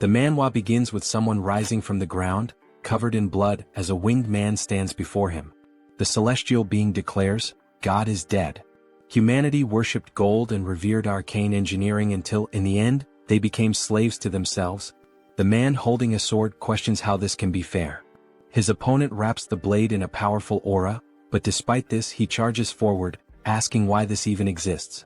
The manhwa begins with someone rising from the ground, covered in blood, as a winged man stands before him. The celestial being declares, "God is dead." Humanity worshipped gold and revered arcane engineering until, in the end, they became slaves to themselves. The man holding a sword questions how this can be fair. His opponent wraps the blade in a powerful aura, but despite this he charges forward, asking why this even exists.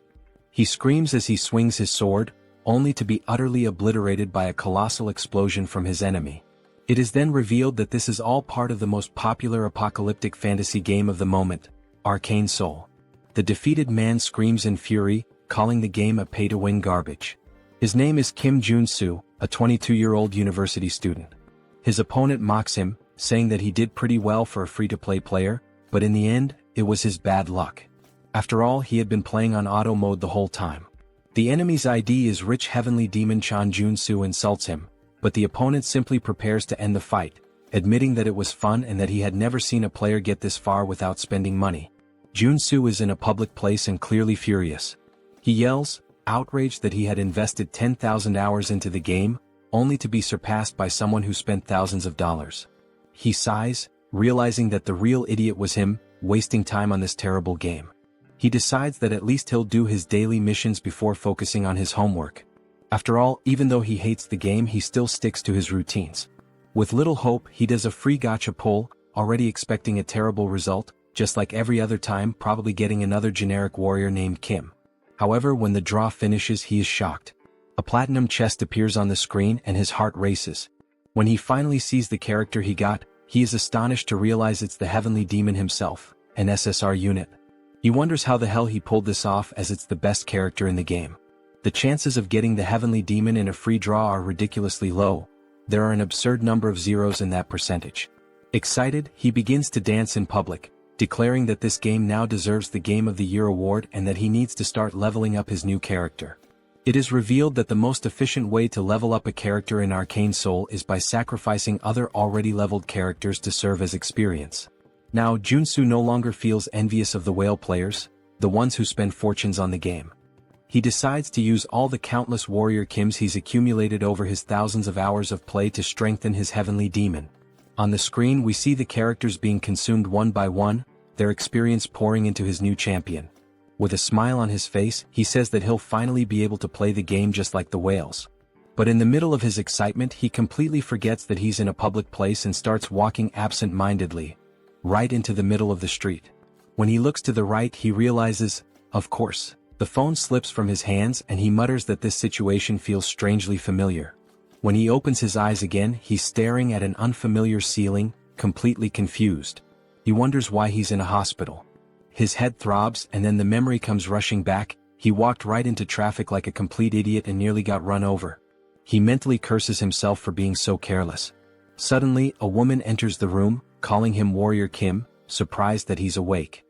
He screams as he swings his sword, only to be utterly obliterated by a colossal explosion from his enemy. It is then revealed that this is all part of the most popular apocalyptic fantasy game of the moment, Arcane Seoul. The defeated man screams in fury, calling the game a pay-to-win garbage. His name is Kim Joonsoo, a 22-year-old university student. His opponent mocks him, saying that he did pretty well for a free-to-play player, but in the end, it was his bad luck. After all, he had been playing on auto mode the whole time. The enemy's ID is rich heavenly demon Chan. Joonsoo insults him, but the opponent simply prepares to end the fight, admitting that it was fun and that he had never seen a player get this far without spending money. Joonsoo is in a public place and clearly furious. He yells, outraged that he had invested 10,000 hours into the game, only to be surpassed by someone who spent thousands of dollars. He sighs, realizing that the real idiot was him, wasting time on this terrible game. He decides that at least he'll do his daily missions before focusing on his homework. After all, even though he hates the game, he still sticks to his routines. With little hope, he does a free gacha pull, already expecting a terrible result, just like every other time, probably getting another generic warrior named Kim. However, when the draw finishes, he is shocked. A platinum chest appears on the screen and his heart races. When he finally sees the character he got, he is astonished to realize it's the heavenly demon himself, an SSR unit. He wonders how the hell he pulled this off, as it's the best character in the game. The chances of getting the heavenly demon in a free draw are ridiculously low. There are an absurd number of zeros in that percentage. Excited, he begins to dance in public, declaring that this game now deserves the Game of the Year award and that he needs to start leveling up his new character. It is revealed that the most efficient way to level up a character in Arcane Seoul is by sacrificing other already leveled characters to serve as experience. Now Joonsoo no longer feels envious of the whale players, the ones who spend fortunes on the game. He decides to use all the countless warrior Kims he's accumulated over his thousands of hours of play to strengthen his heavenly demon. On the screen we see the characters being consumed one by one, their experience pouring into his new champion. With a smile on his face, he says that he'll finally be able to play the game just like the whales. But in the middle of his excitement, he completely forgets that he's in a public place and starts walking absent-mindedly, right into the middle of the street. When he looks to the right, he realizes, of course, the phone slips from his hands and he mutters that this situation feels strangely familiar. When he opens his eyes again, he's staring at an unfamiliar ceiling, completely confused. He wonders why he's in a hospital. His head throbs and then the memory comes rushing back. He walked right into traffic like a complete idiot and nearly got run over. He mentally curses himself for being so careless. Suddenly, a woman enters the room, calling him Warrior Kim, surprised that he's awake.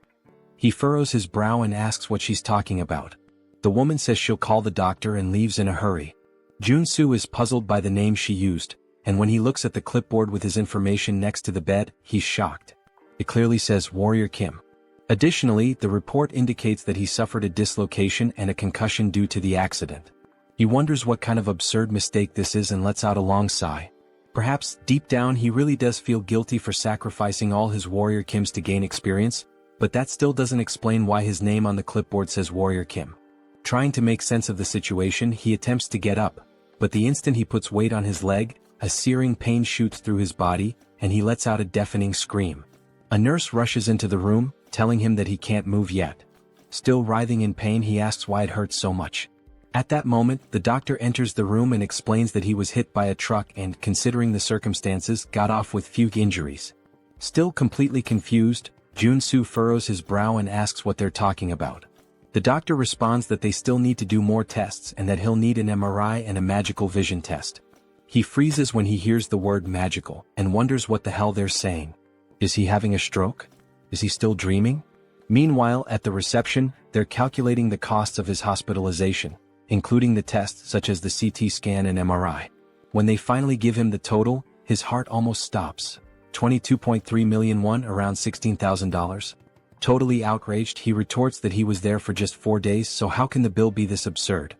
He furrows his brow and asks what she's talking about. The woman says she'll call the doctor and leaves in a hurry. Joonsoo is puzzled by the name she used, and when he looks at the clipboard with his information next to the bed, he's shocked. It clearly says Warrior Kim. Additionally, the report indicates that he suffered a dislocation and a concussion due to the accident. He wonders what kind of absurd mistake this is and lets out a long sigh. Perhaps, deep down, he really does feel guilty for sacrificing all his Warrior Kims to gain experience, but that still doesn't explain why his name on the clipboard says Warrior Kim. Trying to make sense of the situation, he attempts to get up, but the instant he puts weight on his leg, a searing pain shoots through his body, and he lets out a deafening scream. A nurse rushes into the room, telling him that he can't move yet. Still writhing in pain, he asks why it hurts so much. At that moment, the doctor enters the room and explains that he was hit by a truck and, considering the circumstances, got off with few injuries. Still completely confused, Joonsoo furrows his brow and asks what they're talking about. The doctor responds that they still need to do more tests and that he'll need an MRI and a magical vision test. He freezes when he hears the word magical and wonders what the hell they're saying. Is he having a stroke? Is he still dreaming? Meanwhile, at the reception, they're calculating the costs of his hospitalization, including the tests such as the CT scan and MRI. When they finally give him the total, his heart almost stops. 22.3 million won, around $16,000. Totally outraged, he retorts that he was there for just 4 days, so how can the bill be this absurd?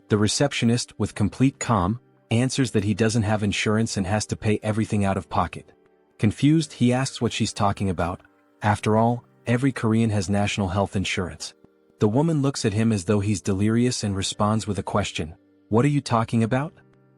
The receptionist, with complete calm, answers that he doesn't have insurance and has to pay everything out of pocket. Confused, he asks what she's talking about. After all, every Korean has national health insurance. The woman looks at him as though he's delirious and responds with a question. What are you talking about?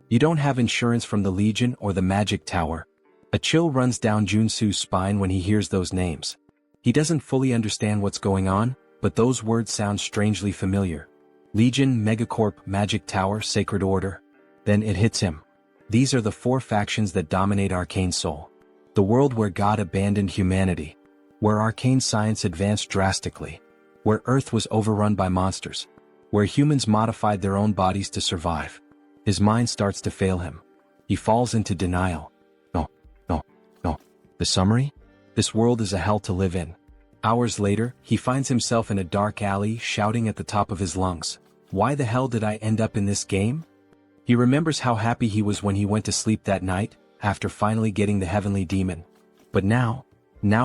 You don't have insurance from the Legion or the Magic Tower. A chill runs down Joonsoo's spine when he hears those names. He doesn't fully understand what's going on, but those words sound strangely familiar. Legion, Megacorp, Magic Tower, Sacred Order. Then it hits him. These are the 4 factions that dominate Arcane Seoul. The world where God abandoned humanity. Where arcane science advanced drastically. Where Earth was overrun by monsters. Where humans modified their own bodies to survive. His mind starts to fail him. He falls into denial. No. The summary? This world is a hell to live in. Hours later, he finds himself in a dark alley shouting at the top of his lungs. Why the hell did I end up in this game? He remembers how happy he was when he went to sleep that night, after finally getting the heavenly demon. But now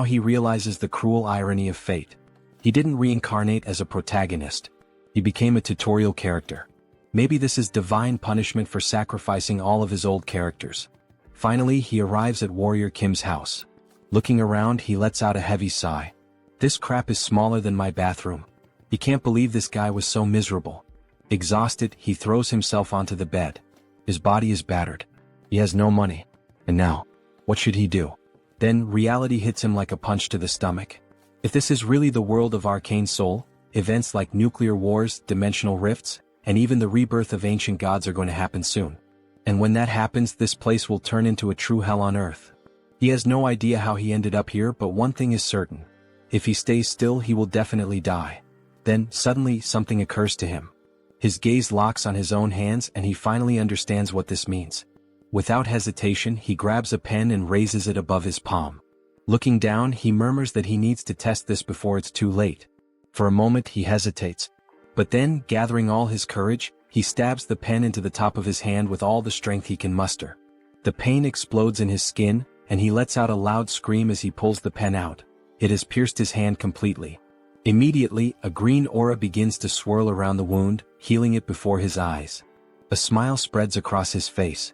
he realizes the cruel irony of fate. He didn't reincarnate as a protagonist. He became a tutorial character. Maybe this is divine punishment for sacrificing all of his old characters. Finally, he arrives at Warrior Kim's house. Looking around, he lets out a heavy sigh. This crap is smaller than my bathroom. He can't believe this guy was so miserable. Exhausted, he throws himself onto the bed. His body is battered. He has no money. And now, what should he do? Then reality hits him like a punch to the stomach. If this is really the world of Arcane Seoul, events like nuclear wars, dimensional rifts, and even the rebirth of ancient gods are going to happen soon. And when that happens, this place will turn into a true hell on earth. He has no idea how he ended up here, but one thing is certain. If he stays still, he will definitely die. Then, suddenly, something occurs to him. His gaze locks on his own hands and he finally understands what this means. Without hesitation, he grabs a pen and raises it above his palm. Looking down, he murmurs that he needs to test this before it's too late. For a moment, he hesitates. But then, gathering all his courage, he stabs the pen into the top of his hand with all the strength he can muster. The pain explodes in his skin, and he lets out a loud scream as he pulls the pen out. It has pierced his hand completely. Immediately, a green aura begins to swirl around the wound, healing it before his eyes. A smile spreads across his face.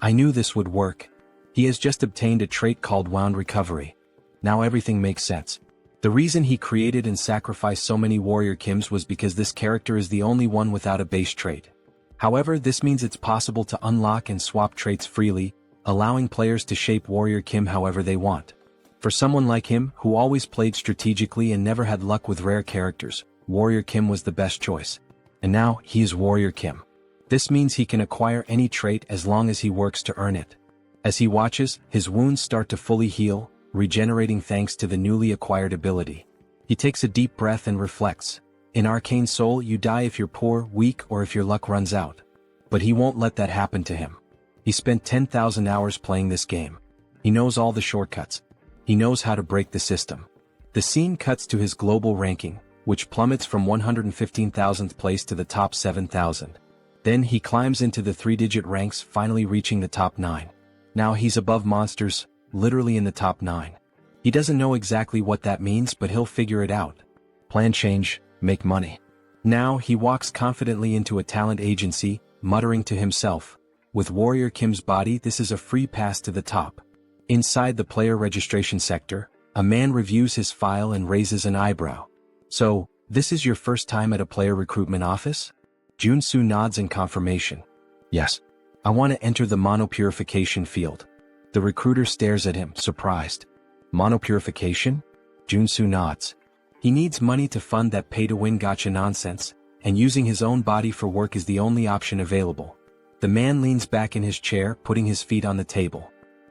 I knew this would work. He has just obtained a trait called Wound Recovery. Now everything makes sense. The reason he created and sacrificed so many Warrior Kims was because this character is the only one without a base trait. However, this means it's possible to unlock and swap traits freely, allowing players to shape Warrior Kim however they want. For someone like him, who always played strategically and never had luck with rare characters, Warrior Kim was the best choice. And now, he is Warrior Kim. This means he can acquire any trait as long as he works to earn it. As he watches, his wounds start to fully heal, regenerating thanks to the newly acquired ability. He takes a deep breath and reflects. In Arcane Seoul, you die if you're poor, weak, or if your luck runs out. But he won't let that happen to him. He spent 10,000 hours playing this game. He knows all the shortcuts. He knows how to break the system. The scene cuts to his global ranking, which plummets from 115,000th place to the top 7,000. Then he climbs into the 3-digit ranks, finally reaching the top 9. Now he's above monsters, literally in the top 9. He doesn't know exactly what that means, but he'll figure it out. Plan change, make money. Now he walks confidently into a talent agency, muttering to himself. With Warrior Kim's body, this is a free pass to the top. Inside the player registration sector, a man reviews his file and raises an eyebrow. So, this is your first time at a player recruitment office? Joonsoo nods in confirmation. Yes. I want to enter the monopurification field. The recruiter stares at him, surprised. Monopurification? Joonsoo nods. He needs money to fund that pay-to-win gacha nonsense, and using his own body for work is the only option available. The man leans back in his chair, putting his feet on the table.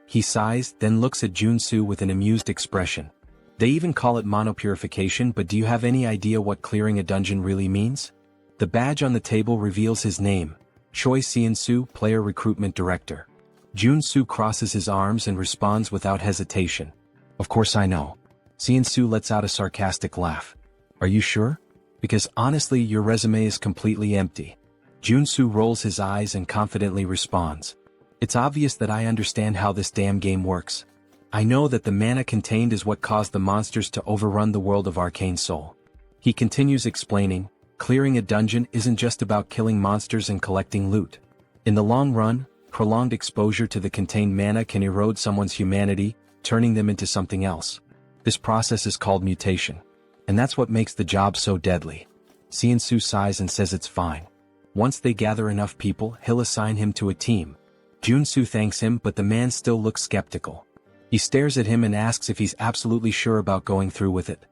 He sighs, then looks at Joonsoo with an amused expression. They even call it monopurification, but do you have any idea what clearing a dungeon really means? The badge on the table reveals his name, Choi Seon-soo, Player Recruitment Director. Joonsoo crosses his arms and responds without hesitation. Of course I know. Seon-soo lets out a sarcastic laugh. Are you sure? Because honestly, your resume is completely empty. Joonsoo rolls his eyes and confidently responds. It's obvious that I understand how this damn game works. I know that the mana contained is what caused the monsters to overrun the world of Arcane Seoul. He continues explaining, clearing a dungeon isn't just about killing monsters and collecting loot. In the long run, prolonged exposure to the contained mana can erode someone's humanity, turning them into something else. This process is called mutation. And that's what makes the job so deadly. Joonsoo sighs and says it's fine. Once they gather enough people, he'll assign him to a team. Joonsoo thanks him, but the man still looks skeptical. He stares at him and asks if he's absolutely sure about going through with it.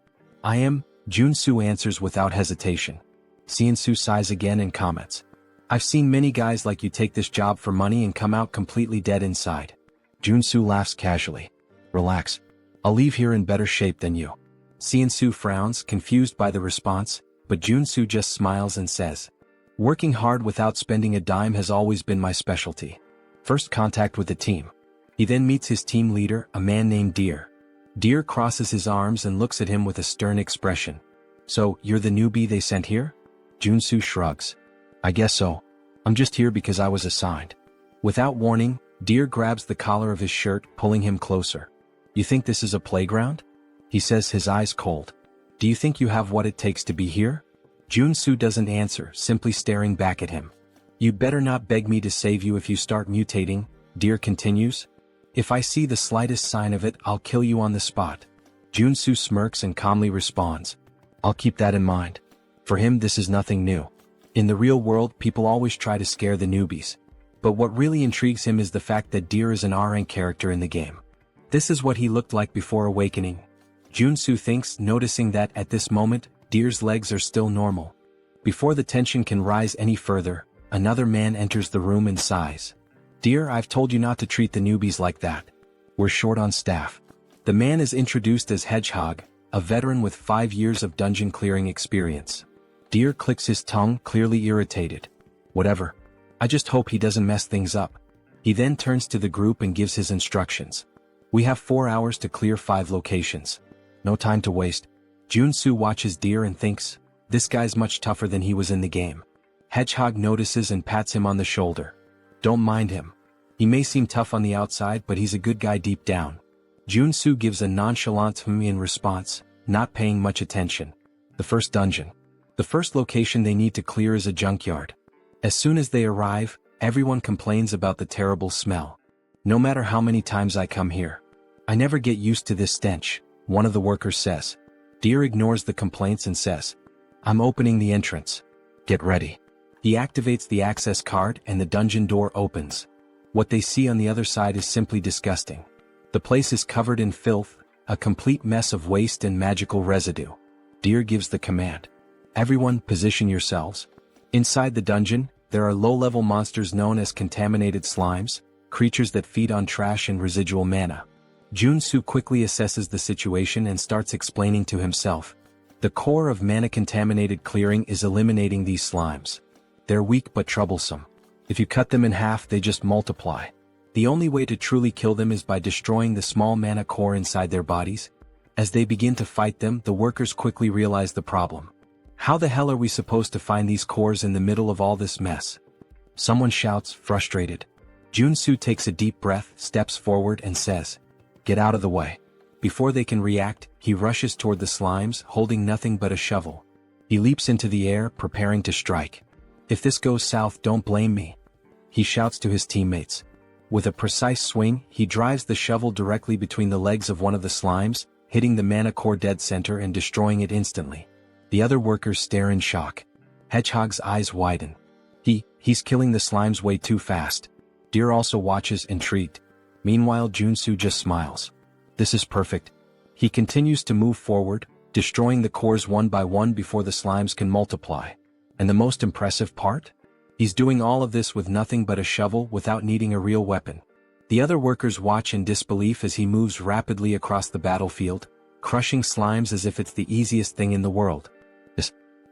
I am, Joonsoo answers without hesitation. Joonsoo sighs again and comments. I've seen many guys like you take this job for money and come out completely dead inside. Joonsoo laughs casually. Relax. I'll leave here in better shape than you. Joonsoo frowns, confused by the response, but Joonsoo just smiles and says, working hard without spending a dime has always been my specialty. First contact with the team. He then meets his team leader, a man named Deer. Deer crosses his arms and looks at him with a stern expression. So, you're the newbie they sent here? Joonsoo shrugs. I guess so. I'm just here because I was assigned. Without warning, Deer grabs the collar of his shirt, pulling him closer. You think this is a playground? He says, his eyes cold. Do you think you have what it takes to be here? Joonsoo doesn't answer, simply staring back at him. You'd better not beg me to save you if you start mutating, Deer continues. If I see the slightest sign of it, I'll kill you on the spot. Joonsoo smirks and calmly responds. I'll keep that in mind. For him, this is nothing new. In the real world, people always try to scare the newbies. But what really intrigues him is the fact that Deer is an R-rank character in the game. This is what he looked like before awakening. Joonsoo thinks, noticing that, at this moment, Deer's legs are still normal. Before the tension can rise any further, another man enters the room and sighs. Deer, I've told you not to treat the newbies like that. We're short on staff. The man is introduced as Hedgehog, a veteran with 5 years of dungeon clearing experience. Deer clicks his tongue, clearly irritated. Whatever. I just hope he doesn't mess things up. He then turns to the group and gives his instructions. We have 4 hours to clear 5 locations. No time to waste. Joonsoo watches Deer and thinks, this guy's much tougher than he was in the game. Hedgehog notices and pats him on the shoulder. Don't mind him. He may seem tough on the outside, but he's a good guy deep down. Joonsoo gives a nonchalant "hmm" in response, not paying much attention. The first dungeon. The first location they need to clear is a junkyard. As soon as they arrive, everyone complains about the terrible smell. No matter how many times I come here, I never get used to this stench, one of the workers says. Deer ignores the complaints and says, I'm opening the entrance. Get ready. He activates the access card and the dungeon door opens. What they see on the other side is simply disgusting. The place is covered in filth, a complete mess of waste and magical residue. Deer gives the command. Everyone, position yourselves. Inside the dungeon, there are low-level monsters known as contaminated slimes, creatures that feed on trash and residual mana. Joonsoo quickly assesses the situation and starts explaining to himself. The core of mana-contaminated clearing is eliminating these slimes. They're weak but troublesome. If you cut them in half, they just multiply. The only way to truly kill them is by destroying the small mana core inside their bodies. As they begin to fight them, the workers quickly realize the problem. How the hell are we supposed to find these cores in the middle of all this mess? Someone shouts, frustrated. Joonsoo takes a deep breath, steps forward and says, Get out of the way. Before they can react, he rushes toward the slimes, holding nothing but a shovel. He leaps into the air, preparing to strike. If this goes south, don't blame me. He shouts to his teammates. With a precise swing, he drives the shovel directly between the legs of one of the slimes, hitting the mana core dead center and destroying it instantly. The other workers stare in shock. Hedgehog's eyes widen. He's killing the slimes way too fast. Deer also watches, intrigued. Meanwhile, Joonsoo just smiles. This is perfect. He continues to move forward, destroying the cores one by one before the slimes can multiply. And the most impressive part? He's doing all of this with nothing but a shovel, without needing a real weapon. The other workers watch in disbelief as he moves rapidly across the battlefield, crushing slimes as if it's the easiest thing in the world.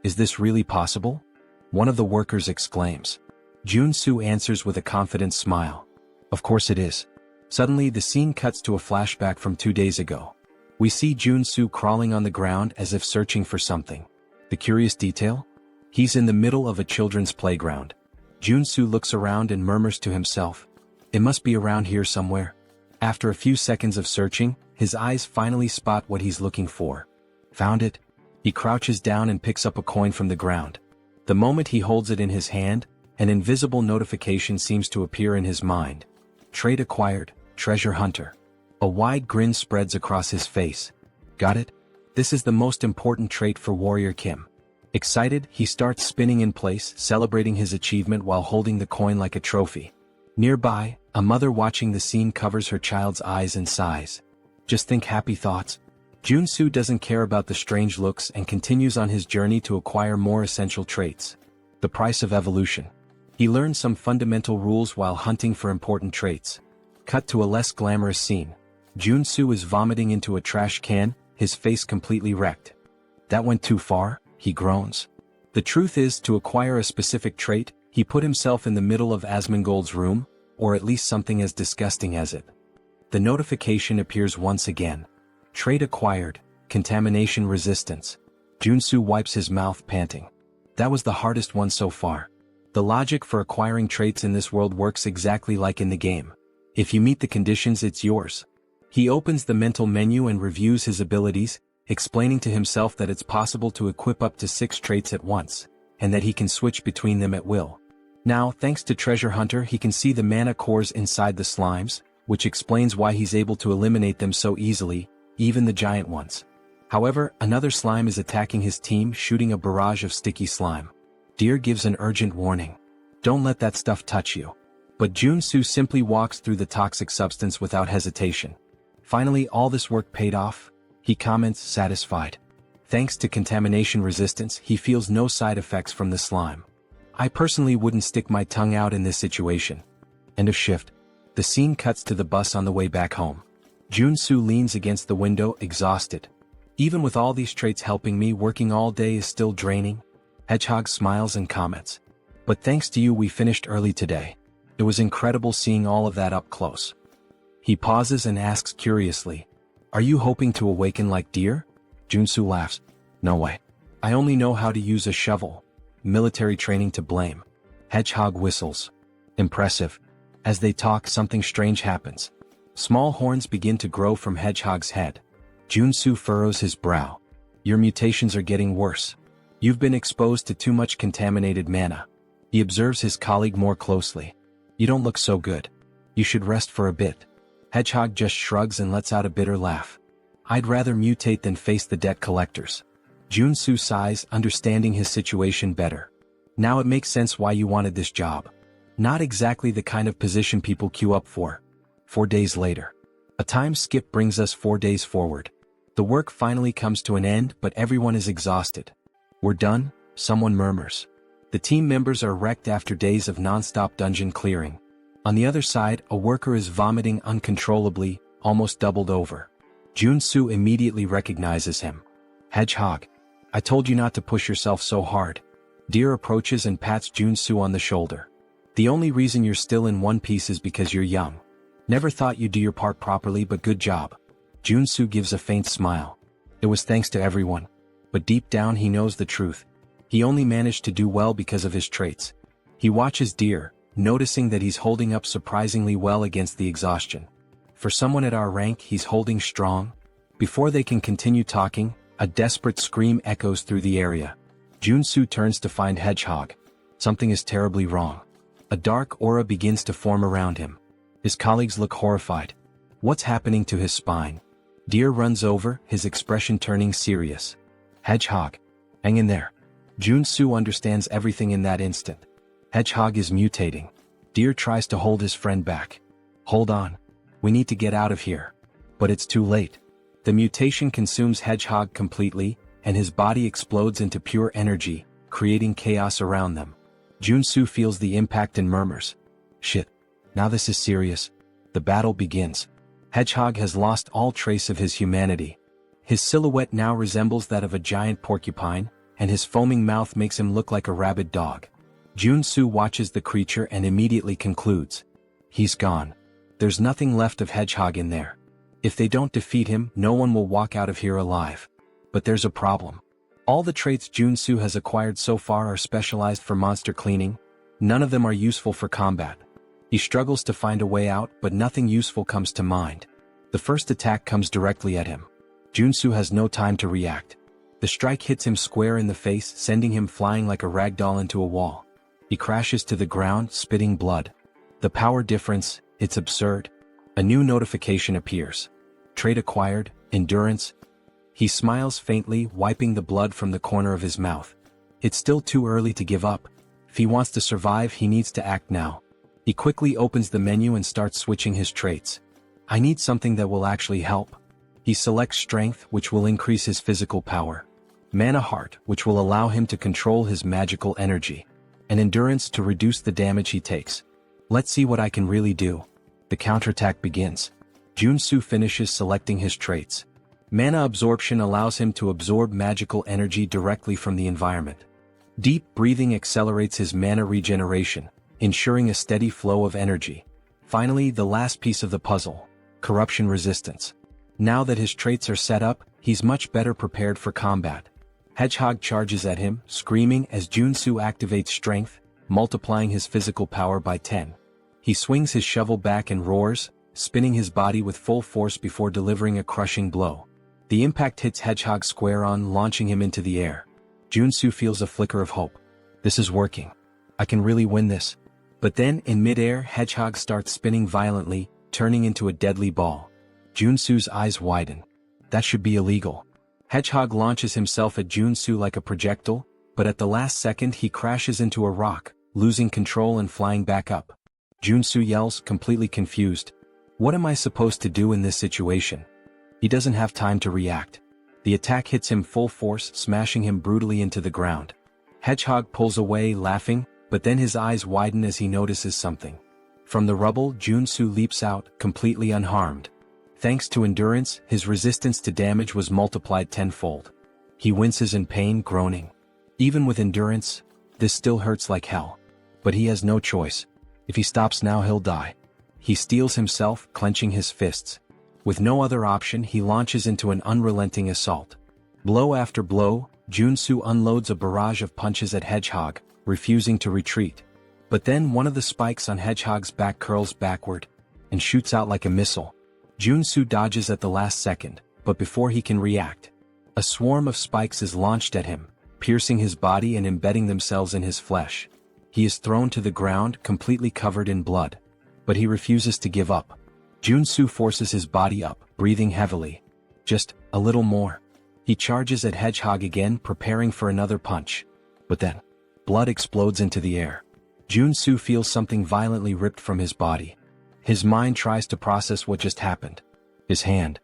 Is this really possible? One of the workers exclaims. Joonsoo answers with a confident smile. Of course it is. Suddenly the scene cuts to a flashback from 2 days ago. We see Joonsoo crawling on the ground as if searching for something. The curious detail? He's in the middle of a children's playground. Joonsoo looks around and murmurs to himself. It must be around here somewhere. After a few seconds of searching, his eyes finally spot what he's looking for. Found it. He crouches down and picks up a coin from the ground. The moment he holds it in his hand, An invisible notification seems to appear in his mind. Trait acquired, treasure hunter. A wide grin spreads across his face. Got it? This is the most important trait for Warrior Kim. Excited, he starts spinning in place, celebrating his achievement while holding the coin like a trophy. Nearby, a mother watching the scene covers her child's eyes and sighs. Just think happy thoughts. Joonsoo doesn't care about the strange looks and continues on his journey to acquire more essential traits. The price of evolution. He learns some fundamental rules while hunting for important traits. Cut to a less glamorous scene. Joonsoo is vomiting into a trash can, his face completely wrecked. That went too far, he groans. The truth is, to acquire a specific trait, he put himself in the middle of Asmongold's room, or at least something as disgusting as it. The notification appears once again. Trait acquired, contamination resistance. Joonsoo wipes his mouth, panting. That was the hardest one so far. The logic for acquiring traits in this world works exactly like in the game. If you meet the conditions, it's yours. He opens the mental menu and reviews his abilities, explaining to himself that it's possible to equip up to 6 traits at once, and that he can switch between them at will. Now, thanks to Treasure Hunter, he can see the mana cores inside the slimes, which explains why he's able to eliminate them so easily, even the giant ones. However, another slime is attacking his team, shooting a barrage of sticky slime. Deer gives an urgent warning. Don't let that stuff touch you. But Joonsoo simply walks through the toxic substance without hesitation. Finally, all this work paid off, he comments, satisfied. Thanks to contamination resistance, he feels no side effects from the slime. I personally wouldn't stick my tongue out in this situation. End of shift. The scene cuts to the bus on the way back home. Joonsoo leans against the window, exhausted. Even with all these traits helping me, working all day is still draining. Hedgehog smiles and comments. But thanks to you we finished early today. It was incredible seeing all of that up close. He pauses and asks curiously, "Are you hoping to awaken like Deer?" Joonsoo laughs. "No way. I only know how to use a shovel. Military training to blame." Hedgehog whistles. Impressive. As they talk, something strange happens. Small horns begin to grow from Hedgehog's head. Joonsoo furrows his brow. "Your mutations are getting worse. You've been exposed to too much contaminated mana." He observes his colleague more closely. "You don't look so good. You should rest for a bit." Hedgehog just shrugs and lets out a bitter laugh. "I'd rather mutate than face the debt collectors." Joonsoo sighs, understanding his situation better. "Now it makes sense why you wanted this job. Not exactly the kind of position people queue up for." 4 days later. A time skip brings us 4 days forward. The work finally comes to an end, but everyone is exhausted. "We're done," someone murmurs. The team members are wrecked after days of non-stop dungeon clearing. On the other side, a worker is vomiting uncontrollably, almost doubled over. Joonsoo immediately recognizes him. "Hedgehog. I told you not to push yourself so hard." Deer approaches and pats Joonsoo on the shoulder. "The only reason you're still in one piece is because you're young. Never thought you'd do your part properly, but good job." Joonsoo gives a faint smile. It was thanks to everyone. But deep down he knows the truth. He only managed to do well because of his traits. He watches Deer, noticing that he's holding up surprisingly well against the exhaustion. For someone at our rank, he's holding strong. Before they can continue talking, a desperate scream echoes through the area. Joonsoo turns to find Hedgehog. Something is terribly wrong. A dark aura begins to form around him. His colleagues look horrified. What's happening to his spine? Deer runs over, his expression turning serious. "Hedgehog. Hang in there." Joonsoo understands everything in that instant. Hedgehog is mutating. Deer tries to hold his friend back. "Hold on. We need to get out of here." But it's too late. The mutation consumes Hedgehog completely, and his body explodes into pure energy, creating chaos around them. Joonsoo feels the impact and murmurs. "Shit. Now this is serious." The battle begins. Hedgehog has lost all trace of his humanity. His silhouette now resembles that of a giant porcupine, and his foaming mouth makes him look like a rabid dog. Joonsoo watches the creature and immediately concludes. He's gone. There's nothing left of Hedgehog in there. If they don't defeat him, no one will walk out of here alive. But there's a problem. All the traits Joonsoo has acquired so far are specialized for monster cleaning. None of them are useful for combat. He struggles to find a way out, but nothing useful comes to mind. The first attack comes directly at him. Joonsoo has no time to react. The strike hits him square in the face, sending him flying like a rag doll into a wall. He crashes to the ground, spitting blood. The power difference, it's absurd. A new notification appears. Trait acquired, endurance. He smiles faintly, wiping the blood from the corner of his mouth. It's still too early to give up. If he wants to survive, he needs to act now. He quickly opens the menu and starts switching his traits. I need something that will actually help. He selects strength, which will increase his physical power. Mana heart, which will allow him to control his magical energy. And endurance to reduce the damage he takes. Let's see what I can really do. The counterattack begins. Joonsoo finishes selecting his traits. Mana absorption allows him to absorb magical energy directly from the environment. Deep breathing accelerates his mana regeneration, ensuring a steady flow of energy. Finally, the last piece of the puzzle, corruption resistance. Now that his traits are set up, he's much better prepared for combat. Hedgehog charges at him, screaming as Joonsoo activates strength, multiplying his physical power by 10. He swings his shovel back and roars, spinning his body with full force before delivering a crushing blow. The impact hits Hedgehog square on, launching him into the air. Joonsoo feels a flicker of hope. This is working. I can really win this. But then, in midair, Hedgehog starts spinning violently, turning into a deadly ball. Joonsoo's eyes widen. That should be illegal. Hedgehog launches himself at Joonsoo like a projectile, but at the last second he crashes into a rock, losing control and flying back up. Joonsoo yells, completely confused. What am I supposed to do in this situation? He doesn't have time to react. The attack hits him full force, smashing him brutally into the ground. Hedgehog pulls away, laughing, but then his eyes widen as he notices something. From the rubble, Joonsoo leaps out, completely unharmed. Thanks to endurance, his resistance to damage was multiplied tenfold. He winces in pain, groaning. Even with endurance, this still hurts like hell. But he has no choice. If he stops now, he'll die. He steels himself, clenching his fists. With no other option, he launches into an unrelenting assault. Blow after blow, Joonsoo unloads a barrage of punches at Hedgehog, refusing to retreat. But then one of the spikes on Hedgehog's back curls backward and shoots out like a missile. Joonsoo dodges at the last second, but before he can react, a swarm of spikes is launched at him, piercing his body and embedding themselves in his flesh. He is thrown to the ground, completely covered in blood. But he refuses to give up. Joonsoo forces his body up, breathing heavily. Just a little more. He charges at Hedgehog again, preparing for another punch. But then, blood explodes into the air. Joonsoo feels something violently ripped from his body. His mind tries to process what just happened. His hand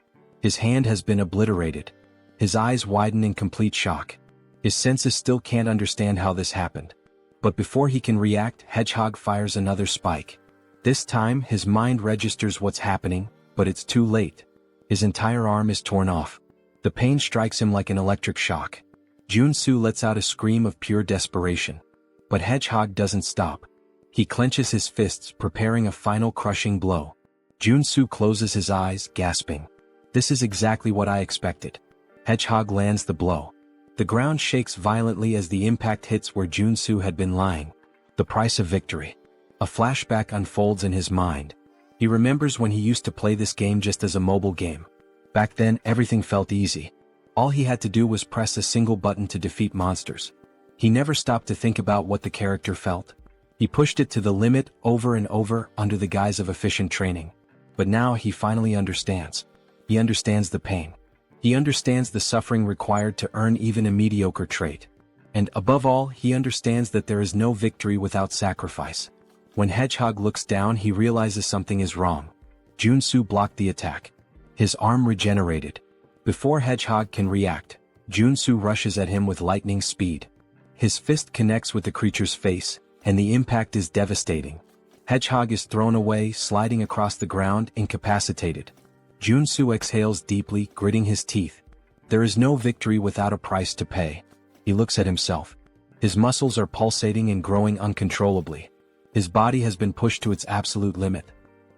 has been obliterated. His eyes widen in complete shock. His senses still can't understand how this happened. But before he can react, Hedgehog fires another spike. This time, his mind registers what's happening, but it's too late. His entire arm is torn off. The pain strikes him like an electric shock. Joonsoo lets out a scream of pure desperation. But Hedgehog doesn't stop. He clenches his fists, preparing a final crushing blow. Joonsoo closes his eyes, gasping. This is exactly what I expected. Hedgehog lands the blow. The ground shakes violently as the impact hits where Joonsoo had been lying. The price of victory. A flashback unfolds in his mind. He remembers when he used to play this game just as a mobile game. Back then, everything felt easy. All he had to do was press a single button to defeat monsters. He never stopped to think about what the character felt. He pushed it to the limit over and over under the guise of efficient training. But now he finally understands. He understands the pain. He understands the suffering required to earn even a mediocre trait. And above all, he understands that there is no victory without sacrifice. When Hedgehog looks down, he realizes something is wrong. Joonsoo blocked the attack. His arm regenerated. Before Hedgehog can react, Joonsoo rushes at him with lightning speed. His fist connects with the creature's face, and the impact is devastating. Hedgehog is thrown away, sliding across the ground, incapacitated. Joonsoo exhales deeply, gritting his teeth. There is no victory without a price to pay. He looks at himself. His muscles are pulsating and growing uncontrollably. His body has been pushed to its absolute limit.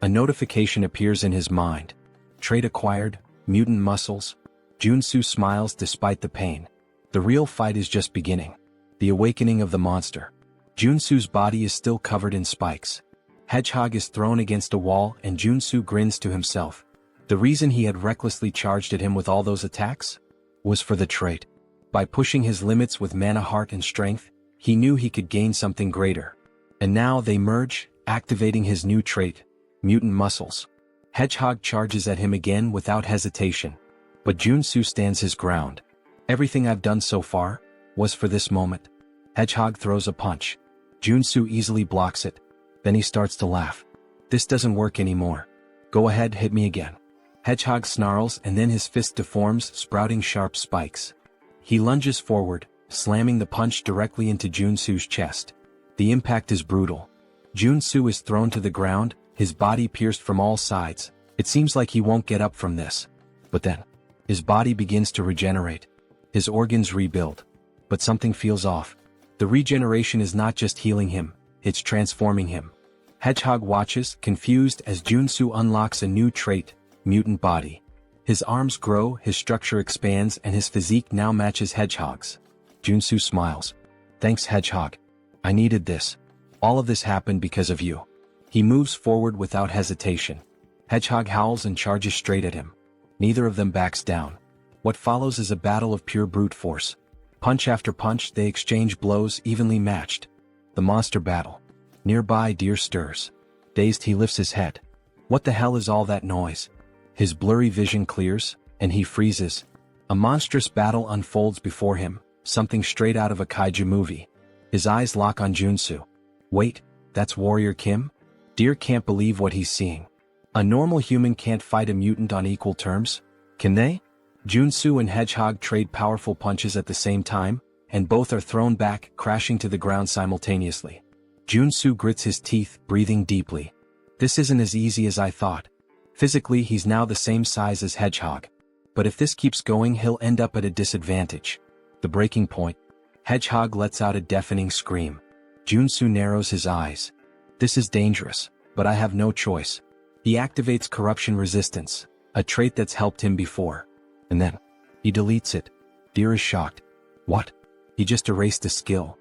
A notification appears in his mind. Trait acquired, mutant muscles. Joonsoo smiles despite the pain. The real fight is just beginning. The awakening of the monster. Joonsoo's body is still covered in spikes. Hedgehog is thrown against a wall and Joonsoo grins to himself. The reason he had recklessly charged at him with all those attacks was for the trait. By pushing his limits with mana heart and strength, he knew he could gain something greater. And now they merge, activating his new trait, mutant muscles. Hedgehog charges at him again without hesitation. But Joonsoo stands his ground. Everything I've done so far was for this moment. Hedgehog throws a punch. Joonsoo easily blocks it. Then he starts to laugh. This doesn't work anymore. Go ahead, hit me again. Hedgehog snarls and then his fist deforms, sprouting sharp spikes. He lunges forward, slamming the punch directly into Joonsoo's chest. The impact is brutal. Joonsoo is thrown to the ground, his body pierced from all sides. It seems like he won't get up from this. But then, his body begins to regenerate. His organs rebuild. But something feels off. The regeneration is not just healing him, it's transforming him. Hedgehog watches, confused, as Joonsoo unlocks a new trait, mutant body. His arms grow, his structure expands, and his physique now matches Hedgehog's. Joonsoo smiles. Thanks, Hedgehog. I needed this. All of this happened because of you. He moves forward without hesitation. Hedgehog howls and charges straight at him. Neither of them backs down. What follows is a battle of pure brute force. Punch after punch, they exchange blows evenly matched. The monster battle. Nearby, Deer stirs. Dazed, he lifts his head. What the hell is all that noise? His blurry vision clears, and he freezes. A monstrous battle unfolds before him, something straight out of a kaiju movie. His eyes lock on Joonsoo. Wait, that's Warrior Kim? Deer can't believe what he's seeing. A normal human can't fight a mutant on equal terms, can they? Joonsoo and Hedgehog trade powerful punches at the same time, and both are thrown back, crashing to the ground simultaneously. Joonsoo grits his teeth, breathing deeply. This isn't as easy as I thought. Physically, he's now the same size as Hedgehog. But if this keeps going, he'll end up at a disadvantage. The breaking point. Hedgehog lets out a deafening scream. Joonsoo narrows his eyes. This is dangerous, but I have no choice. He activates corruption resistance, a trait that's helped him before. And then, he deletes it. Deer is shocked. What? He just erased a skill.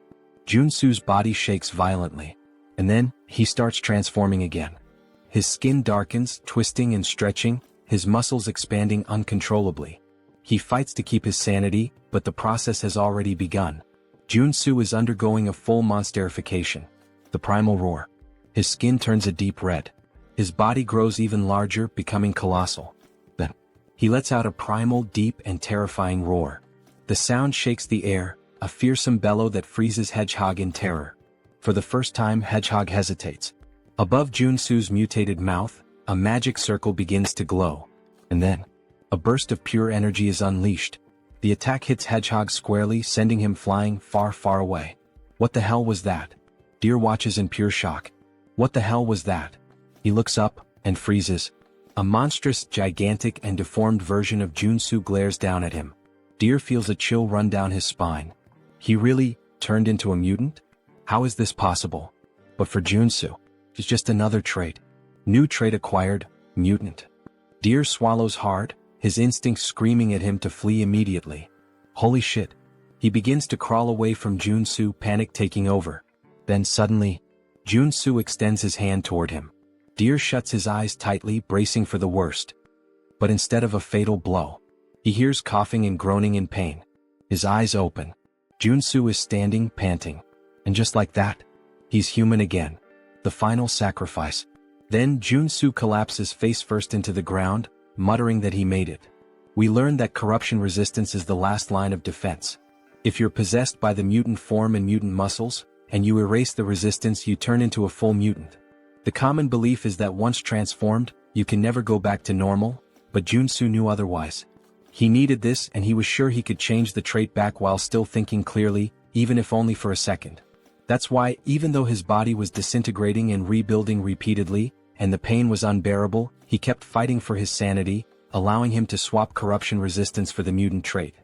Joonsoo's body shakes violently. And then, he starts transforming again. His skin darkens, twisting and stretching, his muscles expanding uncontrollably. He fights to keep his sanity, but the process has already begun. Joonsoo is undergoing a full monsterification. The primal roar. His skin turns a deep red. His body grows even larger, becoming colossal. Then, he lets out a primal, deep and terrifying roar. The sound shakes the air, a fearsome bellow that freezes Hedgehog in terror. For the first time, Hedgehog hesitates. Above Joonsoo's mutated mouth, a magic circle begins to glow. And then, a burst of pure energy is unleashed. The attack hits Hedgehog squarely, sending him flying far, far away. What the hell was that? Deer watches in pure shock. What the hell was that? He looks up, and freezes. A monstrous, gigantic, and deformed version of Joonsoo glares down at him. Deer feels a chill run down his spine. He really turned into a mutant? How is this possible? But for Joonsoo, it's just another trait. New trait acquired, mutant. Deer swallows hard, his instincts screaming at him to flee immediately. Holy shit. He begins to crawl away from Joonsoo, panic taking over. Then suddenly, Joonsoo extends his hand toward him. Deer shuts his eyes tightly, bracing for the worst. But instead of a fatal blow, he hears coughing and groaning in pain. His eyes open. Joonsoo is standing, panting. And just like that, he's human again. The final sacrifice. Then Joonsoo collapses face first into the ground, muttering that he made it. We learn that corruption resistance is the last line of defense. If you're possessed by the mutant form and mutant muscles, and you erase the resistance, you turn into a full mutant. The common belief is that once transformed, you can never go back to normal, but Joonsoo knew otherwise. He needed this, and he was sure he could change the trait back while still thinking clearly, even if only for a second. That's why, even though his body was disintegrating and rebuilding repeatedly, and the pain was unbearable, he kept fighting for his sanity, allowing him to swap corruption resistance for the mutant trait.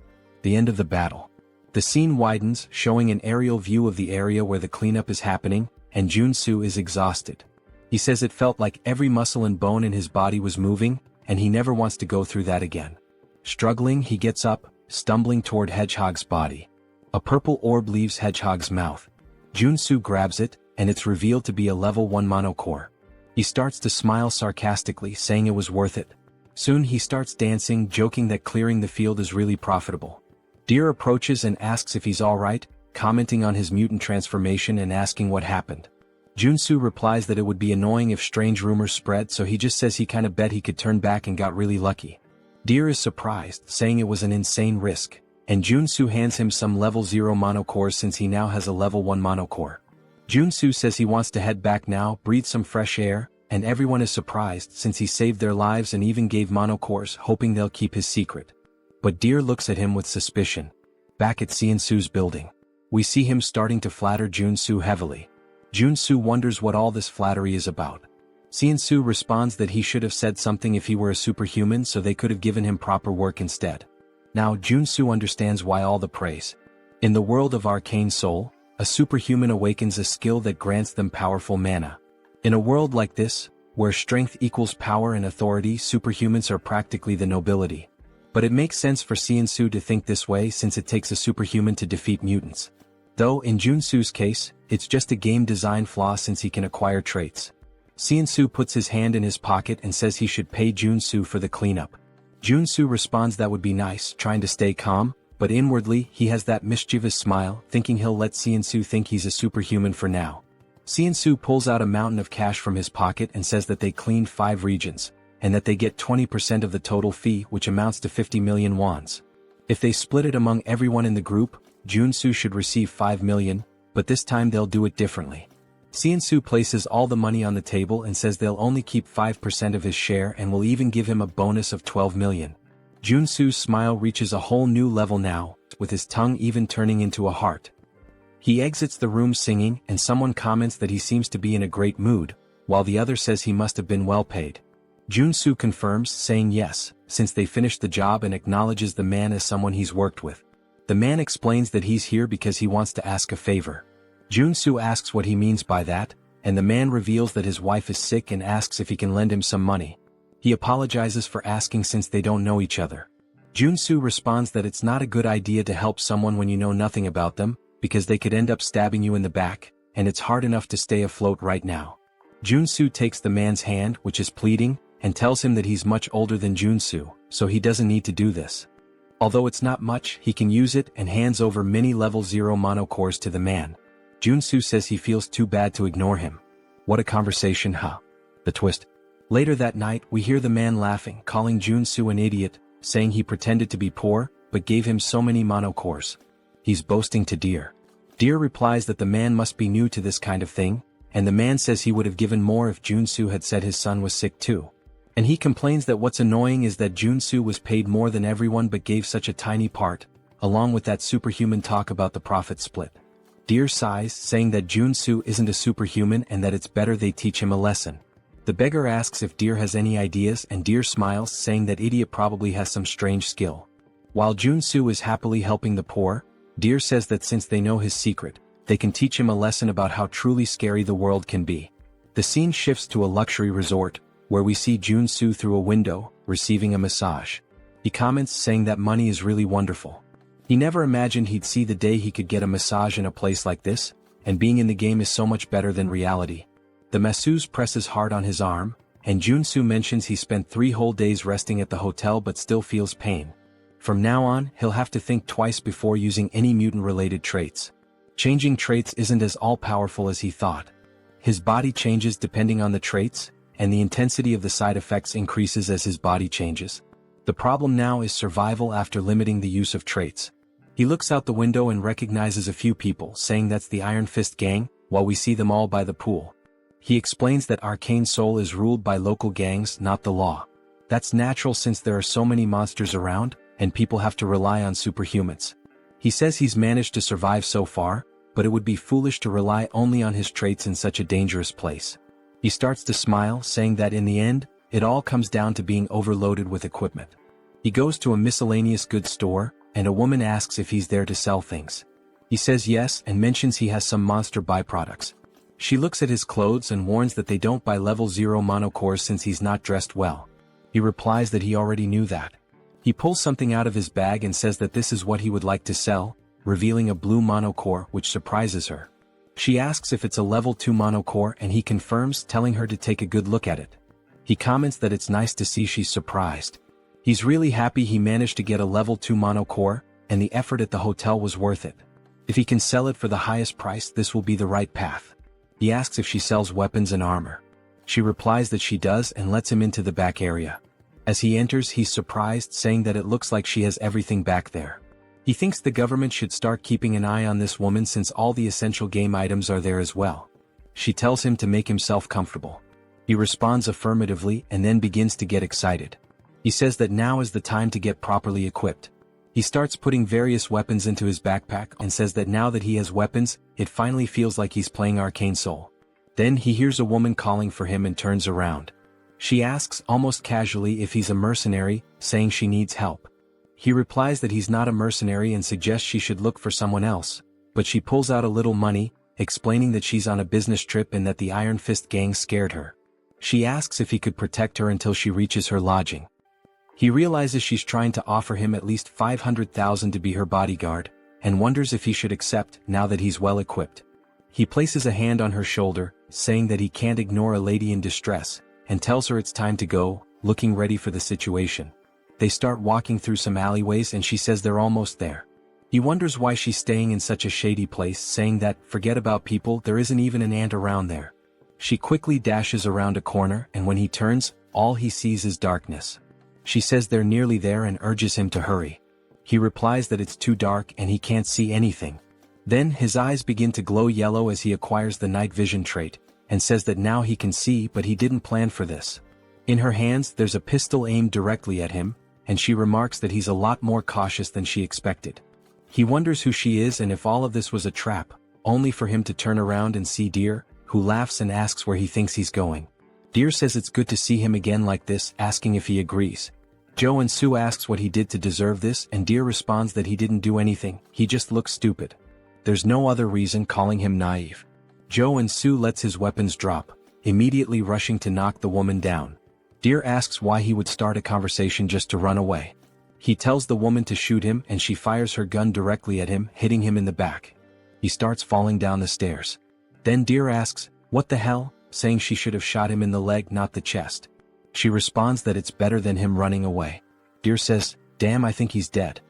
The end of the battle. The scene widens, showing an aerial view of the area where the cleanup is happening, and Joonsoo is exhausted. He says it felt like every muscle and bone in his body was moving, and he never wants to go through that again. Struggling, he gets up, stumbling toward Hedgehog's body. A purple orb leaves Hedgehog's mouth. Joonsoo grabs it, and it's revealed to be a level 1 mono core. He starts to smile sarcastically, saying it was worth it. Soon he starts dancing, joking that clearing the field is really profitable. Deer approaches and asks if he's alright, commenting on his mutant transformation and asking what happened. Joonsoo replies that it would be annoying if strange rumors spread, so he just says he kinda bet he could turn back and got really lucky. Deer is surprised, saying it was an insane risk, and Joonsoo hands him some level 0 mono cores since he now has a level 1 mono core. Joonsoo says he wants to head back now, breathe some fresh air, and everyone is surprised since he saved their lives and even gave mono cores, hoping they'll keep his secret. But Deer looks at him with suspicion. Back at Seonsoo's building, we see him starting to flatter Joonsoo heavily. Joonsoo wonders what all this flattery is about. Seonsoo responds that he should have said something if he were a superhuman, so they could have given him proper work instead. Now Joonsoo understands why all the praise. In the world of Arcane Seoul, a superhuman awakens a skill that grants them powerful mana. In a world like this, where strength equals power and authority, superhumans are practically the nobility. But it makes sense for Seonsoo to think this way since it takes a superhuman to defeat mutants. Though in Joonsoo's case, it's just a game design flaw since he can acquire traits. Seonsoo puts his hand in his pocket and says he should pay Joonsoo for the cleanup. Joonsoo responds that would be nice, trying to stay calm, but inwardly he has that mischievous smile, thinking he'll let Seonsoo think he's a superhuman for now. Seonsoo pulls out a mountain of cash from his pocket and says that they cleaned 5 regions, and that they get 20% of the total fee, which amounts to 50 million wons. If they split it among everyone in the group, Joonsoo should receive 5 million, but this time they'll do it differently. Seonsoo places all the money on the table and says they'll only keep 5% of his share and will even give him a bonus of 12 million. Joonsoo's smile reaches a whole new level now, with his tongue even turning into a heart. He exits the room singing, and someone comments that he seems to be in a great mood, while the other says he must have been well paid. Joonsoo confirms, saying yes, since they finished the job, and acknowledges the man as someone he's worked with. The man explains that he's here because he wants to ask a favor. Joonsoo asks what he means by that, and the man reveals that his wife is sick and asks if he can lend him some money. He apologizes for asking since they don't know each other. Joonsoo responds that it's not a good idea to help someone when you know nothing about them, because they could end up stabbing you in the back, and it's hard enough to stay afloat right now. Joonsoo takes the man's hand, which is pleading, and tells him that he's much older than Joonsoo, so he doesn't need to do this. Although it's not much, he can use it, and hands over many level 0 mono cores to the man. Joonsoo says he feels too bad to ignore him. What a conversation, huh? The twist. Later that night, we hear the man laughing, calling Joonsoo an idiot, saying he pretended to be poor, but gave him so many mono cores. He's boasting to Deer. Deer replies that the man must be new to this kind of thing, and the man says he would have given more if Joonsoo had said his son was sick too. And he complains that what's annoying is that Joonsoo was paid more than everyone but gave such a tiny part, along with that superhuman talk about the profit split. Deer sighs, saying that Joonsoo isn't a superhuman and that it's better they teach him a lesson. The beggar asks if Deer has any ideas, and Deer smiles, saying that idiot probably has some strange skill. While Joonsoo is happily helping the poor, Deer says that since they know his secret, they can teach him a lesson about how truly scary the world can be. The scene shifts to a luxury resort, where we see Joonsoo through a window, receiving a massage. He comments, saying that money is really wonderful. He never imagined he'd see the day he could get a massage in a place like this, and being in the game is so much better than reality. The masseuse presses hard on his arm, and Joonsoo mentions he spent 3 whole days resting at the hotel but still feels pain. From now on, he'll have to think twice before using any mutant-related traits. Changing traits isn't as all-powerful as he thought. His body changes depending on the traits, and the intensity of the side effects increases as his body changes. The problem now is survival after limiting the use of traits. He looks out the window and recognizes a few people, saying that's the Iron Fist gang, while we see them all by the pool. He explains that Arcane Seoul is ruled by local gangs, not the law. That's natural since there are so many monsters around, and people have to rely on superhumans. He says he's managed to survive so far, but it would be foolish to rely only on his traits in such a dangerous place. He starts to smile, saying that in the end, it all comes down to being overloaded with equipment. He goes to a miscellaneous goods store, and a woman asks if he's there to sell things. He says yes and mentions he has some monster byproducts. She looks at his clothes and warns that they don't buy level 0 mono cores since he's not dressed well. He replies that he already knew that. He pulls something out of his bag and says that this is what he would like to sell, revealing a blue mono core, which surprises her. She asks if it's a level 2 mono core, and he confirms, telling her to take a good look at it. He comments that it's nice to see she's surprised. He's really happy he managed to get a level 2 mono core, and the effort at the hotel was worth it. If he can sell it for the highest price, this will be the right path. He asks if she sells weapons and armor. She replies that she does and lets him into the back area. As he enters, he's surprised, saying that it looks like she has everything back there. He thinks the government should start keeping an eye on this woman since all the essential game items are there as well. She tells him to make himself comfortable. He responds affirmatively and then begins to get excited. He says that now is the time to get properly equipped. He starts putting various weapons into his backpack and says that now that he has weapons, it finally feels like he's playing Arcane Seoul. Then he hears a woman calling for him and turns around. She asks almost casually if he's a mercenary, saying she needs help. He replies that he's not a mercenary and suggests she should look for someone else, but she pulls out a little money, explaining that she's on a business trip and that the Iron Fist gang scared her. She asks if he could protect her until she reaches her lodging. He realizes she's trying to offer him at least 500,000 to be her bodyguard, and wonders if he should accept now that he's well equipped. He places a hand on her shoulder, saying that he can't ignore a lady in distress, and tells her it's time to go, looking ready for the situation. They start walking through some alleyways and she says they're almost there. He wonders why she's staying in such a shady place, saying that, forget about people, there isn't even an ant around there. She quickly dashes around a corner and when he turns, all he sees is darkness. She says they're nearly there and urges him to hurry. He replies that it's too dark and he can't see anything. Then his eyes begin to glow yellow as he acquires the night vision trait, and says that now he can see, but he didn't plan for this. In her hands there's a pistol aimed directly at him, and she remarks that he's a lot more cautious than she expected. He wonders who she is and if all of this was a trap, only for him to turn around and see Deer, who laughs and asks where he thinks he's going. Deer says it's good to see him again like this, asking if he agrees. Joonsoo asks what he did to deserve this and Deer responds that he didn't do anything, he just looks stupid. There's no other reason, calling him naive. Joonsoo lets his weapons drop, immediately rushing to knock the woman down. Deer asks why he would start a conversation just to run away. He tells the woman to shoot him and she fires her gun directly at him, hitting him in the back. He starts falling down the stairs. Then Deer asks, "What the hell?" saying she should have shot him in the leg, not the chest. She responds that it's better than him running away. Deer says, "Damn, I think he's dead.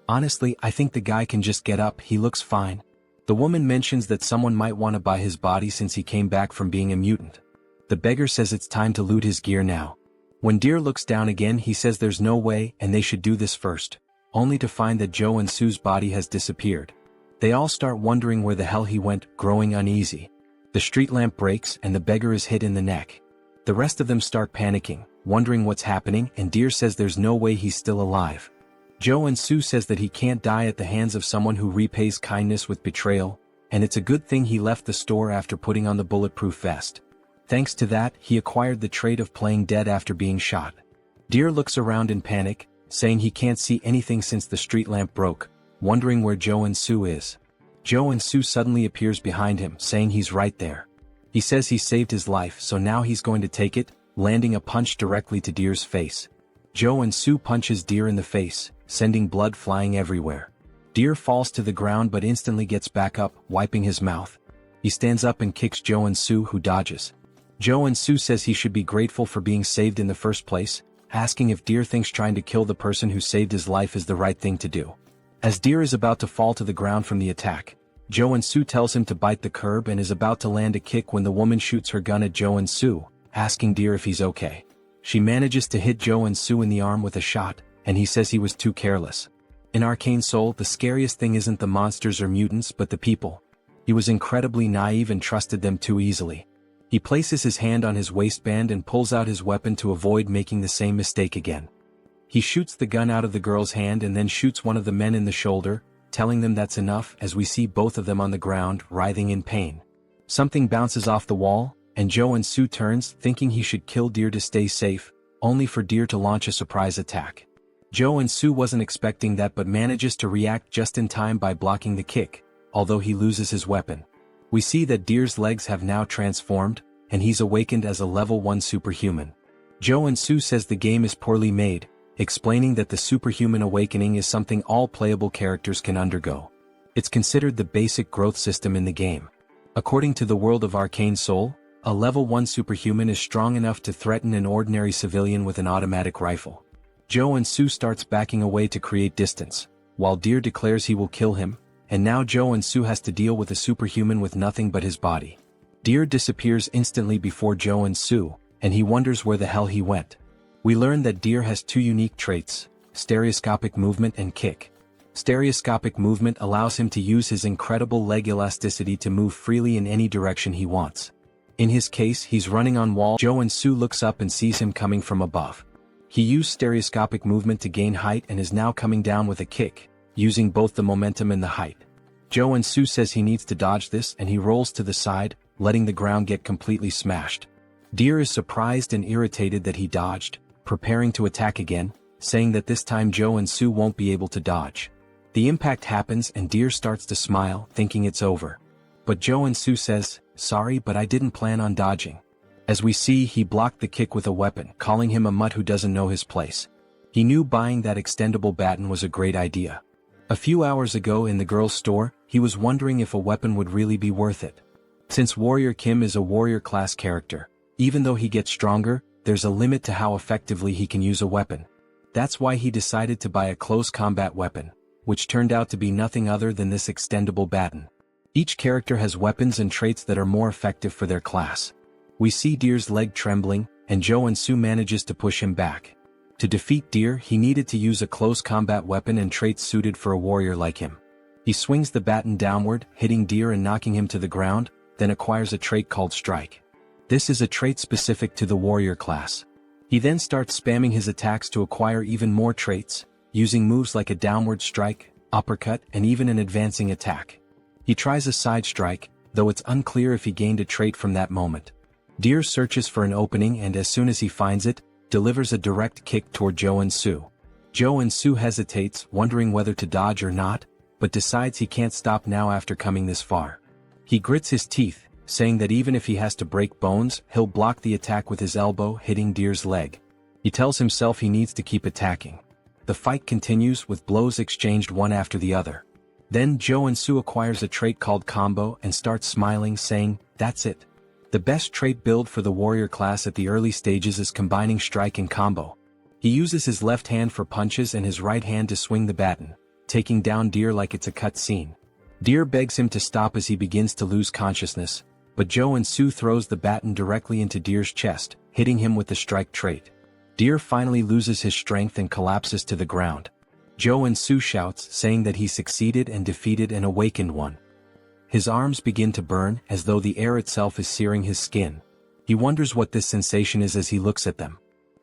Honestly, I think the guy can just get up, he looks fine." The woman mentions that someone might want to buy his body since he came back from being a mutant. The beggar says it's time to loot his gear now. When Deer looks down again, he says there's no way and they should do this first, only to find that Joonsoo's body has disappeared. They all start wondering where the hell he went, growing uneasy. The street lamp breaks and the beggar is hit in the neck. The rest of them start panicking, wondering what's happening, and Deer says there's no way he's still alive. Joonsoo says that he can't die at the hands of someone who repays kindness with betrayal, and it's a good thing he left the store after putting on the bulletproof vest. Thanks to that, he acquired the trait of playing dead after being shot. Deer looks around in panic, saying he can't see anything since the street lamp broke, wondering where Joonsoo is. Joonsoo suddenly appears behind him, saying he's right there. He says he saved his life, so now he's going to take it, landing a punch directly to Deer's face. Joonsoo punches Deer in the face, sending blood flying everywhere. Deer falls to the ground but instantly gets back up, wiping his mouth. He stands up and kicks Joonsoo, who dodges. Joonsoo says he should be grateful for being saved in the first place, asking if Deer thinks trying to kill the person who saved his life is the right thing to do. As Deer is about to fall to the ground from the attack, Joonsoo tells him to bite the curb and is about to land a kick when the woman shoots her gun at Joonsoo, asking Deer if he's okay. She manages to hit Joonsoo in the arm with a shot, and he says he was too careless. In Arcane Seoul, the scariest thing isn't the monsters or mutants but the people. He was incredibly naive and trusted them too easily. He places his hand on his waistband and pulls out his weapon to avoid making the same mistake again. He shoots the gun out of the girl's hand and then shoots one of the men in the shoulder, telling them that's enough, as we see both of them on the ground, writhing in pain. Something bounces off the wall, and Joonsoo turns, thinking he should kill Deer to stay safe, only for Deer to launch a surprise attack. Joonsoo wasn't expecting that but manages to react just in time by blocking the kick, although he loses his weapon. We see that Deer's legs have now transformed, and he's awakened as a level 1 superhuman. Joonsoo says the game is poorly made, explaining that the superhuman awakening is something all playable characters can undergo. It's considered the basic growth system in the game. According to the world of Arcane Seoul, a level 1 superhuman is strong enough to threaten an ordinary civilian with an automatic rifle. Joonsoo starts backing away to create distance, while Deer declares he will kill him, and now Joonsoo has to deal with a superhuman with nothing but his body. Deer disappears instantly before Joonsoo, and he wonders where the hell he went. We learn that Deer has two unique traits: stereoscopic movement and kick. Stereoscopic movement allows him to use his incredible leg elasticity to move freely in any direction he wants. In his case, he's running on wall. Joonsoo looks up and sees him coming from above. He used stereoscopic movement to gain height and is now coming down with a kick, using both the momentum and the height. Joonsoo says he needs to dodge this, and he rolls to the side, letting the ground get completely smashed. Deer is surprised and irritated that he dodged, preparing to attack again, saying that this time Joonsoo won't be able to dodge. The impact happens and Deer starts to smile, thinking it's over. But Joonsoo says, "Sorry, but I didn't plan on dodging." As we see, he blocked the kick with a weapon, calling him a mutt who doesn't know his place. He knew buying that extendable baton was a great idea. A few hours ago in the girl's store, he was wondering if a weapon would really be worth it. Since Warrior Kim is a warrior class character, even though he gets stronger, there's a limit to how effectively he can use a weapon. That's why he decided to buy a close combat weapon, which turned out to be nothing other than this extendable baton. Each character has weapons and traits that are more effective for their class. We see Deer's leg trembling, and Joonsoo manages to push him back. To defeat Deer, he needed to use a close combat weapon and traits suited for a warrior like him. He swings the baton downward, hitting Deer and knocking him to the ground, then acquires a trait called Strike. This is a trait specific to the warrior class. He then starts spamming his attacks to acquire even more traits, using moves like a downward strike, uppercut, and even an advancing attack. He tries a side strike, though it's unclear if he gained a trait from that moment. Deer searches for an opening and as soon as he finds it, delivers a direct kick toward Joonsoo. Joonsoo hesitates, wondering whether to dodge or not, but decides he can't stop now after coming this far. He grits his teeth, saying that even if he has to break bones, he'll block the attack with his elbow, hitting Deer's leg. He tells himself he needs to keep attacking. The fight continues with blows exchanged one after the other. Then Joonsoo acquires a trait called Combo and starts smiling, saying, "That's it. The best trait build for the warrior class at the early stages is combining strike and combo." He uses his left hand for punches and his right hand to swing the baton, taking down Deer like it's a cut scene. Deer begs him to stop as he begins to lose consciousness, but Joonsoo throws the baton directly into Deer's chest, hitting him with the strike trait. Deer finally loses his strength and collapses to the ground. Joonsoo shouts, saying that he succeeded and defeated an awakened one. His arms begin to burn, as though the air itself is searing his skin. He wonders what this sensation is as he looks at them.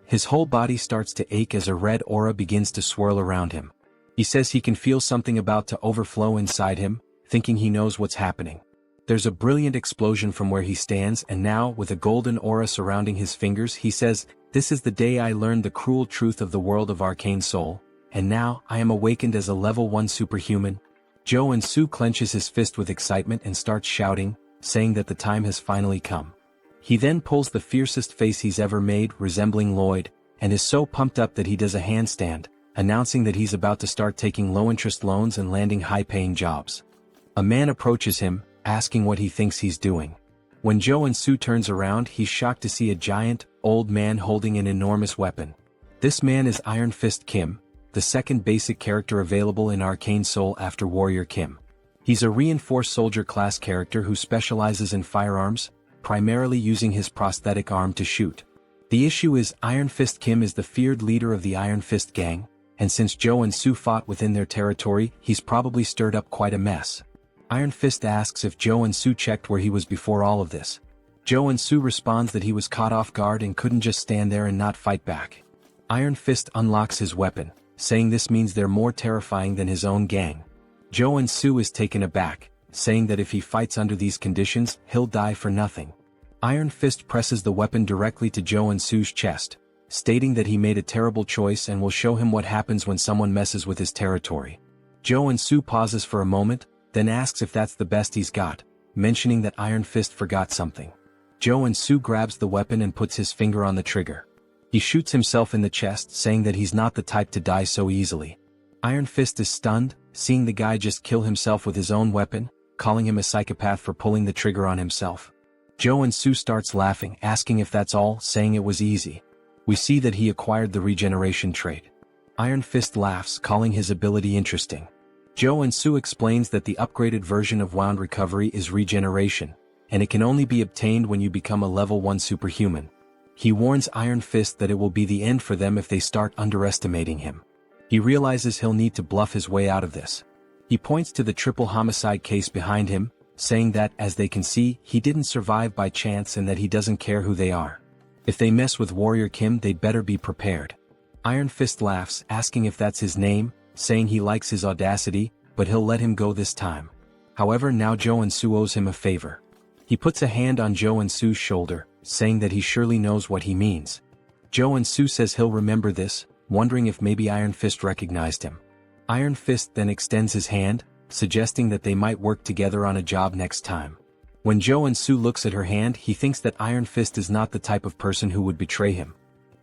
His whole body starts to ache as a red aura begins to swirl around him. He says he can feel something about to overflow inside him, thinking he knows what's happening. There's a brilliant explosion from where he stands, and now, with a golden aura surrounding his fingers, he says, "This is the day I learned the cruel truth of the world of Arcane Seoul, and now I am awakened as a level 1 superhuman." Joonsoo clenches his fist with excitement and starts shouting, saying that the time has finally come. He then pulls the fiercest face he's ever made, resembling Lloyd, and is so pumped up that he does a handstand, announcing that he's about to start taking low-interest loans and landing high-paying jobs. A man approaches him, asking what he thinks he's doing. When Joonsoo turns around, he's shocked to see a giant, old man holding an enormous weapon. This man is Iron Fist Kim, the second basic character available in Arcane Seoul after Warrior Kim. He's a reinforced soldier class character who specializes in firearms, primarily using his prosthetic arm to shoot. The issue is Iron Fist Kim is the feared leader of the Iron Fist gang, and since Joonsoo fought within their territory, he's probably stirred up quite a mess. Iron Fist asks if Joonsoo checked where he was before all of this. Joonsoo responds that he was caught off guard and couldn't just stand there and not fight back. Iron Fist unlocks his weapon, saying this means they're more terrifying than his own gang. Joonsoo is taken aback, saying that if he fights under these conditions, he'll die for nothing. Iron Fist presses the weapon directly to Joonsoo's chest, stating that he made a terrible choice and will show him what happens when someone messes with his territory. Joonsoo pauses for a moment, then asks if that's the best he's got, mentioning that Iron Fist forgot something. Joonsoo grabs the weapon and puts his finger on the trigger. He shoots himself in the chest, saying that he's not the type to die so easily. Iron Fist is stunned, seeing the guy just kill himself with his own weapon, calling him a psychopath for pulling the trigger on himself. Joonsoo starts laughing, asking if that's all, saying it was easy. We see that he acquired the regeneration trait. Iron Fist laughs, calling his ability interesting. Joonsoo explains that the upgraded version of Wound Recovery is regeneration, and it can only be obtained when you become a level 1 superhuman. He warns Iron Fist that it will be the end for them if they start underestimating him. He realizes he'll need to bluff his way out of this. He points to the triple homicide case behind him, saying that, as they can see, he didn't survive by chance and that he doesn't care who they are. If they mess with Warrior Kim, they'd better be prepared. Iron Fist laughs, asking if that's his name, saying he likes his audacity, but he'll let him go this time. However, now Joonsoo owes him a favor. He puts a hand on Joonsoo's shoulder, saying that he surely knows what he means. Joonsoo says he'll remember this, wondering if maybe Iron Fist recognized him. Iron Fist then extends his hand, suggesting that they might work together on a job next time. When Joonsoo looks at her hand, he thinks that Iron Fist is not the type of person who would betray him.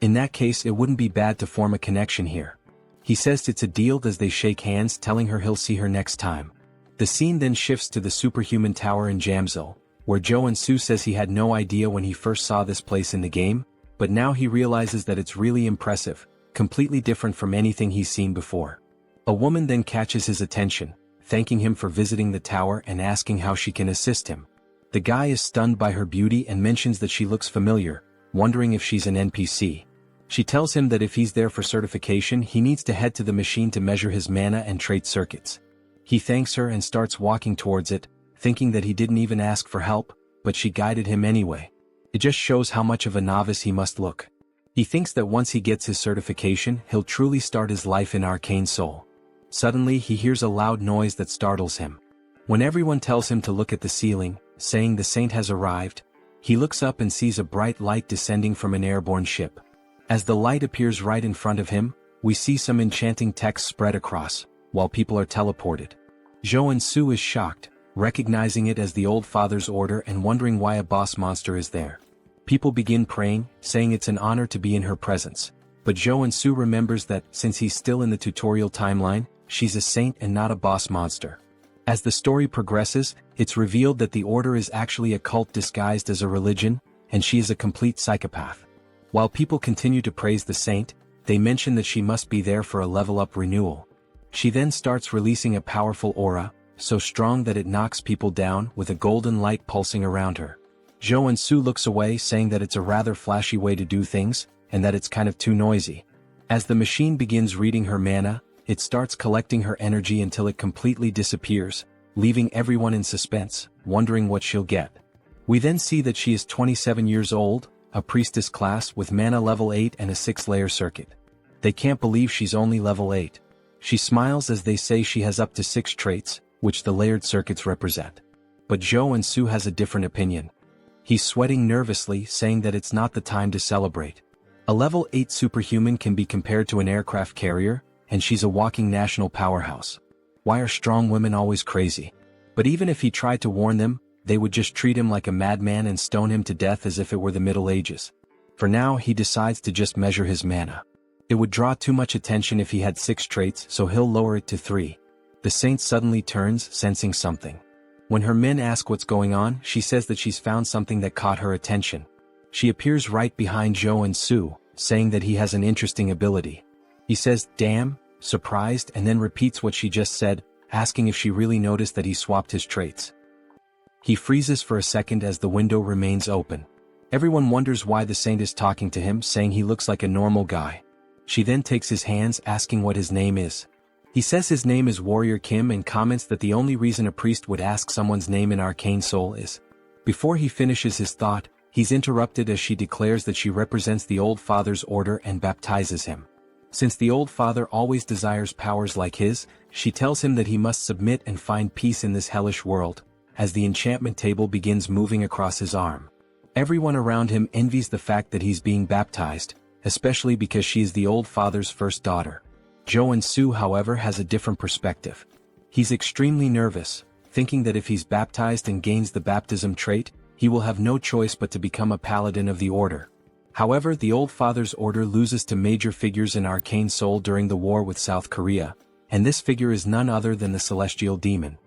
In that case, it wouldn't be bad to form a connection here. He says it's a deal as they shake hands, telling her he'll see her next time. The scene then shifts to the superhuman tower in Jamsil, where Joonsoo says he had no idea when he first saw this place in the game, but now he realizes that it's really impressive, completely different from anything he's seen before. A woman then catches his attention, thanking him for visiting the tower and asking how she can assist him. The guy is stunned by her beauty and mentions that she looks familiar, wondering if she's an NPC. She tells him that if he's there for certification, he needs to head to the machine to measure his mana and trait circuits. He thanks her and starts walking towards it, thinking that he didn't even ask for help, but she guided him anyway. It just shows how much of a novice he must look. He thinks that once he gets his certification, he'll truly start his life in Arcane Seoul. Suddenly, he hears a loud noise that startles him. When everyone tells him to look at the ceiling, saying the saint has arrived, he looks up and sees a bright light descending from an airborne ship. As the light appears right in front of him, we see some enchanting text spread across, while people are teleported. Joonsoo is shocked, recognizing it as the Old Father's order and wondering why a boss monster is there. People begin praying, saying it's an honor to be in her presence, but Joonsoo remembers that, since he's still in the tutorial timeline, she's a saint and not a boss monster. As the story progresses, it's revealed that the order is actually a cult disguised as a religion, and she is a complete psychopath. While people continue to praise the saint, they mention that she must be there for a level-up renewal. She then starts releasing a powerful aura, so strong that it knocks people down, with a golden light pulsing around her. Joonsoo looks away, saying that it's a rather flashy way to do things, and that it's kind of too noisy. As the machine begins reading her mana, it starts collecting her energy until it completely disappears, leaving everyone in suspense, wondering what she'll get. We then see that she is 27 years old, a priestess class with mana level 8 and a 6-layer circuit. They can't believe she's only level 8. She smiles as they say she has up to 6 traits, which the layered circuits represent. But Joonsoo has a different opinion. He's sweating nervously, saying that it's not the time to celebrate. A level 8 superhuman can be compared to an aircraft carrier, and she's a walking national powerhouse. Why are strong women always crazy? But even if he tried to warn them, they would just treat him like a madman and stone him to death as if it were the Middle Ages. For now, he decides to just measure his mana. It would draw too much attention if he had 6 traits, so he'll lower it to 3. The saint suddenly turns, sensing something. When her men ask what's going on, she says that she's found something that caught her attention. She appears right behind Joonsoo, saying that he has an interesting ability. He says, "Damn," surprised, and then repeats what she just said, asking if she really noticed that he swapped his traits. He freezes for a second as the window remains open. Everyone wonders why the saint is talking to him, saying he looks like a normal guy. She then takes his hands, asking what his name is. He says his name is Warrior Kim and comments that the only reason a priest would ask someone's name in Arcane Seoul is. Before he finishes his thought, he's interrupted as she declares that she represents the Old Father's order and baptizes him. Since the Old Father always desires powers like his, she tells him that he must submit and find peace in this hellish world, as the enchantment table begins moving across his arm. Everyone around him envies the fact that he's being baptized, especially because she is the Old Father's first daughter. Joonsoo, however, has a different perspective. He's extremely nervous, thinking that if he's baptized and gains the baptism trait, he will have no choice but to become a paladin of the order. However, the Old Father's order loses to major figures in Arcane Seoul during the war with South Korea, and this figure is none other than the Celestial Demon.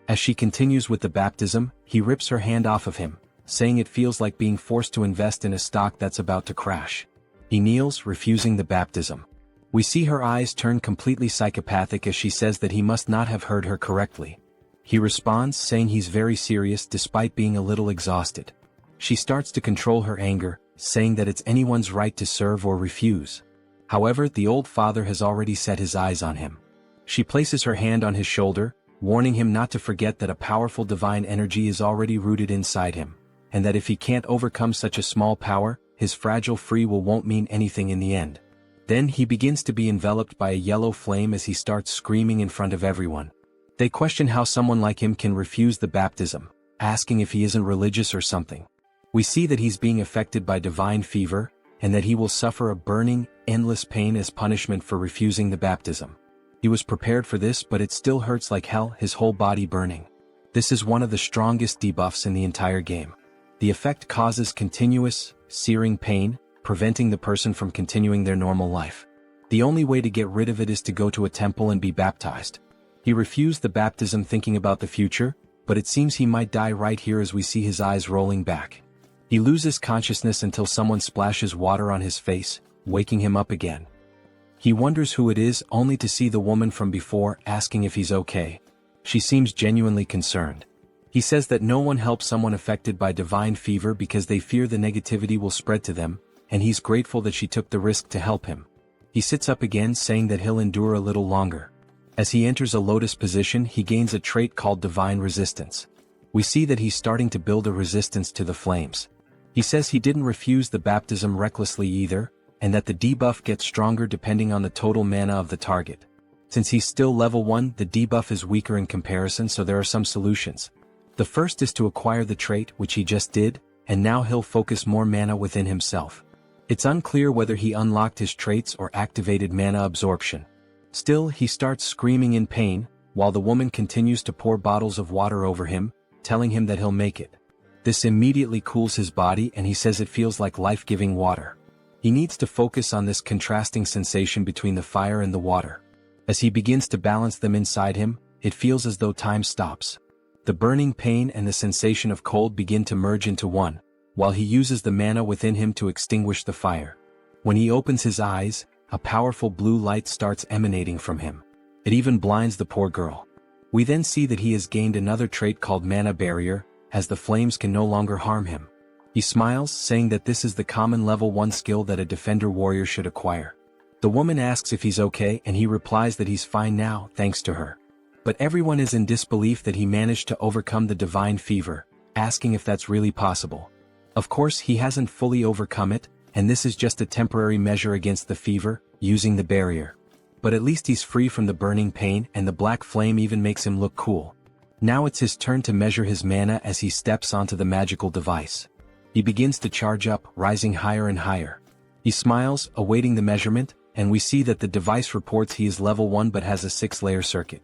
As she continues with the baptism, he rips her hand off of him, saying it feels like being forced to invest in a stock that's about to crash. He kneels, refusing the baptism. We see her eyes turn completely psychopathic as she says that he must not have heard her correctly. He responds saying he's very serious despite being a little exhausted. She starts to control her anger, saying that it's anyone's right to serve or refuse. However, the old father has already set his eyes on him. She places her hand on his shoulder, warning him not to forget that a powerful divine energy is already rooted inside him, and that if he can't overcome such a small power, his fragile free will won't mean anything in the end. Then he begins to be enveloped by a yellow flame as he starts screaming in front of everyone. They question how someone like him can refuse the baptism, asking if he isn't religious or something. We see that he's being affected by divine fever, and that he will suffer a burning, endless pain as punishment for refusing the baptism. He was prepared for this, but it still hurts like hell, his whole body burning. This is one of the strongest debuffs in the entire game. The effect causes continuous, searing pain, preventing the person from continuing their normal life. The only way to get rid of it is to go to a temple and be baptized. He refused the baptism thinking about the future, but it seems he might die right here as we see his eyes rolling back. He loses consciousness until someone splashes water on his face, waking him up again. He wonders who it is, only to see the woman from before asking if he's okay. She seems genuinely concerned. He says that no one helps someone affected by divine fever because they fear the negativity will spread to them, and he's grateful that she took the risk to help him. He sits up again, saying that he'll endure a little longer. As he enters a lotus position, he gains a trait called divine resistance. We see that he's starting to build a resistance to the flames. He says he didn't refuse the baptism recklessly either, and that the debuff gets stronger depending on the total mana of the target. Since he's still level 1, the debuff is weaker in comparison, so there are some solutions. The first is to acquire the trait, which he just did, and now he'll focus more mana within himself. It's unclear whether he unlocked his traits or activated mana absorption. Still, he starts screaming in pain, while the woman continues to pour bottles of water over him, telling him that he'll make it. This immediately cools his body, and he says it feels like life-giving water. He needs to focus on this contrasting sensation between the fire and the water. As he begins to balance them inside him, it feels as though time stops. The burning pain and the sensation of cold begin to merge into one, while he uses the mana within him to extinguish the fire. When he opens his eyes, a powerful blue light starts emanating from him. It even blinds the poor girl. We then see that he has gained another trait called Mana Barrier, as the flames can no longer harm him. He smiles, saying that this is the common level 1 skill that a defender warrior should acquire. The woman asks if he's okay, and he replies that he's fine now, thanks to her. But everyone is in disbelief that he managed to overcome the divine fever, asking if that's really possible. Of course, he hasn't fully overcome it, and this is just a temporary measure against the fever, using the barrier. But at least he's free from the burning pain, and the black flame even makes him look cool. Now it's his turn to measure his mana as he steps onto the magical device. He begins to charge up, rising higher and higher. He smiles, awaiting the measurement, and we see that the device reports he is level 1 but has a 6-layer circuit.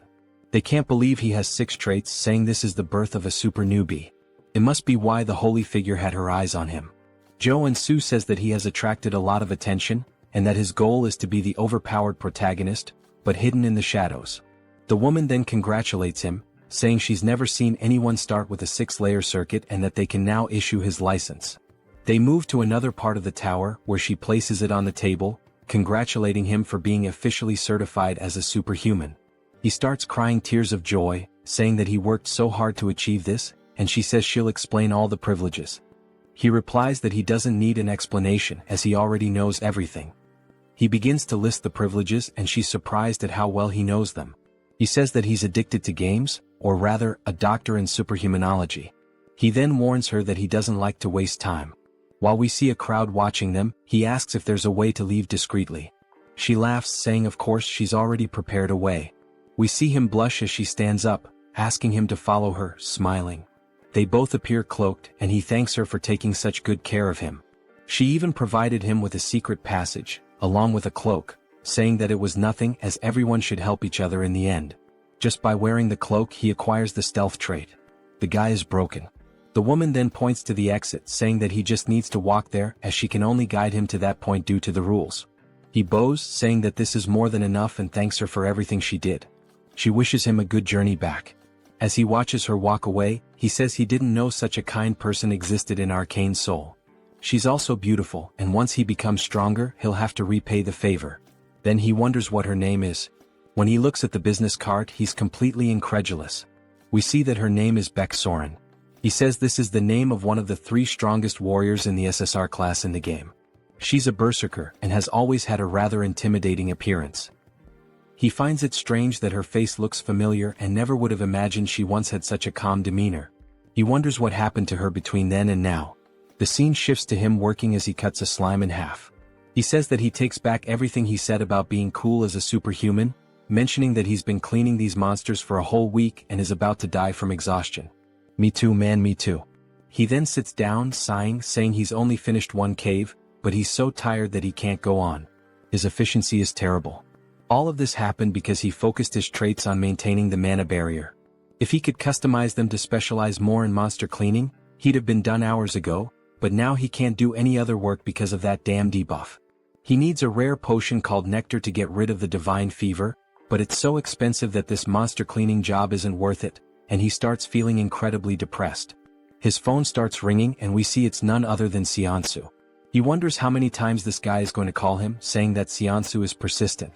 They can't believe he has 6 traits, saying this is the birth of a super newbie. It must be why the holy figure had her eyes on him. Joonsoo says that he has attracted a lot of attention, and that his goal is to be the overpowered protagonist, but hidden in the shadows. The woman then congratulates him, saying she's never seen anyone start with a 6-layer circuit and that they can now issue his license. They move to another part of the tower, where she places it on the table, congratulating him for being officially certified as a superhuman. He starts crying tears of joy, saying that he worked so hard to achieve this, and she says she'll explain all the privileges. He replies that he doesn't need an explanation as he already knows everything. He begins to list the privileges, and she's surprised at how well he knows them. He says that he's addicted to games, or rather, a doctor in superhumanology. He then warns her that he doesn't like to waste time. While we see a crowd watching them, he asks if there's a way to leave discreetly. She laughs, saying of course she's already prepared a way. We see him blush as she stands up, asking him to follow her, smiling. They both appear cloaked, and he thanks her for taking such good care of him. She even provided him with a secret passage, along with a cloak, saying that it was nothing as everyone should help each other in the end. Just by wearing the cloak he acquires the stealth trait. The guy is broken. The woman then points to the exit, saying that he just needs to walk there as she can only guide him to that point due to the rules. He bows, saying that this is more than enough and thanks her for everything she did. She wishes him a good journey back. As he watches her walk away, he says he didn't know such a kind person existed in Arcane Seoul. She's also beautiful, and once he becomes stronger, he'll have to repay the favor. Then he wonders what her name is. When he looks at the business card, he's completely incredulous. We see that her name is Baek Soren. He says this is the name of one of the 3 strongest warriors in the SSR class in the game. She's a berserker and has always had a rather intimidating appearance. He finds it strange that her face looks familiar and never would have imagined she once had such a calm demeanor. He wonders what happened to her between then and now. The scene shifts to him working as he cuts a slime in half. He says that he takes back everything he said about being cool as a superhuman, mentioning that he's been cleaning these monsters for a whole week and is about to die from exhaustion. Me too, man, me too. He then sits down, sighing, saying he's only finished 1 cave, but he's so tired that he can't go on. His efficiency is terrible. All of this happened because he focused his traits on maintaining the mana barrier. If he could customize them to specialize more in monster cleaning, he'd have been done hours ago, but now he can't do any other work because of that damn debuff. He needs a rare potion called Nectar to get rid of the divine fever, but it's so expensive that this monster cleaning job isn't worth it, and he starts feeling incredibly depressed. His phone starts ringing and we see it's none other than Seonsu. He wonders how many times this guy is going to call him, saying that Seonsu is persistent.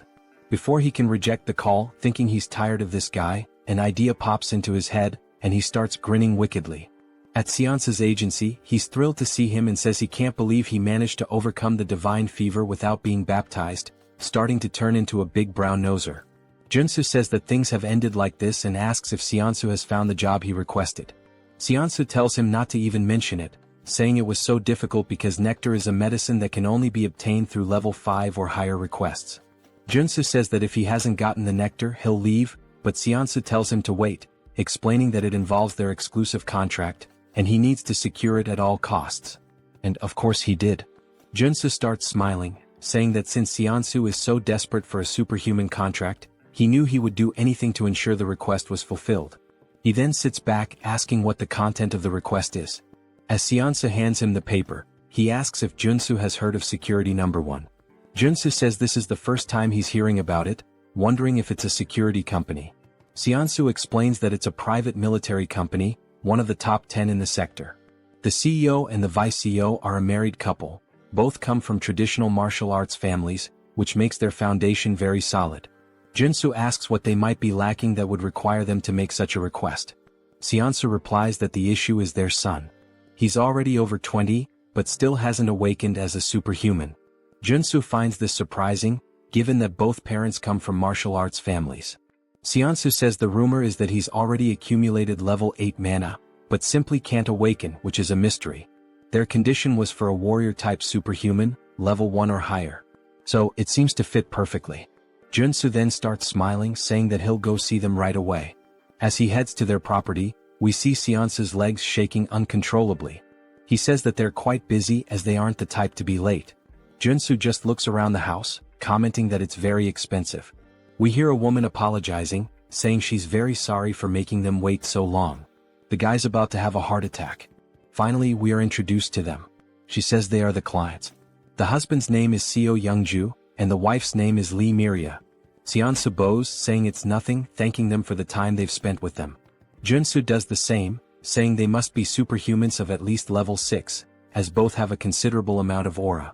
Before he can reject the call, thinking he's tired of this guy, an idea pops into his head, and he starts grinning wickedly. At Seonsu's agency, he's thrilled to see him and says he can't believe he managed to overcome the divine fever without being baptized, starting to turn into a big brown noser. Joonsoo says that things have ended like this and asks if Seonsu has found the job he requested. Seonsu tells him not to even mention it, saying it was so difficult because nectar is a medicine that can only be obtained through level 5 or higher requests. Joonsoo says that if he hasn't gotten the nectar, he'll leave, but Seonsu tells him to wait, explaining that it involves their exclusive contract, and he needs to secure it at all costs. And of course he did. Joonsoo starts smiling, saying that since Seonsu is so desperate for a superhuman contract, he knew he would do anything to ensure the request was fulfilled. He then sits back asking what the content of the request is. As Seonsu hands him the paper, he asks if Joonsoo has heard of Security Number 1. Joonsoo says this is the first time he's hearing about it, wondering if it's a security company. Seonsu explains that it's a private military company, one of the top 10 in the sector. The CEO and the vice CEO are a married couple, both come from traditional martial arts families, which makes their foundation very solid. Joonsoo asks what they might be lacking that would require them to make such a request. Seonsu replies that the issue is their son. He's already over 20, but still hasn't awakened as a superhuman. Joonsoo finds this surprising, given that both parents come from martial arts families. Seonsu says the rumor is that he's already accumulated level 8 mana, but simply can't awaken, which is a mystery. Their condition was for a warrior-type superhuman, level 1 or higher. So, it seems to fit perfectly. Joonsoo then starts smiling, saying that he'll go see them right away. As he heads to their property, we see Seonsu's legs shaking uncontrollably. He says that they're quite busy as they aren't the type to be late. Joonsoo just looks around the house, commenting that it's very expensive. We hear a woman apologizing, saying she's very sorry for making them wait so long. The guy's about to have a heart attack. Finally, we are introduced to them. She says they are the clients. The husband's name is Seo Youngju, and the wife's name is Lee Miria. Seonsu bows, saying it's nothing, thanking them for the time they've spent with them. Joonsoo does the same, saying they must be superhumans of at least level 6, as both have a considerable amount of aura.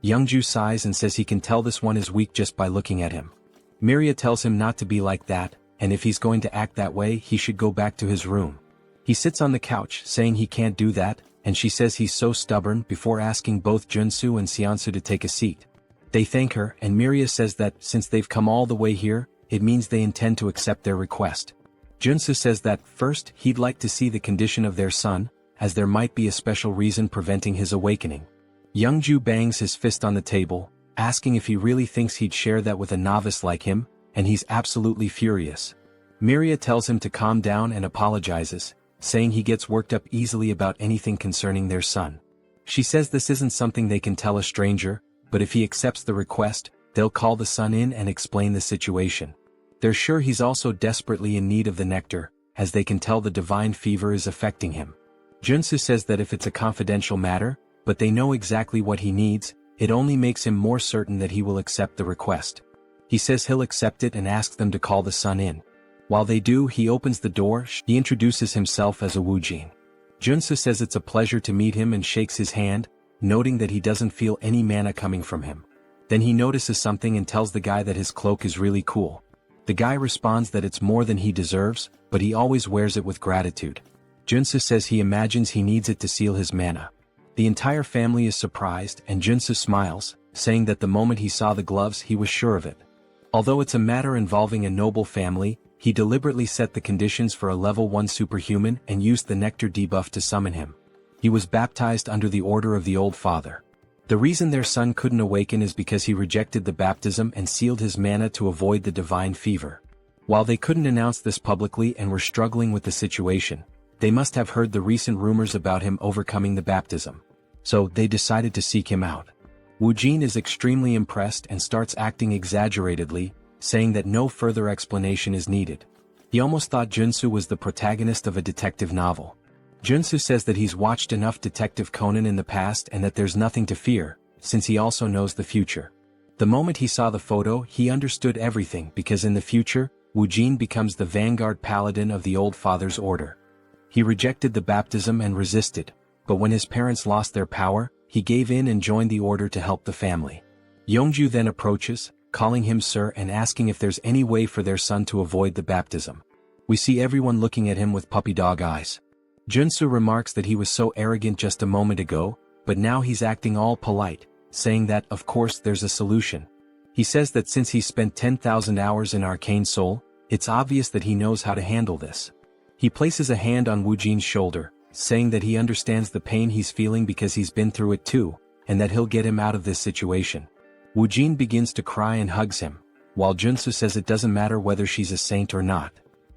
Youngju sighs and says he can tell this one is weak just by looking at him. Miria tells him not to be like that, and if he's going to act that way he should go back to his room. He sits on the couch, saying he can't do that, and she says he's so stubborn before asking both Joonsoo and Seonsu to take a seat. They thank her, and Miria says that since they've come all the way here, it means they intend to accept their request. Joonsoo says that first he'd like to see the condition of their son, as there might be a special reason preventing his awakening. Youngju bangs his fist on the table, asking if he really thinks he'd share that with a novice like him, and he's absolutely furious. Miria tells him to calm down and apologizes, saying he gets worked up easily about anything concerning their son. She says this isn't something they can tell a stranger, but if he accepts the request, they'll call the son in and explain the situation. They're sure he's also desperately in need of the nectar, as they can tell the divine fever is affecting him. Joonsoo says that if it's a confidential matter, but they know exactly what he needs, it only makes him more certain that he will accept the request. He says he'll accept it and asks them to call the son in. While they do, he opens the door. He introduces himself as a Woojin. Joonsoo says it's a pleasure to meet him and shakes his hand, noting that he doesn't feel any mana coming from him. Then he notices something and tells the guy that his cloak is really cool. The guy responds that it's more than he deserves, but he always wears it with gratitude. Joonsoo says he imagines he needs it to seal his mana. The entire family is surprised and Joonsoo smiles, saying that the moment he saw the gloves he was sure of it. Although it's a matter involving a noble family, he deliberately set the conditions for a level 1 superhuman and used the nectar debuff to summon him. He was baptized under the order of the old father. The reason their son couldn't awaken is because he rejected the baptism and sealed his mana to avoid the divine fever. While they couldn't announce this publicly and were struggling with the situation, they must have heard the recent rumors about him overcoming the baptism. So they decided to seek him out. Woojin is extremely impressed and starts acting exaggeratedly, saying that no further explanation is needed. He almost thought Joonsoo was the protagonist of a detective novel. Joonsoo says that he's watched enough Detective Conan in the past and that there's nothing to fear, since he also knows the future. The moment he saw the photo he understood everything because in the future, Woojin becomes the vanguard paladin of the old father's order. He rejected the baptism and resisted, but when his parents lost their power, he gave in and joined the order to help the family. Yeongju then approaches, calling him sir and asking if there's any way for their son to avoid the baptism. We see everyone looking at him with puppy dog eyes. Joonsoo remarks that he was so arrogant just a moment ago, but now he's acting all polite, saying that of course there's a solution. He says that since he's spent 10,000 hours in Arcane Seoul, it's obvious that he knows how to handle this. He places a hand on Woojin's shoulder, saying that he understands the pain he's feeling because he's been through it too, and that he'll get him out of this situation. Woojin begins to cry and hugs him, while Joonsoo says it doesn't matter whether she's a saint or not.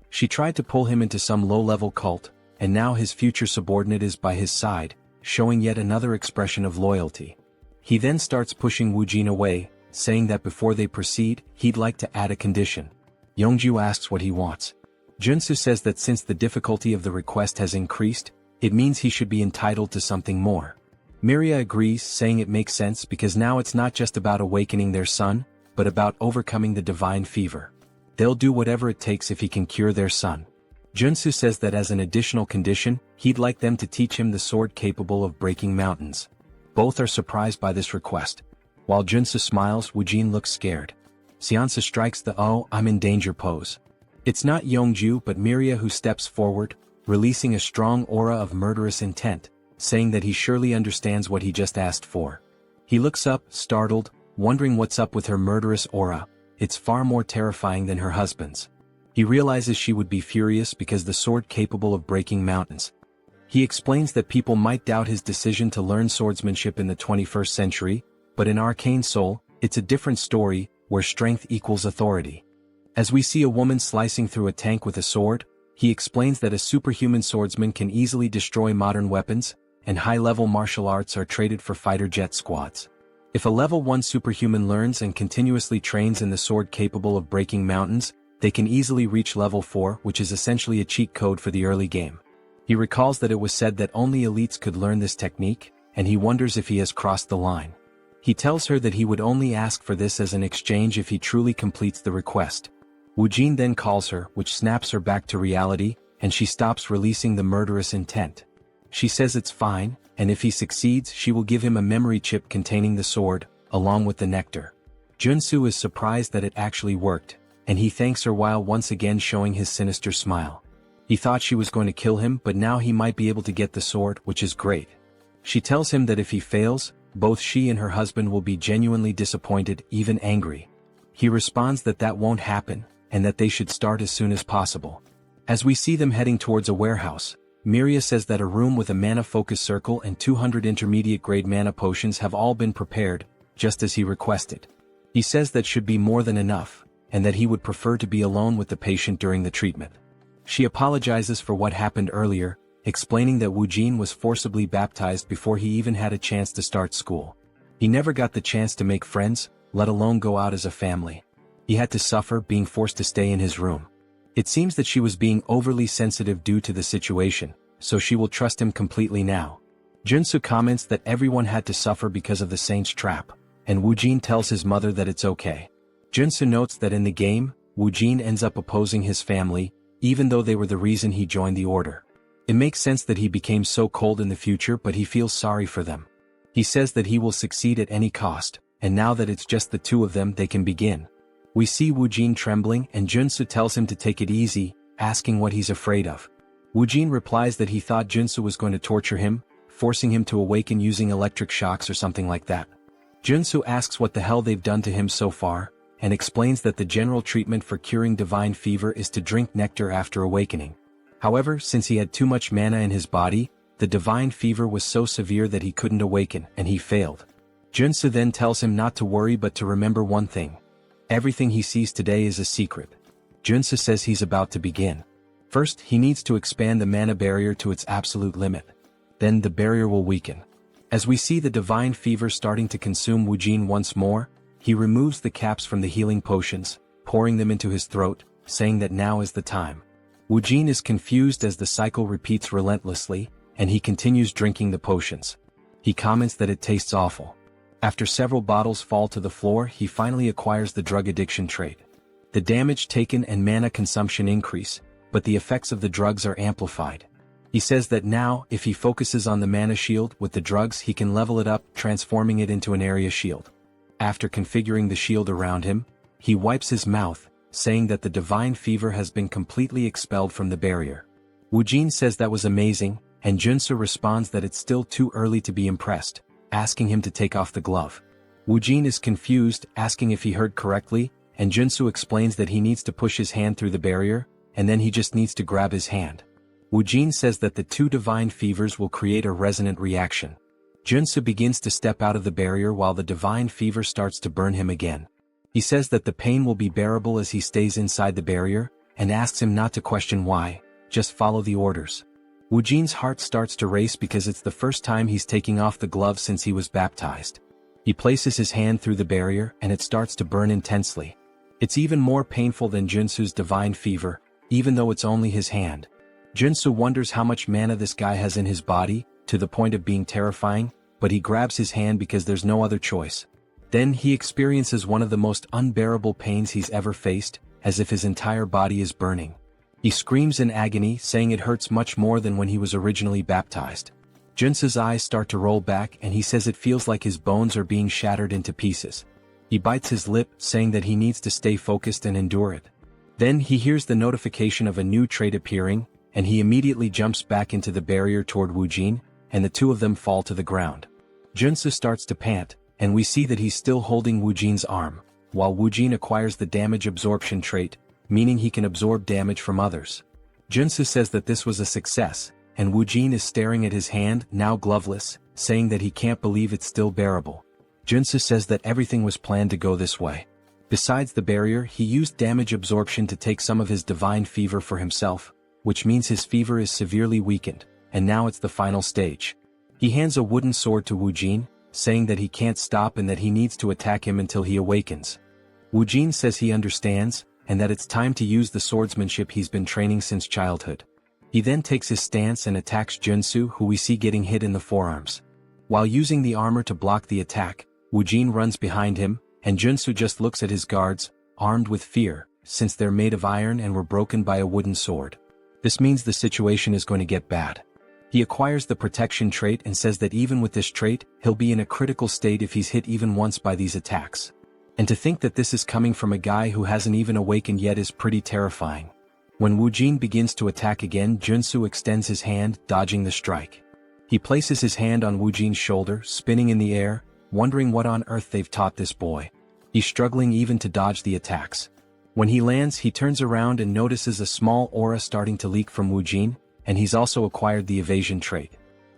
She tried to pull him into some low-level cult, and now his future subordinate is by his side, showing yet another expression of loyalty. He then starts pushing Woojin away, saying that before they proceed, he'd like to add a condition. Yeongju asks what he wants. Joonsoo says that since the difficulty of the request has increased, it means he should be entitled to something more. Miria agrees, saying it makes sense because now it's not just about awakening their son, but about overcoming the divine fever. They'll do whatever it takes if he can cure their son. Joonsoo says that as an additional condition, he'd like them to teach him the sword capable of breaking mountains. Both are surprised by this request. While Joonsoo smiles, Woojin looks scared. Seonsa strikes the "oh, I'm in danger" pose. It's not Yeongju but Miria who steps forward, releasing a strong aura of murderous intent, saying that he surely understands what he just asked for. He looks up, startled, wondering what's up with her murderous aura. It's far more terrifying than her husband's. He realizes she would be furious because the sword capable of breaking mountains. He explains that people might doubt his decision to learn swordsmanship in the 21st century, but in Arcane Seoul, it's a different story, where strength equals authority. As we see a woman slicing through a tank with a sword, he explains that a superhuman swordsman can easily destroy modern weapons, and high-level martial arts are traded for fighter jet squads. If a level 1 superhuman learns and continuously trains in the sword capable of breaking mountains, they can easily reach level 4, which is essentially a cheat code for the early game. He recalls that it was said that only elites could learn this technique, and he wonders if he has crossed the line. He tells her that he would only ask for this as an exchange if he truly completes the request. Woojin then calls her, which snaps her back to reality, and she stops releasing the murderous intent. She says it's fine, and if he succeeds she will give him a memory chip containing the sword, along with the nectar. Joonsoo is surprised that it actually worked, and he thanks her while once again showing his sinister smile. He thought she was going to kill him but now he might be able to get the sword, which is great. She tells him that if he fails, both she and her husband will be genuinely disappointed, even angry. He responds that that won't happen, and that they should start as soon as possible. As we see them heading towards a warehouse, Miria says that a room with a mana focus circle and 200 intermediate grade mana potions have all been prepared, just as he requested. He says that should be more than enough, and that he would prefer to be alone with the patient during the treatment. She apologizes for what happened earlier, explaining that Woojin was forcibly baptized before he even had a chance to start school. He never got the chance to make friends, let alone go out as a family. He had to suffer being forced to stay in his room. It seems that she was being overly sensitive due to the situation, so she will trust him completely now. Joonsoo comments that everyone had to suffer because of the saint's trap, and Woojin tells his mother that it's okay. Joonsoo notes that in the game, Woojin ends up opposing his family, even though they were the reason he joined the order. It makes sense that he became so cold in the future, but he feels sorry for them. He says that he will succeed at any cost, and now that it's just the two of them they can begin. We see Woojin trembling and Joonsoo tells him to take it easy, asking what he's afraid of. Woojin replies that he thought Joonsoo was going to torture him, forcing him to awaken using electric shocks or something like that. Joonsoo asks what the hell they've done to him so far, and explains that the general treatment for curing divine fever is to drink nectar after awakening. However, since he had too much mana in his body, the divine fever was so severe that he couldn't awaken, and he failed. Joonsoo then tells him not to worry but to remember one thing. Everything he sees today is a secret. Joonsoo says he's about to begin. First, he needs to expand the mana barrier to its absolute limit. Then the barrier will weaken. As we see the divine fever starting to consume Woojin once more, he removes the caps from the healing potions, pouring them into his throat, saying that now is the time. Woojin is confused as the cycle repeats relentlessly, and he continues drinking the potions. He comments that it tastes awful. After several bottles fall to the floor, he finally acquires the drug addiction trait. The damage taken and mana consumption increase, but the effects of the drugs are amplified. He says that now, if he focuses on the mana shield with the drugs, he can level it up, transforming it into an area shield. After configuring the shield around him, he wipes his mouth, saying that the divine fever has been completely expelled from the barrier. Woojin says that was amazing, and Joonsoo responds that it's still too early to be impressed, asking him to take off the glove. Woojin is confused, asking if he heard correctly, and Joonsoo explains that he needs to push his hand through the barrier, and then he just needs to grab his hand. Woojin says that the two divine fevers will create a resonant reaction. Joonsoo begins to step out of the barrier while the divine fever starts to burn him again. He says that the pain will be bearable as he stays inside the barrier, and asks him not to question why, just follow the orders. Woojin's heart starts to race because it's the first time he's taking off the glove since he was baptized. He places his hand through the barrier and it starts to burn intensely. It's even more painful than Joonsoo's divine fever, even though it's only his hand. Joonsoo wonders how much mana this guy has in his body, to the point of being terrifying, but he grabs his hand because there's no other choice. Then he experiences one of the most unbearable pains he's ever faced, as if his entire body is burning. He screams in agony, saying it hurts much more than when he was originally baptized. Joonsoo's eyes start to roll back and he says it feels like his bones are being shattered into pieces. He bites his lip, saying that he needs to stay focused and endure it. Then he hears the notification of a new trait appearing, and he immediately jumps back into the barrier toward Woojin, and the two of them fall to the ground. Joonsoo starts to pant, and we see that he's still holding Woojin's arm, while Woojin acquires the damage absorption trait, meaning he can absorb damage from others. Joonsoo says that this was a success, and Woojin is staring at his hand, now gloveless, saying that he can't believe it's still bearable. Joonsoo says that everything was planned to go this way. Besides the barrier, he used damage absorption to take some of his divine fever for himself, which means his fever is severely weakened, and now it's the final stage. He hands a wooden sword to Woojin, saying that he can't stop and that he needs to attack him until he awakens. Woojin says he understands, and that it's time to use the swordsmanship he's been training since childhood. He then takes his stance and attacks Joonsoo, who we see getting hit in the forearms. While using the armor to block the attack, Woojin runs behind him, and Joonsoo just looks at his guards, armed with fear, since they're made of iron and were broken by a wooden sword. This means the situation is going to get bad. He acquires the protection trait and says that even with this trait, he'll be in a critical state if he's hit even once by these attacks. And to think that this is coming from a guy who hasn't even awakened yet is pretty terrifying. When Woojin begins to attack again, Joonsoo extends his hand, dodging the strike. He places his hand on Woojin's shoulder, spinning in the air, wondering what on earth they've taught this boy. He's struggling even to dodge the attacks. When he lands, he turns around and notices a small aura starting to leak from Woojin, and he's also acquired the evasion trait.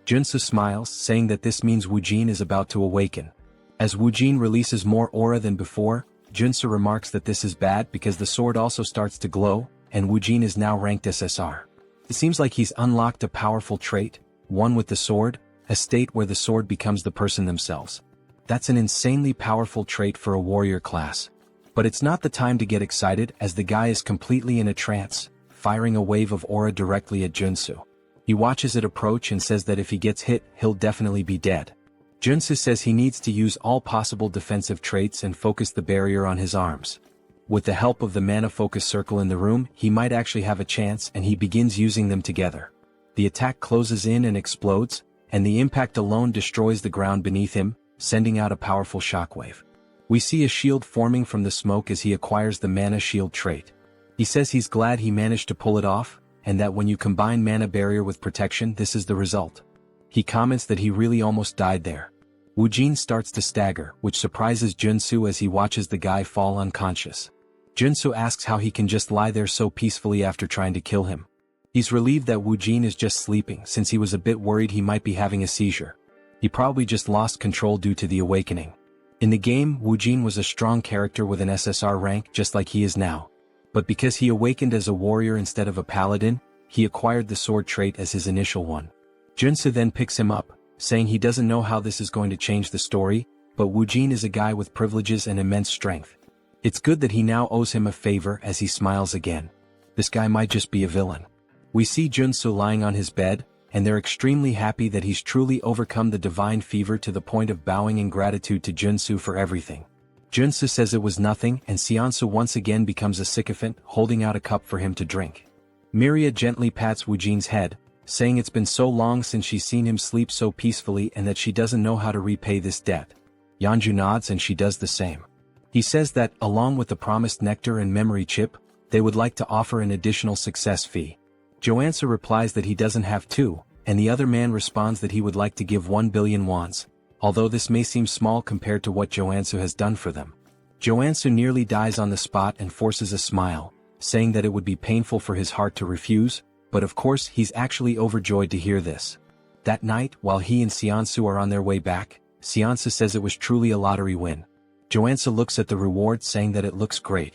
Joonsoo smiles, saying that this means Woojin is about to awaken. As Woojin releases more aura than before, Joonsoo remarks that this is bad because the sword also starts to glow, and Woojin is now ranked SSR. It seems like he's unlocked a powerful trait, one with the sword, a state where the sword becomes the person themselves. That's an insanely powerful trait for a warrior class. But it's not the time to get excited as the guy is completely in a trance, firing a wave of aura directly at Joonsoo. He watches it approach and says that if he gets hit, he'll definitely be dead. Joonsoo says he needs to use all possible defensive traits and focus the barrier on his arms. With the help of the mana focus circle in the room, he might actually have a chance, and he begins using them together. The attack closes in and explodes, and the impact alone destroys the ground beneath him, sending out a powerful shockwave. We see a shield forming from the smoke as he acquires the mana shield trait. He says he's glad he managed to pull it off, and that when you combine mana barrier with protection, this is the result. He comments that he really almost died there. Woojin starts to stagger, which surprises Joonsoo as he watches the guy fall unconscious. Joonsoo asks how he can just lie there so peacefully after trying to kill him. He's relieved that Woojin is just sleeping since he was a bit worried he might be having a seizure. He probably just lost control due to the awakening. In the game, Woojin was a strong character with an SSR rank just like he is now. But because he awakened as a warrior instead of a paladin, he acquired the sword trait as his initial one. Joonsoo then picks him up, saying he doesn't know how this is going to change the story, but Woojin is a guy with privileges and immense strength. It's good that he now owes him a favor as he smiles again. This guy might just be a villain. We see Joonsoo lying on his bed, and they're extremely happy that he's truly overcome the divine fever to the point of bowing in gratitude to Joonsoo for everything. Joonsoo says it was nothing, and Seonsu once again becomes a sycophant, holding out a cup for him to drink. Miria gently pats Woojin's head, saying it's been so long since she's seen him sleep so peacefully and that she doesn't know how to repay this debt. Yeonju nods and she does the same. He says that, along with the promised nectar and memory chip, they would like to offer an additional success fee. Joansu replies that he doesn't have to, and the other man responds that he would like to give 1 billion wons, although this may seem small compared to what Joansu has done for them. Joansu nearly dies on the spot and forces a smile, saying that it would be painful for his heart to refuse, but of course he's actually overjoyed to hear this. That night, while he and Seonsu are on their way back, Seonsu says it was truly a lottery win. Joansu looks at the reward saying that it looks great.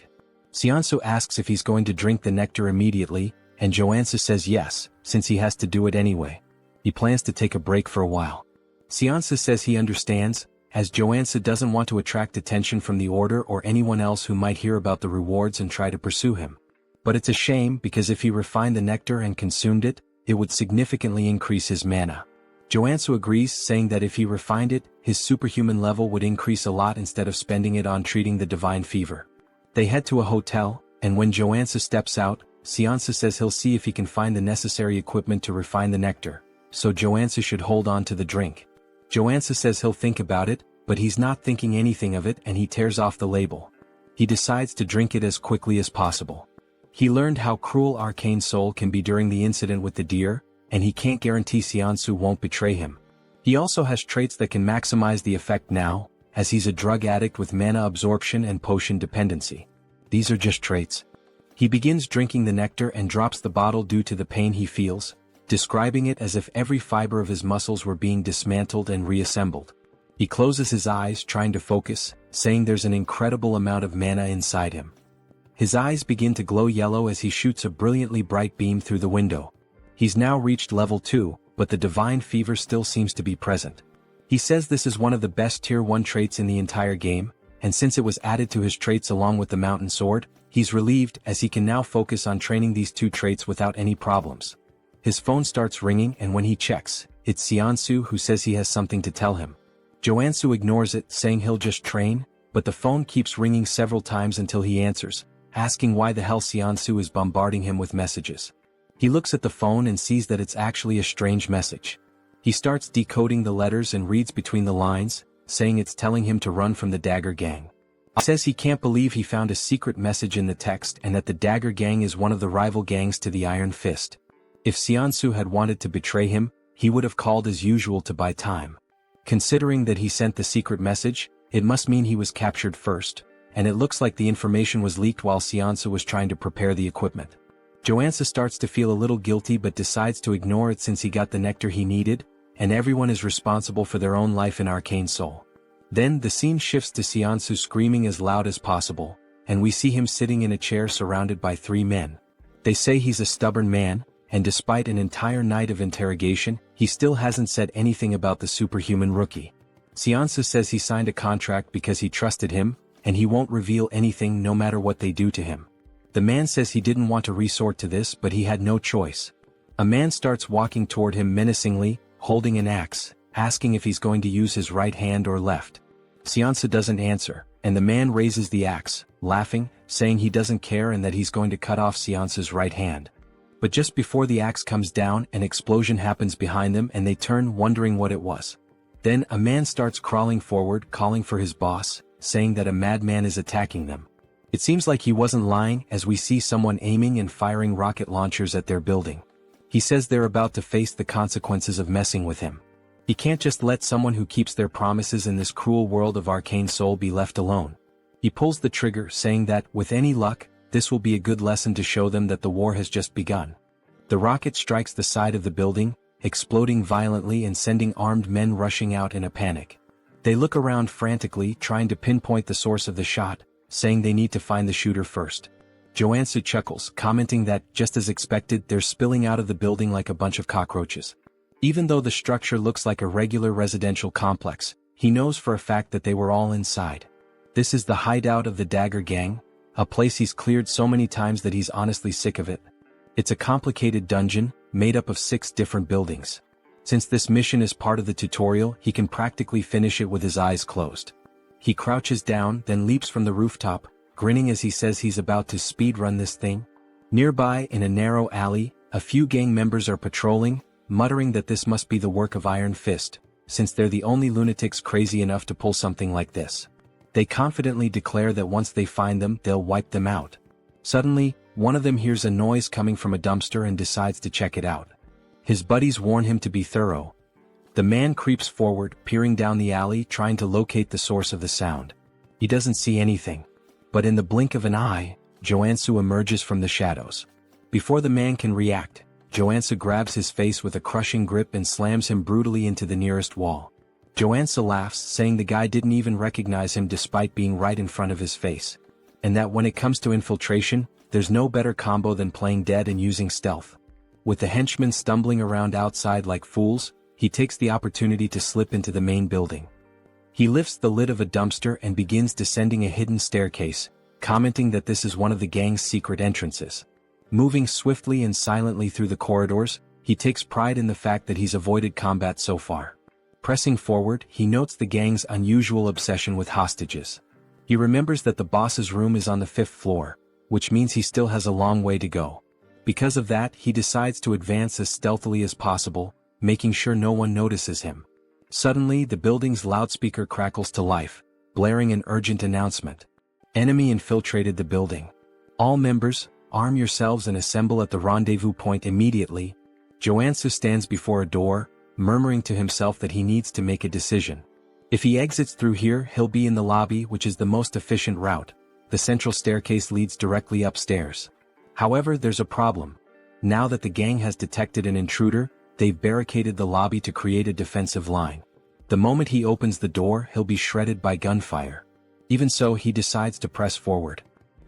Seonsu asks if he's going to drink the nectar immediately, and Joansu says yes, since he has to do it anyway. He plans to take a break for a while. Seonsu says he understands, as Joansu doesn't want to attract attention from the Order or anyone else who might hear about the rewards and try to pursue him. But it's a shame because if he refined the nectar and consumed it, it would significantly increase his mana. Joansu agrees, saying that if he refined it, his superhuman level would increase a lot instead of spending it on treating the divine fever. They head to a hotel, and when Joansu steps out, Seonsu says he'll see if he can find the necessary equipment to refine the nectar, so Joansu should hold on to the drink. Joansu says he'll think about it, but he's not thinking anything of it and he tears off the label. He decides to drink it as quickly as possible. He learned how cruel Arcane Seoul can be during the incident with the deer, and he can't guarantee Seonsu won't betray him. He also has traits that can maximize the effect now, as he's a drug addict with mana absorption and potion dependency. These are just traits. He begins drinking the nectar and drops the bottle due to the pain he feels, describing it as if every fiber of his muscles were being dismantled and reassembled. He closes his eyes trying to focus, saying there's an incredible amount of mana inside him. His eyes begin to glow yellow as he shoots a brilliantly bright beam through the window. He's now reached level 2, but the divine fever still seems to be present. He says this is one of the best tier 1 traits in the entire game, and since it was added to his traits along with the mountain sword, he's relieved as he can now focus on training these two traits without any problems. His phone starts ringing and when he checks, it's Seonsu who says he has something to tell him. Joansu ignores it, saying he'll just train, but the phone keeps ringing several times until he answers, asking why the hell Seonsu is bombarding him with messages. He looks at the phone and sees that it's actually a strange message. He starts decoding the letters and reads between the lines, saying it's telling him to run from the Dagger Gang. He says he can't believe he found a secret message in the text and that the Dagger Gang is one of the rival gangs to the Iron Fist. If Seonsu had wanted to betray him, he would have called as usual to buy time. Considering that he sent the secret message, it must mean he was captured first, and it looks like the information was leaked while Seonsu was trying to prepare the equipment. Joansu starts to feel a little guilty but decides to ignore it since he got the nectar he needed, and everyone is responsible for their own life in Arcane Seoul. Then the scene shifts to Seonsu screaming as loud as possible, and we see him sitting in a chair surrounded by 3 men. They say he's a stubborn man, and despite an entire night of interrogation, he still hasn't said anything about the superhuman rookie. Seonsu says he signed a contract because he trusted him, and he won't reveal anything no matter what they do to him. The man says he didn't want to resort to this but he had no choice. A man starts walking toward him menacingly, holding an axe, asking if he's going to use his right hand or left. Seonsu doesn't answer, and the man raises the axe, laughing, saying he doesn't care and that he's going to cut off Seonsu's right hand. But just before the axe comes down, an explosion happens behind them and they turn, wondering what it was. Then a man starts crawling forward, calling for his boss, saying that a madman is attacking them. It seems like he wasn't lying, as we see someone aiming and firing rocket launchers at their building. He says they're about to face the consequences of messing with him. He can't just let someone who keeps their promises in this cruel world of Arcane Seoul be left alone. He pulls the trigger, saying that, with any luck, this will be a good lesson to show them that the war has just begun. The rocket strikes the side of the building, exploding violently and sending armed men rushing out in a panic. They look around frantically, trying to pinpoint the source of the shot, saying they need to find the shooter first. Joonsoo chuckles, commenting that, just as expected, they're spilling out of the building like a bunch of cockroaches. Even though the structure looks like a regular residential complex, he knows for a fact that they were all inside. This is the hideout of the Dagger Gang, a place he's cleared so many times that he's honestly sick of it. It's a complicated dungeon, made up of 6 different buildings. Since this mission is part of the tutorial, he can practically finish it with his eyes closed. He crouches down, then leaps from the rooftop, grinning as he says he's about to speedrun this thing. Nearby, in a narrow alley, a few gang members are patrolling, muttering that this must be the work of Iron Fist, since they're the only lunatics crazy enough to pull something like this. They confidently declare that once they find them, they'll wipe them out. Suddenly, one of them hears a noise coming from a dumpster and decides to check it out. His buddies warn him to be thorough. The man creeps forward, peering down the alley, trying to locate the source of the sound. He doesn't see anything. But in the blink of an eye, Joonsoo emerges from the shadows. Before the man can react, Joonsoo grabs his face with a crushing grip and slams him brutally into the nearest wall. Joonsoo laughs, saying the guy didn't even recognize him despite being right in front of his face. And that when it comes to infiltration, there's no better combo than playing dead and using stealth. With the henchmen stumbling around outside like fools, he takes the opportunity to slip into the main building. He lifts the lid of a dumpster and begins descending a hidden staircase, commenting that this is one of the gang's secret entrances. Moving swiftly and silently through the corridors, he takes pride in the fact that he's avoided combat so far. Pressing forward, he notes the gang's unusual obsession with hostages. He remembers that the boss's room is on the 5th floor, which means he still has a long way to go. Because of that, he decides to advance as stealthily as possible, making sure no one notices him. Suddenly, the building's loudspeaker crackles to life, blaring an urgent announcement. Enemy infiltrated the building. All members, arm yourselves and assemble at the rendezvous point immediately. Joonsoo stands before a door, murmuring to himself that he needs to make a decision. If he exits through here, he'll be in the lobby, which is the most efficient route. The central staircase leads directly upstairs. However, there's a problem. Now that the gang has detected an intruder, they've barricaded the lobby to create a defensive line. The moment he opens the door, he'll be shredded by gunfire. Even so, he decides to press forward.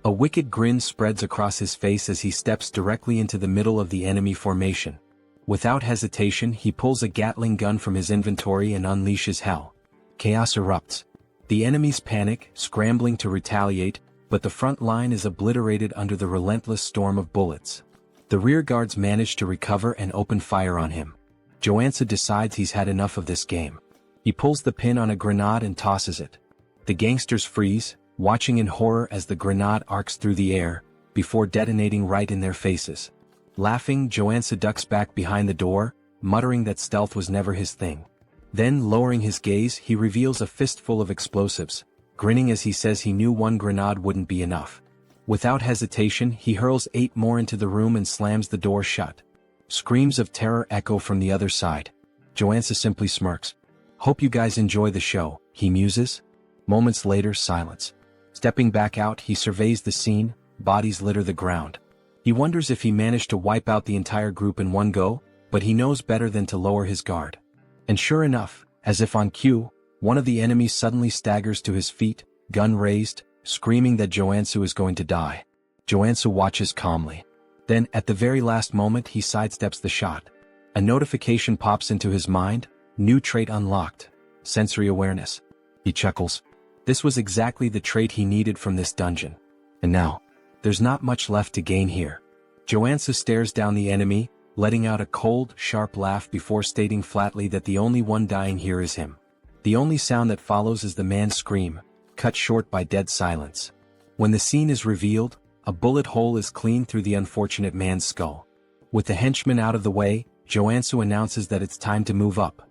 A wicked grin spreads across his face as he steps directly into the middle of the enemy formation. Without hesitation, he pulls a Gatling gun from his inventory and unleashes hell. Chaos erupts. The enemies panic, scrambling to retaliate, but the front line is obliterated under the relentless storm of bullets. The rear guards manage to recover and open fire on him. Joonsoo decides he's had enough of this game. He pulls the pin on a grenade and tosses it. The gangsters freeze, watching in horror as the grenade arcs through the air, before detonating right in their faces. Laughing, Joonsoo ducks back behind the door, muttering that stealth was never his thing. Then, lowering his gaze, he reveals a fistful of explosives, grinning as he says he knew one grenade wouldn't be enough. Without hesitation, he hurls 8 more into the room and slams the door shut. Screams of terror echo from the other side. Joonsoo simply smirks. "Hope you guys enjoy the show," he muses. Moments later, silence. Stepping back out, he surveys the scene. Bodies litter the ground. He wonders if he managed to wipe out the entire group in one go, but he knows better than to lower his guard. And sure enough, as if on cue, one of the enemies suddenly staggers to his feet, gun raised, screaming that Joonsoo is going to die. Joonsoo watches calmly. Then, at the very last moment, he sidesteps the shot. A notification pops into his mind. New trait unlocked. Sensory awareness. He chuckles. This was exactly the trait he needed from this dungeon. And now, there's not much left to gain here. Joonsoo stares down the enemy, letting out a cold, sharp laugh before stating flatly that the only one dying here is him. The only sound that follows is the man's scream, cut short by dead silence. When the scene is revealed, a bullet hole is cleaned through the unfortunate man's skull. With the henchman out of the way, Joonsoo announces that it's time to move up.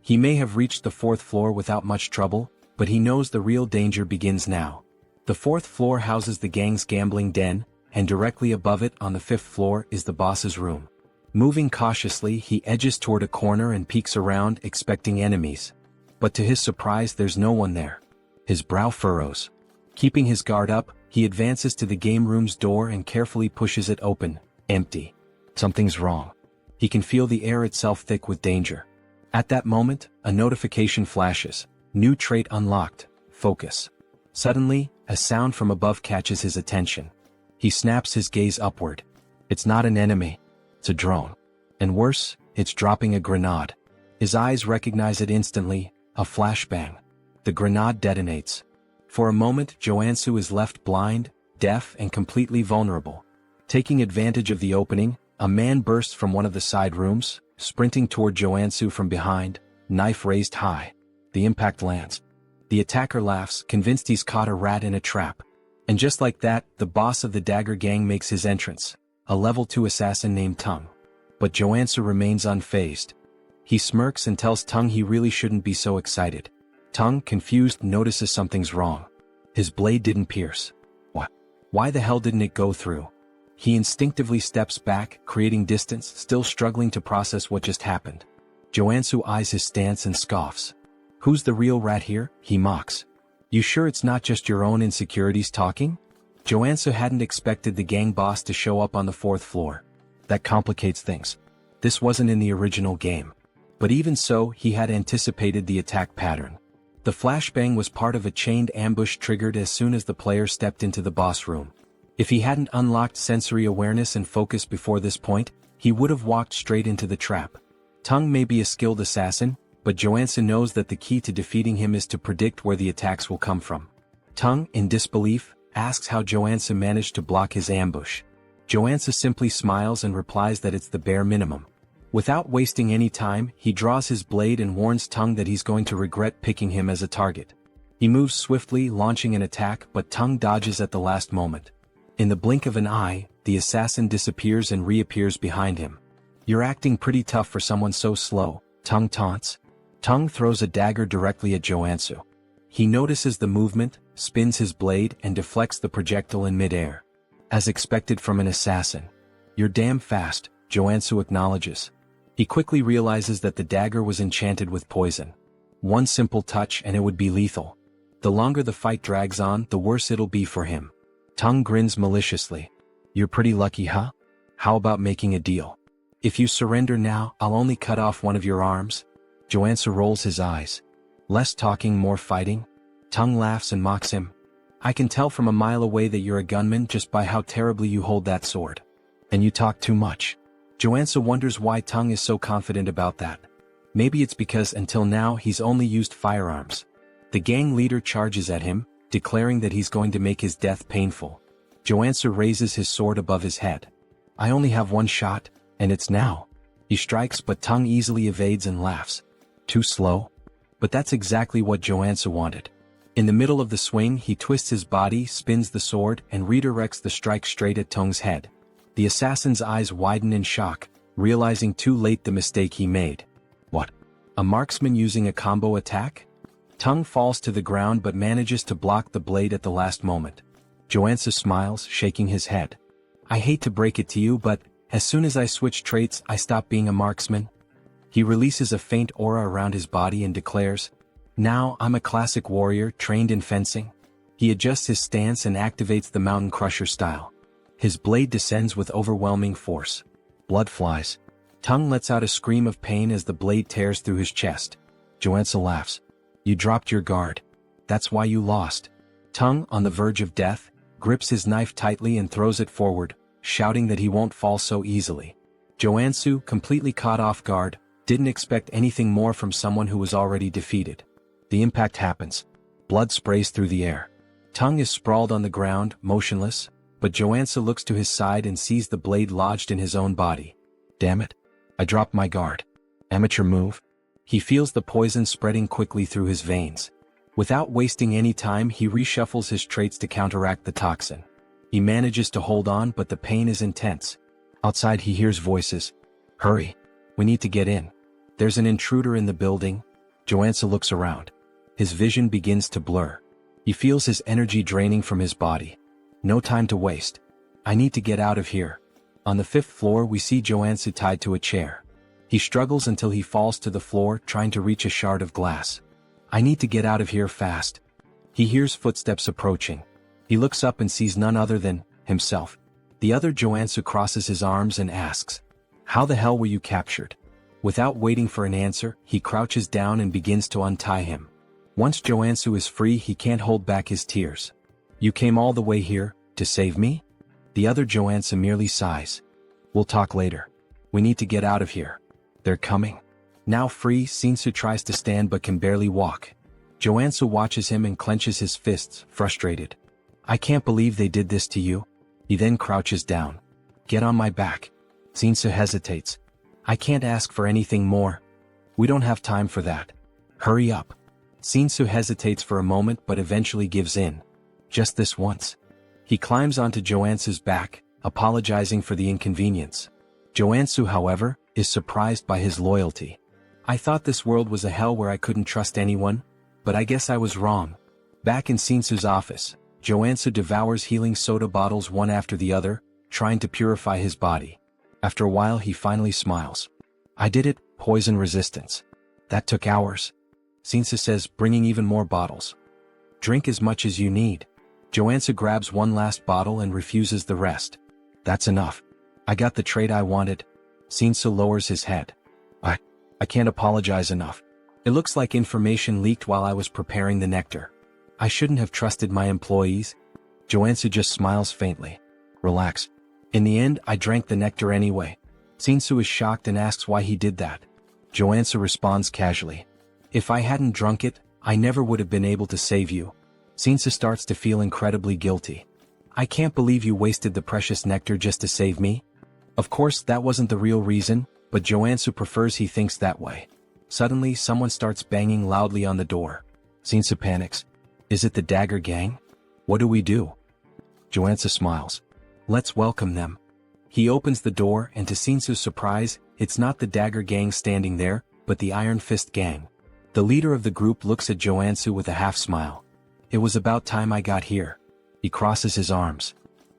He may have reached the 4th floor without much trouble, but he knows the real danger begins now. The fourth floor houses the gang's gambling den, and directly above it on the fifth floor is the boss's room. Moving cautiously, he edges toward a corner and peeks around, expecting enemies. But to his surprise, there's no one there. His brow furrows. Keeping his guard up, he advances to the game room's door and carefully pushes it open. Empty. Something's wrong. He can feel the air itself thick with danger. At that moment, a notification flashes. New trait unlocked. Focus. Suddenly, a sound from above catches his attention. He snaps his gaze upward. It's not an enemy. It's a drone. And worse, it's dropping a grenade. His eyes recognize it instantly, a flashbang. The grenade detonates. For a moment, Joonsoo is left blind, deaf, and completely vulnerable. Taking advantage of the opening, a man bursts from one of the side rooms, sprinting toward Joonsoo from behind, knife raised high. The impact lands. The attacker laughs, convinced he's caught a rat in a trap. And just like that, the boss of the Dagger Gang makes his entrance, a level 2 assassin named Tung. But Joonsoo remains unfazed. He smirks and tells Tung he really shouldn't be so excited. Tung, confused, notices something's wrong. His blade didn't pierce. What? Why the hell didn't it go through? He instinctively steps back, creating distance, still struggling to process what just happened. Joonsoo eyes his stance and scoffs. Who's the real rat here? He mocks. You sure it's not just your own insecurities talking? Joonsoo hadn't expected the gang boss to show up on the fourth floor. That complicates things. This wasn't in the original game. But even so, he had anticipated the attack pattern. The flashbang was part of a chained ambush triggered as soon as the player stepped into the boss room. If he hadn't unlocked sensory awareness and focus before this point, he would have walked straight into the trap. Tung may be a skilled assassin, but Joonsoo knows that the key to defeating him is to predict where the attacks will come from. Tung, in disbelief, asks how Joonsoo managed to block his ambush. Joonsoo simply smiles and replies that it's the bare minimum. Without wasting any time, he draws his blade and warns Tung that he's going to regret picking him as a target. He moves swiftly, launching an attack, but Tung dodges at the last moment. In the blink of an eye, the assassin disappears and reappears behind him. You're acting pretty tough for someone so slow, Tung taunts. Tung throws a dagger directly at Joonsoo. He notices the movement, spins his blade, and deflects the projectile in midair. As expected from an assassin. You're damn fast, Joonsoo acknowledges. He quickly realizes that the dagger was enchanted with poison. One simple touch and it would be lethal. The longer the fight drags on, the worse it'll be for him. Tung grins maliciously. You're pretty lucky, huh? How about making a deal? If you surrender now, I'll only cut off one of your arms. Joonsoo rolls his eyes. Less talking, more fighting? Tung laughs and mocks him. I can tell from a mile away that you're a gunman just by how terribly you hold that sword. And you talk too much. Joonsoo wonders why Tung is so confident about that. Maybe it's because until now he's only used firearms. The gang leader charges at him, declaring that he's going to make his death painful. Joonsoo raises his sword above his head. I only have one shot, and it's now. He strikes, but Tung easily evades and laughs. Too slow? But that's exactly what Joonsoo wanted. In the middle of the swing, he twists his body, spins the sword, and redirects the strike straight at Tung's head. The assassin's eyes widen in shock, realizing too late the mistake he made. What? A marksman using a combo attack? Tung falls to the ground but manages to block the blade at the last moment. Joonsoo smiles, shaking his head. I hate to break it to you, but as soon as I switch traits, I stop being a marksman. He releases a faint aura around his body and declares, Now I'm a classic warrior trained in fencing. He adjusts his stance and activates the Mountain Crusher style. His blade descends with overwhelming force. Blood flies. Tung lets out a scream of pain as the blade tears through his chest. Joonsoo laughs. You dropped your guard. That's why you lost. Tung, on the verge of death, grips his knife tightly and throws it forward, shouting that he won't fall so easily. Joonsoo, completely caught off guard, didn't expect anything more from someone who was already defeated. The impact happens. Blood sprays through the air. Tung is sprawled on the ground, motionless, but Joonsoo looks to his side and sees the blade lodged in his own body. Damn it. I dropped my guard. Amateur move. He feels the poison spreading quickly through his veins. Without wasting any time, he reshuffles his traits to counteract the toxin. He manages to hold on, but the pain is intense. Outside he hears voices. Hurry. We need to get in. There's an intruder in the building. Joonsoo looks around. His vision begins to blur. He feels his energy draining from his body. No time to waste. I need to get out of here. On the 5th floor we see Joonsoo tied to a chair. He struggles until he falls to the floor trying to reach a shard of glass. I need to get out of here fast. He hears footsteps approaching. He looks up and sees none other than himself. The other Joonsoo crosses his arms and asks, "How the hell were you captured?" Without waiting for an answer, he crouches down and begins to untie him. Once Joonsoo is free, he can't hold back his tears. "You came all the way here, to save me?" The other Joonsoo merely sighs. "We'll talk later. We need to get out of here. They're coming." Now free, Joonsoo tries to stand but can barely walk. Joonsoo watches him and clenches his fists, frustrated. "I can't believe they did this to you." He then crouches down. "Get on my back." Joonsoo hesitates. "I can't ask for anything more. We don't have time for that. Hurry up." Joonsoo hesitates for a moment but eventually gives in. "Just this once." He climbs onto Joonsoo's back, apologizing for the inconvenience. Joonsoo, however, is surprised by his loyalty. "I thought this world was a hell where I couldn't trust anyone, but I guess I was wrong." Back in Joonsoo's office, Joonsoo devours healing soda bottles one after the other, trying to purify his body. After a while he finally smiles. "I did it, poison resistance. That took hours." Joonsoo says, bringing even more bottles. "Drink as much as you need." Joonsoo grabs one last bottle and refuses the rest. "That's enough. I got the trade I wanted." Joonsoo lowers his head. I can't apologize enough. It looks like information leaked while I was preparing the nectar. I shouldn't have trusted my employees." Joonsoo just smiles faintly. "Relax. In the end, I drank the nectar anyway." Joonsoo is shocked and asks why he did that. Joonsoo responds casually. "If I hadn't drunk it, I never would have been able to save you." Joonsoo starts to feel incredibly guilty. "I can't believe you wasted the precious nectar just to save me." Of course, that wasn't the real reason, but Joonsoo prefers he thinks that way. Suddenly, someone starts banging loudly on the door. Joonsoo panics. "Is it the Dagger Gang? What do we do?" Joonsoo smiles. "Let's welcome them." He opens the door and to Joonsoo's surprise, it's not the Dagger Gang standing there, but the Iron Fist Gang. The leader of the group looks at Joonsoo with a half-smile. "It was about time I got here." He crosses his arms.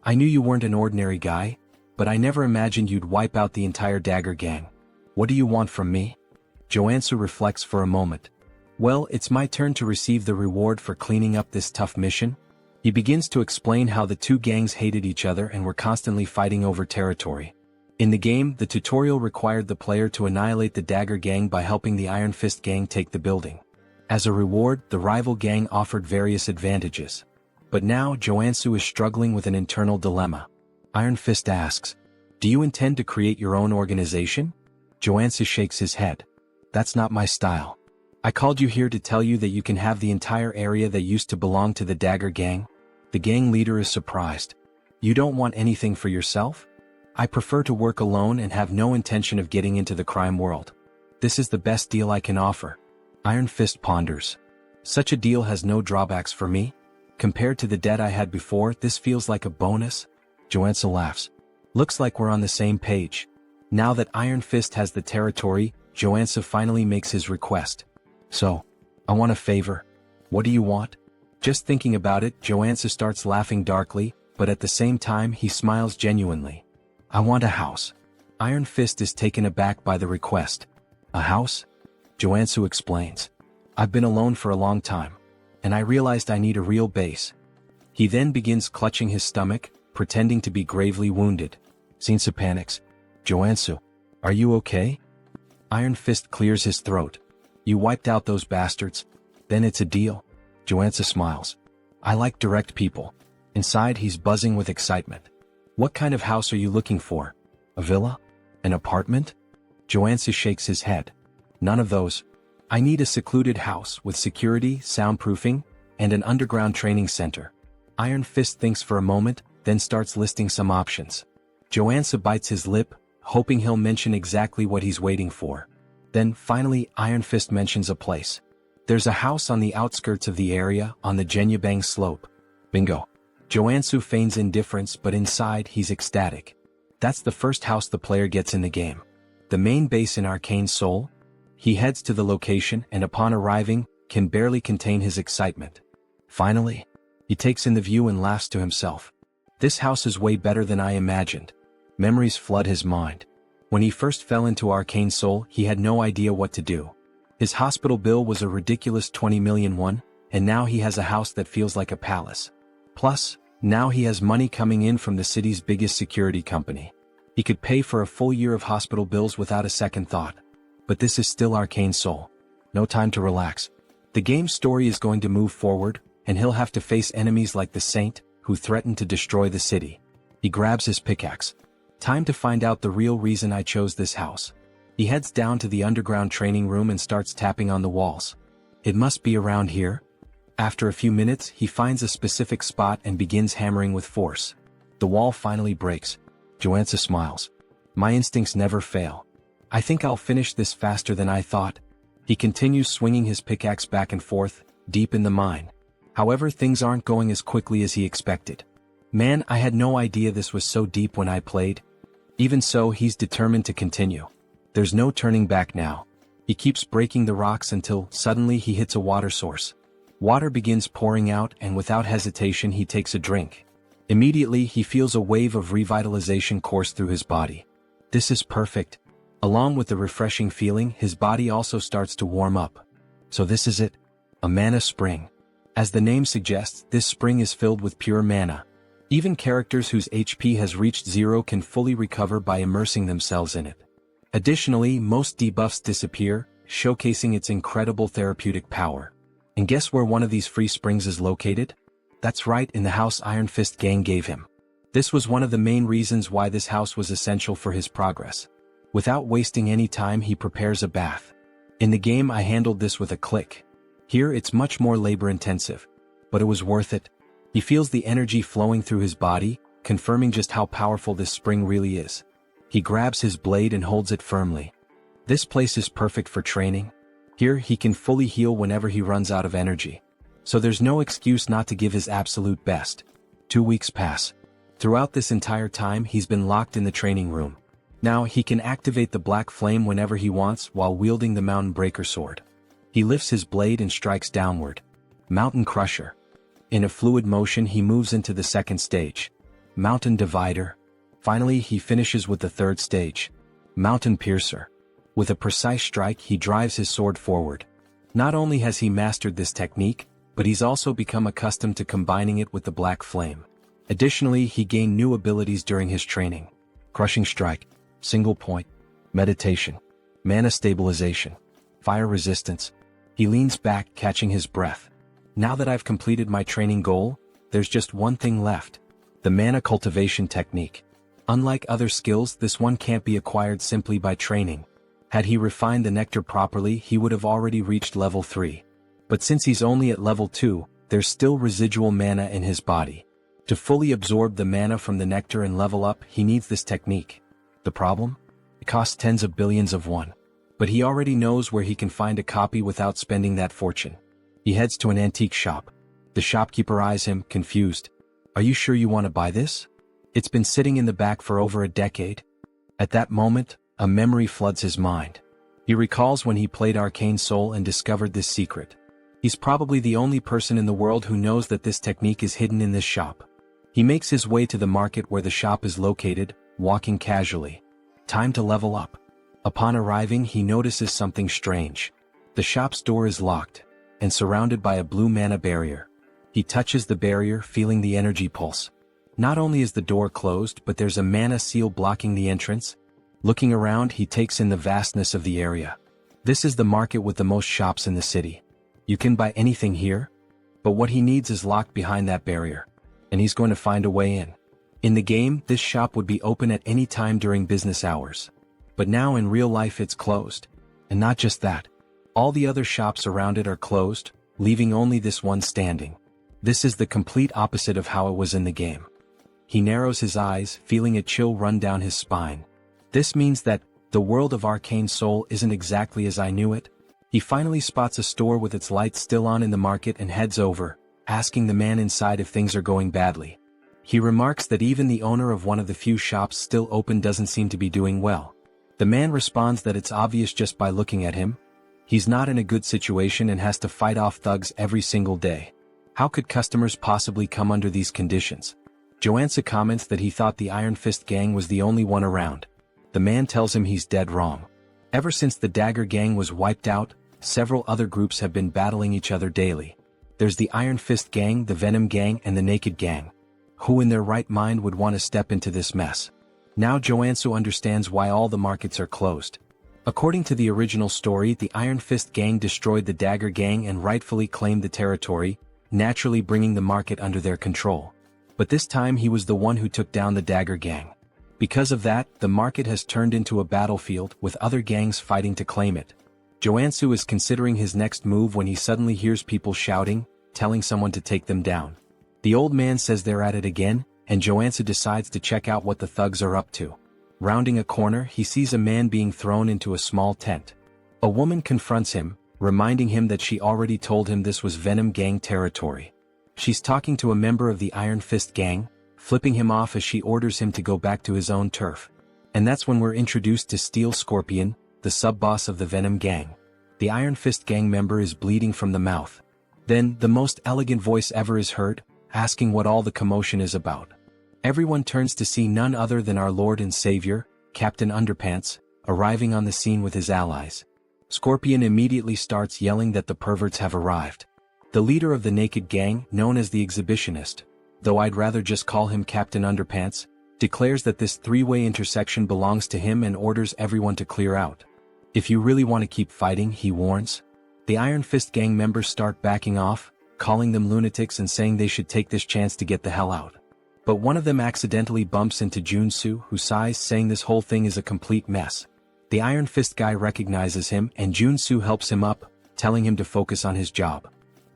"I knew you weren't an ordinary guy, but I never imagined you'd wipe out the entire Dagger Gang. What do you want from me?" Joonsoo reflects for a moment. "Well, it's my turn to receive the reward for cleaning up this tough mission." He begins to explain how the two gangs hated each other and were constantly fighting over territory. In the game, the tutorial required the player to annihilate the Dagger Gang by helping the Iron Fist Gang take the building. As a reward, the rival gang offered various advantages. But now Joonsoo is struggling with an internal dilemma. Iron Fist asks, "Do you intend to create your own organization?" Joonsoo shakes his head. "That's not my style. I called you here to tell you that you can have the entire area that used to belong to the Dagger Gang." The gang leader is surprised. "You don't want anything for yourself?" "I prefer to work alone and have no intention of getting into the crime world. This is the best deal I can offer." Iron Fist ponders. "Such a deal has no drawbacks for me. Compared to the debt I had before, this feels like a bonus." Joonsoo laughs. "Looks like we're on the same page." Now that Iron Fist has the territory, Joonsoo finally makes his request. "So, I want a favor." "What do you want?" Just thinking about it, Joonsoo starts laughing darkly, but at the same time he smiles genuinely. "I want a house." Iron Fist is taken aback by the request. "A house?" Joonsoo explains. "I've been alone for a long time, and I realized I need a real base." He then begins clutching his stomach, pretending to be gravely wounded. Joonsoo panics. "Joonsoo, are you okay?" Iron Fist clears his throat. "You wiped out those bastards? Then it's a deal." Joonsoo smiles. "I like direct people." Inside he's buzzing with excitement. "What kind of house are you looking for? A villa? An apartment?" Joonsoo shakes his head. "None of those. I need a secluded house with security, soundproofing, and an underground training center." Iron Fist thinks for a moment, then starts listing some options. Joonsoo bites his lip, hoping he'll mention exactly what he's waiting for. Then, finally, Iron Fist mentions a place. "There's a house on the outskirts of the area, on the Jenyabang slope." Bingo. Joonsoo feigns indifference, but inside he's ecstatic. That's the first house the player gets in the game. The main base in Arcane Seoul? He heads to the location and upon arriving, can barely contain his excitement. Finally, he takes in the view and laughs to himself. This house is way better than I imagined. Memories flood his mind. When he first fell into Arcane Seoul, he had no idea what to do. His hospital bill was a ridiculous 20 million won, and now he has a house that feels like a palace. Plus, now he has money coming in from the city's biggest security company. He could pay for a full year of hospital bills without a second thought. But this is still Arcane Seoul. No time to relax. The game's story is going to move forward, and he'll have to face enemies like the Saint, who threaten to destroy the city. He grabs his pickaxe. Time to find out the real reason I chose this house. He heads down to the underground training room and starts tapping on the walls. It must be around here. After a few minutes, he finds a specific spot and begins hammering with force. The wall finally breaks. Joonsoo smiles. My instincts never fail. I think I'll finish this faster than I thought. He continues swinging his pickaxe back and forth, deep in the mine. However, things aren't going as quickly as he expected. Man, I had no idea this was so deep when I played. Even so, he's determined to continue. There's no turning back now. He keeps breaking the rocks until, suddenly, he hits a water source. Water begins pouring out, and without hesitation he takes a drink. Immediately, he feels a wave of revitalization course through his body. This is perfect. Along with the refreshing feeling, his body also starts to warm up. So this is it. A mana spring. As the name suggests, this spring is filled with pure mana. Even characters whose HP has reached 0 can fully recover by immersing themselves in it. Additionally, most debuffs disappear, showcasing its incredible therapeutic power. And guess where one of these free springs is located? That's right, in the house Iron Fist Gang gave him. This was one of the main reasons why this house was essential for his progress. Without wasting any time, he prepares a bath. In the game, I handled this with a click. Here it's much more labor-intensive. But it was worth it. He feels the energy flowing through his body, confirming just how powerful this spring really is. He grabs his blade and holds it firmly. This place is perfect for training. Here he can fully heal whenever he runs out of energy. So there's no excuse not to give his absolute best. 2 weeks pass. Throughout this entire time, he's been locked in the training room. Now he can activate the black flame whenever he wants while wielding the Mountain Breaker sword. He lifts his blade and strikes downward. Mountain Crusher. In a fluid motion, he moves into the second stage. Mountain Divider. Finally, he finishes with the third stage. Mountain Piercer. With a precise strike, he drives his sword forward. Not only has he mastered this technique, but he's also become accustomed to combining it with the black flame. Additionally, he gained new abilities during his training. Crushing Strike. Single Point. Meditation. Mana Stabilization. Fire Resistance. He leans back, catching his breath. Now that I've completed my training goal, there's just one thing left. The Mana Cultivation Technique. Unlike other skills, this one can't be acquired simply by training. Had he refined the nectar properly, he would have already reached level 3. But since he's only at level 2, there's still residual mana in his body. To fully absorb the mana from the nectar and level up, he needs this technique. The problem? It costs tens of billions of won. But he already knows where he can find a copy without spending that fortune. He heads to an antique shop. The shopkeeper eyes him, confused. Are you sure you want to buy this? It's been sitting in the back for over a decade. At that moment, a memory floods his mind. He recalls when he played Arcane Seoul and discovered this secret. He's probably the only person in the world who knows that this technique is hidden in this shop. He makes his way to the market where the shop is located, walking casually. Time to level up. Upon arriving, he notices something strange. The shop's door is locked, and surrounded by a blue mana barrier. He touches the barrier, feeling the energy pulse. Not only is the door closed, but there's a mana seal blocking the entrance. Looking around, he takes in the vastness of the area. This is the market with the most shops in the city. You can buy anything here, but what he needs is locked behind that barrier, and he's going to find a way in. In the game, this shop would be open at any time during business hours. But now in real life it's closed. And not just that. All the other shops around it are closed, leaving only this one standing. This is the complete opposite of how it was in the game. He narrows his eyes, feeling a chill run down his spine. This means that the world of Arcane Seoul isn't exactly as I knew it. He finally spots a store with its lights still on in the market and heads over, asking the man inside if things are going badly. He remarks that even the owner of one of the few shops still open doesn't seem to be doing well. The man responds that it's obvious just by looking at him. He's not in a good situation and has to fight off thugs every single day. How could customers possibly come under these conditions? Joonsoo comments that he thought the Iron Fist gang was the only one around. The man tells him he's dead wrong. Ever since the Dagger gang was wiped out, several other groups have been battling each other daily. There's the Iron Fist gang, the Venom gang, and the Naked gang. Who in their right mind would want to step into this mess? Now Joonsoo understands why all the markets are closed. According to the original story, the Iron Fist gang destroyed the Dagger gang and rightfully claimed the territory, naturally bringing the market under their control. But this time he was the one who took down the Dagger gang. Because of that, the market has turned into a battlefield with other gangs fighting to claim it. Joonsoo is considering his next move when he suddenly hears people shouting, telling someone to take them down. The old man says they're at it again, and Joonsoo decides to check out what the thugs are up to. Rounding a corner, he sees a man being thrown into a small tent. A woman confronts him, reminding him that she already told him this was Venom gang territory. She's talking to a member of the Iron Fist gang, flipping him off as she orders him to go back to his own turf. And that's when we're introduced to Steel Scorpion, the sub-boss of the Venom gang. The Iron Fist gang member is bleeding from the mouth. Then, the most elegant voice ever is heard, asking what all the commotion is about. Everyone turns to see none other than our Lord and Savior, Captain Underpants, arriving on the scene with his allies. Scorpion immediately starts yelling that the perverts have arrived. The leader of the Naked gang, known as the Exhibitionist, though I'd rather just call him Captain Underpants, declares that this three-way intersection belongs to him and orders everyone to clear out. If you really want to keep fighting, he warns. The Iron Fist gang members start backing off, calling them lunatics and saying they should take this chance to get the hell out. But one of them accidentally bumps into Joonsoo, who sighs, saying this whole thing is a complete mess. The Iron Fist guy recognizes him and Joonsoo helps him up, telling him to focus on his job.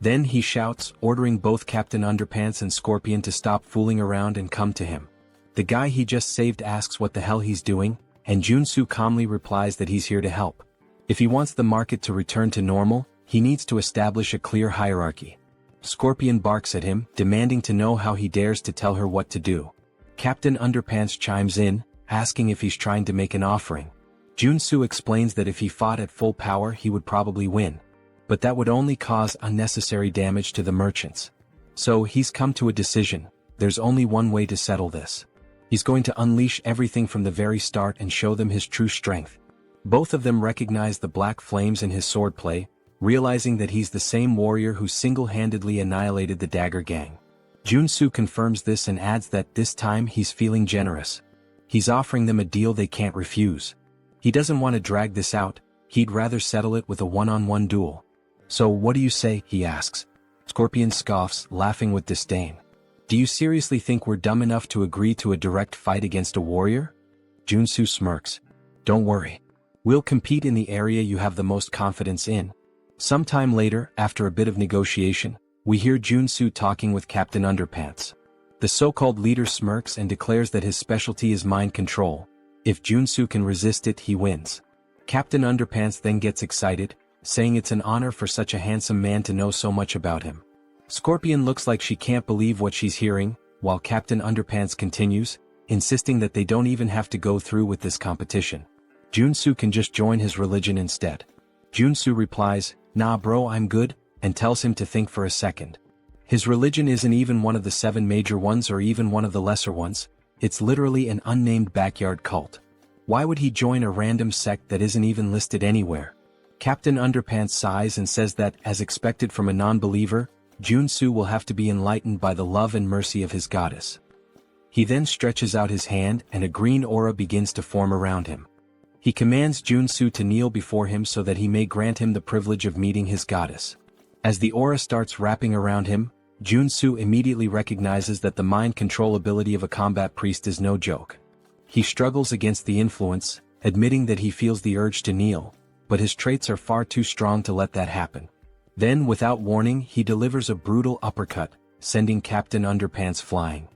Then he shouts, ordering both Captain Underpants and Scorpion to stop fooling around and come to him. The guy he just saved asks what the hell he's doing, and Joonsoo calmly replies that he's here to help. If he wants the market to return to normal, he needs to establish a clear hierarchy. Scorpion barks at him, demanding to know how he dares to tell her what to do. Captain Underpants chimes in, asking if he's trying to make an offering. Joonsoo explains that if he fought at full power he would probably win. But that would only cause unnecessary damage to the merchants. So he's come to a decision. There's only one way to settle this. He's going to unleash everything from the very start and show them his true strength. Both of them recognize the black flames in his swordplay, realizing that he's the same warrior who single-handedly annihilated the Dagger gang. Joonsoo confirms this and adds that this time he's feeling generous. He's offering them a deal they can't refuse. He doesn't want to drag this out, he'd rather settle it with a one-on-one duel. So what do you say, he asks. Scorpion scoffs, laughing with disdain. Do you seriously think we're dumb enough to agree to a direct fight against a warrior? Joonsoo smirks. Don't worry. We'll compete in the area you have the most confidence in. Sometime later, after a bit of negotiation, we hear Joonsoo talking with Captain Underpants. The so-called leader smirks and declares that his specialty is mind control. If Joonsoo can resist it, he wins. Captain Underpants then gets excited, saying it's an honor for such a handsome man to know so much about him. Scorpion looks like she can't believe what she's hearing, while Captain Underpants continues, insisting that they don't even have to go through with this competition. Joonsoo can just join his religion instead. Joonsoo replies, "Nah bro, I'm good," and tells him to think for a second. His religion isn't even one of the 7 major ones or even one of the lesser ones, it's literally an unnamed backyard cult. Why would he join a random sect that isn't even listed anywhere? Captain Underpants sighs and says that, as expected from a non-believer, Joonsoo will have to be enlightened by the love and mercy of his goddess. He then stretches out his hand and a green aura begins to form around him. He commands Joonsoo to kneel before him so that he may grant him the privilege of meeting his goddess. As the aura starts wrapping around him, Joonsoo immediately recognizes that the mind control ability of a combat priest is no joke. He struggles against the influence, admitting that he feels the urge to kneel, but his traits are far too strong to let that happen. Then, without warning, he delivers a brutal uppercut, sending Captain Underpants flying.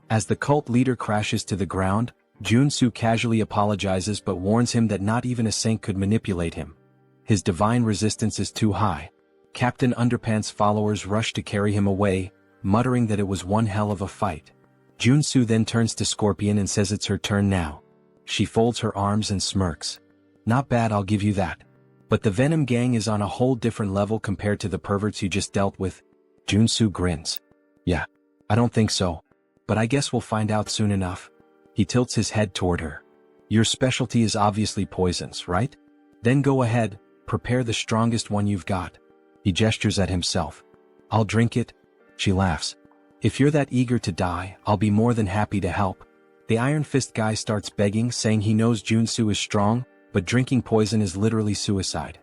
As the cult leader crashes to the ground, Joonsoo casually apologizes but warns him that not even a saint could manipulate him. His divine resistance is too high. Captain Underpants' followers rush to carry him away, muttering that it was one hell of a fight. Joonsoo then turns to Scorpion and says it's her turn now. She folds her arms and smirks. Not bad, I'll give you that. But the Venom gang is on a whole different level compared to the perverts you just dealt with. Joonsoo grins. Yeah, I don't think so. But I guess we'll find out soon enough. He tilts his head toward her. Your specialty is obviously poisons, right? Then go ahead, prepare the strongest one you've got. He gestures at himself. I'll drink it. She laughs. If you're that eager to die, I'll be more than happy to help. The Iron Fist guy starts begging, saying he knows Joonsoo is strong, but drinking poison is literally suicide.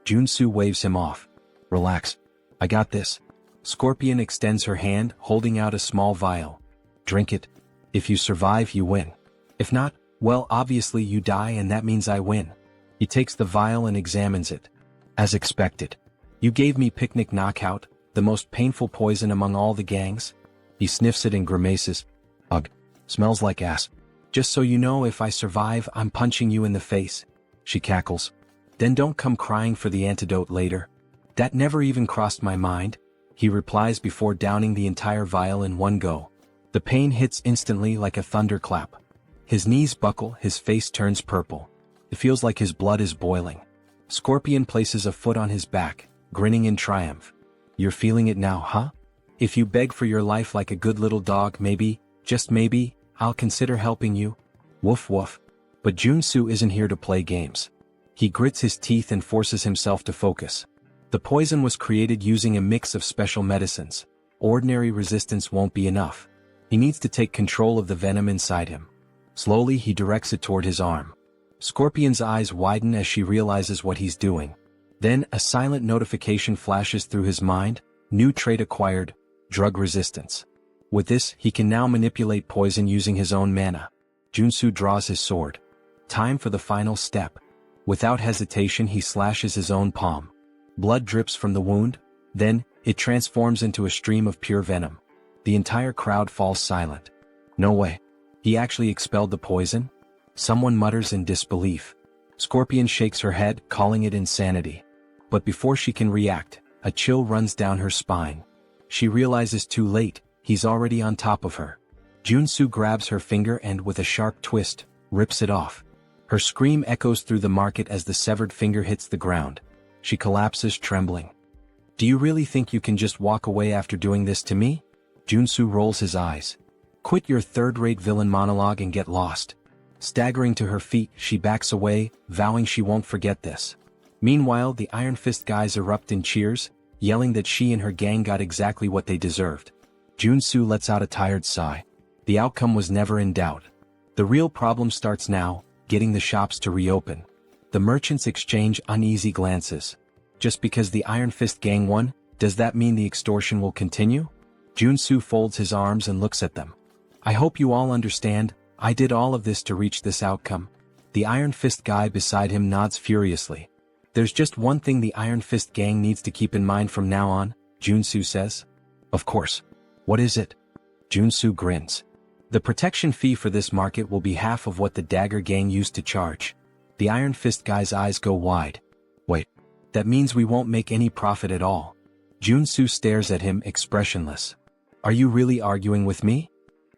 Joonsoo waves him off. Relax. I got this. Scorpion extends her hand, holding out a small vial. Drink it. If you survive, you win. If not, well, obviously you die and that means I win. He takes the vial and examines it. As expected. You gave me picnic knockout, the most painful poison among all the gangs. He sniffs it and grimaces. Ugh. Smells like ass. Just so you know, if I survive, I'm punching you in the face. She cackles. Then don't come crying for the antidote later. That never even crossed my mind, he replies before downing the entire vial in one go. The pain hits instantly like a thunderclap. His knees buckle, his face turns purple. It feels like his blood is boiling. Scorpion places a foot on his back, grinning in triumph. You're feeling it now, huh? If you beg for your life like a good little dog, maybe, just maybe, I'll consider helping you. Woof woof. But Joonsoo isn't here to play games. He grits his teeth and forces himself to focus. The poison was created using a mix of special medicines. Ordinary resistance won't be enough. He needs to take control of the venom inside him. Slowly he directs it toward his arm. Scorpion's eyes widen as she realizes what he's doing. Then a silent notification flashes through his mind. New trait acquired, drug resistance. With this, he can now manipulate poison using his own mana. Joonsoo draws his sword. Time for the final step. Without hesitation, he slashes his own palm. Blood drips from the wound, then, it transforms into a stream of pure venom. The entire crowd falls silent. No way. He actually expelled the poison? Someone mutters in disbelief. Scorpion shakes her head, calling it insanity. But before she can react, a chill runs down her spine. She realizes too late, he's already on top of her. Joonsoo grabs her finger and, with a sharp twist, rips it off. Her scream echoes through the market as the severed finger hits the ground. She collapses, trembling. Do you really think you can just walk away after doing this to me? Joonsoo rolls his eyes. Quit your third-rate villain monologue and get lost. Staggering to her feet, she backs away, vowing she won't forget this. Meanwhile, the Iron Fist guys erupt in cheers, yelling that she and her gang got exactly what they deserved. Joonsoo lets out a tired sigh. The outcome was never in doubt. The real problem starts now, getting the shops to reopen. The merchants exchange uneasy glances. Just because the Iron Fist gang won, does that mean the extortion will continue? Joonsoo folds his arms and looks at them. I hope you all understand, I did all of this to reach this outcome. The Iron Fist guy beside him nods furiously. There's just one thing the Iron Fist gang needs to keep in mind from now on, Joonsoo says. Of course. What is it? Joonsoo grins. The protection fee for this market will be half of what the Dagger gang used to charge. The Iron Fist guy's eyes go wide. Wait, that means we won't make any profit at all. Joonsoo stares at him, expressionless. Are you really arguing with me?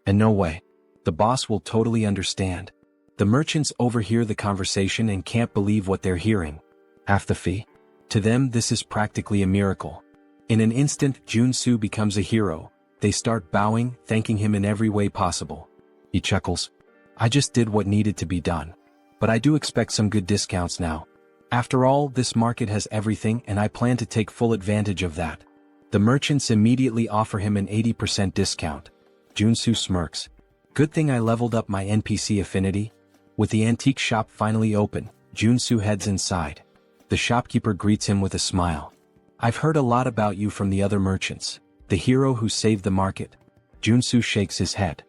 And no way. The boss will totally understand. The merchants overhear the conversation and can't believe what they're hearing. Half the fee? To them, this is practically a miracle. In an instant, Joonsoo becomes a hero. They start bowing, thanking him in every way possible. He chuckles. I just did what needed to be done. But I do expect some good discounts now. After all, this market has everything and I plan to take full advantage of that. The merchants immediately offer him an 80% discount. Joonsoo smirks. Good thing I leveled up my NPC affinity. With the antique shop finally open, Joonsoo heads inside. The shopkeeper greets him with a smile. I've heard a lot about you from the other merchants. The hero who saved the market. Joonsoo shakes his head.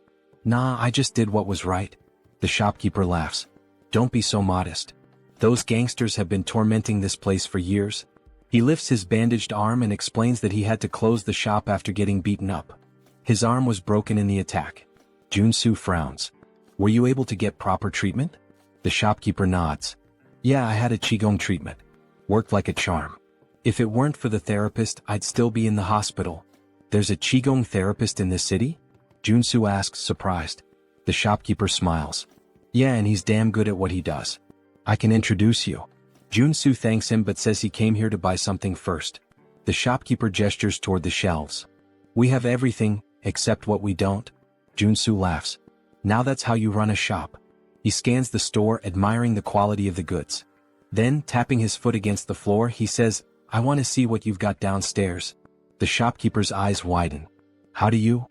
Nah, I just did what was right. The shopkeeper laughs. Don't be so modest. Those gangsters have been tormenting this place for years. He lifts his bandaged arm and explains that he had to close the shop after getting beaten up. His arm was broken in the attack. Joonsoo frowns. Were you able to get proper treatment? The shopkeeper nods. Yeah, I had a Qigong treatment. Worked like a charm. If it weren't for the therapist, I'd still be in the hospital. There's a Qigong therapist in this city? Joonsoo asks, surprised. The shopkeeper smiles. Yeah, and he's damn good at what he does. I can introduce you. Joonsoo thanks him but says he came here to buy something first. The shopkeeper gestures toward the shelves. We have everything, except what we don't. Joonsoo laughs. Now that's how you run a shop. He scans the store, admiring the quality of the goods. Then, tapping his foot against the floor, he says, I want to see what you've got downstairs. The shopkeeper's eyes widen. How do you?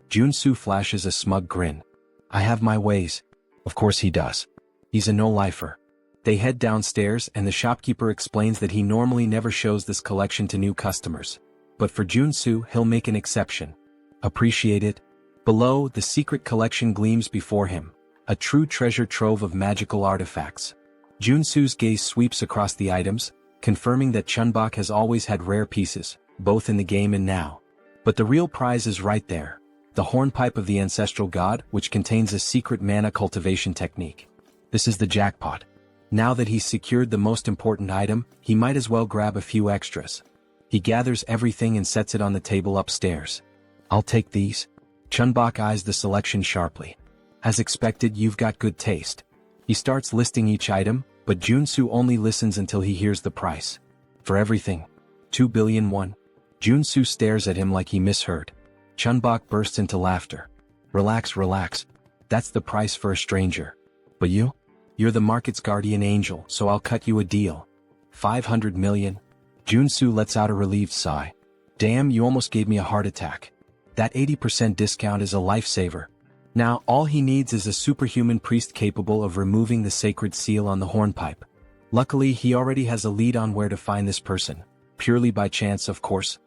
Joonsoo flashes a smug grin. I have my ways. Of course he does. He's a no-lifer. They head downstairs and the shopkeeper explains that he normally never shows this collection to new customers. But for Joonsoo, he'll make an exception. Appreciate it? Below, the secret collection gleams before him. A true treasure trove of magical artifacts. Joonsoo's gaze sweeps across the items, confirming that Chunbok has always had rare pieces, both in the game and now. But the real prize is right there. The hornpipe of the ancestral god, which contains a secret mana cultivation technique. This is the jackpot. Now that he's secured the most important item, he might as well grab a few extras. He gathers everything and sets it on the table upstairs. I'll take these. Chunbok eyes the selection sharply. As expected, you've got good taste. He starts listing each item, but Joonsoo only listens until he hears the price. For everything. 2 billion won. Joonsoo stares at him like he misheard. Chunbok bursts into laughter. Relax, relax. That's the price for a stranger. But you? You're the market's guardian angel, so I'll cut you a deal. 500 million. Joonsoo lets out a relieved sigh. Damn, you almost gave me a heart attack. That 80% discount is a lifesaver. Now, all he needs is a superhuman priest capable of removing the sacred seal on the hornpipe. Luckily, he already has a lead on where to find this person. Purely by chance, of course.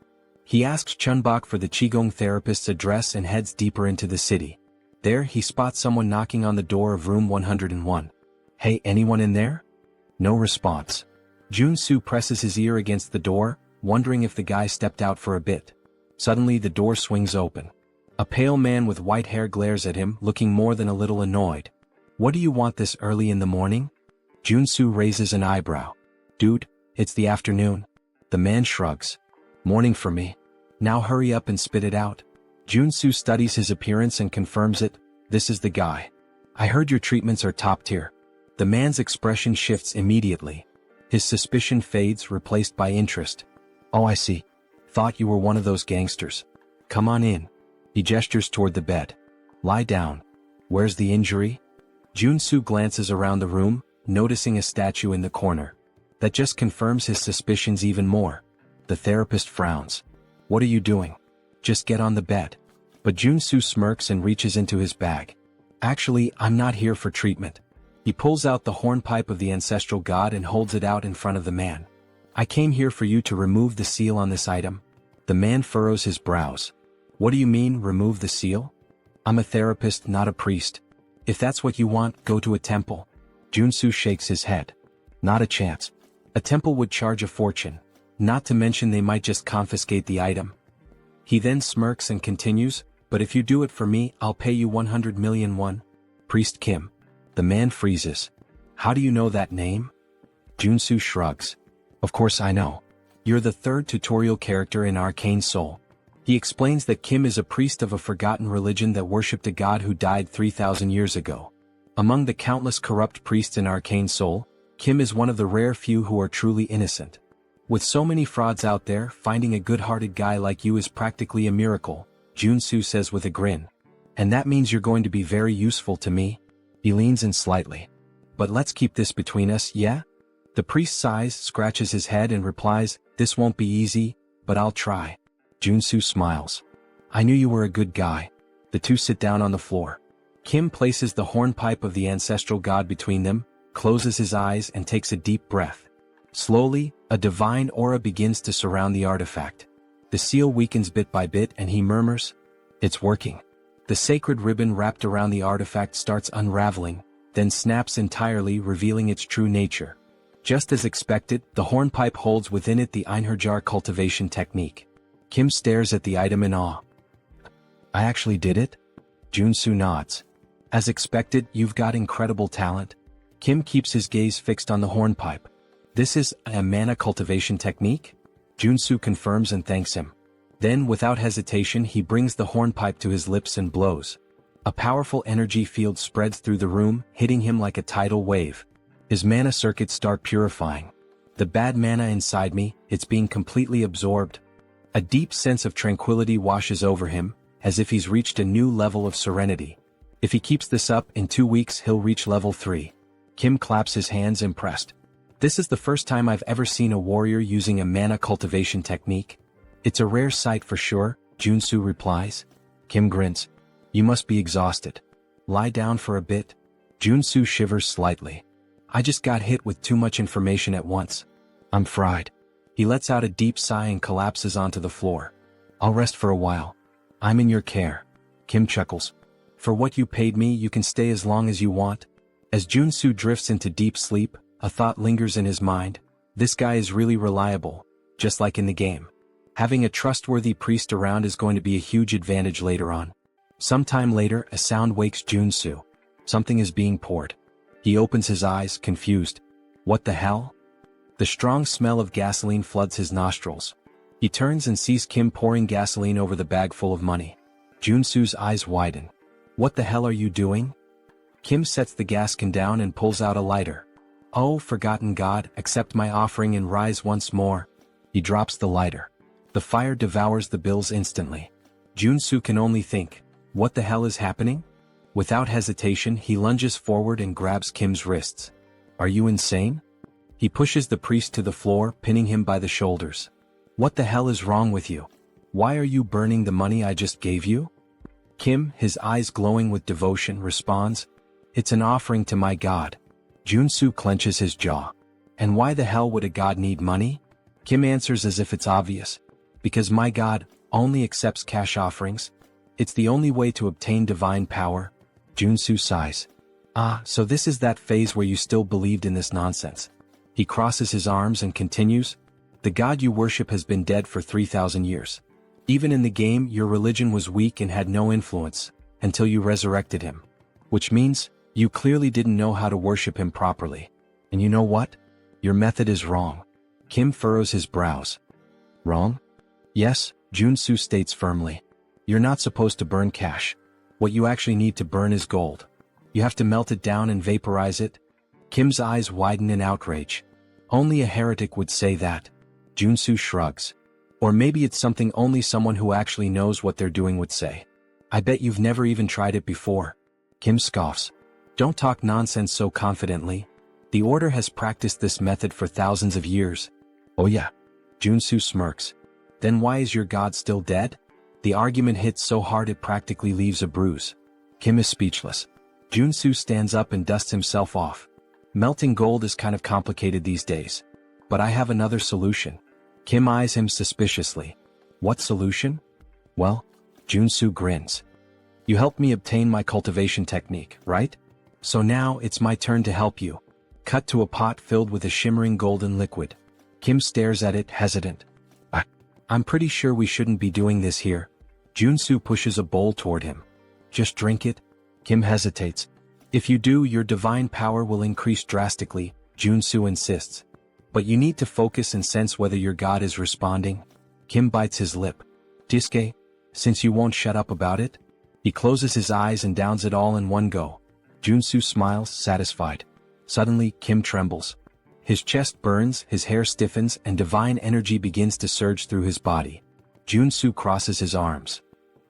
He asks Chunbok for the Qigong therapist's address and heads deeper into the city. There, he spots someone knocking on the door of room 101. Hey, anyone in there? No response. Joonsoo presses his ear against the door, wondering if the guy stepped out for a bit. Suddenly, the door swings open. A pale man with white hair glares at him, looking more than a little annoyed. What do you want this early in the morning? Joonsoo raises an eyebrow. Dude, it's the afternoon. The man shrugs. Morning for me. Now hurry up and spit it out. Joonsoo studies his appearance and confirms it. This is the guy. I heard your treatments are top tier. The man's expression shifts immediately. His suspicion fades, replaced by interest. Oh, I see. Thought you were one of those gangsters. Come on in. He gestures toward the bed. Lie down. Where's the injury? Joonsoo glances around the room, noticing a statue in the corner. That just confirms his suspicions even more. The therapist frowns. What are you doing? Just get on the bed. But Joonsoo smirks and reaches into his bag. Actually, I'm not here for treatment. He pulls out the hornpipe of the ancestral god and holds it out in front of the man. I came here for you to remove the seal on this item. The man furrows his brows. What do you mean, remove the seal? I'm a therapist, not a priest. If that's what you want, go to a temple. Joonsoo shakes his head. Not a chance. A temple would charge a fortune. Not to mention they might just confiscate the item. He then smirks and continues, but if you do it for me, I'll pay you 100 million won. Priest Kim. The man freezes. How do you know that name? Joonsoo shrugs. Of course I know. You're the third tutorial character in Arcane Seoul. He explains that Kim is a priest of a forgotten religion that worshipped a god who died 3,000 years ago. Among the countless corrupt priests in Arcane Seoul, Kim is one of the rare few who are truly innocent. With so many frauds out there, finding a good-hearted guy like you is practically a miracle, Joonsoo says with a grin. And that means you're going to be very useful to me? He leans in slightly. But let's keep this between us, yeah? The priest sighs, scratches his head and replies, this won't be easy, but I'll try. Joonsoo smiles. I knew you were a good guy. The two sit down on the floor. Kim places the hornpipe of the ancestral god between them, closes his eyes and takes a deep breath. Slowly, a divine aura begins to surround the artifact. The seal weakens bit by bit and he murmurs, it's working. The sacred ribbon wrapped around the artifact starts unraveling, then snaps entirely, revealing its true nature. Just as expected, the hornpipe holds within it the Einherjar cultivation technique. Kim stares at the item in awe. I actually did it? Joonsoo nods. As expected, you've got incredible talent. Kim keeps his gaze fixed on the hornpipe. This is a mana cultivation technique? Joonsoo confirms and thanks him. Then, without hesitation, he brings the hornpipe to his lips and blows. A powerful energy field spreads through the room, hitting him like a tidal wave. His mana circuits start purifying. The bad mana inside me, it's being completely absorbed. A deep sense of tranquility washes over him, as if he's reached a new level of serenity. If he keeps this up, in 2 weeks he'll reach level 3. Kim claps his hands impressed. This is the first time I've ever seen a warrior using a mana cultivation technique. It's a rare sight for sure, Joonsoo replies. Kim grins. You must be exhausted. Lie down for a bit. Joonsoo shivers slightly. I just got hit with too much information at once. I'm fried. He lets out a deep sigh and collapses onto the floor. I'll rest for a while. I'm in your care. Kim chuckles. For what you paid me, you can stay as long as you want. As Joonsoo drifts into deep sleep, a thought lingers in his mind. This guy is really reliable, just like in the game. Having a trustworthy priest around is going to be a huge advantage later on. Sometime later, a sound wakes Joonsoo. Something is being poured. He opens his eyes, confused. What the hell? The strong smell of gasoline floods his nostrils. He turns and sees Kim pouring gasoline over the bag full of money. Joonsoo's eyes widen. What the hell are you doing? Kim sets the gas can down and pulls out a lighter. Oh, forgotten god, accept my offering and rise once more. He drops the lighter. The fire devours the bills instantly. Joonsoo can only think, what the hell is happening? Without hesitation, he lunges forward and grabs Kim's wrists. Are you insane? He pushes the priest to the floor, pinning him by the shoulders. What the hell is wrong with you? Why are you burning the money I just gave you? Kim, his eyes glowing with devotion, responds, it's an offering to my god. Joonsoo clenches his jaw. And why the hell would a god need money? Kim answers as if it's obvious. Because my god only accepts cash offerings. It's the only way to obtain divine power. Joonsoo sighs. Ah, so this is that phase where you still believed in this nonsense. He crosses his arms and continues, the god you worship has been dead for 3,000 years. Even in the game, your religion was weak and had no influence, until you resurrected him. Which means, you clearly didn't know how to worship him properly. And you know what? Your method is wrong. Kim furrows his brows. Wrong? Yes, Joonsoo states firmly. You're not supposed to burn cash. What you actually need to burn is gold. You have to melt it down and vaporize it. Kim's eyes widen in outrage. Only a heretic would say that. Joonsoo shrugs. Or maybe it's something only someone who actually knows what they're doing would say. I bet you've never even tried it before. Kim scoffs. Don't talk nonsense so confidently. The Order has practiced this method for thousands of years. Oh yeah. Joonsoo smirks. Then why is your god still dead? The argument hits so hard it practically leaves a bruise. Kim is speechless. Joonsoo stands up and dusts himself off. Melting gold is kind of complicated these days. But I have another solution. Kim eyes him suspiciously. What solution? Well, Joonsoo grins. You helped me obtain my cultivation technique, right? So now it's my turn to help you. Cut to a pot filled with a shimmering golden liquid. Kim stares at it, hesitant. I'm pretty sure we shouldn't be doing this here. Joonsoo pushes a bowl toward him. Just drink it? Kim hesitates. If you do, your divine power will increase drastically, Joonsoo insists. But you need to focus and sense whether your god is responding. Kim bites his lip. Diske, since you won't shut up about it? He closes his eyes and downs it all in one go. Joonsoo smiles, satisfied. Suddenly, Kim trembles. His chest burns, his hair stiffens, and divine energy begins to surge through his body. Joonsoo crosses his arms.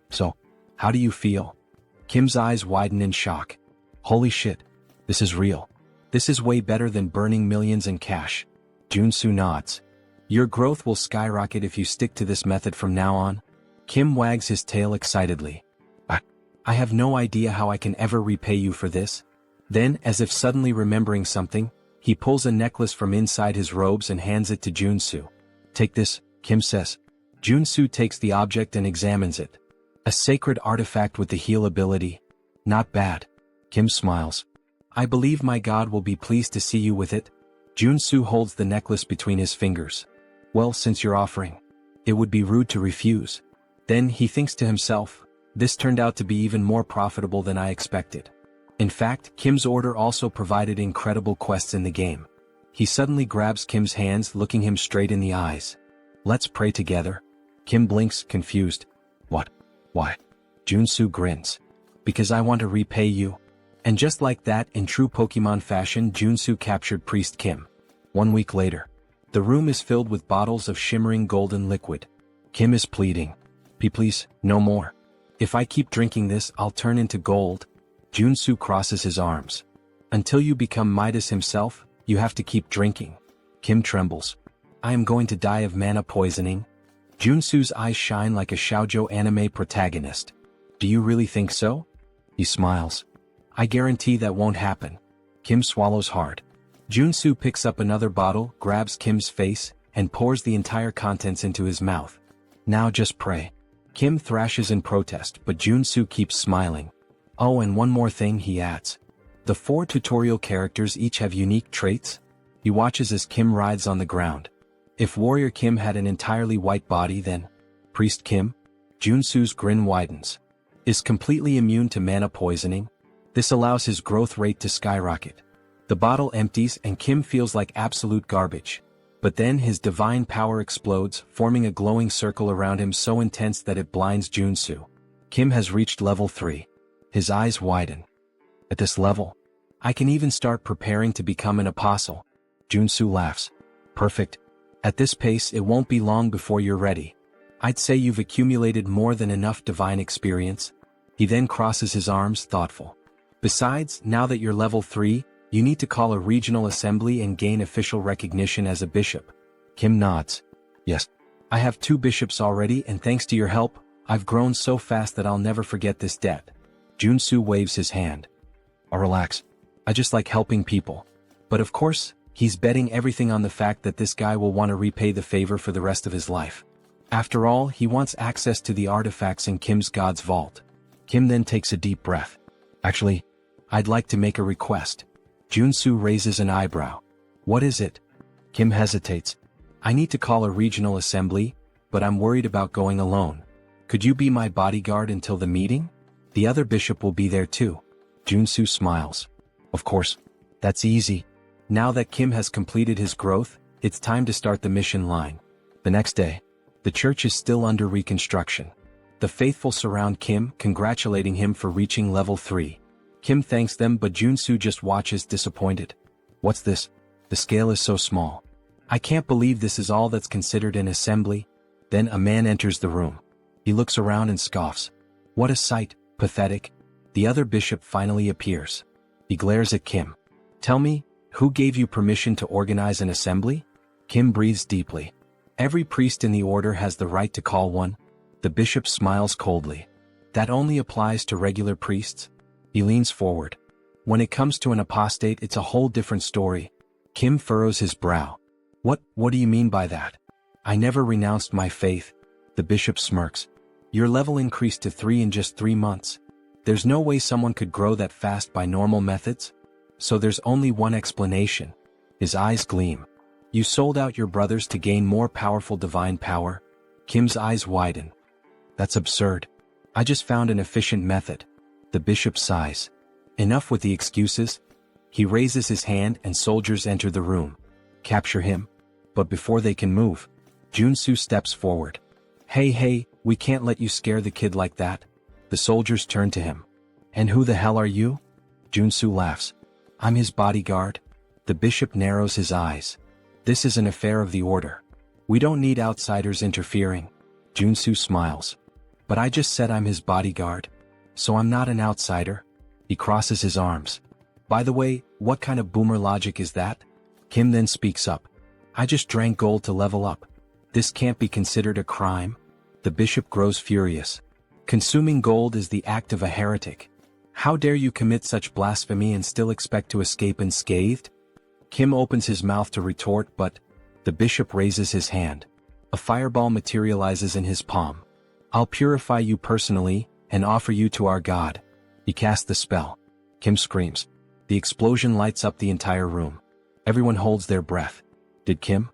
So, how do you feel? Kim's eyes widen in shock. Holy shit. This is real. This is way better than burning millions in cash. Joonsoo nods. Your growth will skyrocket if you stick to this method from now on. Kim wags his tail excitedly. I have no idea how I can ever repay you for this. Then, as if suddenly remembering something, he pulls a necklace from inside his robes and hands it to Joonsoo. Take this, Kim says. Joonsoo takes the object and examines it. A sacred artifact with the heal ability. Not bad. Kim smiles. I believe my god will be pleased to see you with it. Joonsoo holds the necklace between his fingers. Well, since you're offering, it would be rude to refuse. Then he thinks to himself, this turned out to be even more profitable than I expected. In fact, Kim's order also provided incredible quests in the game. He suddenly grabs Kim's hands, looking him straight in the eyes. Let's pray together. Kim blinks, confused. What? Why? Joonsoo grins. Because I want to repay you. And just like that, in true Pokemon fashion, Joonsoo captured Priest Kim. 1 week later. The room is filled with bottles of shimmering golden liquid. Kim is pleading. Please, no more. If I keep drinking this, I'll turn into gold. Joonsoo crosses his arms. Until you become Midas himself, you have to keep drinking. Kim trembles. I am going to die of mana poisoning. Joonsoo's eyes shine like a shoujo anime protagonist. Do you really think so? He smiles. I guarantee that won't happen. Kim swallows hard. Joonsoo picks up another bottle, grabs Kim's face, and pours the entire contents into his mouth. Now just pray. Kim thrashes in protest, but Joonsoo keeps smiling. Oh, and one more thing, he adds. The 4 tutorial characters each have unique traits. He watches as Kim writhes on the ground. If Warrior Kim had an entirely white body, then Priest Kim? Joonsoo's grin widens. Is completely immune to mana poisoning. This allows his growth rate to skyrocket. The bottle empties and Kim feels like absolute garbage. But then his divine power explodes, forming a glowing circle around him so intense that it blinds Joonsoo. Kim has reached level 3. His eyes widen. At this level, I can even start preparing to become an apostle. Joonsoo laughs. Perfect. At this pace, it won't be long before you're ready. I'd say you've accumulated more than enough divine experience. He then crosses his arms, thoughtful. Besides, now that you're level 3, you need to call a regional assembly and gain official recognition as a bishop. Kim nods. Yes. I have 2 bishops already, and thanks to your help, I've grown so fast that I'll never forget this debt. Joonsoo waves his hand. Oh, relax. I just like helping people. But of course, he's betting everything on the fact that this guy will want to repay the favor for the rest of his life. After all, he wants access to the artifacts in Kim's God's vault. Kim then takes a deep breath. Actually, I'd like to make a request. Joonsoo raises an eyebrow. What is it? Kim hesitates. I need to call a regional assembly, but I'm worried about going alone. Could you be my bodyguard until the meeting? The other bishop will be there too. Joonsoo smiles. Of course. That's easy. Now that Kim has completed his growth, it's time to start the mission line. The next day, the church is still under reconstruction. The faithful surround Kim, congratulating him for reaching level 3. Kim thanks them, but Joonsoo just watches disappointed. What's this? The scale is so small. I can't believe this is all that's considered an assembly. Then a man enters the room. He looks around and scoffs. What a sight, pathetic. The other bishop finally appears. He glares at Kim. Tell me, who gave you permission to organize an assembly? Kim breathes deeply. Every priest in the order has the right to call one. The bishop smiles coldly. That only applies to regular priests? He leans forward. When it comes to an apostate, it's a whole different story. Kim furrows his brow. What do you mean by that? I never renounced my faith. The bishop smirks. Your level increased to 3 in just 3 months. There's no way someone could grow that fast by normal methods. So there's only one explanation. His eyes gleam. You sold out your brothers to gain more powerful divine power? Kim's eyes widen. That's absurd. I just found an efficient method. The bishop sighs. Enough with the excuses. He raises his hand and soldiers enter the room. Capture him. But before they can move, Joonsoo steps forward. Hey, we can't let you scare the kid like that. The soldiers turn to him. And who the hell are you? Joonsoo laughs. I'm his bodyguard. The bishop narrows his eyes. This is an affair of the order. We don't need outsiders interfering. Joonsoo smiles. But I just said I'm his bodyguard. So I'm not an outsider. He crosses his arms. By the way, what kind of boomer logic is that? Kim then speaks up. I just drank gold to level up. This can't be considered a crime. The bishop grows furious. Consuming gold is the act of a heretic. How dare you commit such blasphemy and still expect to escape unscathed? Kim opens his mouth to retort, but the bishop raises his hand. A fireball materializes in his palm. I'll purify you personally and offer you to our God. He casts the spell. Kim screams. The explosion lights up the entire room. Everyone holds their breath. Did Kim?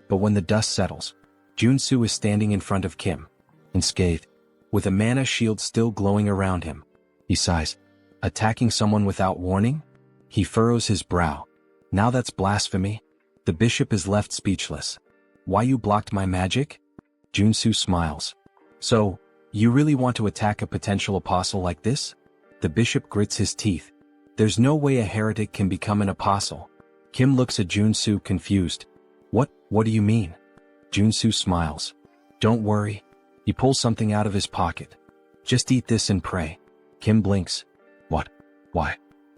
But when the dust settles, Joonsoo is standing in front of Kim, unscathed, with a mana shield still glowing around him. He sighs. Attacking someone without warning? He furrows his brow. Now that's blasphemy. The bishop is left speechless. Why you blocked my magic? Joonsoo smiles. So, you really want to attack a potential apostle like this? The bishop grits his teeth. There's no way a heretic can become an apostle. Kim looks at Joonsoo confused. What do you mean? Joonsoo smiles. Don't worry. He pulls something out of his pocket. Just eat this and pray. Kim blinks. What? Why?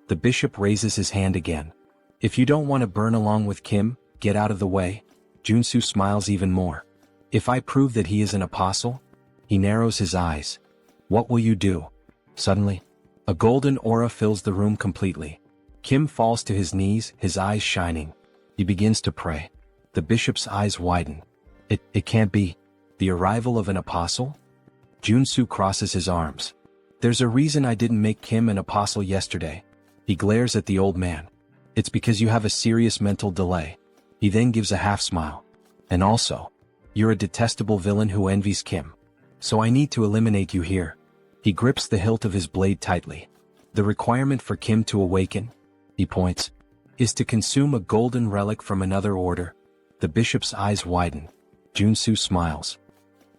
The bishop raises his hand again. If you don't want to burn along with Kim, get out of the way. Joonsoo smiles even more. If I prove that he is an apostle? He narrows his eyes. What will you do? Suddenly, a golden aura fills the room completely. Kim falls to his knees, his eyes shining. He begins to pray. The bishop's eyes widen. It can't be. The arrival of an apostle? Joonsoo crosses his arms. There's a reason I didn't make Kim an apostle yesterday. He glares at the old man. It's because you have a serious mental delay. He then gives a half smile. And also, you're a detestable villain who envies Kim. So I need to eliminate you here. He grips the hilt of his blade tightly. The requirement for Kim to awaken, he points, is to consume a golden relic from another order. The bishop's eyes widen. Joonsoo smiles.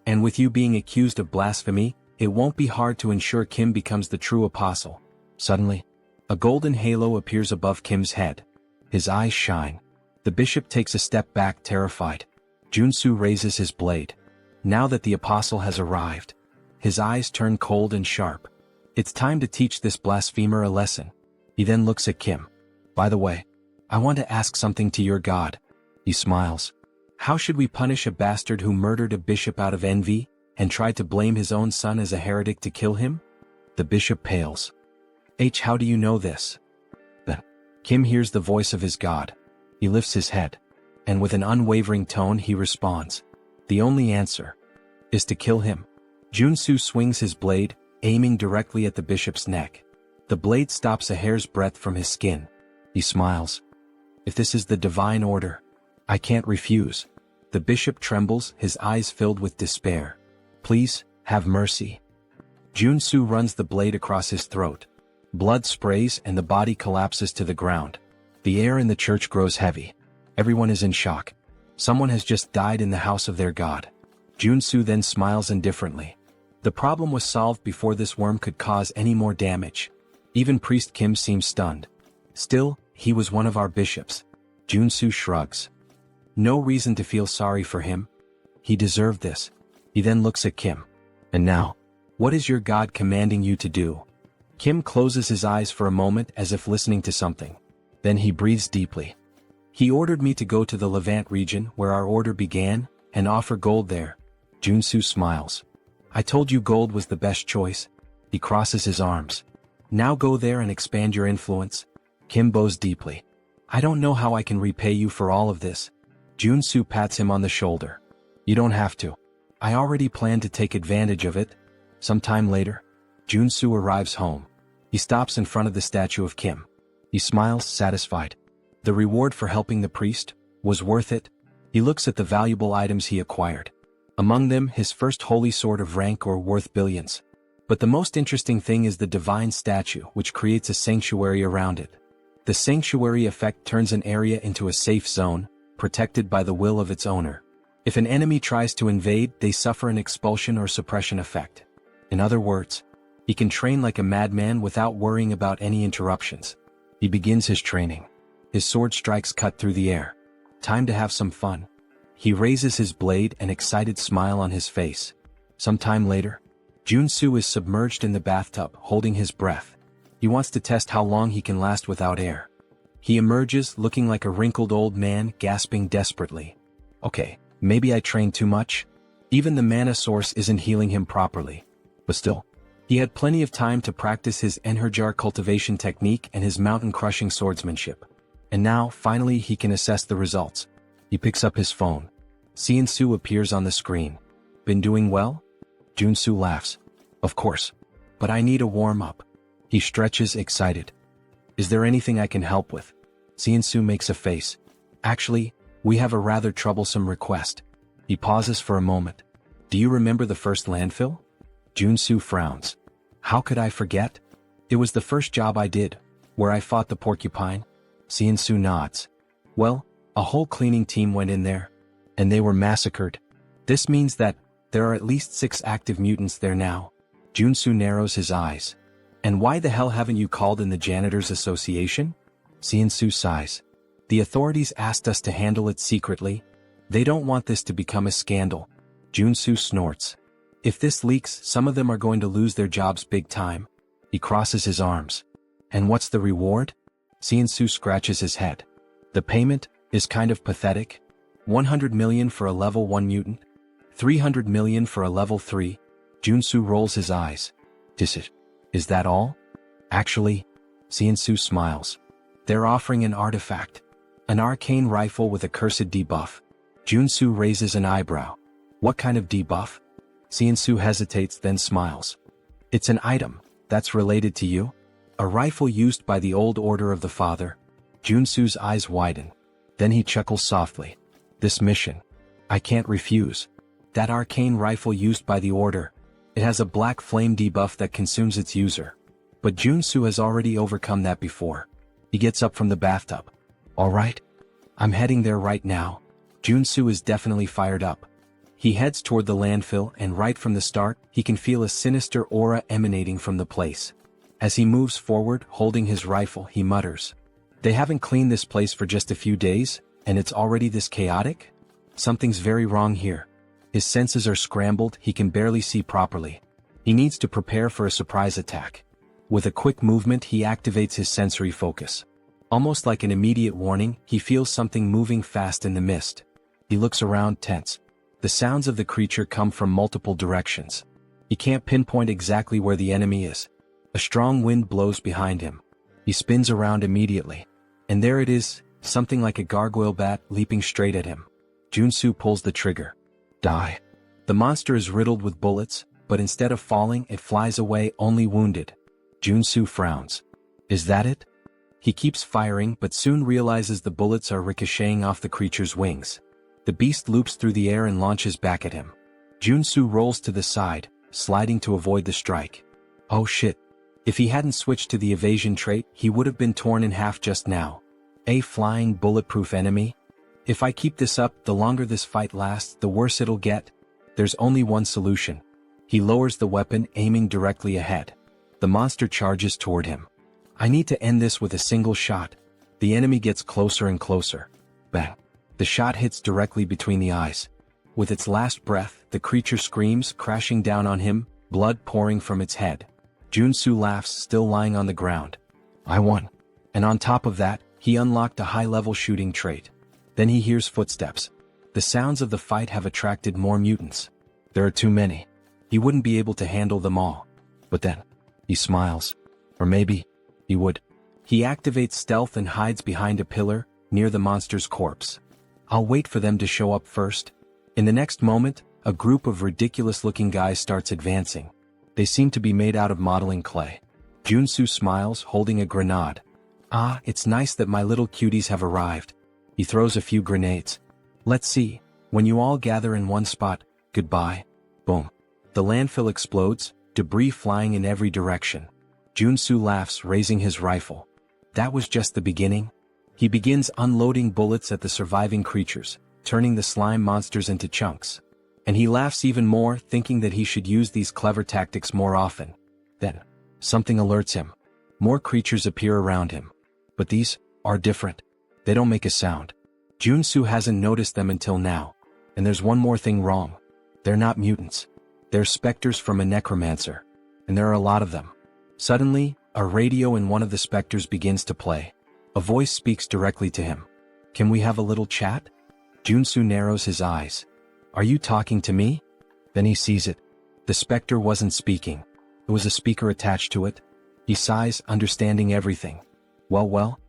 And with you being accused of blasphemy, it won't be hard to ensure Kim becomes the true apostle. Suddenly, a golden halo appears above Kim's head. His eyes shine. The bishop takes a step back, terrified. Joonsoo raises his blade. Now that the apostle has arrived, his eyes turn cold and sharp. It's time to teach this blasphemer a lesson. He then looks at Kim. By the way, I want to ask something to your god. He smiles. How should we punish a bastard who murdered a bishop out of envy, and tried to blame his own son as a heretic to kill him? The bishop pales. How do you know this? Then, Kim hears the voice of his god. He lifts his head, and with an unwavering tone he responds. The only answer is to kill him. Joonsoo swings his blade, aiming directly at the bishop's neck. The blade stops a hair's breadth from his skin. He smiles. If this is the divine order, I can't refuse. The bishop trembles, his eyes filled with despair. Please, have mercy. Joonsoo runs the blade across his throat. Blood sprays and the body collapses to the ground. The air in the church grows heavy. Everyone is in shock. Someone has just died in the house of their god. Joonsoo then smiles indifferently. The problem was solved before this worm could cause any more damage. Even Priest Kim seems stunned. Still, he was one of our bishops. Joonsoo shrugs. No reason to feel sorry for him. He deserved this. He then looks at Kim. And now, what is your god commanding you to do? Kim closes his eyes for a moment as if listening to something. Then he breathes deeply. He ordered me to go to the Levant region where our order began, and offer gold there. Joonsoo smiles. I told you gold was the best choice. He crosses his arms. Now go there and expand your influence. Kim bows deeply. I don't know how I can repay you for all of this. Joonsoo pats him on the shoulder. You don't have to. I already planned to take advantage of it. Sometime later, Joonsoo arrives home. He stops in front of the statue of Kim. He smiles, satisfied. The reward for helping the priest was worth it. He looks at the valuable items he acquired. Among them, his first holy sword of rank or worth billions. But the most interesting thing is the divine statue, which creates a sanctuary around it. The sanctuary effect turns an area into a safe zone, protected by the will of its owner. If an enemy tries to invade, they suffer an expulsion or suppression effect. In other words, he can train like a madman without worrying about any interruptions. He begins his training. His sword strikes cut through the air. Time to have some fun. He raises his blade, an excited smile on his face. Some time later, Joonsoo is submerged in the bathtub, holding his breath. He wants to test how long he can last without air. He emerges, looking like a wrinkled old man, gasping desperately. Okay, maybe I trained too much? Even the mana source isn't healing him properly. But still, he had plenty of time to practice his Enherjar cultivation technique and his mountain-crushing swordsmanship. And now, finally, he can assess the results. He picks up his phone. Joonsoo appears on the screen. Been doing well? Joonsoo laughs. Of course. But I need a warm-up. He stretches, excited. Is there anything I can help with? Joonsoo makes a face. Actually, we have a rather troublesome request. He pauses for a moment. Do you remember the first landfill? Joonsoo frowns. How could I forget? It was the first job I did, where I fought the porcupine. Joonsoo nods. Well, a whole cleaning team went in there, and they were massacred. This means that there are at least 6 active mutants there now. Joonsoo narrows his eyes. And why the hell haven't you called in the Janitors Association? Joonsoo sighs. The authorities asked us to handle it secretly. They don't want this to become a scandal. Joonsoo snorts. If this leaks, some of them are going to lose their jobs big time. He crosses his arms. And what's the reward? Joonsoo scratches his head. The payment is kind of pathetic. 100 million for a level 1 mutant. 300 million for a level 3. Joonsoo rolls his eyes. Is that all? Actually, Joonsoo smiles. They're offering an artifact. An arcane rifle with a cursed debuff. Joonsoo raises an eyebrow. What kind of debuff? Joonsoo hesitates then smiles. It's an item that's related to you. A rifle used by the old order of the father. Joonsoo's eyes widen. Then he chuckles softly. This mission. I can't refuse. That arcane rifle used by the order. It has a black flame debuff that consumes its user. But Joonsoo has already overcome that before. He gets up from the bathtub. Alright. I'm heading there right now. Joonsoo is definitely fired up. He heads toward the landfill and right from the start, he can feel a sinister aura emanating from the place. As he moves forward, holding his rifle, he mutters. They haven't cleaned this place for just a few days, and it's already this chaotic? Something's very wrong here. His senses are scrambled, he can barely see properly. He needs to prepare for a surprise attack. With a quick movement, he activates his sensory focus. Almost like an immediate warning, he feels something moving fast in the mist. He looks around, tense. The sounds of the creature come from multiple directions. He can't pinpoint exactly where the enemy is. A strong wind blows behind him. He spins around immediately. And there it is, something like a gargoyle bat leaping straight at him. Joonsoo pulls the trigger. Die. The monster is riddled with bullets, but instead of falling, it flies away only wounded. Joonsoo frowns. Is that it? He keeps firing but soon realizes the bullets are ricocheting off the creature's wings. The beast loops through the air and launches back at him. Joonsoo rolls to the side, sliding to avoid the strike. Oh shit. If he hadn't switched to the evasion trait, he would have been torn in half just now. A flying bulletproof enemy? If I keep this up, the longer this fight lasts, the worse it'll get. There's only one solution. He lowers the weapon, aiming directly ahead. The monster charges toward him. I need to end this with a single shot. The enemy gets closer and closer. Bang. The shot hits directly between the eyes. With its last breath, the creature screams, crashing down on him, blood pouring from its head. Joonsoo laughs, still lying on the ground. I won. And on top of that, he unlocked a high-level shooting trait. Then he hears footsteps. The sounds of the fight have attracted more mutants. There are too many. He wouldn't be able to handle them all. But then, he smiles. Or maybe, he would. He activates stealth and hides behind a pillar, near the monster's corpse. I'll wait for them to show up first. In the next moment, a group of ridiculous-looking guys starts advancing. They seem to be made out of modeling clay. Joonsoo smiles, holding a grenade. Ah, it's nice that my little cuties have arrived. He throws a few grenades. Let's see. When you all gather in one spot, goodbye. Boom. The landfill explodes, debris flying in every direction. Joonsoo laughs, raising his rifle. That was just the beginning. He begins unloading bullets at the surviving creatures, turning the slime monsters into chunks. And he laughs even more, thinking that he should use these clever tactics more often. Then, something alerts him. More creatures appear around him. But these are different. They don't make a sound. Joonsoo hasn't noticed them until now. And there's one more thing wrong. They're not mutants. They're specters from a necromancer. And there are a lot of them. Suddenly, a radio in one of the specters begins to play. A voice speaks directly to him. Can we have a little chat? Joonsoo narrows his eyes. Are you talking to me? Then he sees it. The specter wasn't speaking. There was a speaker attached to it. He sighs, understanding everything. Well.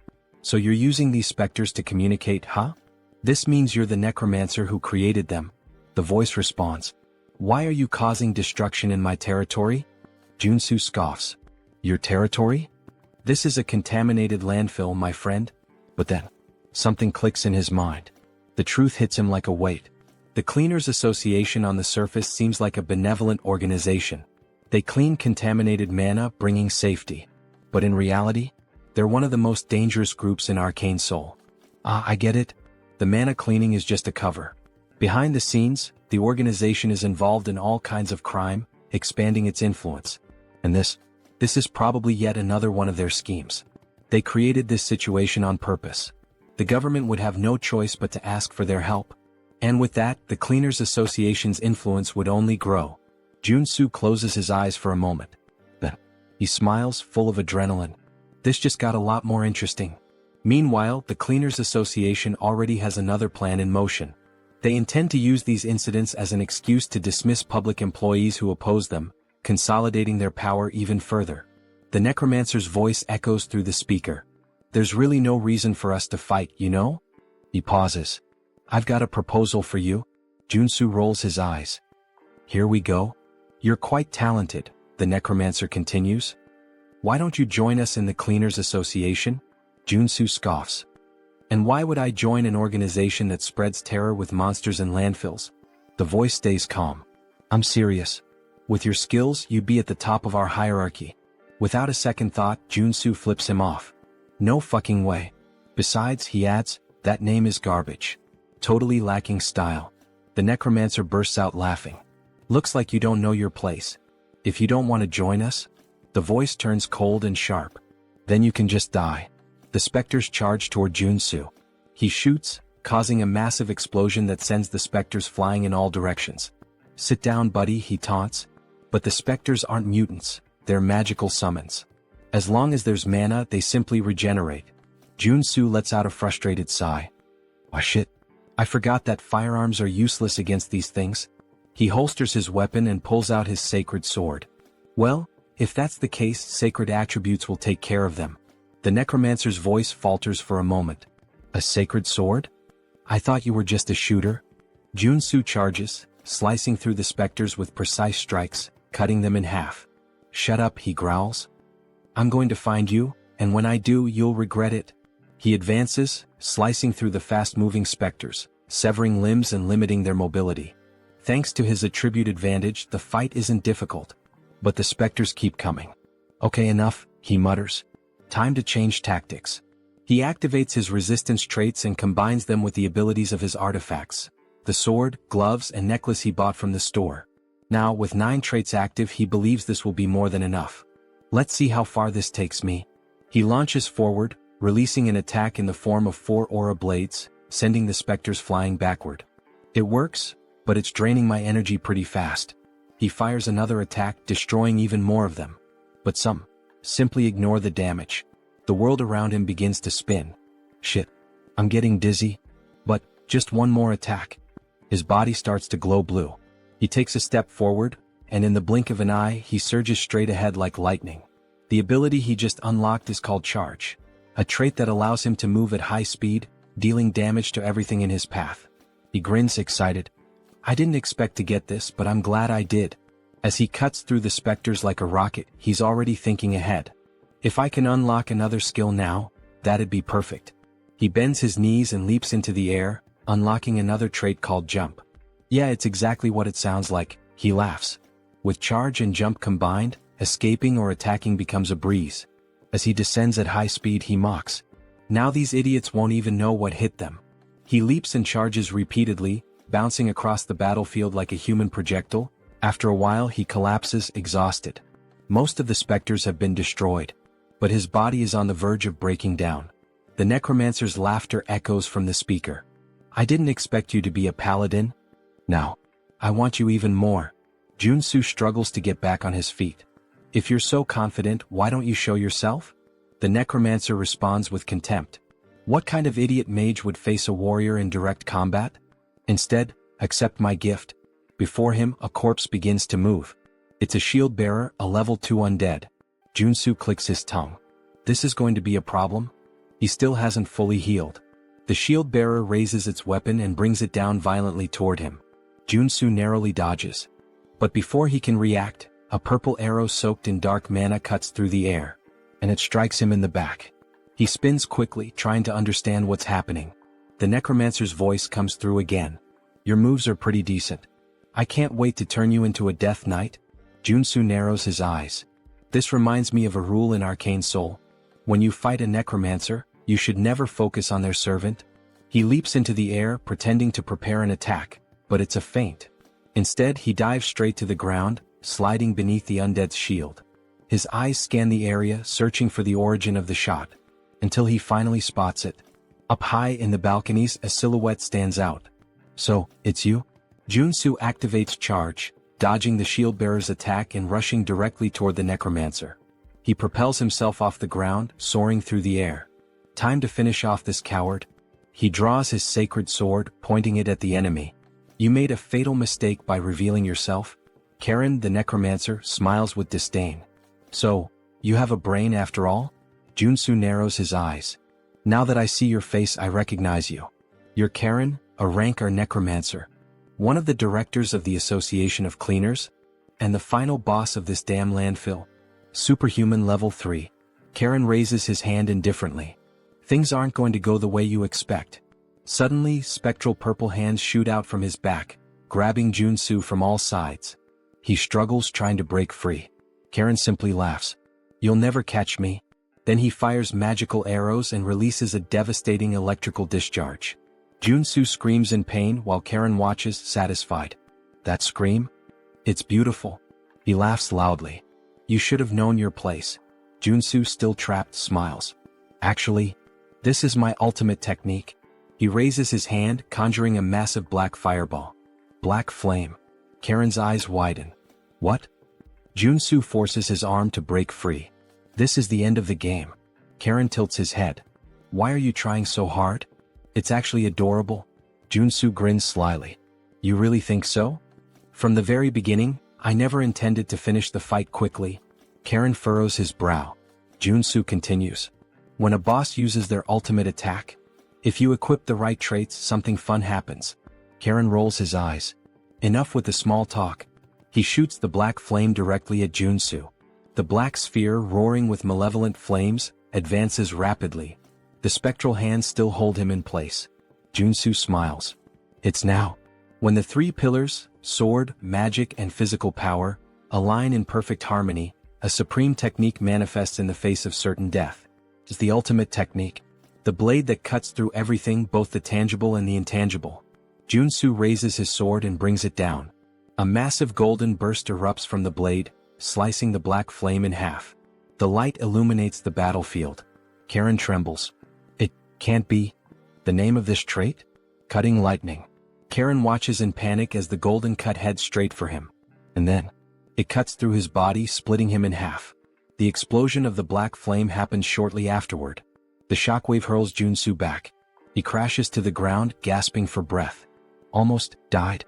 So you're using these specters to communicate, huh? This means you're the necromancer who created them. The voice responds. Why are you causing destruction in my territory? Joonsoo scoffs. Your territory? This is a contaminated landfill, my friend. But then, something clicks in his mind. The truth hits him like a weight. The Cleaners Association on the surface seems like a benevolent organization. They clean contaminated mana, bringing safety. But in reality, they're one of the most dangerous groups in Arcane Seoul. Ah, I get it. The mana cleaning is just a cover. Behind the scenes, the organization is involved in all kinds of crime, expanding its influence. And this This is probably yet another one of their schemes. They created this situation on purpose. The government would have no choice but to ask for their help. And with that, the Cleaners Association's influence would only grow. Joonsoo closes his eyes for a moment. Then, he smiles, full of adrenaline. This just got a lot more interesting. Meanwhile, the Cleaners Association already has another plan in motion. They intend to use these incidents as an excuse to dismiss public employees who oppose them, consolidating their power even further. The necromancer's voice echoes through the speaker. There's really no reason for us to fight, you know? He pauses. I've got a proposal for you. Joonsoo rolls his eyes. Here we go. You're quite talented, the necromancer continues. Why don't you join us in the Cleaners Association? Joonsoo scoffs. And why would I join an organization that spreads terror with monsters and landfills? The voice stays calm. I'm serious. With your skills, you'd be at the top of our hierarchy. Without a second thought, Joonsoo flips him off. No fucking way. Besides, he adds, that name is garbage. Totally lacking style. The necromancer bursts out laughing. Looks like you don't know your place. If you don't want to join us, the voice turns cold and sharp. Then you can just die. The specters charge toward Joonsoo. He shoots, causing a massive explosion that sends the specters flying in all directions. Sit down, buddy, he taunts. But the specters aren't mutants, they're magical summons. As long as there's mana, they simply regenerate. Joonsoo lets out a frustrated sigh. Oh shit. I forgot that firearms are useless against these things. He holsters his weapon and pulls out his sacred sword. Well, if that's the case, sacred attributes will take care of them. The necromancer's voice falters for a moment. A sacred sword? I thought you were just a shooter. Joonsoo charges, slicing through the specters with precise strikes, cutting them in half. Shut up, he growls. I'm going to find you, and when I do, you'll regret it. He advances, slicing through the fast-moving specters, severing limbs and limiting their mobility. Thanks to his attribute advantage, the fight isn't difficult. But the specters keep coming. Okay, enough, he mutters. Time to change tactics. He activates his resistance traits and combines them with the abilities of his artifacts. The sword, gloves, and necklace he bought from the store. Now, with 9 traits active, he believes this will be more than enough. Let's see how far this takes me. He launches forward, releasing an attack in the form of 4 aura blades, sending the specters flying backward. It works, but it's draining my energy pretty fast. He fires another attack, destroying even more of them. But some simply ignore the damage. The world around him begins to spin. Shit. I'm getting dizzy. But, just one more attack. His body starts to glow blue. He takes a step forward, and in the blink of an eye, he surges straight ahead like lightning. The ability he just unlocked is called Charge. A trait that allows him to move at high speed, dealing damage to everything in his path. He grins excited. I didn't expect to get this, but I'm glad I did. As he cuts through the specters like a rocket, he's already thinking ahead. If I can unlock another skill now, that'd be perfect. He bends his knees and leaps into the air, unlocking another trait called Jump. Yeah, it's exactly what it sounds like, he laughs. With Charge and Jump combined, escaping or attacking becomes a breeze. As he descends at high speed, he mocks. Now these idiots won't even know what hit them. He leaps and charges repeatedly, bouncing across the battlefield like a human projectile. After a while, he collapses, exhausted. Most of the specters have been destroyed. But his body is on the verge of breaking down. The necromancer's laughter echoes from the speaker. I didn't expect you to be a paladin. Now, I want you even more. Joonsoo struggles to get back on his feet. If you're so confident, why don't you show yourself? The necromancer responds with contempt. What kind of idiot mage would face a warrior in direct combat? Instead, accept my gift. Before him, a corpse begins to move. It's a shield bearer, a level 2 undead. Joonsoo clicks his tongue. This is going to be a problem? He still hasn't fully healed. The shield bearer raises its weapon and brings it down violently toward him. Joonsoo narrowly dodges. But before he can react, a purple arrow soaked in dark mana cuts through the air, and it strikes him in the back. He spins quickly, trying to understand what's happening. The necromancer's voice comes through again. Your moves are pretty decent. I can't wait to turn you into a death knight. Joonsoo narrows his eyes. This reminds me of a rule in Arcane Seoul. When you fight a necromancer, you should never focus on their servant. He leaps into the air, pretending to prepare an attack, but it's a feint. Instead, he dives straight to the ground, sliding beneath the undead's shield. His eyes scan the area, searching for the origin of the shot, until he finally spots it. Up high in the balconies, a silhouette stands out. So, it's you? Joonsoo activates charge, dodging the shield-bearer's attack and rushing directly toward the necromancer. He propels himself off the ground, soaring through the air. Time to finish off this coward. He draws his sacred sword, pointing it at the enemy. You made a fatal mistake by revealing yourself. Karen, the necromancer, smiles with disdain. So, you have a brain after all? Joonsoo narrows his eyes. Now that I see your face, I recognize you. You're Karen, a Reincarned necromancer. One of the directors of the Association of Cleaners, and the final boss of this damn landfill. Superhuman level 3. Karen raises his hand indifferently. Things aren't going to go the way you expect. Suddenly, spectral purple hands shoot out from his back, grabbing Joonsoo from all sides. He struggles trying to break free. Karen simply laughs. You'll never catch me. Then he fires magical arrows and releases a devastating electrical discharge. Joonsoo screams in pain while Karen watches, satisfied. That scream? It's beautiful. He laughs loudly. You should have known your place. Joonsoo, still trapped, smiles. Actually, this is my ultimate technique. He raises his hand, conjuring a massive black fireball. Black flame. Karen's eyes widen. What? Joonsoo forces his arm to break free. This is the end of the game. Karen tilts his head. Why are you trying so hard? It's actually adorable. Joonsoo grins slyly. You really think so? From the very beginning, I never intended to finish the fight quickly. Karen furrows his brow. Joonsoo continues. When a boss uses their ultimate attack, if you equip the right traits, something fun happens. Karen rolls his eyes. Enough with the small talk. He shoots the black flame directly at Joonsoo. The black sphere, roaring with malevolent flames, advances rapidly. The spectral hands still hold him in place. Joonsoo smiles. It's now. When the three pillars, sword, magic, and physical power, align in perfect harmony, a supreme technique manifests in the face of certain death. It's the ultimate technique. The blade that cuts through everything, both the tangible and the intangible. Joonsoo raises his sword and brings it down. A massive golden burst erupts from the blade, slicing the black flame in half. The light illuminates the battlefield. Karen trembles. It can't be. The name of this trait? Cutting lightning. Karen watches in panic as the golden cut heads straight for him. And then, it cuts through his body, splitting him in half. The explosion of the black flame happens shortly afterward. The shockwave hurls Joonsoo back. He crashes to the ground, gasping for breath. Almost died.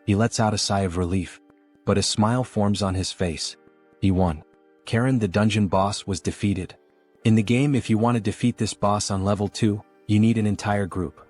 He lets out a sigh of relief. But a smile forms on his face. He won. Karen, the dungeon boss, was defeated. In the game, if you want to defeat this boss on level 2, you need an entire group.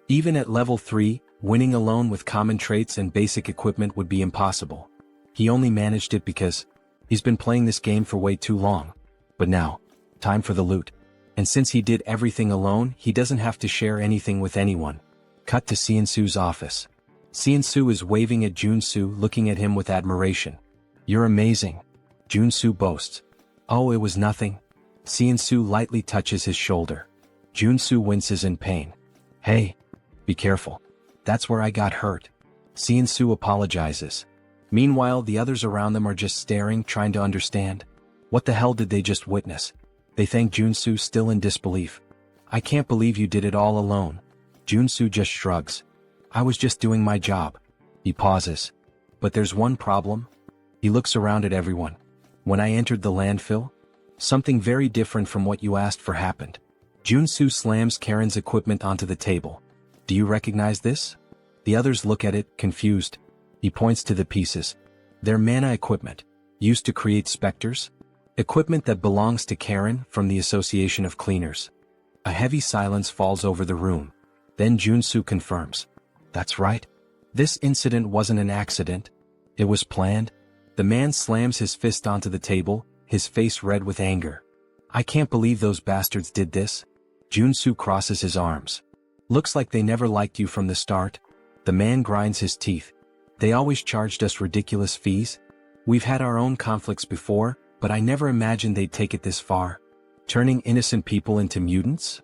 Even at level 3, winning alone with common traits and basic equipment would be impossible. He only managed it because he's been playing this game for way too long. But now, time for the loot. And since he did everything alone, he doesn't have to share anything with anyone. Cut to Seonsoo's office. Seonsoo is waving at Joonsoo, looking at him with admiration. You're amazing. Joonsoo boasts. Oh, it was nothing. Seonsoo lightly touches his shoulder. Joonsoo winces in pain. Hey, be careful. That's where I got hurt. Seonsoo apologizes. Meanwhile, the others around them are just staring, trying to understand. What the hell did they just witness? They thank Joonsoo, still in disbelief. I can't believe you did it all alone. Joonsoo just shrugs. I was just doing my job. He pauses. But there's one problem. He looks around at everyone. When I entered the landfill, something very different from what you asked for happened. Joonsoo slams Karen's equipment onto the table. Do you recognize this? The others look at it, confused. He points to the pieces. They're mana equipment, used to create specters. Equipment that belongs to Karen from the Association of Cleaners. A heavy silence falls over the room. Then Joonsoo confirms. That's right. This incident wasn't an accident. It was planned. The man slams his fist onto the table, his face red with anger. I can't believe those bastards did this. Joonsoo crosses his arms. Looks like they never liked you from the start. The man grinds his teeth. They always charged us ridiculous fees. We've had our own conflicts before, but I never imagined they'd take it this far. Turning innocent people into mutants?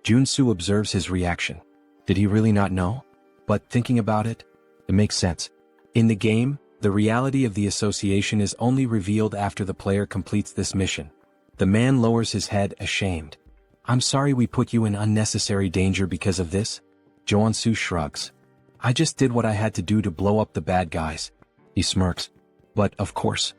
Joonsoo observes his reaction. Did he really not know? But thinking about it, it makes sense. In the game, The reality of the association is only revealed after the player completes this mission. The man lowers his head, ashamed. I'm sorry we put you in unnecessary danger because of this. Joonsoo shrugs. I just did what I had to do to blow up the bad guys. He smirks. But, of course.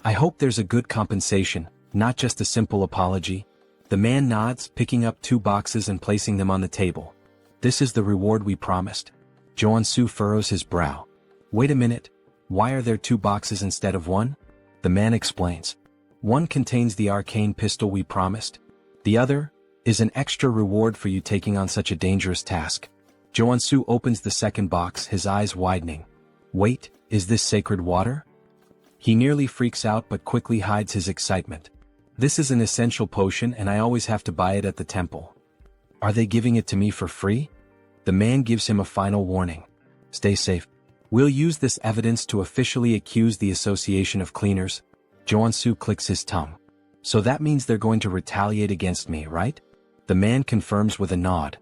I hope there's a good compensation, not just a simple apology. The man nods, picking up 2 boxes and placing them on the table. This is the reward we promised. Joonsoo furrows his brow. Wait a minute. Why are there 2 boxes instead of 1? The man explains. One contains the arcane pistol we promised. The other is an extra reward for you taking on such a dangerous task. Joonsoo opens the second box, his eyes widening. Wait, is this sacred water? He nearly freaks out but quickly hides his excitement. This is an essential potion and I always have to buy it at the temple. Are they giving it to me for free? The man gives him a final warning. Stay safe. We'll use this evidence to officially accuse the Association of Cleaners. Joonsoo clicks his tongue. So that means they're going to retaliate against me, right? The man confirms with a nod.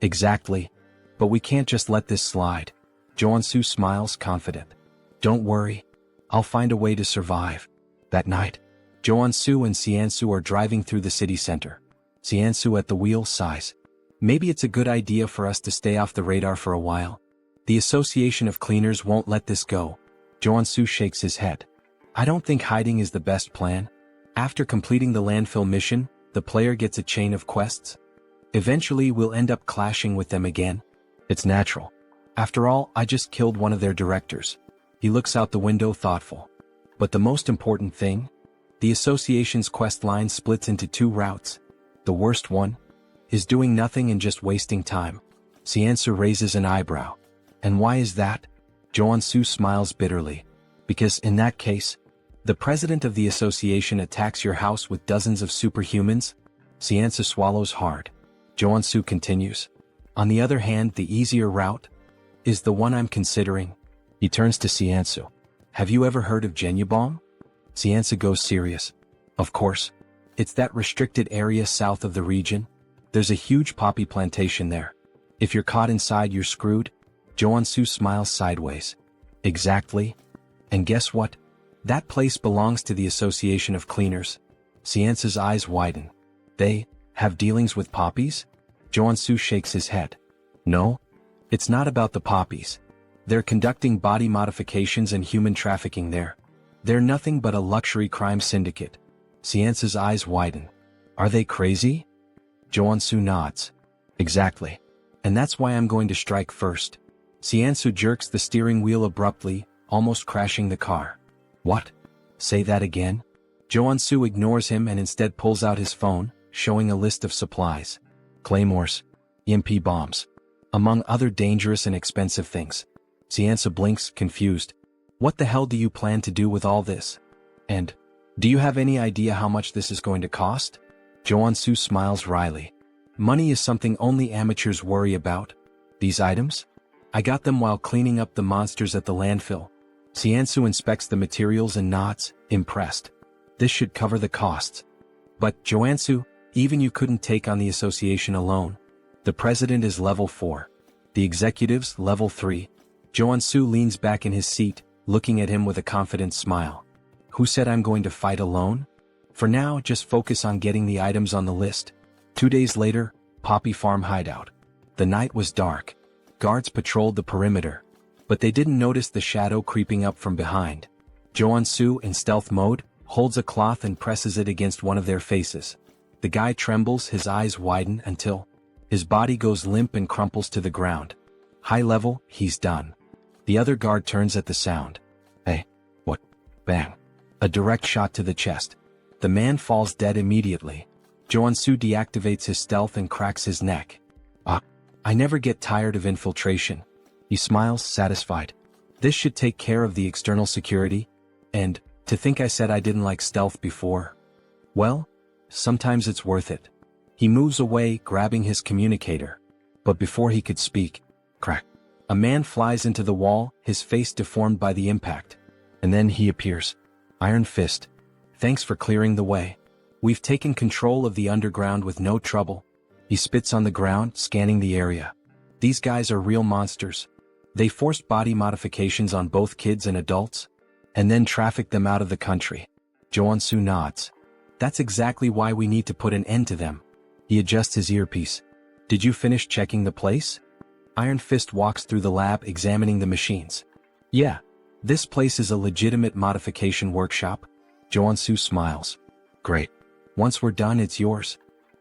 Exactly. But we can't just let this slide. Joonsoo smiles, confident. Don't worry. I'll find a way to survive. That night, Joonsoo and Siansoo are driving through the city center. Siansoo at the wheel sighs. Maybe it's a good idea for us to stay off the radar for a while. The Association of Cleaners won't let this go. Joonsoo shakes his head. I don't think hiding is the best plan. After completing the landfill mission, the player gets a chain of quests. Eventually we'll end up clashing with them again. It's natural. After all, I just killed one of their directors. He looks out the window, thoughtful. But the most important thing? The association's quest line splits into 2 routes. The worst one is doing nothing and just wasting time. Siansoo raises an eyebrow. And why is that? Joonsoo smiles bitterly. Because in that case, the president of the association attacks your house with dozens of superhumans. Siansoo swallows hard. Joonsoo continues. On the other hand, the easier route is the one I'm considering. He turns to Siansoo. Have you ever heard of Genubong? Siansoo goes serious. Of course. It's that restricted area south of the region. There's a huge poppy plantation there. If you're caught inside, you're screwed. Joonsoo smiles sideways. Exactly. And guess what? That place belongs to the Association of Cleaners. Siansoo's eyes widen. They have dealings with poppies? Joonsoo shakes his head. No. It's not about the poppies. They're conducting body modifications and human trafficking there. They're nothing but a luxury crime syndicate. Siansoo's eyes widen. Are they crazy? Joonsoo nods. Exactly. And that's why I'm going to strike first. Siansoo jerks the steering wheel abruptly, almost crashing the car. What? Say that again? Joonsoo ignores him and instead pulls out his phone, showing a list of supplies. Claymores. EMP bombs. Among other dangerous and expensive things. Siansoo blinks, confused. What the hell do you plan to do with all this? And, do you have any idea how much this is going to cost? Joonsoo smiles wryly. Money is something only amateurs worry about. These items? I got them while cleaning up the monsters at the landfill. Siansoo inspects the materials and nods, impressed. This should cover the costs. But, Joonsoo, even you couldn't take on the association alone. The president is level 4. The executives, level 3. Joonsoo leans back in his seat, looking at him with a confident smile. Who said I'm going to fight alone? For now, just focus on getting the items on the list. 2 days later, Poppy Farm hideout. The night was dark. Guards patrolled the perimeter. But they didn't notice the shadow creeping up from behind. Joonsoo, in stealth mode, holds a cloth and presses it against one of their faces. The guy trembles, his eyes widen until his body goes limp and crumples to the ground. High level, he's done. The other guard turns at the sound. Hey, what? Bang. A direct shot to the chest. The man falls dead immediately. Joonsoo deactivates his stealth and cracks his neck. I never get tired of infiltration. He smiles, satisfied. This should take care of the external security. And, to think I said I didn't like stealth before. Well, sometimes it's worth it. He moves away, grabbing his communicator. But before he could speak, crack. A man flies into the wall, his face deformed by the impact. And then he appears. Iron Fist. Thanks for clearing the way. We've taken control of the underground with no trouble. He spits on the ground, scanning the area. These guys are real monsters. They forced body modifications on both kids and adults. and then traffic them out of the country. Joonsoo nods. That's exactly why we need to put an end to them. He adjusts his earpiece. Did you finish checking the place? Iron Fist walks through the lab examining the machines. Yeah. This place is a legitimate modification workshop. Joonsoo smiles. Great. Once we're done, it's yours.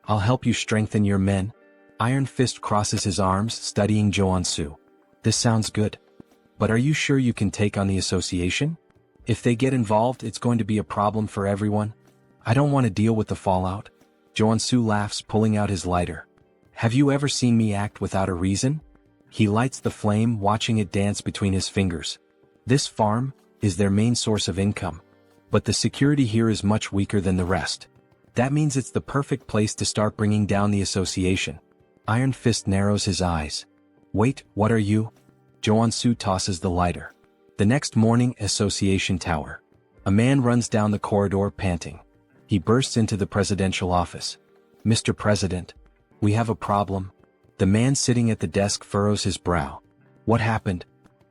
I'll help you strengthen your men. Iron Fist crosses his arms, studying Joonsoo. This sounds good. But are you sure you can take on the association? If they get involved, it's going to be a problem for everyone. I don't want to deal with the fallout. Joonsoo laughs, pulling out his lighter. Have you ever seen me act without a reason? He lights the flame, watching it dance between his fingers. This farm is their main source of income. But the security here is much weaker than the rest. That means it's the perfect place to start bringing down the association. Iron Fist narrows his eyes. Wait, what are you? Joonsoo tosses the lighter. The next morning, Association Tower. A man runs down the corridor panting. He bursts into the presidential office. Mr. President, we have a problem. The man sitting at the desk furrows his brow. What happened?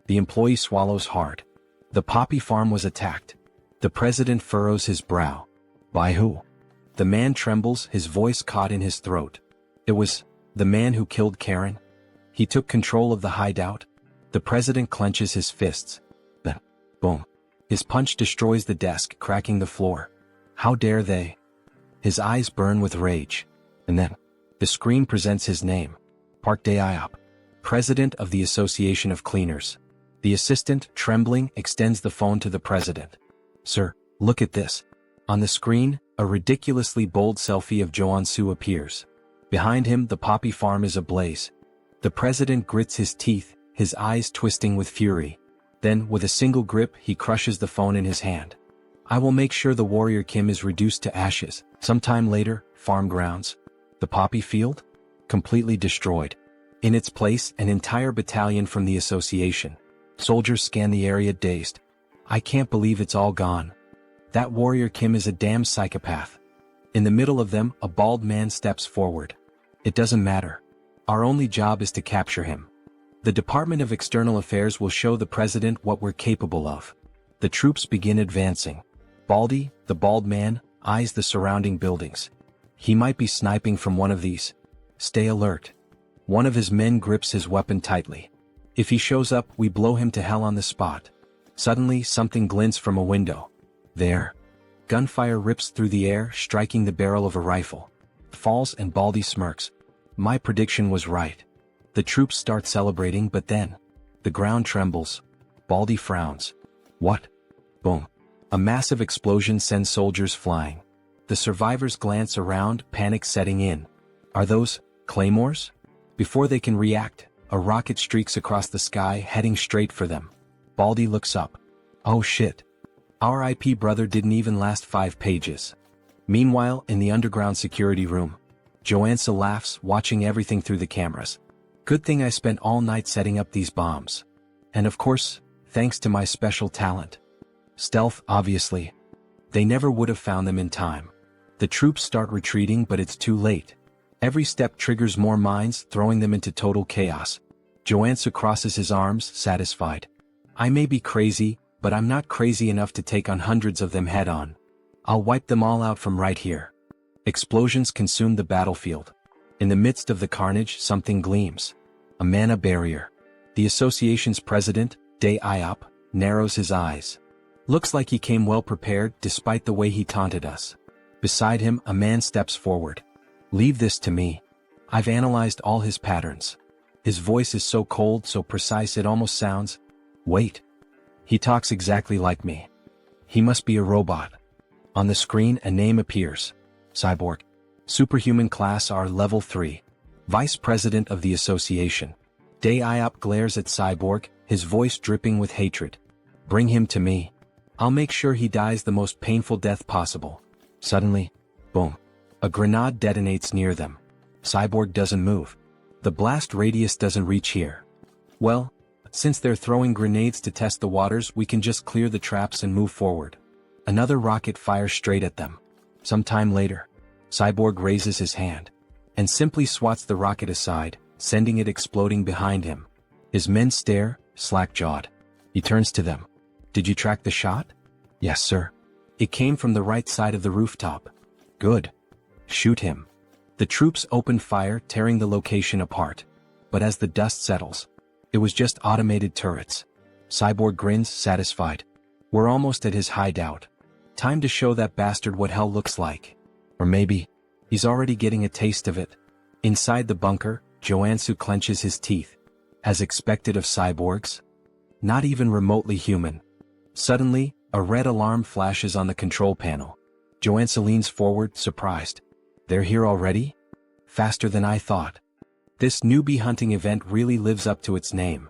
The employee swallows hard. The poppy farm was attacked. The president furrows his brow. By who? The man trembles, his voice caught in his throat. It was the man who killed Karen. He took control of the hideout. The president clenches his fists. Then, boom. His punch destroys the desk, cracking the floor. How dare they? His eyes burn with rage. And then, the screen presents his name. Park Dae-iop, president of the Association of Cleaners. The assistant, trembling, extends the phone to the president. Sir, look at this. On the screen, a ridiculously bold selfie of Joonsoo appears. Behind him, the poppy farm is ablaze. The president grits his teeth, his eyes twisting with fury. Then, with a single grip, he crushes the phone in his hand. I will make sure the warrior Kim is reduced to ashes. Sometime later, farm grounds. The poppy field? Completely destroyed. In its place, an entire battalion from the association. Soldiers scan the area dazed. I can't believe it's all gone. That warrior Kim is a damn psychopath. In the middle of them, a bald man steps forward. It doesn't matter. Our only job is to capture him. The Department of External Affairs will show the president what we're capable of. The troops begin advancing. Baldy, the bald man, eyes the surrounding buildings. He might be sniping from one of these. Stay alert. One of his men grips his weapon tightly. If he shows up, we blow him to hell on the spot. Suddenly, something glints from a window. There. Gunfire rips through the air, striking the barrel of a rifle. Falls and Baldy smirks. My prediction was right. The troops start celebrating, but then the ground trembles. Baldy frowns. What? Boom. A massive explosion sends soldiers flying. The survivors glance around, panic setting in. Are those claymores? Before they can react, a rocket streaks across the sky, heading straight for them. Baldy looks up. Oh shit. Our IP brother didn't even last 5 pages. Meanwhile, in the underground security room, Joonsoo laughs, watching everything through the cameras. Good thing I spent all night setting up these bombs. And of course, thanks to my special talent. Stealth, obviously. They never would have found them in time. The troops start retreating, but it's too late. Every step triggers more mines, throwing them into total chaos. Joonsoo crosses his arms, satisfied. I may be crazy, but I'm not crazy enough to take on hundreds of them head-on. I'll wipe them all out from right here. Explosions consume the battlefield. In the midst of the carnage, something gleams. A mana barrier. The association's president, Dae-iop, narrows his eyes. Looks like he came well prepared, despite the way he taunted us. Beside him, a man steps forward. Leave this to me. I've analyzed all his patterns. His voice is so cold, so precise it almost sounds... Wait. He talks exactly like me. He must be a robot. On the screen, a name appears. Cyborg. Superhuman class R level 3. Vice President of the Association. Dae-iop glares at Cyborg, his voice dripping with hatred. Bring him to me. I'll make sure he dies the most painful death possible. Suddenly, boom. A grenade detonates near them. Cyborg doesn't move. The blast radius doesn't reach here. Well, since they're throwing grenades to test the waters, we can just clear the traps and move forward. Another rocket fires straight at them. Sometime later, Cyborg raises his hand and simply swats the rocket aside, sending it exploding behind him. His men stare, slack-jawed. He turns to them. Did you track the shot? Yes, sir. It came from the right side of the rooftop. Good. Shoot him. The troops opened fire, tearing the location apart. But as the dust settles, it was just automated turrets. Cyborg grins, satisfied. We're almost at his hideout. Time to show that bastard what hell looks like. Or maybe, he's already getting a taste of it. Inside the bunker, Joonsoo clenches his teeth. As expected of cyborgs. Not even remotely human. Suddenly, a red alarm flashes on the control panel. Joonsoo leans forward, surprised. They're here already? Faster than I thought. This newbie hunting event really lives up to its name.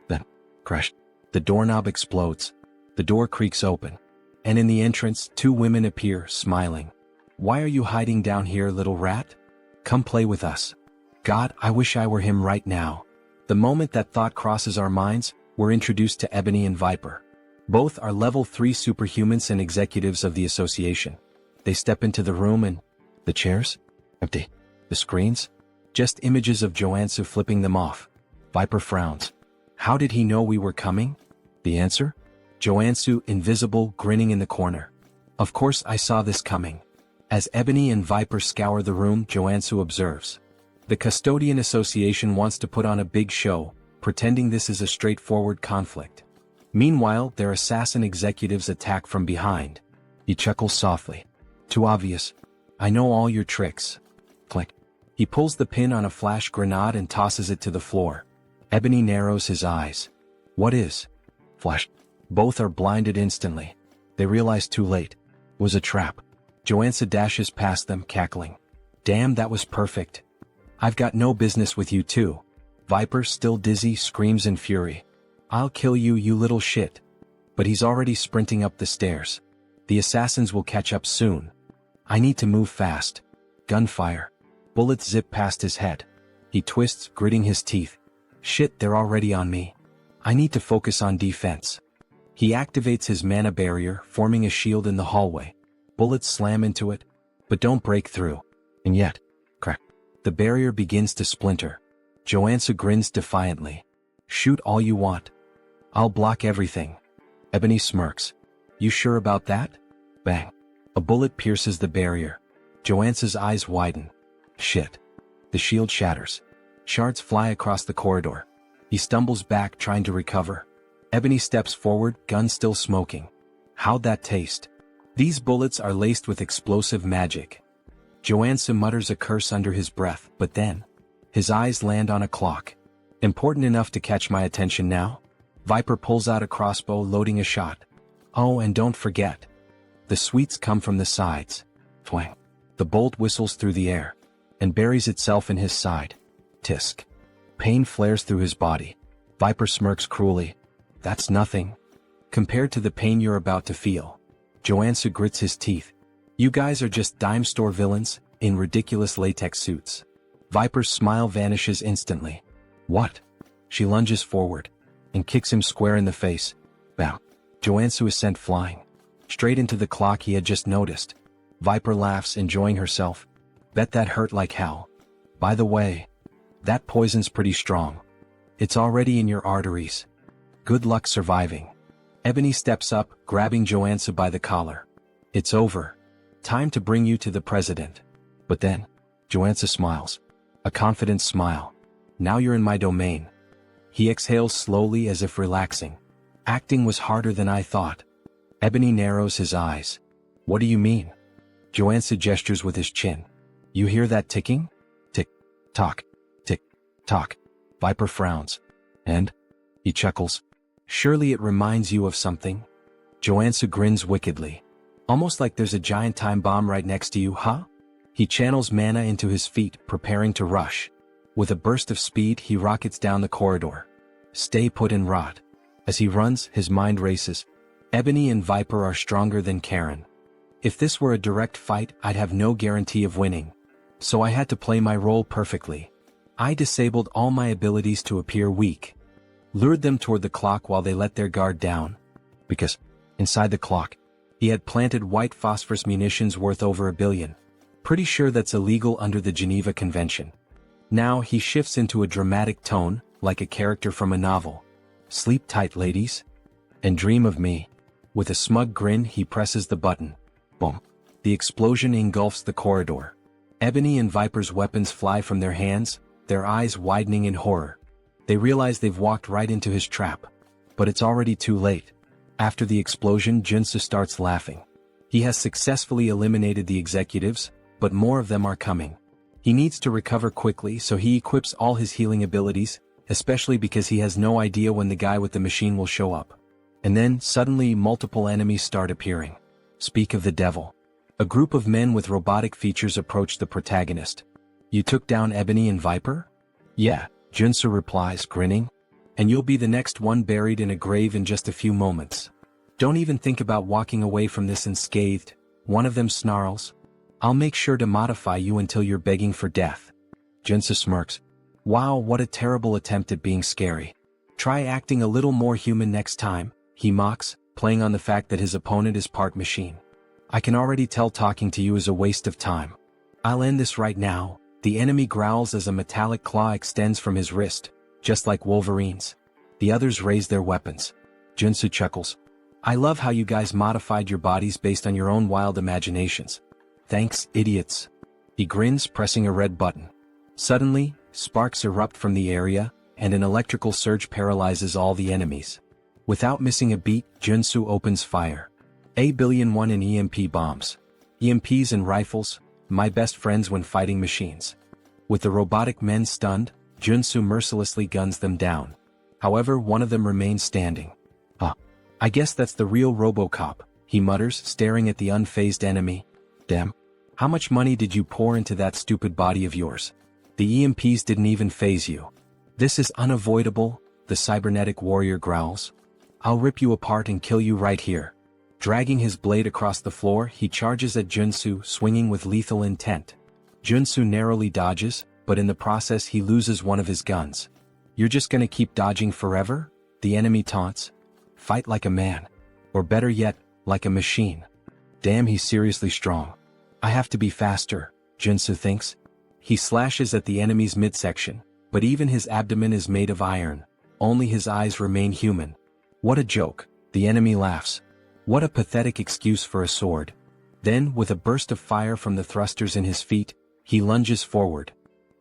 Then, crash. The doorknob explodes. The door creaks open. And in the entrance, two women appear, smiling. Why are you hiding down here, little rat? Come play with us. God, I wish I were him right now. The moment that thought crosses our minds, we're introduced to Ebony and Viper. Both are level 3 superhumans and executives of the association. They step into the room and... The chairs? Empty. The screens? Just images of Joonsoo flipping them off. Viper frowns. How did he know we were coming? The answer? Joonsoo, invisible, grinning in the corner. Of course I saw this coming. As Ebony and Viper scour the room, Joonsoo observes. The Custodian Association wants to put on a big show, pretending this is a straightforward conflict. Meanwhile, their assassin executives attack from behind. He chuckles softly. Too obvious. I know all your tricks. Click. He pulls the pin on a flash grenade and tosses it to the floor. Ebony narrows his eyes. What is? Flash. Both are blinded instantly. They realize too late. It was a trap. Joonsoo dashes past them, cackling. Damn, that was perfect. I've got no business with you too. Viper, still dizzy, screams in fury. I'll kill you, you little shit. But he's already sprinting up the stairs. The assassins will catch up soon. I need to move fast. Gunfire. Bullets zip past his head. He twists, gritting his teeth. Shit, they're already on me. I need to focus on defense. He activates his mana barrier, forming a shield in the hallway. Bullets slam into it, but don't break through. And yet, crack. The barrier begins to splinter. Joonsoo grins defiantly. Shoot all you want. I'll block everything. Ebony smirks. You sure about that? Bang. A bullet pierces the barrier. Joonsoo's eyes widen. Shit. The shield shatters. Shards fly across the corridor. He stumbles back, trying to recover. Ebony steps forward, gun still smoking. How'd that taste? These bullets are laced with explosive magic. Joonsoo mutters a curse under his breath, but then, his eyes land on a clock. Important enough to catch my attention now? Viper pulls out a crossbow, loading a shot. Oh, and don't forget. The sweets come from the sides. Twang. The bolt whistles through the air, and buries itself in his side. Tisk. Pain flares through his body. Viper smirks cruelly. That's nothing. Compared to the pain you're about to feel. Joonsoo grits his teeth. You guys are just dime store villains, in ridiculous latex suits. Viper's smile vanishes instantly. What? She lunges forward, and kicks him square in the face. Bow. Joonsoo is sent flying. Straight into the clock he had just noticed. Viper laughs, enjoying herself. Bet that hurt like hell. By the way, that poison's pretty strong. It's already in your arteries. Good luck surviving. Ebony steps up, grabbing Joonsoo by the collar. It's over. Time to bring you to the president. But then, Joonsoo smiles. A confident smile. Now you're in my domain. He exhales slowly as if relaxing. Acting was harder than I thought. Ebony narrows his eyes. What do you mean? Joonsoo gestures with his chin. You hear that ticking? Tick, tock, tick, tock. Viper frowns. And? He chuckles. Surely it reminds you of something? Joonsoo grins wickedly. Almost like there's a giant time bomb right next to you, huh? He channels mana into his feet, preparing to rush. With a burst of speed, he rockets down the corridor. Stay put and rot. As he runs, his mind races. Ebony and Viper are stronger than Karen. If this were a direct fight, I'd have no guarantee of winning. So I had to play my role perfectly. I disabled all my abilities to appear weak. Lured them toward the clock while they let their guard down. Because, inside the clock, he had planted white phosphorus munitions worth over $1 billion. Pretty sure that's illegal under the Geneva Convention. Now he shifts into a dramatic tone, like a character from a novel. Sleep tight, ladies. And dream of me. With a smug grin, he presses the button. Boom. The explosion engulfs the corridor. Ebony and Viper's weapons fly from their hands, their eyes widening in horror. They realize they've walked right into his trap. But it's already too late. After the explosion, Joonsoo starts laughing. He has successfully eliminated the executives, but more of them are coming. He needs to recover quickly, so he equips all his healing abilities, especially because he has no idea when the guy with the machine will show up. And then, suddenly, multiple enemies start appearing. Speak of the devil. A group of men with robotic features approach the protagonist. You took down Ebony and Viper? Yeah, Joonsoo replies, grinning. And you'll be the next one buried in a grave in just a few moments. Don't even think about walking away from this unscathed, one of them snarls. I'll make sure to modify you until you're begging for death. Joonsoo smirks. Wow, what a terrible attempt at being scary. Try acting a little more human next time, he mocks, playing on the fact that his opponent is part machine. I can already tell talking to you is a waste of time. I'll end this right now. The enemy growls as a metallic claw extends from his wrist, just like Wolverine's. The others raise their weapons. Joonsoo chuckles. I love how you guys modified your bodies based on your own wild imaginations. Thanks, idiots. He grins, pressing a red button. Suddenly, sparks erupt from the area, and an electrical surge paralyzes all the enemies. Without missing a beat, Joonsoo opens fire. A-1 in EMP bombs. EMPs and rifles, my best friends when fighting machines. With the robotic men stunned, Joonsoo mercilessly guns them down. However, one of them remains standing. I guess that's the real RoboCop, he mutters, staring at the unfazed enemy. Damn. How much money did you pour into that stupid body of yours? The EMPs didn't even faze you. This is unavoidable, the cybernetic warrior growls. I'll rip you apart and kill you right here. Dragging his blade across the floor, he charges at Joonsoo, swinging with lethal intent. Joonsoo narrowly dodges, but in the process he loses one of his guns. You're just gonna keep dodging forever? The enemy taunts. Fight like a man. Or better yet, like a machine. Damn, he's seriously strong. I have to be faster, Joonsoo thinks. He slashes at the enemy's midsection, but even his abdomen is made of iron. Only his eyes remain human. What a joke, the enemy laughs. What a pathetic excuse for a sword. Then, with a burst of fire from the thrusters in his feet, he lunges forward.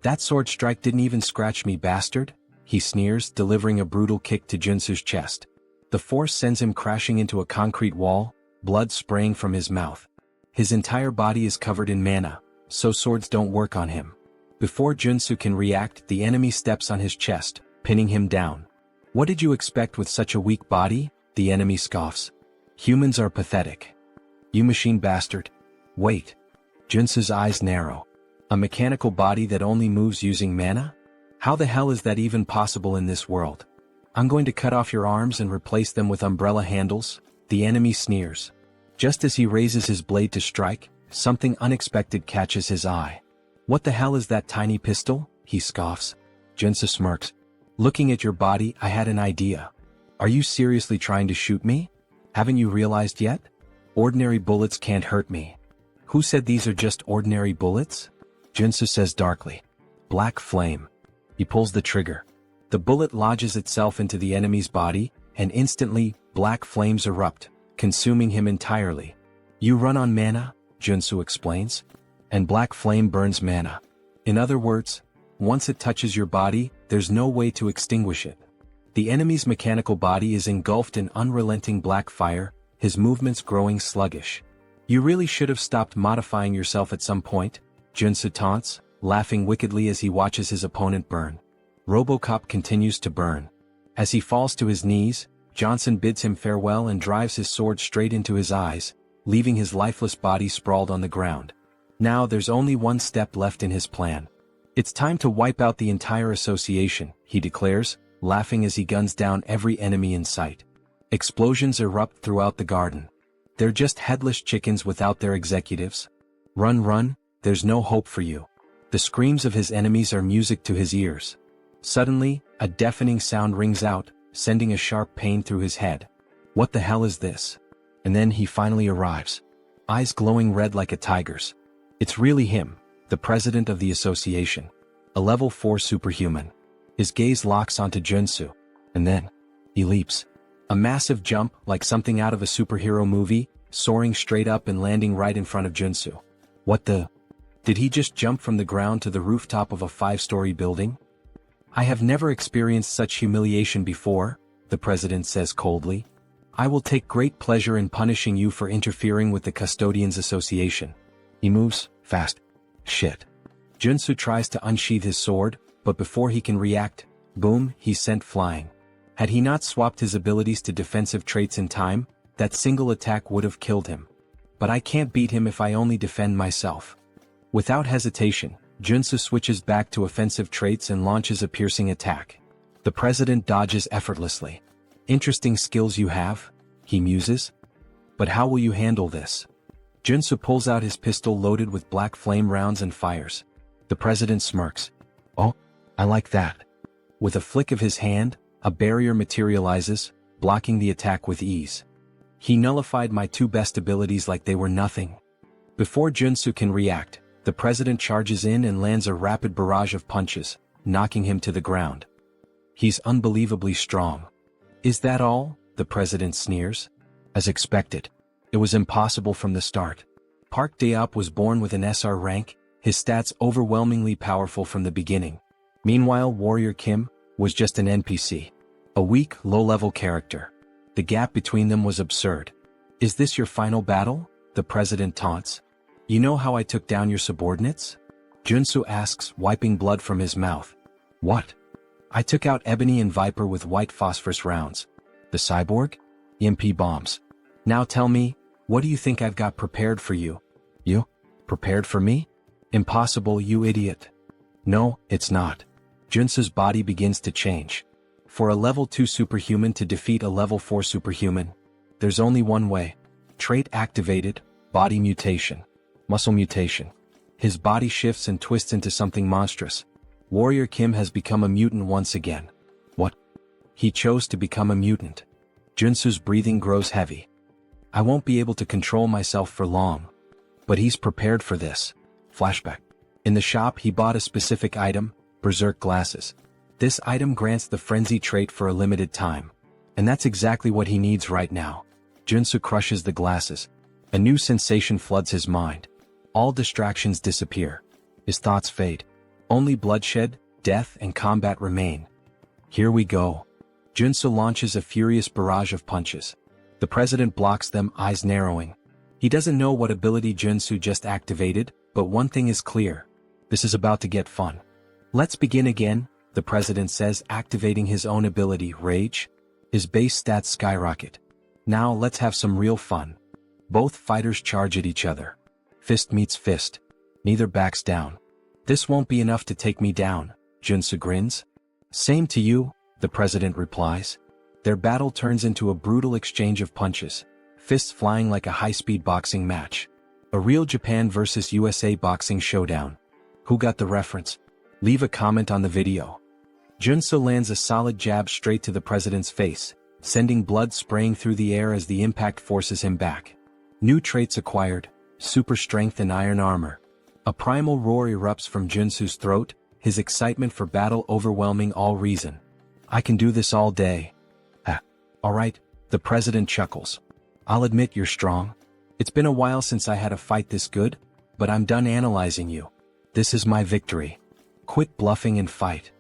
That sword strike didn't even scratch me, bastard, he sneers, delivering a brutal kick to Joonsoo's chest. The force sends him crashing into a concrete wall, blood spraying from his mouth. His entire body is covered in mana, so swords don't work on him. Before Joonsoo can react, the enemy steps on his chest, pinning him down. What did you expect with such a weak body? The enemy scoffs. Humans are pathetic. You machine bastard. Wait. Joonsoo's eyes narrow. A mechanical body that only moves using mana? How the hell is that even possible in this world? I'm going to cut off your arms and replace them with umbrella handles, the enemy sneers. Just as he raises his blade to strike, something unexpected catches his eye. What the hell is that tiny pistol? He scoffs. Joonsoo smirks. Looking at your body, I had an idea. Are you seriously trying to shoot me? Haven't you realized yet? Ordinary bullets can't hurt me. Who said these are just ordinary bullets? Joonsoo says darkly. Black flame. He pulls the trigger. The bullet lodges itself into the enemy's body, and instantly, black flames erupt, consuming him entirely. You run on mana, Joonsoo explains. And black flame burns mana. In other words, once it touches your body, there's no way to extinguish it. The enemy's mechanical body is engulfed in unrelenting black fire, his movements growing sluggish. You really should have stopped modifying yourself at some point, Joonsoo taunts, laughing wickedly as he watches his opponent burn. RoboCop continues to burn. As he falls to his knees, Johnson bids him farewell and drives his sword straight into his eyes, leaving his lifeless body sprawled on the ground. Now there's only one step left in his plan. It's time to wipe out the entire association, he declares, laughing as he guns down every enemy in sight. Explosions erupt throughout the garden. They're just headless chickens without their executives. Run, run, there's no hope for you. The screams of his enemies are music to his ears. Suddenly, a deafening sound rings out, sending a sharp pain through his head. What the hell is this? And then he finally arrives. Eyes glowing red like a tiger's. It's really him, the president of the association. A level 4 superhuman. His gaze locks onto Joonsoo. And then, he leaps. A massive jump, like something out of a superhero movie, soaring straight up and landing right in front of Joonsoo. What the? Did he just jump from the ground to the rooftop of a 5-story building? I have never experienced such humiliation before, the president says coldly. I will take great pleasure in punishing you for interfering with the Custodians Association. He moves fast. Shit. Joonsoo tries to unsheath his sword, but before he can react, boom, he's sent flying. Had he not swapped his abilities to defensive traits in time, that single attack would have killed him. But I can't beat him if I only defend myself. Without hesitation, Joonsoo switches back to offensive traits and launches a piercing attack. The president dodges effortlessly. Interesting skills you have, he muses. But how will you handle this? Joonsoo pulls out his pistol loaded with black flame rounds and fires. The president smirks. Oh, I like that. With a flick of his hand, a barrier materializes, blocking the attack with ease. He nullified my 2 best abilities like they were nothing. Before Joonsoo can react, the president charges in and lands a rapid barrage of punches, knocking him to the ground. He's unbelievably strong. Is that all? The president sneers. As expected. It was impossible from the start. Park Daop was born with an SR rank, his stats overwhelmingly powerful from the beginning. Meanwhile, Warrior Kim was just an NPC. A weak, low-level character. The gap between them was absurd. Is this your final battle? The president taunts. You know how I took down your subordinates? Joonsoo asks, wiping blood from his mouth. What? I took out Ebony and Viper with white phosphorus rounds. The cyborg? EMP bombs. Now tell me, what do you think I've got prepared for you? You? Prepared for me? Impossible, you idiot. No, it's not. Joonsoo's body begins to change. For a level 2 superhuman to defeat a level 4 superhuman, there's only one way. Trait activated, body mutation. Muscle mutation. His body shifts and twists into something monstrous. Warrior Kim has become a mutant once again. What? He chose to become a mutant. Joonsoo's breathing grows heavy. I won't be able to control myself for long. But he's prepared for this. Flashback. In the shop he bought a specific item, Berserk Glasses. This item grants the frenzy trait for a limited time. And that's exactly what he needs right now. Joonsoo crushes the glasses. A new sensation floods his mind. All distractions disappear. His thoughts fade. Only bloodshed, death, and combat remain. Here we go. Joonsoo launches a furious barrage of punches. The president blocks them, eyes narrowing. He doesn't know what ability Joonsoo just activated, but one thing is clear. This is about to get fun. Let's begin again, the president says, activating his own ability, Rage. His base stats skyrocket. Now let's have some real fun. Both fighters charge at each other. Fist meets fist. Neither backs down. This won't be enough to take me down, Joonsoo grins. Same to you, the president replies. Their battle turns into a brutal exchange of punches, fists flying like a high-speed boxing match. A real Japan versus USA boxing showdown. Who got the reference? Leave a comment on the video. Joonsoo lands a solid jab straight to the president's face, sending blood spraying through the air as the impact forces him back. New traits acquired, super strength and iron armor. A primal roar erupts from Joonsoo's throat, his excitement for battle overwhelming all reason. I can do this all day. Alright, the president chuckles. I'll admit you're strong. It's been a while since I had a fight this good, but I'm done analyzing you. This is my victory. Quit bluffing and fight.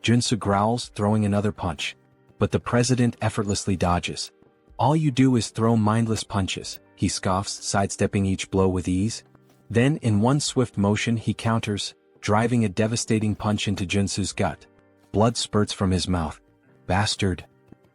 Joonsoo growls, throwing another punch. But the president effortlessly dodges. All you do is throw mindless punches, he scoffs, sidestepping each blow with ease. Then, in one swift motion, he counters, driving a devastating punch into Joonsoo's gut. Blood spurts from his mouth. Bastard.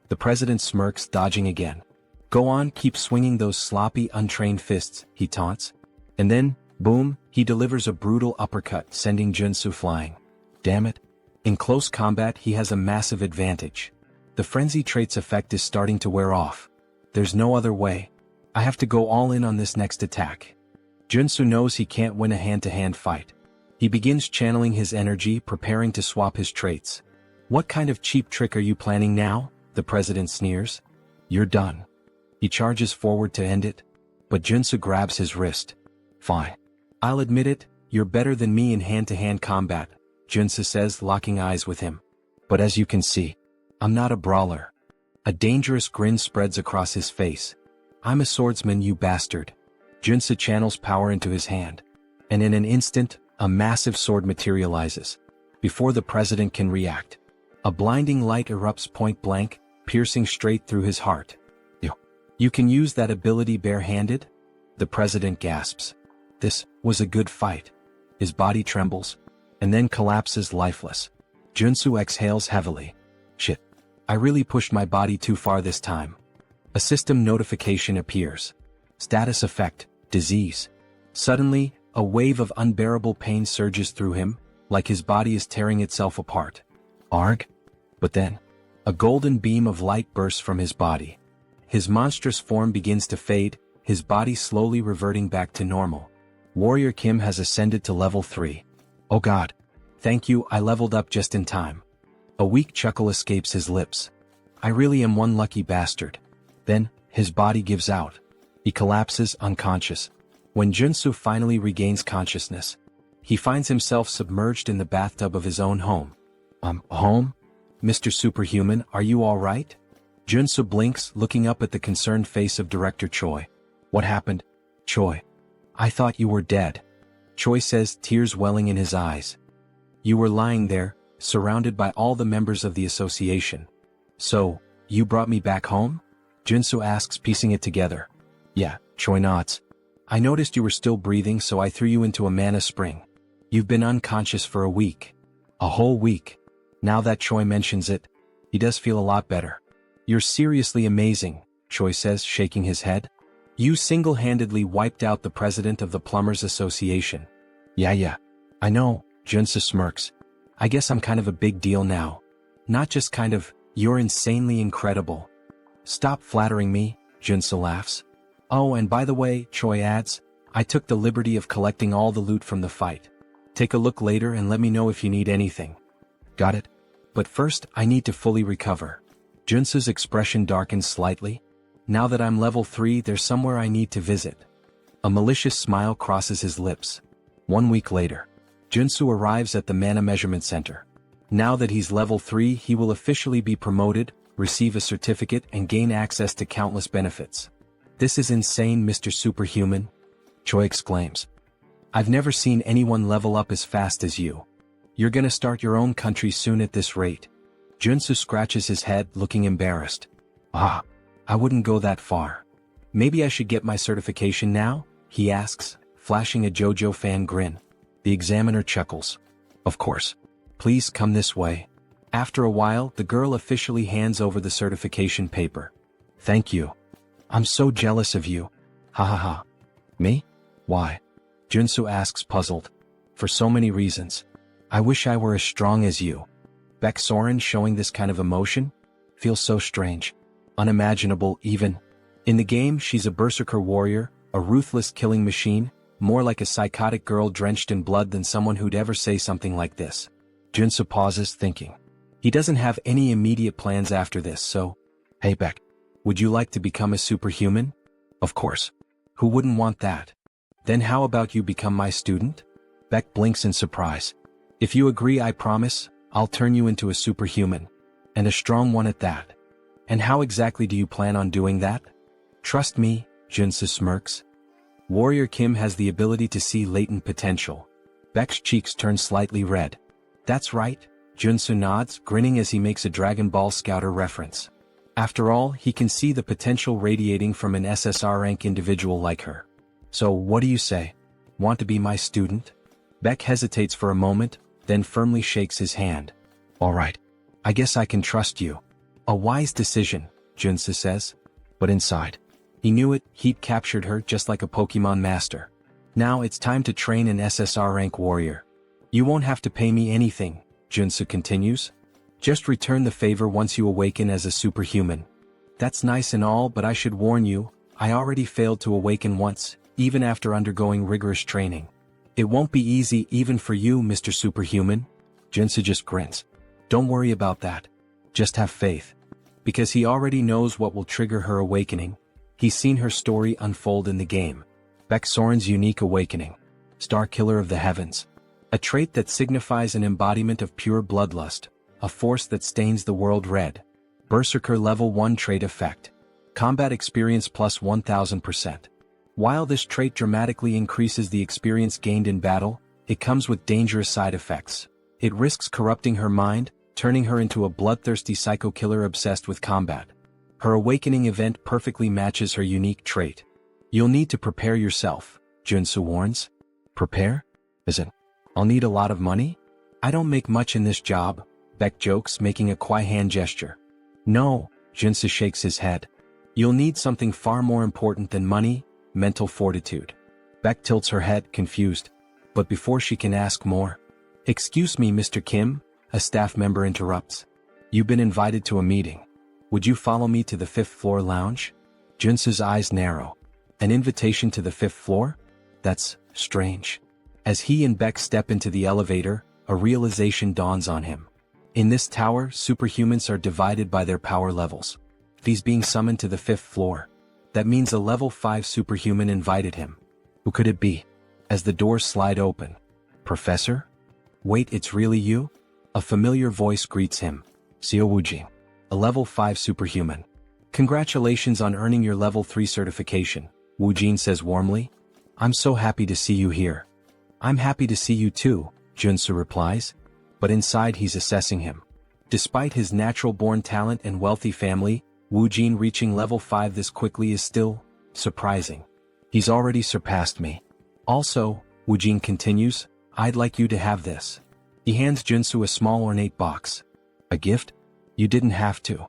The president smirks, dodging again. Go on, keep swinging those sloppy, untrained fists, he taunts. And then, boom, he delivers a brutal uppercut, sending Joonsoo flying. Damn it. In close combat, he has a massive advantage. The frenzy trait's effect is starting to wear off. There's no other way. I have to go all in on this next attack. Joonsoo knows he can't win a hand-to-hand fight. He begins channeling his energy, preparing to swap his traits. What kind of cheap trick are you planning now? The president sneers. You're done. He charges forward to end it, but Joonsoo grabs his wrist. Fine. I'll admit it, you're better than me in hand-to-hand combat, Joonsoo says, locking eyes with him. But as you can see, I'm not a brawler. A dangerous grin spreads across his face. I'm a swordsman, you bastard. Joonsoo channels power into his hand. And in an instant, a massive sword materializes. Before the president can react, a blinding light erupts point blank, piercing straight through his heart. You can use that ability barehanded? The president gasps. This was a good fight. His body trembles, and then collapses lifeless. Joonsoo exhales heavily. Shit. I really pushed my body too far this time. A system notification appears. Status effect, disease. Suddenly, a wave of unbearable pain surges through him, like his body is tearing itself apart. Arg? But then, a golden beam of light bursts from his body. His monstrous form begins to fade, his body slowly reverting back to normal. Warrior Kim has ascended to level 3. Oh god. Thank you, I leveled up just in time. A weak chuckle escapes his lips. I really am one lucky bastard. Then, his body gives out. He collapses unconscious. When Joonsoo finally regains consciousness, he finds himself submerged in the bathtub of his own home. Home? Mr. Superhuman, are you all right? Joonsoo blinks, looking up at the concerned face of Director Choi. What happened? Choi. I thought you were dead. Choi says, tears welling in his eyes. You were lying there, surrounded by all the members of the association. So, you brought me back home? Joonsoo asks, piecing it together. Yeah, Choi nods. I noticed you were still breathing, so I threw you into a mana spring. You've been unconscious for a week. A whole week. Now that Choi mentions it, he does feel a lot better. You're seriously amazing, Choi says, shaking his head. You single-handedly wiped out the president of the Plumbers Association. Yeah. I know, Joonsoo smirks. I guess I'm kind of a big deal now. Not just kind of, you're insanely incredible. Stop flattering me, Joonsoo laughs. Oh, and by the way, Choi adds, I took the liberty of collecting all the loot from the fight. Take a look later and let me know if you need anything. Got it? But first, I need to fully recover. Joonsoo's expression darkens slightly. Now that I'm level 3, there's somewhere I need to visit. A malicious smile crosses his lips. 1 week later, Joonsoo arrives at the Mana Measurement Center. Now that he's level 3, he will officially be promoted, receive a certificate, and gain access to countless benefits. This is insane, Mr. Superhuman, Choi exclaims. I've never seen anyone level up as fast as you. You're gonna start your own country soon at this rate. Joonsoo scratches his head, looking embarrassed. I wouldn't go that far. Maybe I should get my certification now? He asks, flashing a JoJo fan grin. The examiner chuckles. Of course. Please come this way. After a while, the girl officially hands over the certification paper. Thank you. I'm so jealous of you. Ha. Me? Why? Joonsoo asks, puzzled. For so many reasons. I wish I were as strong as you. Baek Soren showing this kind of emotion? Feels so strange. Unimaginable even. In the game, she's a berserker warrior, a ruthless killing machine, more like a psychotic girl drenched in blood than someone who'd ever say something like this. Joonsoo pauses, thinking. He doesn't have any immediate plans after this, so... Hey Baek, would you like to become a superhuman? Of course. Who wouldn't want that? Then how about you become my student? Baek blinks in surprise. If you agree, I promise, I'll turn you into a superhuman. And a strong one at that. And how exactly do you plan on doing that? Trust me, Joonsoo smirks. Warrior Kim has the ability to see latent potential. Baek's cheeks turn slightly red. That's right, Joonsoo nods, grinning as he makes a Dragon Ball Scouter reference. After all, he can see the potential radiating from an SSR rank individual like her. So what do you say? Want to be my student? Baek hesitates for a moment, then firmly shakes his hand. Alright. I guess I can trust you. A wise decision, Joonsoo says. But inside, he knew it, he'd captured her just like a Pokemon master. Now it's time to train an SSR rank warrior. You won't have to pay me anything, Joonsoo continues. Just return the favor once you awaken as a superhuman. That's nice and all, but I should warn you, I already failed to awaken once, even after undergoing rigorous training. It won't be easy even for you, Mr. Superhuman. Joonsoo just grins. Don't worry about that. Just have faith. Because he already knows what will trigger her awakening. He's seen her story unfold in the game. Baek Soren's unique awakening. Star Killer of the Heavens. A trait that signifies an embodiment of pure bloodlust, a force that stains the world red. Berserker Level 1 Trait Effect. Combat Experience plus 1000%. While this trait dramatically increases the experience gained in battle, it comes with dangerous side effects. It risks corrupting her mind, turning her into a bloodthirsty psycho-killer obsessed with combat. Her awakening event perfectly matches her unique trait. You'll need to prepare yourself, Joonsoo warns. Prepare? As in, I'll need a lot of money? I don't make much in this job, Beck jokes, making a quiet hand gesture. No, Joonsoo shakes his head. You'll need something far more important than money, mental fortitude. Beck tilts her head, confused. But before she can ask more, "Excuse me, Mr. Kim," a staff member interrupts. "You've been invited to a meeting. Would you follow me to the 5th floor lounge?" Joonsoo's eyes narrow. An invitation to the 5th floor? That's strange. As he and Beck step into the elevator, a realization dawns on him. In this tower, superhumans are divided by their power levels. He's being summoned to the 5th floor. That means a level 5 superhuman invited him. Who could it be? As the doors slide open. Professor? Wait, it's really you? A familiar voice greets him. Seo Woojin. A level 5 superhuman. Congratulations on earning your level 3 certification, Woojin says warmly. I'm so happy to see you here. I'm happy to see you too, Joonsoo replies. But inside he's assessing him. Despite his natural-born talent and wealthy family, Woojin reaching level 5 this quickly is still surprising. He's already surpassed me. Also, Woojin continues, I'd like you to have this. He hands Joonsoo a small ornate box. A gift? You didn't have to.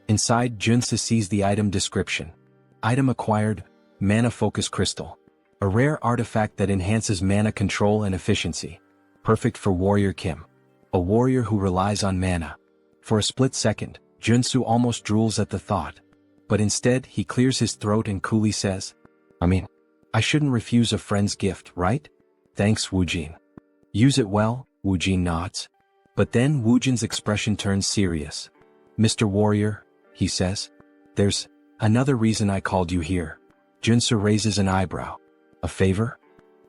Inside, Joonsoo sees the item description. Item acquired, Mana Focus Crystal. A rare artifact that enhances mana control and efficiency. Perfect for Warrior Kim. A warrior who relies on mana. For a split second, Joonsoo almost drools at the thought. But instead, he clears his throat and coolly says, I shouldn't refuse a friend's gift, right? Thanks, Woojin. Use it well, Woojin nods. But then Woojin's expression turns serious. Mr. Warrior, he says, there's another reason I called you here. Joonsoo raises an eyebrow. A favor?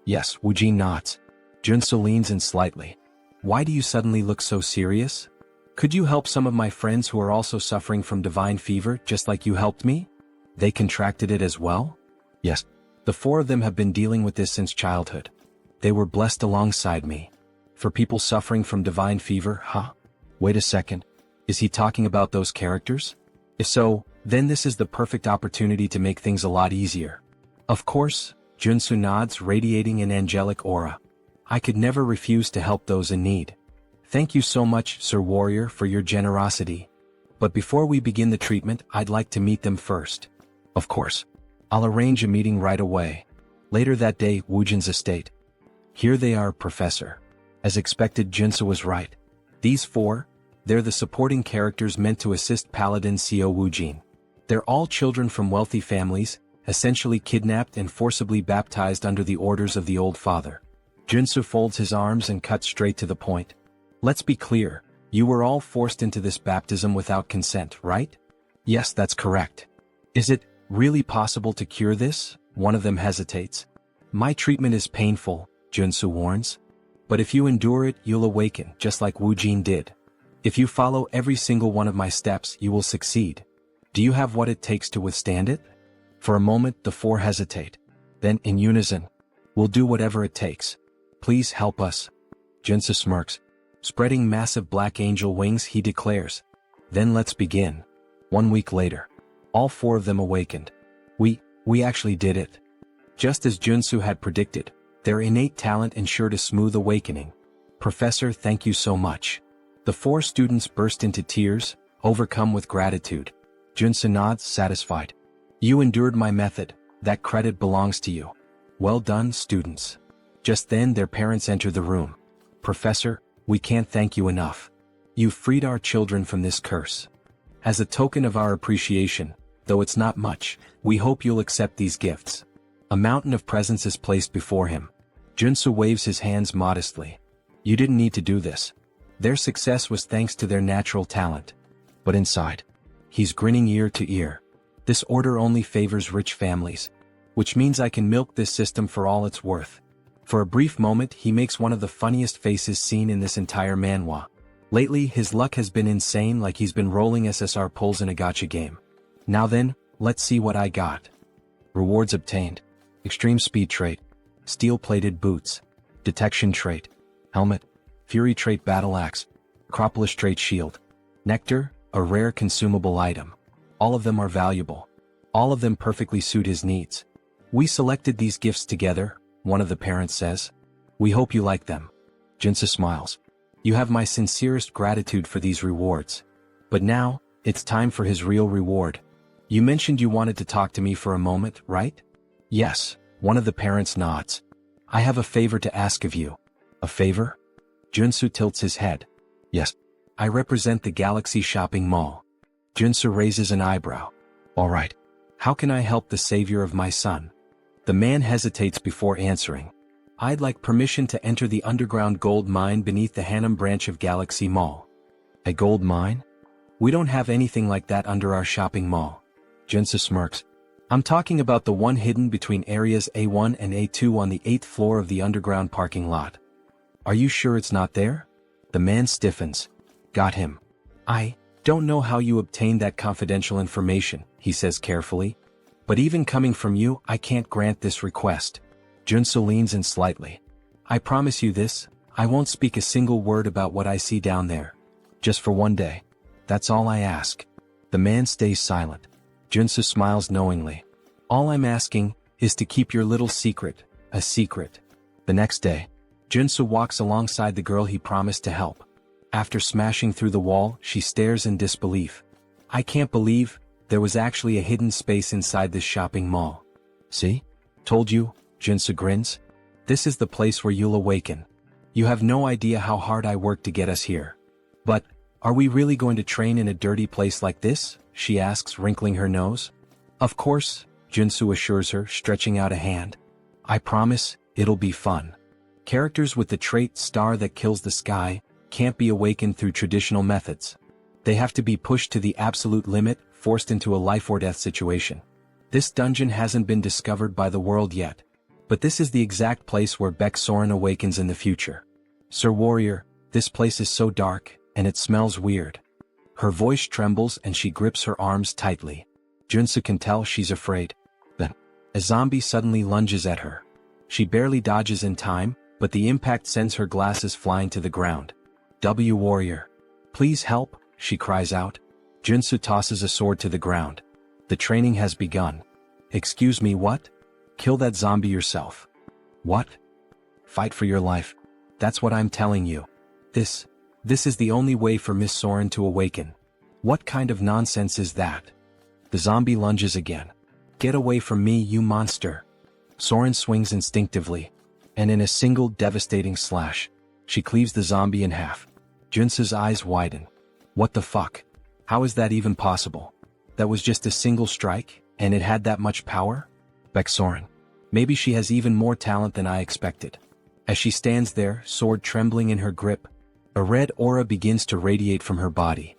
Yes, Woojin nods. Joonsoo leans in slightly. Why do you suddenly look so serious? Could you help some of my friends who are also suffering from divine fever just like you helped me? They contracted it as well? Yes. The 4 of them have been dealing with this since childhood. They were blessed alongside me. For people suffering from divine fever, huh? Wait a second. Is he talking about those characters? If so, then this is the perfect opportunity to make things a lot easier. Of course, Joonsoo nods, radiating an angelic aura. I could never refuse to help those in need. Thank you so much, Sir Warrior, for your generosity. But before we begin the treatment, I'd like to meet them first. Of course. I'll arrange a meeting right away. Later that day, Woojin's estate. Here they are, Professor. As expected, Joonsoo was right. These 4, they're the supporting characters meant to assist Paladin Seo Woojin. They're all children from wealthy families, essentially kidnapped and forcibly baptized under the orders of the Old Father. Joonsoo folds his arms and cuts straight to the point. Let's be clear, you were all forced into this baptism without consent, right? Yes, that's correct. Is it really possible to cure this? One of them hesitates. My treatment is painful, Joonsoo warns. But if you endure it, you'll awaken, just like Woojin did. If you follow every single one of my steps, you will succeed. Do you have what it takes to withstand it? For a moment, the 4 hesitate. Then, in unison, we'll do whatever it takes. Please help us. Joonsoo smirks. Spreading massive black angel wings, he declares. Then let's begin. 1 week later. All 4 of them awakened. We actually did it. Just as Joonsoo had predicted, their innate talent ensured a smooth awakening. Professor, thank you so much. The 4 students burst into tears, overcome with gratitude. Joonsoo nods, satisfied. You endured my method, that credit belongs to you. Well done, students. Just then their parents enter the room. Professor, we can't thank you enough. You've freed our children from this curse. As a token of our appreciation, though it's not much, we hope you'll accept these gifts. A mountain of presents is placed before him. Joonsoo waves his hands modestly. You didn't need to do this. Their success was thanks to their natural talent. But inside, he's grinning ear to ear. This order only favors rich families. Which means I can milk this system for all it's worth. For a brief moment he makes one of the funniest faces seen in this entire manhwa. Lately, his luck has been insane, like he's been rolling SSR pulls in a gacha game. Now then, let's see what I got. Rewards obtained. Extreme speed trait. Steel-plated boots. Detection trait. Helmet. Fury trait battle axe. Acropolis trait shield. Nectar, a rare consumable item. All of them are valuable. All of them perfectly suit his needs. We selected these gifts together, one of the parents says. We hope you like them. Joonsoo smiles. You have my sincerest gratitude for these rewards. But now, it's time for his real reward. You mentioned you wanted to talk to me for a moment, right? Yes, one of the parents nods. I have a favor to ask of you. A favor? Joonsoo tilts his head. Yes. I represent the Galaxy Shopping Mall. Joonsoo raises an eyebrow. All right. How can I help the savior of my son? The man hesitates before answering. I'd like permission to enter the underground gold mine beneath the Harem branch of Galaxy Mall. A gold mine? We don't have anything like that under our shopping mall. Joonsoo smirks. I'm talking about the one hidden between areas A1 and A2 on the 8th floor of the underground parking lot. Are you sure it's not there? The man stiffens. Got him. I don't know how you obtained that confidential information, he says carefully. But even coming from you, I can't grant this request. Joonsoo leans in slightly. I promise you this, I won't speak a single word about what I see down there. Just for one day. That's all I ask. The man stays silent. Joonsoo smiles knowingly. All I'm asking is to keep your little secret, a secret. The next day, Joonsoo walks alongside the girl he promised to help. After smashing through the wall, she stares in disbelief. I can't believe there was actually a hidden space inside this shopping mall. See? Told you, Joonsoo grins. This is the place where you'll awaken. You have no idea how hard I worked to get us here. But, are we really going to train in a dirty place like this? She asks, wrinkling her nose. Of course, Joonsoo assures her, stretching out a hand. I promise, it'll be fun. Characters with the trait star that kills the sky can't be awakened through traditional methods. They have to be pushed to the absolute limit, forced into a life or death situation. This dungeon hasn't been discovered by the world yet, but this is the exact place where Soren awakens in the future. Sir Warrior, this place is so dark, and it smells weird. Her voice trembles and she grips her arms tightly. Joonsoo can tell she's afraid. Then, a zombie suddenly lunges at her. She barely dodges in time, but the impact sends her glasses flying to the ground. Warrior. Please help, she cries out. Joonsoo tosses a sword to the ground. The training has begun. Excuse me, what? Kill that zombie yourself. What? Fight for your life. That's what I'm telling you. This is the only way for Miss Soren to awaken. What kind of nonsense is that? The zombie lunges again. Get away from me, you monster. Soren swings instinctively, and in a single devastating slash, she cleaves the zombie in half. Joonsoo's eyes widen. What the fuck? How is that even possible? That was just a single strike, and it had that much power? Soren. Maybe she has even more talent than I expected. As she stands there, sword trembling in her grip, a red aura begins to radiate from her body.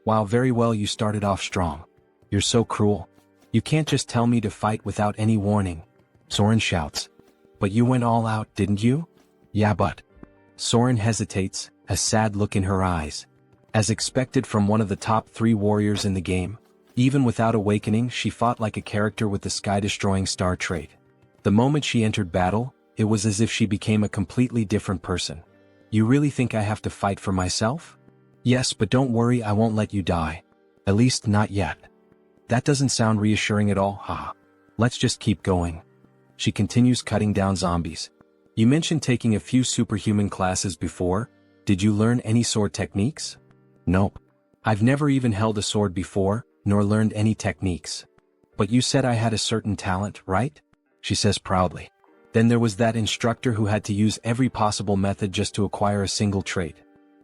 Wow, very well, you started off strong. You're so cruel. You can't just tell me to fight without any warning. Soren shouts. But you went all out, didn't you? Yeah, but... Soren hesitates, a sad look in her eyes. As expected from one of the top 3 warriors in the game, even without awakening, she fought like a character with the sky-destroying star trait. The moment she entered battle, it was as if she became a completely different person. You really think I have to fight for myself? Yes, but don't worry, I won't let you die. At least not yet. That doesn't sound reassuring at all, haha. Let's just keep going. She continues cutting down zombies. You mentioned taking a few superhuman classes before. Did you learn any sword techniques? Nope. I've never even held a sword before, nor learned any techniques. But you said I had a certain talent, right? She says proudly. Then there was that instructor who had to use every possible method just to acquire a single trait.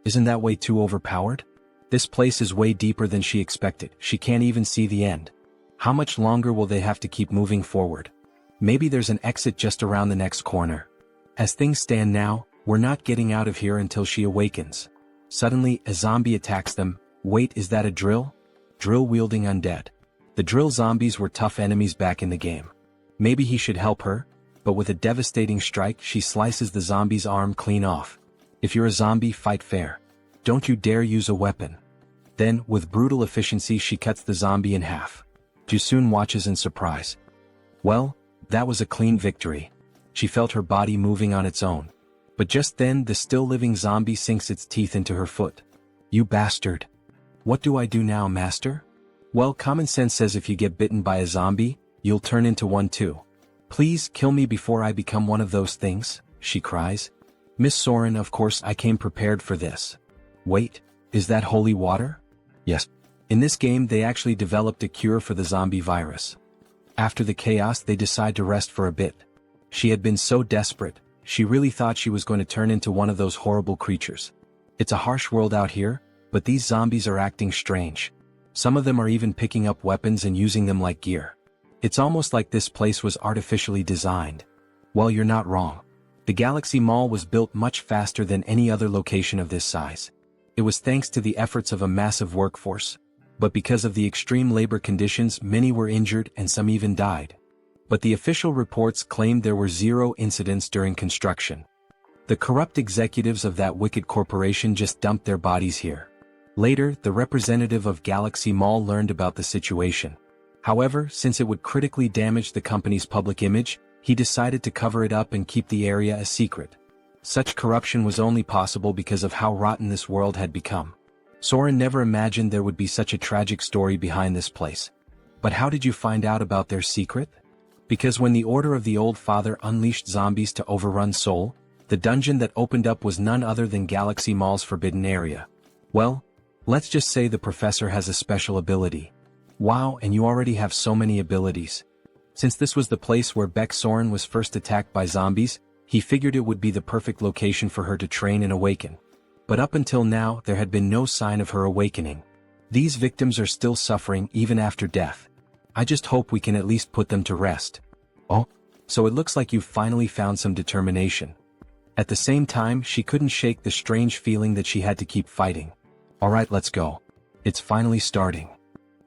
Isn't that way too overpowered? This place is way deeper than she expected. She can't even see the end. How much longer will they have to keep moving forward? Maybe there's an exit just around the next corner. As things stand now, we're not getting out of here until she awakens. Suddenly, a zombie attacks them. Wait, is that a drill? Drill-wielding undead. The drill zombies were tough enemies back in the game. Maybe he should help her, but with a devastating strike, she slices the zombie's arm clean off. If you're a zombie, fight fair. Don't you dare use a weapon. Then, with brutal efficiency she cuts the zombie in half. Joonsoo watches in surprise. Well, that was a clean victory. She felt her body moving on its own. But just then the still-living zombie sinks its teeth into her foot. You bastard. What do I do now, master? Well, common sense says if you get bitten by a zombie, you'll turn into one too. Please kill me before I become one of those things, she cries. Miss Soren, of course I came prepared for this. Wait, is that holy water? Yes. In this game they actually developed a cure for the zombie virus. After the chaos they decide to rest for a bit. She had been so desperate, she really thought she was going to turn into one of those horrible creatures. It's a harsh world out here, but these zombies are acting strange. Some of them are even picking up weapons and using them like gear. It's almost like this place was artificially designed. Well, you're not wrong. The Galaxy Mall was built much faster than any other location of this size. It was thanks to the efforts of a massive workforce. But because of the extreme labor conditions, many were injured and some even died. But the official reports claimed there were 0 incidents during construction. The corrupt executives of that wicked corporation just dumped their bodies here. Later, the representative of Galaxy Mall learned about the situation. However, since it would critically damage the company's public image, he decided to cover it up and keep the area a secret. Such corruption was only possible because of how rotten this world had become. Soren never imagined there would be such a tragic story behind this place. But how did you find out about their secret? Because when the Order of the Old Father unleashed zombies to overrun Seoul, the dungeon that opened up was none other than Galaxy Mall's forbidden area. Well, let's just say the professor has a special ability. Wow, and you already have so many abilities. Since this was the place where Beck Soren was first attacked by zombies, he figured it would be the perfect location for her to train and awaken. But up until now, there had been no sign of her awakening. These victims are still suffering even after death. I just hope we can at least put them to rest. Oh, so it looks like you've finally found some determination. At the same time, she couldn't shake the strange feeling that she had to keep fighting. Alright, let's go. It's finally starting.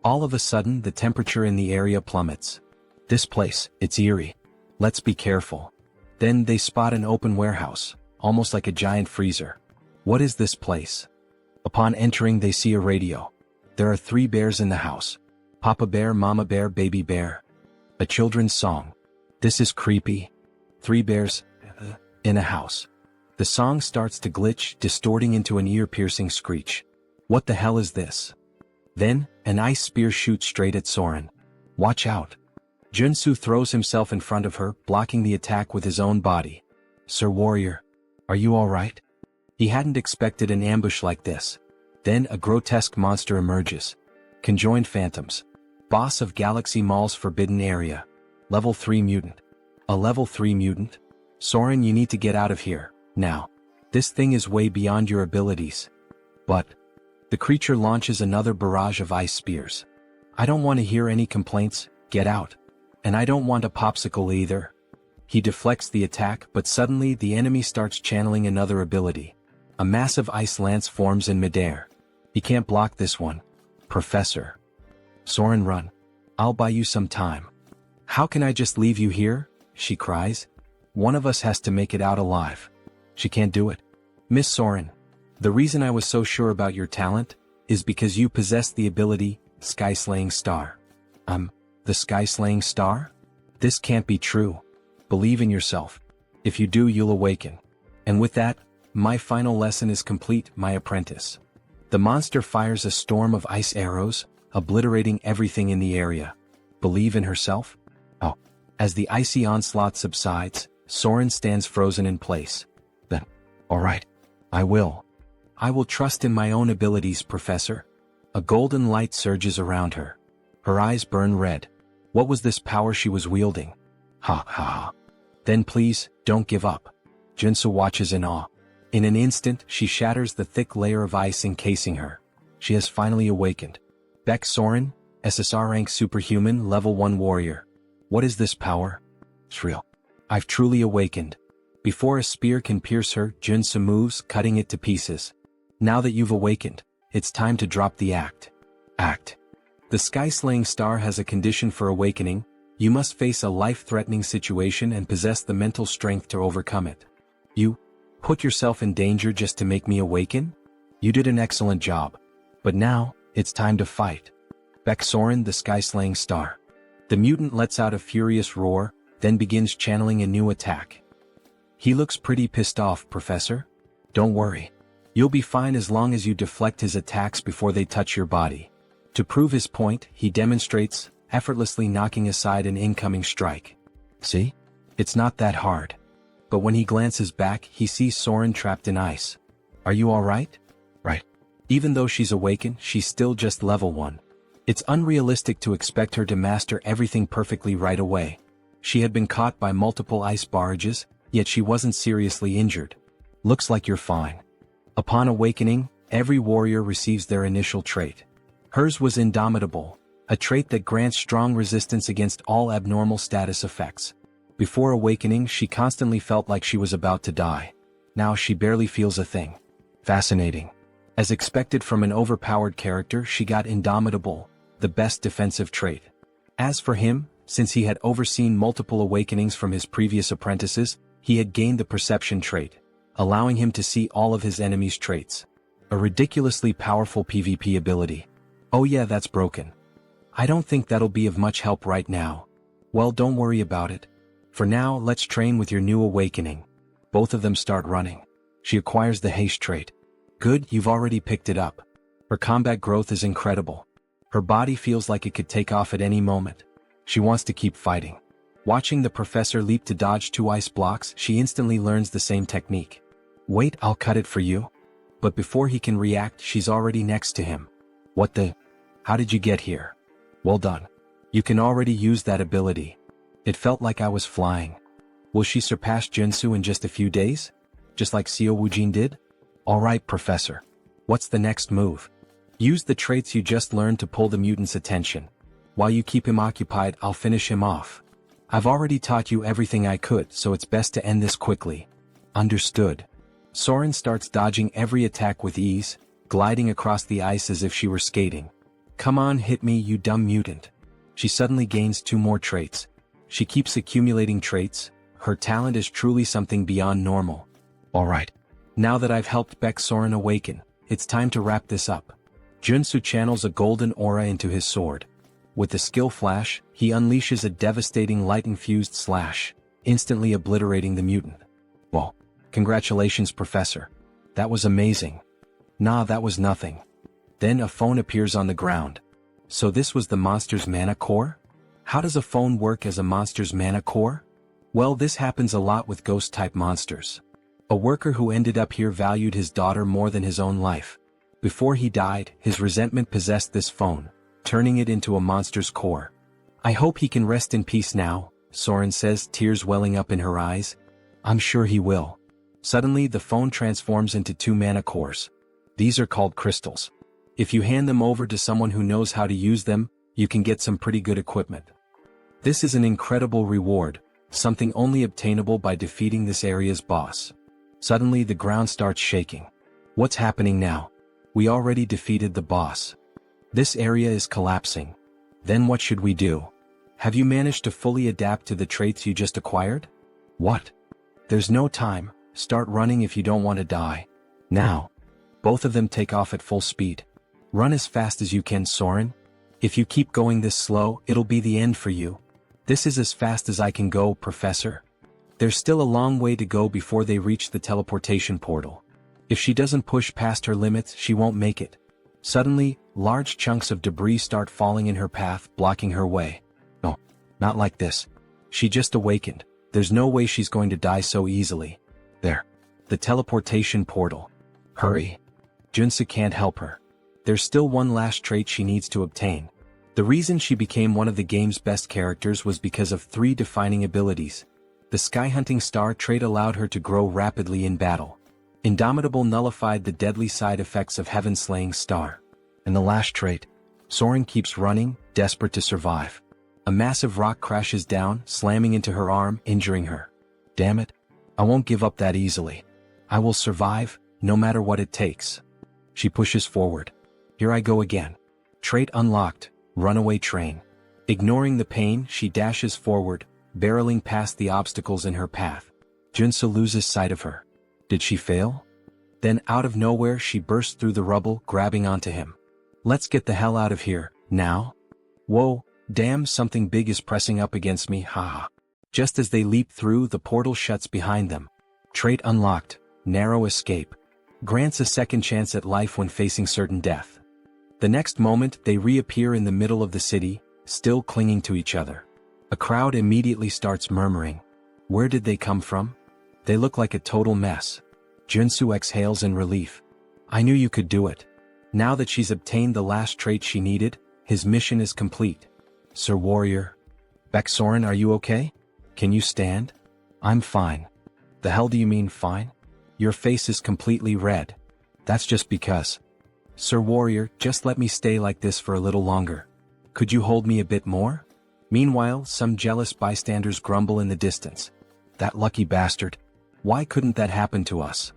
All of a sudden, the temperature in the area plummets. This place, it's eerie. Let's be careful. Then they spot an open warehouse, almost like a giant freezer. What is this place? Upon entering, they see a radio. There are 3 bears in the house. Papa Bear, Mama Bear, Baby Bear. A children's song. This is creepy. 3 bears in a house. The song starts to glitch, distorting into an ear-piercing screech. What the hell is this? Then, an ice spear shoots straight at Soren. Watch out. Joonsoo throws himself in front of her, blocking the attack with his own body. Sir Warrior, are you alright? He hadn't expected an ambush like this. Then a grotesque monster emerges. Conjoined Phantoms. Boss of Galaxy Mall's forbidden area. Level 3 mutant. A level 3 mutant? Soren, you need to get out of here, now. This thing is way beyond your abilities. But the creature launches another barrage of ice spears. I don't want to hear any complaints, get out. And I don't want a popsicle either. He deflects the attack, but suddenly the enemy starts channeling another ability. A massive ice lance forms in midair. He can't block this one. Professor. Soren, run. I'll buy you some time. How can I just leave you here? She cries. One of us has to make it out alive. She can't do it. Miss Soren, the reason I was so sure about your talent is because you possess the ability, Sky-Slaying Star. The Sky-Slaying Star? This can't be true. Believe in yourself. If you do, you'll awaken. And with that, my final lesson is complete, my apprentice. The monster fires a storm of ice arrows, obliterating everything in the area. Believe in herself? Oh. As the icy onslaught subsides, Soren stands frozen in place. Then, alright. I will. I will trust in my own abilities, Professor. A golden light surges around her. Her eyes burn red. What was this power she was wielding? Ha ha ha. Then please, don't give up. Joonsoo watches in awe. In an instant, she shatters the thick layer of ice encasing her. She has finally awakened. Beck Soren, SSR rank superhuman, level 1 warrior. What is this power? It's real. I've truly awakened. Before a spear can pierce her, Joonsoo moves, cutting it to pieces. Now that you've awakened, it's time to drop the act. The Sky-Slaying Star has a condition for awakening. You must face a life-threatening situation and possess the mental strength to overcome it. You put yourself in danger just to make me awaken? You did an excellent job. But now, it's time to fight. Baek Soren, the sky-slaying star. The mutant lets out a furious roar, then begins channeling a new attack. He looks pretty pissed off, Professor. Don't worry. You'll be fine as long as you deflect his attacks before they touch your body. To prove his point, he demonstrates, effortlessly knocking aside an incoming strike. See? It's not that hard. But when he glances back, he sees Soren trapped in ice. Are you alright? Right. Even though she's awakened, she's still just level 1. It's unrealistic to expect her to master everything perfectly right away. She had been caught by multiple ice barrages, yet she wasn't seriously injured. Looks like you're fine. Upon awakening, every warrior receives their initial trait. Hers was Indomitable, a trait that grants strong resistance against all abnormal status effects. Before awakening, she constantly felt like she was about to die. Now she barely feels a thing. Fascinating. As expected from an overpowered character, she got Indomitable, the best defensive trait. As for him, since he had overseen multiple awakenings from his previous apprentices, he had gained the Perception trait, allowing him to see all of his enemies' traits. A ridiculously powerful PvP ability. Oh yeah, that's broken. I don't think that'll be of much help right now. Well, don't worry about it. For now, let's train with your new awakening. Both of them start running. She acquires the haste trait. Good, you've already picked it up. Her combat growth is incredible. Her body feels like it could take off at any moment. She wants to keep fighting. Watching the professor leap to dodge 2 ice blocks, she instantly learns the same technique. Wait, I'll cut it for you. But before he can react, she's already next to him. What the? How did you get here? Well done. You can already use that ability. It felt like I was flying. Will she surpass Joonsoo in just a few days? Just like Seo Woojin did? Alright, Professor. What's the next move? Use the traits you just learned to pull the mutant's attention. While you keep him occupied, I'll finish him off. I've already taught you everything I could, so it's best to end this quickly. Understood. Soren starts dodging every attack with ease, gliding across the ice as if she were skating. Come on, hit me, you dumb mutant. She suddenly gains 2 more traits. She keeps accumulating traits. Her talent is truly something beyond normal. Alright. Now that I've helped Baek Soren awaken, it's time to wrap this up. Joonsoo channels a golden aura into his sword. With the skill flash, he unleashes a devastating light-infused slash, instantly obliterating the mutant. Well, congratulations, Professor. That was amazing. Nah, that was nothing. Then a phone appears on the ground. So this was the monster's mana core? How does a phone work as a monster's mana core? Well, this happens a lot with ghost-type monsters. A worker who ended up here valued his daughter more than his own life. Before he died, his resentment possessed this phone, turning it into a monster's core. I hope he can rest in peace now, Soren says, tears welling up in her eyes. I'm sure he will. Suddenly, the phone transforms into 2 mana cores. These are called crystals. If you hand them over to someone who knows how to use them, you can get some pretty good equipment. This is an incredible reward, something only obtainable by defeating this area's boss. Suddenly, the ground starts shaking. What's happening now? We already defeated the boss. This area is collapsing. Then what should we do? Have you managed to fully adapt to the traits you just acquired? What? There's no time. Start running if you don't want to die. Now. Both of them take off at full speed. Run as fast as you can, Soren. If you keep going this slow, it'll be the end for you. This is as fast as I can go, Professor. There's still a long way to go before they reach the teleportation portal. If she doesn't push past her limits, she won't make it. Suddenly, large chunks of debris start falling in her path, blocking her way. No, not like this. She just awakened. There's no way she's going to die so easily. There. The teleportation portal. Hurry. Joonsoo can't help her. There's still one last trait she needs to obtain. The reason she became one of the game's best characters was because of 3 defining abilities. The Sky Hunting Star trait allowed her to grow rapidly in battle. Indomitable nullified the deadly side effects of Heaven Slaying Star. And the last trait, Soren keeps running, desperate to survive. A massive rock crashes down, slamming into her arm, injuring her. Damn it. I won't give up that easily. I will survive, no matter what it takes. She pushes forward. Here I go again. Trait unlocked, Runaway Train. Ignoring the pain, she dashes forward, barreling past the obstacles in her path. Joonsoo loses sight of her. Did she fail? Then out of nowhere she burst through the rubble, grabbing onto him. Let's get the hell out of here, now? Whoa, damn, something big is pressing up against me, haha. Just as they leap through, the portal shuts behind them. Trait unlocked, narrow escape. Grants a second chance at life when facing certain death. The next moment, they reappear in the middle of the city, still clinging to each other. A crowd immediately starts murmuring. Where did they come from? They look like a total mess. Joonsoo exhales in relief. I knew you could do it. Now that she's obtained the last trait she needed, his mission is complete. Sir Warrior. Baeksoren, are you okay? Can you stand? I'm fine. The hell do you mean fine? Your face is completely red. That's just because. Sir Warrior, just let me stay like this for a little longer. Could you hold me a bit more? Meanwhile, some jealous bystanders grumble in the distance. That lucky bastard. Why couldn't that happen to us?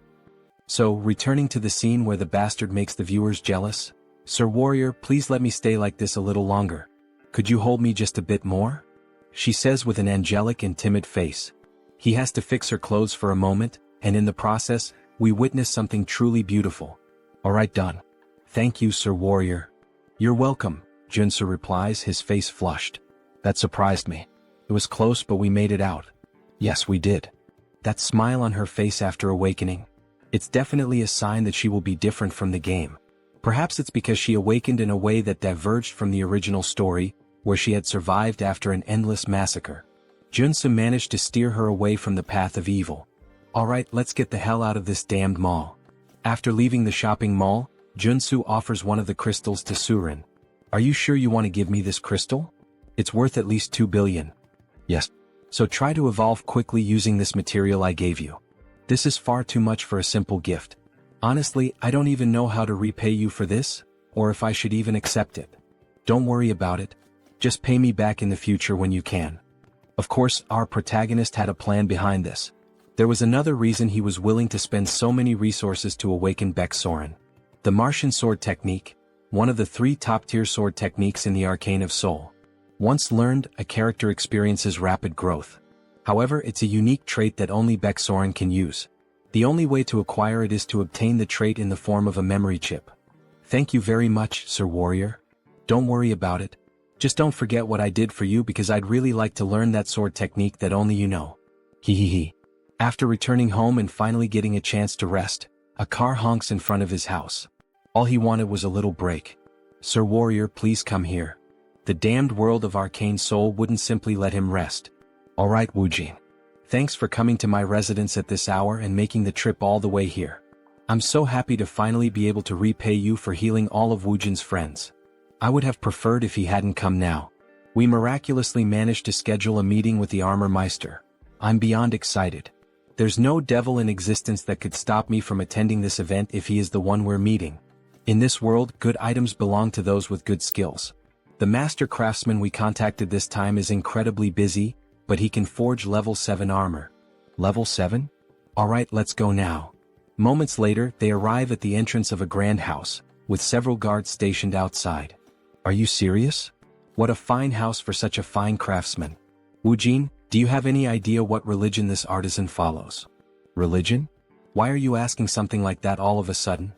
So, returning to the scene where the bastard makes the viewers jealous. Sir Warrior, please let me stay like this a little longer. Could you hold me just a bit more? She says with an angelic and timid face. He has to fix her clothes for a moment, and in the process, we witness something truly beautiful. Alright, done. Thank you, Sir Warrior. You're welcome, Joonsoo replies, his face flushed. That surprised me. It was close, but we made it out. Yes, we did. That smile on her face after awakening. It's definitely a sign that she will be different from the game. Perhaps it's because she awakened in a way that diverged from the original story, where she had survived after an endless massacre. Joonsoo managed to steer her away from the path of evil. Alright, let's get the hell out of this damned mall. After leaving the shopping mall, Joonsoo offers one of the crystals to Surin. Are you sure you want to give me this crystal? It's worth at least 2 billion. Yes. So try to evolve quickly using this material I gave you. This is far too much for a simple gift. Honestly, I don't even know how to repay you for this, or if I should even accept it. Don't worry about it. Just pay me back in the future when you can. Of course, our protagonist had a plan behind this. There was another reason he was willing to spend so many resources to awaken Baeksoren. The Martian sword technique, one of the 3 top-tier sword techniques in the Arcane of Seoul. Once learned, a character experiences rapid growth. However, it's a unique trait that only Baeksoren can use. The only way to acquire it is to obtain the trait in the form of a memory chip. Thank you very much, Sir Warrior. Don't worry about it. Just don't forget what I did for you, because I'd really like to learn that sword technique that only you know. Hehehe. After returning home and finally getting a chance to rest, a car honks in front of his house. All he wanted was a little break. Sir Warrior, please come here. The damned world of Arcane Seoul wouldn't simply let him rest. Alright, Woojin. Thanks for coming to my residence at this hour and making the trip all the way here. I'm so happy to finally be able to repay you for healing all of Woojin's friends. I would have preferred if he hadn't come now. We miraculously managed to schedule a meeting with the Armor Meister. I'm beyond excited. There's no devil in existence that could stop me from attending this event if he is the one we're meeting. In this world, good items belong to those with good skills. The master craftsman we contacted this time is incredibly busy, but he can forge level 7 armor. Level 7? Alright, let's go now. Moments later, they arrive at the entrance of a grand house, with several guards stationed outside. Are you serious? What a fine house for such a fine craftsman. Woojin, do you have any idea what religion this artisan follows? Religion? Why are you asking something like that all of a sudden?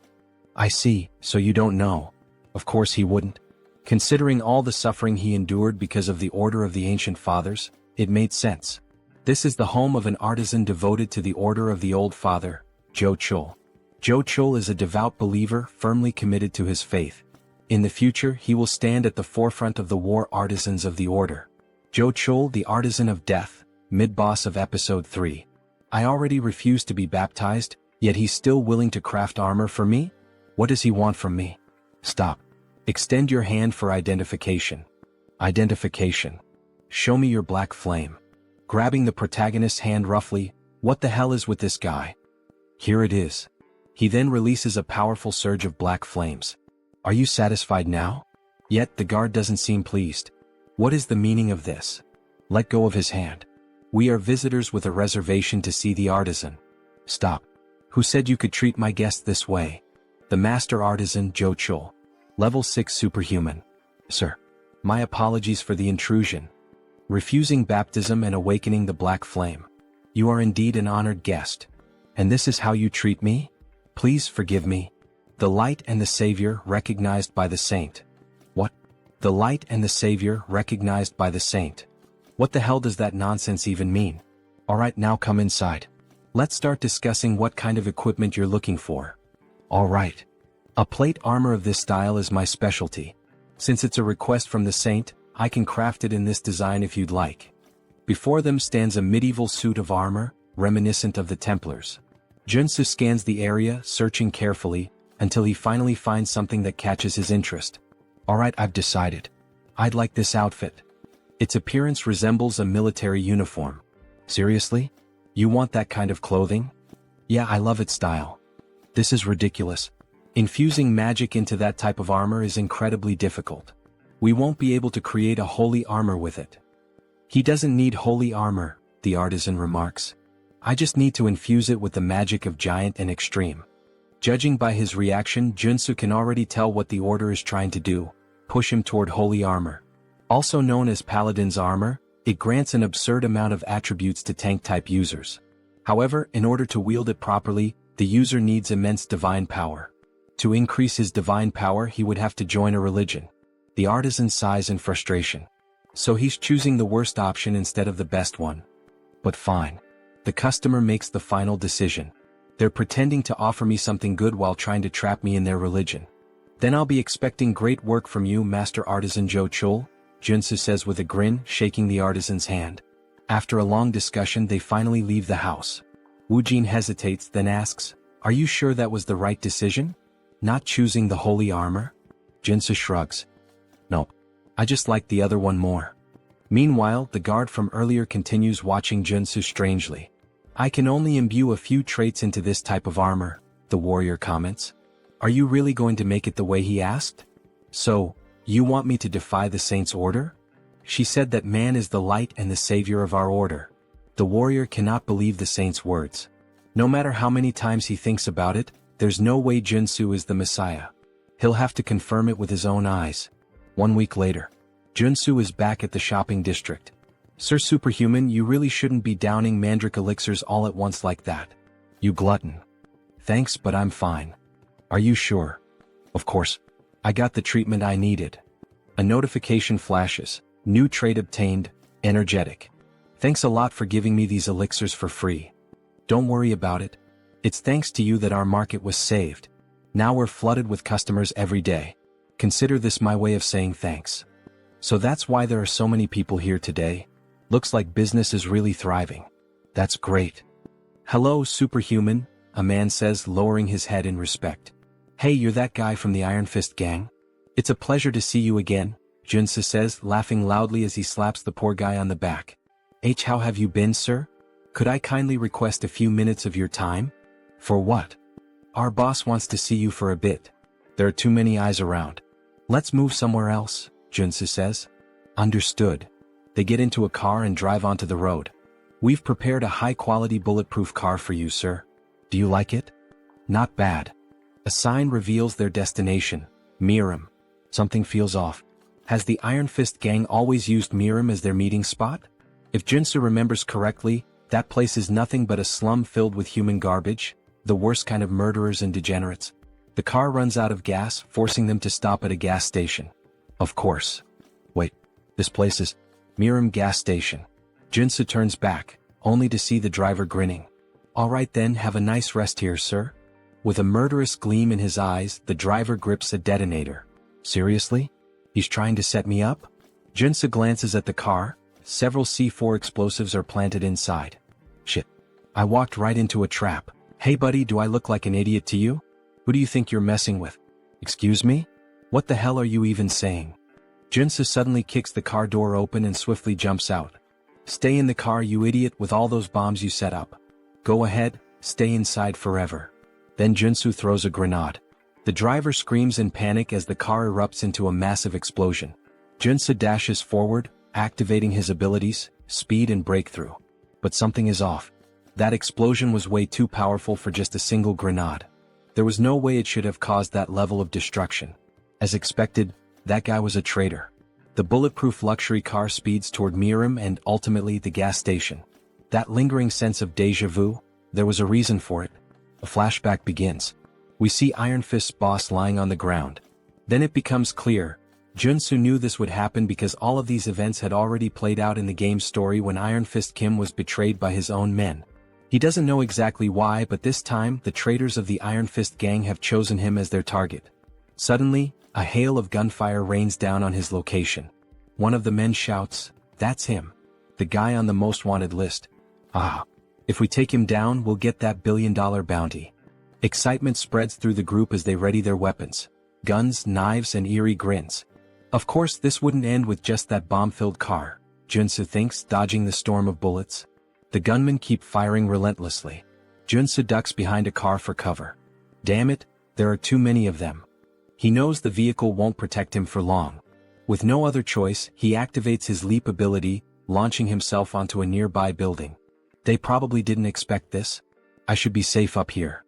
I see, so you don't know. Of course he wouldn't. Considering all the suffering he endured because of the Order of the Ancient Fathers, it made sense. This is the home of an artisan devoted to the Order of the Old Father, Joonsoo. Joonsoo is a devout believer firmly committed to his faith. In the future, he will stand at the forefront of the war artisans of the Order. Joonsoo, the Artisan of Death, mid-boss of Episode 3. I already refused to be baptized, yet he's still willing to craft armor for me? What does he want from me? Stop. Extend your hand for identification. Identification. Show me your black flame. Grabbing the protagonist's hand roughly, what the hell is with this guy? Here it is. He then releases a powerful surge of black flames. Are you satisfied now? Yet the guard doesn't seem pleased. What is the meaning of this? Let go of his hand. We are visitors with a reservation to see the artisan. Stop. Who said you could treat my guest this way? The master artisan, Joonsoo. Level 6 superhuman. Sir. My apologies for the intrusion. Refusing baptism and awakening the black flame. You are indeed an honored guest. And this is how you treat me? Please forgive me. The light and the savior recognized by the saint. What? The light and the savior recognized by the saint. What the hell does that nonsense even mean? Alright, now come inside. Let's start discussing what kind of equipment you're looking for. Alright. A plate armor of this style is my specialty. Since it's a request from the saint, I can craft it in this design if you'd like. Before them stands a medieval suit of armor, reminiscent of the Templars. Joonsoo scans the area, searching carefully, until he finally finds something that catches his interest. Alright, I've decided. I'd like this outfit. Its appearance resembles a military uniform. Seriously? You want that kind of clothing? Yeah, I love its style. This is ridiculous. Infusing magic into that type of armor is incredibly difficult. We won't be able to create a holy armor with it. He doesn't need holy armor, the artisan remarks. I just need to infuse it with the magic of giant and extreme. Judging by his reaction, Joonsoo can already tell what the order is trying to do, push him toward holy armor. Also known as Paladin's armor, it grants an absurd amount of attributes to tank-type users. However, in order to wield it properly, the user needs immense divine power. To increase his divine power, he would have to join a religion. The artisan sighs in frustration. So he's choosing the worst option instead of the best one. But fine. The customer makes the final decision. They're pretending to offer me something good while trying to trap me in their religion. Then I'll be expecting great work from you, Master Artisan Joonsoo, Joonsoo says with a grin, shaking the artisan's hand. After a long discussion, they finally leave the house. Woojin hesitates, then asks, "Are you sure that was the right decision? Not choosing the holy armor?" Joonsoo shrugs. "No. I just like the other one more." Meanwhile, the guard from earlier continues watching Joonsoo strangely. "I can only imbue a few traits into this type of armor," the warrior comments. "Are you really going to make it the way he asked? So, you want me to defy the saint's order? She said that man is the light and the savior of our order." The warrior cannot believe the saint's words. No matter how many times he thinks about it, there's no way Joonsoo is the Messiah. He'll have to confirm it with his own eyes. 1 week later, Joonsoo is back at the shopping district. "Sir Superhuman, you really shouldn't be downing mandrake elixirs all at once like that. You glutton." "Thanks, but I'm fine." "Are you sure?" "Of course. I got the treatment I needed." A notification flashes. "New trait obtained, energetic. Thanks a lot for giving me these elixirs for free." "Don't worry about it. It's thanks to you that our market was saved. Now we're flooded with customers every day. Consider this my way of saying thanks." "So that's why there are so many people here today? Looks like business is really thriving." "That's great." "Hello, Superhuman," a man says, lowering his head in respect. "Hey, you're that guy from the Iron Fist gang? It's a pleasure to see you again," Joonsoo says, laughing loudly as he slaps the poor guy on the back. How have you been, sir? Could I kindly request a few minutes of your time?" "For what?" "Our boss wants to see you for a bit. There are too many eyes around." "Let's move somewhere else," Joonsoo says. "Understood." They get into a car and drive onto the road. "We've prepared a high-quality bulletproof car for you, sir. Do you like it?" "Not bad." A sign reveals their destination, Miram. Something feels off. Has the Iron Fist gang always used Miram as their meeting spot? If Joonsoo remembers correctly, that place is nothing but a slum filled with human garbage, the worst kind of murderers and degenerates. The car runs out of gas, forcing them to stop at a gas station. Of course. Wait, this place is Miram gas station. Joonsoo turns back, only to see the driver grinning. "Alright then, have a nice rest here, sir." With a murderous gleam in his eyes, the driver grips a detonator. "Seriously? He's trying to set me up?" Joonsoo glances at the car. Several C4 explosives are planted inside. "Shit. I walked right into a trap. Hey buddy, do I look like an idiot to you? Who do you think you're messing with?" "Excuse me? What the hell are you even saying?" Joonsoo suddenly kicks the car door open and swiftly jumps out. "Stay in the car, you idiot, with all those bombs you set up. Go ahead, stay inside forever." Then Joonsoo throws a grenade. The driver screams in panic as the car erupts into a massive explosion. Joonsoo dashes forward, activating his abilities, speed and breakthrough. But something is off. That explosion was way too powerful for just a single grenade. There was no way it should have caused that level of destruction. As expected, that guy was a traitor. The bulletproof luxury car speeds toward Miram and ultimately the gas station. That lingering sense of déjà vu, there was a reason for it. A flashback begins. We see Iron Fist's boss lying on the ground. Then it becomes clear. Joonsoo knew this would happen because all of these events had already played out in the game's story when Iron Fist Kim was betrayed by his own men. He doesn't know exactly why, but this time the traitors of the Iron Fist gang have chosen him as their target. Suddenly, a hail of gunfire rains down on his location. One of the men shouts, "That's him. The guy on the most wanted list. Ah. If we take him down, we'll get that billion-dollar bounty." Excitement spreads through the group as they ready their weapons. Guns, knives, and eerie grins. Of course, this wouldn't end with just that bomb-filled car, Joonsoo thinks, dodging the storm of bullets. The gunmen keep firing relentlessly. Joonsoo ducks behind a car for cover. Damn it, there are too many of them. He knows the vehicle won't protect him for long. With no other choice, he activates his leap ability, launching himself onto a nearby building. They probably didn't expect this. I should be safe up here.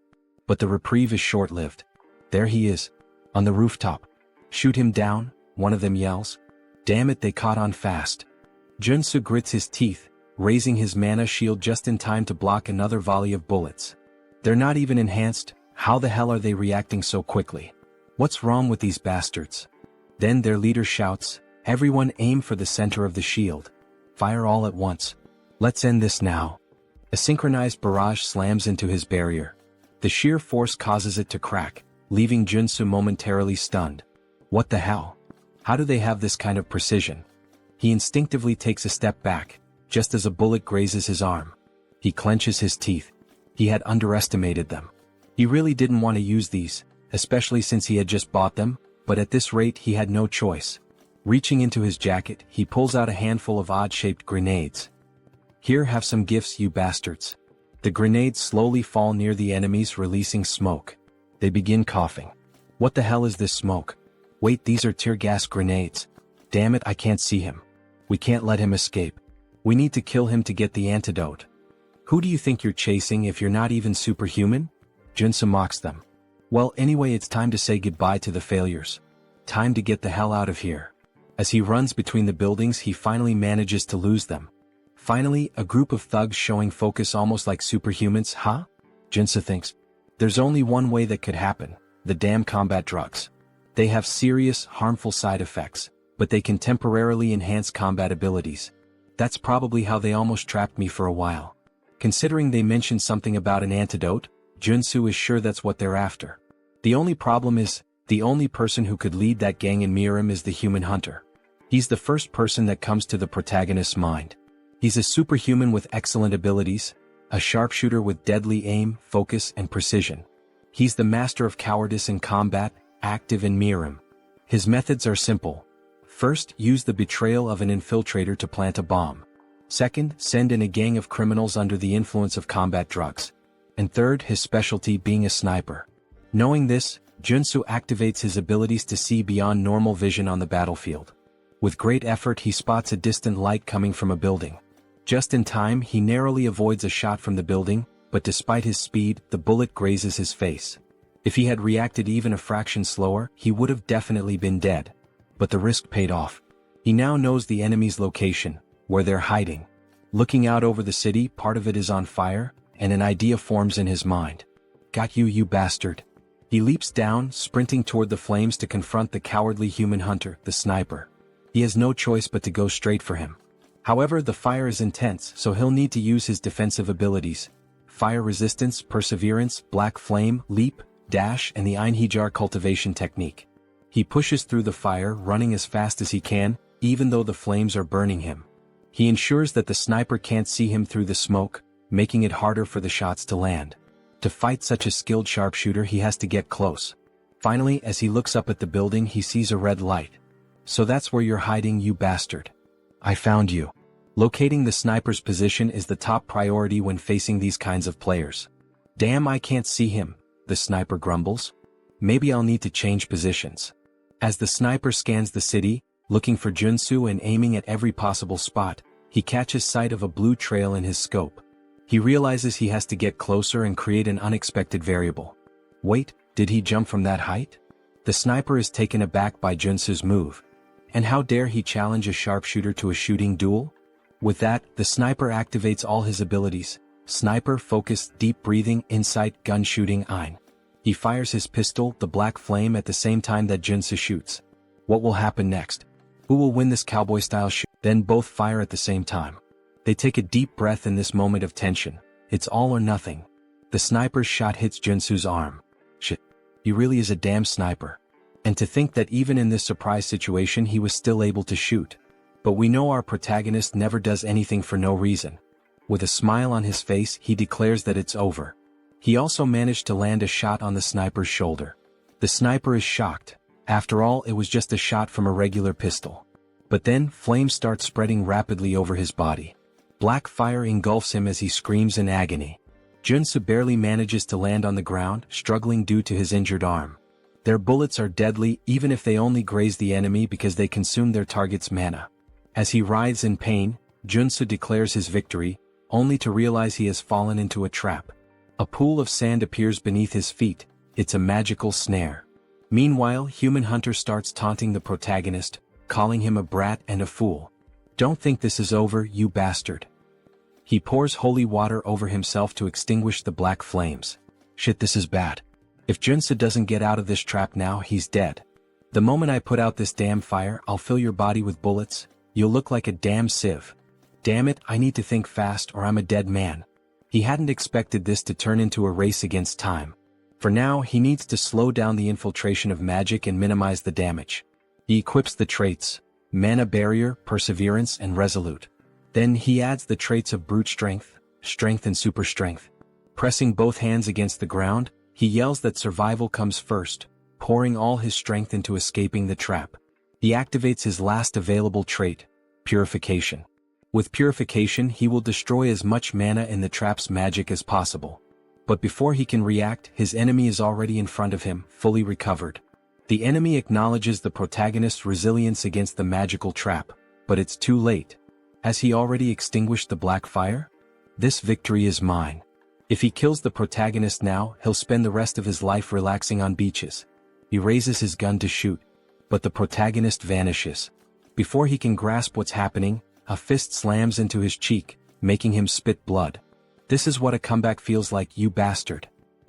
But the reprieve is short-lived. There he is, on the rooftop. "Shoot him down," one of them yells. Damn it, they caught on fast. Joonsoo grits his teeth, raising his mana shield just in time to block another volley of bullets. They're not even enhanced. How the hell are they reacting so quickly? What's wrong with these bastards? Then their leader shouts, "Everyone aim for the center of the shield. Fire all at once. Let's end this now." A synchronized barrage slams into his barrier. The sheer force causes it to crack, leaving Joonsoo momentarily stunned. What the hell? How do they have this kind of precision? He instinctively takes a step back, just as a bullet grazes his arm. He clenches his teeth. He had underestimated them. He really didn't want to use these, especially since he had just bought them, but at this rate he had no choice. Reaching into his jacket, he pulls out a handful of odd-shaped grenades. "Here, have some gifts, you bastards." The grenades slowly fall near the enemies, releasing smoke. They begin coughing. What the hell is this smoke? Wait, these are tear gas grenades. Damn it, I can't see him. We can't let him escape. We need to kill him to get the antidote. Who do you think you're chasing if you're not even superhuman? Joonsoo mocks them. Well, anyway, it's time to say goodbye to the failures. Time to get the hell out of here. As he runs between the buildings, he finally manages to lose them. Finally, a group of thugs showing focus almost like superhumans, huh? Joonsoo thinks. There's only one way that could happen. The damn combat drugs. They have serious, harmful side effects, but they can temporarily enhance combat abilities. That's probably how they almost trapped me for a while. Considering they mentioned something about an antidote, Joonsoo is sure that's what they're after. The only problem is, the only person who could lead that gang in Harem is the human hunter. He's the first person that comes to the protagonist's mind. He's a superhuman with excellent abilities, a sharpshooter with deadly aim, focus, and precision. He's the master of cowardice in combat, active in Harem. His methods are simple. First, use the betrayal of an infiltrator to plant a bomb. Second, send in a gang of criminals under the influence of combat drugs. And third, his specialty being a sniper. Knowing this, Joonsoo activates his abilities to see beyond normal vision on the battlefield. With great effort, he spots a distant light coming from a building. Just in time, he narrowly avoids a shot from the building, but despite his speed, the bullet grazes his face. If he had reacted even a fraction slower, he would have definitely been dead. But the risk paid off. He now knows the enemy's location, where they're hiding. Looking out over the city, part of it is on fire, and an idea forms in his mind. Got you, you bastard. He leaps down, sprinting toward the flames to confront the cowardly human hunter, the sniper. He has no choice but to go straight for him. However, the fire is intense, so he'll need to use his defensive abilities. Fire resistance, perseverance, black flame, leap, dash, and the Einhjar cultivation technique. He pushes through the fire, running as fast as he can, even though the flames are burning him. He ensures that the sniper can't see him through the smoke, making it harder for the shots to land. To fight such a skilled sharpshooter, he has to get close. Finally, as he looks up at the building, he sees a red light. So that's where you're hiding, you bastard. I found you. Locating the sniper's position is the top priority when facing these kinds of players. Damn, I can't see him, the sniper grumbles. Maybe I'll need to change positions. As the sniper scans the city, looking for Joonsoo and aiming at every possible spot, he catches sight of a blue trail in his scope. He realizes he has to get closer and create an unexpected variable. Wait, did he jump from that height? The sniper is taken aback by Joonsoo's move. And how dare he challenge a sharpshooter to a shooting duel? With that, the sniper activates all his abilities: sniper, focus, deep breathing, insight, gun shooting, ein. He fires his pistol, the black flame, at the same time that Joonsoo shoots. What will happen next? Who will win this cowboy-style shoot? Then both fire at the same time. They take a deep breath in this moment of tension. It's all or nothing. The sniper's shot hits Joonsoo's arm. Shit. He really is a damn sniper. And to think that even in this surprise situation he was still able to shoot. But we know our protagonist never does anything for no reason. With a smile on his face, he declares that it's over. He also managed to land a shot on the sniper's shoulder. The sniper is shocked. After all, it was just a shot from a regular pistol. But then, flames start spreading rapidly over his body. Black fire engulfs him as he screams in agony. Joonsoo barely manages to land on the ground, struggling due to his injured arm. Their bullets are deadly even if they only graze the enemy because they consume their target's mana. As he writhes in pain, Joonsoo declares his victory, only to realize he has fallen into a trap. A pool of sand appears beneath his feet. It's a magical snare. Meanwhile, Human Hunter starts taunting the protagonist, calling him a brat and a fool. Don't think this is over, you bastard. He pours holy water over himself to extinguish the black flames. Shit, this is bad. If Joonsoo doesn't get out of this trap now, he's dead. The moment I put out this damn fire, I'll fill your body with bullets. You'll look like a damn sieve. Damn it, I need to think fast or I'm a dead man. He hadn't expected this to turn into a race against time. For now, he needs to slow down the infiltration of magic and minimize the damage. He equips the traits: Mana Barrier, Perseverance, and Resolute. Then he adds the traits of Brute Strength, Strength, and Super Strength. Pressing both hands against the ground, he yells that survival comes first, pouring all his strength into escaping the trap. He activates his last available trait, Purification. With Purification, he will destroy as much mana in the trap's magic as possible. But before he can react, his enemy is already in front of him, fully recovered. The enemy acknowledges the protagonist's resilience against the magical trap, but it's too late. Has he already extinguished the black fire? This victory is mine. If he kills the protagonist now, he'll spend the rest of his life relaxing on beaches. He raises his gun to shoot, but the protagonist vanishes. Before he can grasp what's happening, a fist slams into his cheek, making him spit blood. This is what a comeback feels like, you bastard.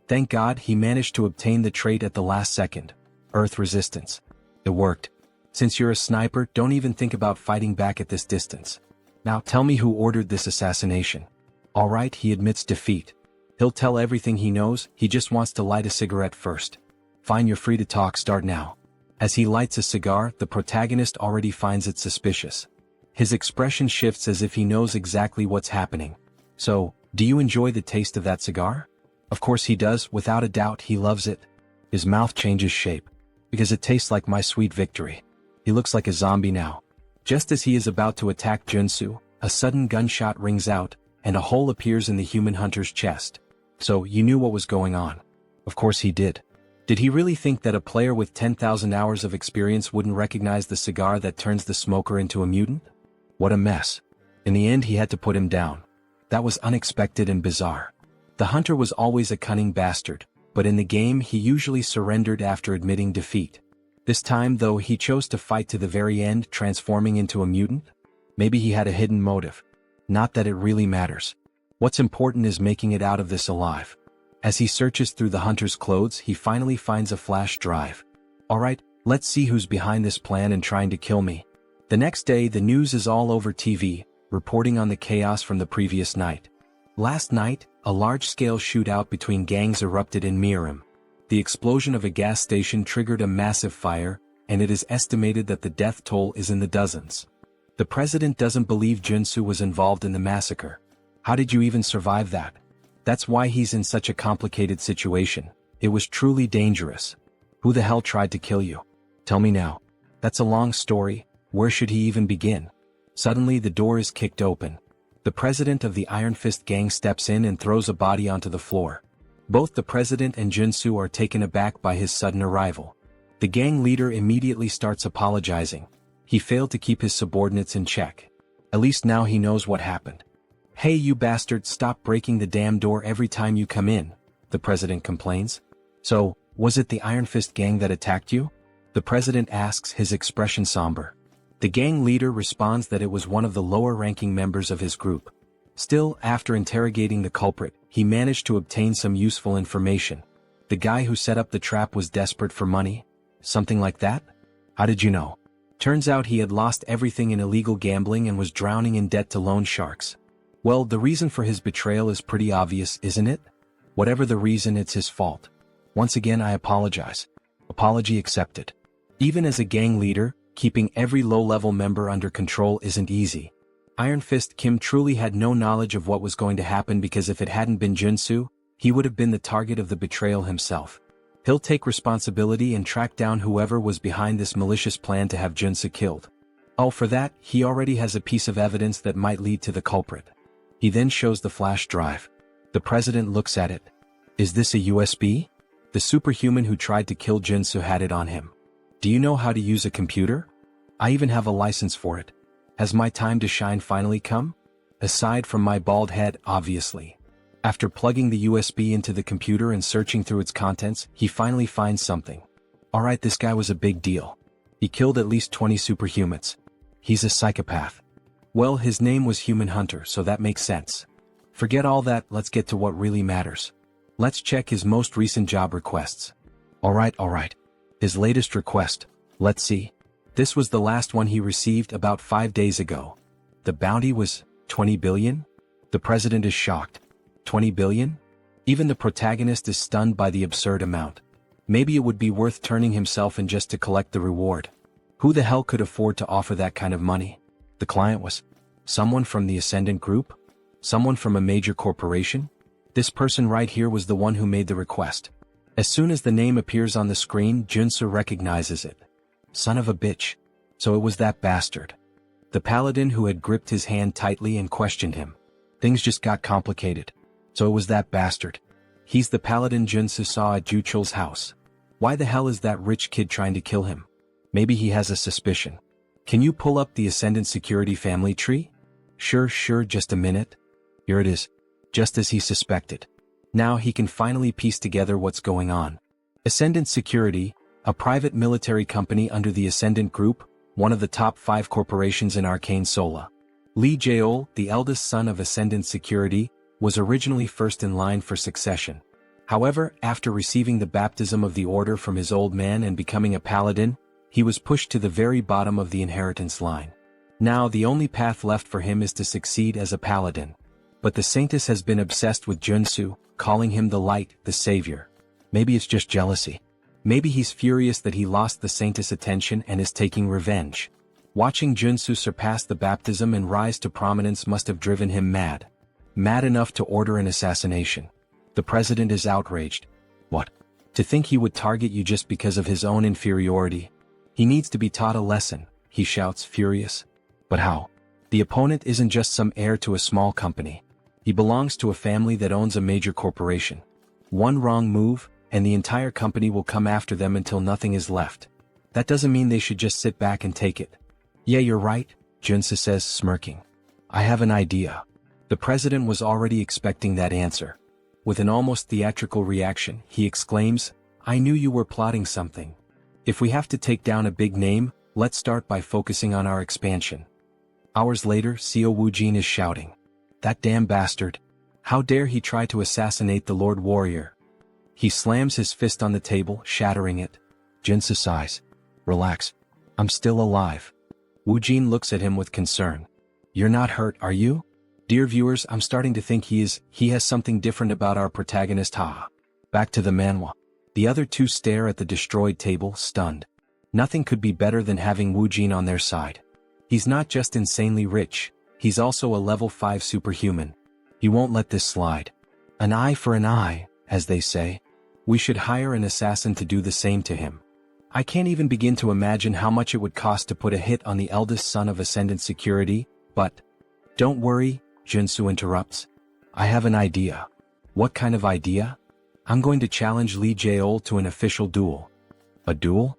Thank God he managed to obtain the trait at the last second. Earth Resistance. It worked. Since you're a sniper, don't even think about fighting back at this distance. Now tell me who ordered this assassination. Alright, he admits defeat. He'll tell everything he knows, he just wants to light a cigarette first. Fine, you're free to talk, start now. As he lights a cigar, the protagonist already finds it suspicious. His expression shifts as if he knows exactly what's happening. So, do you enjoy the taste of that cigar? Of course he does, without a doubt he loves it. His mouth changes shape. Because it tastes like my sweet victory. He looks like a zombie now. Just as he is about to attack Joonsoo, a sudden gunshot rings out, and a hole appears in the Human Hunter's chest. So, you knew what was going on. Of course he did. Did he really think that a player with 10,000 hours of experience wouldn't recognize the cigar that turns the smoker into a mutant? What a mess. In the end he had to put him down. That was unexpected and bizarre. The hunter was always a cunning bastard, but in the game he usually surrendered after admitting defeat. This time though he chose to fight to the very end, transforming into a mutant? Maybe he had a hidden motive. Not that it really matters. What's important is making it out of this alive. As he searches through the hunter's clothes, he finally finds a flash drive. Alright, let's see who's behind this plan and trying to kill me. The next day the news is all over TV, reporting on the chaos from the previous night. Last night, a large-scale shootout between gangs erupted in Harem. The explosion of a gas station triggered a massive fire, and it is estimated that the death toll is in the dozens. The president doesn't believe Joonsoo was involved in the massacre. How did you even survive that? That's why he's in such a complicated situation. It was truly dangerous. Who the hell tried to kill you? Tell me now. That's a long story. Where should he even begin? Suddenly the door is kicked open. The president of the Iron Fist gang steps in and throws a body onto the floor. Both the president and Joonsoo are taken aback by his sudden arrival. The gang leader immediately starts apologizing. He failed to keep his subordinates in check. At least now he knows what happened. Hey you bastard, stop breaking the damn door every time you come in, the president complains. So, was it the Iron Fist gang that attacked you? The president asks, his expression somber. The gang leader responds that it was one of the lower-ranking members of his group. Still, after interrogating the culprit, he managed to obtain some useful information. The guy who set up the trap was desperate for money? Something like that? How did you know? Turns out he had lost everything in illegal gambling and was drowning in debt to loan sharks. Well, the reason for his betrayal is pretty obvious, isn't it? Whatever the reason, it's his fault. Once again, I apologize. Apology accepted. Even as a gang leader, keeping every low-level member under control isn't easy. Iron Fist Kim truly had no knowledge of what was going to happen, because if it hadn't been Joonsoo, he would have been the target of the betrayal himself. He'll take responsibility and track down whoever was behind this malicious plan to have Joonsoo killed. Oh, for that, he already has a piece of evidence that might lead to the culprit. He then shows the flash drive. The president looks at it. Is this a USB? The superhuman who tried to kill Joonsoo had it on him. Do you know how to use a computer? I even have a license for it. Has my time to shine finally come? Aside from my bald head, obviously. After plugging the USB into the computer and searching through its contents, he finally finds something. Alright, this guy was a big deal. He killed at least 20 superhumans. He's a psychopath. Well, his name was Human Hunter, so that makes sense. Forget all that, let's get to what really matters. Let's check his most recent job requests. Alright. His latest request. Let's see. This was the last one he received about 5 days ago. The bounty was 20 billion? The president is shocked. 20 billion? Even the protagonist is stunned by the absurd amount. Maybe it would be worth turning himself in just to collect the reward. Who the hell could afford to offer that kind of money? The client was someone from the Ascendant Group? Someone from a major corporation? This person right here was the one who made the request. As soon as the name appears on the screen, Joonsoo recognizes it. Son of a bitch. So it was that bastard. The paladin who had gripped his hand tightly and questioned him. Things just got complicated. So it was that bastard. He's the paladin Joonsoo saw at Juchul's house. Why the hell is that rich kid trying to kill him? Maybe he has a suspicion. Can you pull up the Ascendant Security family tree? Sure, just a minute. Here it is. Just as he suspected. Now he can finally piece together what's going on. Ascendant Security, a private military company under the Ascendant Group, one of the top 5 corporations in Arcane Seoul. Lee Jaeol, the eldest son of Ascendant Security, was originally first in line for succession. However, after receiving the baptism of the order from his old man and becoming a paladin, he was pushed to the very bottom of the inheritance line. Now the only path left for him is to succeed as a paladin. But the Saintess has been obsessed with Joonsoo, calling him the light, the savior. Maybe it's just jealousy. Maybe he's furious that he lost the Saintess' attention and is taking revenge. Watching Joonsoo surpass the baptism and rise to prominence must have driven him mad. Mad enough to order an assassination. The president is outraged. What? To think he would target you just because of his own inferiority? He needs to be taught a lesson, he shouts, furious. But how? The opponent isn't just some heir to a small company. He belongs to a family that owns a major corporation. One wrong move, and the entire company will come after them until nothing is left. That doesn't mean they should just sit back and take it. Yeah, you're right, Joonsoo says, smirking. I have an idea. The president was already expecting that answer. With an almost theatrical reaction, he exclaims, I knew you were plotting something. If we have to take down a big name, let's start by focusing on our expansion. Hours later, Seo Woojin is shouting. That damn bastard. How dare he try to assassinate the Lord Warrior? He slams his fist on the table, shattering it. Joonsoo sighs. Relax. I'm still alive. Woojin looks at him with concern. You're not hurt, are you? Dear viewers, I'm starting to think he has something different about our protagonist, haha. Back to the Manhwa. The other two stare at the destroyed table, stunned. Nothing could be better than having Woojin on their side. He's not just insanely rich, he's also a level 5 superhuman. He won't let this slide. An eye for an eye, as they say. We should hire an assassin to do the same to him. I can't even begin to imagine how much it would cost to put a hit on the eldest son of Ascendant Security, but... Don't worry, Joonsoo interrupts. I have an idea. What kind of idea? I'm going to challenge Lee Jaeol to an official duel. A duel?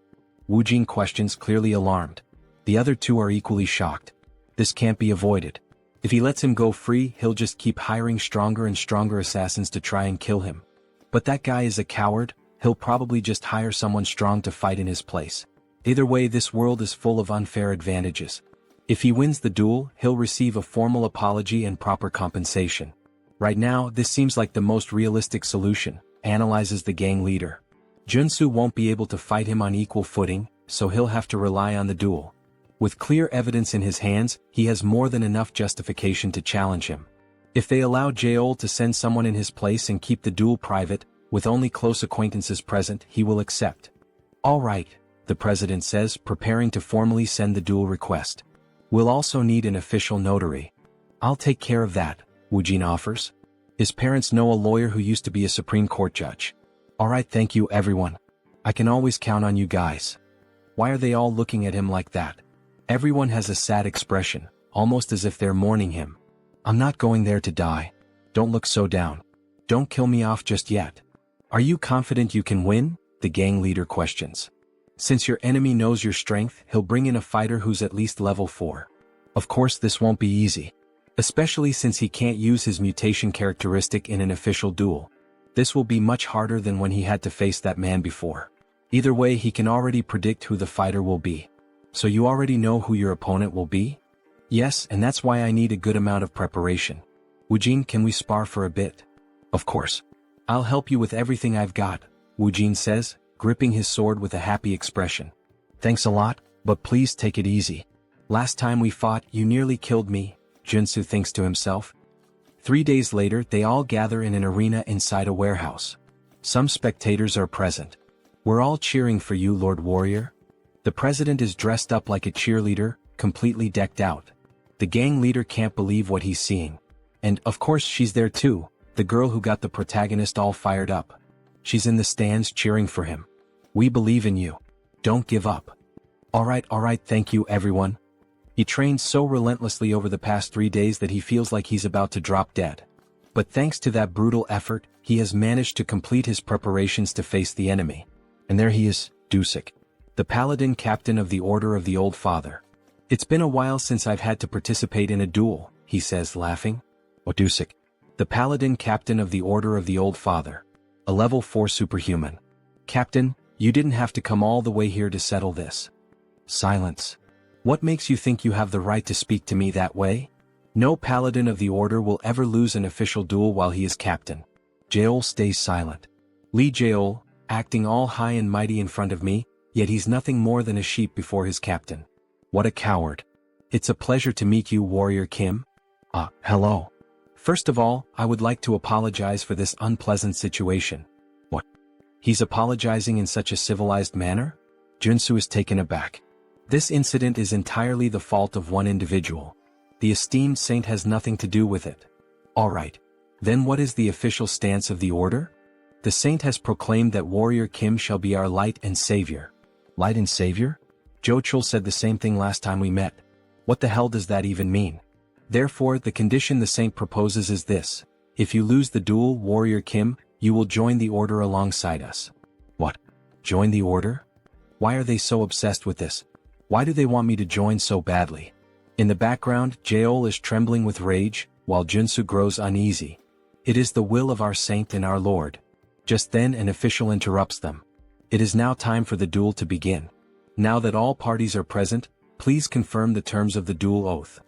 Woojin questions, clearly alarmed. The other two are equally shocked. This can't be avoided. If he lets him go free, he'll just keep hiring stronger and stronger assassins to try and kill him. But that guy is a coward, he'll probably just hire someone strong to fight in his place. Either way, this world is full of unfair advantages. If he wins the duel, he'll receive a formal apology and proper compensation. Right now, this seems like the most realistic solution, analyzes the gang leader. Joonsoo won't be able to fight him on equal footing, so he'll have to rely on the duel. With clear evidence in his hands, he has more than enough justification to challenge him. If they allow Seoul to send someone in his place and keep the duel private, with only close acquaintances present, he will accept. All right, the president says, preparing to formally send the duel request. We'll also need an official notary. I'll take care of that, Woojin offers. His parents know a lawyer who used to be a Supreme Court judge. All right, thank you everyone. I can always count on you guys. Why are they all looking at him like that? Everyone has a sad expression, almost as if they're mourning him. I'm not going there to die. Don't look so down. Don't kill me off just yet. Are you confident you can win? The gang leader questions. Since your enemy knows your strength, he'll bring in a fighter who's at least level 4. Of course this won't be easy. Especially since he can't use his mutation characteristic in an official duel. This will be much harder than when he had to face that man before. Either way, he can already predict who the fighter will be. So you already know who your opponent will be? Yes, and that's why I need a good amount of preparation. Woojin, can we spar for a bit? Of course. I'll help you with everything I've got, Woojin says, gripping his sword with a happy expression. Thanks a lot, but please take it easy. Last time we fought, you nearly killed me, Joonsoo thinks to himself. 3 days later, they all gather in an arena inside a warehouse. Some spectators are present. We're all cheering for you, Lord Warrior. The president is dressed up like a cheerleader, completely decked out. The gang leader can't believe what he's seeing. And, of course, she's there too, the girl who got the protagonist all fired up. She's in the stands cheering for him. We believe in you. Don't give up. All right, thank you everyone. He trained so relentlessly over the past 3 days that he feels like he's about to drop dead. But thanks to that brutal effort, he has managed to complete his preparations to face the enemy. And there he is, Dusik, the paladin captain of the Order of the Old Father. It's been a while since I've had to participate in a duel, he says, laughing. Oh, Dusik, the paladin captain of the Order of the Old Father. A level 4 superhuman. Captain, you didn't have to come all the way here to settle this. Silence. What makes you think you have the right to speak to me that way? No paladin of the Order will ever lose an official duel while he is captain. Seoul stays silent. Lee Seoul, acting all high and mighty in front of me, yet he's nothing more than a sheep before his captain. What a coward. It's a pleasure to meet you, Warrior Kim. Hello. First of all, I would like to apologize for this unpleasant situation. What? He's apologizing in such a civilized manner? Joonsoo is taken aback. This incident is entirely the fault of one individual. The esteemed saint has nothing to do with it. Alright. Then what is the official stance of the order? The saint has proclaimed that Warrior Kim shall be our light and savior. Light and savior? Jochul said the same thing last time we met. What the hell does that even mean? Therefore, the condition the saint proposes is this. If you lose the duel, Warrior Kim, you will join the order alongside us. What? Join the order? Why are they so obsessed with this? Why do they want me to join so badly? In the background, Seoul is trembling with rage, while Joonsoo grows uneasy. It is the will of our saint and our lord. Just then an official interrupts them. It is now time for the duel to begin. Now that all parties are present, please confirm the terms of the duel oath.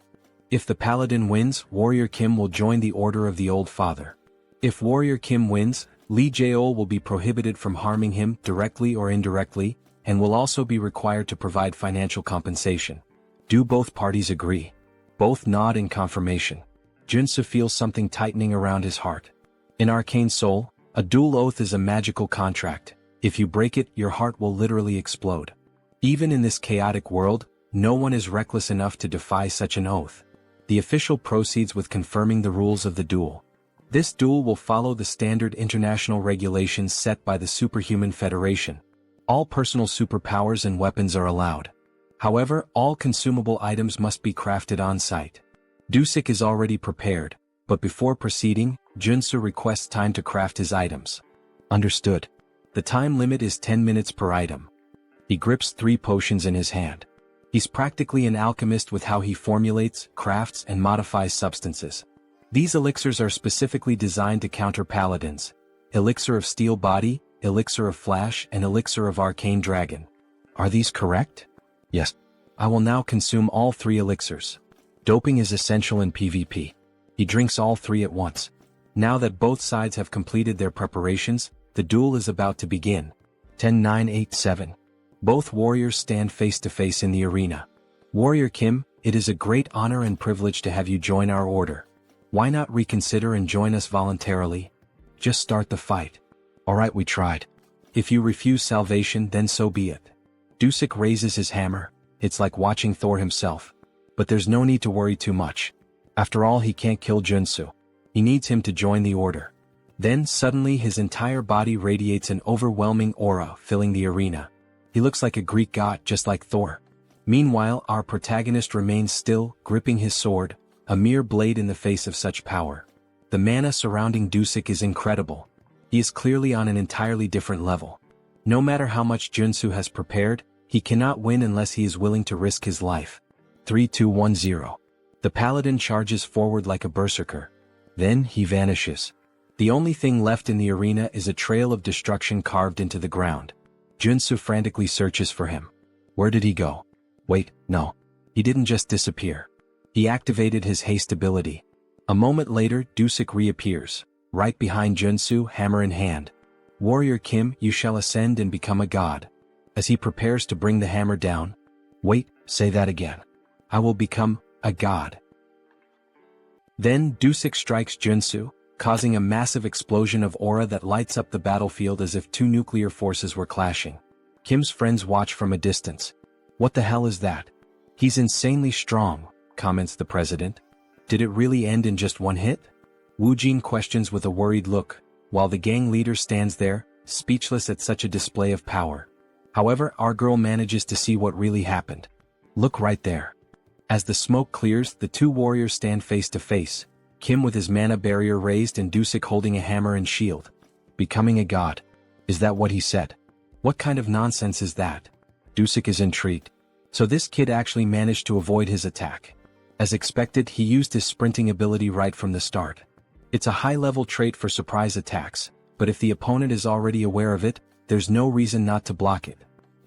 If the paladin wins, Warrior Kim will join the Order of the Old Father. If Warrior Kim wins, Lee Seoul will be prohibited from harming him directly or indirectly, and will also be required to provide financial compensation. Do both parties agree? Both nod in confirmation. Joonsoo feels something tightening around his heart. In Arcane Seoul, a duel oath is a magical contract. If you break it, your heart will literally explode. Even in this chaotic world, no one is reckless enough to defy such an oath. The official proceeds with confirming the rules of the duel. This duel will follow the standard international regulations set by the Superhuman Federation. All personal superpowers and weapons are allowed. However, all consumable items must be crafted on-site. Dusik is already prepared, but before proceeding, Joonsoo requests time to craft his items. Understood. The time limit is 10 minutes per item. He grips 3 potions in his hand. He's practically an alchemist with how he formulates, crafts, and modifies substances. These elixirs are specifically designed to counter paladins. Elixir of Steel Body, Elixir of Flash, and Elixir of Arcane Dragon. Are these correct? Yes. I will now consume all 3 elixirs. Doping is essential in PvP. He drinks all 3 at once. Now that both sides have completed their preparations, The duel is about to begin. 10-9-8-7. Both warriors stand face to face in the arena. Warrior Kim, it is a great honor and privilege to have you join our order. Why not reconsider and join us voluntarily? Just start the fight. Alright, we tried. If you refuse salvation, then so be it. Dusik raises his hammer. It's like watching Thor himself. But there's no need to worry too much. After all, he can't kill Joonsoo. He needs him to join the order. Then suddenly his entire body radiates an overwhelming aura, filling the arena. He looks like a Greek god, just like Thor. Meanwhile, our protagonist remains still, gripping his sword, a mere blade in the face of such power. The mana surrounding Dusik is incredible. He is clearly on an entirely different level. No matter how much Joonsoo has prepared, he cannot win unless he is willing to risk his life. 3-2-1-0. The paladin charges forward like a berserker. Then he vanishes. The only thing left in the arena is a trail of destruction carved into the ground. Joonsoo frantically searches for him. Where did he go? Wait, no. He didn't just disappear. He activated his haste ability. A moment later, Dusik reappears, right behind Joonsoo, hammer in hand. Warrior Kim, you shall ascend and become a god. As he prepares to bring the hammer down. Wait, say that again. I will become a god. Then Dusik strikes Joonsoo, causing a massive explosion of aura that lights up the battlefield as if two nuclear forces were clashing. Kim's friends watch from a distance. What the hell is that? He's insanely strong, comments the president. Did it really end in just one hit? Woojin questions with a worried look, while the gang leader stands there, speechless at such a display of power. However, our girl manages to see what really happened. Look right there. As the smoke clears, the two warriors stand face to face. Kim with his mana barrier raised and Dusik holding a hammer and shield. Becoming a god. Is that what he said? What kind of nonsense is that? Dusik is intrigued. So this kid actually managed to avoid his attack. As expected, he used his sprinting ability right from the start. It's a high-level trait for surprise attacks, but if the opponent is already aware of it, there's no reason not to block it.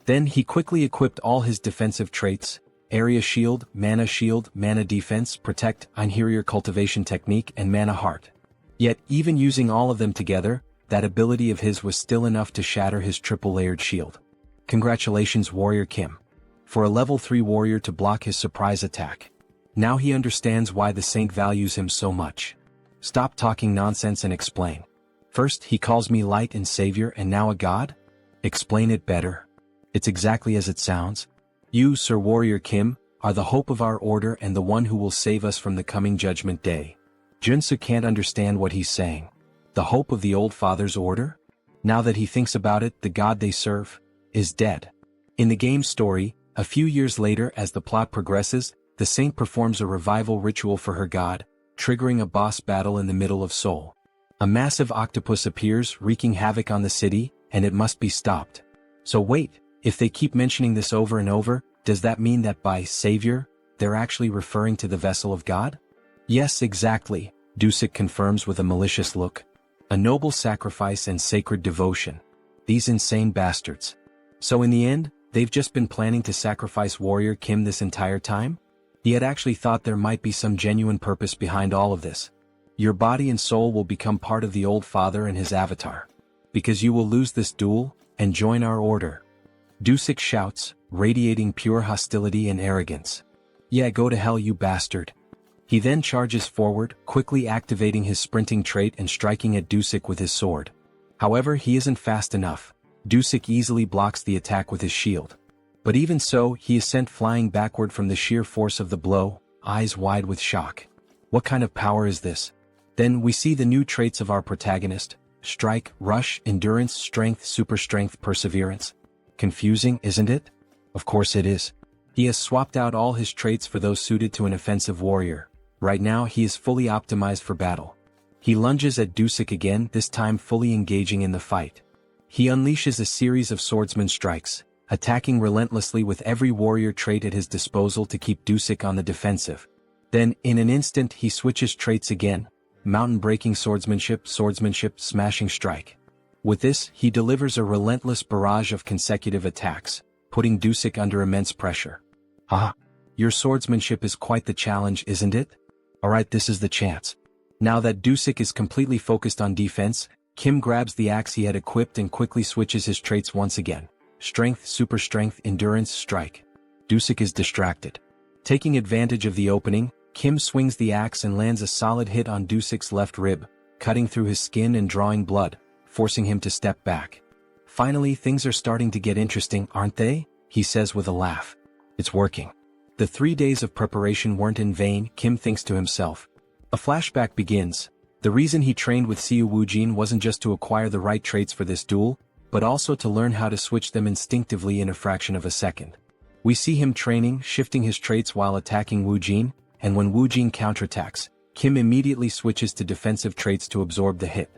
Then he quickly equipped all his defensive traits: Area Shield, Mana Defense, Protect, Interior Cultivation Technique, and Mana Heart. Yet, even using all of them together, that ability of his was still enough to shatter his triple-layered shield. Congratulations, Warrior Kim. For a level 3 warrior to block his surprise attack. Now he understands why the saint values him so much. Stop talking nonsense and explain. First he calls me light and savior and now a god? Explain it better. It's exactly as it sounds. You, Sir Warrior Kim, are the hope of our order and the one who will save us from the coming judgment day. Joonsoo can't understand what he's saying. The hope of the old father's order? Now that he thinks about it, the god they serve is dead. In the game's story, a few years later as the plot progresses, the saint performs a revival ritual for her god, triggering a boss battle in the middle of Seoul. A massive octopus appears, wreaking havoc on the city, and it must be stopped. So wait, if they keep mentioning this over and over, does that mean that by savior, they're actually referring to the vessel of God? Yes, exactly, Dusik confirms with a malicious look. A noble sacrifice and sacred devotion. These insane bastards. So in the end, they've just been planning to sacrifice Warrior Kim this entire time? He had actually thought there might be some genuine purpose behind all of this. Your body and soul will become part of the old father and his avatar. Because you will lose this duel, and join our order. Dusik shouts, radiating pure hostility and arrogance. Yeah, go to hell, you bastard. He then charges forward, quickly activating his sprinting trait and striking at Dusik with his sword. However, he isn't fast enough. Dusik easily blocks the attack with his shield. But even so, he is sent flying backward from the sheer force of the blow, eyes wide with shock. What kind of power is this? Then we see the new traits of our protagonist: strike, rush, endurance, strength, super strength, perseverance. Confusing, isn't it? Of course it is. He has swapped out all his traits for those suited to an offensive warrior. Right now he is fully optimized for battle. He lunges at Dusik again, this time fully engaging in the fight. He unleashes a series of swordsman strikes, attacking relentlessly with every warrior trait at his disposal to keep Dusik on the defensive. Then, in an instant he switches traits again: mountain-breaking swordsmanship, smashing strike. With this, he delivers a relentless barrage of consecutive attacks, putting Dusik under immense pressure. Haha! Your swordsmanship is quite the challenge, isn't it? Alright, this is the chance. Now that Dusik is completely focused on defense, Kim grabs the axe he had equipped and quickly switches his traits once again. Strength, super strength, endurance, strike. Dusik is distracted. Taking advantage of the opening, Kim swings the axe and lands a solid hit on Dusik's left rib, cutting through his skin and drawing blood, forcing him to step back. Finally, things are starting to get interesting, aren't they? He says with a laugh. It's working. The 3 days of preparation weren't in vain, Kim thinks to himself. A flashback begins. The reason he trained with Siu Woojin wasn't just to acquire the right traits for this duel, but also to learn how to switch them instinctively in a fraction of a second. We see him training, shifting his traits while attacking Woojin, and when Woojin counterattacks, Kim immediately switches to defensive traits to absorb the hit.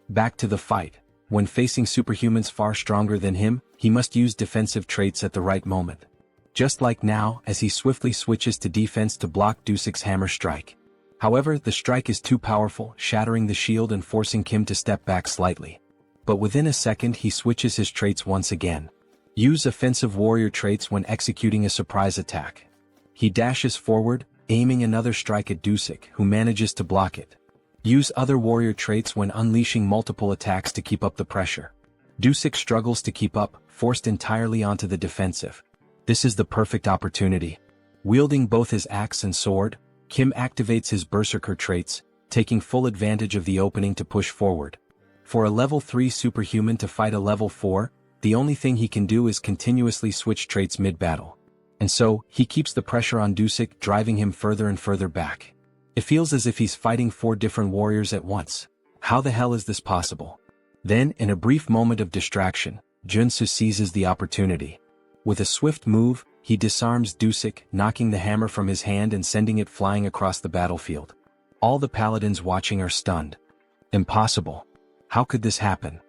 Back to the fight. When facing superhumans far stronger than him, he must use defensive traits at the right moment. Just like now, as he swiftly switches to defense to block Dusik's hammer strike. However, the strike is too powerful, shattering the shield and forcing Kim to step back slightly. But within a second he switches his traits once again. Use offensive warrior traits when executing a surprise attack. He dashes forward, aiming another strike at Dusik, who manages to block it. Use other warrior traits when unleashing multiple attacks to keep up the pressure. Dusik struggles to keep up, forced entirely onto the defensive. This is the perfect opportunity. Wielding both his axe and sword, Kim activates his berserker traits, taking full advantage of the opening to push forward. For a level 3 superhuman to fight a level 4, the only thing he can do is continuously switch traits mid-battle. And so, he keeps the pressure on Dusik, driving him further and further back. It feels as if he's fighting 4 different warriors at once. How the hell is this possible? Then, in a brief moment of distraction, Joonsoo seizes the opportunity. With a swift move, he disarms Dusik, knocking the hammer from his hand and sending it flying across the battlefield. All the paladins watching are stunned. Impossible. How could this happen?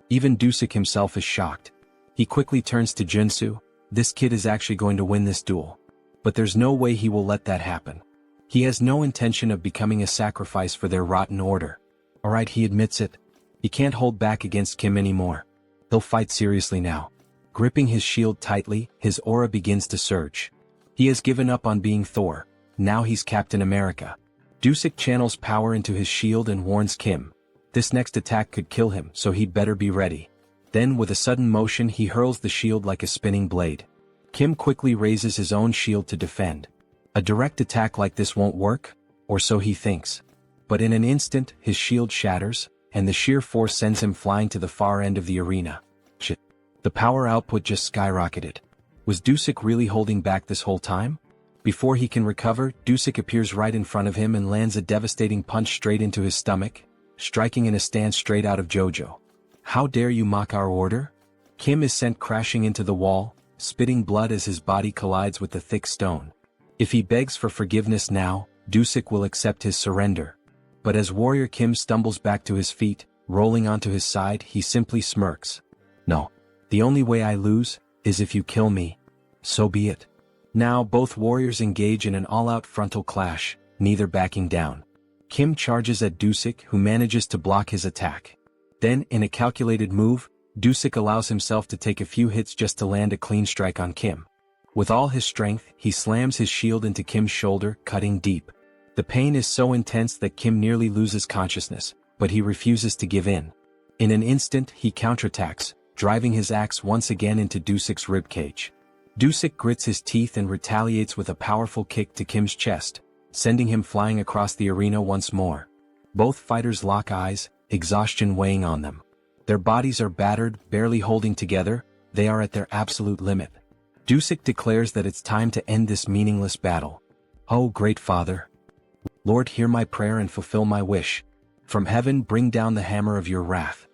Even Dusik himself is shocked. He quickly turns to Joonsoo. This kid is actually going to win this duel. But there's no way he will let that happen. He has no intention of becoming a sacrifice for their rotten order. Alright, he admits it. He can't hold back against Kim anymore. He'll fight seriously now. Gripping his shield tightly, his aura begins to surge. He has given up on being Thor. Now he's Captain America. Dusik channels power into his shield and warns Kim. This next attack could kill him, so he'd better be ready. Then with a sudden motion he hurls the shield like a spinning blade. Kim quickly raises his own shield to defend. A direct attack like this won't work, or so he thinks. But in an instant, his shield shatters, and the sheer force sends him flying to the far end of the arena. Shit. The power output just skyrocketed. Was Dusik really holding back this whole time? Before he can recover, Dusik appears right in front of him and lands a devastating punch straight into his stomach, striking in a stance straight out of JoJo. How dare you mock our order? Kim is sent crashing into the wall, spitting blood as his body collides with the thick stone. If he begs for forgiveness now, Dusik will accept his surrender. But as Warrior Kim stumbles back to his feet, rolling onto his side, he simply smirks. No. The only way I lose is if you kill me. So be it. Now both warriors engage in an all-out frontal clash, neither backing down. Kim charges at Dusik, who manages to block his attack. Then, in a calculated move, Dusik allows himself to take a few hits just to land a clean strike on Kim. With all his strength, he slams his shield into Kim's shoulder, cutting deep. The pain is so intense that Kim nearly loses consciousness, but he refuses to give in. In an instant, he counterattacks, driving his axe once again into Dusik's ribcage. Dusik grits his teeth and retaliates with a powerful kick to Kim's chest, sending him flying across the arena once more. Both fighters lock eyes, exhaustion weighing on them. Their bodies are battered, barely holding together, they are at their absolute limit. Dusik declares that it's time to end this meaningless battle. Oh, great Father! Lord, hear my prayer and fulfill my wish. From heaven bring down the hammer of your wrath.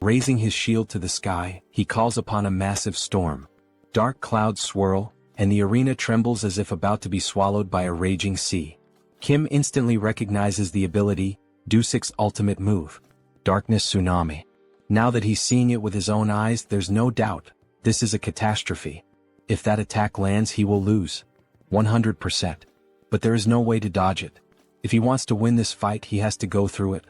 Raising his shield to the sky, he calls upon a massive storm. Dark clouds swirl, and the arena trembles as if about to be swallowed by a raging sea. Kim instantly recognizes the ability, Dusik's ultimate move. Darkness Tsunami. Now that he's seeing it with his own eyes, there's no doubt, this is a catastrophe. If that attack lands, he will lose. 100%. But there is no way to dodge it. If he wants to win this fight, he has to go through it.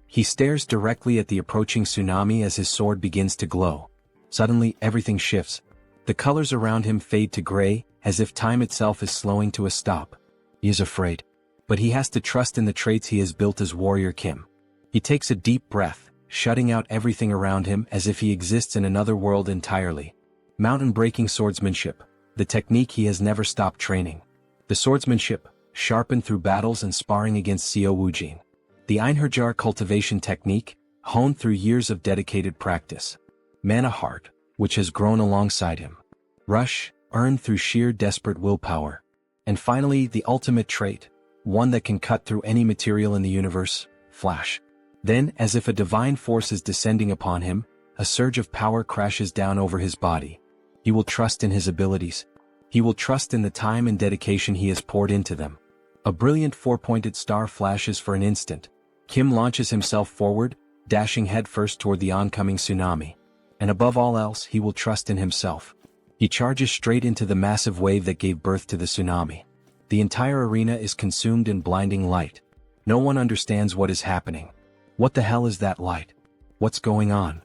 He stares directly at the approaching tsunami as his sword begins to glow. Suddenly, everything shifts. The colors around him fade to gray, as if time itself is slowing to a stop. He is afraid. But he has to trust in the traits he has built as Warrior Kim. He takes a deep breath, shutting out everything around him as if he exists in another world entirely. Mountain-breaking swordsmanship, the technique he has never stopped training. The swordsmanship, sharpened through battles and sparring against Seo Woojin. The Einherjar cultivation technique, honed through years of dedicated practice. Mana heart, which has grown alongside him. Rush, earned through sheer desperate willpower. And finally, the ultimate trait, one that can cut through any material in the universe, flash. Then, as if a divine force is descending upon him, a surge of power crashes down over his body. He will trust in his abilities. He will trust in the time and dedication he has poured into them. A brilliant four-pointed star flashes for an instant. Kim launches himself forward, dashing headfirst toward the oncoming tsunami. And above all else, he will trust in himself. He charges straight into the massive wave that gave birth to the tsunami. The entire arena is consumed in blinding light. No one understands what is happening. What the hell is that light? What's going on?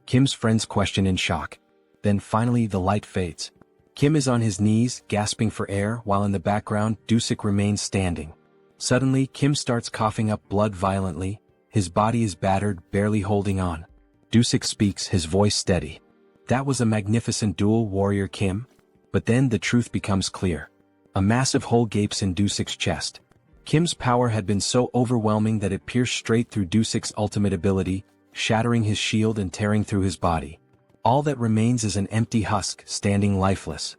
Kim's friends question in shock. Then finally the light fades. Kim is on his knees, gasping for air, while in the background, Dusik remains standing. Suddenly, Kim starts coughing up blood violently. His body is battered, barely holding on. Dusik speaks, his voice steady. That was a magnificent duel, Warrior Kim. But then the truth becomes clear. A massive hole gapes in Dusik's chest. Kim's power had been so overwhelming that it pierced straight through Dusik's ultimate ability, shattering his shield and tearing through his body. All that remains is an empty husk, standing lifeless.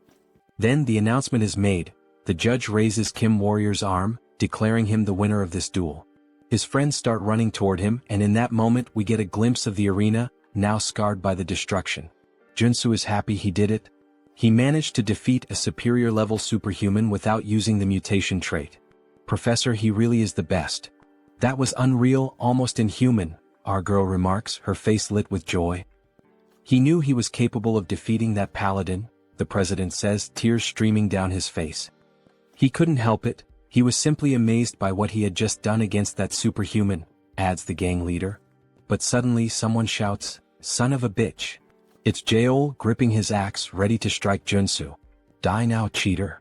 Then the announcement is made. The judge raises Kim Warrior's arm, declaring him the winner of this duel. His friends start running toward him, and in that moment we get a glimpse of the arena, now scarred by the destruction. Joonsoo is happy he did it. He managed to defeat a superior-level superhuman without using the mutation trait. Professor, he really is the best. That was unreal, almost inhuman, our girl remarks, her face lit with joy. He knew he was capable of defeating that paladin, the president says, tears streaming down his face. He couldn't help it, he was simply amazed by what he had just done against that superhuman, adds the gang leader. But suddenly someone shouts, "Son of a bitch." It's Jeol, gripping his axe, ready to strike Joonsoo. Die now, cheater.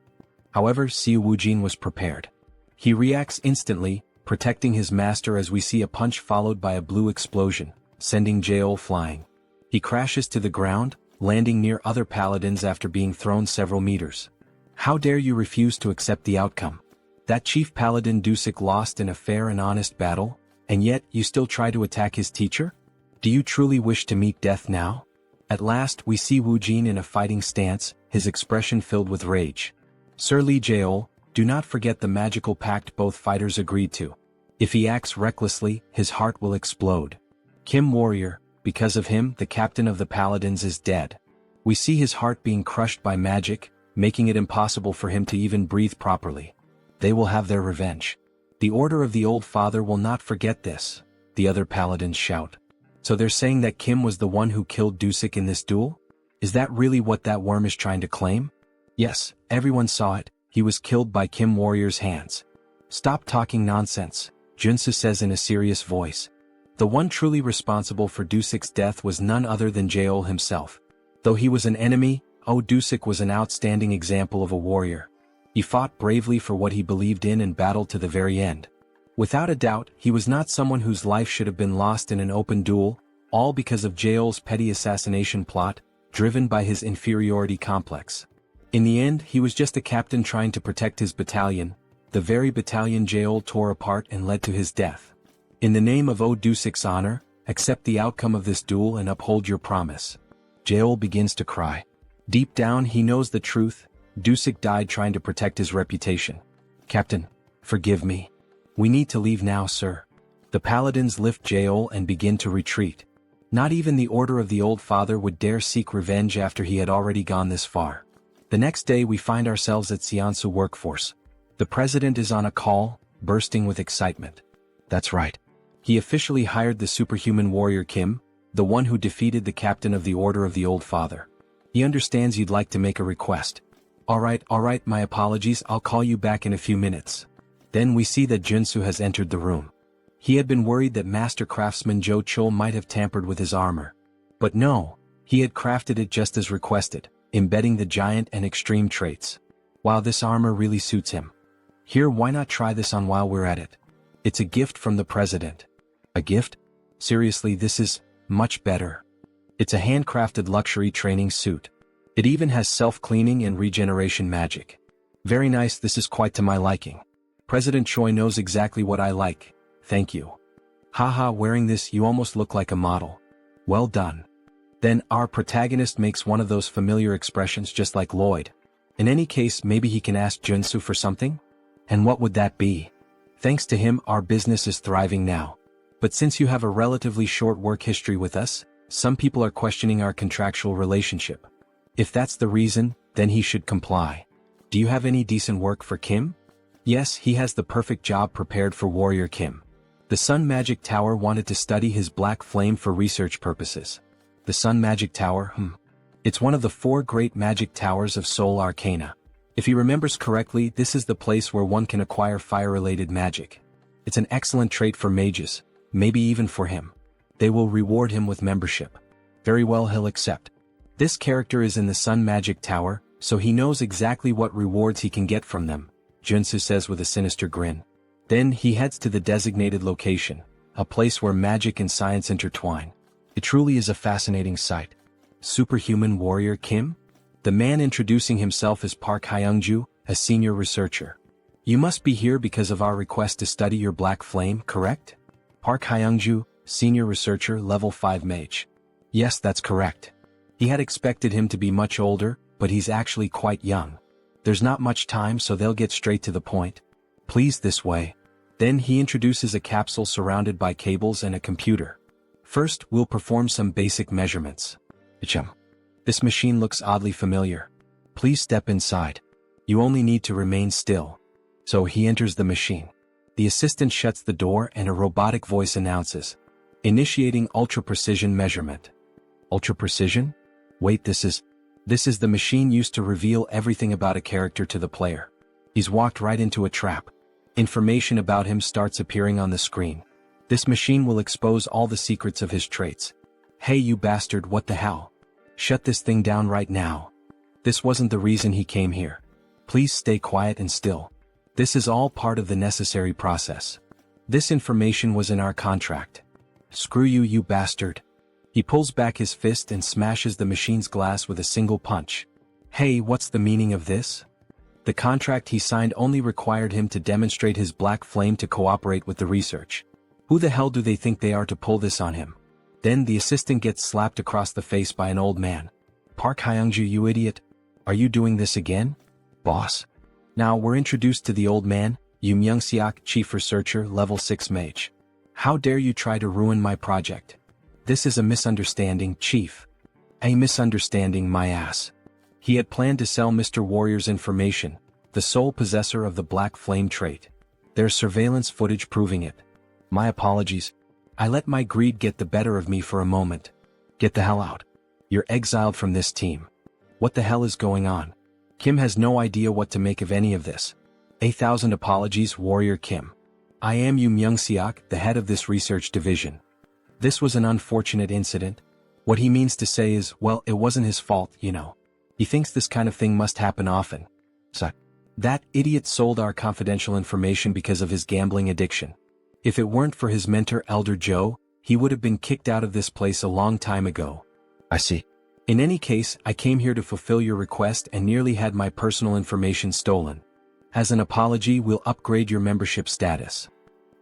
However, Seo Woojin was prepared. He reacts instantly, protecting his master as we see a punch followed by a blue explosion, sending Jeol flying. He crashes to the ground, landing near other paladins after being thrown several meters. How dare you refuse to accept the outcome? That chief paladin Dusik lost in a fair and honest battle, and yet you still try to attack his teacher? Do you truly wish to meet death now? At last we see Woojin in a fighting stance, his expression filled with rage. Sir Lee Jeol, do not forget the magical pact both fighters agreed to. If he acts recklessly, his heart will explode. Kim Warrior, because of him, the captain of the paladins is dead. We see his heart being crushed by magic, making it impossible for him to even breathe properly. They will have their revenge. The Order of the Old Father will not forget this, the other paladins shout. So they're saying that Kim was the one who killed Dusik in this duel? Is that really what that worm is trying to claim? Yes, everyone saw it, he was killed by Kim Warrior's hands. Stop talking nonsense, Joonsoo says in a serious voice. The one truly responsible for Dusik's death was none other than Jeol himself. Though he was an enemy, Dusik was an outstanding example of a warrior. He fought bravely for what he believed in and battled to the very end. Without a doubt, he was not someone whose life should have been lost in an open duel, all because of Jeol's petty assassination plot, driven by his inferiority complex. In the end, he was just a captain trying to protect his battalion, the very battalion Jeol tore apart and led to his death. In the name of Dusik's honor, accept the outcome of this duel and uphold your promise. Jeol begins to cry. Deep down he knows the truth, Dusik died trying to protect his reputation. Captain, forgive me. We need to leave now, sir. The paladins lift Jeol and begin to retreat. Not even the Order of the Old Father would dare seek revenge after he had already gone this far. The next day we find ourselves at Seoul workforce. The president is on a call, bursting with excitement. That's right. He officially hired the superhuman warrior Kim, the one who defeated the captain of the Order of the Old Father. He understands you'd like to make a request. All right, my apologies, I'll call you back in a few minutes. Then we see that Joonsoo has entered the room. He had been worried that master craftsman Jo Chul might have tampered with his armor. But no, he had crafted it just as requested, embedding the giant and extreme traits. Wow, this armor really suits him. Here, why not try this on while we're at it? It's a gift from the president. A gift? Seriously, this is much better. It's a handcrafted luxury training suit. It even has self-cleaning and regeneration magic. Very nice, this is quite to my liking. President Choi knows exactly what I like. Thank you. Haha, wearing this you almost look like a model. Well done. Then our protagonist makes one of those familiar expressions just like Lloyd. In any case, maybe he can ask Joonsoo for something? And what would that be? Thanks to him, our business is thriving now. But since you have a relatively short work history with us, some people are questioning our contractual relationship. If that's the reason, then he should comply. Do you have any decent work for Kim? Yes, he has the perfect job prepared for Warrior Kim. The Sun Magic Tower wanted to study his black flame for research purposes. The Sun Magic Tower, It's one of the 4 great magic towers of Seoul Arcana. If he remembers correctly, this is the place where one can acquire fire-related magic. It's an excellent trait for mages, maybe even for him. They will reward him with membership. Very well, he'll accept. This character is in the Sun Magic Tower, so he knows exactly what rewards he can get from them, Joonsoo says with a sinister grin. Then he heads to the designated location, a place where magic and science intertwine. It truly is a fascinating sight. Superhuman Warrior Kim? The man introducing himself is Park Hyungju, a senior researcher. You must be here because of our request to study your black flame, correct? Park Hyungju, senior researcher, level 5 mage. Yes, that's correct. He had expected him to be much older, but he's actually quite young. There's not much time, so they'll get straight to the point. Please, this way. Then he introduces a capsule surrounded by cables and a computer. First, we'll perform some basic measurements. This machine looks oddly familiar. Please step inside. You only need to remain still. So he enters the machine. The assistant shuts the door and a robotic voice announces, initiating ultra-precision measurement. Ultra-precision? Wait, this is the machine used to reveal everything about a character to the player. He's walked right into a trap. Information about him starts appearing on the screen. This machine will expose all the secrets of his traits. Hey you bastard, what the hell? Shut this thing down right now. This wasn't the reason he came here. Please stay quiet and still. This is all part of the necessary process. This information was in our contract. Screw you, you bastard. He pulls back his fist and smashes the machine's glass with a single punch. Hey, what's the meaning of this? The contract he signed only required him to demonstrate his black flame to cooperate with the research. Who the hell do they think they are to pull this on him? Then the assistant gets slapped across the face by an old man. Park Hyungju, you idiot. Are you doing this again? Boss. Now we're introduced to the old man, Yoon Myung-seok, chief researcher, level 6 mage. How dare you try to ruin my project? This is a misunderstanding, chief. A misunderstanding, my ass. He had planned to sell Mr. Warrior's information, the sole possessor of the black flame trait. There's surveillance footage proving it. My apologies. I let my greed get the better of me for a moment. Get the hell out. You're exiled from this team. What the hell is going on? Kim has no idea what to make of any of this. 1,000 apologies, Warrior Kim. I am Yoon Myung-seok, the head of this research division. This was an unfortunate incident. What he means to say is, well, it wasn't his fault, you know. He thinks this kind of thing must happen often. So, that idiot sold our confidential information because of his gambling addiction. If it weren't for his mentor Elder Joe, he would have been kicked out of this place a long time ago. I see. In any case, I came here to fulfill your request and nearly had my personal information stolen. As an apology, we'll upgrade your membership status.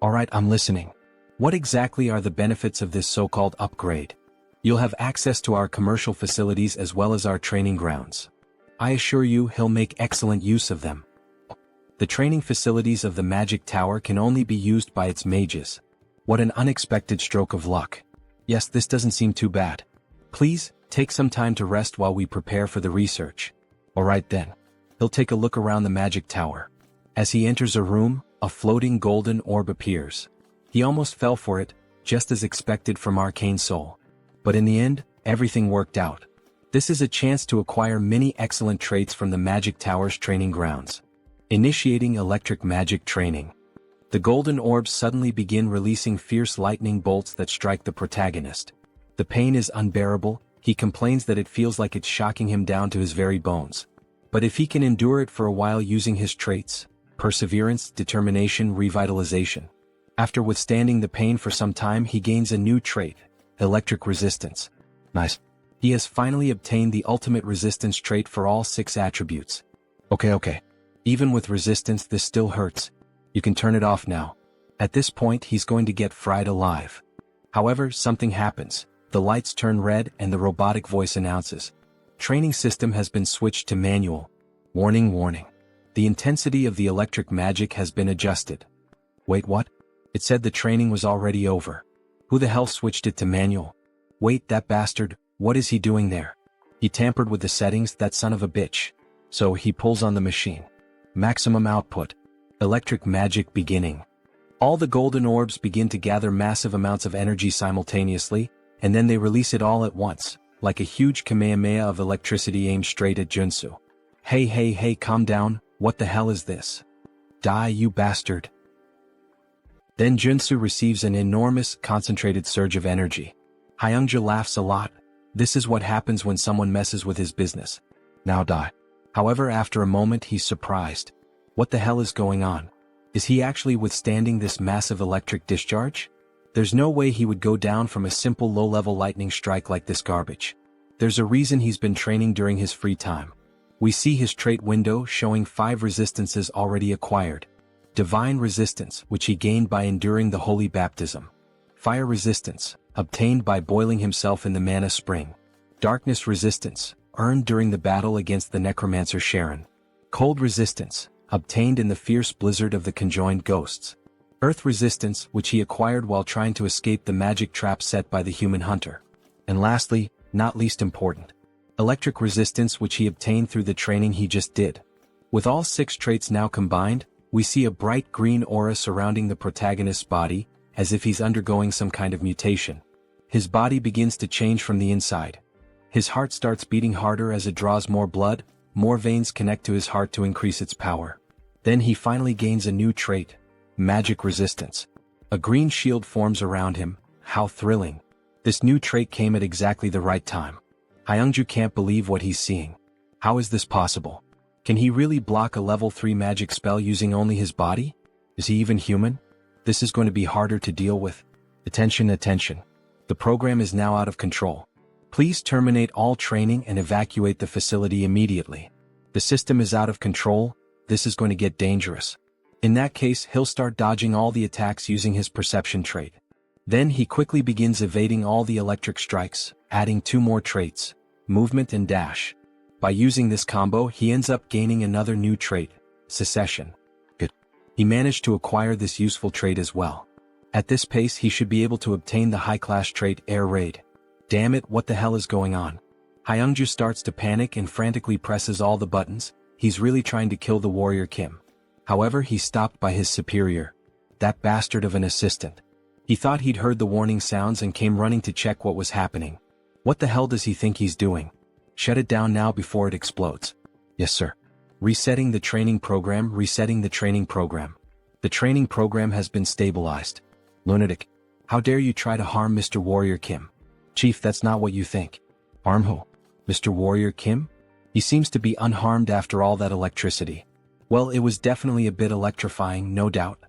Alright, I'm listening. What exactly are the benefits of this so-called upgrade? You'll have access to our commercial facilities as well as our training grounds. I assure you he'll make excellent use of them. The training facilities of the Magic Tower can only be used by its mages. What an unexpected stroke of luck. Yes, this doesn't seem too bad. Please, take some time to rest while we prepare for the research. Alright then. He'll take a look around the Magic Tower. As he enters a room, a floating golden orb appears. He almost fell for it, just as expected from Arcane Seoul. But in the end, everything worked out. This is a chance to acquire many excellent traits from the Magic Tower's training grounds. Initiating electric magic training. The golden orbs suddenly begin releasing fierce lightning bolts that strike the protagonist. The pain is unbearable, he complains that it feels like it's shocking him down to his very bones. But if he can endure it for a while using his traits, perseverance, determination, revitalization, After withstanding the pain for some time, he gains a new trait, electric resistance. Nice. He has finally obtained the ultimate resistance trait for all 6 attributes. Okay. Even with resistance, this still hurts. You can turn it off now. At this point, he's going to get fried alive. However, something happens. The lights turn red and the robotic voice announces, "Training system has been switched to manual. Warning, warning. The intensity of the electric magic has been adjusted." Wait, what? It said the training was already over. Who the hell switched it to manual? Wait, that bastard, what is he doing there? He tampered with the settings, that son of a bitch. So he pulls on the machine. Maximum output. Electric magic beginning. All the golden orbs begin to gather massive amounts of energy simultaneously, and then they release it all at once, like a huge Kamehameha of electricity aimed straight at Joonsoo. Hey, calm down, what the hell is this? Die, you bastard. Then Joonsoo receives an enormous, concentrated surge of energy. Hyungja laughs a lot. This is what happens when someone messes with his business. Now die. However, after a moment he's surprised. What the hell is going on? Is he actually withstanding this massive electric discharge? There's no way he would go down from a simple low-level lightning strike like this garbage. There's a reason he's been training during his free time. We see his trait window showing 5 resistances already acquired. Divine resistance, which he gained by enduring the holy baptism. Fire resistance, obtained by boiling himself in the mana spring. Darkness resistance, earned during the battle against the necromancer Sharon. Cold resistance, obtained in the fierce blizzard of the conjoined ghosts. Earth resistance, which he acquired while trying to escape the magic trap set by the human hunter. And lastly, not least important, electric resistance, which he obtained through the training he just did. With all 6 traits now combined, we see a bright green aura surrounding the protagonist's body, as if he's undergoing some kind of mutation. His body begins to change from the inside. His heart starts beating harder as it draws more blood, more veins connect to his heart to increase its power. Then he finally gains a new trait, magic resistance. A green shield forms around him. How thrilling. This new trait came at exactly the right time. Hyungju can't believe what he's seeing. How is this possible? Can he really block a level 3 magic spell using only his body? Is he even human? This is going to be harder to deal with. Attention. The program is now out of control. Please terminate all training and evacuate the facility immediately. The system is out of control. This is going to get dangerous. In that case, he'll start dodging all the attacks using his perception trait. Then he quickly begins evading all the electric strikes, adding 2 more traits, movement and dash. By using this combo, he ends up gaining another new trait, secession. Good. He managed to acquire this useful trait as well. At this pace, he should be able to obtain the high-class trait, air raid. Damn it, what the hell is going on? Hyungju starts to panic and frantically presses all the buttons. He's really trying to kill the warrior Kim. However, he's stopped by his superior. That bastard of an assistant. He thought he'd heard the warning sounds and came running to check what was happening. What the hell does he think he's doing? Shut it down now before it explodes. Yes, sir. Resetting the training program. The training program has been stabilized. Lunatic. How dare you try to harm Mr. Warrior Kim? Chief, that's not what you think. Harm who? Mr. Warrior Kim? He seems to be unharmed after all that electricity. Well, it was definitely a bit electrifying, no doubt.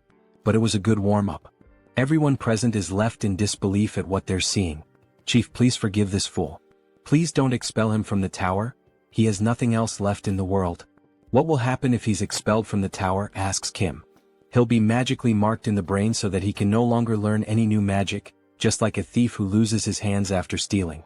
But it was a good warm-up. Everyone present is left in disbelief at what they're seeing. Chief, please forgive this fool. Please don't expel him from the tower. He has nothing else left in the world. What will happen if he's expelled from the tower, asks Kim. He'll be magically marked in the brain so that he can no longer learn any new magic, just like a thief who loses his hands after stealing.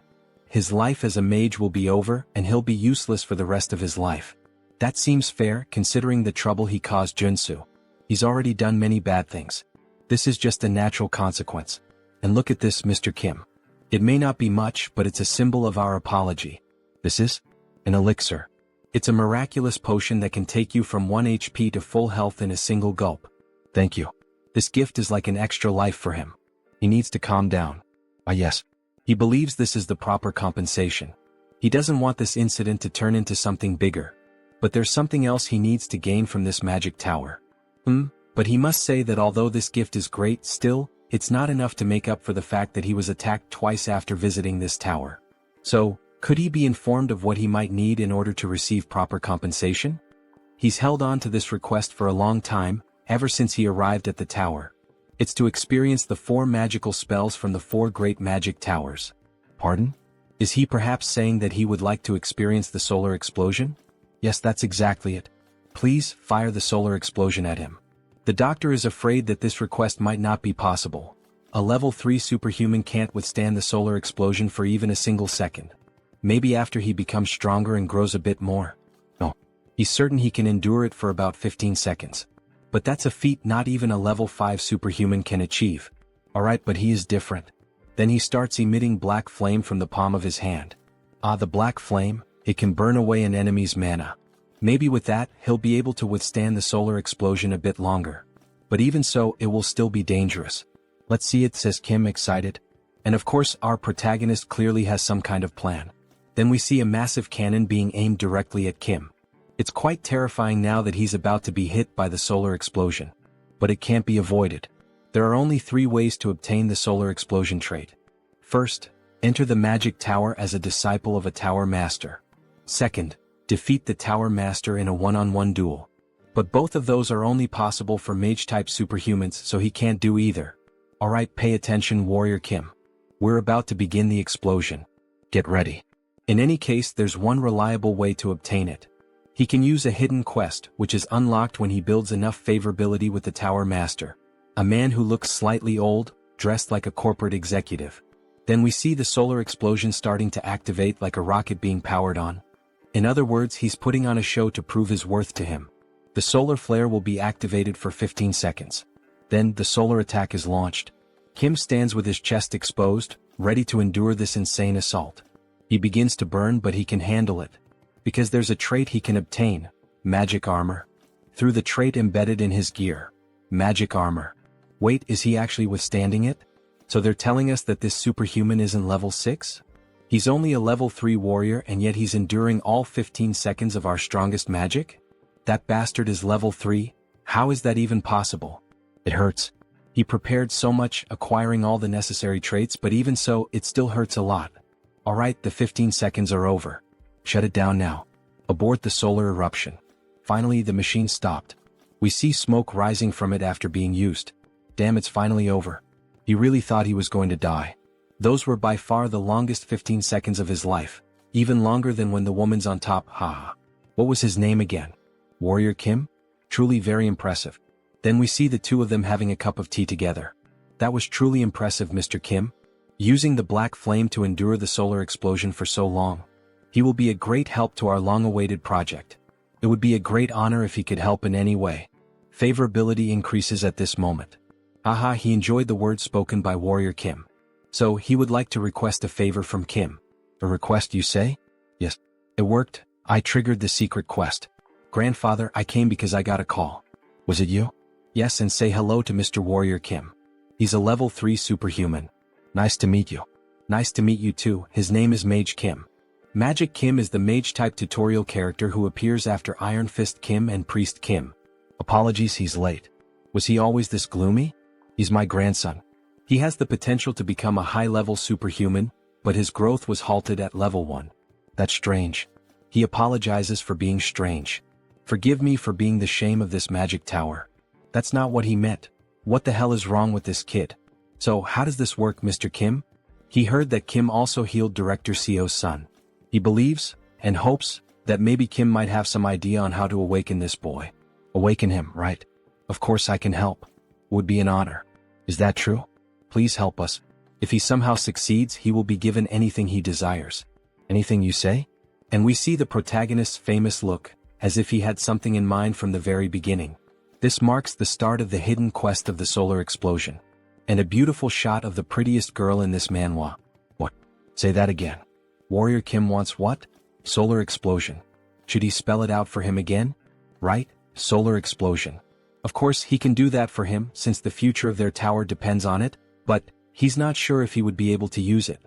His life as a mage will be over and he'll be useless for the rest of his life. That seems fair considering the trouble he caused Joonsoo. He's already done many bad things. This is just a natural consequence. And look at this, Mr. Kim. It may not be much, but it's a symbol of our apology. This is an elixir. It's a miraculous potion that can take you from 1 HP to full health in a single gulp. Thank you. This gift is like an extra life for him. He needs to calm down. Ah yes. He believes this is the proper compensation. He doesn't want this incident to turn into something bigger. But there's something else he needs to gain from this magic tower. But he must say that although this gift is great, still, it's not enough to make up for the fact that he was attacked twice after visiting this tower. So, could he be informed of what he might need in order to receive proper compensation? He's held on to this request for a long time, ever since he arrived at the tower. It's to experience the 4 magical spells from the 4 great magic towers. Pardon? Is he perhaps saying that he would like to experience the solar explosion? Yes, that's exactly it. Please, fire the solar explosion at him. The doctor is afraid that this request might not be possible. A level 3 superhuman can't withstand the solar explosion for even a single second. Maybe after he becomes stronger and grows a bit more. No. He's certain he can endure it for about 15 seconds. But that's a feat not even a level 5 superhuman can achieve. Alright, but he is different. Then he starts emitting black flame from the palm of his hand. Ah, the black flame, it can burn away an enemy's mana. Maybe with that, he'll be able to withstand the solar explosion a bit longer. But even so, it will still be dangerous. Let's see it, says Kim, excited. And of course, our protagonist clearly has some kind of plan. Then we see a massive cannon being aimed directly at Kim. It's quite terrifying now that he's about to be hit by the solar explosion. But it can't be avoided. There are only 3 ways to obtain the solar explosion trait. First, enter the magic tower as a disciple of a tower master. Second, defeat the tower master in a one-on-one duel. But both of those are only possible for mage-type superhumans, so he can't do either. Alright, pay attention, Warrior Kim. We're about to begin the explosion. Get ready. In any case, there's one reliable way to obtain it. He can use a hidden quest, which is unlocked when he builds enough favorability with the tower master. A man who looks slightly old, dressed like a corporate executive. Then we see the solar explosion starting to activate like a rocket being powered on. In other words, he's putting on a show to prove his worth to him. The solar flare will be activated for 15 seconds. Then, the solar attack is launched. Kim stands with his chest exposed, ready to endure this insane assault. He begins to burn, but he can handle it. Because there's a trait he can obtain, magic armor. Through the trait embedded in his gear. Magic armor. Wait, is he actually withstanding it? So they're telling us that this superhuman isn't level 6? He's only a level 3 warrior and yet he's enduring all 15 seconds of our strongest magic? That bastard is level 3? How is that even possible? It hurts. He prepared so much, acquiring all the necessary traits, but even so, it still hurts a lot. Alright, the 15 seconds are over. Shut it down now. Abort the solar eruption. Finally, the machine stopped. We see smoke rising from it after being used. Damn, it's finally over. He really thought he was going to die. Those were by far the longest 15 seconds of his life. Even longer than when the woman's on top, haha. What was his name again? Warrior Kim? Truly very impressive. Then we see the two of them having a cup of tea together. That was truly impressive, Mr. Kim. Using the black flame to endure the solar explosion for so long. He will be a great help to our long-awaited project. It would be a great honor if he could help in any way. Favorability increases at this moment. Haha, he enjoyed the words spoken by Warrior Kim. So, he would like to request a favor from Kim. A request, you say? Yes. It worked. I triggered the secret quest. Grandfather, I came because I got a call. Was it you? Yes, and say hello to Mr. Warrior Kim. He's a level 3 superhuman. Nice to meet you. Nice to meet you too. His name is Mage Kim. Magic Kim is the mage-type tutorial character who appears after Iron Fist Kim and Priest Kim. Apologies, he's late. Was he always this gloomy? He's my grandson. He has the potential to become a high-level superhuman, but his growth was halted at level 1. That's strange. He apologizes for being strange. Forgive me for being the shame of this magic tower. That's not what he meant. What the hell is wrong with this kid? So, how does this work, Mr. Kim? He heard that Kim also healed Director Seo's son. He believes, and hopes, that maybe Kim might have some idea on how to awaken this boy. Awaken him, right? Of course I can help. Would be an honor. Is that true? Please help us. If he somehow succeeds, he will be given anything he desires. Anything you say? And we see the protagonist's famous look, as if he had something in mind from the very beginning. This marks the start of the hidden quest of the solar explosion. And a beautiful shot of the prettiest girl in this manhwa. What? Say that again. Warrior Kim wants what? Solar explosion. Should he spell it out for him again? Right? Solar explosion. Of course, he can do that for him, since the future of their tower depends on it, but he's not sure if he would be able to use it.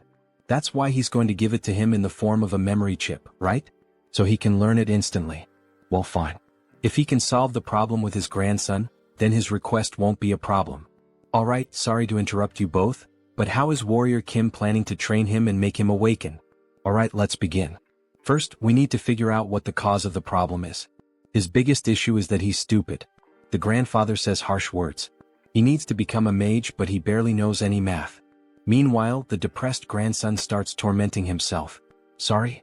That's why he's going to give it to him in the form of a memory chip, right? So he can learn it instantly. Well, fine. If he can solve the problem with his grandson, then his request won't be a problem. Alright, sorry to interrupt you both, but how is Warrior Kim planning to train him and make him awaken? Alright, let's begin. First, we need to figure out what the cause of the problem is. His biggest issue is that he's stupid. The grandfather says harsh words. He needs to become a mage, but he barely knows any math. Meanwhile, the depressed grandson starts tormenting himself. Sorry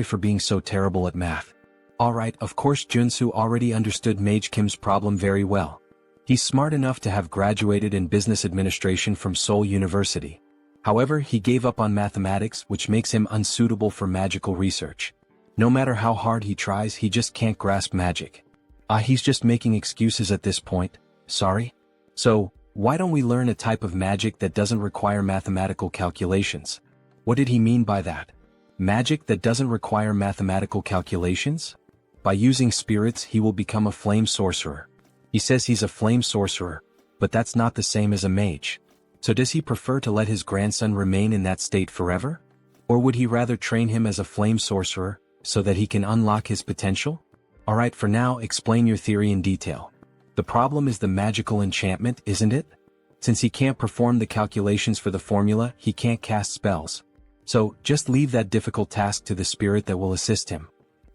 for being so terrible at math. Alright, of course Joonsoo already understood Mage Kim's problem very well. He's smart enough to have graduated in business administration from Seoul University. However, he gave up on mathematics, which makes him unsuitable for magical research. No matter how hard he tries, he just can't grasp magic. He's just making excuses at this point. Sorry? So, why don't we learn a type of magic that doesn't require mathematical calculations? What did he mean by that? Magic that doesn't require mathematical calculations? By using spirits, he will become a flame sorcerer. He says he's a flame sorcerer, but that's not the same as a mage. So does he prefer to let his grandson remain in that state forever? Or would he rather train him as a flame sorcerer, so that he can unlock his potential? Alright, for now, explain your theory in detail. The problem is the magical enchantment, isn't it? Since he can't perform the calculations for the formula, he can't cast spells. So, just leave that difficult task to the spirit that will assist him.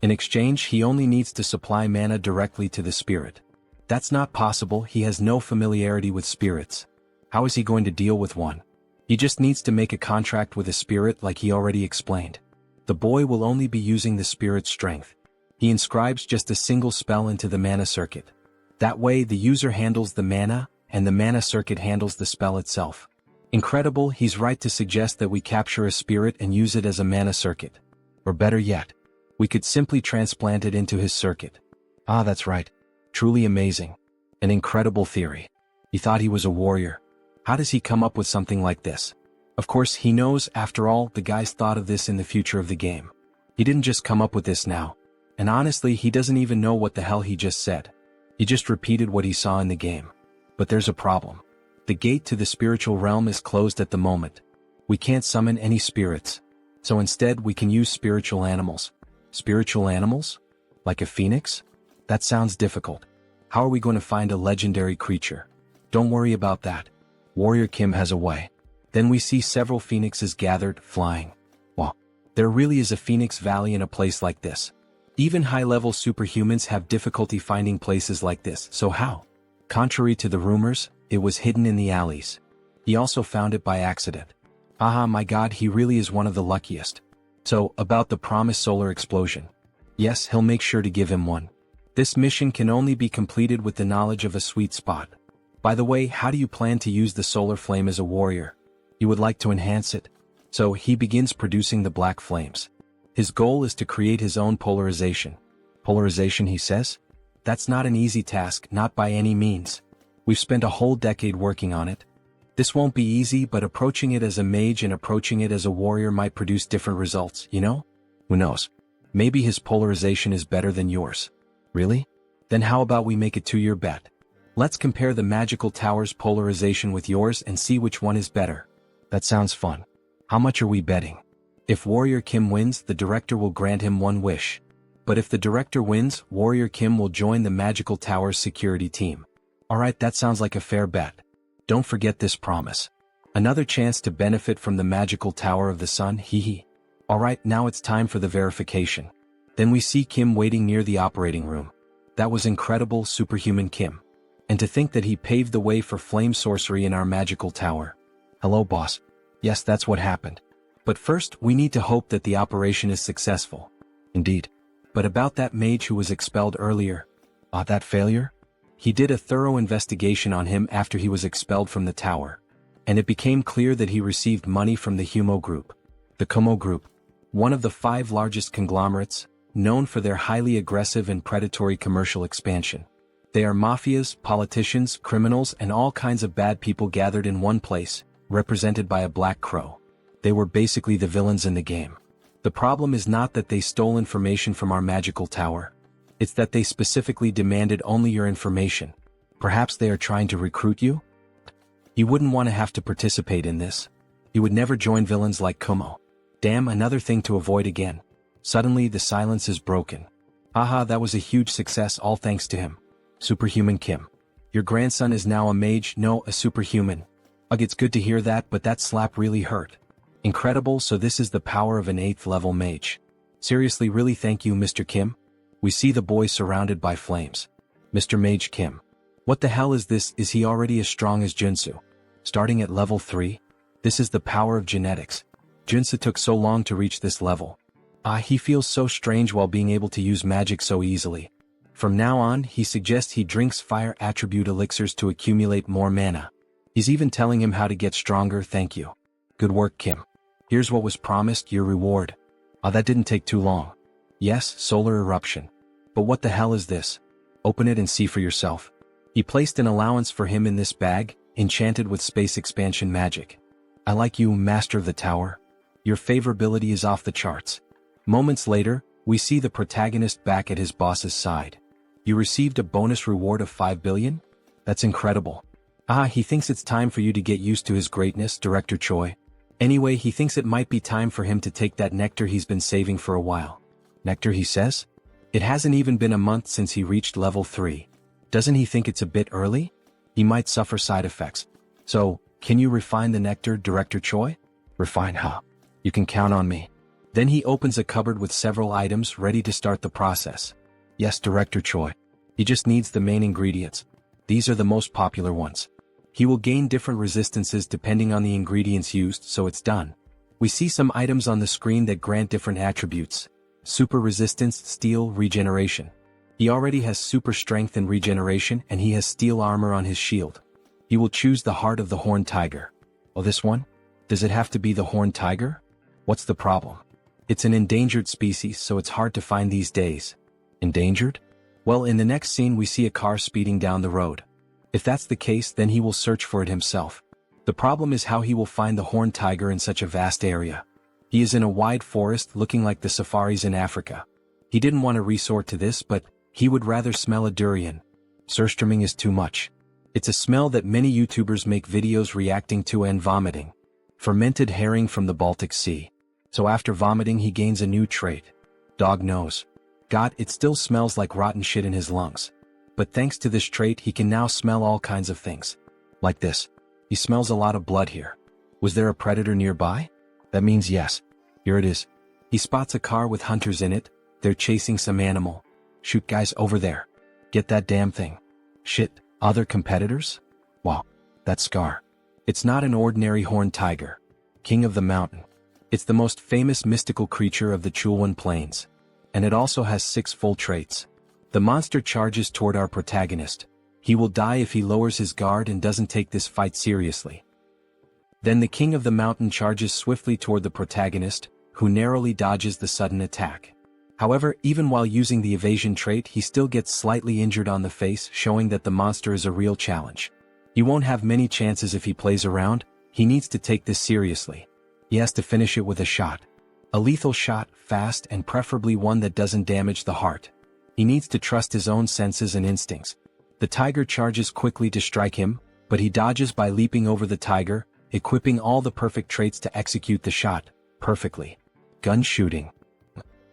In exchange, he only needs to supply mana directly to the spirit. That's not possible, he has no familiarity with spirits. How is he going to deal with one? He just needs to make a contract with a spirit like he already explained. The boy will only be using the spirit's strength. He inscribes just a single spell into the mana circuit. That way the user handles the mana, and the mana circuit handles the spell itself. Incredible, he's right to suggest that we capture a spirit and use it as a mana circuit. Or better yet, we could simply transplant it into his circuit. That's right. Truly amazing. An incredible theory. He thought he was a warrior. How does he come up with something like this? Of course, he knows, after all, the guys thought of this in the future of the game. He didn't just come up with this now. And honestly, he doesn't even know what the hell he just said. He just repeated what he saw in the game. But there's a problem. The gate to the spiritual realm is closed at the moment. We can't summon any spirits. So instead, we can use spiritual animals. Spiritual animals? Like a phoenix? That sounds difficult. How are we going to find a legendary creature? Don't worry about that. Warrior Kim has a way. Then we see several phoenixes gathered, flying. Wow. There really is a phoenix valley in a place like this. Even high-level superhumans have difficulty finding places like this, so how? Contrary to the rumors, it was hidden in the alleys. He also found it by accident. My god, he really is one of the luckiest. So, about the promised solar explosion. Yes, he'll make sure to give him one. This mission can only be completed with the knowledge of a sweet spot. By the way, how do you plan to use the solar flame as a warrior? You would like to enhance it? So, he begins producing the black flames. His goal is to create his own polarization. Polarization, he says? That's not an easy task, not by any means. We've spent a whole decade working on it. This won't be easy, but approaching it as a mage and approaching it as a warrior might produce different results, you know? Who knows? Maybe his polarization is better than yours. Really? Then how about we make a 2-year bet? Let's compare the magical tower's polarization with yours and see which one is better. That sounds fun. How much are we betting? If Warrior Kim wins, the director will grant him one wish. But if the director wins, Warrior Kim will join the magical tower's security team. Alright, that sounds like a fair bet. Don't forget this promise. Another chance to benefit from the magical tower of the sun, hee. Alright, now it's time for the verification. Then we see Kim waiting near the operating room. That was incredible, superhuman Kim. And to think that he paved the way for flame sorcery in our magical tower. Hello, boss. Yes, that's what happened. But first, we need to hope that the operation is successful. Indeed. But about that mage who was expelled earlier. That failure? He did a thorough investigation on him after he was expelled from the tower. And it became clear that he received money from the Humo Group. The Kumo Group. One of the 5 largest conglomerates, known for their highly aggressive and predatory commercial expansion. They are mafias, politicians, criminals, and all kinds of bad people gathered in one place, represented by a black crow. They were basically the villains in the game. The problem is not that they stole information from our magical tower. It's that they specifically demanded only your information. Perhaps they are trying to recruit you? You wouldn't want to have to participate in this. You would never join villains like Kumo. Damn, another thing to avoid again. Suddenly the silence is broken. That was a huge success, all thanks to him. Superhuman Kim. Your grandson is now a mage, no, a superhuman. Ugh, it's good to hear that, but that slap really hurt. Incredible, so this is the power of an 8th level mage. Seriously, really thank you, Mr. Kim. We see the boy surrounded by flames. Mr. Mage Kim. What the hell is this? Is he already as strong as Joonsoo? Starting at level 3? This is the power of genetics. Joonsoo took so long to reach this level. He feels so strange while being able to use magic so easily. From now on, he suggests he drinks fire attribute elixirs to accumulate more mana. He's even telling him how to get stronger. Thank you. Good work, Kim. Here's what was promised, your reward. That didn't take too long. Yes, solar eruption. But what the hell is this? Open it and see for yourself. He placed an allowance for him in this bag, enchanted with space expansion magic. I like you, Master of the Tower. Your favorability is off the charts. Moments later, we see the protagonist back at his boss's side. You received a bonus reward of 5 billion? That's incredible. He thinks it's time for you to get used to his greatness, Director Choi. Anyway, he thinks it might be time for him to take that nectar he's been saving for a while. Nectar, he says? It hasn't even been a month since he reached level 3. Doesn't he think it's a bit early? He might suffer side effects. So, can you refine the nectar, Director Choi? Refine, huh? You can count on me. Then he opens a cupboard with several items ready to start the process. Yes, Director Choi. He just needs the main ingredients. These are the most popular ones. He will gain different resistances depending on the ingredients used, so it's done. We see some items on the screen that grant different attributes. Super resistance, steel, regeneration. He already has super strength and regeneration, and he has steel armor on his shield. He will choose the heart of the horned tiger. Oh, this one? Does it have to be the horned tiger? What's the problem? It's an endangered species, so it's hard to find these days. Endangered? Well, in the next scene we see a car speeding down the road. If that's the case, then he will search for it himself. The problem is how he will find the horned tiger in such a vast area. He is in a wide forest looking like the safaris in Africa. He didn't want to resort to this, but he would rather smell a durian. Surströmming is too much. It's a smell that many YouTubers make videos reacting to and vomiting. Fermented herring from the Baltic Sea. So after vomiting he gains a new trait. Dog nose. God, it still smells like rotten shit in his lungs. But thanks to this trait he can now smell all kinds of things. Like this. He smells a lot of blood here. Was there a predator nearby? That means yes. Here it is. He spots a car with hunters in it. They're chasing some animal. Shoot, guys, over there. Get that damn thing. Shit, other competitors? Wow, that's Scar. It's not an ordinary horned tiger. King of the mountain. It's the most famous mystical creature of the Chulwan Plains. And it also has 6 full traits. The monster charges toward our protagonist. He will die if he lowers his guard and doesn't take this fight seriously. Then the king of the mountain charges swiftly toward the protagonist, who narrowly dodges the sudden attack. However, even while using the evasion trait, he still gets slightly injured on the face, showing that the monster is a real challenge. He won't have many chances if he plays around. He needs to take this seriously. He has to finish it with a shot. A lethal shot, fast, and preferably one that doesn't damage the heart. He needs to trust his own senses and instincts. The tiger charges quickly to strike him, but he dodges by leaping over the tiger, equipping all the perfect traits to execute the shot perfectly. Gun shooting.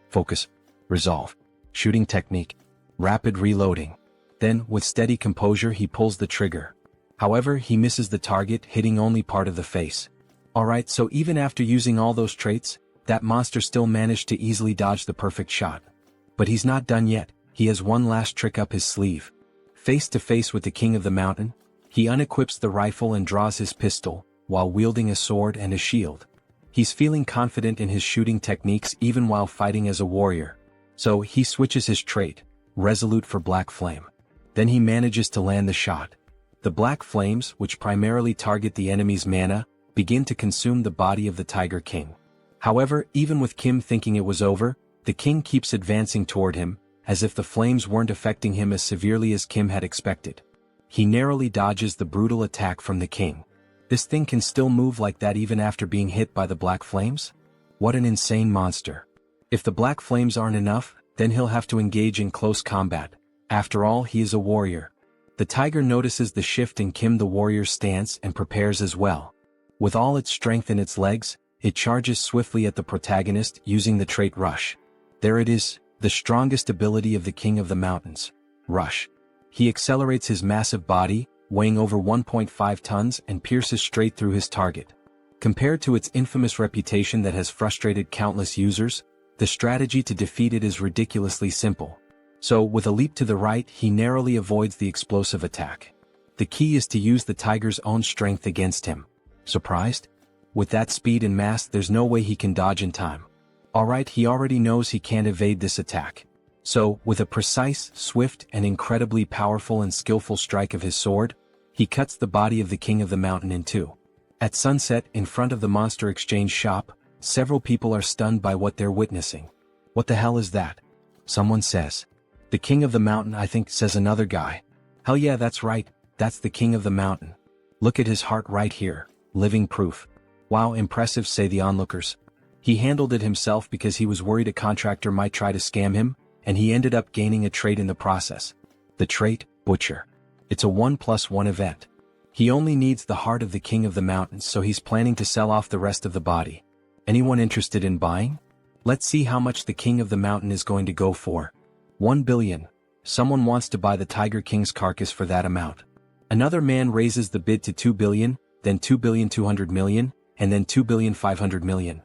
Focus. Resolve. Shooting technique. Rapid reloading. Then, with steady composure, he pulls the trigger. However, he misses the target, hitting only part of the face. Alright, so even after using all those traits, that monster still managed to easily dodge the perfect shot. But he's not done yet. He has one last trick up his sleeve. Face to face with the king of the mountain, he unequips the rifle and draws his pistol, while wielding a sword and a shield. He's feeling confident in his shooting techniques even while fighting as a warrior. So he switches his trait, resolute for black flame. Then he manages to land the shot. The black flames, which primarily target the enemy's mana, begin to consume the body of the Tiger King. However, even with Kim thinking it was over, the king keeps advancing toward him, as if the flames weren't affecting him as severely as Kim had expected. He narrowly dodges the brutal attack from the king. This thing can still move like that even after being hit by the black flames? What an insane monster. If the black flames aren't enough, then he'll have to engage in close combat. After all, he is a warrior. The tiger notices the shift in Kim the warrior's stance and prepares as well. With all its strength in its legs, it charges swiftly at the protagonist using the trait Rush. There it is, the strongest ability of the King of the Mountains. Rush. He accelerates his massive body, weighing over 1.5 tons, and pierces straight through his target. Compared to its infamous reputation that has frustrated countless users, the strategy to defeat it is ridiculously simple. So, with a leap to the right, he narrowly avoids the explosive attack. The key is to use the tiger's own strength against him. Surprised? With that speed and mass, there's no way he can dodge in time. Alright, he already knows he can't evade this attack. So, with a precise, swift, and incredibly powerful and skillful strike of his sword, he cuts the body of the king of the mountain in two. At sunset, in front of the monster exchange shop, several people are stunned by what they're witnessing. What the hell is that? Someone says. The king of the mountain, I think, says another guy. Hell yeah, that's right, that's the king of the mountain. Look at his heart right here, living proof. Wow, impressive, say the onlookers. He handled it himself because he was worried a contractor might try to scam him, and he ended up gaining a trait in the process. The trait, Butcher. It's a 1+1 event. He only needs the heart of the king of the mountains, so he's planning to sell off the rest of the body. Anyone interested in buying? Let's see how much the king of the mountain is going to go for. 1 billion. Someone wants to buy the Tiger King's carcass for that amount. Another man raises the bid to 2 billion, then 2,200 million, and then 2,500 million.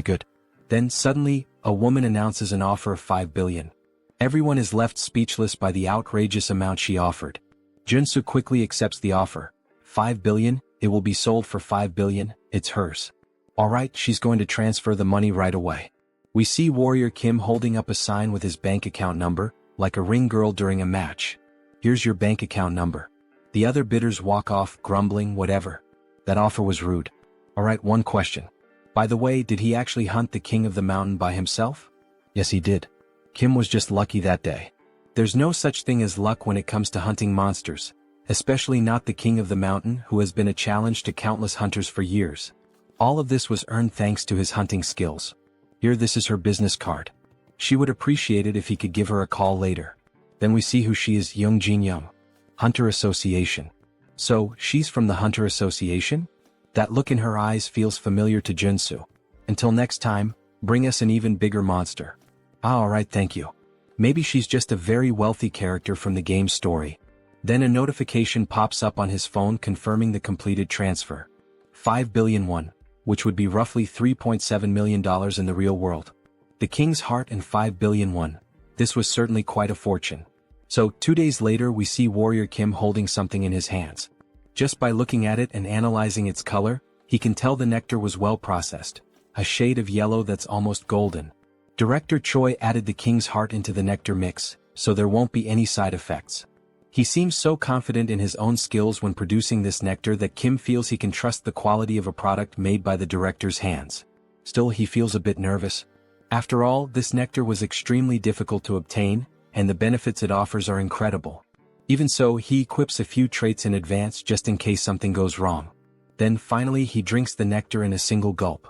Good. Then suddenly, a woman announces an offer of 5 billion. Everyone is left speechless by the outrageous amount she offered. Joonsoo quickly accepts the offer. 5 billion, it will be sold for 5 billion, it's hers. Alright, she's going to transfer the money right away. We see Warrior Kim holding up a sign with his bank account number, like a ring girl during a match. Here's your bank account number. The other bidders walk off, grumbling, whatever. That offer was rude. Alright, one question. By the way, did he actually hunt the king of the mountain by himself? Yes, he did. Kim was just lucky that day. There's no such thing as luck when it comes to hunting monsters, especially not the king of the mountain, who has been a challenge to countless hunters for years. All of this was earned thanks to his hunting skills. Here, this is her business card. She would appreciate it if he could give her a call later. Then we see who she is, Young Jin Young. Hunter Association. So, she's from the Hunter Association? That look in her eyes feels familiar to Joonsoo. Until next time, bring us an even bigger monster. Alright, thank you. Maybe she's just a very wealthy character from the game's story. Then a notification pops up on his phone confirming the completed transfer. 5 billion won, which would be roughly $3.7 million in the real world. The king's heart and 5 billion won. This was certainly quite a fortune. So, 2 days later we see Warrior Kim holding something in his hands. Just by looking at it and analyzing its color, he can tell the nectar was well processed. A shade of yellow that's almost golden. Director Choi added the king's heart into the nectar mix, so there won't be any side effects. He seems so confident in his own skills when producing this nectar that Kim feels he can trust the quality of a product made by the director's hands. Still, he feels a bit nervous. After all, this nectar was extremely difficult to obtain, and the benefits it offers are incredible. Even so, he equips a few traits in advance just in case something goes wrong. Then finally he drinks the nectar in a single gulp.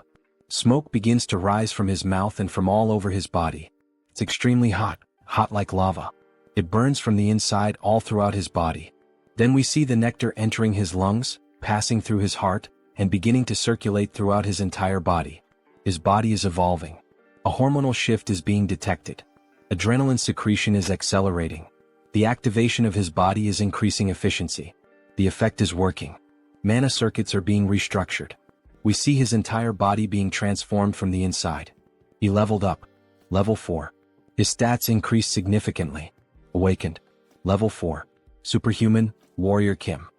Smoke begins to rise from his mouth and from all over his body. It's extremely hot, hot like lava. It burns from the inside all throughout his body. Then we see the nectar entering his lungs, passing through his heart, and beginning to circulate throughout his entire body. His body is evolving. A hormonal shift is being detected. Adrenaline secretion is accelerating. The activation of his body is increasing efficiency. The effect is working. Mana circuits are being restructured. We see his entire body being transformed from the inside. He leveled up. Level 4. His stats increased significantly. Awakened. Level 4. Superhuman, Warrior Kim.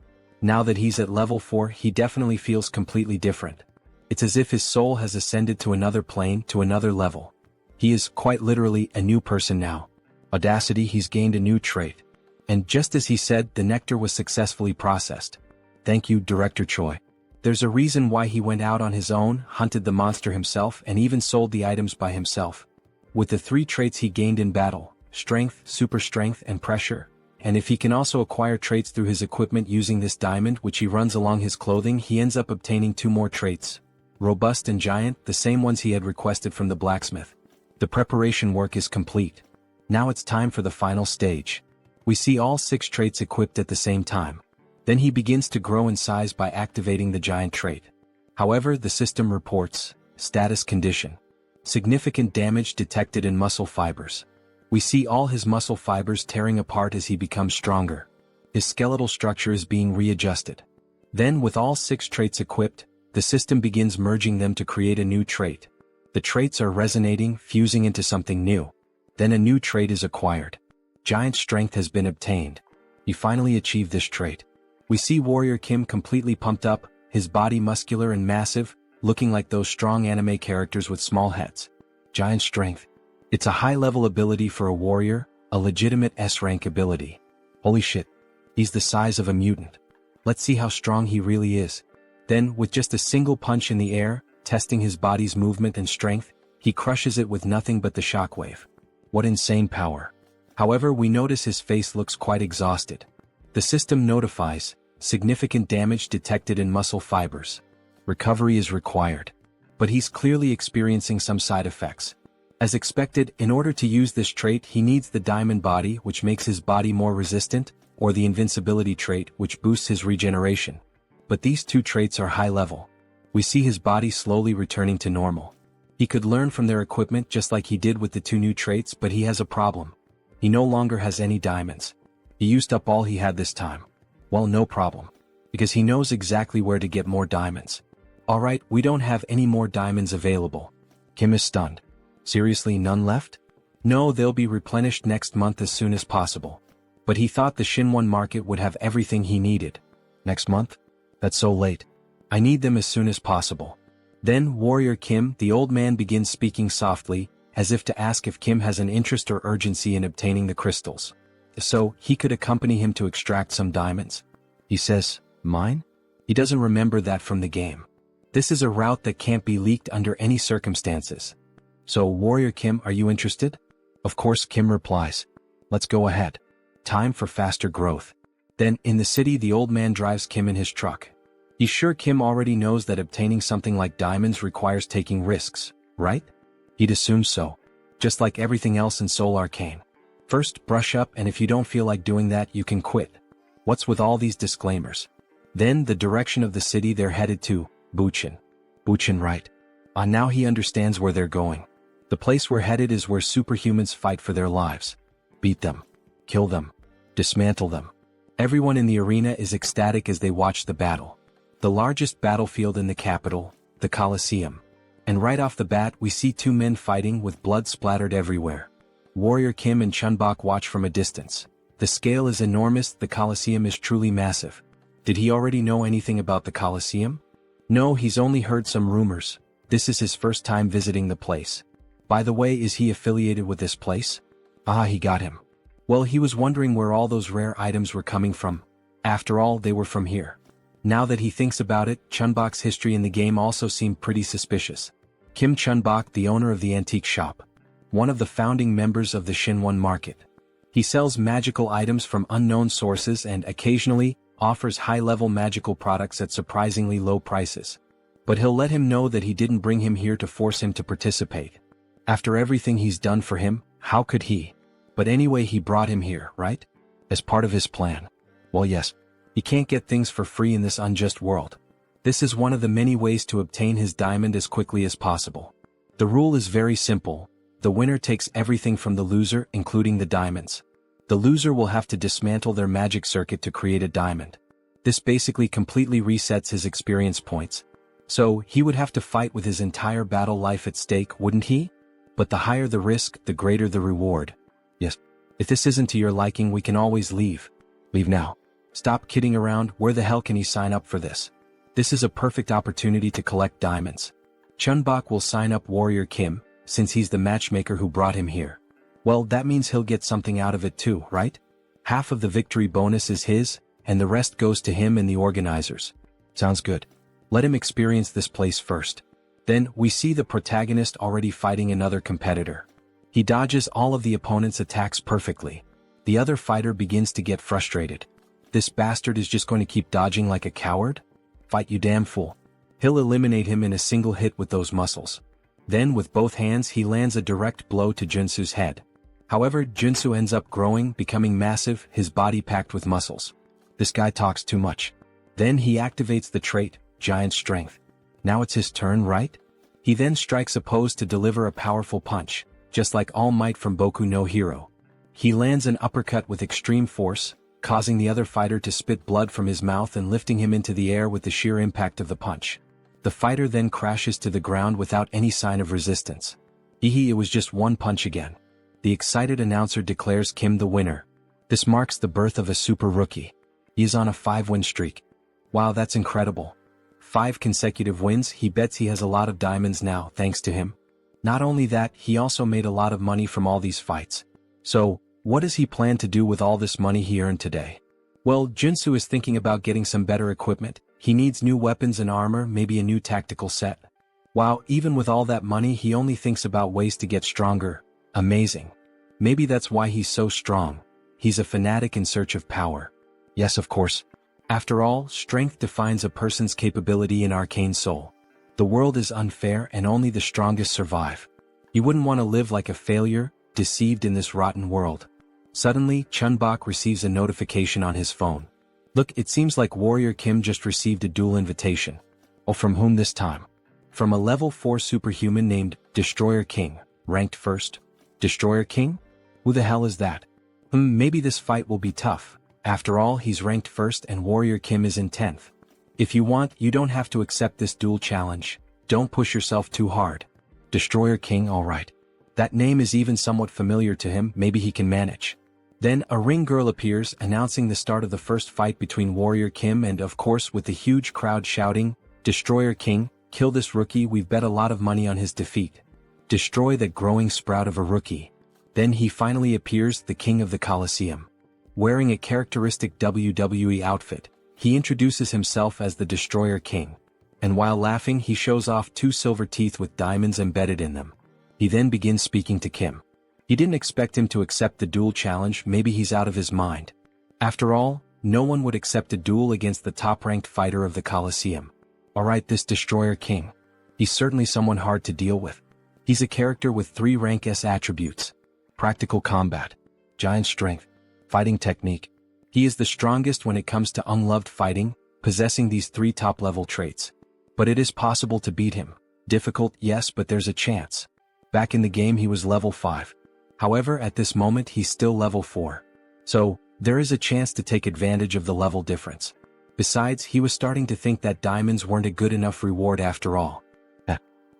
Now that he's at level 4, he definitely feels completely different. It's as if his soul has ascended to another plane, to another level. He is, quite literally, a new person now. Audacity, he's gained a new trait. And just as he said, the nectar was successfully processed. Thank you, Director Choi. There's a reason why he went out on his own, hunted the monster himself, and even sold the items by himself. With the 3 traits he gained in battle, strength, super strength, and pressure, and if he can also acquire traits through his equipment using this diamond which he runs along his clothing, he ends up obtaining 2 more traits. Robust and giant, the same ones he had requested from the blacksmith. The preparation work is complete. Now it's time for the final stage. We see all 6 traits equipped at the same time. Then he begins to grow in size by activating the giant trait. However, the system reports, status condition. Significant damage detected in muscle fibers. We see all his muscle fibers tearing apart as he becomes stronger. His skeletal structure is being readjusted. Then, with all 6 traits equipped, the system begins merging them to create a new trait. The traits are resonating, fusing into something new. Then a new trait is acquired. Giant strength has been obtained. He finally achieved this trait. We see Warrior Kim completely pumped up, his body muscular and massive, looking like those strong anime characters with small heads. Giant strength. It's a high-level ability for a warrior, a legitimate S-rank ability. Holy shit. He's the size of a mutant. Let's see how strong he really is. Then, with just a single punch in the air, testing his body's movement and strength, he crushes it with nothing but the shockwave. What insane power. However, we notice his face looks quite exhausted. The system notifies, significant damage detected in muscle fibers. Recovery is required. But he's clearly experiencing some side effects. As expected, in order to use this trait he needs the diamond body, which makes his body more resistant, or the invincibility trait, which boosts his regeneration. But these two traits are high level. We see his body slowly returning to normal. He could learn from their equipment just like he did with the two new traits, but he has a problem. He no longer has any diamonds. He used up all he had this time. Well, no problem. Because he knows exactly where to get more diamonds. Alright, we don't have any more diamonds available. Kim is stunned. Seriously, none left? No, they'll be replenished next month as soon as possible. But he thought the Shinwon market would have everything he needed. Next month? That's so late. I need them as soon as possible. Then Warrior Kim, the old man, begins speaking softly, as if to ask if Kim has an interest or urgency in obtaining the crystals. So, he could accompany him to extract some diamonds. He says, "Mine?" He doesn't remember that from the game. This is a route that can't be leaked under any circumstances. So, Warrior Kim, are you interested? Of course, Kim replies. Let's go ahead. Time for faster growth. Then, in the city, the old man drives Kim in his truck. He's sure Kim already knows that obtaining something like diamonds requires taking risks, right? He'd assume so. Just like everything else in Seoul Arcane. First, brush up, and if you don't feel like doing that, you can quit. What's with all these disclaimers? Then, the direction of the city they're headed to, Buchin. Buchin, right. Now he understands where they're going. The place we're headed is where superhumans fight for their lives. Beat them. Kill them. Dismantle them. Everyone in the arena is ecstatic as they watch the battle. The largest battlefield in the capital, the Colosseum. And right off the bat we see two men fighting with blood splattered everywhere. Warrior Kim and Chunbok watch from a distance. The scale is enormous, the Colosseum is truly massive. Did he already know anything about the Colosseum? No, he's only heard some rumors. This is his first time visiting the place. By the way, is he affiliated with this place? Ah, he got him. Well, he was wondering where all those rare items were coming from. After all, they were from here. Now that he thinks about it, Chunbok's history in the game also seemed pretty suspicious. Kim Chunbok, the owner of the antique shop. One of the founding members of the Shinwon market. He sells magical items from unknown sources and occasionally offers high-level magical products at surprisingly low prices. But he'll let him know that he didn't bring him here to force him to participate. After everything he's done for him, how could he? But anyway, he brought him here, right? As part of his plan. Well, yes. He can't get things for free in this unjust world. This is one of the many ways to obtain his diamond as quickly as possible. The rule is very simple. The winner takes everything from the loser, including the diamonds. The loser will have to dismantle their magic circuit to create a diamond. This basically completely resets his experience points. So, he would have to fight with his entire battle life at stake, wouldn't he? But the higher the risk, the greater the reward. Yes. If this isn't to your liking, we can always leave. Leave now. Stop kidding around, where the hell can he sign up for this? This is a perfect opportunity to collect diamonds. Chunbok will sign up Warrior Kim, since he's the matchmaker who brought him here. Well, that means he'll get something out of it too, right? Half of the victory bonus is his, and the rest goes to him and the organizers. Sounds good. Let him experience this place first. Then, we see the protagonist already fighting another competitor. He dodges all of the opponent's attacks perfectly. The other fighter begins to get frustrated. This bastard is just going to keep dodging like a coward? Fight, you damn fool. He'll eliminate him in a single hit with those muscles. Then with both hands he lands a direct blow to Joonsoo's head. However, Joonsoo ends up growing, becoming massive, his body packed with muscles. This guy talks too much. Then he activates the trait, Giant Strength. Now it's his turn, right? He then strikes a pose to deliver a powerful punch, just like All Might from Boku no Hero. He lands an uppercut with extreme force, causing the other fighter to spit blood from his mouth and lifting him into the air with the sheer impact of the punch. The fighter then crashes to the ground without any sign of resistance. It was just one punch again. the excited announcer declares Kim the winner. This marks the birth of a super rookie. He is on a 5-win streak. Wow, that's incredible. 5 consecutive wins. He bets he has a lot of diamonds now thanks to him. Not only that, he also made a lot of money from all these fights. So, what does he plan to do with all this money he earned today? Well, Joonsoo is thinking about getting some better equipment. He needs new weapons and armor, maybe a new tactical set. Wow, even with all that money, he only thinks about ways to get stronger. Amazing. Maybe that's why he's so strong. He's a fanatic in search of power. Yes, of course. After all, strength defines a person's capability in Arcane Seoul. The world is unfair and only the strongest survive. You wouldn't want to live like a failure, deceived in this rotten world. Suddenly, Chunbok receives a notification on his phone. Look, it seems like Warrior Kim just received a duel invitation. Oh, from whom this time? From a level 4 superhuman named Destroyer King, ranked first. Destroyer King? Who the hell is that? Maybe this fight will be tough. After all, he's ranked first and Warrior Kim is in 10th. If you want, you don't have to accept this duel challenge. Don't push yourself too hard. Destroyer King, alright. That name is even somewhat familiar to him, maybe he can manage. Then a ring girl appears, announcing the start of the first fight between Warrior Kim and, of course, with the huge crowd shouting, Destroyer King, kill this rookie, we've bet a lot of money on his defeat. Destroy that growing sprout of a rookie. Then he finally appears, the king of the Colosseum. Wearing a characteristic WWE outfit, he introduces himself as the Destroyer King. And while laughing, he shows off 2 silver teeth with diamonds embedded in them. He then begins speaking to Kim. He didn't expect him to accept the duel challenge, maybe he's out of his mind. After all, no one would accept a duel against the top-ranked fighter of the Colosseum. Alright, this Destroyer King. He's certainly someone hard to deal with. He's a character with 3 rank S attributes. Practical combat, giant strength, fighting technique. He is the strongest when it comes to unloved fighting, possessing these 3 top-level traits. But it is possible to beat him. Difficult, yes, but there's a chance. Back in the game he was level 5. However, at this moment he's still level 4. So, there is a chance to take advantage of the level difference. Besides, he was starting to think that diamonds weren't a good enough reward after all.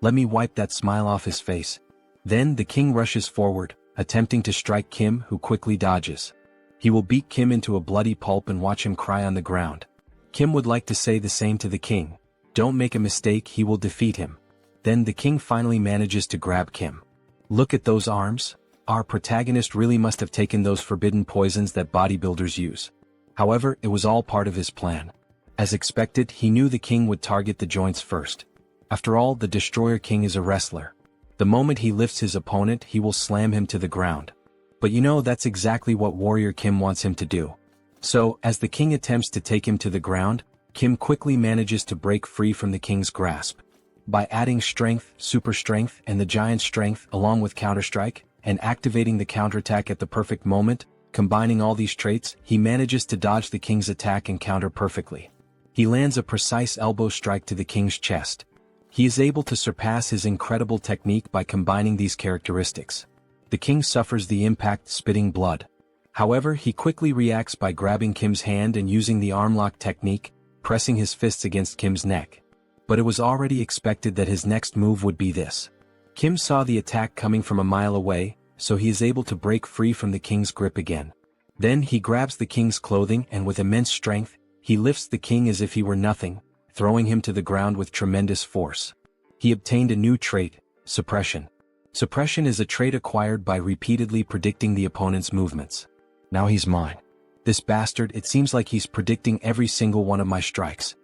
Let me wipe that smile off his face. Then the king rushes forward, attempting to strike Kim, who quickly dodges. He will beat Kim into a bloody pulp and watch him cry on the ground. Kim would like to say the same to the king. Don't make a mistake, he will defeat him. Then the king finally manages to grab Kim. Look at those arms. Our protagonist really must have taken those forbidden poisons that bodybuilders use. However, it was all part of his plan. As expected, he knew the king would target the joints first. After all, the Destroyer King is a wrestler. The moment he lifts his opponent, he will slam him to the ground. But you know, that's exactly what Warrior Kim wants him to do. So, as the king attempts to take him to the ground, Kim quickly manages to break free from the king's grasp. By adding strength, super strength, and the giant strength along with counterstrike, and activating the counterattack at the perfect moment, combining all these traits, he manages to dodge the king's attack and counter perfectly. He lands a precise elbow strike to the king's chest. He is able to surpass his incredible technique by combining these characteristics. The king suffers the impact, spitting blood. However, he quickly reacts by grabbing Kim's hand and using the arm lock technique, pressing his fists against Kim's neck. But it was already expected that his next move would be this. Kim saw the attack coming from a mile away, so he is able to break free from the king's grip again. Then he grabs the king's clothing and with immense strength, he lifts the king as if he were nothing, throwing him to the ground with tremendous force. He obtained a new trait, suppression. Suppression is a trait acquired by repeatedly predicting the opponent's movements. Now he's mine. This bastard, it seems like he's predicting every single one of my strikes.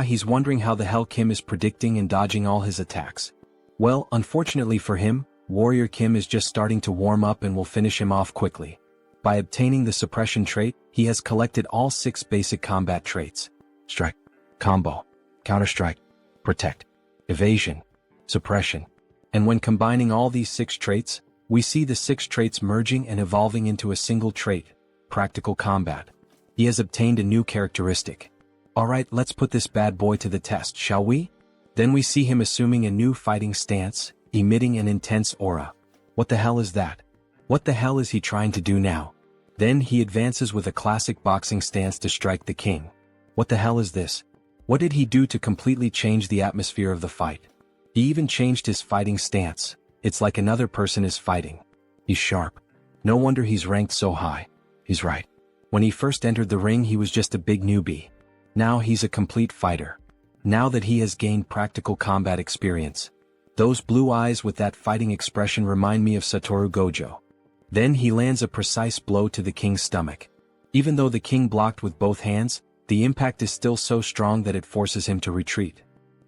He's wondering how the hell Kim is predicting and dodging all his attacks. Well, unfortunately for him, Warrior Kim is just starting to warm up and will finish him off quickly. By obtaining the suppression trait, he has collected all 6 basic combat traits. Strike, combo, counterstrike, protect, evasion, suppression. And when combining all these 6 traits, we see the 6 traits merging and evolving into a single trait, practical combat. He has obtained a new characteristic. Alright, let's put this bad boy to the test, shall we? Then we see him assuming a new fighting stance, emitting an intense aura. What the hell is that? What the hell is he trying to do now? Then he advances with a classic boxing stance to strike the king. What the hell is this? What did he do to completely change the atmosphere of the fight? He even changed his fighting stance. It's like another person is fighting. He's sharp. No wonder he's ranked so high. He's right. When he first entered the ring he was just a big newbie. Now he's a complete fighter. Now that he has gained practical combat experience. Those blue eyes with that fighting expression remind me of Satoru Gojo. Then he lands a precise blow to the king's stomach. Even though the king blocked with both hands, the impact is still so strong that it forces him to retreat.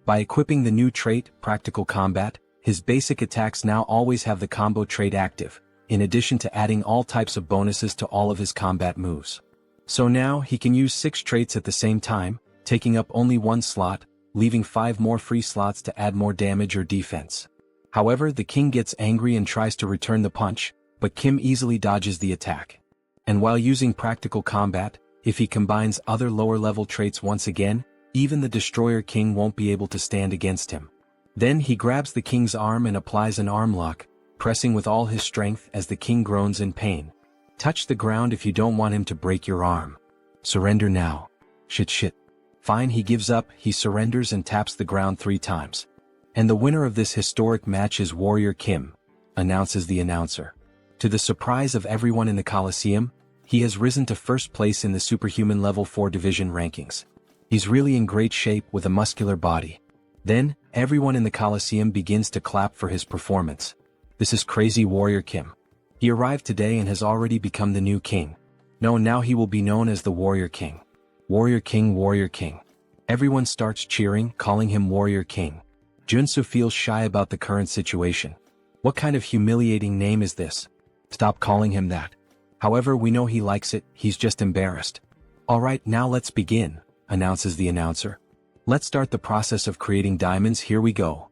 By equipping the new trait, Practical Combat, his basic attacks now always have the combo trait active, in addition to adding all types of bonuses to all of his combat moves. So now he can use 6 traits at the same time, taking up only 1 slot, leaving 5 more free slots to add more damage or defense. However, the king gets angry and tries to return the punch, but Kim easily dodges the attack. And while using Practical Combat, if he combines other lower-level traits once again, even the Destroyer King won't be able to stand against him. Then he grabs the king's arm and applies an arm lock, pressing with all his strength as the king groans in pain. Touch the ground if you don't want him to break your arm. Surrender now. Shit. Fine, he gives up, he surrenders and taps the ground 3 times. And the winner of this historic match is Warrior Kim, announces the announcer. To the surprise of everyone in the Coliseum, he has risen to first place in the Superhuman Level 4 Division rankings. He's really in great shape with a muscular body. Then, everyone in the Coliseum begins to clap for his performance. This is crazy Warrior Kim. He arrived today and has already become the new king. No, now he will be known as the Warrior King. Warrior King, Warrior King. Everyone starts cheering, calling him Warrior King. Joonsoo feels shy about the current situation. What kind of humiliating name is this? Stop calling him that. However, we know he likes it, he's just embarrassed. Alright, now let's begin, announces the announcer. Let's start the process of creating diamonds, here we go.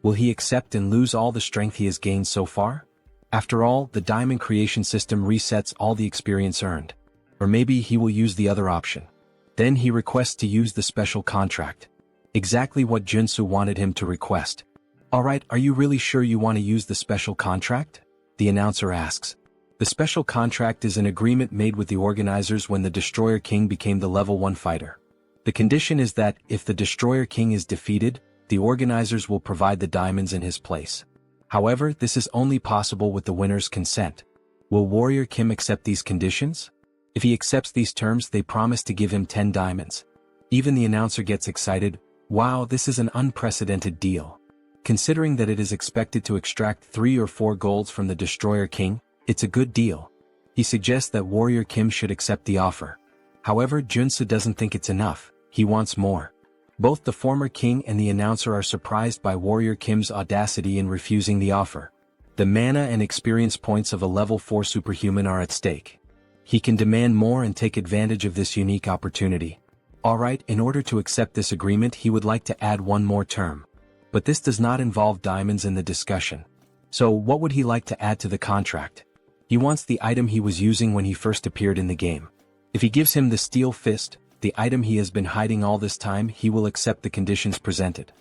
Will he accept and lose all the strength he has gained so far? After all, the diamond creation system resets all the experience earned. Or maybe he will use the other option. Then he requests to use the special contract. Exactly what Joonsoo wanted him to request. Alright, are you really sure you want to use the special contract? The announcer asks. The special contract is an agreement made with the organizers when the Destroyer King became the level 1 fighter. The condition is that, if the Destroyer King is defeated, the organizers will provide the diamonds in his place. However, this is only possible with the winner's consent. Will Warrior Kim accept these conditions? If he accepts these terms, they promise to give him 10 diamonds. Even the announcer gets excited. Wow, this is an unprecedented deal. Considering that it is expected to extract 3 or 4 golds from the Destroyer King, it's a good deal. He suggests that Warrior Kim should accept the offer. However, Joonsoo doesn't think it's enough, he wants more. Both the former king and the announcer are surprised by Warrior Kim's audacity in refusing the offer. The mana and experience points of a level 4 superhuman are at stake. He can demand more and take advantage of this unique opportunity. Alright, in order to accept this agreement he would like to add one more term. But this does not involve diamonds in the discussion. So what would he like to add to the contract? He wants the item he was using when he first appeared in the game. If he gives him the Steel Fist, the item he has been hiding all this time, he will accept the conditions presented.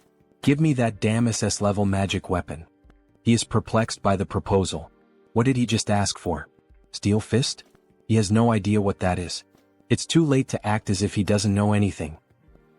Give me that damn SS level magic weapon. He is perplexed by the proposal. What did he just ask for? Steel Fist? He has no idea what that is. It's too late to act as if he doesn't know anything.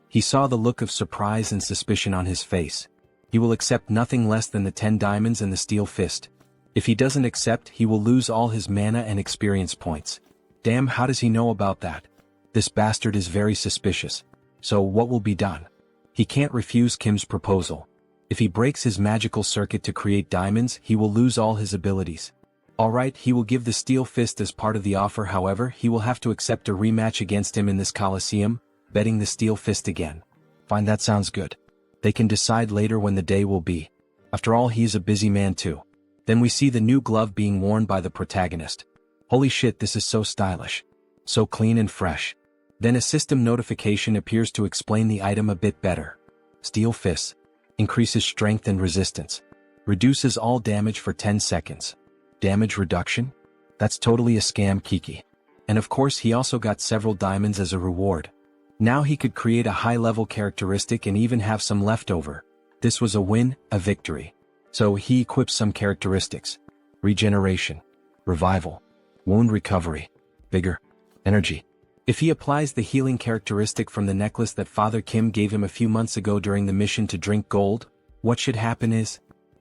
He saw the look of surprise and suspicion on his face. He will accept nothing less than the 10 diamonds and the Steel Fist. If he doesn't accept, he will lose all his mana and experience points. Damn, how does he know about that? This bastard is very suspicious. So what will be done? He can't refuse Kim's proposal. If he breaks his magical circuit to create diamonds, he will lose all his abilities. Alright, he will give the Steel Fist as part of the offer, however, he will have to accept a rematch against him in this Coliseum, betting the Steel Fist again. Fine, that sounds good. They can decide later when the day will be. After all, he is a busy man too. Then we see the new glove being worn by the protagonist. Holy shit, this is so stylish. So clean and fresh. Then a system notification appears to explain the item a bit better. Steel Fist. Increases strength and resistance. Reduces all damage for 10 seconds. Damage reduction? That's totally a scam, Kiki. And of course he also got several diamonds as a reward. Now he could create a high-level characteristic and even have some left over. This was a win, a victory. So he equips some characteristics. Regeneration. Revival. Wound recovery. Vigor. Energy. If he applies the healing characteristic from the necklace that Father Kim gave him a few months ago during the mission to drink gold, what should happen is,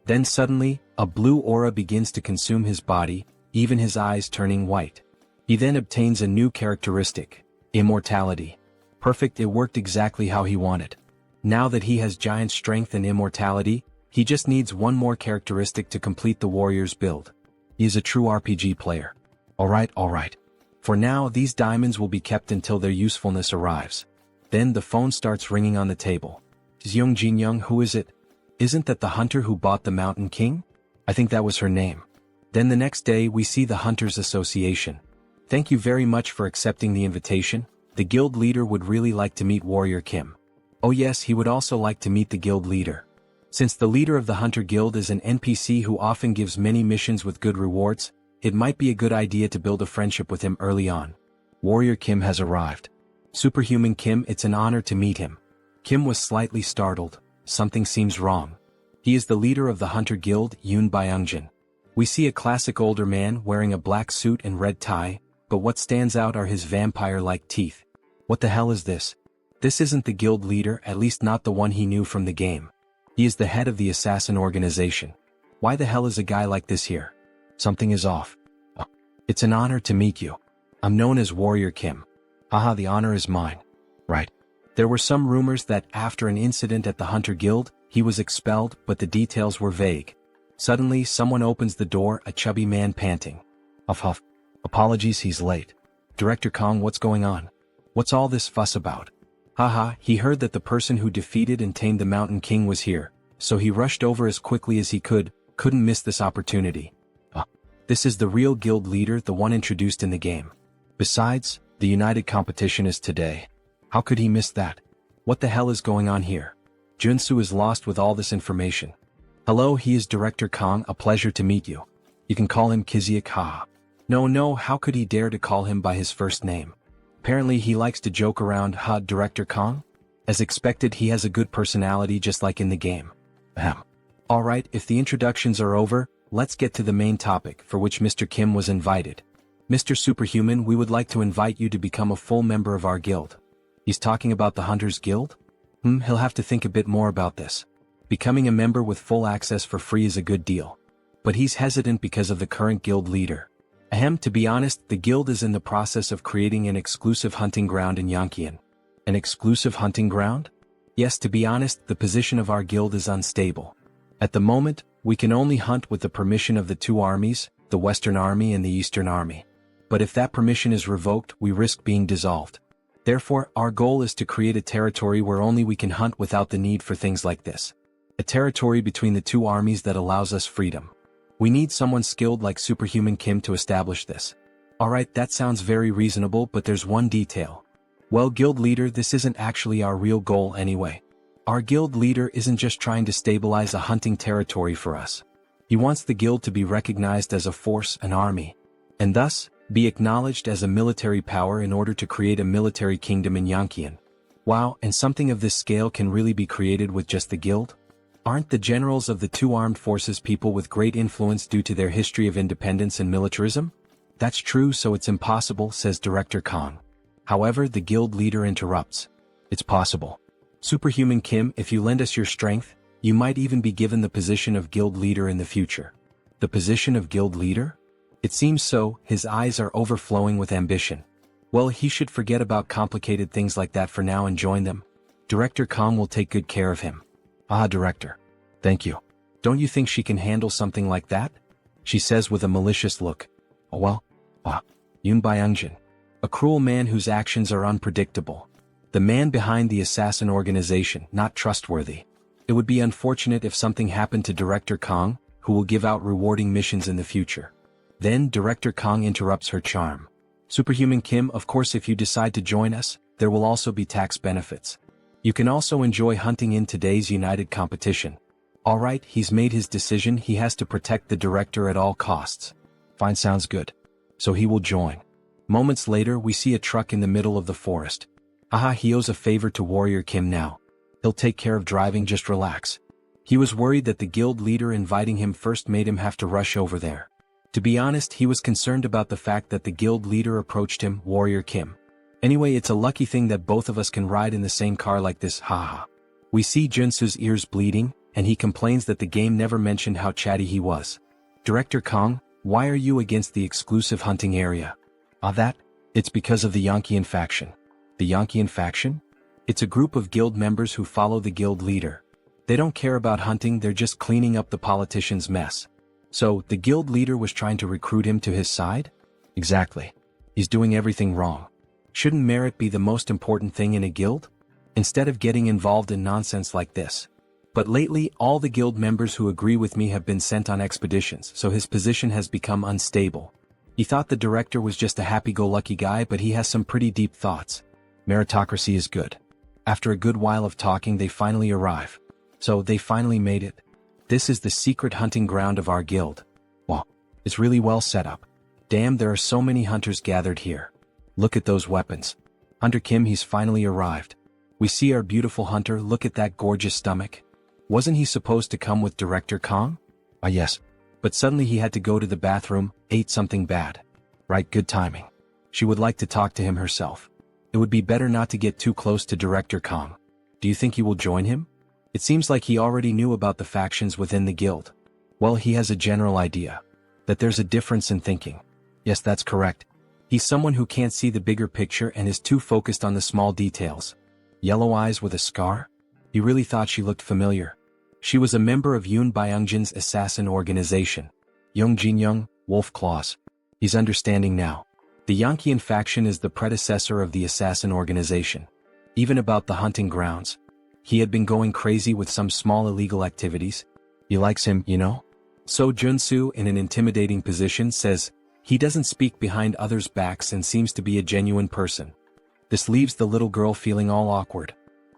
Then suddenly, a blue aura begins to consume his body, even his eyes turning white. He then obtains a new characteristic, immortality. Perfect, it worked exactly how he wanted. Now that he has giant strength and immortality, he just needs one more characteristic to complete the warrior's build. He is a true RPG player. Alright. For now, these diamonds will be kept until their usefulness arrives. Then the phone starts ringing on the table. Jeong Jinyoung, who is it? Isn't that the hunter who bought the Mountain King? I think that was her name. Then the next day we see the Hunters Association. Thank you very much for accepting the invitation. The guild leader would really like to meet Warrior Kim. Oh yes, he would also like to meet the guild leader. Since the leader of the Hunter Guild is an NPC who often gives many missions with good rewards, it might be a good idea to build a friendship with him early on. Warrior Kim has arrived. Superhuman Kim, it's an honor to meet him. Kim was slightly startled. Something seems wrong. He is the leader of the Hunter Guild, Yoon Byungjin. We see a classic older man wearing a black suit and red tie, but what stands out are his vampire-like teeth. What the hell is this? This isn't the guild leader, at least not the one he knew from the game. He is the head of the assassin organization. Why the hell is a guy like this here? Something is off. Oh, it's an honor to meet you. I'm known as Warrior Kim. Haha, the honor is mine. Right. There were some rumors that after an incident at the Hunter Guild, he was expelled, but the details were vague. Suddenly, someone opens the door, a chubby man panting. Huff. Apologies, he's late. Director Kong, what's going on? What's all this fuss about? Haha, he heard that the person who defeated and tamed the Mountain King was here, so he rushed over as quickly as he couldn't miss this opportunity. This is the real guild leader, the one introduced in the game. Besides, the united competition is today. How could he miss that? What the hell is going on here? Joonsoo is lost with all this information. Hello, he is Director Kong, a pleasure to meet you. You can call him Kiziak, haha. No, how could he dare to call him by his first name? Apparently he likes to joke around, Director Kong? As expected, he has a good personality just like in the game. Alright, if the introductions are over, let's get to the main topic for which Mr. Kim was invited. Mr. Superhuman, we would like to invite you to become a full member of our guild. He's talking about the Hunters Guild? He'll have to think a bit more about this. Becoming a member with full access for free is a good deal. But he's hesitant because of the current guild leader. To be honest, the guild is in the process of creating an exclusive hunting ground in Yonkian. An exclusive hunting ground? Yes, to be honest, the position of our guild is unstable. At the moment, we can only hunt with the permission of the two armies, the Western Army and the Eastern Army. But if that permission is revoked, we risk being dissolved. Therefore, our goal is to create a territory where only we can hunt without the need for things like this. A territory between the two armies that allows us freedom. We need someone skilled like Superhuman Kim to establish this. Alright, that sounds very reasonable, but there's one detail. Well, guild leader, this isn't actually our real goal anyway. Our guild leader isn't just trying to stabilize a hunting territory for us. He wants the guild to be recognized as a force, an army, and thus, be acknowledged as a military power in order to create a military kingdom in Yonkian. Wow, and something of this scale can really be created with just the guild? Aren't the generals of the two armed forces people with great influence due to their history of independence and militarism? That's true, so it's impossible, says Director Kong. However, the guild leader interrupts. It's possible. Superhuman Kim, if you lend us your strength, you might even be given the position of guild leader in the future. The position of guild leader? It seems so, his eyes are overflowing with ambition. Well, he should forget about complicated things like that for now and join them. Director Kong will take good care of him. Director. Thank you. Don't you think she can handle something like that? She says with a malicious look. Yoon Byungjin. A cruel man whose actions are unpredictable. The man behind the assassin organization, not trustworthy. It would be unfortunate if something happened to Director Kong, who will give out rewarding missions in the future. Then Director Kong interrupts her charm. Superhuman Kim, of course if you decide to join us, there will also be tax benefits. You can also enjoy hunting in today's united competition. Alright, he's made his decision, he has to protect the director at all costs. Fine, sounds good. So he will join. Moments later we see a truck in the middle of the forest. He owes a favor to Warrior Kim now. He'll take care of driving, just relax. He was worried that the guild leader inviting him first made him have to rush over there. To be honest, he was concerned about the fact that the guild leader approached him, Warrior Kim. Anyway, it's a lucky thing that both of us can ride in the same car like this, haha. We see Joonsoo's ears bleeding, and he complains that the game never mentioned how chatty he was. Director Kong, why are you against the exclusive hunting area? It's because of the Yankian faction. The Yankian faction? It's a group of guild members who follow the guild leader. They don't care about hunting, they're just cleaning up the politician's mess. So, the guild leader was trying to recruit him to his side? Exactly. He's doing everything wrong. Shouldn't merit be the most important thing in a guild? Instead of getting involved in nonsense like this. But lately, all the guild members who agree with me have been sent on expeditions, so his position has become unstable. He thought the director was just a happy-go-lucky guy, but he has some pretty deep thoughts. Meritocracy is good. After a good while of talking, they finally arrive. So, they finally made it. This is the secret hunting ground of our guild. Wow, it's really well set up. Damn, there are so many hunters gathered here. Look at those weapons. Hunter Kim, he's finally arrived. We see our beautiful hunter, look at that gorgeous stomach. Wasn't he supposed to come with Director Kong? Yes. But suddenly he had to go to the bathroom, ate something bad. Right, good timing. She would like to talk to him herself. It would be better not to get too close to Director Kong. Do you think he will join him? It seems like he already knew about the factions within the guild. Well, he has a general idea. That there's a difference in thinking. Yes, that's correct. He's someone who can't see the bigger picture and is too focused on the small details. Yellow eyes with a scar? He really thought she looked familiar. She was a member of Yoon Byungjin's assassin organization. Young Jin-young, Wolf Claws. He's understanding now. The Yankian faction is the predecessor of the assassin organization. Even about the hunting grounds. He had been going crazy with some small illegal activities. He likes him, you know? So Joonsoo, in an intimidating position, says, he doesn't speak behind others' backs and seems to be a genuine person. This leaves the little girl feeling all awkward.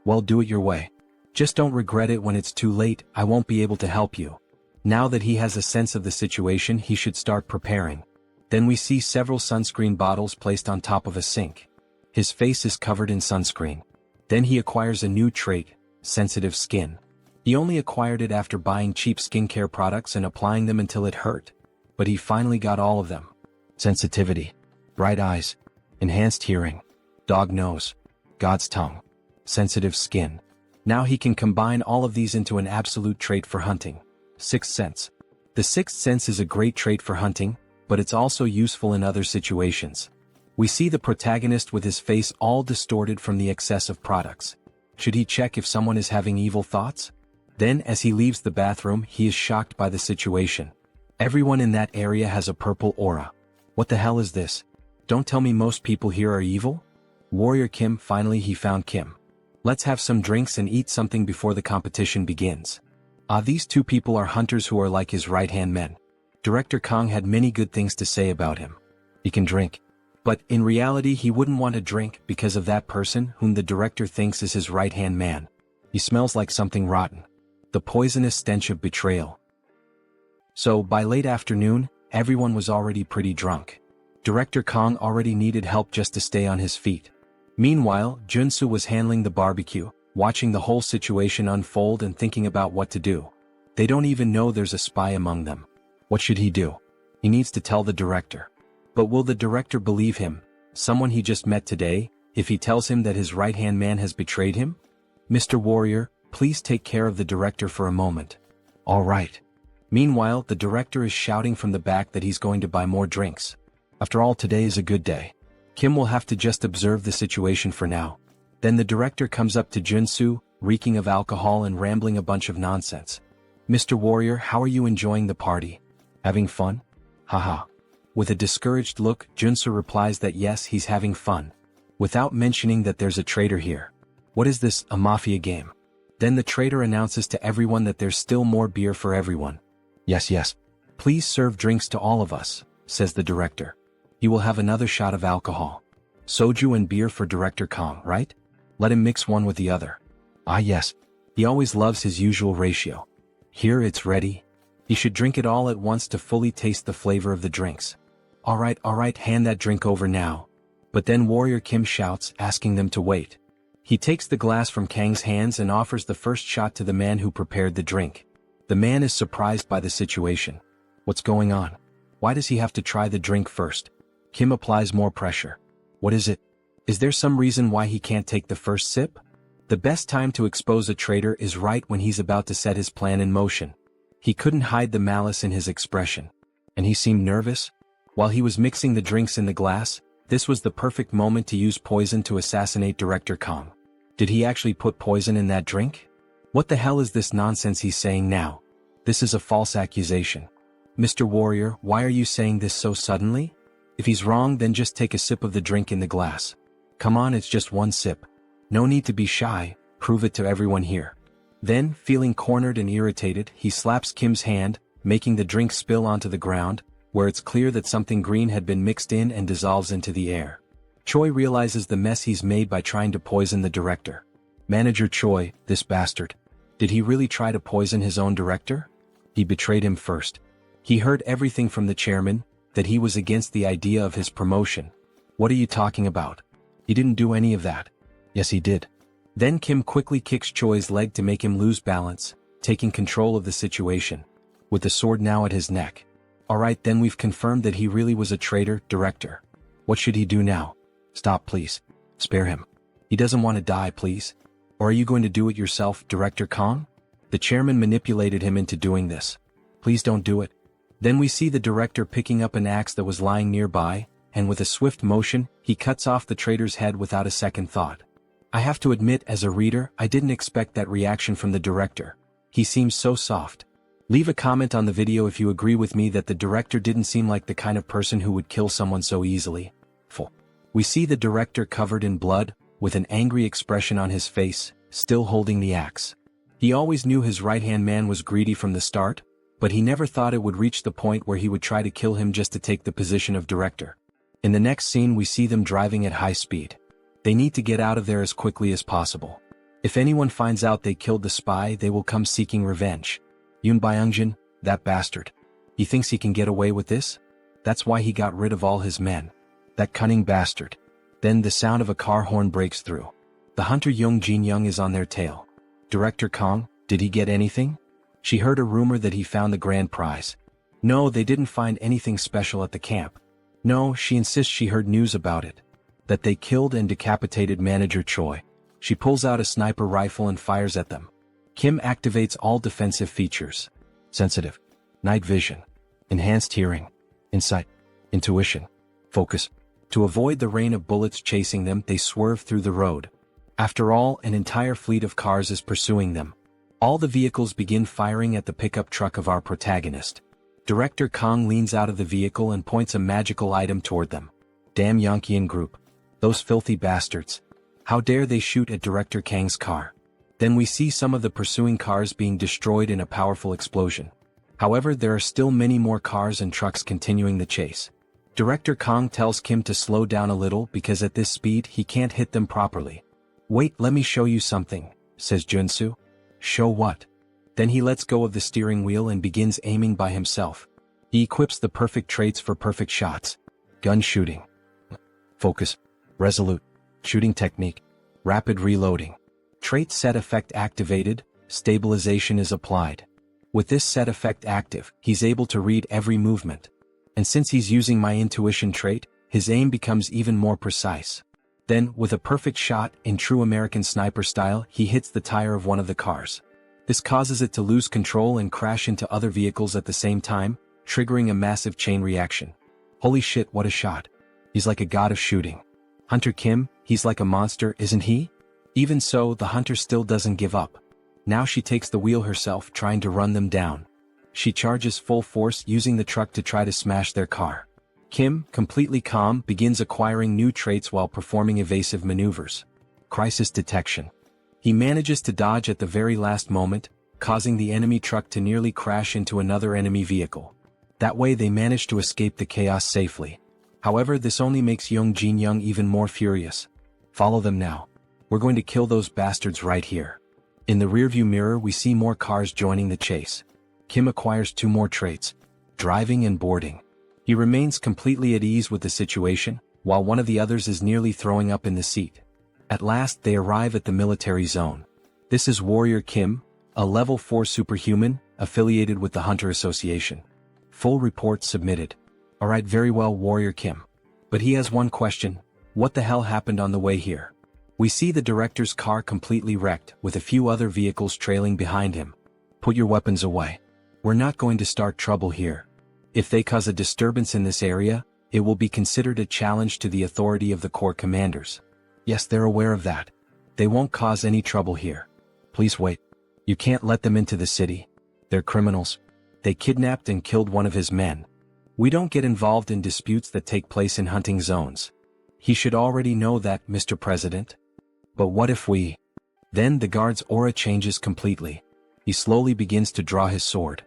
Well, do it your way. Just don't regret it when it's too late, I won't be able to help you. Now that he has a sense of the situation, he should start preparing. Then we see several sunscreen bottles placed on top of a sink. His face is covered in sunscreen. Then he acquires a new trait, sensitive skin. He only acquired it after buying cheap skincare products and applying them until it hurt. But he finally got all of them. Sensitivity. Bright eyes. Enhanced hearing. Dog nose. God's tongue. Sensitive skin. Now he can combine all of these into an absolute trait for hunting. Sixth sense. The sixth sense is a great trait for hunting, but it's also useful in other situations. We see the protagonist with his face all distorted from the excess of products. Should he check if someone is having evil thoughts? Then, as he leaves the bathroom, he is shocked by the situation. Everyone in that area has a purple aura. What the hell is this? Don't tell me most people here are evil? Warrior Kim, finally he found Kim. Let's have some drinks and eat something before the competition begins. These two people are hunters who are like his right-hand men. Director Kong had many good things to say about him. He can drink. But in reality he wouldn't want to drink because of that person whom the director thinks is his right-hand man. He smells like something rotten. The poisonous stench of betrayal. So by late afternoon, everyone was already pretty drunk. Director Kong already needed help just to stay on his feet. Meanwhile, Joonsoo was handling the barbecue, watching the whole situation unfold and thinking about what to do. They don't even know there's a spy among them. What should he do? He needs to tell the director. But will the director believe him, someone he just met today, if he tells him that his right-hand man has betrayed him? Mr. Warrior, please take care of the director for a moment. All right. Meanwhile, the director is shouting from the back that he's going to buy more drinks. After all, today is a good day. Kim will have to just observe the situation for now. Then the director comes up to Joonsoo, reeking of alcohol and rambling a bunch of nonsense. Mr. Warrior, how are you enjoying the party? Having fun? Haha. With a discouraged look, Joonsoo replies that yes, he's having fun. Without mentioning that there's a traitor here. What is this, a mafia game? Then the traitor announces to everyone that there's still more beer for everyone. Yes. Please serve drinks to all of us, says the director. He will have another shot of alcohol. Soju and beer for Director Kong, right? Let him mix one with the other. Yes. He always loves his usual ratio. Here it's ready. He should drink it all at once to fully taste the flavor of the drinks. All right, hand that drink over now. But then Warrior Kim shouts, asking them to wait. He takes the glass from Kang's hands and offers the first shot to the man who prepared the drink. The man is surprised by the situation. What's going on? Why does he have to try the drink first? Kim applies more pressure. What is it? Is there some reason why he can't take the first sip? The best time to expose a traitor is right when he's about to set his plan in motion. He couldn't hide the malice in his expression. And he seemed nervous. While he was mixing the drinks in the glass, this was the perfect moment to use poison to assassinate Director Kong. Did he actually put poison in that drink? What the hell is this nonsense he's saying now? This is a false accusation. Mr. Warrior, why are you saying this so suddenly? If he's wrong, then just take a sip of the drink in the glass. Come on, it's just one sip. No need to be shy, prove it to everyone here. Then, feeling cornered and irritated, he slaps Kim's hand, making the drink spill onto the ground, where it's clear that something green had been mixed in and dissolves into the air. Choi realizes the mess he's made by trying to poison the director. Manager Choi, this bastard. Did he really try to poison his own director? He betrayed him first. He heard everything from the chairman, that he was against the idea of his promotion. What are you talking about? He didn't do any of that. Yes, he did. Then Kim quickly kicks Choi's leg to make him lose balance, taking control of the situation. With the sword now at his neck. Alright, then we've confirmed that he really was a traitor, director. What should he do now? Stop, please. Spare him. He doesn't want to die, please. Or are you going to do it yourself, Director Kong? The chairman manipulated him into doing this. Please don't do it. Then we see the director picking up an axe that was lying nearby, and with a swift motion, he cuts off the traitor's head without a second thought. I have to admit, as a reader, I didn't expect that reaction from the director. He seems so soft. Leave a comment on the video if you agree with me that the director didn't seem like the kind of person who would kill someone so easily. We see the director covered in blood, with an angry expression on his face, still holding the axe. He always knew his right-hand man was greedy from the start, but he never thought it would reach the point where he would try to kill him just to take the position of director. In the next scene we see them driving at high speed. They need to get out of there as quickly as possible. If anyone finds out they killed the spy, they will come seeking revenge. Yoon Byung-jin, that bastard. He thinks he can get away with this? That's why he got rid of all his men. That cunning bastard. Then the sound of a car horn breaks through. The hunter Young Jin-young is on their tail. Director Kong, did he get anything? She heard a rumor that he found the grand prize. No, they didn't find anything special at the camp. No, she insists she heard news about it. That they killed and decapitated Manager Choi. She pulls out a sniper rifle and fires at them. Kim activates all defensive features. Sensitive. Night vision. Enhanced hearing. Insight. Intuition. Focus. To avoid the rain of bullets chasing them, they swerve through the road. After all, an entire fleet of cars is pursuing them. All the vehicles begin firing at the pickup truck of our protagonist. Director Kong leans out of the vehicle and points a magical item toward them. Damn Yankeean group. Those filthy bastards. How dare they shoot at Director Kang's car? Then we see some of the pursuing cars being destroyed in a powerful explosion. However, there are still many more cars and trucks continuing the chase. Director Kong tells Kim to slow down a little because at this speed he can't hit them properly. Wait, let me show you something, says Joonsoo. Show what? Then he lets go of the steering wheel and begins aiming by himself. He equips the perfect traits for perfect shots. Gun shooting. Focus. Resolute. Shooting technique. Rapid reloading. Trait set effect activated, stabilization is applied. With this set effect active, he's able to read every movement. And since he's using my intuition trait, his aim becomes even more precise. Then, with a perfect shot, in true American sniper style, he hits the tire of one of the cars. This causes it to lose control and crash into other vehicles at the same time, triggering a massive chain reaction. Holy shit, what a shot. He's like a god of shooting. Hunter Kim, he's like a monster, isn't he? Even so, the hunter still doesn't give up. Now she takes the wheel herself, trying to run them down. She charges full force, using the truck to try to smash their car. Kim, completely calm, begins acquiring new traits while performing evasive maneuvers. Crisis detection. He manages to dodge at the very last moment, causing the enemy truck to nearly crash into another enemy vehicle. That way they manage to escape the chaos safely. However, this only makes Young Jin-young even more furious. Follow them now. We're going to kill those bastards right here. In the rearview mirror we see more cars joining the chase. Kim acquires 2 more traits. Driving and boarding. He remains completely at ease with the situation, while one of the others is nearly throwing up in the seat. At last they arrive at the military zone. This is Warrior Kim, a level 4 superhuman, affiliated with the Hunter Association. Full report submitted. Alright, very well, Warrior Kim. But he has one question. What the hell happened on the way here? We see the director's car completely wrecked, with a few other vehicles trailing behind him. Put your weapons away. We're not going to start trouble here. If they cause a disturbance in this area, it will be considered a challenge to the authority of the Corps commanders. Yes, they're aware of that. They won't cause any trouble here. Please wait. You can't let them into the city. They're criminals. They kidnapped and killed one of his men. We don't get involved in disputes that take place in hunting zones. He should already know that, Mr. President. But what if we... Then the guard's aura changes completely. He slowly begins to draw his sword.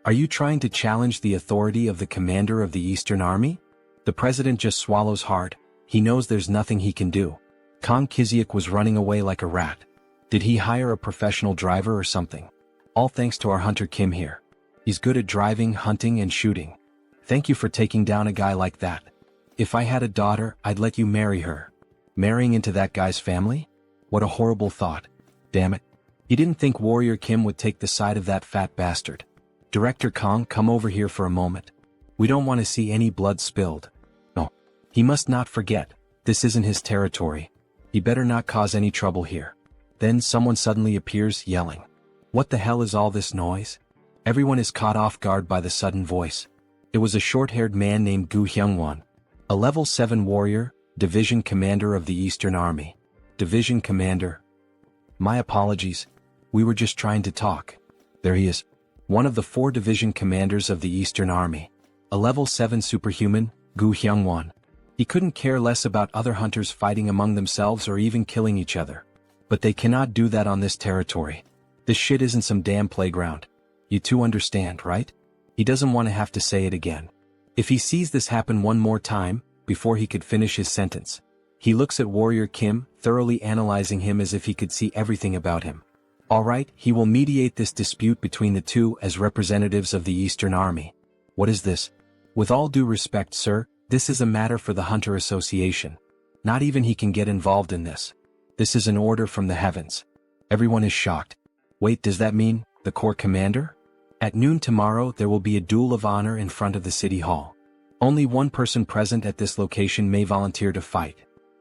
Are you trying to challenge the authority of the commander of the Eastern Army? The president just swallows hard. He knows there's nothing he can do. Kang Kiziak was running away like a rat. Did he hire a professional driver or something? All thanks to our hunter Kim here. He's good at driving, hunting, and shooting. Thank you for taking down a guy like that. If I had a daughter, I'd let you marry her. Marrying into that guy's family? What a horrible thought. Damn it. He didn't think Warrior Kim would take the side of that fat bastard. Director Kang, come over here for a moment. We don't want to see any blood spilled. No. He must not forget, this isn't his territory. He better not cause any trouble here. Then someone suddenly appears, yelling. What the hell is all this noise? Everyone is caught off guard by the sudden voice. It was a short-haired man named Gu Hyungwon, a level 7 warrior, division commander of the Eastern Army. Division commander. My apologies. We were just trying to talk. There he is. One of the 4 division commanders of the Eastern Army. A level 7 superhuman, Gu Hyungwon. He couldn't care less about other hunters fighting among themselves or even killing each other. But they cannot do that on this territory. This shit isn't some damn playground. You two understand, right? He doesn't want to have to say it again. If he sees this happen one more time, before he could finish his sentence, he looks at Warrior Kim, thoroughly analyzing him as if he could see everything about him. Alright, he will mediate this dispute between the two as representatives of the Eastern Army. What is this? With all due respect, sir, this is a matter for the Hunter Association. Not even he can get involved in this. This is an order from the heavens. Everyone is shocked. Wait, does that mean the Corps commander? At noon tomorrow there will be a duel of honor in front of the city hall. Only one person present at this location may volunteer to fight.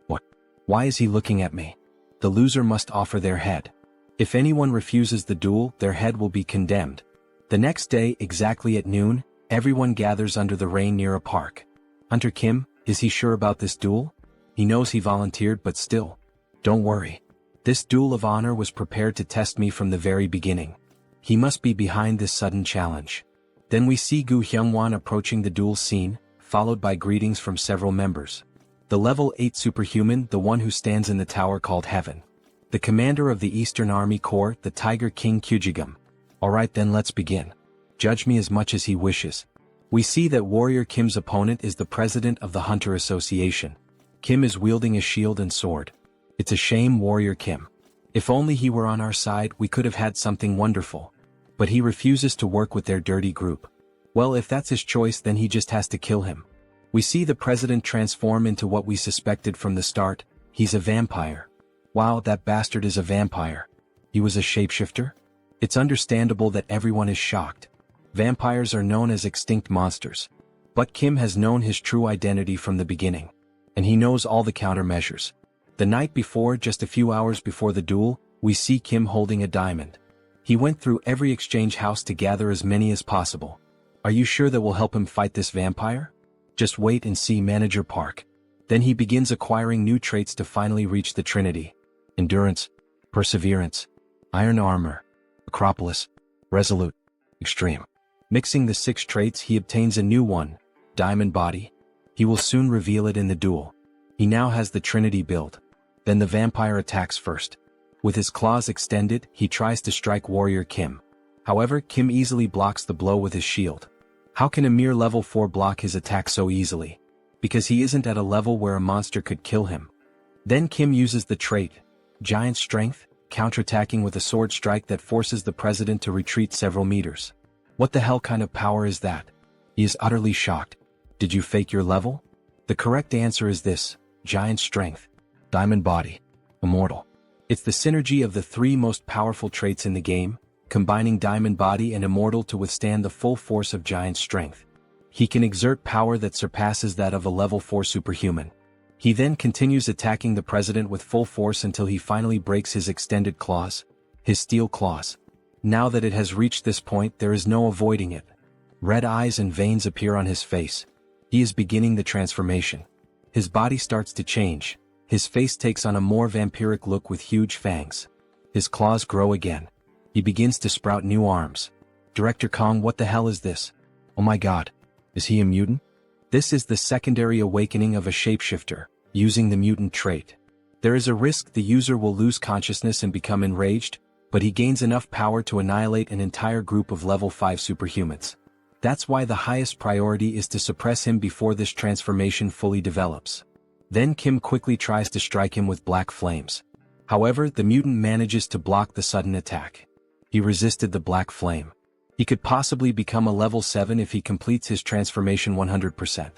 What? Why is he looking at me? The loser must offer their head. If anyone refuses the duel, their head will be condemned. The next day, exactly at noon, everyone gathers under the rain near a park. Hunter Kim, is he sure about this duel? He knows he volunteered, but still. Don't worry. This duel of honor was prepared to test me from the very beginning. He must be behind this sudden challenge. Then we see Gu Hyungwon approaching the duel scene, followed by greetings from several members. The level 8 superhuman, the one who stands in the tower called Heaven. The commander of the Eastern Army Corps, the Tiger King Kyujigam. Alright then, let's begin. Judge me as much as he wishes. We see that Warrior Kim's opponent is the president of the Hunter Association. Kim is wielding a shield and sword. It's a shame, Warrior Kim. If only he were on our side, we could have had something wonderful. But he refuses to work with their dirty group. Well, if that's his choice, then he just has to kill him. We see the president transform into what we suspected from the start. He's a vampire. Wow, that bastard is a vampire. He was a shapeshifter? It's understandable that everyone is shocked. Vampires are known as extinct monsters. But Kim has known his true identity from the beginning. And he knows all the countermeasures. The night before, just a few hours before the duel, we see Kim holding a diamond. He went through every exchange house to gather as many as possible. Are you sure that will help him fight this vampire? Just wait and see, Manager Park. Then he begins acquiring new traits to finally reach the Trinity. Endurance, Perseverance, Iron Armor, Acropolis, Resolute, Extreme. Mixing the 6 traits, he obtains a new one, Diamond Body. He will soon reveal it in the duel. He now has the Trinity build. Then the vampire attacks first. With his claws extended, he tries to strike Warrior Kim. However, Kim easily blocks the blow with his shield. How can a mere level 4 block his attack so easily? Because he isn't at a level where a monster could kill him. Then Kim uses the trait, Giant Strength, counterattacking with a sword strike that forces the president to retreat several meters. What the hell kind of power is that? He is utterly shocked. Did you fake your level? The correct answer is this, Giant Strength, Diamond Body, Immortal. It's the synergy of the 3 most powerful traits in the game, combining Diamond Body and Immortal to withstand the full force of Giant Strength. He can exert power that surpasses that of a level 4 superhuman. He then continues attacking the president with full force until he finally breaks his extended claws, his steel claws. Now that it has reached this point, there is no avoiding it. Red eyes and veins appear on his face. He is beginning the transformation. His body starts to change. His face takes on a more vampiric look with huge fangs. His claws grow again. He begins to sprout new arms. Director Kong, what the hell is this? Oh my god. Is he a mutant? This is the secondary awakening of a shapeshifter, using the mutant trait. There is a risk the user will lose consciousness and become enraged, but he gains enough power to annihilate an entire group of level 5 superhumans. That's why the highest priority is to suppress him before this transformation fully develops. Then Kim quickly tries to strike him with black flames. However, the mutant manages to block the sudden attack. He resisted the black flame. He could possibly become a level 7 if he completes his transformation 100%.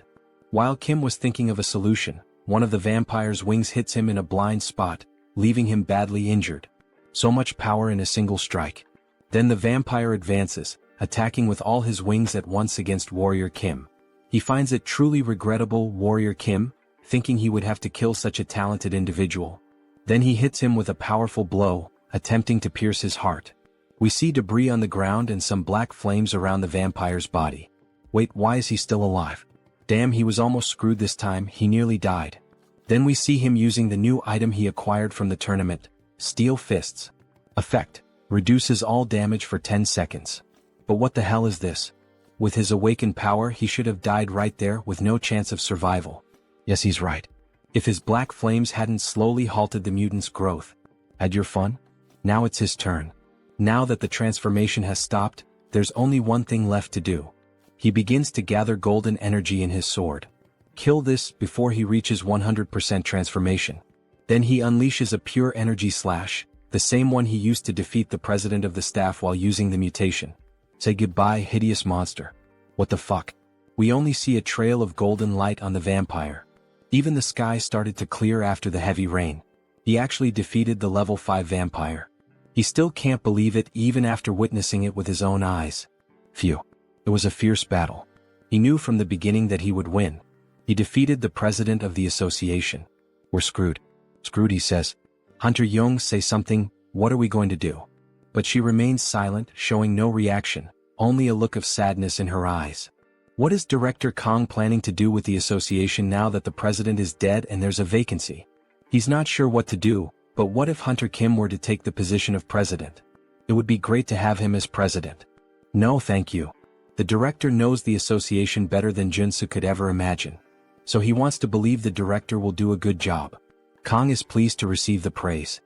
While Kim was thinking of a solution, one of the vampire's wings hits him in a blind spot, leaving him badly injured. So much power in a single strike. Then the vampire advances, attacking with all his wings at once against Warrior Kim. He finds it truly regrettable, Warrior Kim, thinking he would have to kill such a talented individual. Then he hits him with a powerful blow, attempting to pierce his heart. We see debris on the ground and some black flames around the vampire's body. Wait, why is he still alive? Damn, he was almost screwed this time, he nearly died. Then we see him using the new item he acquired from the tournament, Steel Fists. Effect: reduces all damage for 10 seconds. But what the hell is this? With his awakened power he should have died right there with no chance of survival. Yes, he's right. If his black flames hadn't slowly halted the mutant's growth. Had your fun? Now it's his turn. Now that the transformation has stopped, there's only one thing left to do. He begins to gather golden energy in his sword. Kill this before he reaches 100% transformation. Then he unleashes a pure energy slash, the same one he used to defeat the president of the staff while using the mutation. Say goodbye, hideous monster. What the fuck? We only see a trail of golden light on the vampire. Even the sky started to clear after the heavy rain. He actually defeated the level 5 vampire. He still can't believe it even after witnessing it with his own eyes. Phew. It was a fierce battle. He knew from the beginning that he would win. He defeated the president of the association. We're screwed. Screwed, he says. Hunter Young, say something, what are we going to do? But she remains silent, showing no reaction, only a look of sadness in her eyes. What is Director Kong planning to do with the association now that the president is dead and there's a vacancy? He's not sure what to do, but what if Hunter Kim were to take the position of president? It would be great to have him as president. No thank you. The director knows the association better than Joonsoo could ever imagine. So he wants to believe the director will do a good job. Kong is pleased to receive the praise.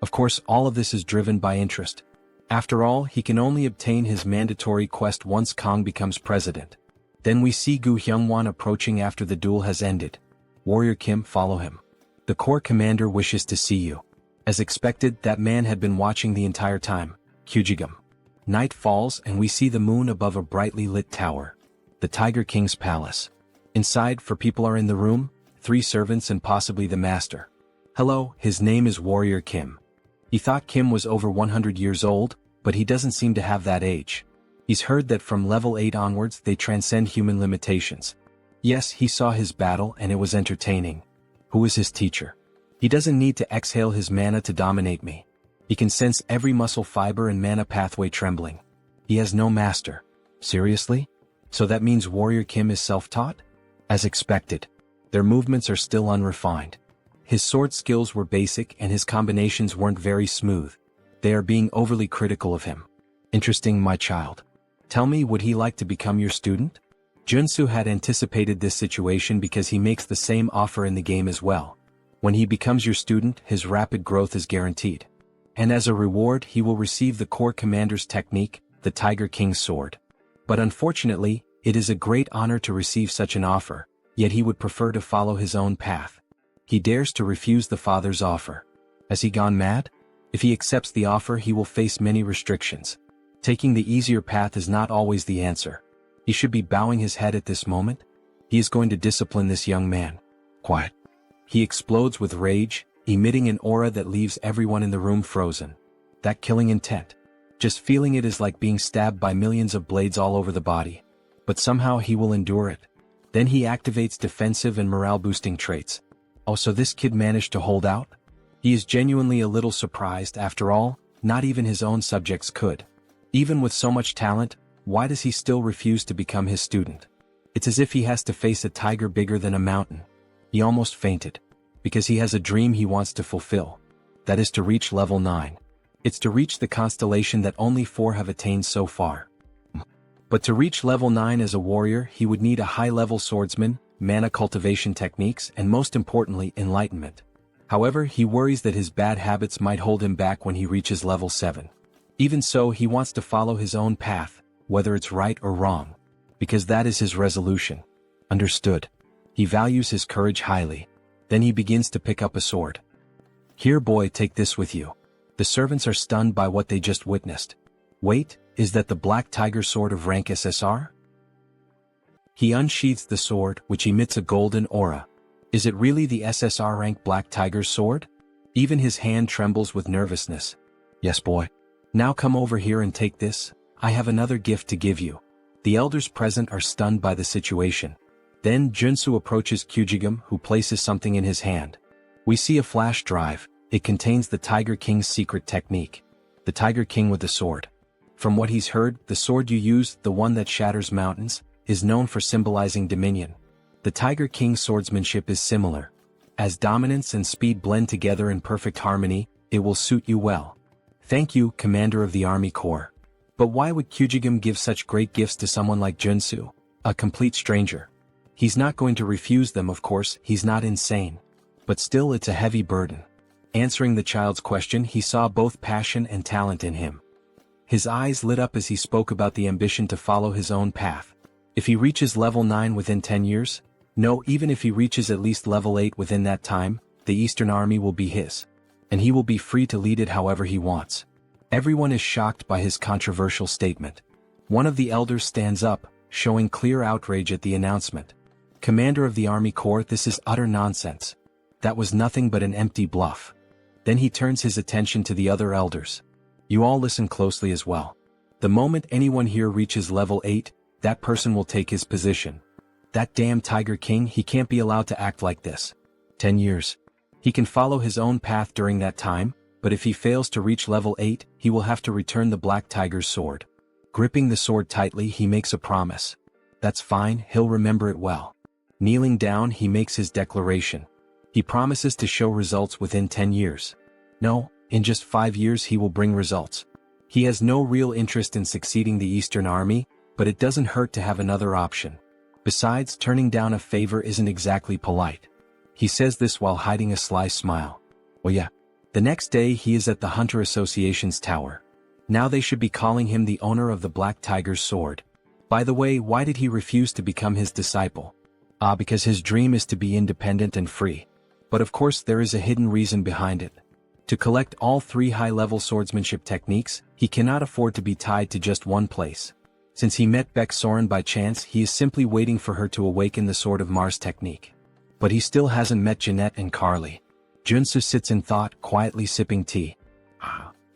Of course, all of this is driven by interest. After all, he can only obtain his mandatory quest once Kong becomes president. Then we see Gu Hyungwon approaching after the duel has ended. Warrior Kim, follow him. The Corps commander wishes to see you. As expected, that man had been watching the entire time. Kyujigum. Night falls and we see the moon above a brightly lit tower. The Tiger King's palace. Inside, for people are in the room, 3 servants and possibly the master. Hello, his name is Warrior Kim. He thought Kim was over 100 years old, but he doesn't seem to have that age. He's heard that from level 8 onwards they transcend human limitations. Yes, he saw his battle and it was entertaining. Who is his teacher? He doesn't need to exhale his mana to dominate me. He can sense every muscle fiber and mana pathway trembling. He has no master. Seriously? So that means Warrior Kim is self-taught? As expected. Their movements are still unrefined. His sword skills were basic and his combinations weren't very smooth. They are being overly critical of him. Interesting, my child. Tell me, would he like to become your student? Joonsoo had anticipated this situation because he makes the same offer in the game as well. When he becomes your student, his rapid growth is guaranteed. And as a reward he will receive the Corps Commander's technique, the Tiger King's sword. But unfortunately, it is a great honor to receive such an offer, yet he would prefer to follow his own path. He dares to refuse the father's offer. Has he gone mad? If he accepts the offer he will face many restrictions. Taking the easier path is not always the answer. He should be bowing his head at this moment. He is going to discipline this young man. Quiet. He explodes with rage, emitting an aura that leaves everyone in the room frozen. That killing intent. Just feeling it is like being stabbed by millions of blades all over the body. But somehow he will endure it. Then he activates defensive and morale-boosting traits. Oh, so this kid managed to hold out? He is genuinely a little surprised. After all, not even his own subjects could. Even with so much talent, why does he still refuse to become his student? It's as if he has to face a tiger bigger than a mountain. He almost fainted. Because he has a dream he wants to fulfill. That is to reach level 9. It's to reach the constellation that only 4 have attained so far. But to reach level 9 as a warrior, he would need a high-level swordsman, mana cultivation techniques, and most importantly, enlightenment. However, he worries that his bad habits might hold him back when he reaches level 7. Even so, he wants to follow his own path, whether it's right or wrong. Because that is his resolution. Understood. He values his courage highly. Then he begins to pick up a sword. Here, boy, take this with you. The servants are stunned by what they just witnessed. Wait, is that the Black Tiger sword of rank SSR? He unsheathes the sword, which emits a golden aura. Is it really the SSR rank Black Tiger's sword? Even his hand trembles with nervousness. Yes, boy. Now come over here and take this. I have another gift to give you. The elders present are stunned by the situation. Then Joonsoo approaches Kyujigam, who places something in his hand. We see a flash drive. It contains the Tiger King's secret technique. The Tiger King with the sword. From what he's heard, the sword you use, the one that shatters mountains, is known for symbolizing dominion. The Tiger King's swordsmanship is similar. As dominance and speed blend together in perfect harmony, it will suit you well. Thank you, Commander of the Army Corps. But why would Kyujigam give such great gifts to someone like Joonsoo, a complete stranger? He's not going to refuse them, of course, he's not insane. But still, it's a heavy burden. Answering the child's question, he saw both passion and talent in him. His eyes lit up as he spoke about the ambition to follow his own path. If he reaches level 9 within 10 years, no, even if he reaches at least level 8 within that time, the Eastern Army will be his. And he will be free to lead it however he wants. Everyone is shocked by his controversial statement. One of the elders stands up, showing clear outrage at the announcement. Commander of the Army Corps, this is utter nonsense. That was nothing but an empty bluff. Then he turns his attention to the other elders. You all listen closely as well. The moment anyone here reaches level 8, that person will take his position. That damn Tiger King, he can't be allowed to act like this. 10 years. He can follow his own path during that time, but if he fails to reach level 8, he will have to return the Black Tiger's sword. Gripping the sword tightly, he makes a promise. That's fine, he'll remember it well. Kneeling down, he makes his declaration. He promises to show results within 10 years. No, in just 5 years he will bring results. He has no real interest in succeeding the Eastern Army, but it doesn't hurt to have another option. Besides, turning down a favor isn't exactly polite. He says this while hiding a sly smile. Oh yeah. The next day he is at the Hunter Association's tower. Now they should be calling him the owner of the Black Tiger's sword. By the way, why did he refuse to become his disciple? Because his dream is to be independent and free. But of course there is a hidden reason behind it. To collect all 3 high-level swordsmanship techniques, he cannot afford to be tied to just one place. Since he met Beck Soren by chance, he is simply waiting for her to awaken the Sword of Mars technique. But he still hasn't met Jeanette and Carly. Joonsoo sits in thought, quietly sipping tea.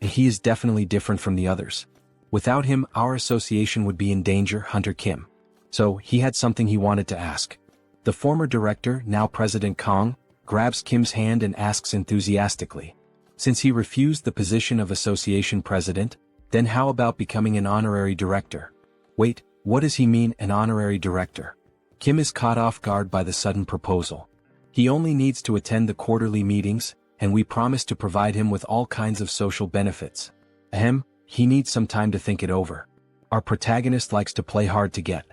He is definitely different from the others. Without him, our association would be in danger, Hunter Kim. So, he had something he wanted to ask. The former director, now President Kong, grabs Kim's hand and asks enthusiastically. Since he refused the position of association president, then how about becoming an honorary director? Wait, what does he mean, an honorary director? Kim is caught off guard by the sudden proposal. He only needs to attend the quarterly meetings, and we promise to provide him with all kinds of social benefits. He needs some time to think it over. Our protagonist likes to play hard to get.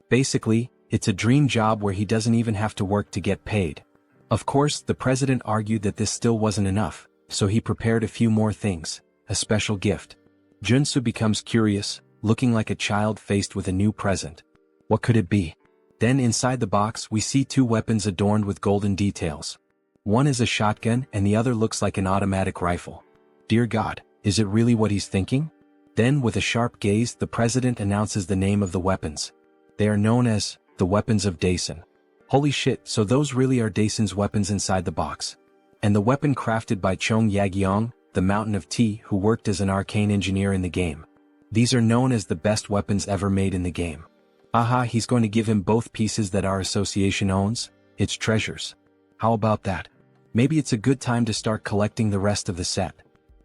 Basically, it's a dream job where he doesn't even have to work to get paid. Of course, the president argued that this still wasn't enough, so he prepared a few more things, a special gift. Joonsoo becomes curious, looking like a child faced with a new present. What could it be? Then inside the box we see 2 weapons adorned with golden details. One is a shotgun and the other looks like an automatic rifle. Dear God, is it really what he's thinking? Then with a sharp gaze the president announces the name of the weapons. They are known as the weapons of Daesun. Holy shit, so those really are Daesun's weapons inside the box. And the weapon crafted by Chong Yagyeong, the Mountain of Tea, who worked as an arcane engineer in the game. These are known as the best weapons ever made in the game. He's going to give him both pieces that our association owns, its treasures. How about that? Maybe it's a good time to start collecting the rest of the set.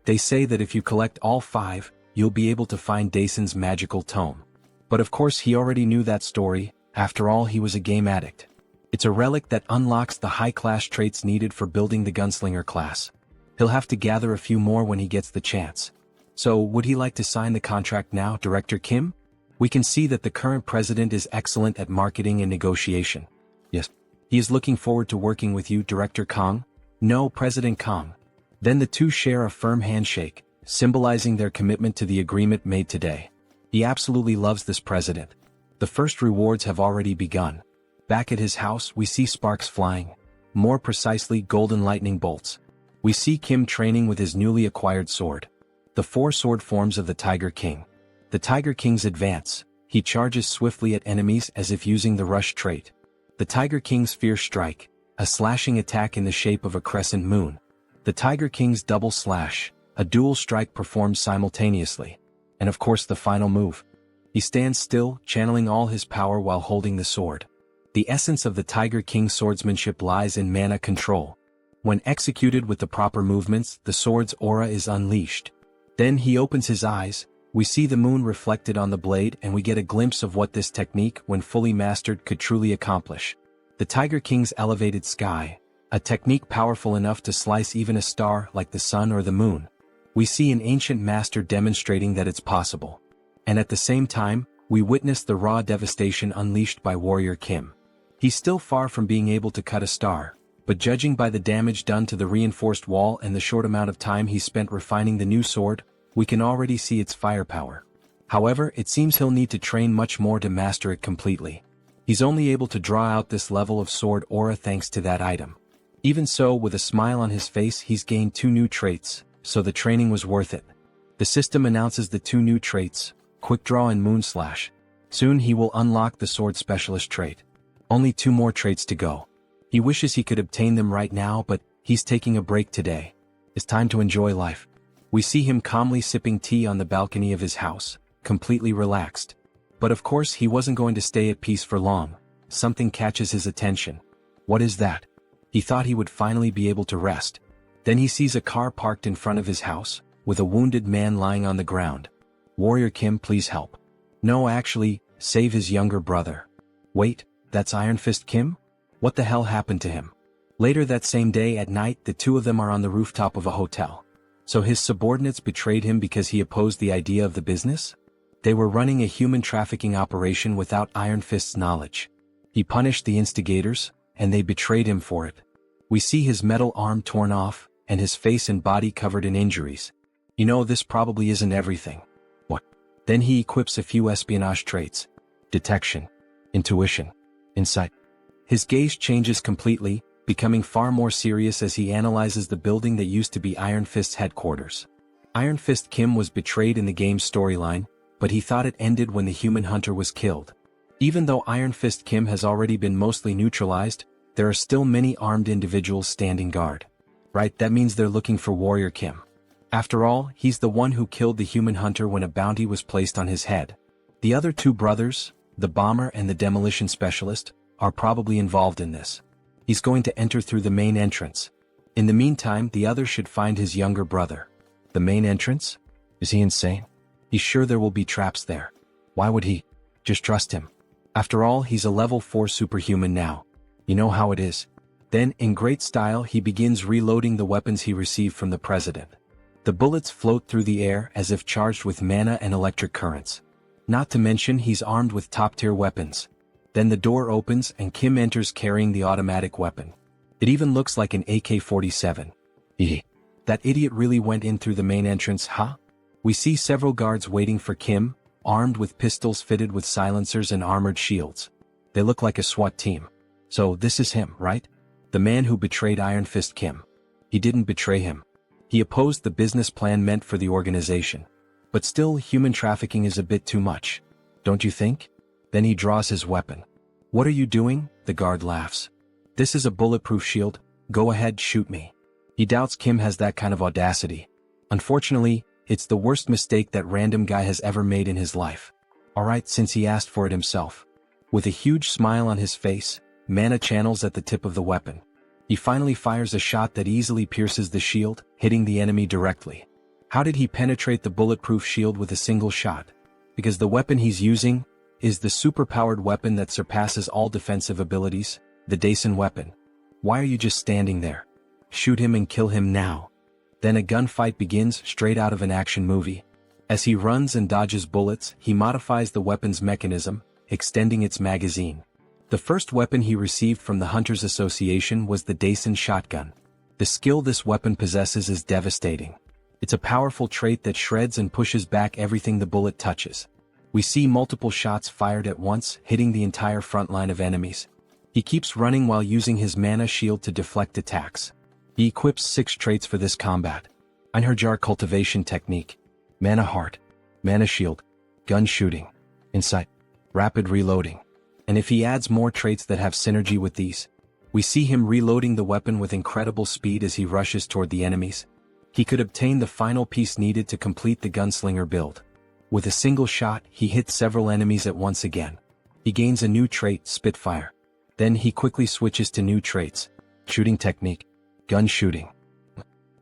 They say that if you collect all 5, you'll be able to find Daison's magical tome. But of course he already knew that story, after all he was a game addict. It's a relic that unlocks the high-class traits needed for building the gunslinger class. He'll have to gather a few more when he gets the chance. So, would he like to sign the contract now, Director Kim? We can see that the current president is excellent at marketing and negotiation. Yes. He is looking forward to working with you, Director Kong. No, President Kong. Then the two share a firm handshake, symbolizing their commitment to the agreement made today. He absolutely loves this president. The first rewards have already begun. Back at his house, we see sparks flying. More precisely, golden lightning bolts. We see Kim training with his newly acquired sword. The 4 sword forms of the Tiger King. The Tiger King's advance. He charges swiftly at enemies as if using the rush trait. The Tiger King's fierce strike. A slashing attack in the shape of a crescent moon. The Tiger King's double slash. A dual strike performed simultaneously. And of course the final move. He stands still, channeling all his power while holding the sword. The essence of the Tiger King's swordsmanship lies in mana control. When executed with the proper movements, the sword's aura is unleashed. Then he opens his eyes, we see the moon reflected on the blade and we get a glimpse of what this technique, when fully mastered, could truly accomplish. The Tiger King's elevated sky, a technique powerful enough to slice even a star like the sun or the moon. We see an ancient master demonstrating that it's possible. And at the same time, we witness the raw devastation unleashed by Warrior Kim. He's still far from being able to cut a star, but judging by the damage done to the reinforced wall and the short amount of time he spent refining the new sword, we can already see its firepower. However, it seems he'll need to train much more to master it completely. He's only able to draw out this level of sword aura thanks to that item. Even so, with a smile on his face, he's gained 2 new traits, so the training was worth it. The system announces the 2 new traits, Quick Draw and Moon Slash. Soon he will unlock the Sword Specialist trait. Only 2 more traits to go. He wishes he could obtain them right now, but he's taking a break today. It's time to enjoy life. We see him calmly sipping tea on the balcony of his house, completely relaxed. But of course he wasn't going to stay at peace for long. Something catches his attention. What is that? He thought he would finally be able to rest. Then he sees a car parked in front of his house, with a wounded man lying on the ground. Warrior Kim, please help. No, actually, save his younger brother. Wait, that's Iron Fist Kim? What the hell happened to him? Later that same day at night, the 2 of them are on the rooftop of a hotel. So his subordinates betrayed him because he opposed the idea of the business? They were running a human trafficking operation without Iron Fist's knowledge. He punished the instigators, and they betrayed him for it. We see his metal arm torn off, and his face and body covered in injuries. You know, this probably isn't everything. What? Then he equips a few espionage traits. Detection. Intuition. Insight. His gaze changes completely, becoming far more serious as he analyzes the building that used to be Iron Fist's headquarters. Iron Fist Kim was betrayed in the game's storyline, but he thought it ended when the human hunter was killed. Even though Iron Fist Kim has already been mostly neutralized, there are still many armed individuals standing guard. Right, that means they're looking for Warrior Kim. After all, he's the one who killed the human hunter when a bounty was placed on his head. The other 2 brothers, the bomber and the demolition specialist, are probably involved in this. He's going to enter through the main entrance. In the meantime, the other should find his younger brother. The main entrance? Is he insane? He's sure there will be traps there. Why would he? Just trust him. After all, he's a level 4 superhuman now. You know how it is. Then, in great style, he begins reloading the weapons he received from the president. The bullets float through the air as if charged with mana and electric currents. Not to mention he's armed with top-tier weapons. Then the door opens and Kim enters carrying the automatic weapon. It even looks like an AK-47. That idiot really went in through the main entrance, huh? We see several guards waiting for Kim, armed with pistols fitted with silencers and armored shields. They look like a SWAT team. So this is him, right? The man who betrayed Iron Fist Kim. He didn't betray him. He opposed the business plan meant for the organization. But still, human trafficking is a bit too much. Don't you think? Then he draws his weapon. What are you doing? The guard laughs. This is a bulletproof shield. Go ahead, shoot me. He doubts Kim has that kind of audacity. Unfortunately, it's the worst mistake that random guy has ever made in his life. Alright, since he asked for it himself. With a huge smile on his face, mana channels at the tip of the weapon. He finally fires a shot that easily pierces the shield, hitting the enemy directly. How did he penetrate the bulletproof shield with a single shot? Because the weapon he's using is the superpowered weapon that surpasses all defensive abilities, the Daisen weapon. Why are you just standing there? Shoot him and kill him now. Then a gunfight begins straight out of an action movie. As he runs and dodges bullets, he modifies the weapon's mechanism, extending its magazine. The first weapon he received from the Hunters Association was the Daisen shotgun. The skill this weapon possesses is devastating. It's a powerful trait that shreds and pushes back everything the bullet touches. We see multiple shots fired at once, hitting the entire front line of enemies. He keeps running while using his mana shield to deflect attacks. He equips 6 traits for this combat. Einherjar cultivation technique, mana heart, mana shield, gun shooting, insight, rapid reloading. And if he adds more traits that have synergy with these, we see him reloading the weapon with incredible speed as he rushes toward the enemies. He could obtain the final piece needed to complete the gunslinger build. With a single shot, he hits several enemies at once again. He gains a new trait, Spitfire. Then he quickly switches to new traits, shooting technique, gun shooting,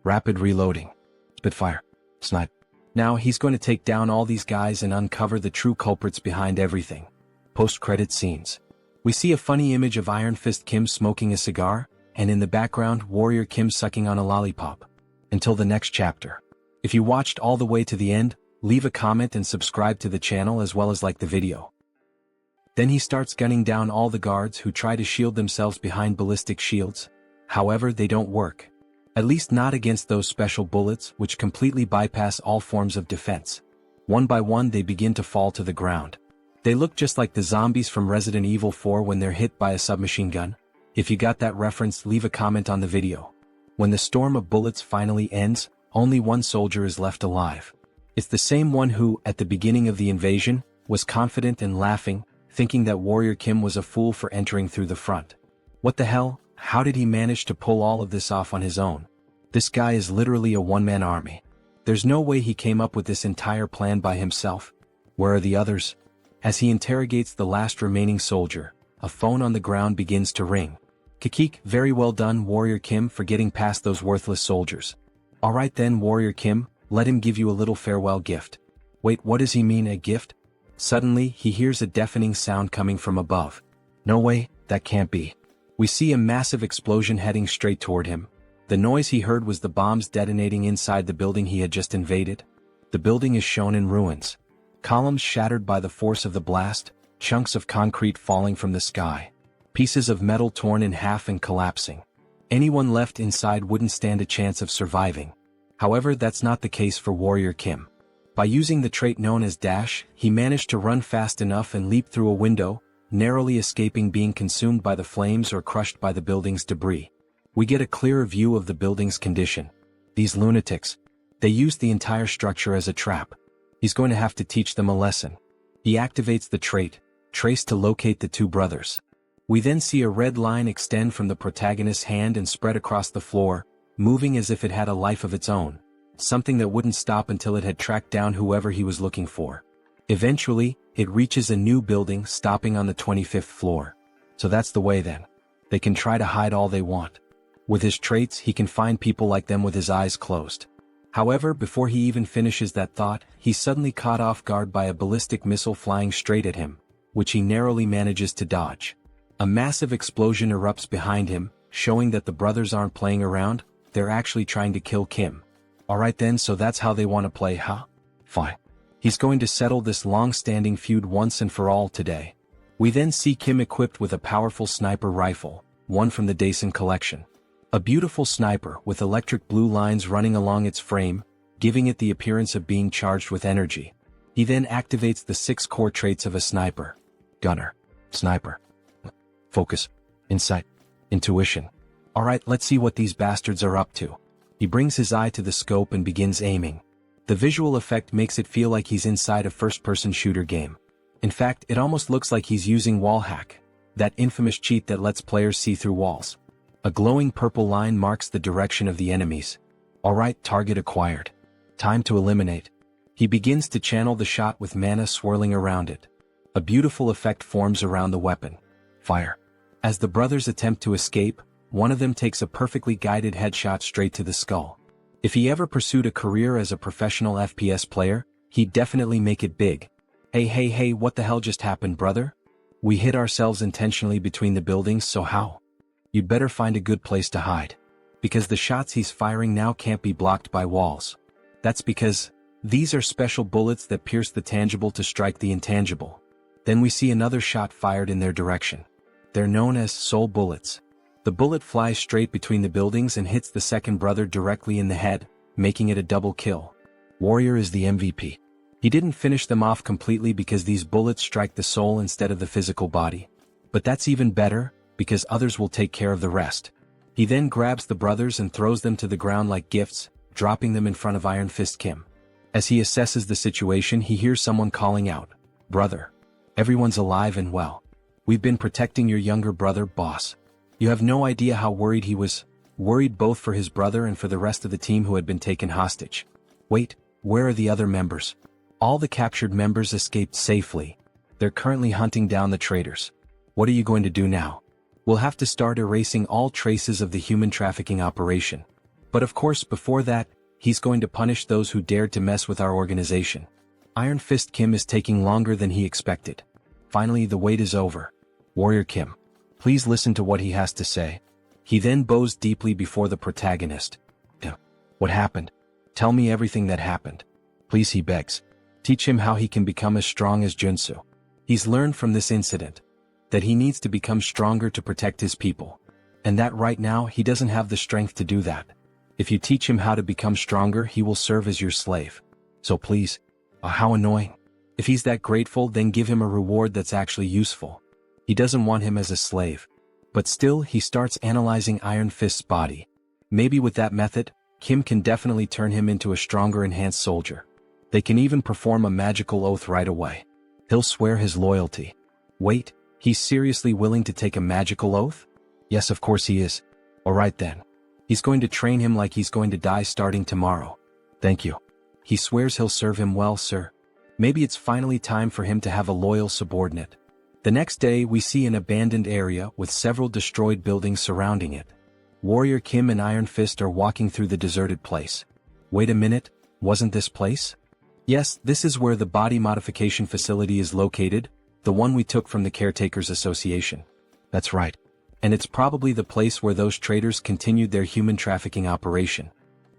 rapid reloading, Spitfire, snipe. Now he's going to take down all these guys and uncover the true culprits behind everything. Post-credit scenes. We see a funny image of Iron Fist Kim smoking a cigar, and in the background Warrior Kim sucking on a lollipop. Until the next chapter. If you watched all the way to the end, leave a comment and subscribe to the channel as well as like the video. Then he starts gunning down all the guards who try to shield themselves behind ballistic shields. However, they don't work. At least not against those special bullets which completely bypass all forms of defense. One by one they begin to fall to the ground. They look just like the zombies from Resident Evil 4 when they're hit by a submachine gun. If you got that reference, leave a comment on the video. When the storm of bullets finally ends, only one soldier is left alive. It's the same one who, at the beginning of the invasion, was confident and laughing, thinking that Warrior Kim was a fool for entering through the front. What the hell? How did he manage to pull all of this off on his own? This guy is literally a one-man army. There's no way he came up with this entire plan by himself. Where are the others? As he interrogates the last remaining soldier, a phone on the ground begins to ring. Kikik, very well done Warrior Kim for getting past those worthless soldiers. Alright then Warrior Kim, let him give you a little farewell gift. Wait, what does he mean, a gift? Suddenly, he hears a deafening sound coming from above. No way, that can't be. We see a massive explosion heading straight toward him. The noise he heard was the bombs detonating inside the building he had just invaded. The building is shown in ruins. Columns shattered by the force of the blast, chunks of concrete falling from the sky. Pieces of metal torn in half and collapsing. Anyone left inside wouldn't stand a chance of surviving. However, that's not the case for Warrior Kim. By using the trait known as dash, he managed to run fast enough and leap through a window, narrowly escaping being consumed by the flames or crushed by the building's debris. We get a clearer view of the building's condition. These lunatics. They used the entire structure as a trap. He's going to have to teach them a lesson. He activates the trait, trace to locate the two brothers. We then see a red line extend from the protagonist's hand and spread across the floor, moving as if it had a life of its own, something that wouldn't stop until it had tracked down whoever he was looking for. Eventually, it reaches a new building, stopping on the 25th floor. So that's the way then. They can try to hide all they want. With his traits, he can find people like them with his eyes closed. However, before he even finishes that thought, he's suddenly caught off guard by a ballistic missile flying straight at him, which he narrowly manages to dodge. A massive explosion erupts behind him, showing that the brothers aren't playing around, they're actually trying to kill Kim. Alright then, so that's how they want to play, huh? Fine. He's going to settle this long-standing feud once and for all today. We then see Kim equipped with a powerful sniper rifle, one from the Daisen collection. A beautiful sniper with electric blue lines running along its frame, giving it the appearance of being charged with energy. He then activates the 6 core traits of a sniper. Gunner. Sniper. Focus. Insight. Intuition. Alright, let's see what these bastards are up to. He brings his eye to the scope and begins aiming. The visual effect makes it feel like he's inside a first-person shooter game. In fact, it almost looks like he's using wall hack, that infamous cheat that lets players see through walls. A glowing purple line marks the direction of the enemies. Alright, target acquired. Time to eliminate. He begins to channel the shot with mana swirling around it. A beautiful effect forms around the weapon. Fire. As the brothers attempt to escape, one of them takes a perfectly guided headshot straight to the skull. If he ever pursued a career as a professional FPS player, he'd definitely make it big. Hey, what the hell just happened, brother? We hit ourselves intentionally between the buildings, so how? You'd better find a good place to hide. Because the shots he's firing now can't be blocked by walls. That's because these are special bullets that pierce the tangible to strike the intangible. Then we see another shot fired in their direction. They're known as soul bullets. The bullet flies straight between the buildings and hits the second brother directly in the head, making it a double kill. Warrior is the MVP. He didn't finish them off completely because these bullets strike the soul instead of the physical body. But that's even better, because others will take care of the rest. He then grabs the brothers and throws them to the ground like gifts, dropping them in front of Iron Fist Kim. As he assesses the situation, he hears someone calling out, "Brother. Everyone's alive and well. We've been protecting your younger brother, boss." You have no idea how worried he was. Worried both for his brother and for the rest of the team who had been taken hostage. Wait, where are the other members? All the captured members escaped safely. They're currently hunting down the traitors. What are you going to do now? We'll have to start erasing all traces of the human trafficking operation. But of course, before that, he's going to punish those who dared to mess with our organization. Iron Fist Kim is taking longer than he expected. Finally, the wait is over. Warrior Kim, please listen to what he has to say. He then bows deeply before the protagonist. What happened? Tell me everything that happened. Please, he begs. Teach him how he can become as strong as Joonsoo. He's learned from this incident that he needs to become stronger to protect his people. And that right now he doesn't have the strength to do that. If you teach him how to become stronger, he will serve as your slave. So please. How annoying. If he's that grateful, then give him a reward that's actually useful. He doesn't want him as a slave. But still, he starts analyzing Iron Fist's body. Maybe with that method, Kim can definitely turn him into a stronger enhanced soldier. They can even perform a magical oath right away. He'll swear his loyalty. Wait, he's seriously willing to take a magical oath? Yes, of course he is. Alright then. He's going to train him like he's going to die starting tomorrow. Thank you. He swears he'll serve him well, sir. Maybe it's finally time for him to have a loyal subordinate. The next day, we see an abandoned area with several destroyed buildings surrounding it. Warrior Kim and Iron Fist are walking through the deserted place. Wait a minute, wasn't this place? Yes, this is where the body modification facility is located, the one we took from the Caretakers Association. That's right. And it's probably the place where those traitors continued their human trafficking operation.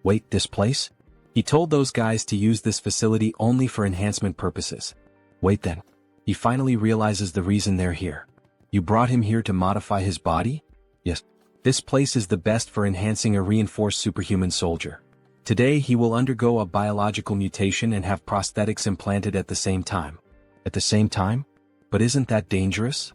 Wait, this place? He told those guys to use this facility only for enhancement purposes. Wait then. He finally realizes the reason they're here. You brought him here to modify his body? Yes. This place is the best for enhancing a reinforced superhuman soldier. Today he will undergo a biological mutation and have prosthetics implanted at the same time. At the same time? But isn't that dangerous?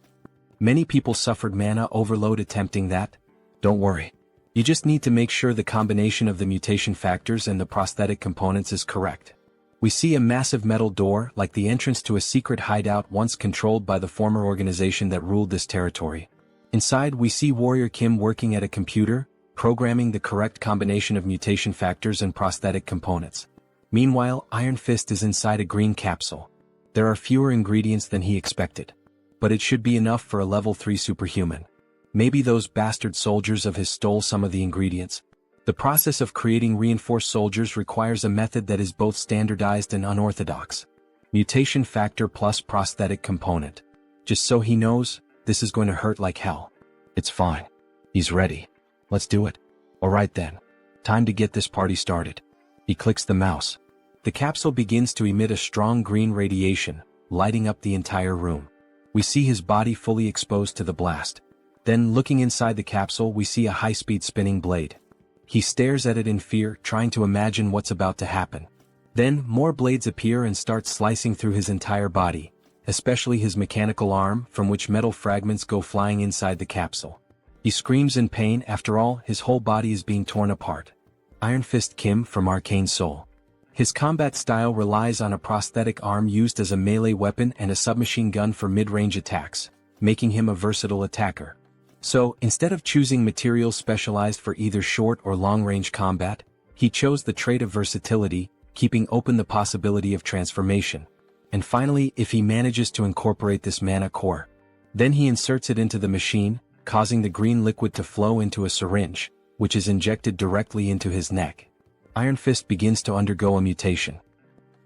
Many people suffered mana overload attempting that. Don't worry. You just need to make sure the combination of the mutation factors and the prosthetic components is correct. We see a massive metal door like the entrance to a secret hideout once controlled by the former organization that ruled this territory. Inside we see Warrior Kim working at a computer, programming the correct combination of mutation factors and prosthetic components. Meanwhile, Iron Fist is inside a green capsule. There are fewer ingredients than he expected. But it should be enough for a level 3 superhuman. Maybe those bastard soldiers of his stole some of the ingredients. The process of creating reinforced soldiers requires a method that is both standardized and unorthodox. Mutation factor plus prosthetic component. Just so he knows, this is going to hurt like hell. It's fine. He's ready. Let's do it. Alright then. Time to get this party started. He clicks the mouse. The capsule begins to emit a strong green radiation, lighting up the entire room. We see his body fully exposed to the blast. Then, looking inside the capsule, we see a high-speed spinning blade. He stares at it in fear, trying to imagine what's about to happen. Then, more blades appear and start slicing through his entire body, especially his mechanical arm, from which metal fragments go flying inside the capsule. He screams in pain. After all, his whole body is being torn apart. Iron Fist Kim from Arcane Seoul. His combat style relies on a prosthetic arm used as a melee weapon and a submachine gun for mid-range attacks, making him a versatile attacker. So, instead of choosing materials specialized for either short or long-range combat, he chose the trait of versatility, keeping open the possibility of transformation. And finally, if he manages to incorporate this mana core, then he inserts it into the machine, causing the green liquid to flow into a syringe, which is injected directly into his neck. Iron Fist begins to undergo a mutation.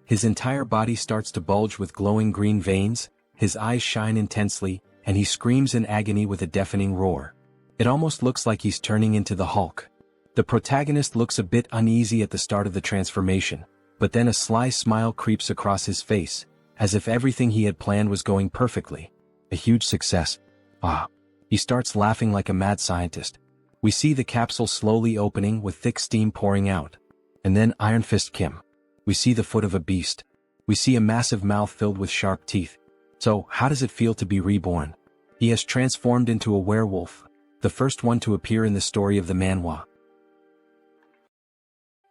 His entire body starts to bulge with glowing green veins, his eyes shine intensely, and he screams in agony with a deafening roar. It almost looks like he's turning into the Hulk. The protagonist looks a bit uneasy at the start of the transformation, but then a sly smile creeps across his face, as if everything he had planned was going perfectly. A huge success. Ah. He starts laughing like a mad scientist. We see the capsule slowly opening with thick steam pouring out. And then Iron Fist Kim. We see the foot of a beast. We see a massive mouth filled with sharp teeth. So, how does it feel to be reborn? He has transformed into a werewolf, the first one to appear in the story of the Manhwa.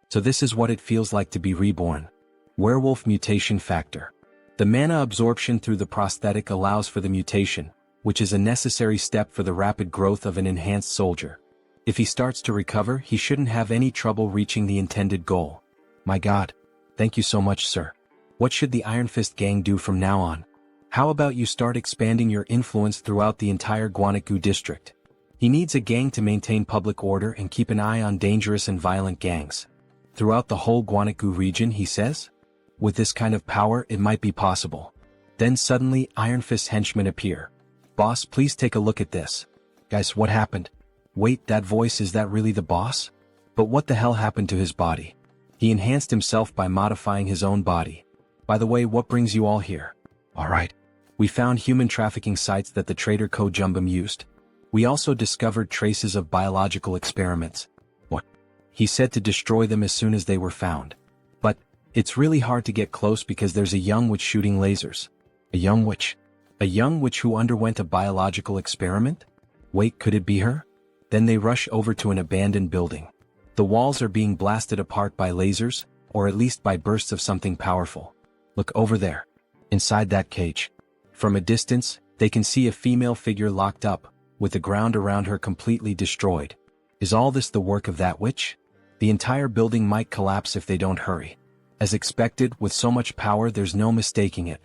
So this is what it feels like to be reborn. Werewolf mutation factor. The mana absorption through the prosthetic allows for the mutation, which is a necessary step for the rapid growth of an enhanced soldier. If he starts to recover, he shouldn't have any trouble reaching the intended goal. My God. Thank you so much, sir. What should the Iron Fist gang do from now on? How about you start expanding your influence throughout the entire Guanaku district? He needs a gang to maintain public order and keep an eye on dangerous and violent gangs. Throughout the whole Guanaku region, he says? With this kind of power, it might be possible. Then suddenly, Iron Fist's henchmen appear. Boss, please take a look at this. Guys, what happened? Wait, that voice, is that really the boss? But what the hell happened to his body? He enhanced himself by modifying his own body. By the way, what brings you all here? Alright. We found human trafficking sites that the traitor Ko Jumbum used. We also discovered traces of biological experiments. What? He said to destroy them as soon as they were found. But, it's really hard to get close because there's a young witch shooting lasers. A young witch? A young witch who underwent a biological experiment? Wait, could it be her? Then they rush over to an abandoned building. The walls are being blasted apart by lasers, or at least by bursts of something powerful. Look over there. Inside that cage. From a distance, they can see a female figure locked up, with the ground around her completely destroyed. Is all this the work of that witch? The entire building might collapse if they don't hurry. As expected, with so much power, there's no mistaking it.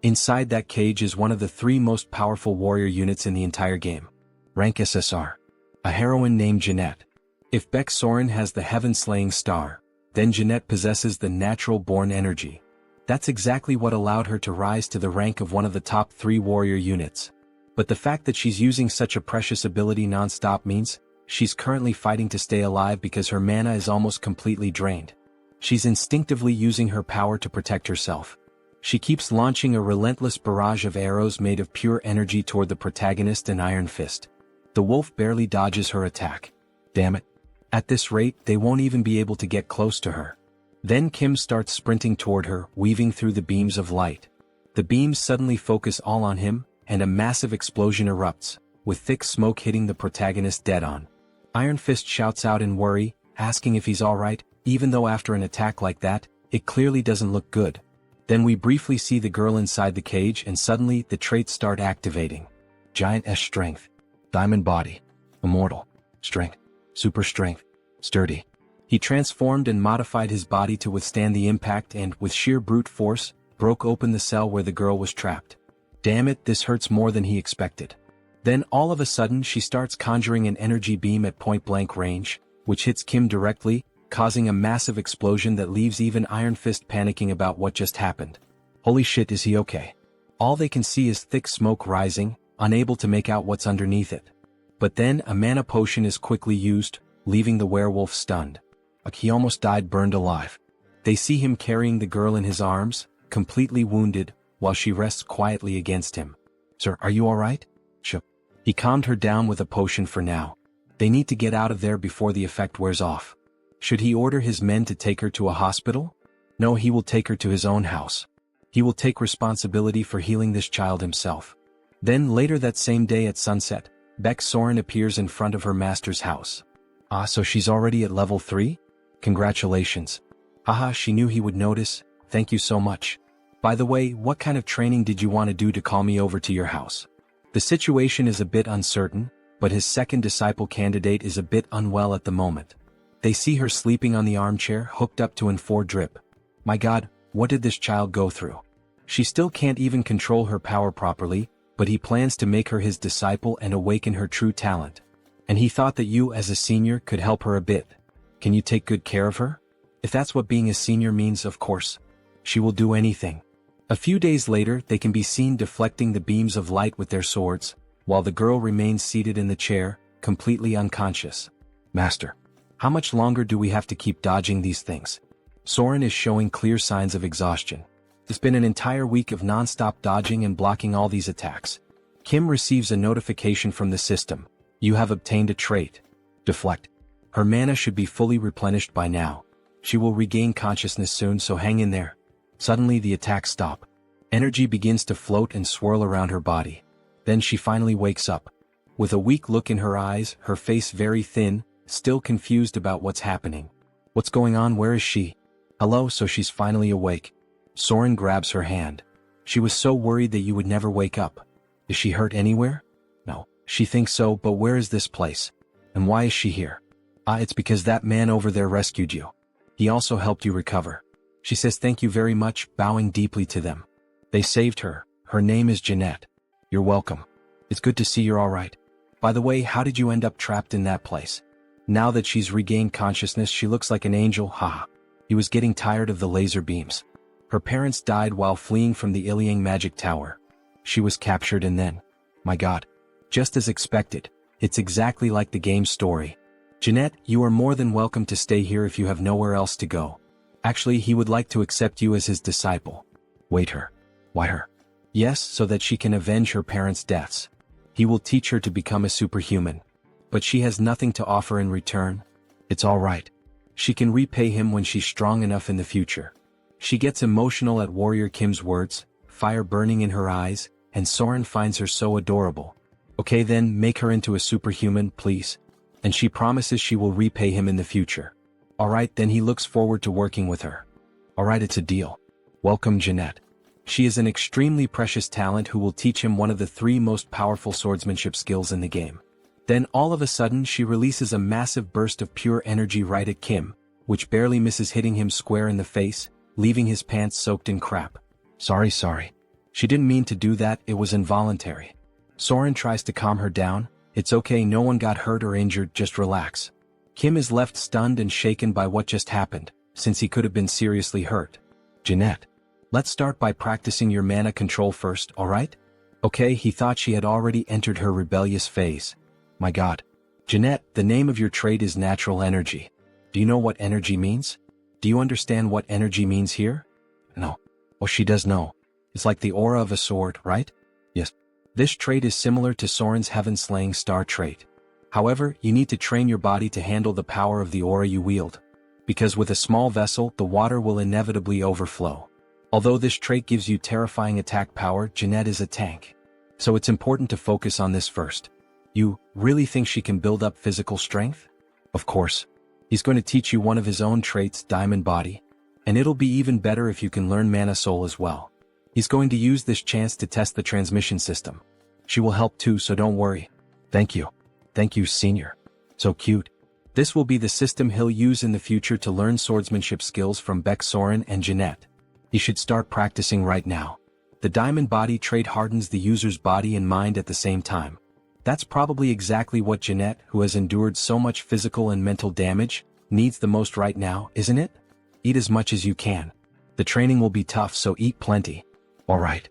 Inside that cage is one of the 3 most powerful warrior units in the entire game. Rank SSR. A heroine named Jeanette. If Beck Soren has the heaven-slaying star, then Jeanette possesses the natural-born energy. That's exactly what allowed her to rise to the rank of one of the top 3 warrior units. But the fact that she's using such a precious ability non-stop means she's currently fighting to stay alive because her mana is almost completely drained. She's instinctively using her power to protect herself. She keeps launching a relentless barrage of arrows made of pure energy toward the protagonist and Iron Fist. The wolf barely dodges her attack. Damn it. At this rate, they won't even be able to get close to her. Then Kim starts sprinting toward her, weaving through the beams of light. The beams suddenly focus all on him, and a massive explosion erupts, with thick smoke hitting the protagonist dead on. Iron Fist shouts out in worry, asking if he's alright, even though after an attack like that, it clearly doesn't look good. Then we briefly see the girl inside the cage and suddenly the traits start activating. Giant S strength. Diamond body. Immortal. Strength. Super strength. Sturdy. He transformed and modified his body to withstand the impact and, with sheer brute force, broke open the cell where the girl was trapped. Damn it, this hurts more than he expected. Then all of a sudden she starts conjuring an energy beam at point-blank range, which hits Kim directly, causing a massive explosion that leaves even Iron Fist panicking about what just happened. Holy shit, is he okay? All they can see is thick smoke rising, unable to make out what's underneath it. But then a mana potion is quickly used, leaving the werewolf stunned. Like he almost died burned alive. They see him carrying the girl in his arms, completely wounded, while she rests quietly against him. Sir, are you alright? Sure. He calmed her down with a potion for now. They need to get out of there before the effect wears off. Should he order his men to take her to a hospital? No, he will take her to his own house. He will take responsibility for healing this child himself. Then later that same day at sunset, Beck Soren appears in front of her master's house. Ah, so she's already at level 3? Congratulations. Haha, she knew he would notice, thank you so much. By the way, what kind of training did you want to do to call me over to your house? The situation is a bit uncertain, but his second disciple candidate is a bit unwell at the moment. They see her sleeping on the armchair hooked up to an 4 drip. My God, what did this child go through? She still can't even control her power properly, but he plans to make her his disciple and awaken her true talent. And he thought that you as a senior could help her a bit. Can you take good care of her? If that's what being a senior means, of course. She will do anything. A few days later, they can be seen deflecting the beams of light with their swords, while the girl remains seated in the chair, completely unconscious. Master, how much longer do we have to keep dodging these things? Soren is showing clear signs of exhaustion. It's been an entire week of non-stop dodging and blocking all these attacks. Kim receives a notification from the system. You have obtained a trait. Deflect. Her mana should be fully replenished by now. She will regain consciousness soon, so hang in there. Suddenly the attacks stop. Energy begins to float and swirl around her body. Then she finally wakes up. With a weak look in her eyes, her face very thin, still confused about what's happening. What's going on? Where is she? Hello, so she's finally awake. Soren grabs her hand. She was so worried that you would never wake up. Is she hurt anywhere? No, she thinks so, but where is this place? And why is she here? It's because that man over there rescued you. He also helped you recover. She says thank you very much, bowing deeply to them. They saved her. Her name is Jeanette. You're welcome. It's good to see you're all right. By the way, how did you end up trapped in that place? Now that she's regained consciousness, she looks like an angel, haha. He was getting tired of the laser beams. Her parents died while fleeing from the Iliang magic tower. She was captured and then... My god. Just as expected. It's exactly like the game's story. Jeanette, you are more than welcome to stay here if you have nowhere else to go. Actually, he would like to accept you as his disciple. Wait, her. Why her? Yes, so that she can avenge her parents' deaths. He will teach her to become a superhuman. But she has nothing to offer in return. It's all right. She can repay him when she's strong enough in the future. She gets emotional at Warrior Kim's words, fire burning in her eyes, and Soren finds her so adorable. Okay then, make her into a superhuman, please. And she promises she will repay him in the future. Alright, then he looks forward to working with her. Alright, it's a deal. Welcome Jeanette. She is an extremely precious talent who will teach him one of the 3 most powerful swordsmanship skills in the game. Then all of a sudden she releases a massive burst of pure energy right at Kim, which barely misses hitting him square in the face, leaving his pants soaked in crap. Sorry. She didn't mean to do that, it was involuntary. Soren tries to calm her down. It's okay, no one got hurt or injured, just relax. Kim is left stunned and shaken by what just happened, since he could have been seriously hurt. Jeanette, let's start by practicing your mana control first, alright? Okay, he thought she had already entered her rebellious phase. My god. Jeanette, the name of your trait is natural energy. Do you know what energy means? Do you understand what energy means here? No. Oh, she does know. It's like the aura of a sword, right? Yes. This trait is similar to Soren's Heaven-Slaying Star trait. However, you need to train your body to handle the power of the aura you wield. Because with a small vessel, the water will inevitably overflow. Although this trait gives you terrifying attack power, Jeanette is a tank. So it's important to focus on this first. You really think she can build up physical strength? Of course. He's going to teach you one of his own traits, Diamond Body. And it'll be even better if you can learn Mana Soul as well. He's going to use this chance to test the transmission system. She will help too, so don't worry. Thank you. Thank you, Senior. So cute. This will be the system he'll use in the future to learn swordsmanship skills from Beck, Soren, and Jeanette. He should start practicing right now. The Diamond Body trait hardens the user's body and mind at the same time. That's probably exactly what Jeanette, who has endured so much physical and mental damage, needs the most right now, isn't it? Eat as much as you can. The training will be tough, so eat plenty. Alright.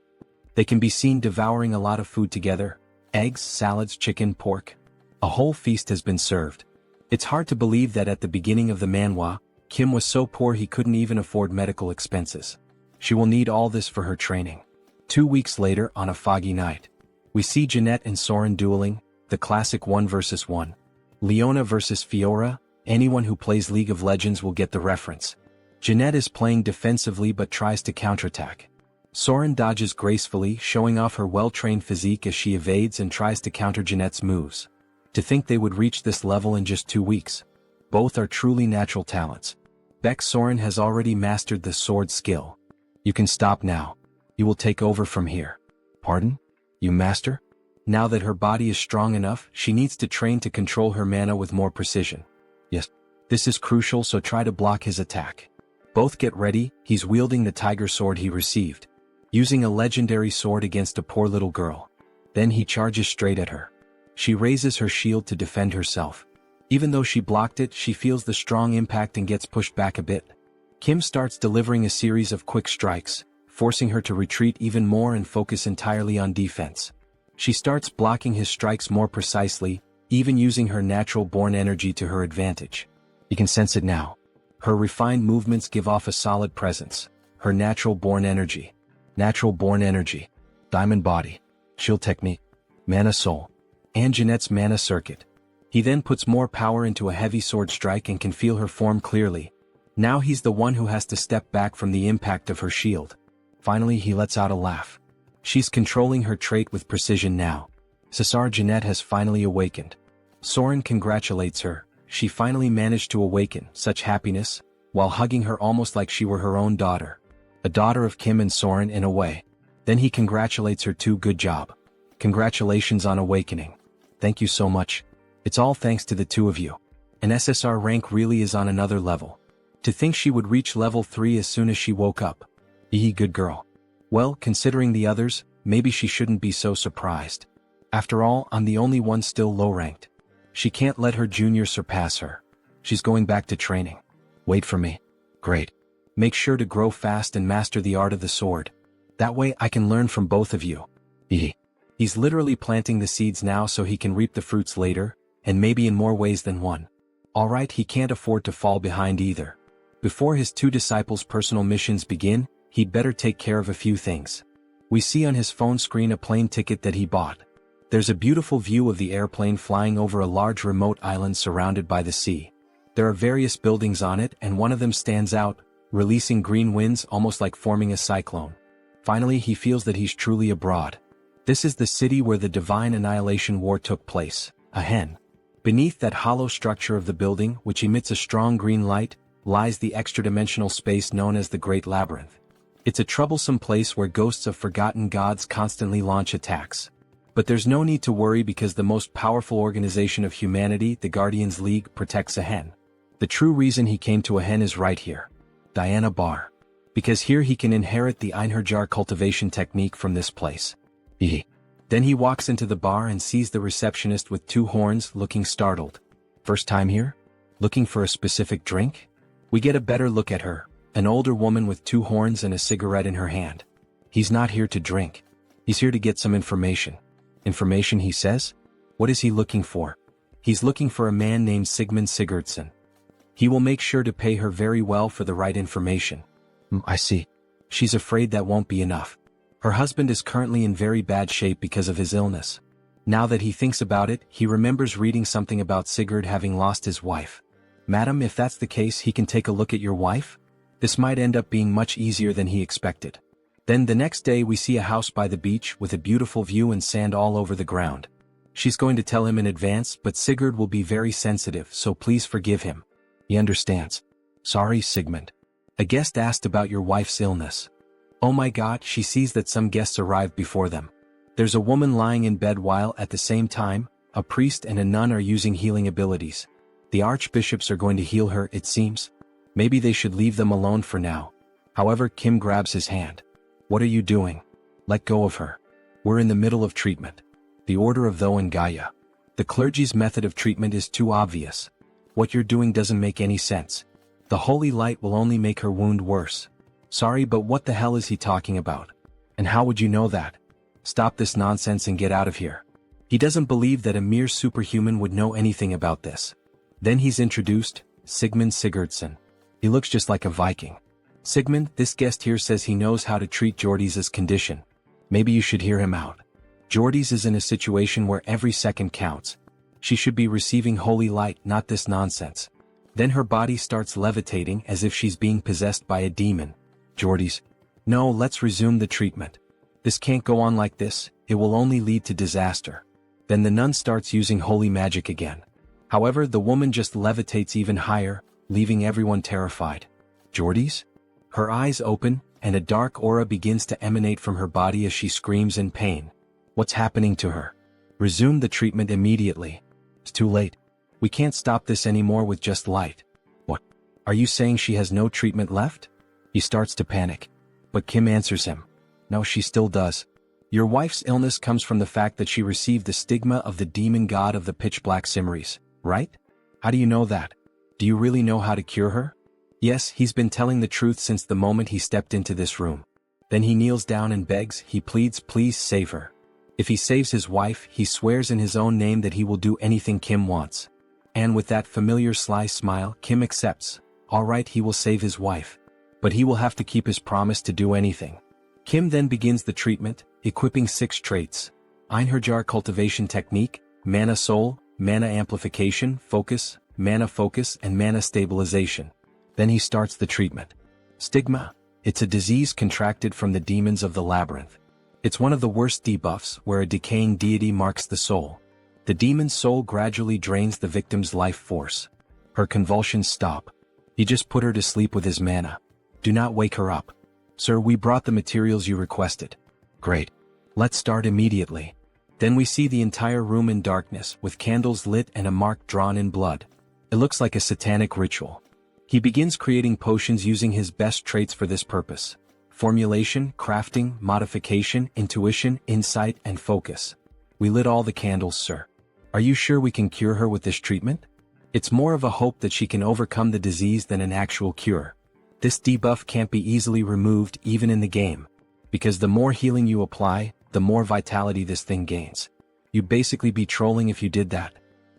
They can be seen devouring a lot of food together. Eggs, salads, chicken, pork. A whole feast has been served. It's hard to believe that at the beginning of the manhwa, Kim was so poor he couldn't even afford medical expenses. She will need all this for her training. 2 weeks later, on a foggy night, we see Jeanette and Soren dueling, the classic 1 versus 1. Leona versus Fiora. Anyone who plays League of Legends will get the reference. Jeanette is playing defensively but tries to counterattack. Soren dodges gracefully, showing off her well-trained physique as she evades and tries to counter Jeanette's moves. To think they would reach this level in just 2 weeks. Both are truly natural talents. Beck Soren has already mastered the sword skill. You can stop now. You will take over from here. Pardon? You master? Now that her body is strong enough, she needs to train to control her mana with more precision. Yes. This is crucial, so try to block his attack. Both get ready, he's wielding the tiger sword he received. Using a legendary sword against a poor little girl. Then he charges straight at her. She raises her shield to defend herself. Even though she blocked it, she feels the strong impact and gets pushed back a bit. Kim starts delivering a series of quick strikes, forcing her to retreat even more and focus entirely on defense. She starts blocking his strikes more precisely, even using her natural-born energy to her advantage. You can sense it now. Her refined movements give off a solid presence. Her natural-born energy. Natural-born energy. Diamond body. Shield technique. Mana soul. And Jeanette's mana circuit. He then puts more power into a heavy sword strike and can feel her form clearly. Now he's the one who has to step back from the impact of her shield. Finally he lets out a laugh. She's controlling her trait with precision now. Cesar Jeanette has finally awakened. Soren congratulates her. She finally managed to awaken, such happiness, while hugging her almost like she were her own daughter. A daughter of Kim and Soren in a way. Then he congratulates her too. Good job. Congratulations on awakening. Thank you so much. It's all thanks to the two of you. An SSR rank really is on another level. To think she would reach level 3 as soon as she woke up. Good girl. Well, considering the others, maybe she shouldn't be so surprised. After all, I'm the only one still low-ranked. She can't let her junior surpass her. She's going back to training. Wait for me. Great. Make sure to grow fast and master the art of the sword. That way I can learn from both of you. He's literally planting the seeds now so he can reap the fruits later, and maybe in more ways than one. Alright, he can't afford to fall behind either. Before his two disciples' personal missions begin, he'd better take care of a few things. We see on his phone screen a plane ticket that he bought. There's a beautiful view of the airplane flying over a large remote island surrounded by the sea. There are various buildings on it and one of them stands out, releasing green winds almost like forming a cyclone. Finally he feels that he's truly abroad. This is the city where the Divine Annihilation War took place, a hen. Beneath that hollow structure of the building, which emits a strong green light, lies the extra-dimensional space known as the Great Labyrinth. It's a troublesome place where ghosts of forgotten gods constantly launch attacks. But there's no need to worry because the most powerful organization of humanity, the Guardians League, protects a hen. The true reason he came to a hen is right here. Diana Bar. Because here he can inherit the Einherjar cultivation technique from this place. Then he walks into the bar and sees the receptionist with two horns looking startled. First time here? Looking for a specific drink? We get a better look at her, an older woman with two horns and a cigarette in her hand. He's not here to drink. He's here to get some information. Information, he says? What is he looking for? He's looking for a man named Sigmund Sigurdsson. He will make sure to pay her very well for the right information. I see. She's afraid that won't be enough. Her husband is currently in very bad shape because of his illness. Now that he thinks about it, he remembers reading something about Sigurd having lost his wife. Madam, if that's the case, he can take a look at your wife? This might end up being much easier than he expected. Then the next day we see a house by the beach with a beautiful view and sand all over the ground. She's going to tell him in advance, but Sigurd will be very sensitive, so please forgive him. He understands. Sorry, Sigmund. A guest asked about your wife's illness. Oh my god, she sees that some guests arrived before them. There's a woman lying in bed while, at the same time, a priest and a nun are using healing abilities. The archbishops are going to heal her, it seems. Maybe they should leave them alone for now. However, Kim grabs his hand. What are you doing? Let go of her. We're in the middle of treatment. The order of Tho and Gaia. The clergy's method of treatment is too obvious. What you're doing doesn't make any sense. The holy light will only make her wound worse. Sorry, but what the hell is he talking about? And how would you know that? Stop this nonsense and get out of here. He doesn't believe that a mere superhuman would know anything about this. Then he's introduced, Sigmund Sigurdsson. He looks just like a Viking. Sigmund, this guest here says he knows how to treat Jordy's condition. Maybe you should hear him out. Jordy's is in a situation where every second counts. She should be receiving holy light, not this nonsense. Then her body starts levitating as if she's being possessed by a demon. Jordy's. No, let's resume the treatment. This can't go on like this, it will only lead to disaster. Then the nun starts using holy magic again. However, the woman just levitates even higher, leaving everyone terrified. Jordy's? Her eyes open, and a dark aura begins to emanate from her body as she screams in pain. What's happening to her? Resume the treatment immediately. It's too late. We can't stop this anymore with just light. What? Are you saying she has no treatment left? He starts to panic. But Kim answers him. No, she still does. Your wife's illness comes from the fact that she received the stigma of the demon god of the pitch-black Simmeries, right? How do you know that? Do you really know how to cure her? Yes, he's been telling the truth since the moment he stepped into this room. Then he kneels down and begs, he pleads, please save her. If he saves his wife, he swears in his own name that he will do anything Kim wants. And with that familiar sly smile, Kim accepts. All right, he will save his wife. But he will have to keep his promise to do anything. Kim then begins the treatment, equipping 6 traits. Einherjar cultivation technique, mana soul, mana amplification, focus, mana focus and mana stabilization. Then he starts the treatment. Stigma. It's a disease contracted from the demons of the labyrinth. It's one of the worst debuffs where a decaying deity marks the soul. The demon's soul gradually drains the victim's life force. Her convulsions stop. He just put her to sleep with his mana. Do not wake her up. Sir, we brought the materials you requested. Great. Let's start immediately. Then we see the entire room in darkness with candles lit and a mark drawn in blood. It looks like a satanic ritual. He begins creating potions using his best traits for this purpose. Formulation, crafting, modification, intuition, insight, and focus. We lit all the candles, sir. Are you sure we can cure her with this treatment? It's more of a hope that she can overcome the disease than an actual cure. This debuff can't be easily removed even in the game. Because the more healing you apply, the more vitality this thing gains. You'd basically be trolling if you did that.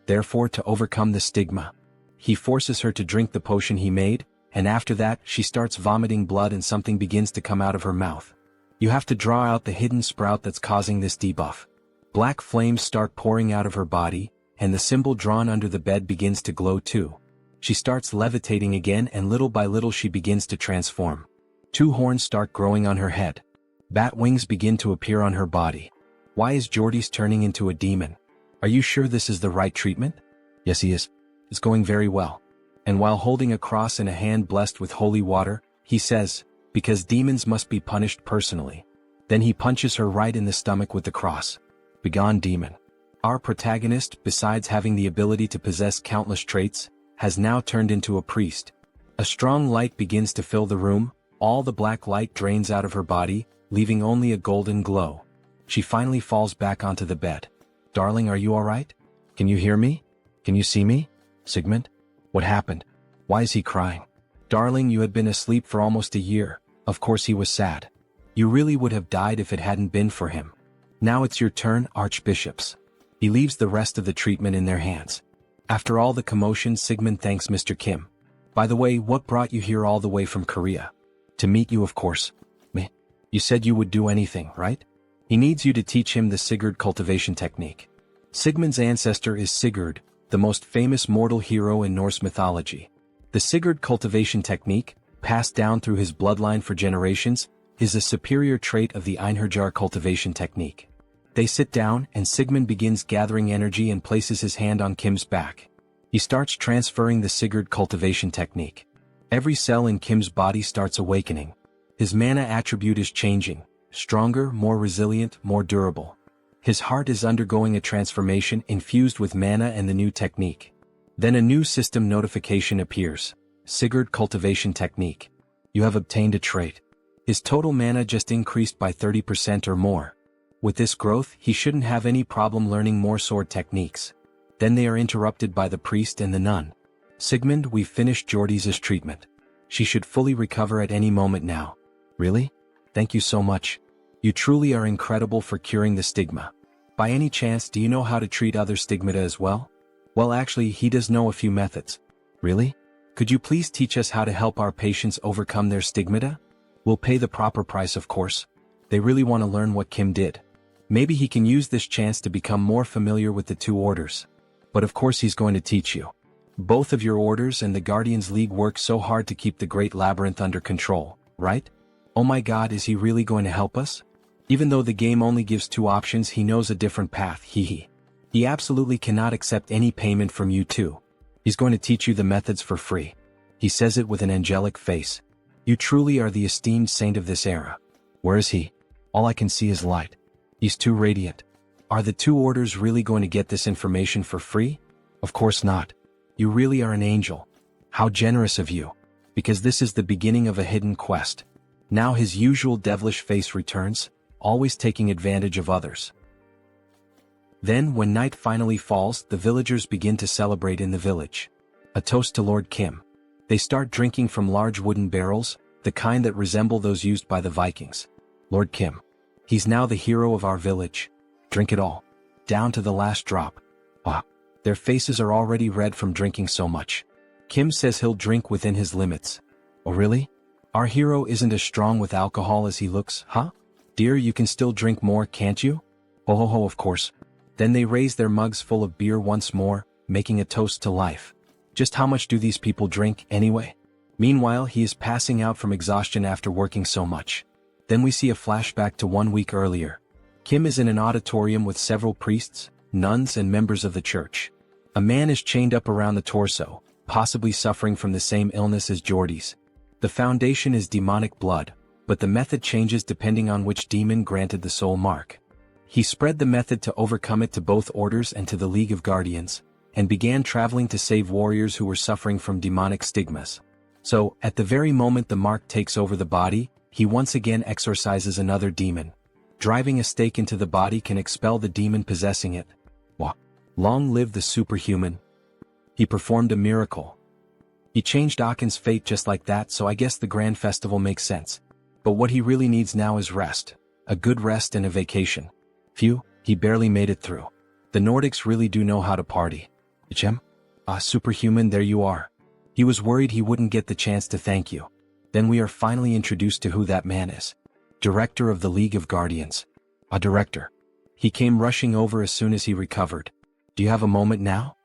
Therefore, to overcome the stigma, he forces her to drink the potion he made, and after that, she starts vomiting blood and something begins to come out of her mouth. You have to draw out the hidden sprout that's causing this debuff. Black flames start pouring out of her body, and the symbol drawn under the bed begins to glow too. She starts levitating again and little by little she begins to transform. 2 horns start growing on her head. Bat wings begin to appear on her body. Why is Jordy's turning into a demon? Are you sure this is the right treatment? Yes, he is. It's going very well. And while holding a cross in a hand blessed with holy water, he says, because demons must be punished personally. Then he punches her right in the stomach with the cross. Begone, demon. Our protagonist, besides having the ability to possess countless traits, has now turned into a priest. A strong light begins to fill the room, all the black light drains out of her body, leaving only a golden glow. She finally falls back onto the bed. Darling, are you alright? Can you hear me? Can you see me? Sigmund? What happened? Why is he crying? Darling, you had been asleep for almost a year. Of course he was sad. You really would have died if it hadn't been for him. Now it's your turn, archbishops. He leaves the rest of the treatment in their hands. After all the commotion, Sigmund thanks Mr. Kim. By the way, what brought you here all the way from Korea? To meet you, of course. Meh. You said you would do anything, right? He needs you to teach him the Sigurd cultivation technique. Sigmund's ancestor is Sigurd, the most famous mortal hero in Norse mythology. The Sigurd cultivation technique, passed down through his bloodline for generations, is a superior trait of the Einherjar cultivation technique. They sit down and Sigmund begins gathering energy and places his hand on Kim's back. He starts transferring the Sigurd cultivation technique. Every cell in Kim's body starts awakening. His mana attribute is changing, stronger, more resilient, more durable. His heart is undergoing a transformation infused with mana and the new technique. Then a new system notification appears. Sigurd cultivation technique. You have obtained a trait. His total mana just increased by 30% or more. With this growth, he shouldn't have any problem learning more sword techniques. Then they are interrupted by the priest and the nun. Sigmund, we've finished Jordy's treatment. She should fully recover at any moment now. Really? Thank you so much. You truly are incredible for curing the stigma. By any chance, do you know how to treat other stigmata as well? Well, actually, he does know a few methods. Really? Could you please teach us how to help our patients overcome their stigmata? We'll pay the proper price, of course. They really want to learn what Kim did. Maybe he can use this chance to become more familiar with the 2 orders. But of course he's going to teach you. Both of your orders and the Guardians League work so hard to keep the Great Labyrinth under control, right? Oh my god, is he really going to help us? Even though the game only gives 2 options, he knows a different path, He absolutely cannot accept any payment from you too. He's going to teach you the methods for free. He says it with an angelic face. You truly are the esteemed saint of this era. Where is he? All I can see is light. He's too radiant. Are the 2 orders really going to get this information for free? Of course not. You really are an angel. How generous of you. Because this is the beginning of a hidden quest. Now his usual devilish face returns. always taking advantage of others. Then, when night finally falls, the villagers begin to celebrate in the village. A toast to Lord Kim. They start drinking from large wooden barrels, the kind that resemble those used by the Vikings. Lord Kim. He's now the hero of our village. Drink it all. Down to the last drop. Wow. Their faces are already red from drinking so much. Kim says he'll drink within his limits. Oh really? Our hero isn't as strong with alcohol as he looks, huh? Dear, you can still drink more, can't you? Oh ho ho, of course. Then they raise their mugs full of beer once more, making a toast to life. Just how much do these people drink, anyway? Meanwhile, he is passing out from exhaustion after working so much. Then we see a flashback to 1 week earlier. Kim is in an auditorium with several priests, nuns and members of the church. A man is chained up around the torso, possibly suffering from the same illness as Jordy's. The foundation is demonic blood, but the method changes depending on which demon granted the soul mark. He spread the method to overcome it to both orders and to the League of Guardians, and began traveling to save warriors who were suffering from demonic stigmas. So, at the very moment the mark takes over the body, he once again exorcises another demon. Driving a stake into the body can expel the demon possessing it. Wow. Long live the superhuman. He performed a miracle. He changed Akin's fate just like that, so I guess the grand festival makes sense. But what he really needs now is rest. A good rest and a vacation. Phew, he barely made it through. The Nordics really do know how to party. Ichem? Superhuman, there you are. He was worried he wouldn't get the chance to thank you. Then we are finally introduced to who that man is. Director of the League of Guardians. A director. He came rushing over as soon as he recovered. Do you have a moment now?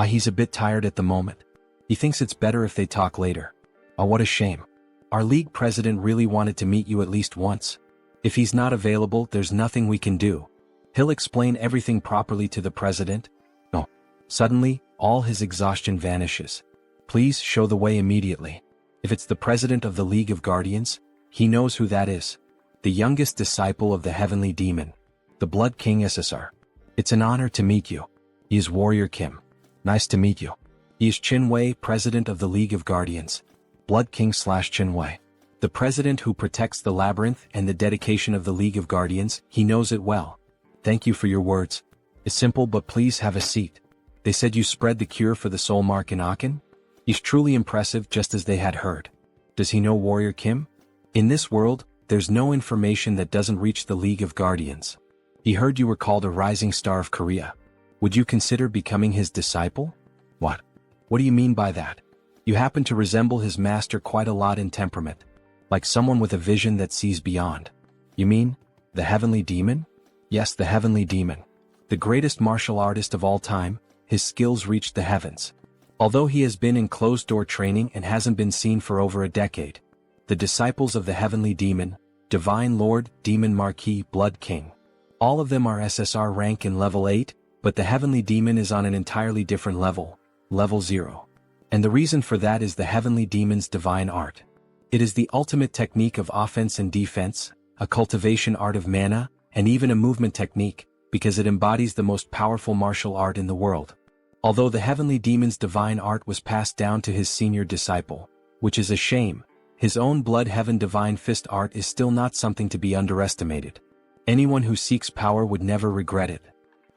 He's a bit tired at the moment. He thinks it's better if they talk later. What a shame. Our league president really wanted to meet you at least once. If he's not available, there's nothing we can do. He'll explain everything properly to the president. No. Suddenly, all his exhaustion vanishes. Please show the way immediately. If it's the president of the League of Guardians, he knows who that is. The youngest disciple of the Heavenly Demon. The Blood King SSR. It's an honor to meet you. He is Warrior Kim. Nice to meet you. He is Chinwei, president of the League of Guardians. Blood King / Chinwei. The president who protects the labyrinth and the dedication of the League of Guardians, he knows it well. Thank you for your words. It's simple, but please have a seat. They said you spread the cure for the soul mark in Akin? He's truly impressive, just as they had heard. Does he know Warrior Kim? In this world, there's no information that doesn't reach the League of Guardians. He heard you were called a rising star of Korea. Would you consider becoming his disciple? What? What do you mean by that? You happen to resemble his master quite a lot in temperament. Like someone with a vision that sees beyond. You mean, the Heavenly Demon? Yes, the Heavenly Demon. The greatest martial artist of all time, his skills reached the heavens. Although he has been in closed-door training and hasn't been seen for over a decade. The disciples of the Heavenly Demon, Divine Lord, Demon Marquis, Blood King. All of them are SSR rank in level 8, but the Heavenly Demon is on an entirely different level, level 0. And the reason for that is the Heavenly Demon's divine art. It is the ultimate technique of offense and defense, a cultivation art of mana, and even a movement technique, because it embodies the most powerful martial art in the world. Although the Heavenly Demon's divine art was passed down to his senior disciple, which is a shame, his own Blood Heaven Divine Fist art is still not something to be underestimated. Anyone who seeks power would never regret it.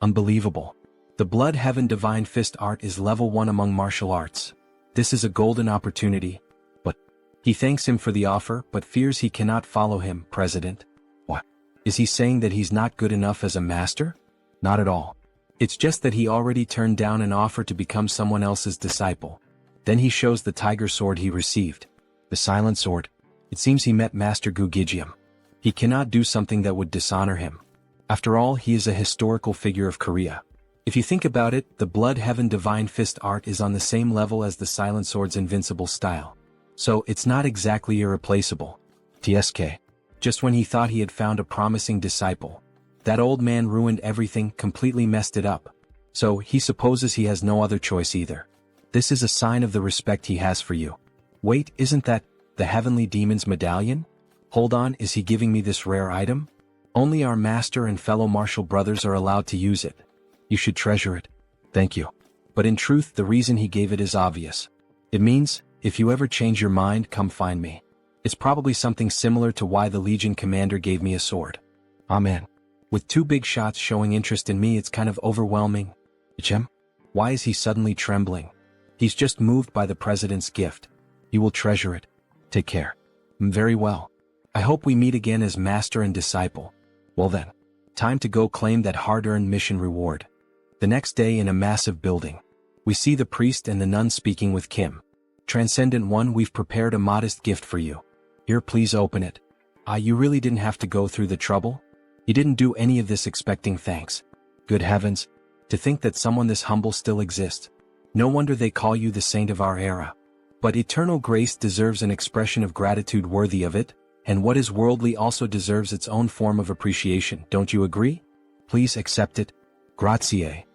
Unbelievable. The Blood Heaven Divine Fist art is level 1 among martial arts. This is a golden opportunity, but he thanks him for the offer but fears he cannot follow him, President. What? Is he saying that he's not good enough as a master? Not at all. It's just that he already turned down an offer to become someone else's disciple. Then he shows the tiger sword he received. The silent sword. It seems he met Master Gugijium. He cannot do something that would dishonor him. After all, he is a historical figure of Korea. If you think about it, the Blood Heaven Divine Fist art is on the same level as the silent sword's invincible style. So it's not exactly irreplaceable. TSK. Just when he thought he had found a promising disciple, that old man ruined everything, completely messed it up. So he supposes he has no other choice either. This is a sign of the respect he has for you. Wait, isn't that the Heavenly Demon's medallion? Hold on, is he giving me this rare item? Only our master and fellow martial brothers are allowed to use it. You should treasure it. Thank you. But in truth, the reason he gave it is obvious. It means, if you ever change your mind, come find me. It's probably something similar to why the Legion commander gave me a sword. Aw man. With two big shots showing interest in me, it's kind of overwhelming. Ichem? Why is he suddenly trembling? He's just moved by the president's gift. You will treasure it. Take care. Very well. I hope we meet again as master and disciple. Well then. Time to go claim that hard-earned mission reward. The next day in a massive building. We see the priest and the nun speaking with Kim. Transcendent One, we've prepared a modest gift for you. Here, please open it. You really didn't have to go through the trouble? You didn't do any of this expecting thanks. Good heavens. To think that someone this humble still exists. No wonder they call you the saint of our era. But eternal grace deserves an expression of gratitude worthy of it, and what is worldly also deserves its own form of appreciation, don't you agree? Please accept it. Grazie.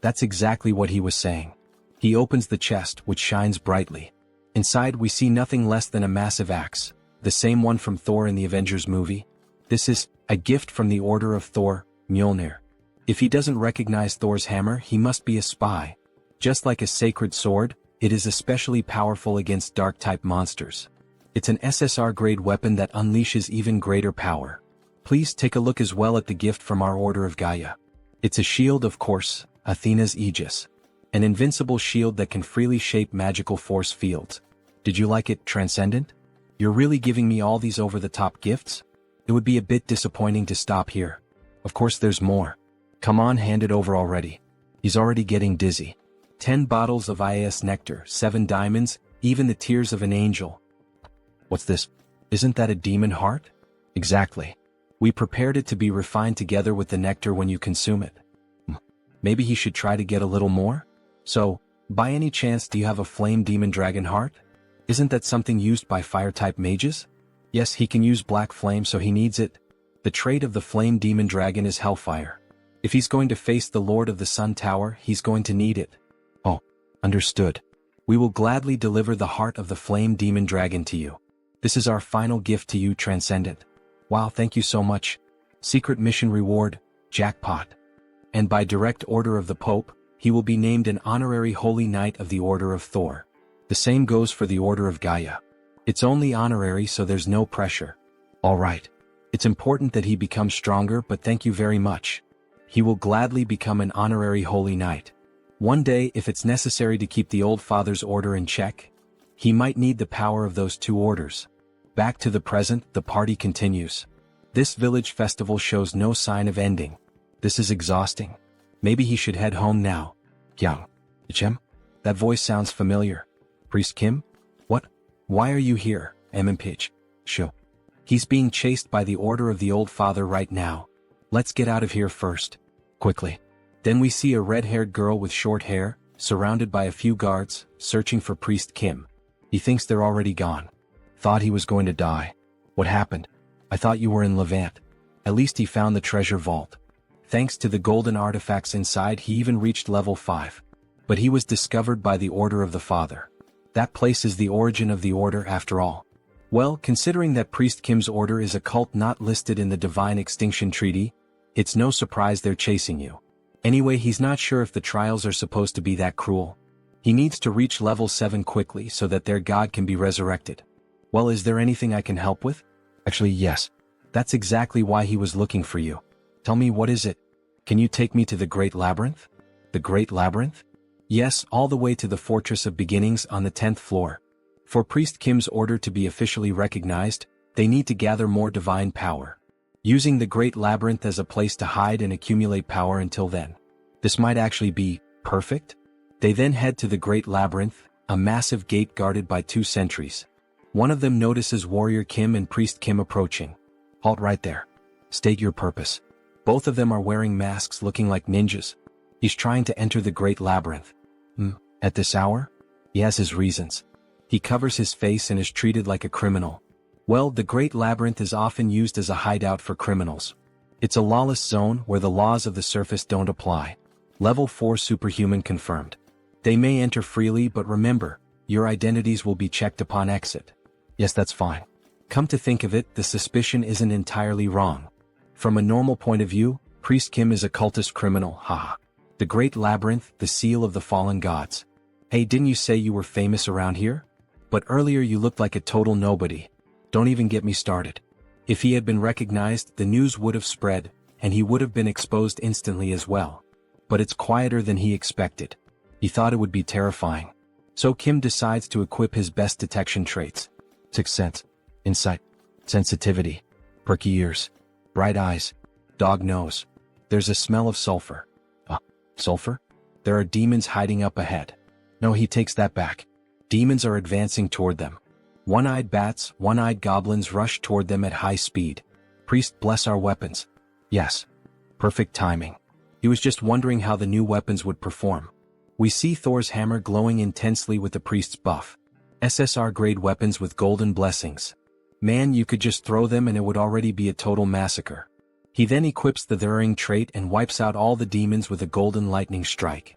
That's exactly what he was saying. He opens the chest, which shines brightly. Inside we see nothing less than a massive axe, the same one from Thor in the Avengers movie. This is a gift from the Order of Thor, Mjolnir. If he doesn't recognize Thor's hammer, he must be a spy. Just like a sacred sword, it is especially powerful against dark-type monsters. It's an SSR-grade weapon that unleashes even greater power. Please take a look as well at the gift from our Order of Gaia. It's a shield, of course, Athena's Aegis. An invincible shield that can freely shape magical force fields. Did you like it, Transcendent? You're really giving me all these over-the-top gifts? It would be a bit disappointing to stop here. Of course there's more. Come on, hand it over already. He's already getting dizzy. 10 bottles of IAS nectar, 7 diamonds, even the tears of an angel. What's this? Isn't that a demon heart? Exactly. We prepared it to be refined together with the nectar when you consume it. Maybe he should try to get a little more? So, by any chance do you have a flame demon dragon heart? Isn't that something used by fire-type mages? Yes, he can use black flame, so he needs it. The trait of the flame demon dragon is hellfire. If he's going to face the Lord of the Sun Tower, he's going to need it. Oh, understood. We will gladly deliver the heart of the flame demon dragon to you. This is our final gift to you, Transcendent. Wow, thank you so much. Secret mission reward, jackpot. And by direct order of the Pope, he will be named an honorary Holy Knight of the Order of Thor. The same goes for the Order of Gaia. It's only honorary, so there's no pressure. All right. It's important that he becomes stronger, but thank you very much. He will gladly become an honorary Holy Knight. One day, if it's necessary to keep the old father's order in check, he might need the power of those two orders. Back to the present, the party continues. This village festival shows no sign of ending. This is exhausting. Maybe he should head home now. Yang. Ichem? That voice sounds familiar. Priest Kim? What? Why are you here, MMPH? Sho. He's being chased by the order of the old father right now. Let's get out of here first. Quickly. Then we see a red-haired girl with short hair, surrounded by a few guards, searching for Priest Kim. He thinks they're already gone. Thought he was going to die. What happened? I thought you were in Levant. At least he found the treasure vault. Thanks to the golden artifacts inside, he even reached level 5. But he was discovered by the Order of the Father. That place is the origin of the order after all. Well, considering that Priest Kim's order is a cult not listed in the Divine Extinction Treaty, it's no surprise they're chasing you. Anyway, he's not sure if the trials are supposed to be that cruel. He needs to reach level 7 quickly so that their god can be resurrected. Well, is there anything I can help with? Actually, yes. That's exactly why he was looking for you. Tell me, what is it? Can you take me to the Great Labyrinth? The Great Labyrinth? Yes, all the way to the Fortress of Beginnings on the 10th floor. For Priest Kim's order to be officially recognized, they need to gather more divine power. Using the Great Labyrinth as a place to hide and accumulate power until then. This might actually be perfect? They then head to the Great Labyrinth, a massive gate guarded by 2 sentries. One of them notices Warrior Kim and Priest Kim approaching. Halt right there. State your purpose. Both of them are wearing masks looking like ninjas. He's trying to enter the Great Labyrinth. At this hour? He has his reasons. He covers his face and is treated like a criminal. Well, the Great Labyrinth is often used as a hideout for criminals. It's a lawless zone where the laws of the surface don't apply. Level 4 superhuman confirmed. They may enter freely, but remember, your identities will be checked upon exit. Yes, that's fine. Come to think of it, the suspicion isn't entirely wrong. From a normal point of view, Priest Kim is a cultist criminal, haha. The Great Labyrinth, the seal of the fallen gods. Hey, didn't you say you were famous around here? But earlier you looked like a total nobody. Don't even get me started. If he had been recognized, the news would have spread, and he would have been exposed instantly as well. But it's quieter than he expected. He thought it would be terrifying. So Kim decides to equip his best detection traits. Sixth sense, insight, sensitivity, perky ears, bright eyes, dog nose. There's a smell of sulfur. Sulfur? There are demons hiding up ahead. No, he takes that back. Demons are advancing toward them. One-eyed bats, one-eyed goblins rush toward them at high speed. Priest, bless our weapons. Yes. Perfect timing. He was just wondering how the new weapons would perform. We see Thor's hammer glowing intensely with the priest's buff. SSR-grade weapons with golden blessings. Man, you could just throw them and it would already be a total massacre. He then equips the Thurring trait and wipes out all the demons with a golden lightning strike.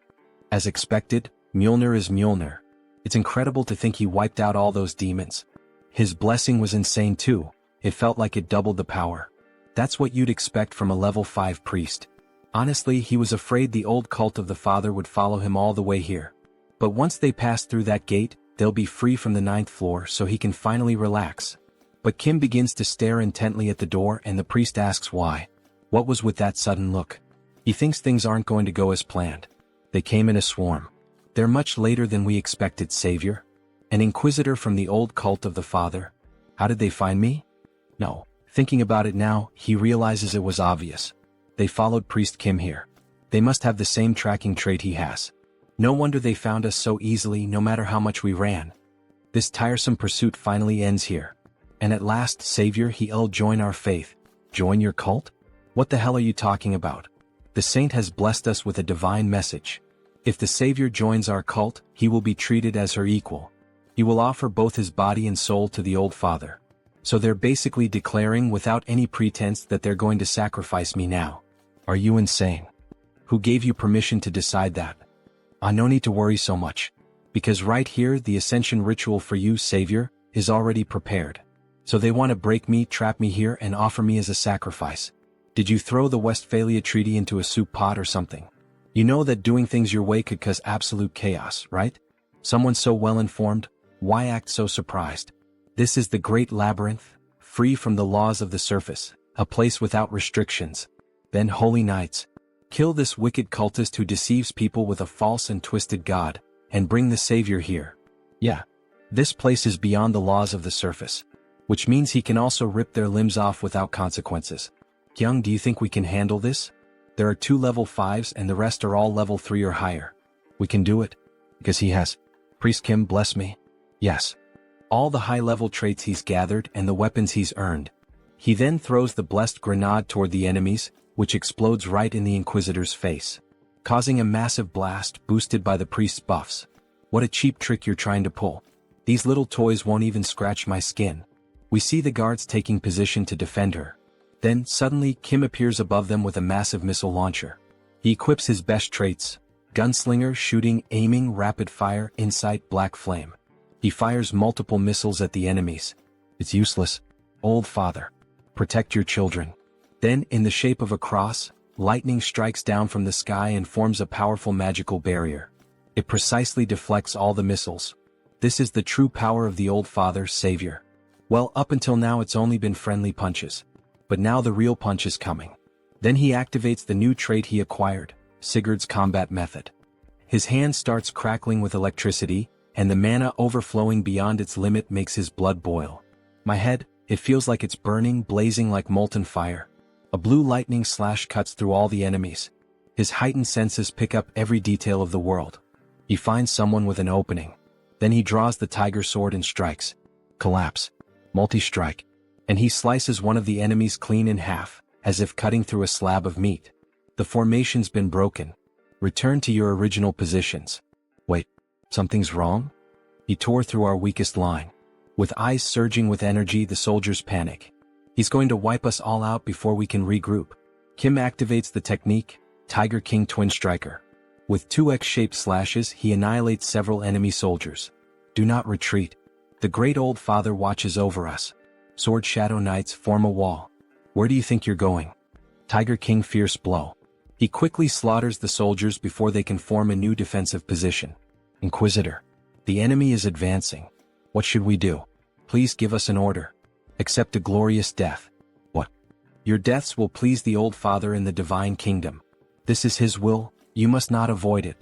As expected, Mjolnir is Mjolnir. It's incredible to think he wiped out all those demons. His blessing was insane too. It felt like it doubled the power. That's what you'd expect from a level 5 priest. Honestly, he was afraid the old cult of the father would follow him all the way here. But once they pass through that gate, they'll be free from the 9th floor so he can finally relax. But Kim begins to stare intently at the door and the priest asks why. What was with that sudden look? He thinks things aren't going to go as planned. They came in a swarm. They're much later than we expected, Savior. An inquisitor from the old cult of the father. How did they find me? No. Thinking about it now, he realizes it was obvious. They followed Priest Kim here. They must have the same tracking trait he has. No wonder they found us so easily no matter how much we ran. This tiresome pursuit finally ends here. And at last, Savior, he'll join our faith. Join your cult? What the hell are you talking about? The saint has blessed us with a divine message. If the Savior joins our cult, he will be treated as her equal. He will offer both his body and soul to the old father. So they're basically declaring without any pretense that they're going to sacrifice me now. Are you insane? Who gave you permission to decide that? No need to worry so much. Because right here, the ascension ritual for you, Savior, is already prepared. So they want to break me, trap me here, and offer me as a sacrifice. Did you throw the Westphalia Treaty into a soup pot or something? You know that doing things your way could cause absolute chaos, right? Someone so well-informed, why act so surprised? This is the great labyrinth, free from the laws of the surface, a place without restrictions. Then holy knights, kill this wicked cultist who deceives people with a false and twisted god, and bring the Savior here. Yeah, this place is beyond the laws of the surface, which means he can also rip their limbs off without consequences. Young, do you think we can handle this? There are 2 level 5s and the rest are all level 3 or higher. We can do it. Because he has. Priest Kim, bless me. Yes. All the high-level traits he's gathered and the weapons he's earned. He then throws the blessed grenade toward the enemies, which explodes right in the Inquisitor's face, causing a massive blast boosted by the priest's buffs. What a cheap trick you're trying to pull. These little toys won't even scratch my skin. We see the guards taking position to defend her. Then, suddenly, Kim appears above them with a massive missile launcher. He equips his best traits: gunslinger, shooting, aiming, rapid fire, insight, black flame. He fires multiple missiles at the enemies. It's useless. Old father. Protect your children. Then, in the shape of a cross, lightning strikes down from the sky and forms a powerful magical barrier. It precisely deflects all the missiles. This is the true power of the old father, Savior. Well, up until now it's only been friendly punches. But now the real punch is coming. Then he activates the new trait he acquired, Sigurd's combat method. His hand starts crackling with electricity, and the mana overflowing beyond its limit makes his blood boil. My head, it feels like it's burning, blazing like molten fire. A blue lightning slash cuts through all the enemies. His heightened senses pick up every detail of the world. He finds someone with an opening. Then he draws the tiger sword and strikes. Collapse. Multi-strike. And he slices one of the enemies clean in half, as if cutting through a slab of meat. The formation's been broken. Return to your original positions. Wait, something's wrong? He tore through our weakest line. With eyes surging with energy, the soldiers panic. He's going to wipe us all out before we can regroup. Kim activates the technique, Tiger King Twin Striker. With 2 X-shaped slashes, he annihilates several enemy soldiers. Do not retreat. The great old father watches over us. Sword Shadow Knights form a wall. Where do you think you're going? Tiger King Fierce Blow. He quickly slaughters the soldiers before they can form a new defensive position. Inquisitor. The enemy is advancing. What should we do? Please give us an order. Accept a glorious death. Your deaths will please the old father in the divine kingdom. This is his will, you must not avoid it.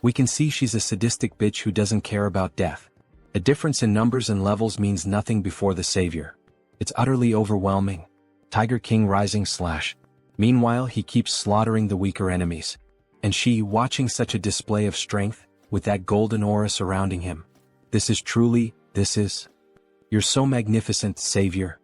We can see she's a sadistic bitch who doesn't care about death. A difference in numbers and levels means nothing before the savior. It's utterly overwhelming. Tiger King rising / Meanwhile he keeps slaughtering the weaker enemies. And she, watching such a display of strength, with that golden aura surrounding him. This is. You're so magnificent, savior.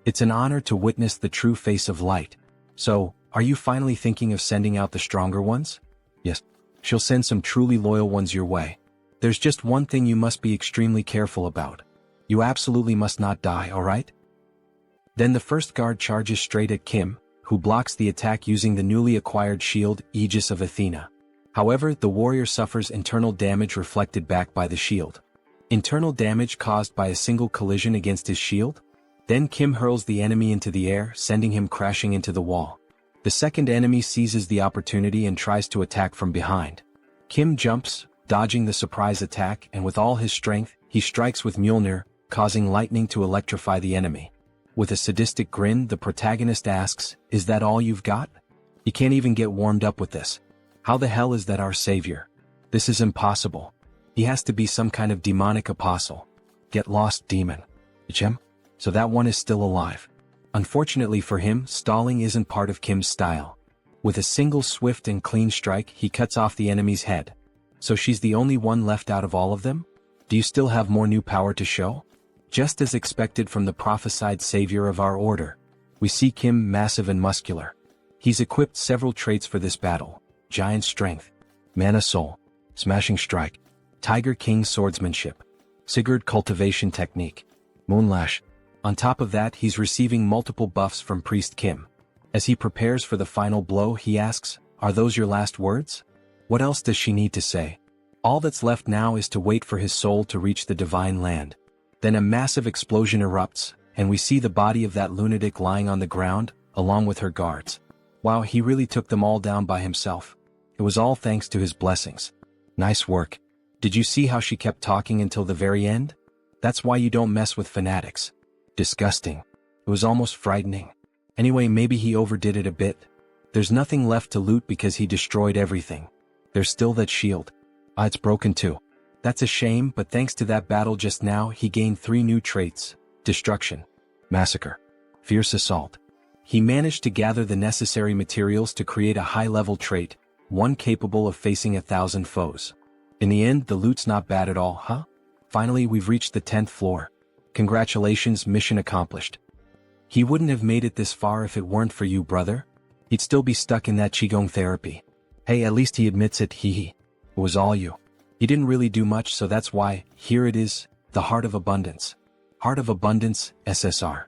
It's an honor to witness the true face of light. So, are you finally thinking of sending out the stronger ones? Yes. She'll send some truly loyal ones your way. There's just one thing you must be extremely careful about. You absolutely must not die, alright? Then the first guard charges straight at Kim, who blocks the attack using the newly acquired shield, Aegis of Athena. However, the warrior suffers internal damage reflected back by the shield. Internal damage caused by a single collision against his shield? Then Kim hurls the enemy into the air, sending him crashing into the wall. The second enemy seizes the opportunity and tries to attack from behind. Kim jumps, dodging the surprise attack, and with all his strength, he strikes with Mjolnir, causing lightning to electrify the enemy. With a sadistic grin, the protagonist asks, "Is that all you've got? You can't even get warmed up with this. How the hell is that our savior? This is impossible. He has to be some kind of demonic apostle. Get lost, demon." So that one is still alive. Unfortunately for him, stalling isn't part of Kim's style. With a single swift and clean strike, he cuts off the enemy's head. So she's the only one left out of all of them? Do you still have more new power to show? Just as expected from the prophesied savior of our order, we see Kim massive and muscular. He's equipped several traits for this battle: giant strength, mana soul, smashing strike, Tiger King swordsmanship, Sigurd cultivation technique, moonlash. On top of that, he's receiving multiple buffs from Priest Kim. As he prepares for the final blow, he asks, "Are those your last words?" What else does she need to say? All that's left now is to wait for his soul to reach the divine land. Then a massive explosion erupts, and we see the body of that lunatic lying on the ground, along with her guards. Wow, he really took them all down by himself. It was all thanks to his blessings. Nice work. Did you see how she kept talking until the very end? That's why you don't mess with fanatics. Disgusting. It was almost frightening. Anyway, maybe he overdid it a bit. There's nothing left to loot because he destroyed everything. There's still that shield. It's broken too. That's a shame, but thanks to that battle just now, he gained 3 new traits: destruction, massacre, fierce assault. He managed to gather the necessary materials to create a high-level trait, one capable of facing 1,000 foes. In the end, the loot's not bad at all, huh? Finally, we've reached the 10th floor. Congratulations, mission accomplished. He wouldn't have made it this far if it weren't for you, brother. He'd still be stuck in that Qigong therapy. Hey, at least he admits it, It was all you. He didn't really do much, so that's why, here it is, the Heart of Abundance. Heart of Abundance, SSR.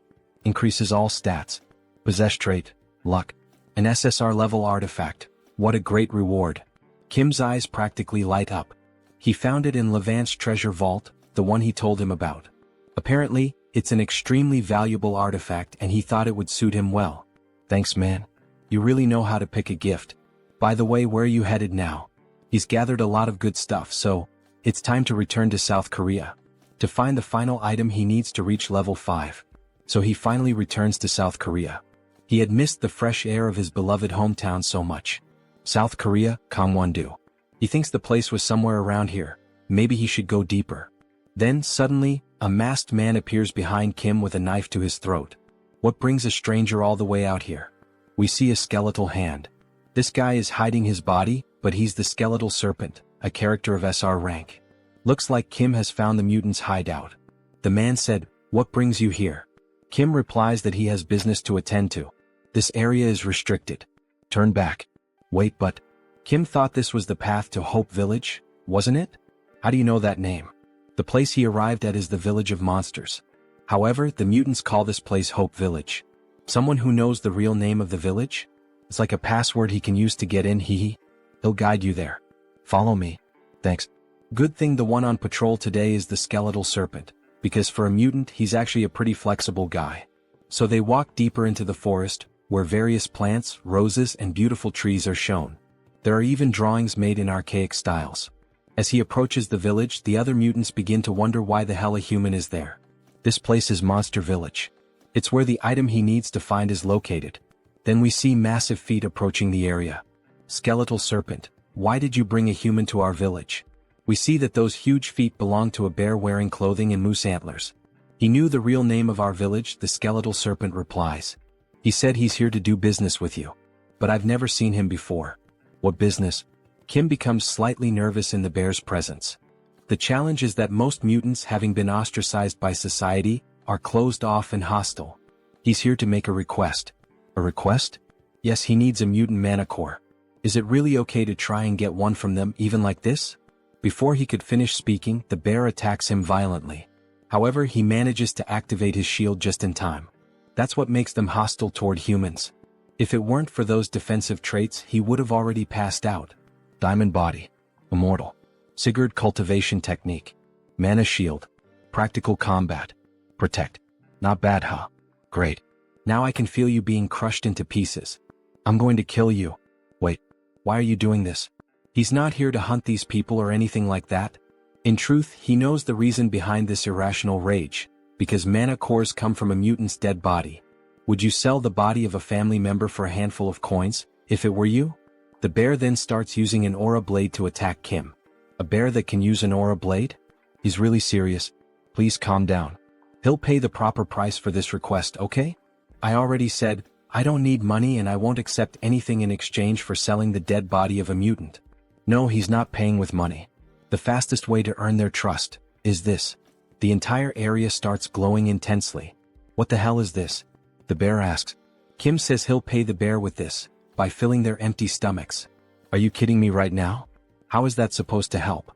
Increases all stats. Possess trait, luck. An SSR level artifact. What a great reward. Kim's eyes practically light up. He found it in Levant's treasure vault, the one he told him about. Apparently, it's an extremely valuable artifact and he thought it would suit him well. Thanks, man. You really know how to pick a gift. By the way, where are you headed now? He's gathered a lot of good stuff, so it's time to return to South Korea. To find the final item he needs to reach level 5. So he finally returns to South Korea. He had missed the fresh air of his beloved hometown so much. South Korea, Gangwon-do. He thinks the place was somewhere around here. Maybe he should go deeper. Then, suddenly, a masked man appears behind Kim with a knife to his throat. What brings a stranger all the way out here? We see a skeletal hand. This guy is hiding his body, but he's the skeletal serpent, a character of SR rank. Looks like Kim has found the mutant's hideout. The man said, "What brings you here?" Kim replies that he has business to attend to. This area is restricted. Turn back. Wait, but Kim thought this was the path to Hope Village, wasn't it? How do you know that name? The place he arrived at is the Village of Monsters. However, the mutants call this place Hope Village. Someone who knows the real name of the village? It's like a password he can use to get in, He'll guide you there. Follow me. Thanks. Good thing the one on patrol today is the skeletal serpent, because for a mutant he's actually a pretty flexible guy. So they walk deeper into the forest, where various plants, roses, and beautiful trees are shown. There are even drawings made in archaic styles. As he approaches the village, the other mutants begin to wonder why the hell a human is there. This place is Monster Village. It's where the item he needs to find is located. Then we see massive feet approaching the area. Skeletal serpent, why did you bring a human to our village? We see that those huge feet belong to a bear wearing clothing and moose antlers. He knew the real name of our village, the skeletal serpent replies. He said he's here to do business with you. But I've never seen him before. What business? Kim becomes slightly nervous in the bear's presence. The challenge is that most mutants, having been ostracized by society, are closed off and hostile. He's here to make a request. A request? Yes, he needs a mutant mana core. Is it really okay to try and get one from them even like this? Before he could finish speaking, the bear attacks him violently. However, he manages to activate his shield just in time. That's what makes them hostile toward humans. If it weren't for those defensive traits, he would have already passed out. Diamond body. Immortal. Sigurd cultivation technique. Mana shield. Practical combat. Protect. Not bad, huh? Great. Now I can feel you being crushed into pieces. I'm going to kill you. Wait. Why are you doing this? He's not here to hunt these people or anything like that. In truth, he knows the reason behind this irrational rage. Because mana cores come from a mutant's dead body. Would you sell the body of a family member for a handful of coins, if it were you? The bear then starts using an aura blade to attack Kim. A bear that can use an aura blade? He's really serious. Please calm down. He'll pay the proper price for this request, okay? I already said, I don't need money and I won't accept anything in exchange for selling the dead body of a mutant. No, he's not paying with money. The fastest way to earn their trust is this. The entire area starts glowing intensely. What the hell is this? The bear asks. Kim says he'll pay the bear with this, by filling their empty stomachs. Are you kidding me right now? How is that supposed to help?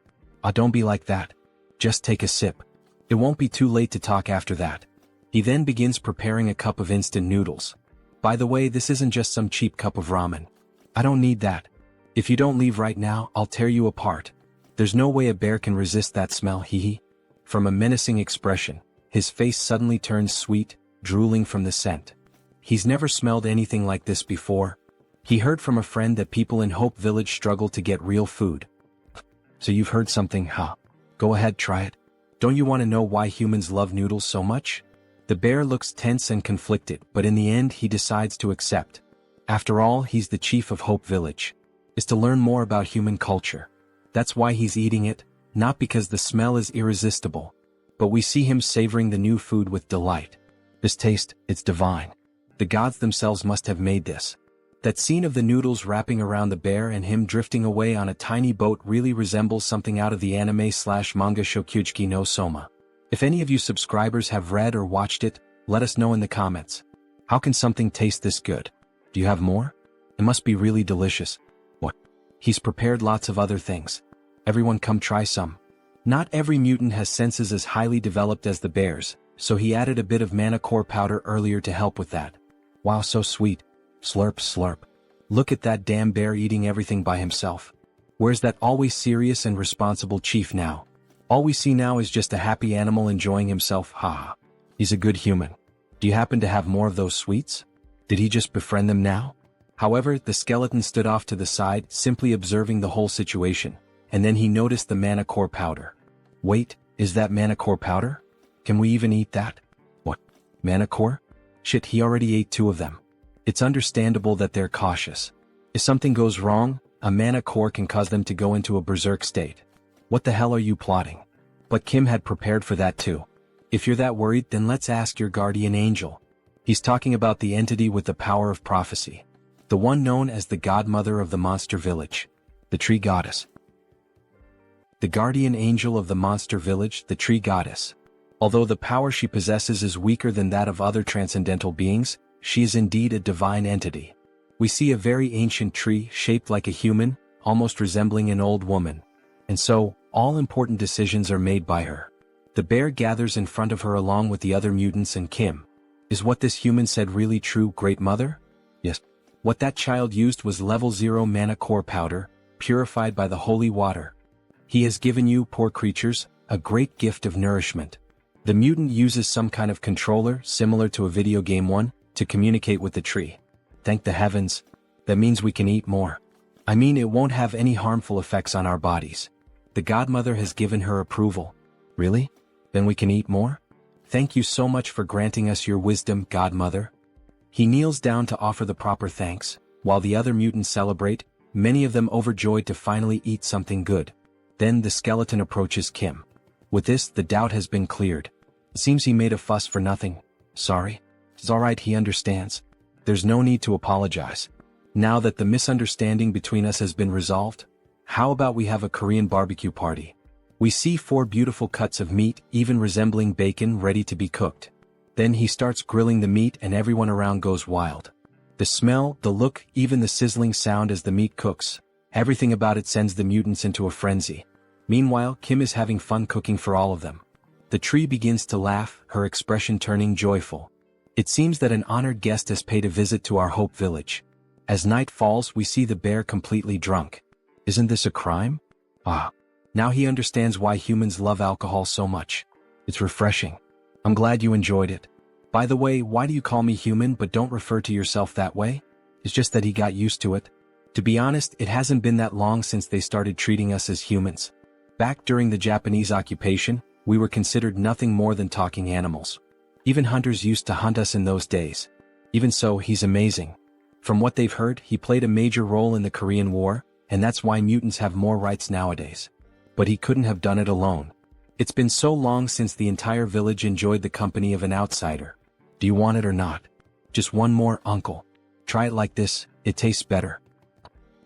Don't be like that. Just take a sip. It won't be too late to talk after that. He then begins preparing a cup of instant noodles. By the way, this isn't just some cheap cup of ramen. I don't need that. If you don't leave right now, I'll tear you apart. There's no way a bear can resist that smell, hee. From a menacing expression, his face suddenly turns sweet, drooling from the scent. He's never smelled anything like this before. He heard from a friend that people in Hope Village struggle to get real food. So you've heard something, huh? Go ahead, try it. Don't you want to know why humans love noodles so much? The bear looks tense and conflicted, but in the end he decides to accept. After all, he's the chief of Hope Village. Is to learn more about human culture. That's why he's eating it, not because the smell is irresistible. But we see him savoring the new food with delight. This taste, it's divine. The gods themselves must have made this. That scene of the noodles wrapping around the bear and him drifting away on a tiny boat really resembles something out of the anime/manga Shokugeki no Soma. If any of you subscribers have read or watched it, let us know in the comments. How can something taste this good? Do you have more? It must be really delicious. What? He's prepared lots of other things. Everyone come try some. Not every mutant has senses as highly developed as the bear's, so he added a bit of mana core powder earlier to help with that. Wow, so sweet. Slurp slurp. Look at that damn bear eating everything by himself. Where's that always serious and responsible chief now? All we see now is just a happy animal enjoying himself, haha. He's a good human. Do you happen to have more of those sweets? Did he just befriend them now? However, the skeleton stood off to the side, simply observing the whole situation, and then he noticed the mana core powder. Wait, is that mana core powder? Can we even eat that? What? Mana core? Shit, he already ate 2 of them. It's understandable that they're cautious. If something goes wrong, a mana core can cause them to go into a berserk state. What the hell are you plotting? But Kim had prepared for that too. If you're that worried, then let's ask your guardian angel. He's talking about the entity with the power of prophecy. The one known as the godmother of the monster village. The tree goddess. The guardian angel of the monster village, the tree goddess. Although the power she possesses is weaker than that of other transcendental beings, she is indeed a divine entity. We see a very ancient tree shaped like a human, almost resembling an old woman. And so, all important decisions are made by her. The bear gathers in front of her along with the other mutants and Kim. Is what this human said really true, Great Mother? Yes. What that child used was level 0 mana core powder, purified by the holy water. He has given you, poor creatures, a great gift of nourishment. The mutant uses some kind of controller, similar to a video game one, to communicate with the tree. Thank the heavens. That means we can eat more. I mean, it won't have any harmful effects on our bodies. The godmother has given her approval. Really? Then we can eat more? Thank you so much for granting us your wisdom, godmother. He kneels down to offer the proper thanks, while the other mutants celebrate, many of them overjoyed to finally eat something good. Then the skeleton approaches Kim. With this, the doubt has been cleared. It seems he made a fuss for nothing. Sorry. It's alright, he understands. There's no need to apologize. Now that the misunderstanding between us has been resolved, how about we have a Korean barbecue party? We see 4 beautiful cuts of meat, even resembling bacon, ready to be cooked. Then he starts grilling the meat and everyone around goes wild. The smell, the look, even the sizzling sound as the meat cooks. Everything about it sends the mutants into a frenzy. Meanwhile, Kim is having fun cooking for all of them. The tree begins to laugh, her expression turning joyful. It seems that an honored guest has paid a visit to our Hope Village. As night falls, we see the bear completely drunk. Isn't this a crime? Now he understands why humans love alcohol so much. It's refreshing. I'm glad you enjoyed it. By the way, why do you call me human but don't refer to yourself that way? It's just that he got used to it. To be honest, it hasn't been that long since they started treating us as humans. Back during the Japanese occupation, we were considered nothing more than talking animals. Even hunters used to hunt us in those days. Even so, he's amazing. From what they've heard, he played a major role in the Korean War, and that's why mutants have more rights nowadays. But he couldn't have done it alone. It's been so long since the entire village enjoyed the company of an outsider. Do you want it or not? Just one more, uncle. Try it like this, it tastes better.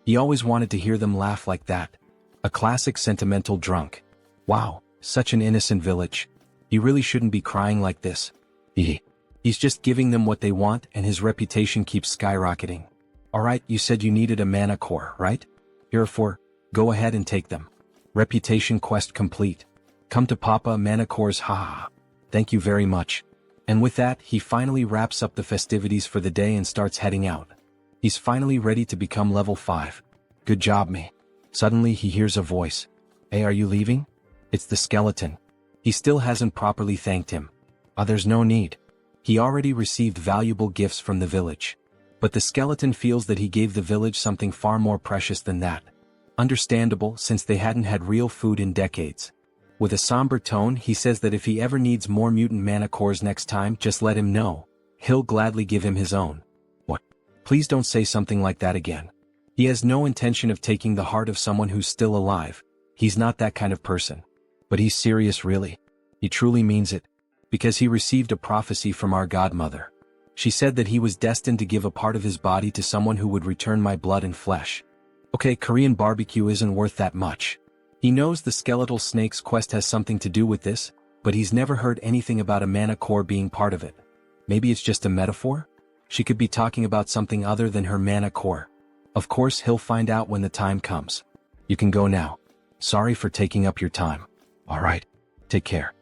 He always wanted to hear them laugh like that. A classic sentimental drunk. Wow, such an innocent village. He really shouldn't be crying like this. He's just giving them what they want and his reputation keeps skyrocketing. Alright, you said you needed a mana core, right? Here are 4. Go ahead and take them. Reputation quest complete. Come to Papa, mana cores, haha. Thank you very much. And with that, he finally wraps up the festivities for the day and starts heading out. He's finally ready to become level 5. Good job, me. Suddenly he hears a voice. Hey, are you leaving? It's the skeleton. He still hasn't properly thanked him. There's no need. He already received valuable gifts from the village. But the skeleton feels that he gave the village something far more precious than that. Understandable, since they hadn't had real food in decades. With a somber tone, he says that if he ever needs more mutant mana cores next time, just let him know. He'll gladly give him his own. What? Please don't say something like that again. He has no intention of taking the heart of someone who's still alive. He's not that kind of person. But he's serious, really. He truly means it. Because he received a prophecy from our godmother. She said that he was destined to give a part of his body to someone who would return my blood and flesh. Okay, Korean barbecue isn't worth that much. He knows the skeletal snake's quest has something to do with this, but he's never heard anything about a mana core being part of it. Maybe it's just a metaphor? She could be talking about something other than her mana core. Of course, he'll find out when the time comes. You can go now. Sorry for taking up your time. Alright. Take care.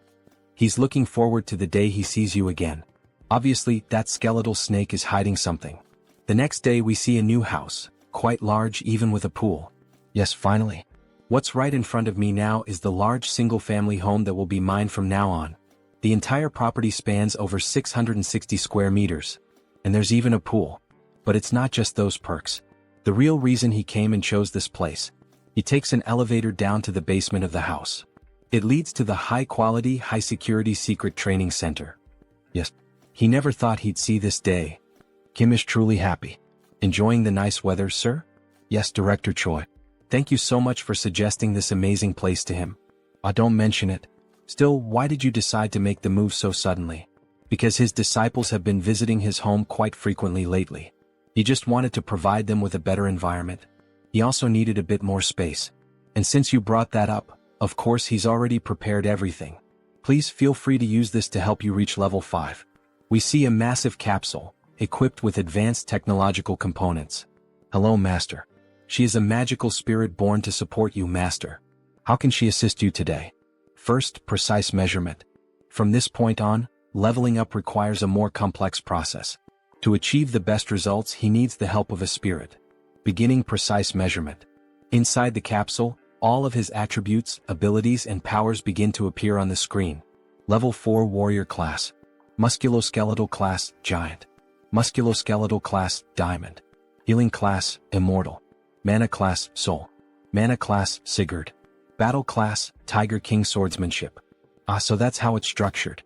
He's looking forward to the day he sees you again. Obviously, that skeletal snake is hiding something. The next day we see a new house, quite large even with a pool. Yes, finally. What's right in front of me now is the large single-family home that will be mine from now on. The entire property spans over 660 square meters. And there's even a pool. But it's not just those perks. The real reason he came and chose this place. He takes an elevator down to the basement of the house. It leads to the high-quality, high-security secret training center. Yes, he never thought he'd see this day. Kim is truly happy. Enjoying the nice weather, sir? Yes, Director Choi. Thank you so much for suggesting this amazing place to him. Don't mention it. Still, why did you decide to make the move so suddenly? Because his disciples have been visiting his home quite frequently lately. He just wanted to provide them with a better environment. He also needed a bit more space. And since you brought that up, of course he's already prepared everything. Please feel free to use this to help you reach level 5. We see a massive capsule, equipped with advanced technological components. Hello, Master. She is a magical spirit born to support you, Master. How can she assist you today? First, precise measurement. From this point on, leveling up requires a more complex process. To achieve the best results, he needs the help of a spirit. Beginning precise measurement. Inside the capsule, all of his attributes, abilities, and powers begin to appear on the screen. Level 4 Warrior Class. Musculoskeletal Class, Giant. Musculoskeletal Class, Diamond. Healing Class, Immortal. Mana Class, Soul. Mana Class, Sigurd. Battle Class, Tiger King Swordsmanship. So that's how it's structured.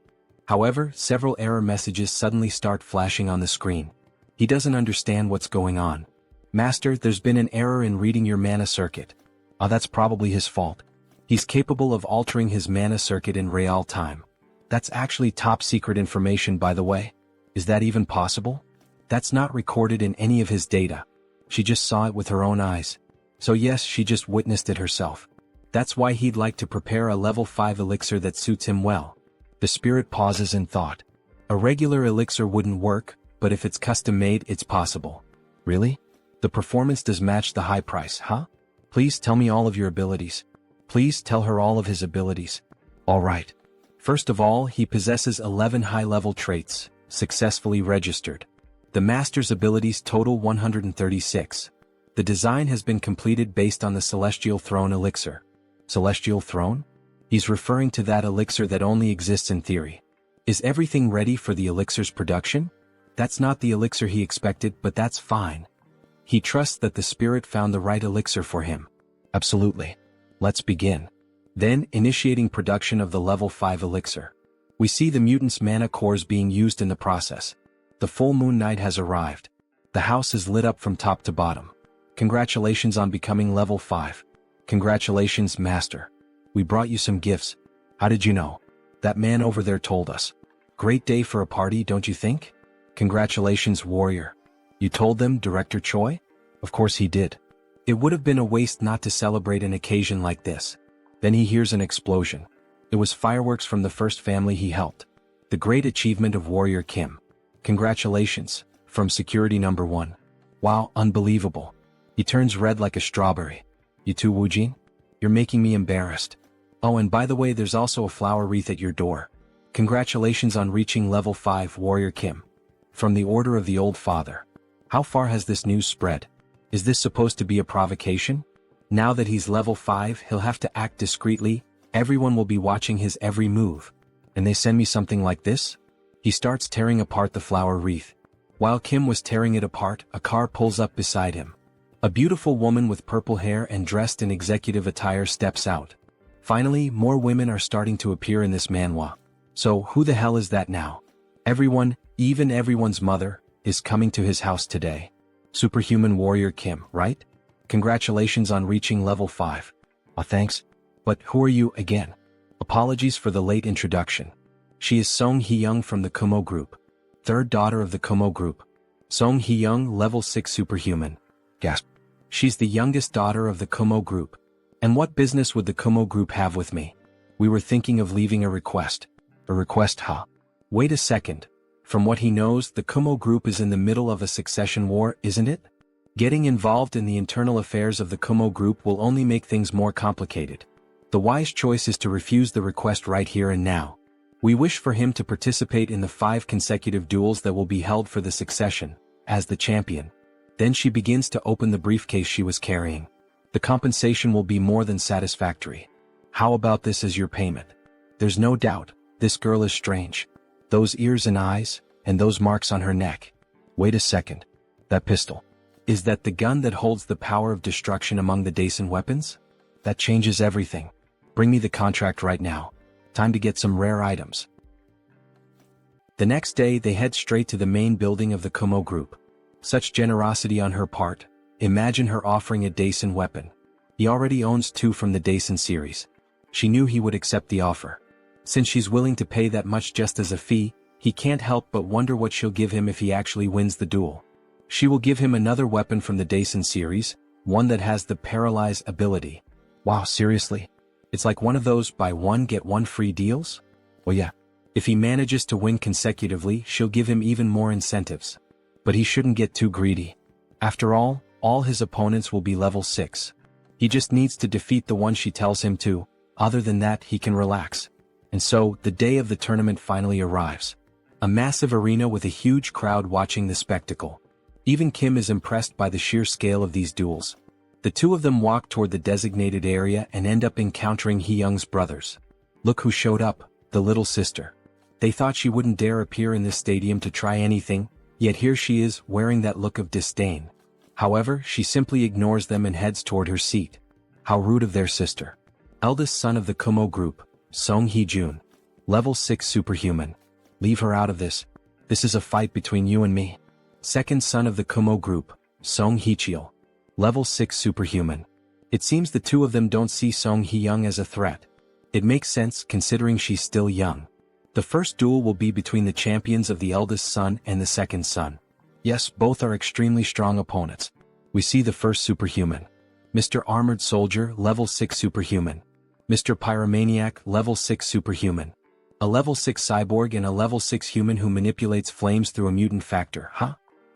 However, several error messages suddenly start flashing on the screen. He doesn't understand what's going on. Master, there's been an error in reading your mana circuit. That's probably his fault. He's capable of altering his mana circuit in real time. That's actually top secret information, by the way. Is that even possible? That's not recorded in any of his data. She just saw it with her own eyes. So yes, she just witnessed it herself. That's why he'd like to prepare a level 5 elixir that suits him well. The spirit pauses in thought. A regular elixir wouldn't work, but if it's custom-made, it's possible. Really? The performance does match the high price, huh? Please tell me all of your abilities. Please tell her all of his abilities. All right. First of all, he possesses 11 high-level traits, successfully registered. The master's abilities total 136. The design has been completed based on the Celestial Throne elixir. Celestial Throne? He's referring to that elixir that only exists in theory. Is everything ready for the elixir's production? That's not the elixir he expected, but that's fine. He trusts that the spirit found the right elixir for him. Absolutely. Let's begin. Then, initiating production of the level 5 elixir. We see the mutant's mana cores being used in the process. The full moon night has arrived. The house is lit up from top to bottom. Congratulations on becoming level 5. Congratulations, Master. We brought you some gifts. How did you know? That man over there told us. Great day for a party, don't you think? Congratulations, Warrior. You told them, Director Choi? Of course he did. It would have been a waste not to celebrate an occasion like this. Then he hears an explosion. It was fireworks from the first family he helped. The great achievement of Warrior Kim. Congratulations, from security number 1. Wow, unbelievable. He turns red like a strawberry. You too, Woojin? You're making me embarrassed. Oh, and by the way, there's also a flower wreath at your door. Congratulations on reaching level 5, Warrior Kim. From the Order of the Old Father. How far has this news spread? Is this supposed to be a provocation? Now that he's level 5, he'll have to act discreetly. Everyone will be watching his every move. And they send me something like this? He starts tearing apart the flower wreath. While Kim was tearing it apart, a car pulls up beside him. A beautiful woman with purple hair and dressed in executive attire steps out. Finally, more women are starting to appear in this manhwa. So, who the hell is that now? Everyone, even everyone's mother, is coming to his house today. Superhuman Warrior Kim, right? Congratulations on reaching level 5. Thanks. But who are you again? Apologies for the late introduction. She is Song Hee-young from the Kumo Group. Third daughter of the Kumo Group. Song Hee-young, level 6 superhuman. Gasp. She's the youngest daughter of the Kumo Group. And what business would the Kumo Group have with me? We were thinking of leaving a request. A request, huh? Wait a second. From what he knows, the Kumo Group is in the middle of a succession war, isn't it? Getting involved in the internal affairs of the Kumo Group will only make things more complicated. The wise choice is to refuse the request right here and now. We wish for him to participate in the 5 consecutive duels that will be held for the succession, as the champion. Then she begins to open the briefcase she was carrying. The compensation will be more than satisfactory. How about this as your payment? There's no doubt, this girl is strange. Those ears and eyes, and those marks on her neck. Wait a second. That pistol. Is that the gun that holds the power of destruction among the Daisen weapons? That changes everything. Bring me the contract right now. Time to get some rare items. The next day they head straight to the main building of the Kumo Group. Such generosity on her part. Imagine her offering a Daisen weapon. He already owns 2 from the Daisen series. She knew he would accept the offer. Since she's willing to pay that much just as a fee, he can't help but wonder what she'll give him if he actually wins the duel. She will give him another weapon from the Daisen series, one that has the Paralyze ability. Wow, seriously? It's like one of those buy one get one free deals? Well yeah. If he manages to win consecutively, she'll give him even more incentives. But he shouldn't get too greedy. After all his opponents will be level 6. He just needs to defeat the one she tells him to. Other than that, he can relax. And so, the day of the tournament finally arrives. A massive arena with a huge crowd watching the spectacle. Even Kim is impressed by the sheer scale of these duels. The two of them walk toward the designated area and end up encountering Hee-young's brothers. Look who showed up, the little sister. They thought she wouldn't dare appear in this stadium to try anything, yet here she is, wearing that look of disdain. However, she simply ignores them and heads toward her seat. How rude of their sister. Eldest son of the Kumo Group, Song Hee-jun. Level 6 superhuman. Leave her out of this. This is a fight between you and me. Second son of the Kumo group, Song Hee-cheol. Level 6 superhuman. It seems the two of them don't see Song Hee-young as a threat. It makes sense considering she's still young. The first duel will be between the champions of the eldest son and the second son. Yes, both are extremely strong opponents. We see the first superhuman. Mr. Armored Soldier, level 6 superhuman. Mr. Pyromaniac, level 6 superhuman. A level 6 cyborg and a level 6 human who manipulates flames through a mutant factor, huh?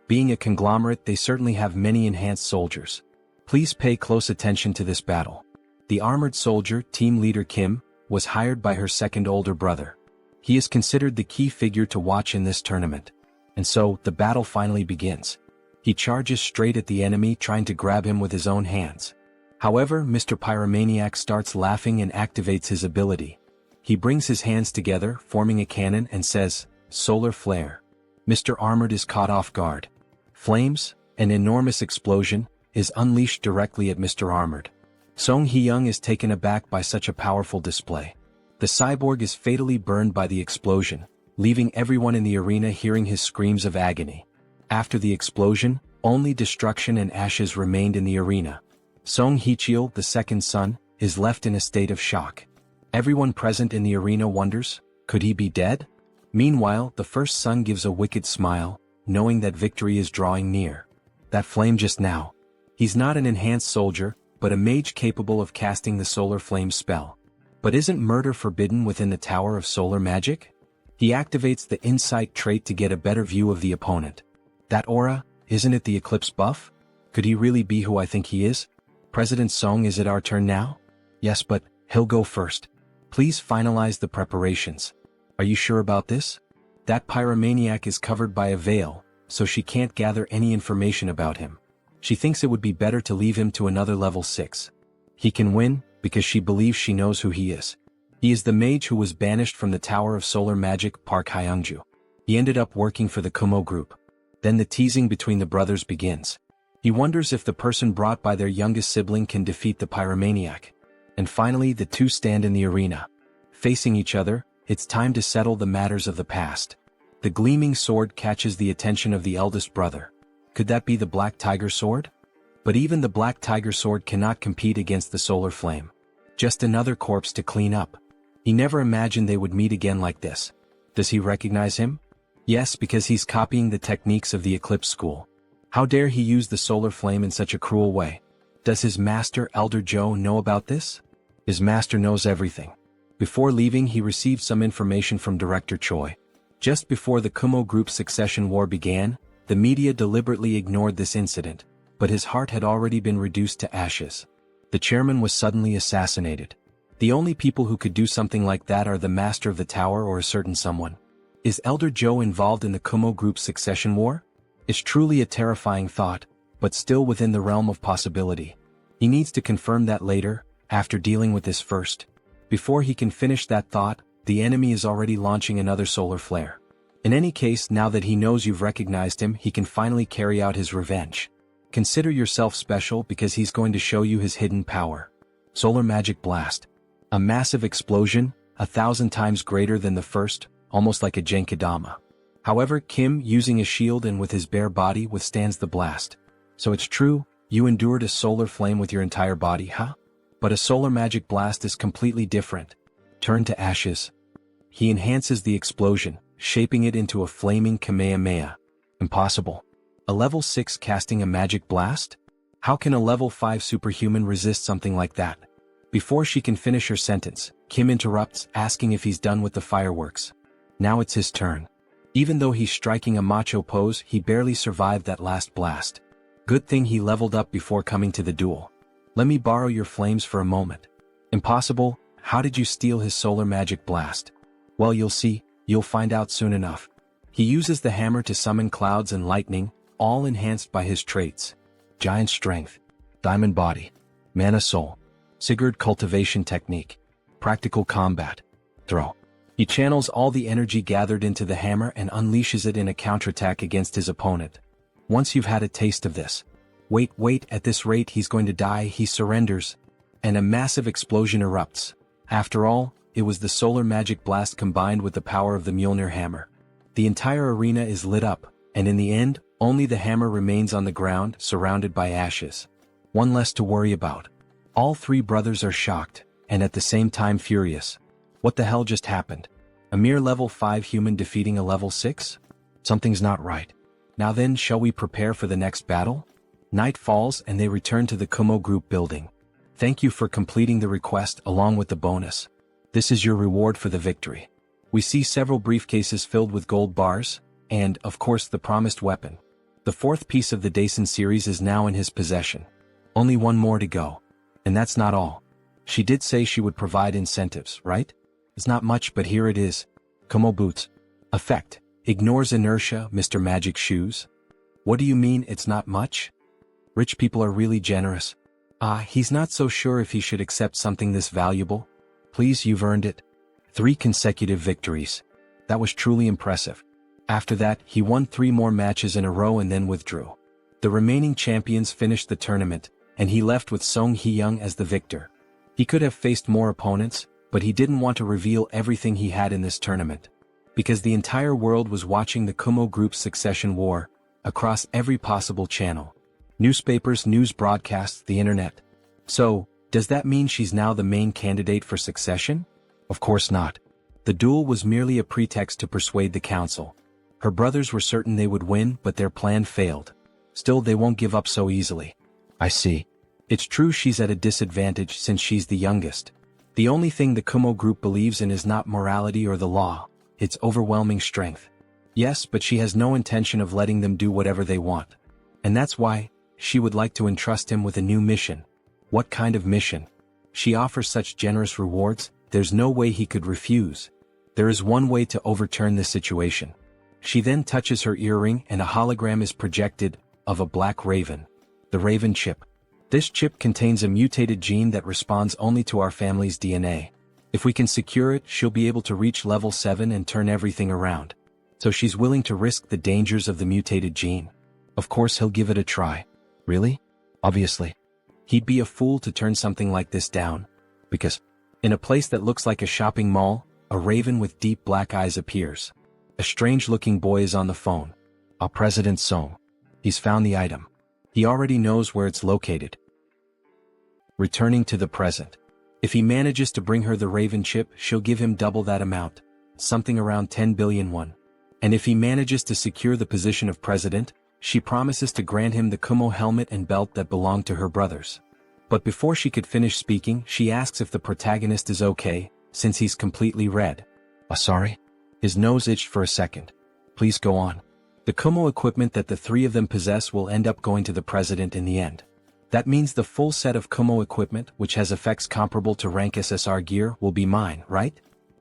Being a conglomerate, they certainly have many enhanced soldiers. Please pay close attention to this battle. The Armored Soldier, team leader Kim, was hired by her second older brother. He is considered the key figure to watch in this tournament. And so, the battle finally begins. He charges straight at the enemy, trying to grab him with his own hands. However, Mr. Pyromaniac starts laughing and activates his ability. He brings his hands together, forming a cannon, and says, "Solar Flare." Mr. Armored is caught off guard. Flames, an enormous explosion, is unleashed directly at Mr. Armored. Song Hee-young is taken aback by such a powerful display. The cyborg is fatally burned by the explosion, leaving everyone in the arena hearing his screams of agony. After the explosion, only destruction and ashes remained in the arena. Song Hee-cheol, the second son, is left in a state of shock. Everyone present in the arena wonders, could he be dead? Meanwhile, the first son gives a wicked smile, knowing that victory is drawing near. That flame just now. He's not an enhanced soldier, but a mage capable of casting the solar flame spell. But isn't murder forbidden within the Tower of Solar Magic? He activates the insight trait to get a better view of the opponent. That aura, isn't it the eclipse buff? Could he really be who I think he is? President Song, is it our turn now? Yes, but he'll go first. Please finalize the preparations. Are you sure about this? That pyromaniac is covered by a veil, so she can't gather any information about him. She thinks it would be better to leave him to another level 6. He can win, because she believes she knows who he is. He is the mage who was banished from the Tower of Solar Magic, Park Hyungju. He ended up working for the Kumo group. Then the teasing between the brothers begins. He wonders if the person brought by their youngest sibling can defeat the pyromaniac. And finally, the two stand in the arena. Facing each other, it's time to settle the matters of the past. The gleaming sword catches the attention of the eldest brother. Could that be the Black Tiger sword? But even the Black Tiger sword cannot compete against the solar flame. Just another corpse to clean up. He never imagined they would meet again like this. Does he recognize him? Yes, because he's copying the techniques of the Eclipse School. How dare he use the solar flame in such a cruel way? Does his master, Elder Joe, know about this? His master knows everything. Before leaving, he received some information from Director Choi. Just before the Kumo Group's succession war began, the media deliberately ignored this incident, but his heart had already been reduced to ashes. The chairman was suddenly assassinated. The only people who could do something like that are the master of the tower or a certain someone. Is Elder Joe involved in the Kumo Group's succession war? It's truly a terrifying thought, but still within the realm of possibility. He needs to confirm that later, after dealing with this first. Before he can finish that thought, the enemy is already launching another solar flare. In any case, now that he knows you've recognized him, he can finally carry out his revenge. Consider yourself special because he's going to show you his hidden power. Solar Magic Blast. A massive explosion, 1,000 times greater than the first, almost like a Genkidama. However, Kim, using a shield and with his bare body, withstands the blast. So it's true, you endured a solar flame with your entire body, huh? But a Solar Magic Blast is completely different. Turn to ashes. He enhances the explosion, shaping it into a flaming Kamehameha. Impossible. A level 6 casting a magic blast? How can a level 5 superhuman resist something like that? Before she can finish her sentence, Kim interrupts, asking if he's done with the fireworks. Now it's his turn. Even though he's striking a macho pose, he barely survived that last blast. Good thing he leveled up before coming to the duel. Let me borrow your flames for a moment. Impossible. How did you steal his Solar Magic Blast? Well, you'll see, you'll find out soon enough. He uses the hammer to summon clouds and lightning, all enhanced by his traits. Giant Strength, Diamond Body, Mana Soul, Sigurd Cultivation Technique, Practical Combat, Throw. He channels all the energy gathered into the hammer and unleashes it in a counterattack against his opponent. Once you've had a taste of this. Wait, at this rate he's going to die, he surrenders. And a massive explosion erupts. After all, it was the Solar Magic Blast combined with the power of the Mjolnir hammer. The entire arena is lit up, and in the end, Only the hammer remains on the ground, surrounded by ashes. One less to worry about. All three brothers are shocked, and at the same time furious. What the hell just happened? A mere level 5 human defeating a level 6? Something's not right. Now then, shall we prepare for the next battle? Night falls and they return to the Kumo group building. Thank you for completing the request along with the bonus. This is your reward for the victory. We see several briefcases filled with gold bars, and, of course, the promised weapon. The fourth piece of the Daisen series is now in his possession. Only one more to go. And that's not all. She did say she would provide incentives, right? It's not much, but here it is. Kumo boots. Effect. Ignores inertia, Mr. Magic Shoes. What do you mean it's not much? Rich people are really generous. He's not so sure if he should accept something this valuable. Please, you've earned it. 3 consecutive victories. That was truly impressive. After that, he won 3 more matches in a row and then withdrew. The remaining champions finished the tournament, and he left with Song Hee-young as the victor. He could have faced more opponents, but he didn't want to reveal everything he had in this tournament. Because the entire world was watching the Kumo group's succession war, across every possible channel. Newspapers, news broadcasts, the internet. So, does that mean she's now the main candidate for succession? Of course not. The duel was merely a pretext to persuade the council. Her brothers were certain they would win, but their plan failed. Still, they won't give up so easily. I see. It's true she's at a disadvantage since she's the youngest. The only thing the Kumo group believes in is not morality or the law, it's overwhelming strength. Yes, but she has no intention of letting them do whatever they want. And that's why she would like to entrust him with a new mission. What kind of mission? She offers such generous rewards, there's no way he could refuse. There is one way to overturn this situation. She then touches her earring and a hologram is projected, of a black raven. The raven chip. This chip contains a mutated gene that responds only to our family's DNA. If we can secure it, she'll be able to reach level 7 and turn everything around. So she's willing to risk the dangers of the mutated gene. Of course he'll give it a try. Really? Obviously. He'd be a fool to turn something like this down. Because, in a place that looks like a shopping mall, a raven with deep black eyes appears. A strange-looking boy is on the phone. President Song. He's found the item. He already knows where it's located. Returning to the present. If he manages to bring her the raven chip, she'll give him double that amount. Something around 10 billion won. And if he manages to secure the position of president, she promises to grant him the Kumo helmet and belt that belonged to her brothers. But before she could finish speaking, she asks if the protagonist is okay, since he's completely red. Sorry? His nose itched for a second. Please go on. The Kumo equipment that the 3 of them possess will end up going to the president in the end. That means the full set of Kumo equipment, which has effects comparable to rank SSR gear, will be mine, right?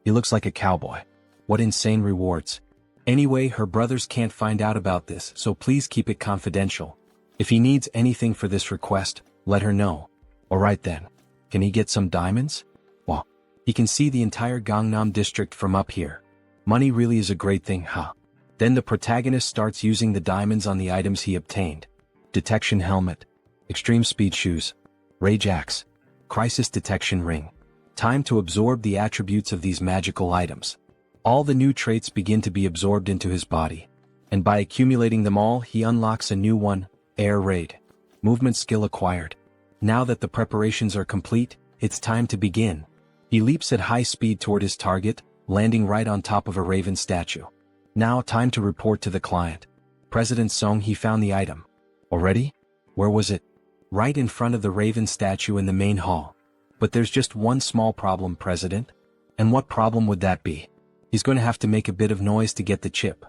He looks like a cowboy. What insane rewards. Anyway, her brothers can't find out about this, so please keep it confidential. If he needs anything for this request, let her know. Alright then. Can he get some diamonds? Well, he can see the entire Gangnam district from up here. Money really is a great thing, huh? Then the protagonist starts using the diamonds on the items he obtained. Detection helmet. Extreme speed shoes. Rage axe. Crisis detection ring. Time to absorb the attributes of these magical items. All the new traits begin to be absorbed into his body. And by accumulating them all, he unlocks a new one, Air Raid. Movement skill acquired. Now that the preparations are complete, it's time to begin. He leaps at high speed toward his target, landing right on top of a raven statue. Now time to report to the client. President Song, he found the item. Already? Where was it? Right in front of the raven statue in the main hall. But there's just one small problem, President. And what problem would that be? He's going to have to make a bit of noise to get the chip.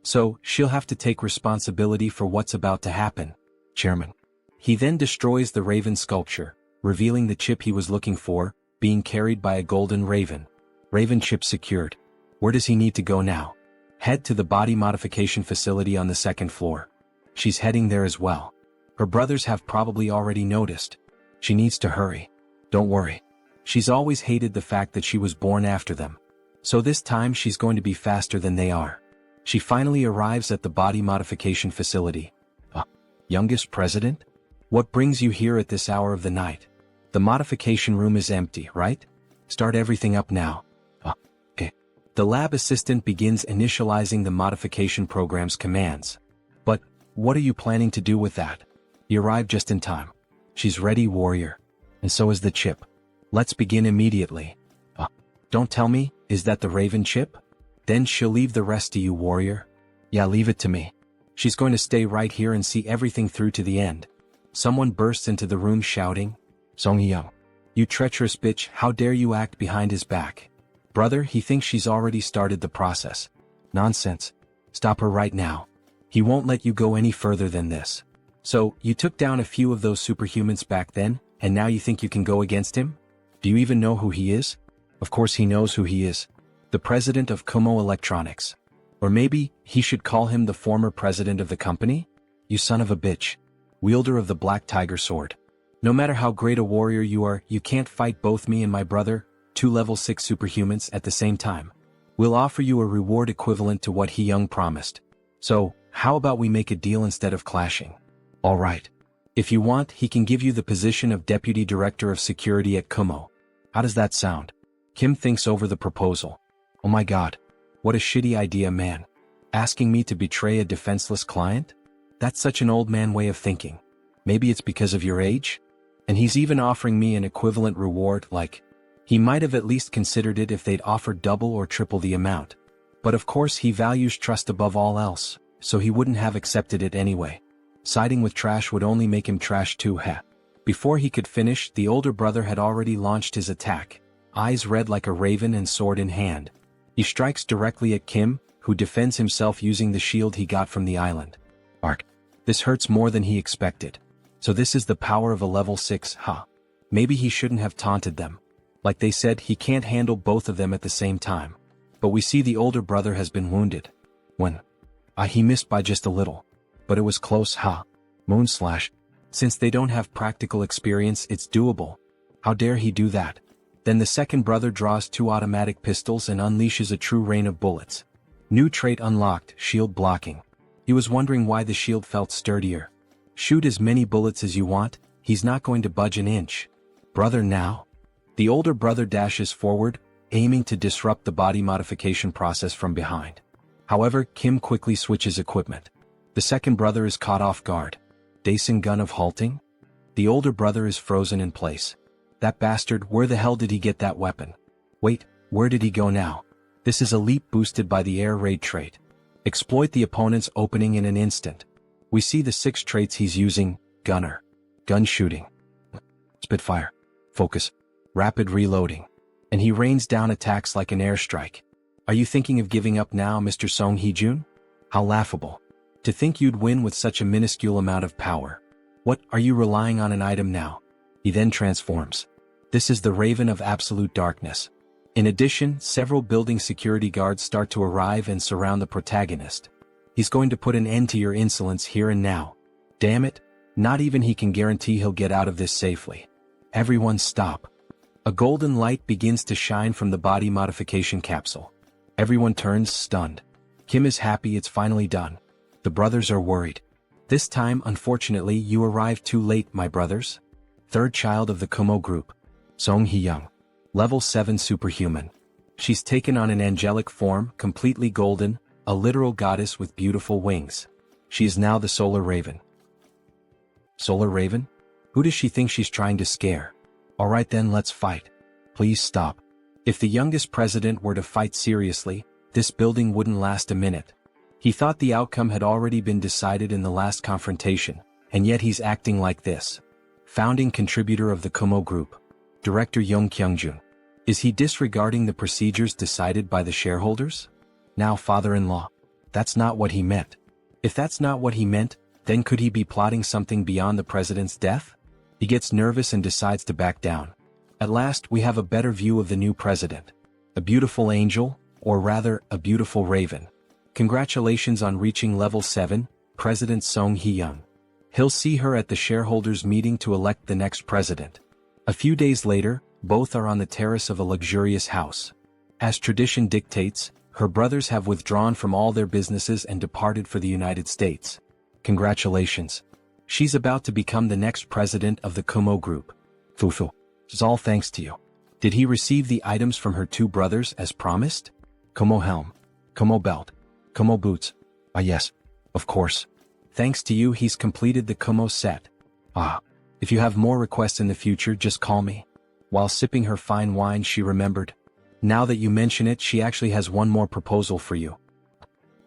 So, she'll have to take responsibility for what's about to happen, Chairman. He then destroys the raven sculpture, revealing the chip he was looking for, being carried by a golden raven. Raven chip secured. Where does he need to go now? Head to the body modification facility on the 2nd floor. She's heading there as well. Her brothers have probably already noticed. She needs to hurry. Don't worry. She's always hated the fact that she was born after them. So this time she's going to be faster than they are. She finally arrives at the body modification facility. Youngest president? What brings you here at this hour of the night? The modification room is empty, right? Start everything up now. Okay. The lab assistant begins initializing the modification program's commands. But, What are you planning to do with that? You arrived just in time. She's ready, warrior. And so is the chip. Let's begin immediately. Don't tell me, is that the Raven chip? Then she'll leave the rest to you, warrior. Yeah, leave it to me. She's going to stay right here and see everything through to the end. Someone bursts into the room shouting, Song Hee-young, you treacherous bitch, how dare you act behind his back? Brother, he thinks she's already started the process. Nonsense. Stop her right now. He won't let you go any further than this. So, you took down a few of those superhumans back then, and now you think you can go against him? Do you even know who he is? Of course he knows who he is. The president of Kumo Electronics. Or maybe, he should call him the former president of the company? You son of a bitch. Wielder of the Black Tiger Sword. No matter how great a warrior you are, you can't fight both me and my brother, 2 level 6 superhumans at the same time. We'll offer you a reward equivalent to what Hee-young promised. So, how about we make a deal instead of clashing? Alright. If you want, he can give you the position of Deputy Director of Security at Kumo. How does that sound? Kim thinks over the proposal. Oh my god. What a shitty idea, man. Asking me to betray a defenseless client? That's such an old man way of thinking. Maybe it's because of your age? And he's even offering me an equivalent reward, like, he might have at least considered it if they'd offered double or triple the amount. But of course he values trust above all else, so he wouldn't have accepted it anyway. Siding with trash would only make him trash too, heh. Before he could finish, the older brother had already launched his attack, eyes red like a raven and sword in hand. He strikes directly at Kim, who defends himself using the shield he got from the island. Arc. This hurts more than he expected. So this is the power of a level 6, huh? Maybe he shouldn't have taunted them. Like they said, he can't handle both of them at the same time. But we see the older brother has been wounded. When? He missed by just a little. But it was close, huh? Moonslash. Since they don't have practical experience, it's doable. How dare he do that? Then the second brother draws 2 automatic pistols and unleashes a true rain of bullets. New trait unlocked, shield blocking. He was wondering why the shield felt sturdier. Shoot as many bullets as you want, he's not going to budge an inch. Brother now? The older brother dashes forward, aiming to disrupt the body modification process from behind. However, Kim quickly switches equipment. The second brother is caught off guard. Daisen gun of halting? The older brother is frozen in place. That bastard, where the hell did he get that weapon? Wait, where did he go now? This is a leap boosted by the air raid trait. Exploit the opponent's opening in an instant. We see the 6 traits he's using: gunner, gun shooting, spitfire, focus, rapid reloading. And he rains down attacks like an airstrike. Are you thinking of giving up now, Mr. Song Hee-jun? How laughable. To think you'd win with such a minuscule amount of power. What, are you relying on an item now? He then transforms. This is the Raven of Absolute Darkness. In addition, several building security guards start to arrive and surround the protagonist. He's going to put an end to your insolence here and now. Damn it, not even he can guarantee he'll get out of this safely. Everyone stop. A golden light begins to shine from the body modification capsule. Everyone turns stunned. Kim is happy it's finally done. The brothers are worried. This time, unfortunately, you arrived too late, my brothers. Third child of the Kumo group. Song Hee-young. Level 7 superhuman. She's taken on an angelic form, completely golden, a literal goddess with beautiful wings. She is now the Solar Raven. Solar Raven? Who does she think she's trying to scare? Alright then, let's fight. Please stop. If the youngest president were to fight seriously, this building wouldn't last a minute. He thought the outcome had already been decided in the last confrontation, and yet he's acting like this. Founding contributor of the Kumo Group, Director Young Kyung-jun. Is he disregarding the procedures decided by the shareholders? Now father-in-law. That's not what he meant. If that's not what he meant, then could he be plotting something beyond the president's death? He gets nervous and decides to back down. At last, we have a better view of the new president. A beautiful angel, or rather, a beautiful raven. Congratulations on reaching level 7, President Song Hee-young. He'll see her at the shareholders' meeting to elect the next president. A few days later, both are on the terrace of a luxurious house. As tradition dictates, her brothers have withdrawn from all their businesses and departed for the United States. Congratulations. She's about to become the next president of the Kumo Group. Fufu. It's all thanks to you. Did he receive the items from her 2 brothers as promised? Kumo helm, Kumo belt, Kumo boots. Ah yes, of course. Thanks to you he's completed the Kumo set. Ah. If you have more requests in the future just call me. While sipping her fine wine she remembered. Now that you mention it she actually has one more proposal for you.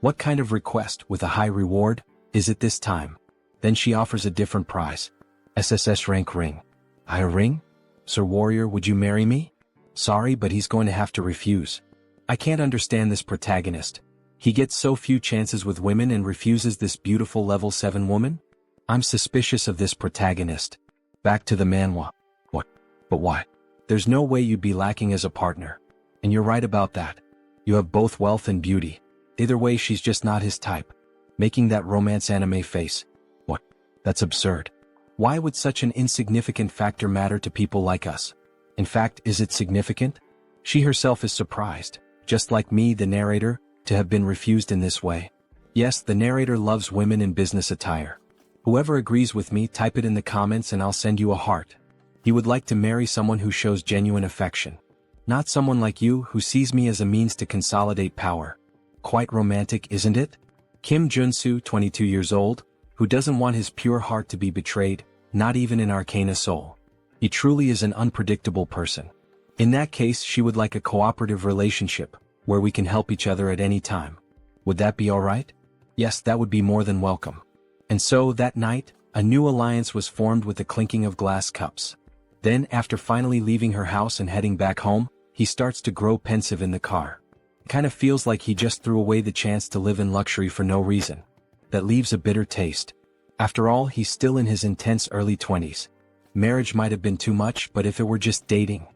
What kind of request with a high reward is it this time? Then she offers a different prize. SSS rank ring. A ring? Sir Warrior, would you marry me? Sorry, but he's going to have to refuse. I can't understand this protagonist. He gets so few chances with women and refuses this beautiful level 7 woman? I'm suspicious of this protagonist. Back to the manhwa. What? But why? There's no way you'd be lacking as a partner. And you're right about that. You have both wealth and beauty. Either way she's just not his type. Making that romance anime face. What? That's absurd. Why would such an insignificant factor matter to people like us? In fact, is it significant? She herself is surprised, just like me the narrator, to have been refused in this way. Yes, the narrator loves women in business attire. Whoever agrees with me type it in the comments and I'll send you a heart. He would like to marry someone who shows genuine affection. Not someone like you who sees me as a means to consolidate power. Quite romantic, isn't it? Kim Joonsoo, 22 years old, who doesn't want his pure heart to be betrayed, not even in Arcane Seoul. He truly is an unpredictable person. In that case she would like a cooperative relationship, where we can help each other at any time. Would that be alright? Yes, that would be more than welcome. And so, that night, a new alliance was formed with the clinking of glass cups. Then, after finally leaving her house and heading back home, he starts to grow pensive in the car. Kind of feels like he just threw away the chance to live in luxury for no reason. That leaves a bitter taste. After all, he's still in his intense early 20s. Marriage might have been too much, but if it were just dating.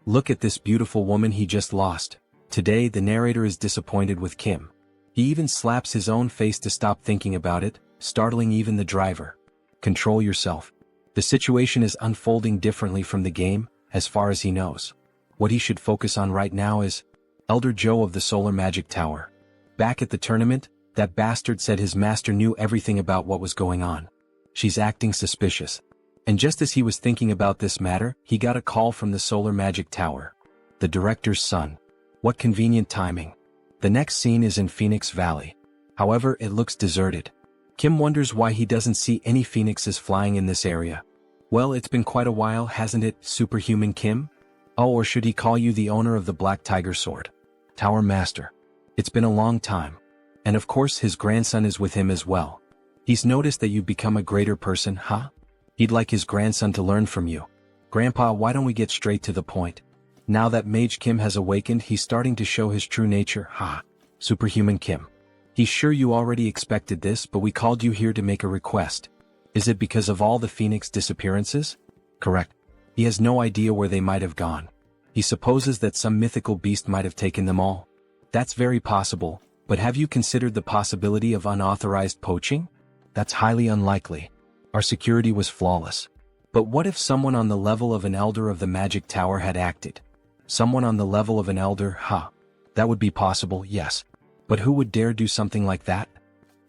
Look at this beautiful woman he just lost. Today, the narrator is disappointed with Kim. He even slaps his own face to stop thinking about it, startling even the driver. Control yourself. The situation is unfolding differently from the game, as far as he knows. What he should focus on right now is Elder Joe of the Solar Magic Tower. Back at the tournament, that bastard said his master knew everything about what was going on. She's acting suspicious. And just as he was thinking about this matter, he got a call from the Solar Magic Tower. The director's son. What convenient timing. The next scene is in Phoenix Valley. However, it looks deserted. Kim wonders why he doesn't see any phoenixes flying in this area. Well, it's been quite a while, hasn't it, Superhuman Kim? Oh, or should he call you the owner of the Black Tiger Sword? Tower Master. It's been a long time. And of course his grandson is with him as well. He's noticed that you've become a greater person, huh? He'd like his grandson to learn from you. Grandpa, why don't we get straight to the point? Now that Mage Kim has awakened, he's starting to show his true nature, huh? Superhuman Kim. He's sure you already expected this, but we called you here to make a request. Is it because of all the Phoenix disappearances? Correct. He has no idea where they might have gone. He supposes that some mythical beast might have taken them all. That's very possible, but have you considered the possibility of unauthorized poaching? That's highly unlikely. Our security was flawless. But what if someone on the level of an elder of the Magic Tower had acted? Someone on the level of an elder, huh? That would be possible, yes. But who would dare do something like that?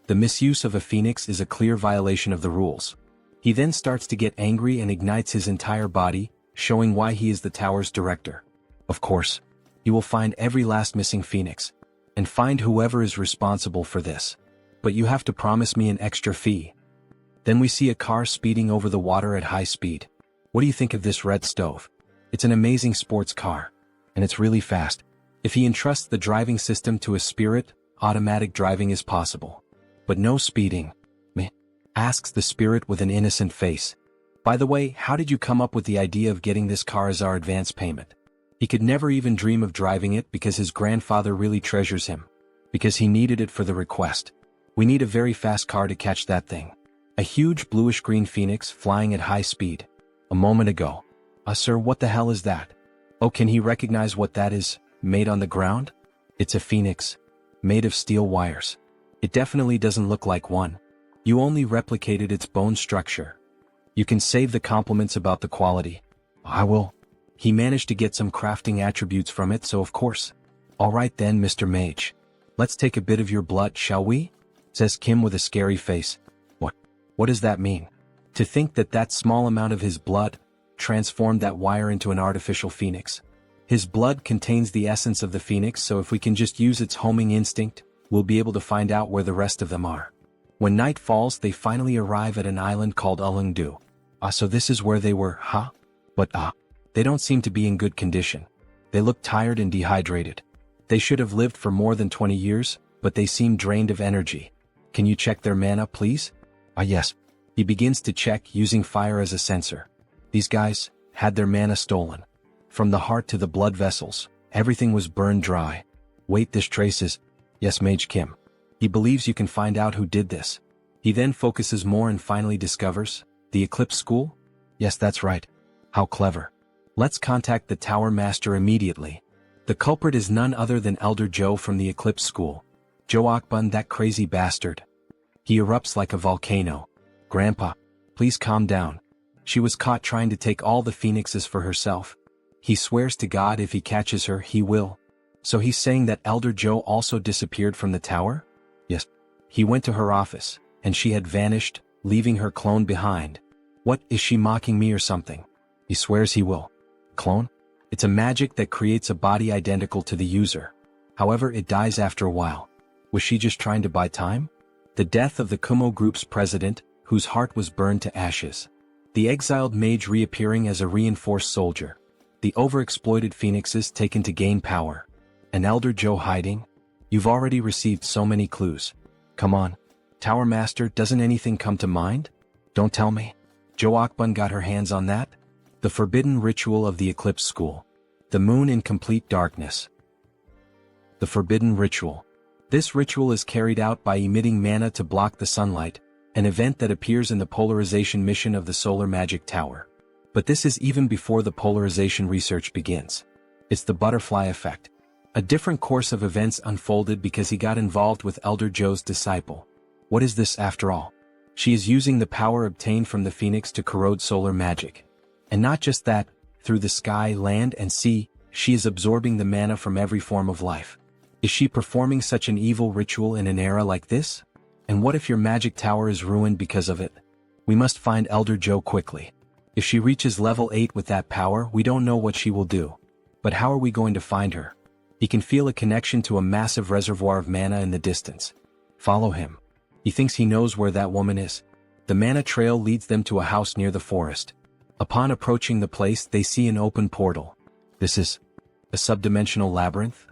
The misuse of a phoenix is a clear violation of the rules. He then starts to get angry and ignites his entire body, showing why he is the tower's director. Of course, he will find every last missing phoenix, and find whoever is responsible for this. But you have to promise me an extra fee. Then we see a car speeding over the water at high speed. What do you think of this red stove? It's an amazing sports car. And it's really fast. If he entrusts the driving system to a spirit, automatic driving is possible. But no speeding. Meh. Asks the spirit with an innocent face. By the way, how did you come up with the idea of getting this car as our advance payment? He could never even dream of driving it because his grandfather really treasures him. Because he needed it for the request. We need a very fast car to catch that thing. A huge bluish-green phoenix flying at high speed. A moment ago. Sir, what the hell is that? Oh, can he recognize what that is, made on the ground? It's a phoenix. Made of steel wires. It definitely doesn't look like one. You only replicated its bone structure. You can save the compliments about the quality. I will. He managed to get some crafting attributes from it, so of course. Alright then, Mr. Mage. Let's take a bit of your blood, shall we? Says Kim with a scary face. What does that mean? To think that that small amount of his blood transformed that wire into an artificial phoenix. His blood contains the essence of the phoenix, so if we can just use its homing instinct, we'll be able to find out where the rest of them are. When night falls, they finally arrive at an island called Ulungdu. So this is where they were, huh? But they don't seem to be in good condition. They look tired and dehydrated. They should have lived for more than 20 years, but they seem drained of energy. Can you check their mana, please? Yes. He begins to check using fire as a sensor. These guys had their mana stolen. From the heart to the blood vessels, everything was burned dry. Wait, this traces. Yes, Mage Kim. He believes you can find out who did this. He then focuses more and finally discovers, the Eclipse School? Yes, that's right. How clever. Let's contact the Tower Master immediately. The culprit is none other than Elder Joe from the Eclipse School. Joe Akbun, that crazy bastard. He erupts like a volcano. Grandpa, please calm down. She was caught trying to take all the phoenixes for herself. He swears to God if he catches her, he will. So he's saying that Elder Joe also disappeared from the tower? Yes. He went to her office, and she had vanished, leaving her clone behind. What, is she mocking me or something? He swears he will. Clone? It's a magic that creates a body identical to the user. However, it dies after a while. Was she just trying to buy time? The death of the Kumo Group's president, whose heart was burned to ashes. The exiled mage reappearing as a reinforced soldier. The overexploited phoenixes taken to gain power. An Elder Joe hiding? You've already received so many clues. Come on. Tower Master, doesn't anything come to mind? Don't tell me. Joe Akbun got her hands on that? The forbidden ritual of the Eclipse School. The moon in complete darkness. The forbidden ritual. This ritual is carried out by emitting mana to block the sunlight, an event that appears in the polarization mission of the Solar Magic Tower. But this is even before the polarization research begins. It's the butterfly effect. A different course of events unfolded because he got involved with Elder Joe's disciple. What is this after all? She is using the power obtained from the phoenix to corrode solar magic. And not just that, through the sky, land, and sea, she is absorbing the mana from every form of life. Is she performing such an evil ritual in an era like this? And what if your magic tower is ruined because of it? We must find Elder Joe quickly. If she reaches level 8 with that power, we don't know what she will do. But how are we going to find her? He can feel a connection to a massive reservoir of mana in the distance. Follow him. He thinks he knows where that woman is. The mana trail leads them to a house near the forest. Upon approaching the place, they see an open portal. This is a subdimensional labyrinth?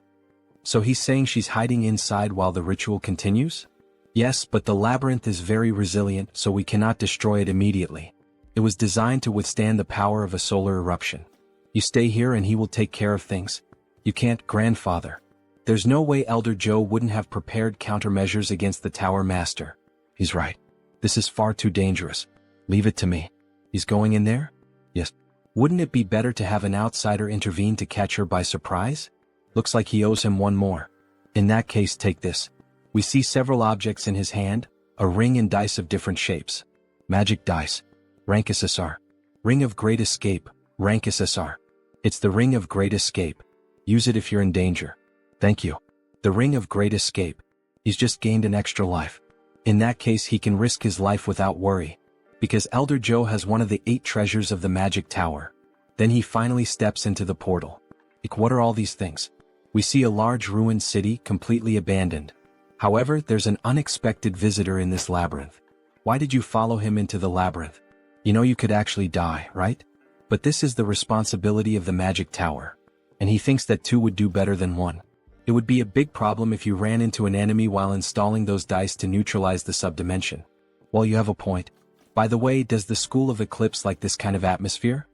So he's saying she's hiding inside while the ritual continues? Yes, but the labyrinth is very resilient, so we cannot destroy it immediately. It was designed to withstand the power of a solar eruption. You stay here and he will take care of things. You can't, grandfather. There's no way Elder Joe wouldn't have prepared countermeasures against the Tower Master. He's right. This is far too dangerous. Leave it to me. He's going in there? Yes. Wouldn't it be better to have an outsider intervene to catch her by surprise? Looks like he owes him one more. In that case, take this. We see several objects in his hand, a ring and dice of different shapes. Magic dice. Rank SSR. Ring of Great Escape, rank SSR. It's the Ring of Great Escape. Use it if you're in danger. Thank you. The Ring of Great Escape. He's just gained an extra life. In that case, he can risk his life without worry. Because Elder Joe has one of the 8 treasures of the Magic Tower. Then he finally steps into the portal. What are all these things? We see a large ruined city completely abandoned. However, there's an unexpected visitor in this labyrinth. Why did you follow him into the labyrinth? You know you could actually die, right? But this is the responsibility of the Magic Tower. And he thinks that 2 would do better than 1. It would be a big problem if you ran into an enemy while installing those dice to neutralize the subdimension. Well, you have a point. By the way, does the School of Eclipse like this kind of atmosphere?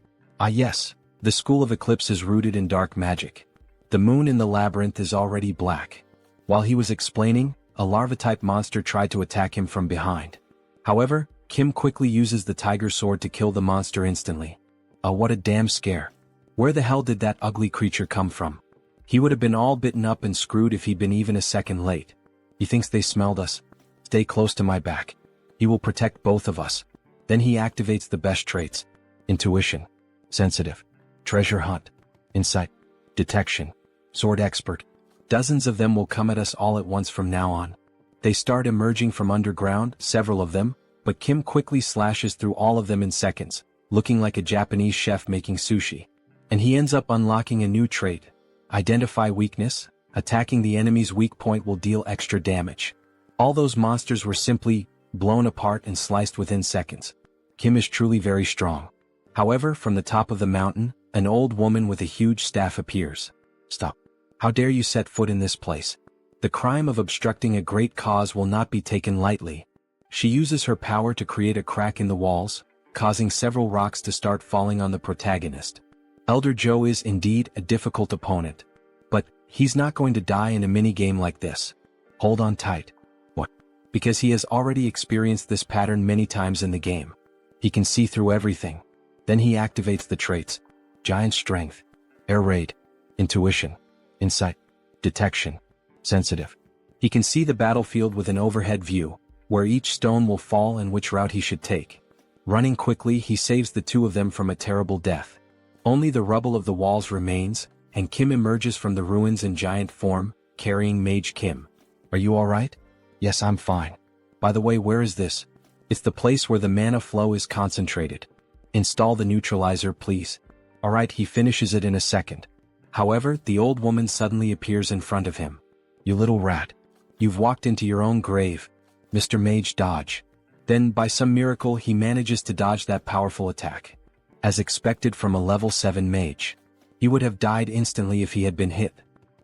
Yes. The School of Eclipse is rooted in dark magic. The moon in the labyrinth is already black. While he was explaining, a larva-type monster tried to attack him from behind. However, Kim quickly uses the tiger sword to kill the monster instantly. What a damn scare. Where the hell did that ugly creature come from? He would have been all bitten up and screwed if he'd been even a second late. He thinks they smelled us. Stay close to my back. He will protect both of us. Then he activates the best traits. Intuition. Sensitive. Treasure hunt. Insight. Detection. Sword expert. Dozens of them will come at us all at once from now on. They start emerging from underground, several of them, but Kim quickly slashes through all of them in seconds, looking like a Japanese chef making sushi. And he ends up unlocking a new trait. Identify weakness. Attacking the enemy's weak point will deal extra damage. All those monsters were simply blown apart and sliced within seconds. Kim is truly very strong. However, from the top of the mountain, an old woman with a huge staff appears. Stop. How dare you set foot in this place? The crime of obstructing a great cause will not be taken lightly. She uses her power to create a crack in the walls, causing several rocks to start falling on the protagonist. Elder Joe is indeed a difficult opponent. But he's not going to die in a minigame like this. Hold on tight. What? Because he has already experienced this pattern many times in the game. He can see through everything. Then he activates the traits: Giant Strength, Air Raid, Intuition, Insight, Detection, Sensitive. He can see the battlefield with an overhead view, where each stone will fall and which route he should take. Running quickly, he saves the two of them from a terrible death. Only the rubble of the walls remains, and Kim emerges from the ruins in giant form, carrying Mage Kim. Are you alright? Yes, I'm fine. By the way, where is this? It's the place where the mana flow is concentrated. Install the neutralizer, please. Alright, he finishes it in a second. However, the old woman suddenly appears in front of him. You little rat. You've walked into your own grave. Mr. Mage, dodge. Then, by some miracle, he manages to dodge that powerful attack. As expected from a level 7 mage. He would have died instantly if he had been hit.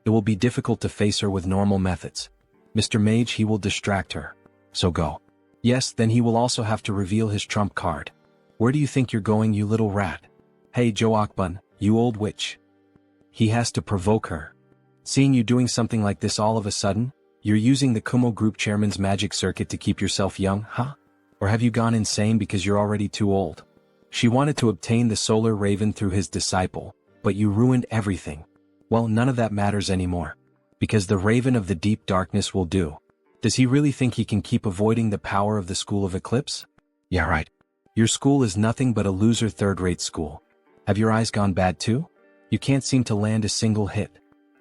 It will be difficult to face her with normal methods. Mr. Mage, he will distract her. So go. Yes, then he will also have to reveal his trump card. Where do you think you're going, you little rat? Hey Joe Akbun, you old witch. He has to provoke her. Seeing you doing something like this all of a sudden, you're using the Kumo group chairman's magic circuit to keep yourself young, huh? Or have you gone insane because you're already too old? She wanted to obtain the solar raven through his disciple, but you ruined everything. Well, none of that matters anymore. Because the raven of the deep darkness will do. Does he really think he can keep avoiding the power of the School of Eclipse? Yeah, right. Your school is nothing but a loser third-rate school. Have your eyes gone bad too? You can't seem to land a single hit.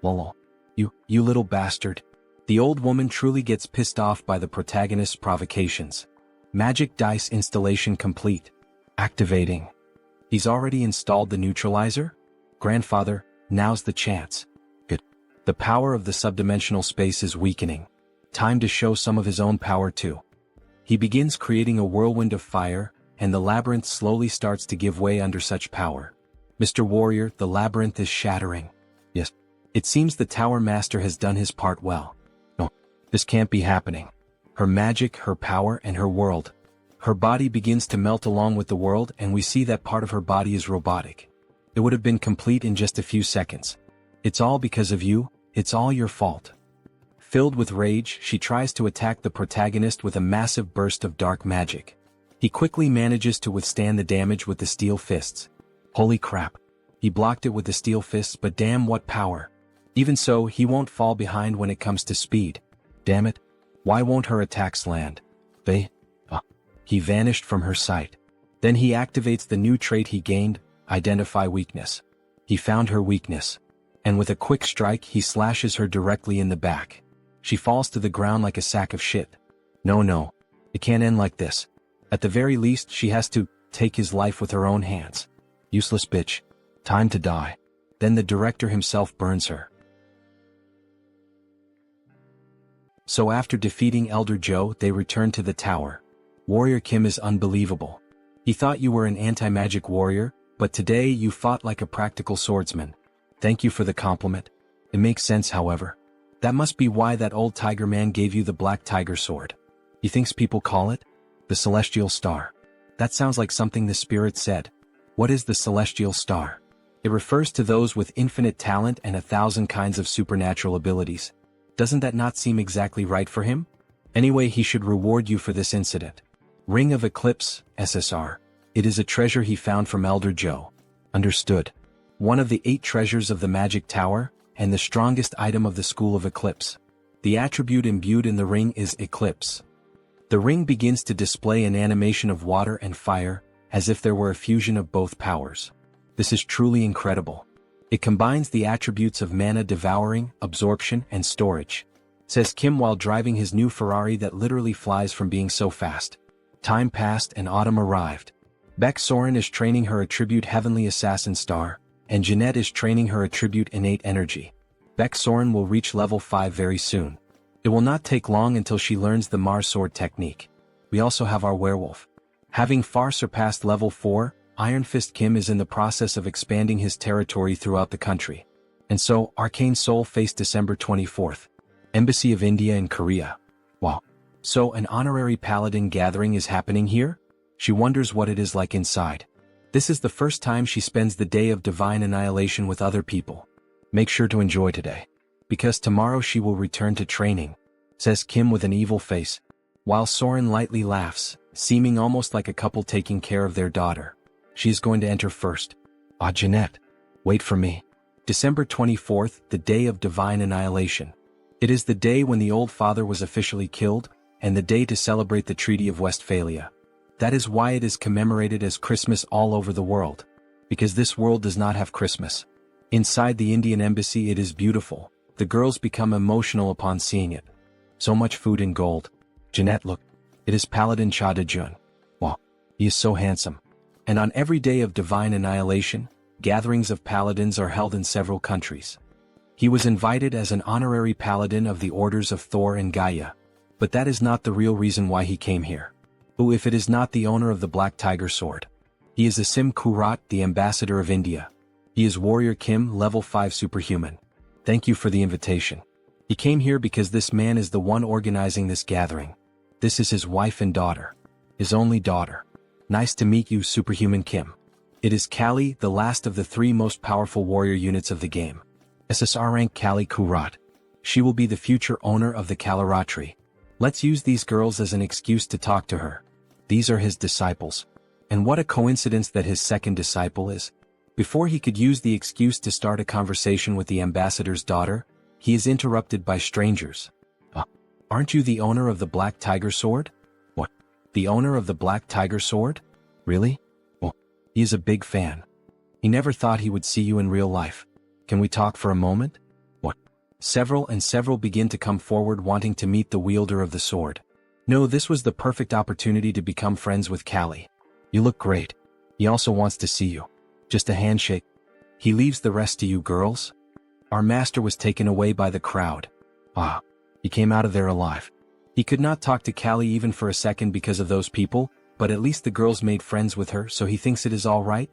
Lol. You little bastard. The old woman truly gets pissed off by the protagonist's provocations. Magic dice installation complete. Activating. He's already installed the neutralizer? Grandfather, now's the chance. Good. The power of the subdimensional space is weakening. Time to show some of his own power too. He begins creating a whirlwind of fire, and the labyrinth slowly starts to give way under such power. Mr. Warrior, the labyrinth is shattering. Yes. It seems the Tower Master has done his part well. No, this can't be happening. Her magic, her power, and her world. Her body begins to melt along with the world, and we see that part of her body is robotic. It would have been complete in just a few seconds. It's all because of you, it's all your fault. Filled with rage, she tries to attack the protagonist with a massive burst of dark magic. He quickly manages to withstand the damage with the steel fists. Holy crap. He blocked it with the steel fists, but damn, what power. Even so, he won't fall behind when it comes to speed. Damn it. Why won't her attacks land? He vanished from her sight. Then he activates the new trait he gained, Identify Weakness. He found her weakness. And with a quick strike, he slashes her directly in the back. She falls to the ground like a sack of shit. No. It can't end like this. At the very least, she has to take his life with her own hands. Useless bitch. Time to die. Then the director himself burns her. So after defeating Elder Joe, they return to the tower. Warrior Kim is unbelievable. He thought you were an anti-magic warrior, but today you fought like a practical swordsman. Thank you for the compliment. It makes sense, however. That must be why that old tiger man gave you the black tiger sword. He thinks people call it the Celestial Star. That sounds like something the spirit said. What is the Celestial Star? It refers to those with infinite talent and 1,000 kinds of supernatural abilities. Doesn't that not seem exactly right for him? Anyway, he should reward you for this incident. Ring of Eclipse, SSR. It is a treasure he found from Elder Joe. Understood. One of the 8 treasures of the Magic Tower, and the strongest item of the School of Eclipse. The attribute imbued in the ring is Eclipse. The ring begins to display an animation of water and fire, as if there were a fusion of both powers. This is truly incredible. It combines the attributes of mana devouring, absorption, and storage. Says Kim while driving his new Ferrari that literally flies from being so fast. Time passed and autumn arrived. Beck Soren is training her attribute Heavenly Assassin Star, and Jeanette is training her attribute Innate Energy. Beck Soren will reach level 5 very soon. It will not take long until she learns the Mars Sword technique. we also have our werewolf. Having far surpassed level 4, Iron Fist Kim is in the process of expanding his territory throughout the country. And so, Arcane Seoul faced December 24th. Embassy of India in Korea. Wow. So an honorary paladin gathering is happening here? She wonders what it is like inside. This is the first time she spends the day of divine annihilation with other people. Make sure to enjoy today. Because tomorrow she will return to training, says Kim with an evil face, while Soren lightly laughs, seeming almost like a couple taking care of their daughter. She is going to enter first. Ah, Jeanette. Wait for me. December 24th, the day of divine annihilation. It is the day when the old father was officially killed, and the day to celebrate the Treaty of Westphalia. That is why it is commemorated as Christmas all over the world. Because this world does not have Christmas. Inside the Indian embassy it is beautiful. The girls become emotional upon seeing it. So much food and gold. Jeanette, look. It is Paladin Cha De-jun. Wow. He is so handsome. And on every day of divine annihilation, gatherings of paladins are held in several countries. He was invited as an honorary paladin of the orders of Thor and Gaia. But that is not the real reason why he came here. Who if it is not the owner of the Black Tiger Sword? He is Asim Kurat, the ambassador of India. He is Warrior Kim, level 5 superhuman. Thank you for the invitation. He came here because this man is the one organizing this gathering. This is his wife and daughter. His only daughter. Nice to meet you, Superhuman Kim. It is Kali, the last of the 3 most powerful warrior units of the game. SSR rank Kali Kurat. She will be the future owner of the Kalaratri. Let's use these girls as an excuse to talk to her. These are his disciples. And what a coincidence that his second disciple is. Before he could use the excuse to start a conversation with the ambassador's daughter, he is interrupted by strangers. Aren't you the owner of the Black Tiger Sword? What? The owner of the Black Tiger Sword? Really? Well, he is a big fan. He never thought he would see you in real life. Can we talk for a moment? What? Several begin to come forward wanting to meet the wielder of the sword. No, this was the perfect opportunity to become friends with Kali. You look great. He also wants to see you. Just a handshake. He leaves the rest to you girls. Our master was taken away by the crowd. He came out of there alive. He could not talk to Kali even for a second because of those people, but at least the girls made friends with her, so he thinks it is all right.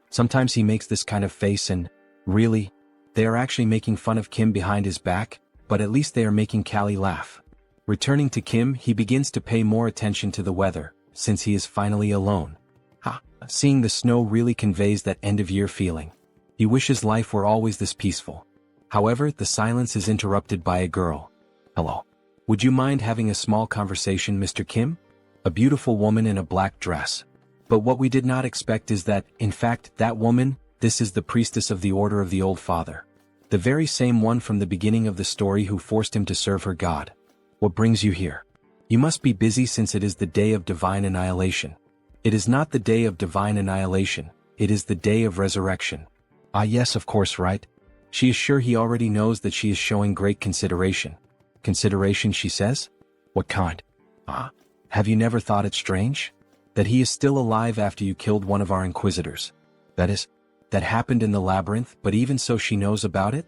Sometimes he makes this kind of face and, really, they are actually making fun of Kim behind his back, but at least they are making Kali laugh. Returning to Kim, he begins to pay more attention to the weather, since he is finally alone. Seeing the snow really conveys that end-of-year feeling. He wishes life were always this peaceful. However, the silence is interrupted by a girl. Hello. Would you mind having a small conversation, Mr. Kim? A beautiful woman in a black dress. But what we did not expect is that, in fact, that woman, this is the priestess of the Order of the Old Father. The very same one from the beginning of the story who forced him to serve her god. What brings you here? You must be busy since it is the day of divine annihilation. It is not the day of divine annihilation, it is the day of resurrection. Yes, of course, right? She is sure he already knows that she is showing great consideration. Consideration, she says? What kind? Have you never thought it strange? That he is still alive after you killed one of our inquisitors. That happened in the labyrinth, but even so she knows about it?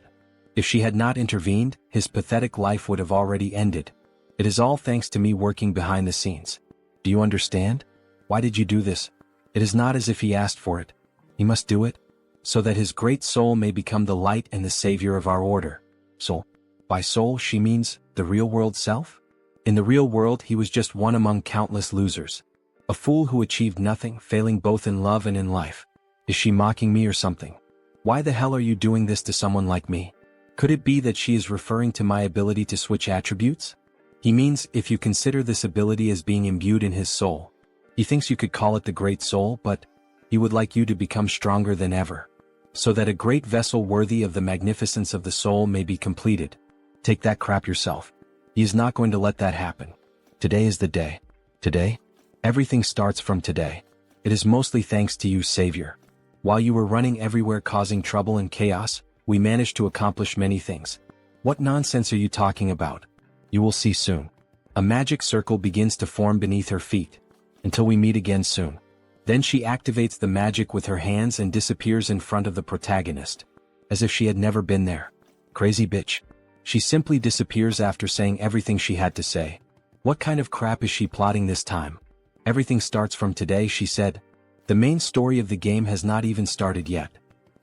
If she had not intervened, his pathetic life would have already ended. It is all thanks to me working behind the scenes. Do you understand? Why did you do this? It is not as if he asked for it. He must do it, so that his great soul may become the light and the savior of our order. Soul. By soul she means the real world self? In the real world he was just one among countless losers. A fool who achieved nothing, failing both in love and in life. Is she mocking me or something? Why the hell are you doing this to someone like me? Could it be that she is referring to my ability to switch attributes? He means if you consider this ability as being imbued in his soul. He thinks you could call it the Great Soul, but he would like you to become stronger than ever, so that a great vessel worthy of the magnificence of the soul may be completed. Take that crap yourself. He is not going to let that happen. Today is the day. Today? Everything starts from today. It is mostly thanks to you, Savior. While you were running everywhere causing trouble and chaos, we managed to accomplish many things. What nonsense are you talking about? You will see soon. A magic circle begins to form beneath her feet. Until we meet again soon. Then she activates the magic with her hands and disappears in front of the protagonist. As if she had never been there. Crazy bitch. She simply disappears after saying everything she had to say. What kind of crap is she plotting this time? Everything starts from today, she said. The main story of the game has not even started yet.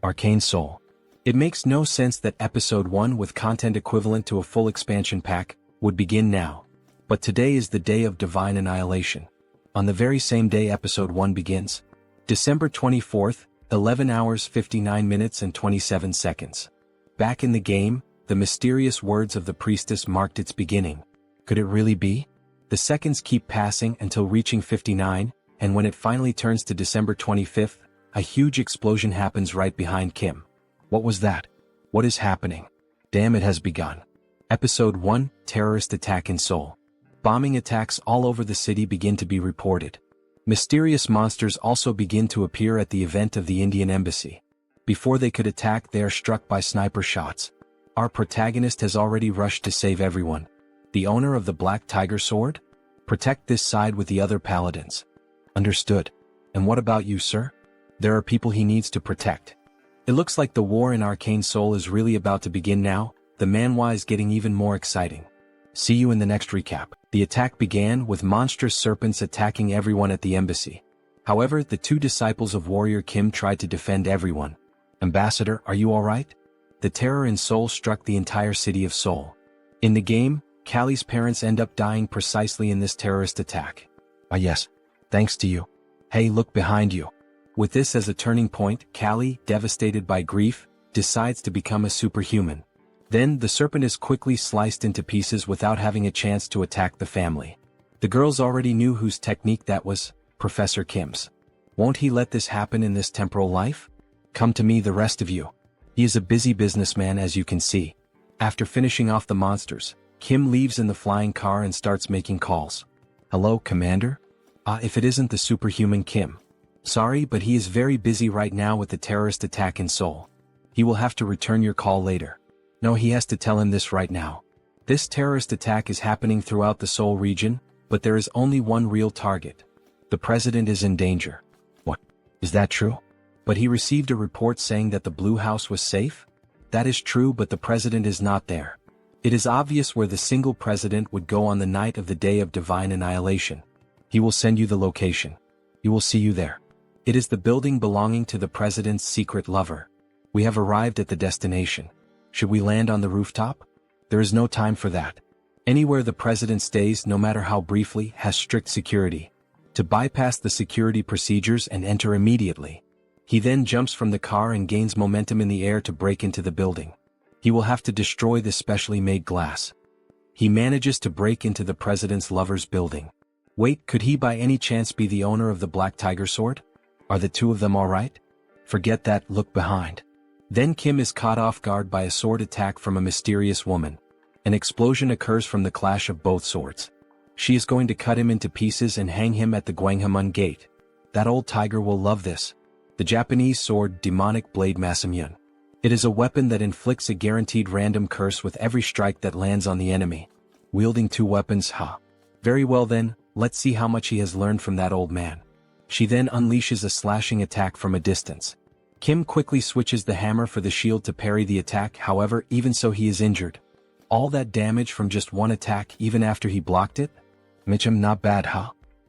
Arcane Seoul. It makes no sense that Episode 1 with content equivalent to a full expansion pack would begin now. But today is the day of divine annihilation. On the very same day Episode 1 begins. December 24th, 11 hours 59 minutes and 27 seconds. Back in the game, the mysterious words of the priestess marked its beginning. Could it really be? The seconds keep passing until reaching 59, and when it finally turns to December 25th, a huge explosion happens right behind Kim. What was that? What is happening? Damn, it has begun. Episode 1, Terrorist Attack in Seoul. Bombing attacks all over the city begin to be reported. Mysterious monsters also begin to appear at the event of the Indian embassy. Before they could attack, they are struck by sniper shots. Our protagonist has already rushed to save everyone. The owner of the Black Tiger Sword? Protect this side with the other paladins. Understood. And what about you, sir? There are people he needs to protect. It looks like the war in Arcane Seoul is really about to begin now. The manhwa is getting even more exciting. See you in the next recap. The attack began with monstrous serpents attacking everyone at the embassy. However, the two disciples of warrior Kim tried to defend everyone. Ambassador, are you alright? The terror in Seoul struck the entire city of Seoul. In the game, Callie's parents end up dying precisely in this terrorist attack. Ah yes, thanks to you. Hey, look behind you. With this as a turning point, Callie, devastated by grief, decides to become a superhuman. Then, the serpent is quickly sliced into pieces without having a chance to attack the family. The girls already knew whose technique that was, Professor Kim's. Won't he let this happen in this temporal life? Come to me, the rest of you. He is a busy businessman, as you can see. After finishing off the monsters, Kim leaves in the flying car and starts making calls. Hello, Commander? If it isn't the superhuman Kim. Sorry, but he is very busy right now with the terrorist attack in Seoul. He will have to return your call later. No, he has to tell him this right now. This terrorist attack is happening throughout the Seoul region, but there is only one real target. The president is in danger. What? Is that true? But he received a report saying that the Blue House was safe? That is true, but the president is not there. It is obvious where the single president would go on the night of the day of divine annihilation. He will send you the location. He will see you there. It is the building belonging to the president's secret lover. We have arrived at the destination. Should we land on the rooftop? There is no time for that. Anywhere the president stays, no matter how briefly, has strict security. To bypass the security procedures and enter immediately. He then jumps from the car and gains momentum in the air to break into the building. He will have to destroy the specially made glass. He manages to break into the president's lover's building. Wait, could he by any chance be the owner of the Black Tiger Sword? Are the two of them alright? Forget that, look behind. Then Kim is caught off guard by a sword attack from a mysterious woman. An explosion occurs from the clash of both swords. She is going to cut him into pieces and hang him at the Gwanghwamun gate. That old tiger will love this. The Japanese sword, Demonic Blade Masamyun. It is a weapon that inflicts a guaranteed random curse with every strike that lands on the enemy. Wielding two weapons, Very well then, let's see how much he has learned from that old man. She then unleashes a slashing attack from a distance. Kim quickly switches the hammer for the shield to parry the attack, however, even so he is injured. All that damage from just one attack even after he blocked it? Mitchum, not bad,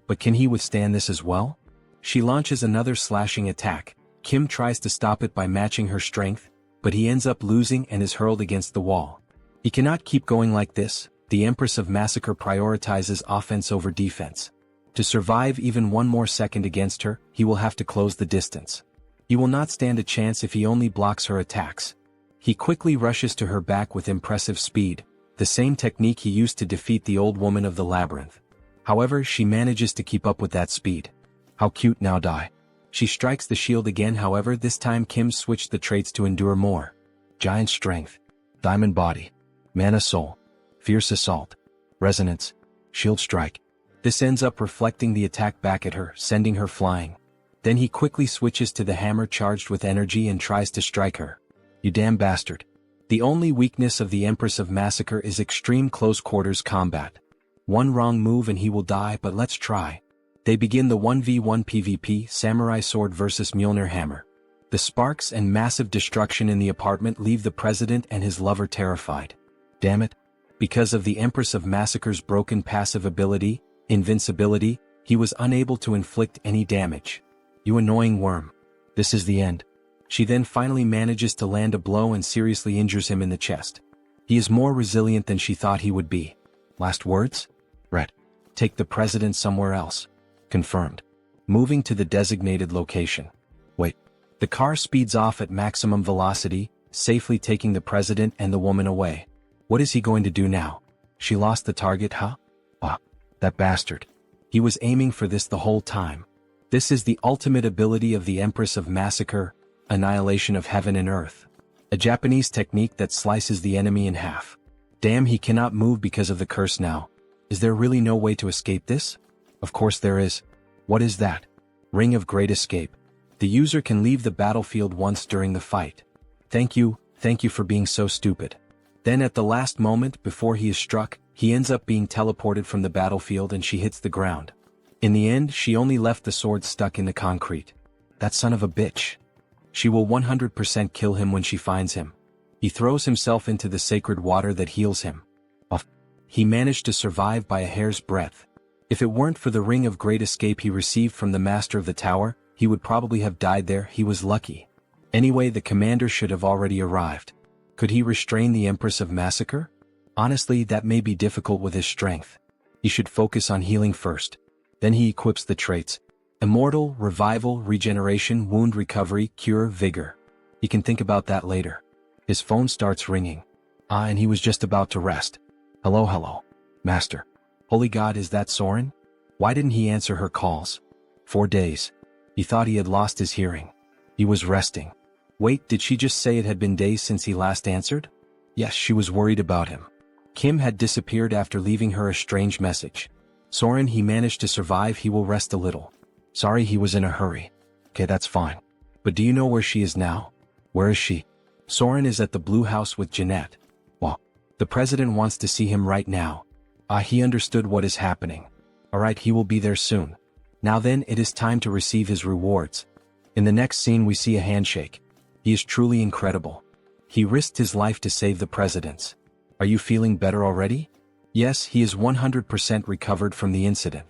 But can he withstand this as well? She launches another slashing attack. Kim tries to stop it by matching her strength, but he ends up losing and is hurled against the wall. He cannot keep going like this. The Empress of Massacre prioritizes offense over defense. To survive even one more second against her, he will have to close the distance. He will not stand a chance if he only blocks her attacks. He quickly rushes to her back with impressive speed, the same technique he used to defeat the old woman of the labyrinth. However, she manages to keep up with that speed. How cute, now die. She strikes the shield again, however this time Kim switched the traits to endure more. Giant Strength, Diamond Body, Mana Soul, Fierce Assault, Resonance, Shield Strike. This ends up reflecting the attack back at her, sending her flying. Then he quickly switches to the hammer charged with energy and tries to strike her. You damn bastard. The only weakness of the Empress of Massacre is extreme close quarters combat. One wrong move and he will die, but let's try. They begin the 1v1 PvP, Samurai Sword vs Mjolnir Hammer. The sparks and massive destruction in the apartment leave the president and his lover terrified. Damn it. Because of the Empress of Massacre's broken passive ability, Invincibility, He was unable to inflict any damage. You annoying worm. This is the end. She then finally manages to land a blow and seriously injures him in the chest. He is more resilient than she thought he would be. Last words? Red. Take the president somewhere else. Confirmed. Moving to the designated location. Wait. The car speeds off at maximum velocity, safely taking the president and the woman away. What is he going to do now? She lost the target, huh? Ah, that bastard. He was aiming for this the whole time. This is the ultimate ability of the Empress of Massacre, annihilation of heaven and earth. A Japanese technique that slices the enemy in half. Damn, he cannot move because of the curse now. Is there really no way to escape this? Of course there is. What is that? Ring of Great Escape. The user can leave the battlefield once during the fight. Thank you for being so stupid. Then at the last moment before he is struck, he ends up being teleported from the battlefield and she hits the ground. In the end, she only left the sword stuck in the concrete. That son of a bitch. She will 100% kill him when she finds him. He throws himself into the sacred water that heals him. He managed to survive by a hair's breadth. If it weren't for the Ring of Great Escape he received from the Master of the Tower, he would probably have died there. He was lucky. Anyway, the commander should have already arrived. Could he restrain the Empress of Massacre? Honestly, that may be difficult with his strength. He should focus on healing first. Then he equips the traits. Immortal, Revival, Regeneration, Wound Recovery, Cure, Vigor. He can think about that later. His phone starts ringing. And he was just about to rest. Hello, Master. Holy God, is that Soren? Why didn't he answer her calls? 4 days. He thought he had lost his hearing. He was resting. Wait, did she just say it had been days since he last answered? Yes, she was worried about him. Kim had disappeared after leaving her a strange message. Soren, he managed to survive, he will rest a little. Sorry, he was in a hurry. Okay, that's fine. But do you know where she is now? Where is she? Soren is at the Blue House with Jeanette. Well, the president wants to see him right now. He understood what is happening. Alright, he will be there soon. Now then, it is time to receive his rewards. In the next scene we see a handshake. He is truly incredible. He risked his life to save the presidents. Are you feeling better already? Yes, he is 100% recovered from the incident.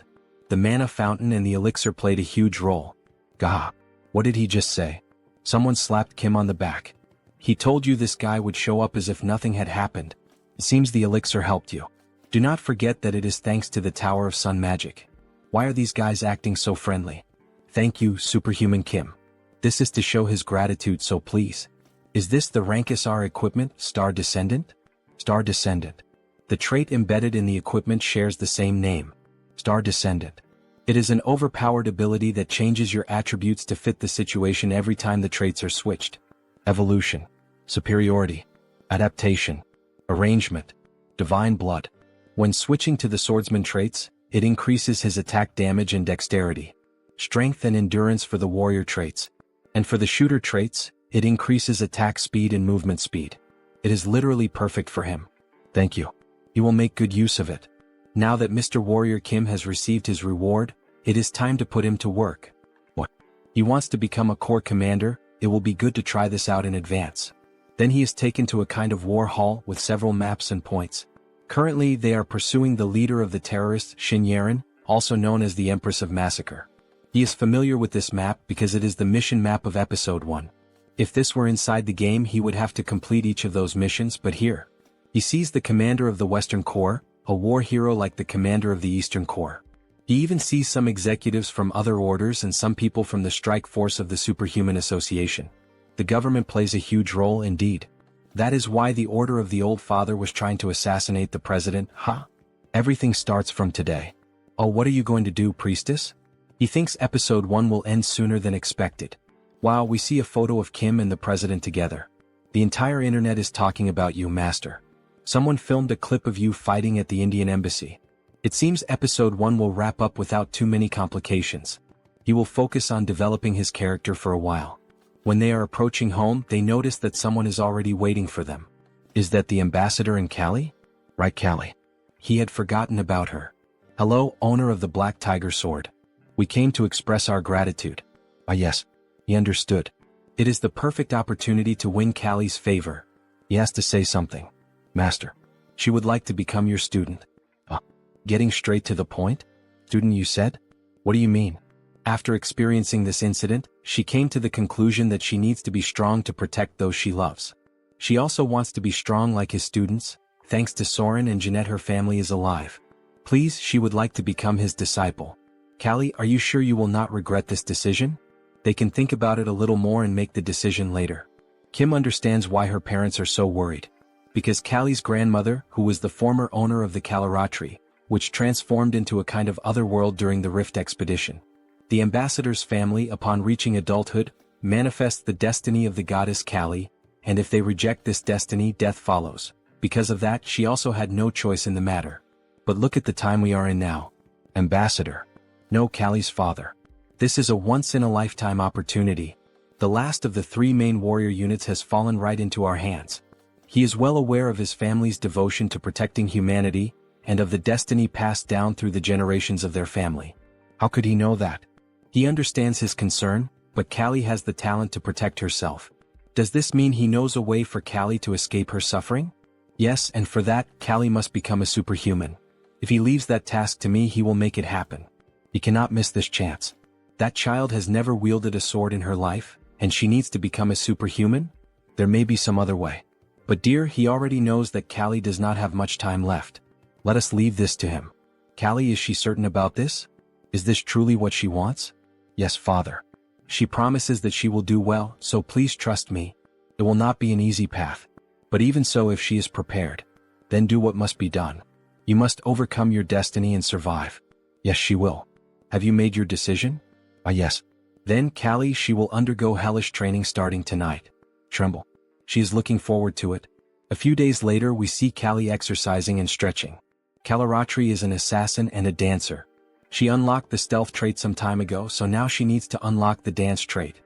The mana fountain and the elixir played a huge role. Gah. What did he just say? Someone slapped Kim on the back. He told you this guy would show up as if nothing had happened. It seems the elixir helped you. Do not forget that it is thanks to the Tower of Sun Magic. Why are these guys acting so friendly? Thank you, Superhuman Kim. This is to show his gratitude, so please. Is this the Rankisar equipment, Star Descendant? Star Descendant. The trait embedded in the equipment shares the same name. Star Descendant. It is an overpowered ability that changes your attributes to fit the situation every time the traits are switched. Evolution. Superiority. Adaptation. Arrangement. Divine Blood. When switching to the swordsman traits, it increases his attack damage and dexterity. Strength and endurance for the warrior traits. And for the shooter traits, it increases attack speed and movement speed. It is literally perfect for him. Thank you. He will make good use of it. Now that Mr. Warrior Kim has received his reward, it is time to put him to work. What? He wants to become a corps commander. It will be good to try this out in advance. Then he is taken to a kind of war hall with several maps and points. Currently, they are pursuing the leader of the terrorists, Shin Yaren, also known as the Empress of Massacre. He is familiar with this map because it is the mission map of Episode 1. If this were inside the game, he would have to complete each of those missions, but here, he sees the commander of the Western Corps, a war hero like the commander of the Eastern Corps. He even sees some executives from other orders and some people from the strike force of the Superhuman Association. The government plays a huge role indeed. That is why the Order of the Old Father was trying to assassinate the president, huh? Everything starts from today. Oh, what are you going to do, priestess? He thinks Episode 1 will end sooner than expected. Wow, we see a photo of Kim and the president together. The entire internet is talking about you, Master. Someone filmed a clip of you fighting at the Indian embassy. It seems Episode 1 will wrap up without too many complications. He will focus on developing his character for a while. When they are approaching home, they notice that someone is already waiting for them. Is that the ambassador and Callie? Right, Callie. He had forgotten about her. Hello, owner of the Black Tiger Sword. We came to express our gratitude. Ah yes. He understood. It is the perfect opportunity to win Callie's favor. He has to say something. Master. She would like to become your student. Getting straight to the point? Student, you said? What do you mean? After experiencing this incident, she came to the conclusion that she needs to be strong to protect those she loves. She also wants to be strong like his students. Thanks to Soren and Jeanette, her family is alive. Please, she would like to become his disciple. Callie, are you sure you will not regret this decision? They can think about it a little more and make the decision later. Kim understands why her parents are so worried. Because Callie's grandmother, who was the former owner of the Kalaratri, which transformed into a kind of other world during the Rift expedition. The ambassador's family, upon reaching adulthood, manifests the destiny of the goddess Callie, and if they reject this destiny, death follows. Because of that, she also had no choice in the matter. But look at the time we are in now. Ambassador. No, Callie's father. This is a once-in-a-lifetime opportunity. The last of the 3 main warrior units has fallen right into our hands. He is well aware of his family's devotion to protecting humanity, and of the destiny passed down through the generations of their family. How could he know that? He understands his concern, but Callie has the talent to protect herself. Does this mean he knows a way for Callie to escape her suffering? Yes, and for that, Callie must become a superhuman. If he leaves that task to me, he will make it happen. He cannot miss this chance. That child has never wielded a sword in her life, and she needs to become a superhuman? There may be some other way. But dear, he already knows that Callie does not have much time left. Let us leave this to him. Callie, is she certain about this? Is this truly what she wants? Yes, father. She promises that she will do well, so please trust me. It will not be an easy path. But even so, if she is prepared, then do what must be done. You must overcome your destiny and survive. Yes, she will. Have you made your decision? Yes. Then, Callie, she will undergo hellish training starting tonight. Tremble. She is looking forward to it. A few days later, we see Callie exercising and stretching. Kalaratri is an assassin and a dancer. She unlocked the stealth trait some time ago, so now she needs to unlock the dance trait.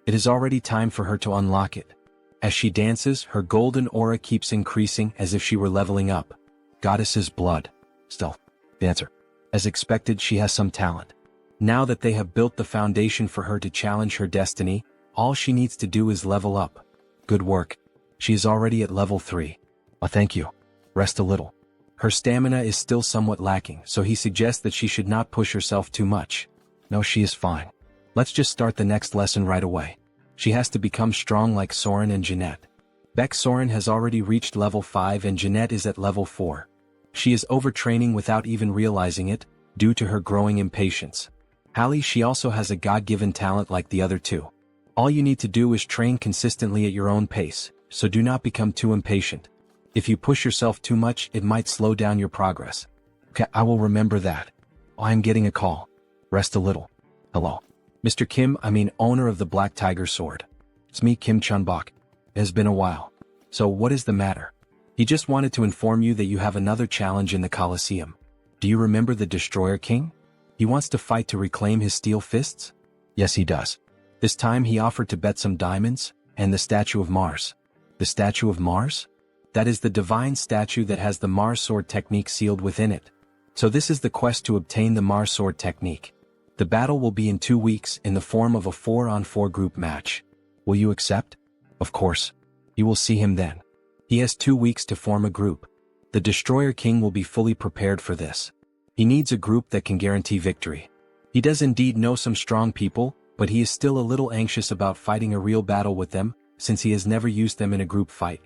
It is already time for her to unlock it. As she dances, her golden aura keeps increasing as if she were leveling up. Goddess's blood. Stealth. Dancer. As expected, she has some talent. Now that they have built the foundation for her to challenge her destiny, all she needs to do is level up. Good work. She is already at level 3. Thank you. Rest a little. Her stamina is still somewhat lacking, so he suggests that she should not push herself too much. No, she is fine. Let's just start the next lesson right away. She has to become strong like Soren and Jeanette. Beck Soren has already reached level 5 and Jeanette is at level 4. She is overtraining without even realizing it, due to her growing impatience. Hallie, she also has a God-given talent like the other 2. All you need to do is train consistently at your own pace, so do not become too impatient. If you push yourself too much, it might slow down your progress. Okay, I will remember that. I am getting a call. Rest a little. Hello. Mr. Kim, owner of the Black Tiger Sword. It's me, Kim Chunbok. It has been a while. So what is the matter? He just wanted to inform you that you have another challenge in the Colosseum. Do you remember the Destroyer King? He wants to fight to reclaim his steel fists? Yes, he does. This time he offered to bet some diamonds, and the statue of Mars. The statue of Mars? That is the divine statue that has the Mars sword technique sealed within it. So this is the quest to obtain the Mars sword technique. The battle will be in 2 weeks in the form of a 4-on-4 group match. Will you accept? Of course. You will see him then. He has 2 weeks to form a group. The Destroyer King will be fully prepared for this. He needs a group that can guarantee victory. He does indeed know some strong people, but he is still a little anxious about fighting a real battle with them, since he has never used them in a group fight.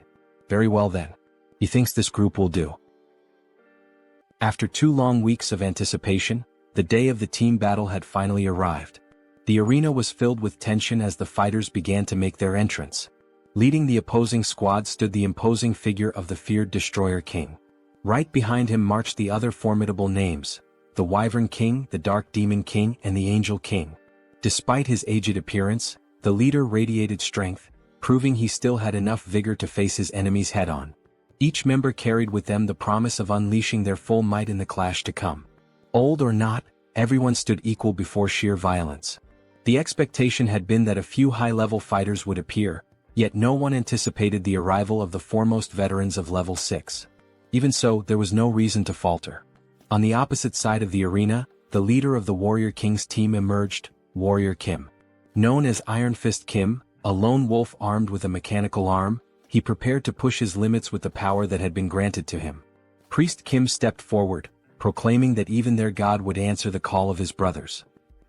Very well then. He thinks this group will do. After 2 long weeks of anticipation, the day of the team battle had finally arrived. The arena was filled with tension as the fighters began to make their entrance. Leading the opposing squad stood the imposing figure of the feared Destroyer King. Right behind him marched the other formidable names, the Wyvern King, the Dark Demon King, and the Angel King. Despite his aged appearance, the leader radiated strength, proving he still had enough vigor to face his enemies head-on. Each member carried with them the promise of unleashing their full might in the clash to come. Old or not, everyone stood equal before sheer violence. The expectation had been that a few high-level fighters would appear, yet no one anticipated the arrival of the foremost veterans of level 6. Even so, there was no reason to falter. On the opposite side of the arena, the leader of the Warrior King's team emerged, Warrior Kim. Known as Iron Fist Kim, a lone wolf armed with a mechanical arm, he prepared to push his limits with the power that had been granted to him. Priest Kim stepped forward, proclaiming that even their god would answer the call of his brothers.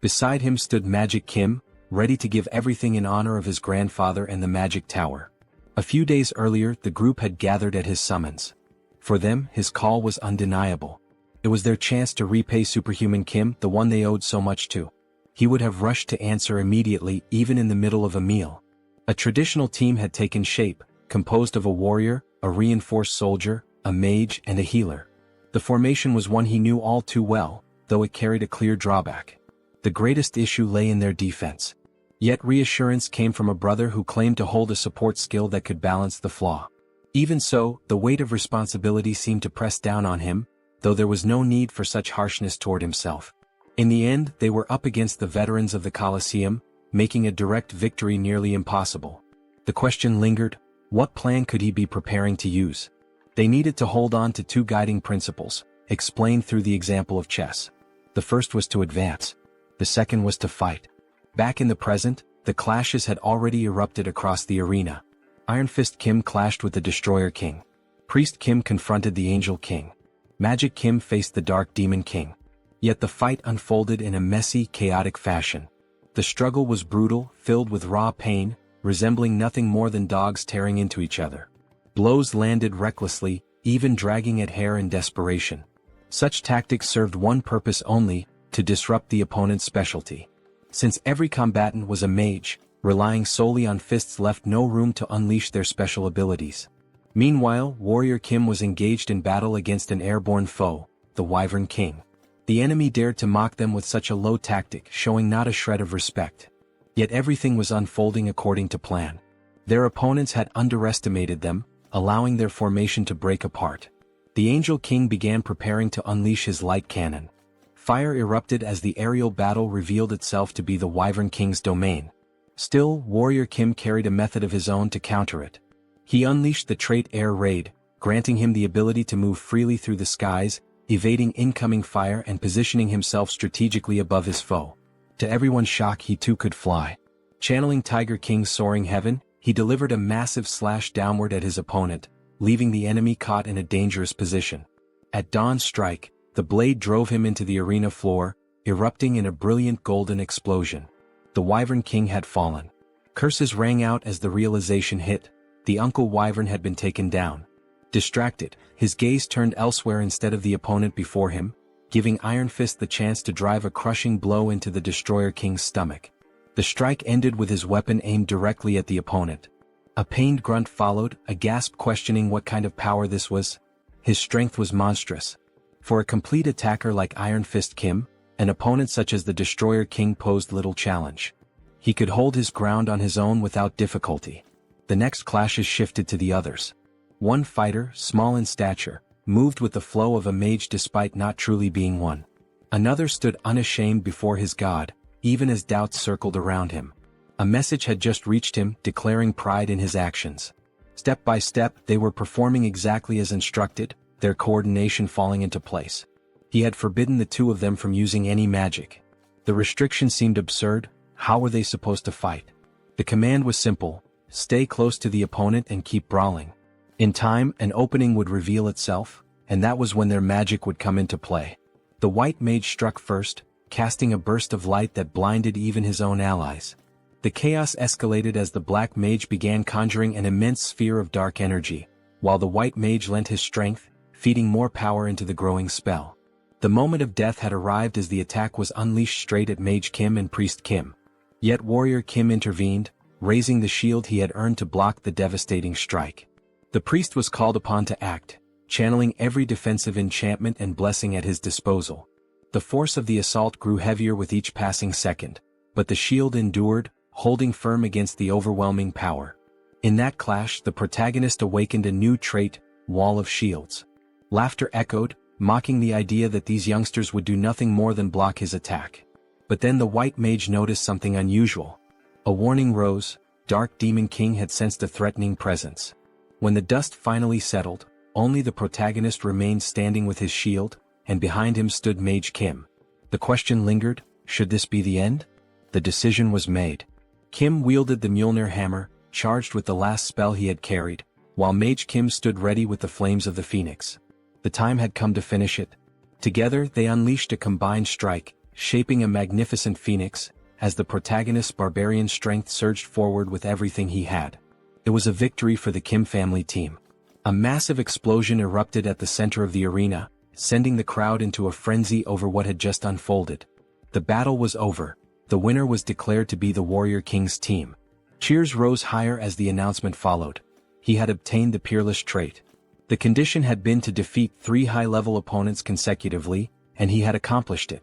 Beside him stood Magic Kim, ready to give everything in honor of his grandfather and the Magic Tower. A few days earlier the group had gathered at his summons. For them, his call was undeniable. It was their chance to repay Superhuman Kim, the one they owed so much to. He would have rushed to answer immediately, even in the middle of a meal. A traditional team had taken shape, composed of a warrior, a reinforced soldier, a mage, and a healer. The formation was one he knew all too well, though it carried a clear drawback. The greatest issue lay in their defense. Yet reassurance came from a brother who claimed to hold a support skill that could balance the flaw. Even so, the weight of responsibility seemed to press down on him, though there was no need for such harshness toward himself. In the end, they were up against the veterans of the Colosseum, making a direct victory nearly impossible. The question lingered, what plan could he be preparing to use? They needed to hold on to two guiding principles, explained through the example of chess. The first was to advance. The second was to fight. Back in the present, the clashes had already erupted across the arena. Iron Fist Kim clashed with the Destroyer King. Priest Kim confronted the Angel King. Magic Kim faced the Dark Demon King. Yet the fight unfolded in a messy, chaotic fashion. The struggle was brutal, filled with raw pain, resembling nothing more than dogs tearing into each other. Blows landed recklessly, even dragging at hair in desperation. Such tactics served one purpose only, to disrupt the opponent's specialty. Since every combatant was a mage, relying solely on fists left no room to unleash their special abilities. Meanwhile, Warrior Kim was engaged in battle against an airborne foe, the Wyvern King. The enemy dared to mock them with such a low tactic, showing not a shred of respect. Yet everything was unfolding according to plan. Their opponents had underestimated them, allowing their formation to break apart. The Angel King began preparing to unleash his light cannon. Fire erupted as the aerial battle revealed itself to be the Wyvern King's domain. Still, Warrior Kim carried a method of his own to counter it. He unleashed the trait Air Raid, granting him the ability to move freely through the skies, evading incoming fire and positioning himself strategically above his foe. To everyone's shock, he too could fly. Channeling Tiger King's soaring heaven, he delivered a massive slash downward at his opponent, leaving the enemy caught in a dangerous position. At Dawn's strike, the blade drove him into the arena floor, erupting in a brilliant golden explosion. The Wyvern King had fallen. Curses rang out as the realization hit. The Uncle Wyvern had been taken down. Distracted, his gaze turned elsewhere instead of the opponent before him, giving Iron Fist the chance to drive a crushing blow into the Destroyer King's stomach. The strike ended with his weapon aimed directly at the opponent. A pained grunt followed, a gasp questioning what kind of power this was. His strength was monstrous. For a complete attacker like Iron Fist Kim, an opponent such as the Destroyer King posed little challenge. He could hold his ground on his own without difficulty. The next clashes shifted to the others. One fighter, small in stature, moved with the flow of a mage despite not truly being one. Another stood unashamed before his god, even as doubts circled around him. A message had just reached him, declaring pride in his actions. Step by step, they were performing exactly as instructed, their coordination falling into place. He had forbidden the two of them from using any magic. The restriction seemed absurd. How were they supposed to fight? The command was simple: stay close to the opponent and keep brawling. In time, an opening would reveal itself, and that was when their magic would come into play. The white mage struck first, casting a burst of light that blinded even his own allies. The chaos escalated as the black mage began conjuring an immense sphere of dark energy, while the white mage lent his strength, feeding more power into the growing spell. The moment of death had arrived as the attack was unleashed straight at Mage Kim and Priest Kim. Yet Warrior Kim intervened, raising the shield he had earned to block the devastating strike. The priest was called upon to act, channeling every defensive enchantment and blessing at his disposal. The force of the assault grew heavier with each passing second, but the shield endured, holding firm against the overwhelming power. In that clash, the protagonist awakened a new trait, Wall of Shields. Laughter echoed, mocking the idea that these youngsters would do nothing more than block his attack. But then the white mage noticed something unusual. A warning rose. Dark Demon King had sensed a threatening presence. When the dust finally settled, only the protagonist remained standing with his shield, and behind him stood Mage Kim. The question lingered: should this be the end? The decision was made. Kim wielded the Mjolnir hammer, charged with the last spell he had carried, while Mage Kim stood ready with the flames of the phoenix. The time had come to finish it. Together they unleashed a combined strike, shaping a magnificent phoenix, as the protagonist's barbarian strength surged forward with everything he had. It was a victory for the Kim family team. A massive explosion erupted at the center of the arena, sending the crowd into a frenzy over what had just unfolded. The battle was over. The winner was declared to be the Warrior King's team. Cheers rose higher as the announcement followed. He had obtained the peerless trait. The condition had been to defeat 3 high-level opponents consecutively, and he had accomplished it.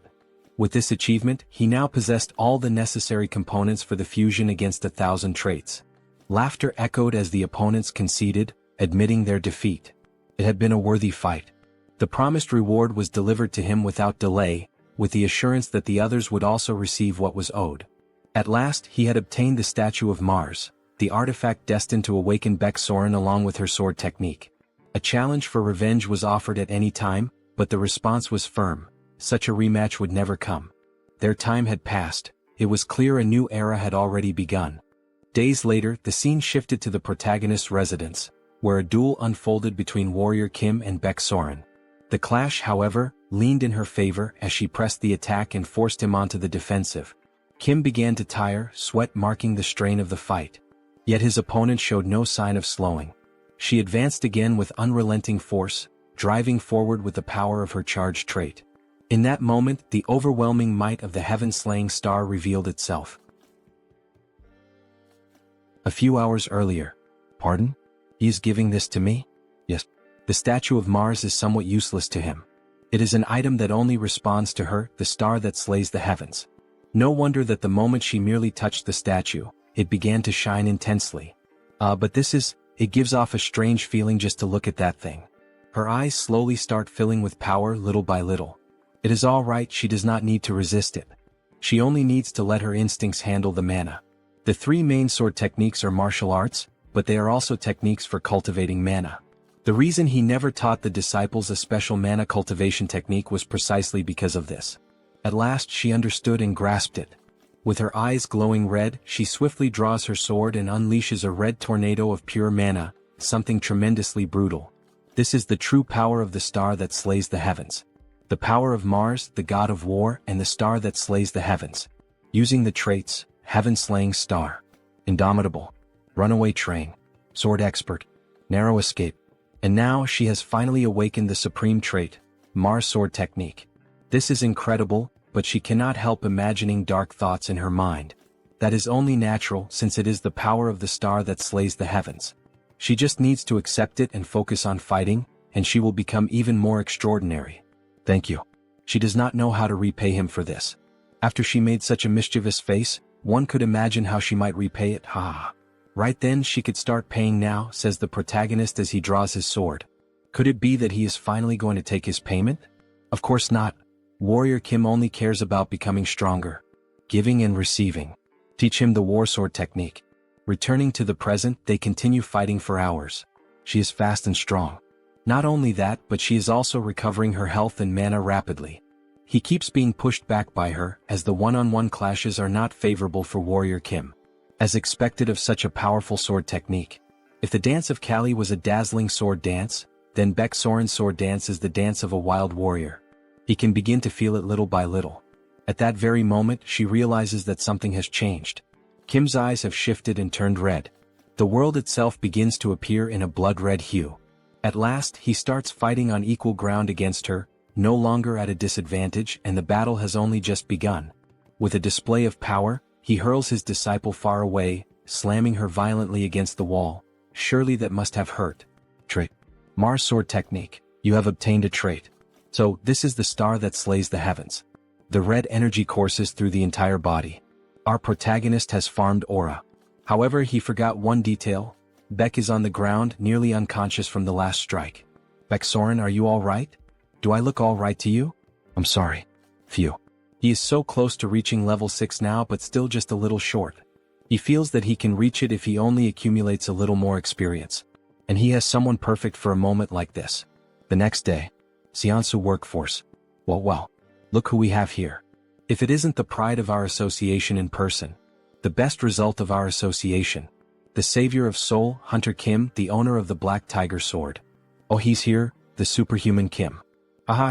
With this achievement, he now possessed all the necessary components for the fusion against 1,000 traits. Laughter echoed as the opponents conceded, admitting their defeat. It had been a worthy fight. The promised reward was delivered to him without delay, with the assurance that the others would also receive what was owed. At last he had obtained the statue of Mars, the artifact destined to awaken Baek-Soren along with her sword technique. A challenge for revenge was offered at any time, but the response was firm. Such a rematch would never come. Their time had passed. It was clear a new era had already begun. Days later, the scene shifted to the protagonist's residence, where a duel unfolded between Warrior Kim and Baek-Soren. The clash, however, leaned in her favor as she pressed the attack and forced him onto the defensive. Kim began to tire, sweat marking the strain of the fight. Yet his opponent showed no sign of slowing. She advanced again with unrelenting force, driving forward with the power of her charged trait. In that moment, the overwhelming might of the heaven-slaying star revealed itself. A few hours earlier. Pardon? He is giving this to me? Yes. The statue of Mars is somewhat useless to him. It is an item that only responds to her, the star that slays the heavens. No wonder that the moment she merely touched the statue, it began to shine intensely. But it gives off a strange feeling just to look at that thing. Her eyes slowly start filling with power little by little. It is all right, she does not need to resist it. She only needs to let her instincts handle the mana. The 3 main sword techniques are martial arts, but they are also techniques for cultivating mana. The reason he never taught the disciples a special mana cultivation technique was precisely because of this. At last she understood and grasped it. With her eyes glowing red, she swiftly draws her sword and unleashes a red tornado of pure mana, something tremendously brutal. This is the true power of the star that slays the heavens. The power of Mars, the god of war, and the star that slays the heavens. Using the traits, heaven-slaying star, indomitable, runaway train, sword expert, narrow escape. And now she has finally awakened the supreme trait, Mars sword technique. This is incredible, but she cannot help imagining dark thoughts in her mind. That is only natural since it is the power of the star that slays the heavens. She just needs to accept it and focus on fighting, and she will become even more extraordinary. Thank you. She does not know how to repay him for this. After she made such a mischievous face, one could imagine how she might repay it. Right then she could start paying now, says the protagonist as he draws his sword. Could it be that he is finally going to take his payment? Of course not. Warrior Kim only cares about becoming stronger. Giving and receiving. Teach him the war sword technique. Returning to the present, they continue fighting for hours. She is fast and strong. Not only that, but she is also recovering her health and mana rapidly. He keeps being pushed back by her, as the one-on-one clashes are not favorable for Warrior Kim. As expected of such a powerful sword technique. If the dance of Kali was a dazzling sword dance, then Baek-Soren's sword dance is the dance of a wild warrior. He can begin to feel it little by little. At that very moment, she realizes that something has changed. Kim's eyes have shifted and turned red. The world itself begins to appear in a blood-red hue. At last, he starts fighting on equal ground against her, no longer at a disadvantage, and the battle has only just begun. With a display of power, he hurls his disciple far away, slamming her violently against the wall. Surely that must have hurt. Trait. Mars sword technique. You have obtained a trait. So, this is the star that slays the heavens. The red energy courses through the entire body. Our protagonist has farmed aura. However, he forgot one detail. Baek is on the ground, nearly unconscious from the last strike. Baek-Soren, are you alright? Do I look alright to you? I'm sorry. Phew. He is so close to reaching level 6 now, but still just a little short. He feels that he can reach it if he only accumulates a little more experience. And he has someone perfect for a moment like this. The next day. Joonsoo workforce. Well, look who we have here. If it isn't the pride of our association in person. The best result of our association. The savior of Seoul, Hunter Kim, the owner of the Black Tiger Sword. Oh, he's here, the superhuman Kim.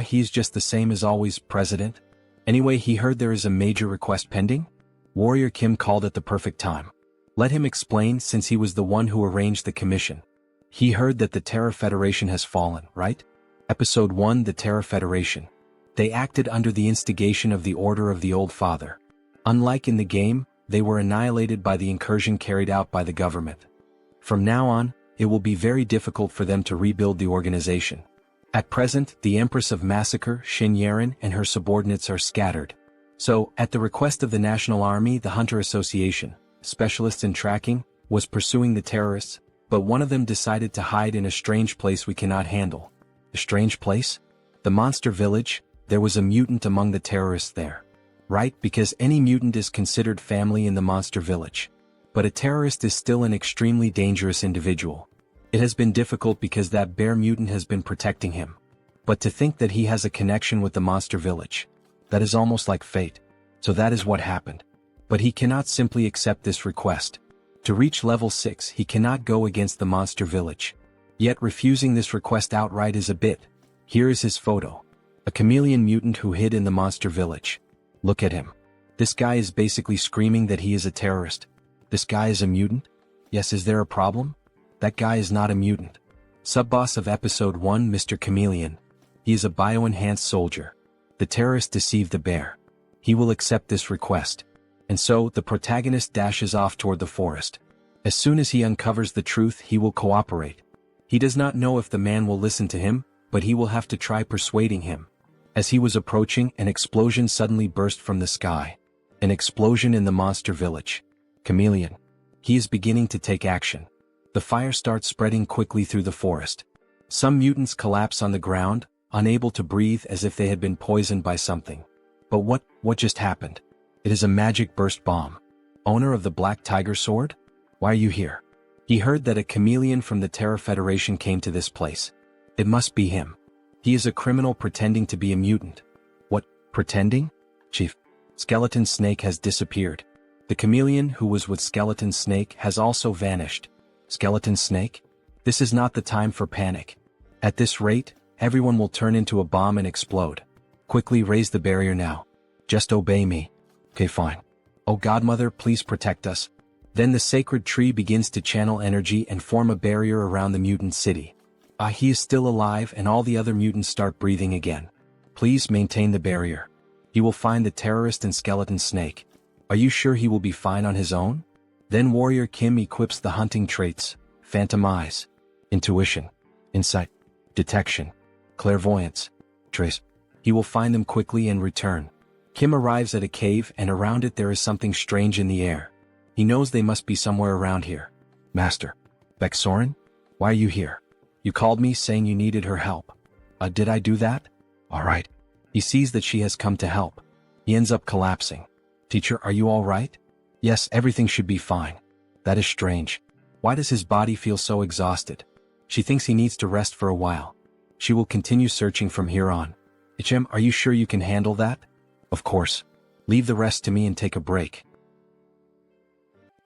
He's just the same as always, President. Anyway, he heard there is a major request pending? Warrior Kim called at the perfect time. Let him explain, since he was the one who arranged the commission. He heard that the Terror Federation has fallen, right? Episode 1, The Terror Federation. They acted under the instigation of the Order of the Old Father. Unlike in the game, they were annihilated by the incursion carried out by the government. From now on, it will be very difficult for them to rebuild the organization. At present, the Empress of Massacre, Shin Yaren, and her subordinates are scattered. So, at the request of the National Army, the Hunter Association, specialists in tracking, was pursuing the terrorists, but one of them decided to hide in a strange place we cannot handle. A strange place? The Monster Village. There was a mutant among the terrorists there. Right, because any mutant is considered family in the Monster Village. But a terrorist is still an extremely dangerous individual. It has been difficult because that bear mutant has been protecting him. But to think that he has a connection with the Monster Village. That is almost like fate. So that is what happened. But he cannot simply accept this request. To reach level 6, he cannot go against the Monster Village. Yet refusing this request outright is a bit. Here is his photo. A chameleon mutant who hid in the Monster Village. Look at him. This guy is basically screaming that he is a terrorist. This guy is a mutant? Yes, is there a problem? That guy is not a mutant. Sub-boss of Episode 1, Mr. Chameleon. He is a bio-enhanced soldier. The terrorist deceived the bear. He will accept this request. And so, the protagonist dashes off toward the forest. As soon as he uncovers the truth, he will cooperate. He does not know if the man will listen to him, but he will have to try persuading him. As he was approaching, an explosion suddenly burst from the sky. An explosion in the Monster Village. Chameleon. He is beginning to take action. The fire starts spreading quickly through the forest. Some mutants collapse on the ground, unable to breathe as if they had been poisoned by something. But what just happened? It is a magic burst bomb. Owner of the Black Tiger Sword? Why are you here? He heard that a chameleon from the Terror Federation came to this place. It must be him. He is a criminal pretending to be a mutant. What, pretending? Chief. Skeleton Snake has disappeared. The chameleon who was with Skeleton Snake has also vanished. Skeleton Snake? This is not the time for panic. At this rate, everyone will turn into a bomb and explode. Quickly raise the barrier now. Just obey me. Okay, fine. Oh Godmother, please protect us. Then the sacred tree begins to channel energy and form a barrier around the mutant city. He is still alive and all the other mutants start breathing again. Please maintain the barrier. He will find the terrorist and Skeleton Snake. Are you sure he will be fine on his own? Then Warrior Kim equips the hunting traits, Phantom Eyes, Intuition, Insight, Detection, Clairvoyance, Trace. He will find them quickly and return. Kim arrives at a cave and around it there is something strange in the air. He knows they must be somewhere around here. Master. Beksoren? Why are you here? You called me saying you needed her help. Did I do that? Alright. He sees that she has come to help. He ends up collapsing. Teacher, are you alright? Yes, everything should be fine. That is strange. Why does his body feel so exhausted? She thinks he needs to rest for a while. She will continue searching from here on. HM, are you sure you can handle that? Of course. Leave the rest to me and take a break.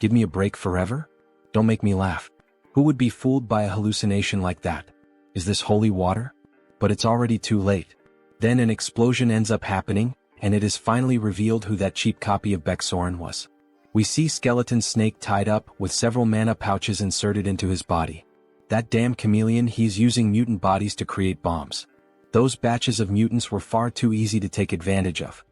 Give me a break forever? Don't make me laugh. Who would be fooled by a hallucination like that? Is this holy water? But it's already too late. Then an explosion ends up happening, and it is finally revealed who that cheap copy of Beksoren was. We see Skeleton Snake tied up with several mana pouches inserted into his body. That damn chameleon, he's using mutant bodies to create bombs. Those batches of mutants were far too easy to take advantage of.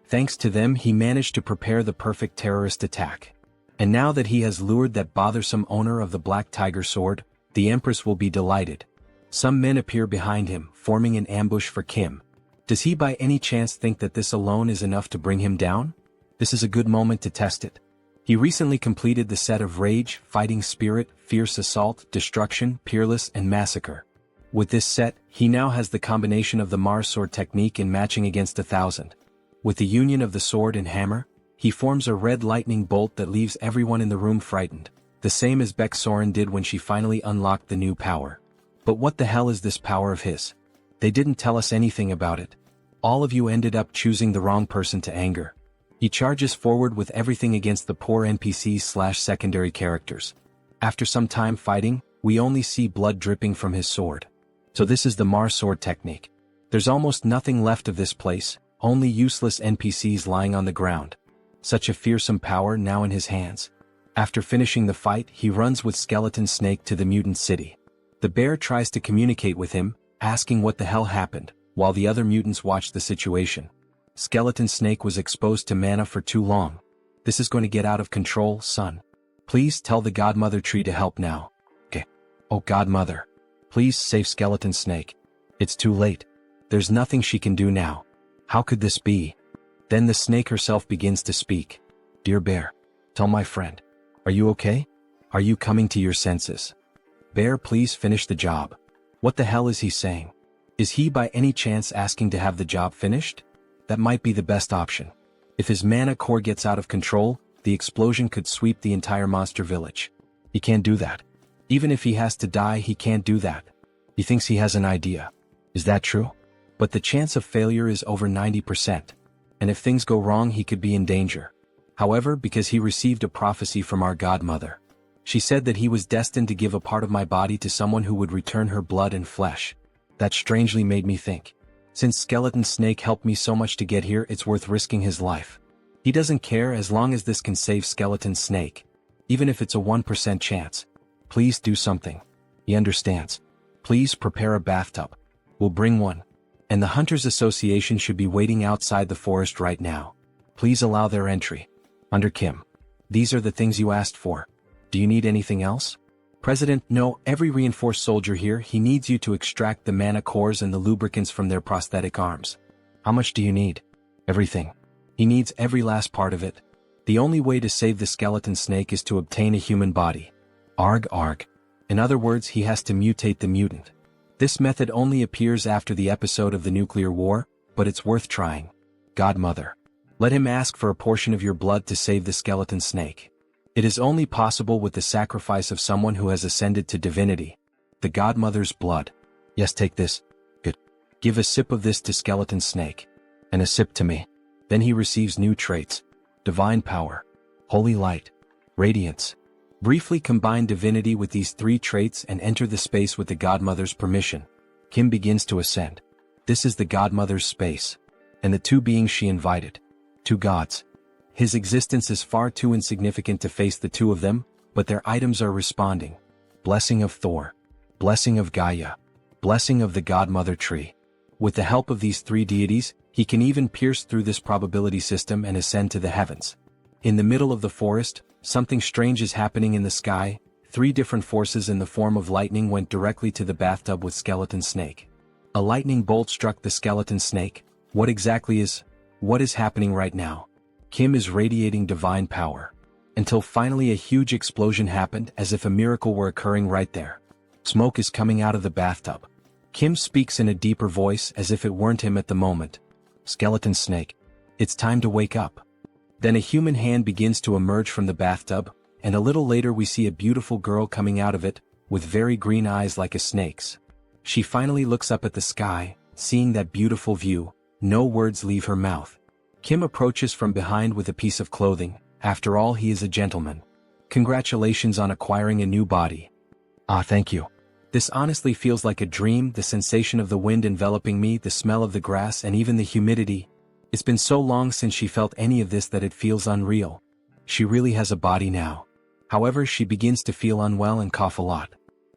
Thanks to them, he managed to prepare the perfect terrorist attack. And now that he has lured that bothersome owner of the Black Tiger Sword, the Empress will be delighted. Some men appear behind him, forming an ambush for Kim. Does he by any chance think that this alone is enough to bring him down? This is a good moment to test it. He recently completed the set of Rage, Fighting Spirit, Fierce Assault, Destruction, Peerless, and Massacre. With this set, he now has the combination of the Mars Sword technique in matching against 1,000. With the union of the sword and hammer, he forms a red lightning bolt that leaves everyone in the room frightened, the same as Beksoren did when she finally unlocked the new power. But what the hell is this power of his? They didn't tell us anything about it. All of you ended up choosing the wrong person to anger. He charges forward with everything against the poor NPCs/secondary characters. After some time fighting, we only see blood dripping from his sword. So this is the Mars Sword technique. There's almost nothing left of this place, only useless NPCs lying on the ground. Such a fearsome power now in his hands. After finishing the fight, he runs with Skeleton Snake to the mutant city. The bear tries to communicate with him, asking what the hell happened, while the other mutants watch the situation. Skeleton Snake was exposed to mana for too long. This is going to get out of control, son. Please tell the Godmother tree to help now. Okay. Oh Godmother. Please save Skeleton Snake. It's too late. There's nothing she can do now. How could this be? Then the snake herself begins to speak. Dear bear, tell my friend. Are you okay? Are you coming to your senses? Bear, please finish the job. What the hell is he saying? Is he by any chance asking to have the job finished? That might be the best option. If his mana core gets out of control, the explosion could sweep the entire monster village. He can't do that. Even if he has to die, he can't do that. He thinks he has an idea. Is that true? But the chance of failure is over 90%. And if things go wrong, he could be in danger. However, because he received a prophecy from our Godmother. She said that he was destined to give a part of my body to someone who would return her blood and flesh. That strangely made me think. Since Skeleton Snake helped me so much to get here, it's worth risking his life. He doesn't care as long as this can save Skeleton Snake. Even if it's a 1% chance. Please do something. He understands. Please prepare a bathtub. We'll bring one. And the Hunters Association should be waiting outside the forest right now. Please allow their entry. Under Kim. These are the things you asked for. Do you need anything else? President, no, every reinforced soldier here, he needs you to extract the mana cores and the lubricants from their prosthetic arms. How much do you need? Everything. He needs every last part of it. The only way to save the Skeleton Snake is to obtain a human body. Arg arg. In other words, he has to mutate the mutant. This method only appears after the episode of the nuclear war, but it's worth trying. Godmother. Let him ask for a portion of your blood to save the Skeleton Snake. It is only possible with the sacrifice of someone who has ascended to divinity. The Godmother's blood. Yes, take this. Good. Give a sip of this to Skeleton Snake. And a sip to me. Then he receives new traits. Divine power. Holy light. Radiance. Briefly combine divinity with these 3 traits and enter the space with the Godmother's permission. Kim begins to ascend. This is the Godmother's space. And the 2 beings she invited. 2 gods. His existence is far too insignificant to face the 2 of them, but their items are responding. Blessing of Thor. Blessing of Gaia. Blessing of the Godmother tree. With the help of these 3 deities, he can even pierce through this probability system and ascend to the heavens. In the middle of the forest, something strange is happening in the sky. 3 different forces in the form of lightning went directly to the bathtub with Skeleton Snake. A lightning bolt struck the Skeleton Snake. What is happening right now? Kim is radiating divine power. Until finally a huge explosion happened as if a miracle were occurring right there. Smoke is coming out of the bathtub. Kim speaks in a deeper voice as if it weren't him at the moment. Skeleton Snake. It's time to wake up. Then a human hand begins to emerge from the bathtub, and a little later we see a beautiful girl coming out of it, with very green eyes like a snake's. She finally looks up at the sky, seeing that beautiful view. No words leave her mouth. Kim approaches from behind with a piece of clothing. After all, he is a gentleman. Congratulations on acquiring a new body. Ah, thank you. This honestly feels like a dream, the sensation of the wind enveloping me, the smell of the grass and even the humidity. It's been so long since she felt any of this that it feels unreal. She really has a body now. However, she begins to feel unwell and cough a lot.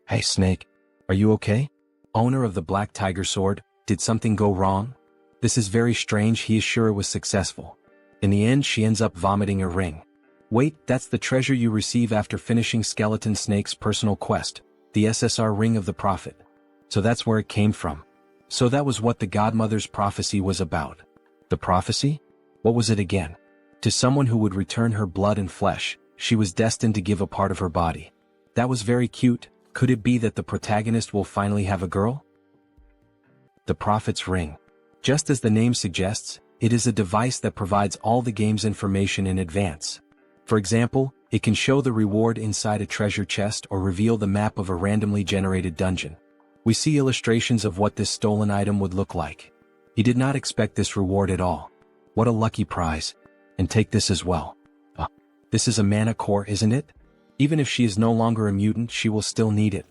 Hey Snake, are you okay? Owner of the Black Tiger Sword, did something go wrong? This is very strange, he is sure it was successful. In the end, she ends up vomiting a ring. Wait, that's the treasure you receive after finishing Skeleton Snake's personal quest, the SSR Ring of the Prophet. So that's where it came from. So that was what the Godmother's prophecy was about. The prophecy? What was it again? To someone who would return her blood and flesh, she was destined to give a part of her body. That was very cute. Could it be that the protagonist will finally have a girl? The Prophet's Ring. Just as the name suggests, it is a device that provides all the game's information in advance. For example, it can show the reward inside a treasure chest or reveal the map of a randomly generated dungeon. We see illustrations of what this stolen item would look like. He did not expect this reward at all. What a lucky prize. And take this as well. This is a mana core, isn't it? Even if she is no longer a mutant, she will still need it.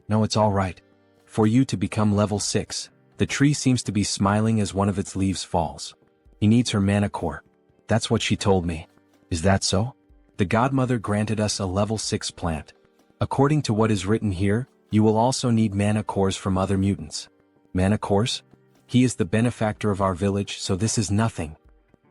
No, it's alright. For you to become level 6, the tree seems to be smiling as one of its leaves falls. He needs her mana core. That's what she told me. Is that so? The Godmother granted us a level 6 plant. According to what is written here, you will also need mana cores from other mutants. Mana cores? He is the benefactor of our village, so this is nothing.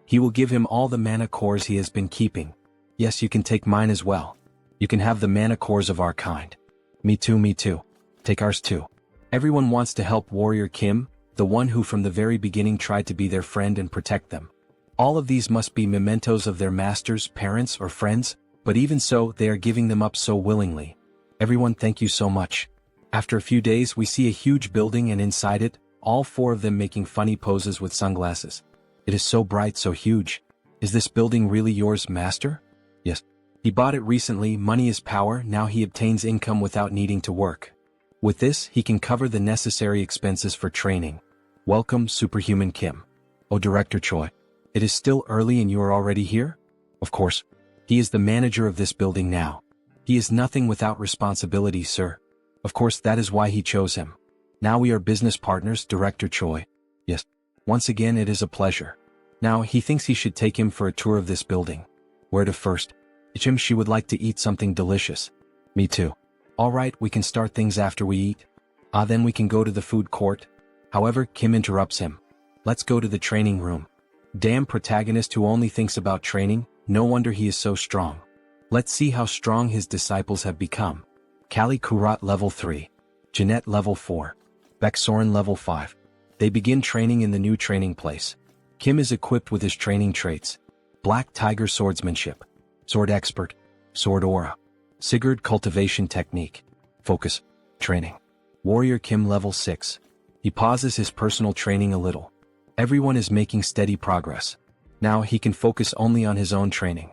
He will give him all the mana cores he has been keeping. Yes, you can take mine as well. You can have the mana cores of our kind. Me too, me too. Take ours too. Everyone wants to help Warrior Kim, the one who from the very beginning tried to be their friend and protect them. All of these must be mementos of their masters, parents, or friends, but even so, they are giving them up so willingly. Everyone, thank you so much. After a few days, we see a huge building, and inside it, all 4 of them making funny poses with sunglasses. It is so bright, so huge. Is this building really yours, master? Yes. He bought it recently. Money is power. Now he obtains income without needing to work. With this, he can cover the necessary expenses for training. Welcome, Superhuman Kim. Oh, Director Choi. It is still early and you are already here? Of course. He is the manager of this building now. He is nothing without responsibility, sir. Of course, that is why he chose him. Now we are business partners, Director Choi. Yes. Once again, it is a pleasure. Now, he thinks he should take him for a tour of this building. Where to first? Jim, she would like to eat something delicious. Me too. All right, we can start things after we eat. Then we can go to the food court. However, Kim interrupts him. Let's go to the training room. Damn protagonist who only thinks about training, no wonder he is so strong. Let's see how strong his disciples have become. Kali Kurat level 3. Jeanette level 4. Beck Soren level 5. They begin training in the new training place. Kim is equipped with his training traits. Black Tiger Swordsmanship. Sword Expert. Sword Aura. Sigurd Cultivation Technique. Focus. Training. Warrior Kim level 6. He pauses his personal training a little. Everyone is making steady progress. Now he can focus only on his own training.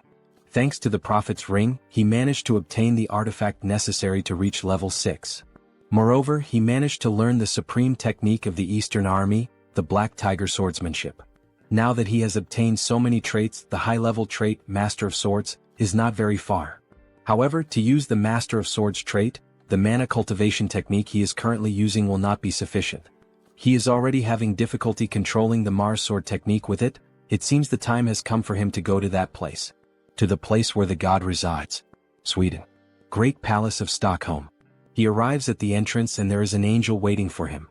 Thanks to the Prophet's Ring, he managed to obtain the artifact necessary to reach level 6. Moreover, he managed to learn the supreme technique of the Eastern Army, the Black Tiger Swordsmanship. Now that he has obtained so many traits, the high-level trait, Master of Swords, is not very far. However, to use the Master of Swords trait, the mana cultivation technique he is currently using will not be sufficient. He is already having difficulty controlling the Mars Sword technique with it. It seems the time has come for him to go to that place. To the place where the god resides. Sweden. Great Palace of Stockholm. He arrives at the entrance and there is an angel waiting for him.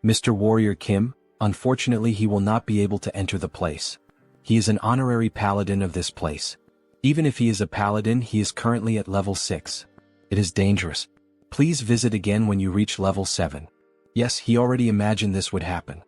Mr. Warrior Kim, unfortunately he will not be able to enter the place. He is an honorary paladin of this place. Even if he is a paladin, he is currently at level 6. It is dangerous. Please visit again when you reach level 7. Yes, he already imagined this would happen.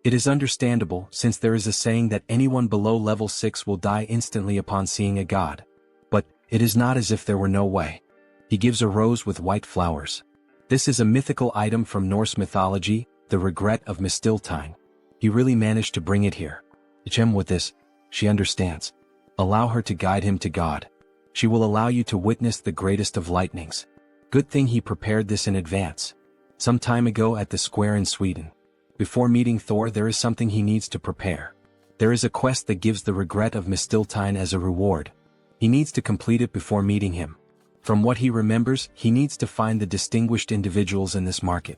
It is understandable, since there is a saying that anyone below level 6 will die instantly upon seeing a god. But, it is not as if there were no way. He gives a rose with white flowers. This is a mythical item from Norse mythology, the regret of Mistiltine. He really managed to bring it here. Gem with this, she understands. Allow her to guide him to God. She will allow you to witness the greatest of lightnings. Good thing he prepared this in advance. Some time ago at the square in Sweden. Before meeting Thor, there is something he needs to prepare. There is a quest that gives the regret of Mistiltine as a reward. He needs to complete it before meeting him. From what he remembers, he needs to find the distinguished individuals in this market.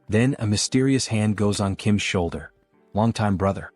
Then a mysterious hand goes on Kim's shoulder. Longtime brother.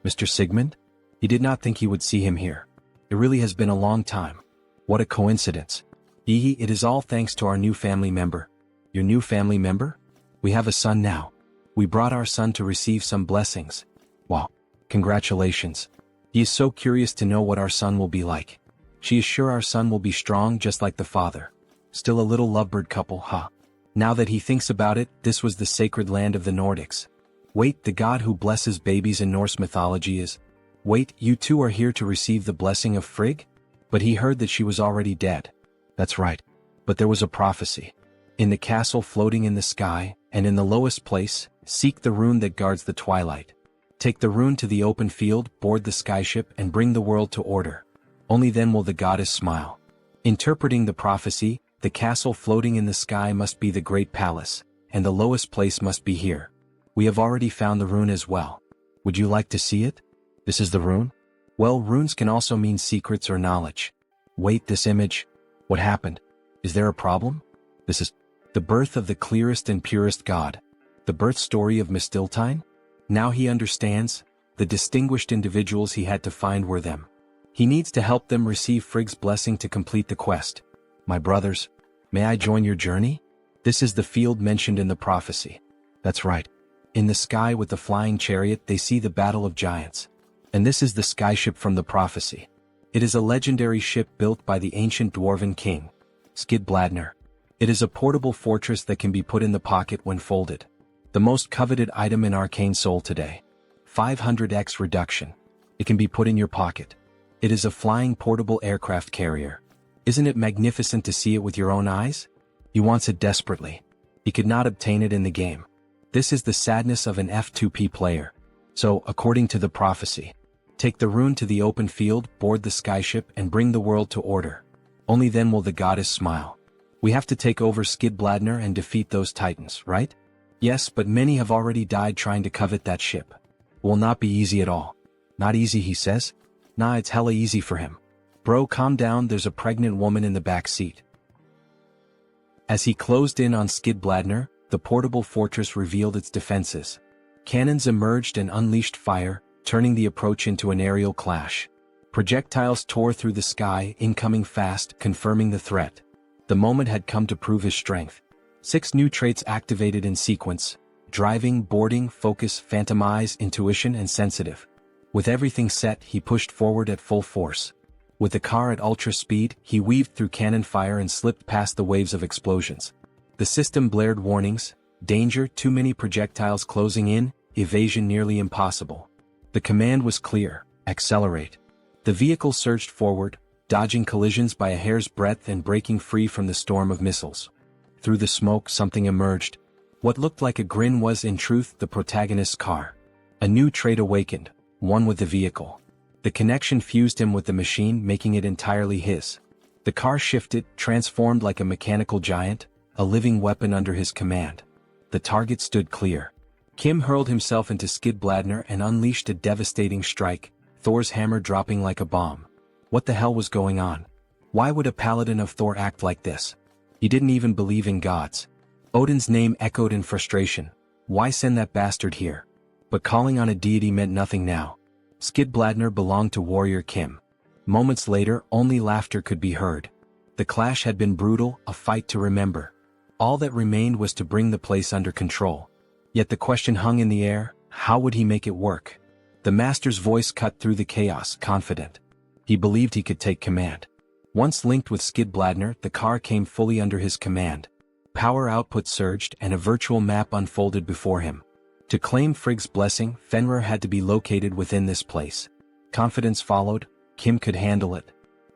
Mr. Sigmund? He did not think he would see him here. It really has been a long time. What a coincidence. It is all thanks to our new family member. Your new family member? We have a son now. We brought our son to receive some blessings. Wow. Congratulations. He is so curious to know what our son will be like. She is sure our son will be strong just like the father. Still a little lovebird couple, huh? Now that he thinks about it, this was the sacred land of the Nordics. Wait, the god who blesses babies in Norse mythology is... Wait, you two are here to receive the blessing of Frigg? But he heard that she was already dead. That's right. But there was a prophecy. In the castle floating in the sky, and in the lowest place, seek the rune that guards the twilight. Take the rune to the open field, board the skyship, and bring the world to order. Only then will the goddess smile. Interpreting the prophecy, the castle floating in the sky must be the great palace, and the lowest place must be here. We have already found the rune as well. Would you like to see it? This is the rune? Well, runes can also mean secrets or knowledge. Wait, this image? What happened? Is there a problem? This is the birth of the clearest and purest god. The birth story of Mistiltine? Now he understands. the distinguished individuals he had to find were them. He needs to help them receive Frigg's blessing to complete the quest. My brothers, may I join your journey? This is the field mentioned in the prophecy. That's right. In the sky with the flying chariot they see the battle of giants. And this is the skyship from the prophecy. It is a legendary ship built by the ancient dwarven king, Skidbladner. It is a portable fortress that can be put in the pocket when folded. The most coveted item in Arcane Seoul today. 500x reduction. It can be put in your pocket. It is a flying portable aircraft carrier. Isn't it magnificent to see it with your own eyes? He wants it desperately. He could not obtain it in the game. This is the sadness of an F2P player. So, according to the prophecy, take the rune to the open field, board the skyship, and bring the world to order. Only then will the goddess smile. We have to take over Skidbladner and defeat those titans, right? Yes, but many have already died trying to covet that ship. Will not be easy at all. Not easy, he says? Nah, it's hella easy for him. Bro, calm down, there's a pregnant woman in the back seat. As he closed in on Skidbladner, the portable fortress revealed its defenses. Cannons emerged and unleashed fire, turning the approach into an aerial clash. Projectiles tore through the sky, incoming fast, confirming the threat. The moment had come to prove his strength. 6 new traits activated in sequence: driving, boarding, focus, phantom eyes, intuition, and sensitive. With everything set, he pushed forward at full force. With the car at ultra speed, he weaved through cannon fire and slipped past the waves of explosions. The system blared warnings: danger, too many projectiles closing in, evasion nearly impossible. The command was clear: accelerate. The vehicle surged forward, dodging collisions by a hair's breadth and breaking free from the storm of missiles. Through the smoke something emerged. What looked like a grin was in truth the protagonist's car. A new trait awakened, one with the vehicle. The connection fused him with the machine, making it entirely his. The car shifted, transformed like a mechanical giant, a living weapon under his command. The target stood clear. Kim hurled himself into Skidbladner and unleashed a devastating strike, Thor's hammer dropping like a bomb. What the hell was going on? Why would a paladin of Thor act like this? He didn't even believe in gods. Odin's name echoed in frustration. Why send that bastard here? But calling on a deity meant nothing now. Skidbladner belonged to warrior Kim. Moments later, only laughter could be heard. The clash had been brutal, a fight to remember. All that remained was to bring the place under control. Yet the question hung in the air: how would he make it work? The master's voice cut through the chaos, confident. He believed he could take command. Once linked with Skidbladner, the car came fully under his command. Power output surged and a virtual map unfolded before him. To claim Frigg's blessing, Fenrir had to be located within this place. Confidence followed. Kim could handle it.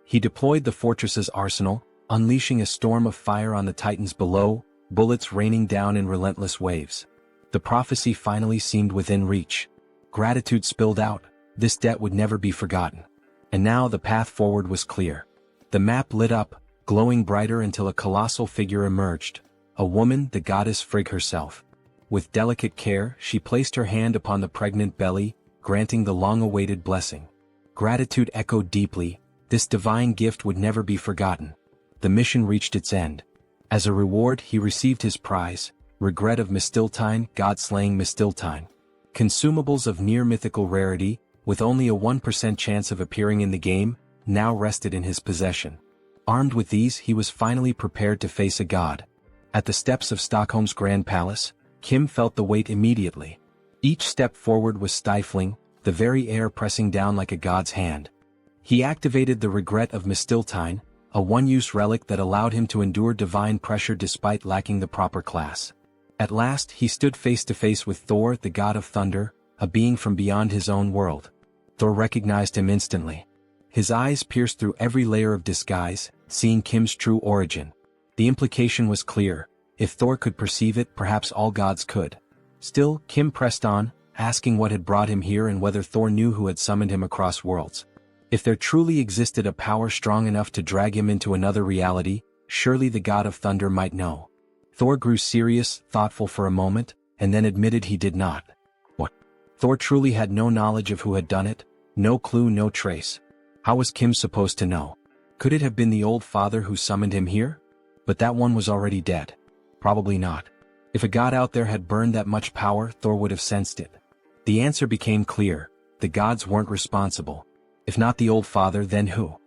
He deployed the fortress's arsenal, unleashing a storm of fire on the titans below, bullets raining down in relentless waves. The prophecy finally seemed within reach. Gratitude spilled out. This debt would never be forgotten. And now the path forward was clear. The map lit up, glowing brighter until a colossal figure emerged. A woman, the goddess Frigg herself. With delicate care, she placed her hand upon the pregnant belly, granting the long-awaited blessing. Gratitude echoed deeply. This divine gift would never be forgotten. The mission reached its end. As a reward, he received his prize: regret of Mistiltine, god-slaying Mistiltine. Consumables of near-mythical rarity, with only a 1% chance of appearing in the game, now rested in his possession. Armed with these, he was finally prepared to face a god. At the steps of Stockholm's Grand Palace, Kim felt the weight immediately. Each step forward was stifling, the very air pressing down like a god's hand. He activated the regret of Mistiltine, a one-use relic that allowed him to endure divine pressure despite lacking the proper class. At last, he stood face to face with Thor, the god of thunder, a being from beyond his own world. Thor recognized him instantly. His eyes pierced through every layer of disguise, seeing Kim's true origin. The implication was clear: if Thor could perceive it, perhaps all gods could. Still, Kim pressed on, asking what had brought him here and whether Thor knew who had summoned him across worlds. If there truly existed a power strong enough to drag him into another reality, surely the god of thunder might know. Thor grew serious, thoughtful for a moment, and then admitted he did not. What? Thor truly had no knowledge of who had done it, no clue, no trace. How was Kim supposed to know? Could it have been the old father who summoned him here? But that one was already dead. Probably not. If a god out there had burned that much power, Thor would have sensed it. The answer became clear: the gods weren't responsible. If not the old father, then who?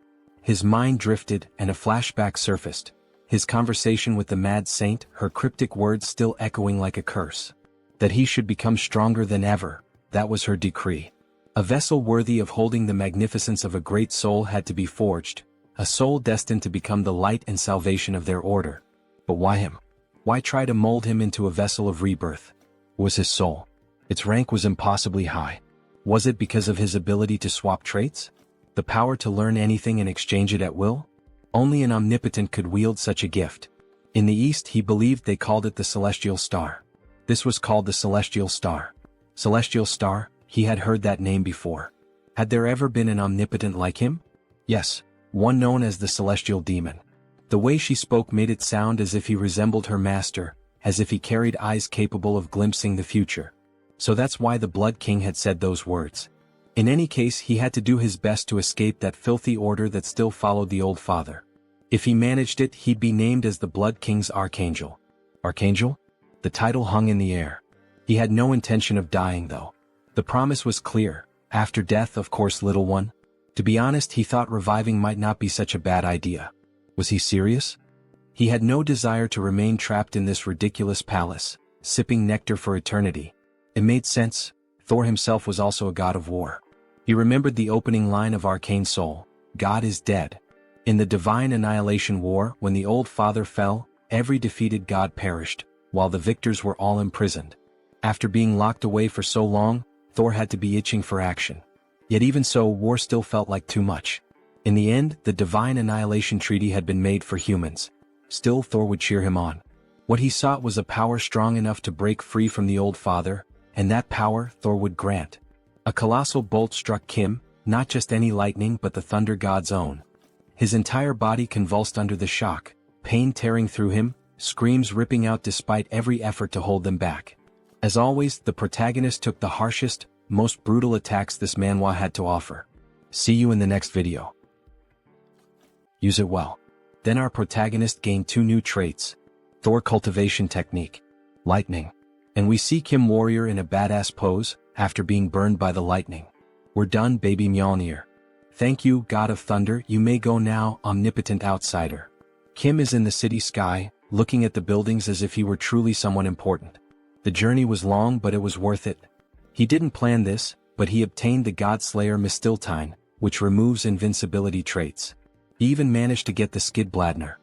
His mind drifted and a flashback surfaced. His conversation with the mad saint, her cryptic words still echoing like a curse. That he should become stronger than ever, that was her decree. A vessel worthy of holding the magnificence of a great soul had to be forged, a soul destined to become the light and salvation of their order. But why him? Why try to mold him into a vessel of rebirth? Was his soul? Its rank was impossibly high. Was it because of his ability to swap traits? The power to learn anything and exchange it at will? Only an omnipotent could wield such a gift. In the East he believed they called it the Celestial Star. This was called the Celestial Star. Celestial Star, he had heard that name before. Had there ever been an omnipotent like him? Yes, one known as the Celestial Demon. The way she spoke made it sound as if he resembled her master, as if he carried eyes capable of glimpsing the future. So that's why the Blood King had said those words. In any case, he had to do his best to escape that filthy order that still followed the old father. If he managed it, he'd be named as the Blood King's Archangel. Archangel? The title hung in the air. He had no intention of dying though. The promise was clear. After death, of course, little one. To be honest, he thought reviving might not be such a bad idea. Was he serious? He had no desire to remain trapped in this ridiculous palace, sipping nectar for eternity. It made sense. Thor himself was also a god of war. He remembered the opening line of Arcane Seoul, God is dead. In the divine annihilation war, when the old father fell, every defeated god perished, while the victors were all imprisoned. After being locked away for so long, Thor had to be itching for action. Yet even so, war still felt like too much. In the end, the divine annihilation treaty had been made for humans. Still, Thor would cheer him on. What he sought was a power strong enough to break free from the old father, and that power Thor would grant. A colossal bolt struck Kim, not just any lightning but the thunder god's own. His entire body convulsed under the shock, pain tearing through him, screams ripping out despite every effort to hold them back. As always, the protagonist took the harshest, most brutal attacks this manhwa had to offer. See you in the next video. Use it well. Then our protagonist gained 2 new traits. Thor cultivation technique. Lightning. And we see Kim warrior in a badass pose, after being burned by the lightning. We're done, baby Mjolnir. Thank you, God of Thunder, you may go now, omnipotent outsider. Kim is in the city sky, looking at the buildings as if he were truly someone important. The journey was long, but it was worth it. He didn't plan this, but he obtained the God-Slayer Mistiltine, which removes invincibility traits. He even managed to get the Skidbladner.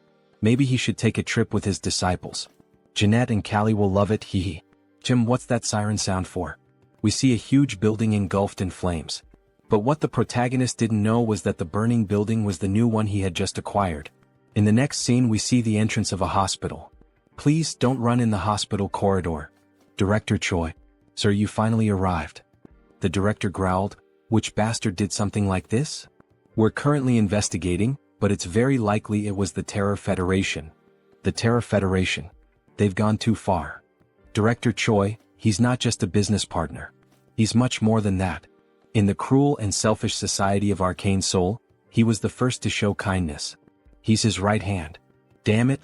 Maybe he should take a trip with his disciples. Jeanette and Callie will love it, hee. Jim, what's that siren sound for? We see a huge building engulfed in flames. But what the protagonist didn't know was that the burning building was the new one he had just acquired. In the next scene we see the entrance of a hospital. Please don't run in the hospital corridor. Director Choi. Sir, you finally arrived. The director growled, which bastard did something like this? We're currently investigating, but it's very likely it was the Terror Federation. The Terror Federation. They've gone too far. Director Choi, he's not just a business partner. He's much more than that. In the cruel and selfish society of Arcane Seoul, he was the first to show kindness. He's his right hand. Damn it.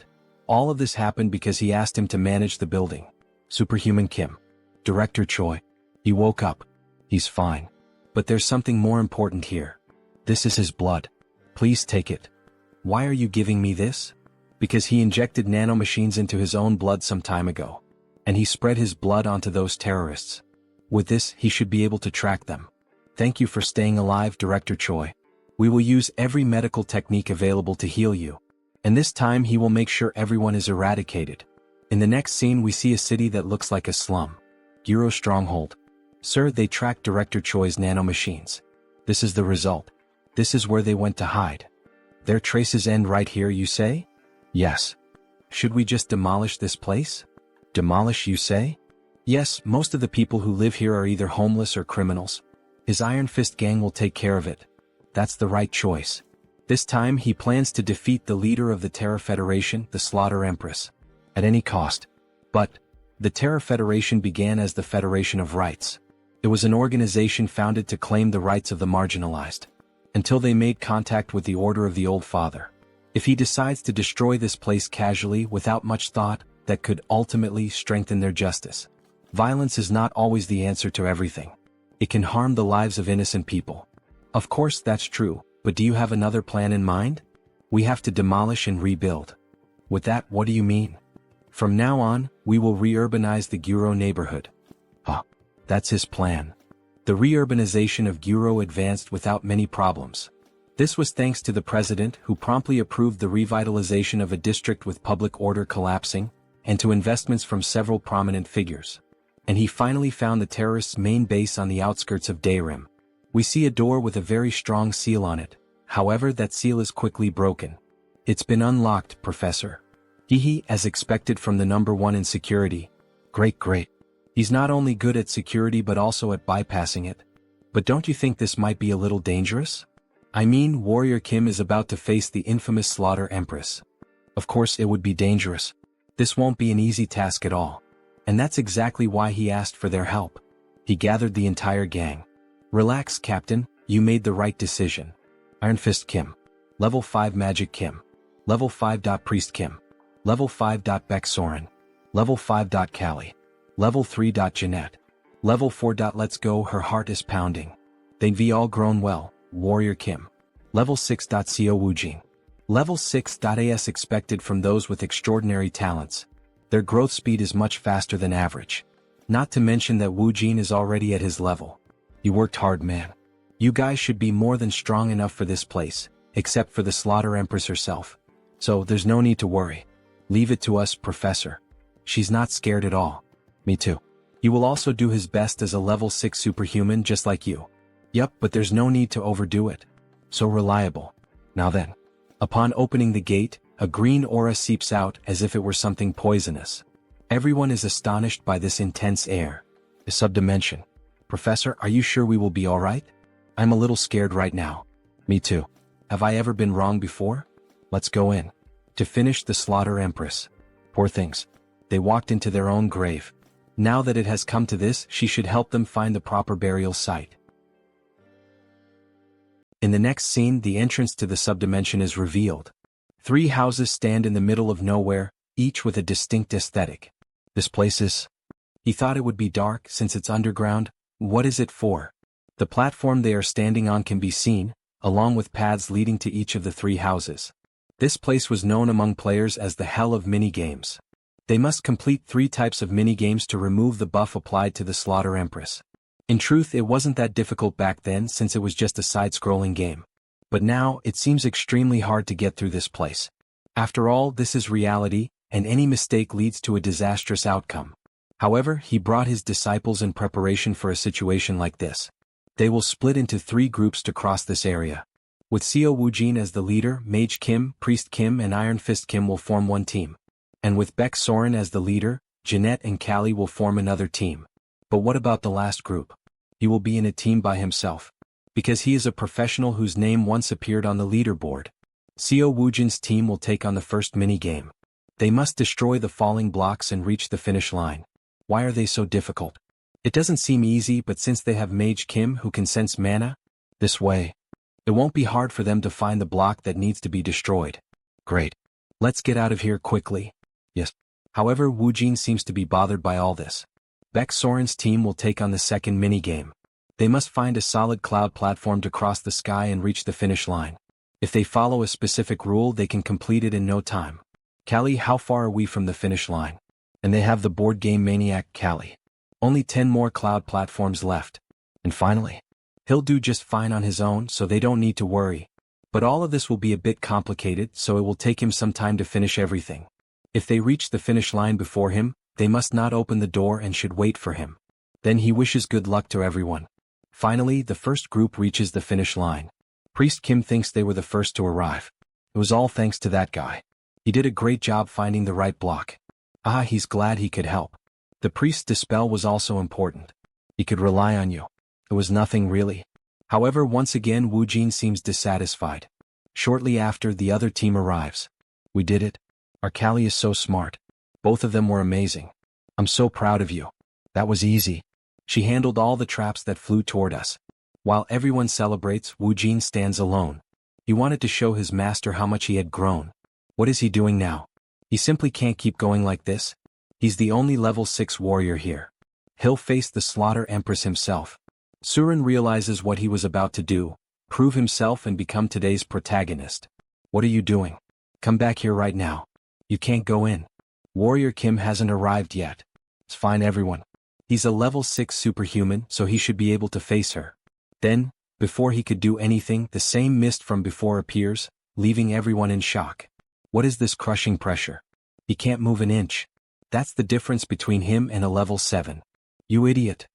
All of this happened because he asked him to manage the building. Superhuman Kim. Director Choi. He woke up. He's fine. But there's something more important here. This is his blood. Please take it. Why are you giving me this? Because he injected nanomachines into his own blood some time ago. And he spread his blood onto those terrorists. With this, he should be able to track them. Thank you for staying alive, Director Choi. We will use every medical technique available to heal you. And this time he will make sure everyone is eradicated. In the next scene we see a city that looks like a slum. Giro Stronghold. Sir, they tracked Director Choi's nanomachines. This is the result. This is where they went to hide. Their traces end right here, you say? Yes. Should we just demolish this place? Demolish, you say? Yes, most of the people who live here are either homeless or criminals. His Iron Fist gang will take care of it. That's the right choice. This time he plans to defeat the leader of the Terror Federation, the Slaughter Empress. At any cost. But the Terror Federation began as the Federation of Rights. It was an organization founded to claim the rights of the marginalized. Until they made contact with the Order of the Old Father. If he decides to destroy this place casually without much thought, that could ultimately strengthen their justice. Violence is not always the answer to everything. It can harm the lives of innocent people. Of course that's true, but do you have another plan in mind? We have to demolish and rebuild. With that, what do you mean? From now on, we will re-urbanize the Guro neighborhood. Ah, that's his plan. The re-urbanization of Guro advanced without many problems. This was thanks to the president who promptly approved the revitalization of a district with public order collapsing, and to investments from several prominent figures. And he finally found the terrorists' main base on the outskirts of Daerim. We see a door with a very strong seal on it, however that seal is quickly broken. It's been unlocked, Professor. Hehe, as expected from the number one in security. Great. He's not only good at security but also at bypassing it. But don't you think this might be a little dangerous? I mean, Warrior Kim is about to face the infamous Slaughter Empress. Of course it would be dangerous. This won't be an easy task at all. And that's exactly why he asked for their help. He gathered the entire gang. Relax, Captain, you made the right decision. Iron Fist Kim. Level 5 Magic Kim. Level 5. Priest Kim. Level 5. Beck Soren. Level 5. Callie. Level 3. Jeanette. Level 4. Let's go, her heart is pounding. They've all grown well, Warrior Kim. Level 6. Seo Woojin. Level 6. As expected from those with extraordinary talents. Their growth speed is much faster than average. Not to mention that Woojin is already at his level. You worked hard, man. You guys should be more than strong enough for this place, except for the Slaughter Empress herself. So there's no need to worry. Leave it to us, Professor. She's not scared at all. Me too. He will also do his best as a level 6 superhuman just like you. Yup, but there's no need to overdo it. So reliable. Now then. Upon opening the gate, a green aura seeps out as if it were something poisonous. Everyone is astonished by this intense air. A subdimension. Professor, are you sure we will be alright? I'm a little scared right now. Me too. Have I ever been wrong before? Let's go in. To finish the Slaughter Empress. Poor things. They walked into their own grave. Now that it has come to this, she should help them find the proper burial site. In the next scene, the entrance to the subdimension is revealed. 3 houses stand in the middle of nowhere, each with a distinct aesthetic. This place is... He thought it would be dark since it's underground. What is it for? The platform they are standing on can be seen, along with paths leading to each of the 3 houses. This place was known among players as the Hell of Minigames. They must complete 3 types of minigames to remove the buff applied to the Slaughter Empress. In truth, it wasn't that difficult back then since it was just a side-scrolling game. But now, it seems extremely hard to get through this place. After all, this is reality, and any mistake leads to a disastrous outcome. However, he brought his disciples in preparation for a situation like this. They will split into 3 groups to cross this area. With Seo Woojin as the leader, Mage Kim, Priest Kim and Iron Fist Kim will form one team. And with Beck Soren as the leader, Jeanette and Callie will form another team. But what about the last group? He will be in a team by himself. Because he is a professional whose name once appeared on the leaderboard. Seo Woojin's team will take on the first minigame. They must destroy the falling blocks and reach the finish line. Why are they so difficult? It doesn't seem easy, but since they have Mage Kim who can sense mana, this way, it won't be hard for them to find the block that needs to be destroyed. Great. Let's get out of here quickly. Yes. However, Woojin seems to be bothered by all this. Beck Soren's team will take on the second minigame. They must find a solid cloud platform to cross the sky and reach the finish line. If they follow a specific rule, they can complete it in no time. Callie, how far are we from the finish line? And they have the board game maniac Callie. Only 10 more cloud platforms left. And finally, he'll do just fine on his own, so they don't need to worry. But all of this will be a bit complicated, so it will take him some time to finish everything. If they reach the finish line before him, they must not open the door and should wait for him. Then he wishes good luck to everyone. Finally, the first group reaches the finish line. Priest Kim thinks they were the first to arrive. It was all thanks to that guy. He did a great job finding the right block. He's glad he could help. The priest's dispel was also important. He could rely on you. It was nothing really. However, once again Woojin seems dissatisfied. Shortly after, the other team arrives. We did it. Our Callie is so smart. Both of them were amazing. I'm so proud of you. That was easy. She handled all the traps that flew toward us. While everyone celebrates, Woojin stands alone. He wanted to show his master how much he had grown. What is he doing now? He simply can't keep going like this. He's the only level 6 warrior here. He'll face the Slaughter Empress himself. Surin realizes what he was about to do, prove himself and become today's protagonist. What are you doing? Come back here right now. You can't go in. Warrior Kim hasn't arrived yet. It's fine everyone. He's a level 6 superhuman, so he should be able to face her. Then, before he could do anything, the same mist from before appears, leaving everyone in shock. What is this crushing pressure? He can't move an inch. That's the difference between him and a level 7. You idiot.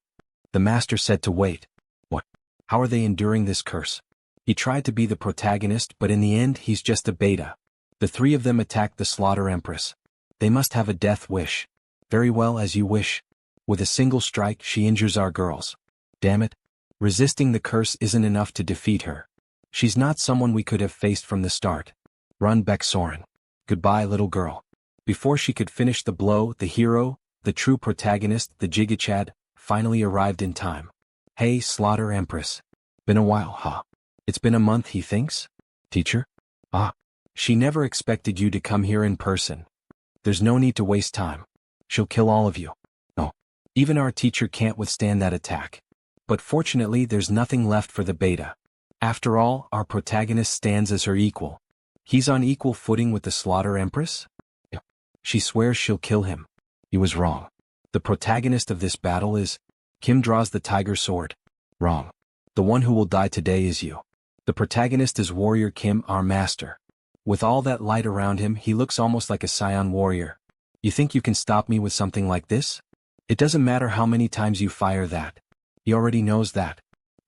The master said to wait. What? How are they enduring this curse? He tried to be the protagonist, but in the end he's just a beta. The three of them attacked the Slaughter Empress. They must have a death wish. Very well, as you wish. With a single strike she injures our girls. Damn it. Resisting the curse isn't enough to defeat her. She's not someone we could have faced from the start. Run back, Soren. Goodbye, little girl. Before she could finish the blow, the hero, the true protagonist, the Jigachad, finally arrived in time. Hey, Slaughter Empress. Been a while, huh? It's been a month, he thinks? Teacher? Ah. She never expected you to come here in person. There's no need to waste time. She'll kill all of you. No. Even our teacher can't withstand that attack. But fortunately there's nothing left for the beta. After all, our protagonist stands as her equal. He's on equal footing with the Slaughter Empress? She swears she'll kill him. He was wrong. The protagonist of this battle is... Kim draws the tiger sword. Wrong. The one who will die today is you. The protagonist is Warrior Kim, our master. With all that light around him, he looks almost like a scion warrior. You think you can stop me with something like this? It doesn't matter how many times you fire that. He already knows that.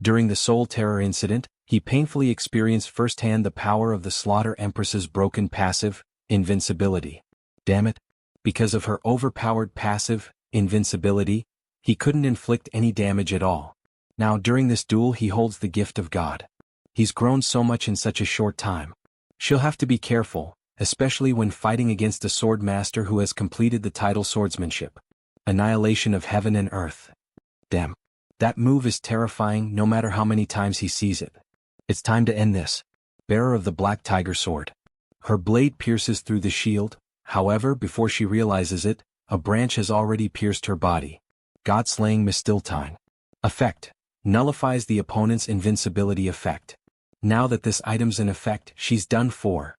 During the Soul Terror incident, he painfully experienced firsthand the power of the Slaughter Empress's broken passive, invincibility. Damn it. Because of her overpowered passive, invincibility, he couldn't inflict any damage at all. Now during this duel he holds the gift of God. He's grown so much in such a short time. She'll have to be careful, especially when fighting against a sword master who has completed the title swordsmanship. Annihilation of heaven and earth. Damn. That move is terrifying no matter how many times he sees it. It's time to end this. Bearer of the Black Tiger Sword. Her blade pierces through the shield, however before she realizes it, a branch has already pierced her body. God-slaying Mistiltine. Effect. Nullifies the opponent's invincibility effect. Now that this item's in effect, she's done for.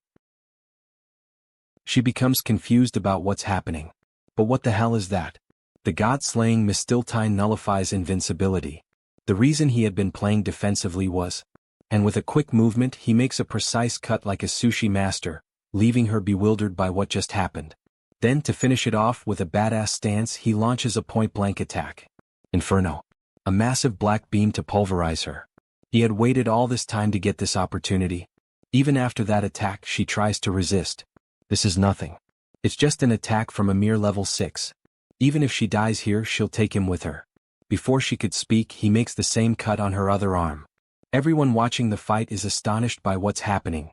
She becomes confused about what's happening. But what the hell is that? The God-slaying Mistiltine nullifies invincibility. The reason he had been playing defensively was... And with a quick movement he makes a precise cut like a sushi master, leaving her bewildered by what just happened. Then to finish it off with a badass stance he launches a point-blank attack. Inferno. A massive black beam to pulverize her. He had waited all this time to get this opportunity. Even after that attack she tries to resist. This is nothing. It's just an attack from a mere level 6. Even if she dies here she'll take him with her. Before she could speak he makes the same cut on her other arm. Everyone watching the fight is astonished by what's happening.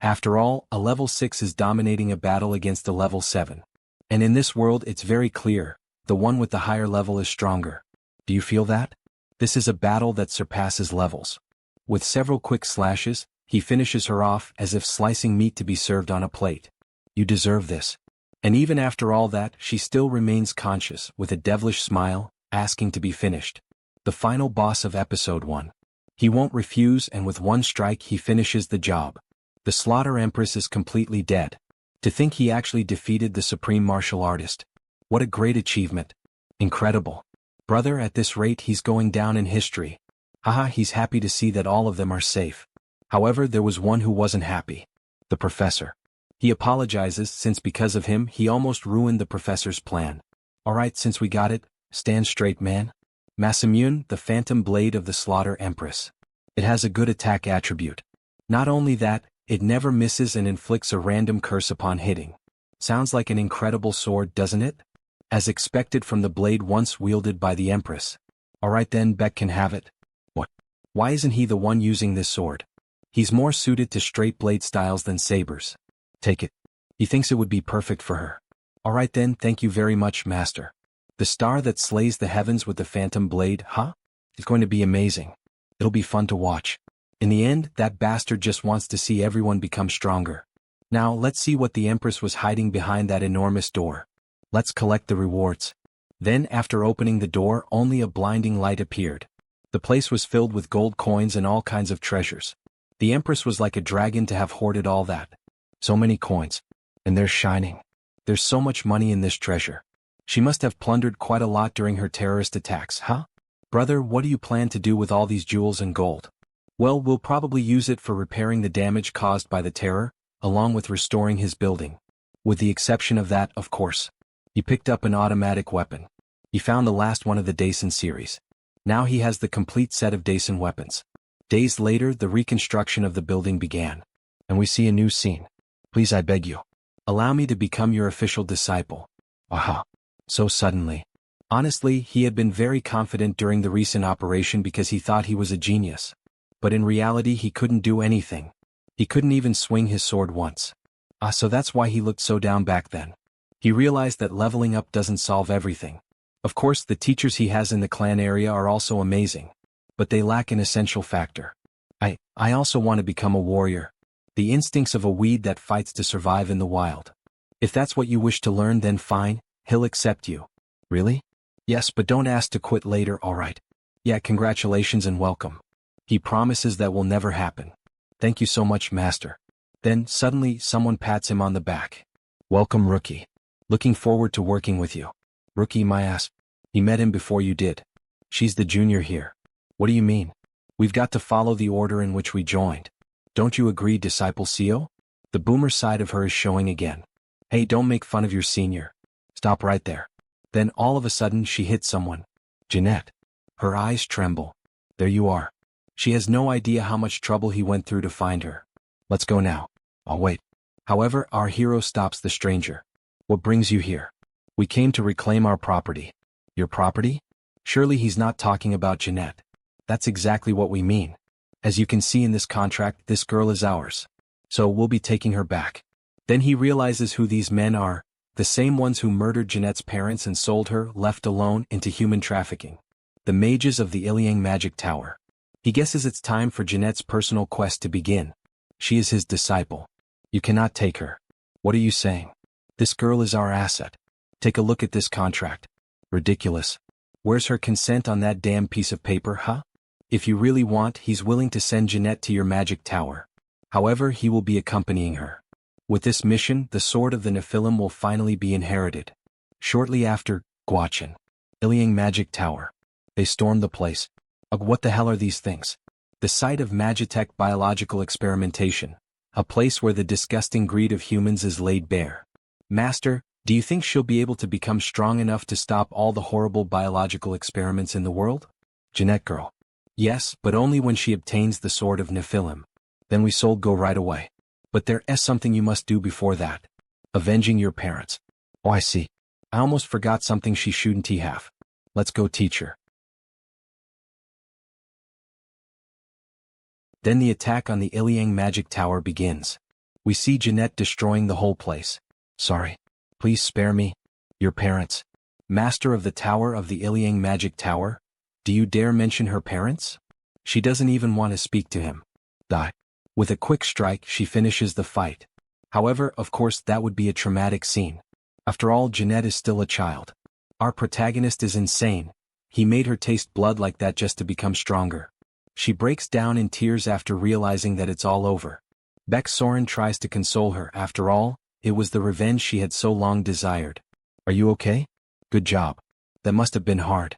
After all, a level 6 is dominating a battle against a level 7. And in this world it's very clear, the one with the higher level is stronger. Do you feel that? This is a battle that surpasses levels. With several quick slashes, he finishes her off as if slicing meat to be served on a plate. You deserve this. And even after all that, she still remains conscious, with a devilish smile, asking to be finished. The final boss of episode 1. He won't refuse, and with one strike he finishes the job. The Slaughter Empress is completely dead. To think he actually defeated the supreme martial artist. What a great achievement. Incredible. Brother, at this rate he's going down in history. Haha, he's happy to see that all of them are safe. However, there was one who wasn't happy. The professor. He apologizes since because of him he almost ruined the professor's plan. Alright, since we got it, stand straight, man. Masamune, the phantom blade of the Slaughter Empress. It has a good attack attribute. Not only that, it never misses and inflicts a random curse upon hitting. Sounds like an incredible sword, doesn't it? As expected from the blade once wielded by the Empress. Alright then, Beck can have it. What? Why isn't he the one using this sword? He's more suited to straight blade styles than sabers. Take it. He thinks it would be perfect for her. Alright then, thank you very much, Master. The star that slays the heavens with the phantom blade, huh? It's going to be amazing. It'll be fun to watch. In the end, that bastard just wants to see everyone become stronger. Now, let's see what the Empress was hiding behind that enormous door. Let's collect the rewards. Then, after opening the door, only a blinding light appeared. The place was filled with gold coins and all kinds of treasures. The Empress was like a dragon to have hoarded all that. So many coins. And they're shining. There's so much money in this treasure. She must have plundered quite a lot during her terrorist attacks, huh? Brother, what do you plan to do with all these jewels and gold? Well, we'll probably use it for repairing the damage caused by the terror, along with restoring his building. With the exception of that, of course. He picked up an automatic weapon. He found the last one of the Daisen series. Now he has the complete set of Daisen weapons. Days later, the reconstruction of the building began. And we see a new scene. Please, I beg you. Allow me to become your official disciple. Aha. So suddenly. Honestly, he had been very confident during the recent operation because he thought he was a genius. But in reality he couldn't do anything. He couldn't even swing his sword once. So that's why he looked so down back then. He realized that leveling up doesn't solve everything. Of course, the teachers he has in the clan area are also amazing. But they lack an essential factor. I also want to become a warrior. The instincts of a weed that fights to survive in the wild. If that's what you wish to learn, then fine, he'll accept you. Really? Yes, but don't ask to quit later, alright? Yeah, congratulations and welcome. He promises that will never happen. Thank you so much, master. Then, suddenly, someone pats him on the back. Welcome, rookie. Looking forward to working with you. Rookie, my ass. He met him before you did. She's the junior here. What do you mean? We've got to follow the order in which we joined. Don't you agree, Disciple Seo? The boomer side of her is showing again. Hey, don't make fun of your senior. Stop right there. Then all of a sudden she hits someone. Jeanette. Her eyes tremble. There you are. She has no idea how much trouble he went through to find her. Let's go now. I'll wait. However, our hero stops the stranger. What brings you here? We came to reclaim our property. Your property? Surely he's not talking about Jeanette. That's exactly what we mean. As you can see in this contract, this girl is ours. So we'll be taking her back. Then he realizes who these men are, the same ones who murdered Jeanette's parents and sold her, left alone, into human trafficking. The mages of the Iliang Magic Tower. He guesses it's time for Jeanette's personal quest to begin. She is his disciple. You cannot take her. What are you saying? This girl is our asset. Take a look at this contract. Ridiculous. Where's her consent on that damn piece of paper, huh? If you really want, he's willing to send Jeanette to your magic tower. However, he will be accompanying her. With this mission, the sword of the Nephilim will finally be inherited. Shortly after, Guachin. Iliang Magic Tower. They storm the place. Ugh, what the hell are these things? The site of Magitech biological experimentation. A place where the disgusting greed of humans is laid bare. Master, do you think she'll be able to become strong enough to stop all the horrible biological experiments in the world? Jeanette girl. Yes, but only when she obtains the sword of Nephilim. Then we sold go right away. But there is something you must do before that. Avenging your parents. Oh, I see. I almost forgot something she shouldn't have. Let's go teach her. Then the attack on the Iliang Magic Tower begins. We see Jeanette destroying the whole place. Sorry. Please spare me. Your parents. Master of the Tower of the Iliang Magic Tower? Do you dare mention her parents? She doesn't even want to speak to him. Die. With a quick strike, she finishes the fight. However, of course, that would be a traumatic scene. After all, Jeanette is still a child. Our protagonist is insane. He made her taste blood like that just to become stronger. She breaks down in tears after realizing that it's all over. Beck Soren tries to console her. After all, it was the revenge she had so long desired. Are you okay? Good job. That must have been hard.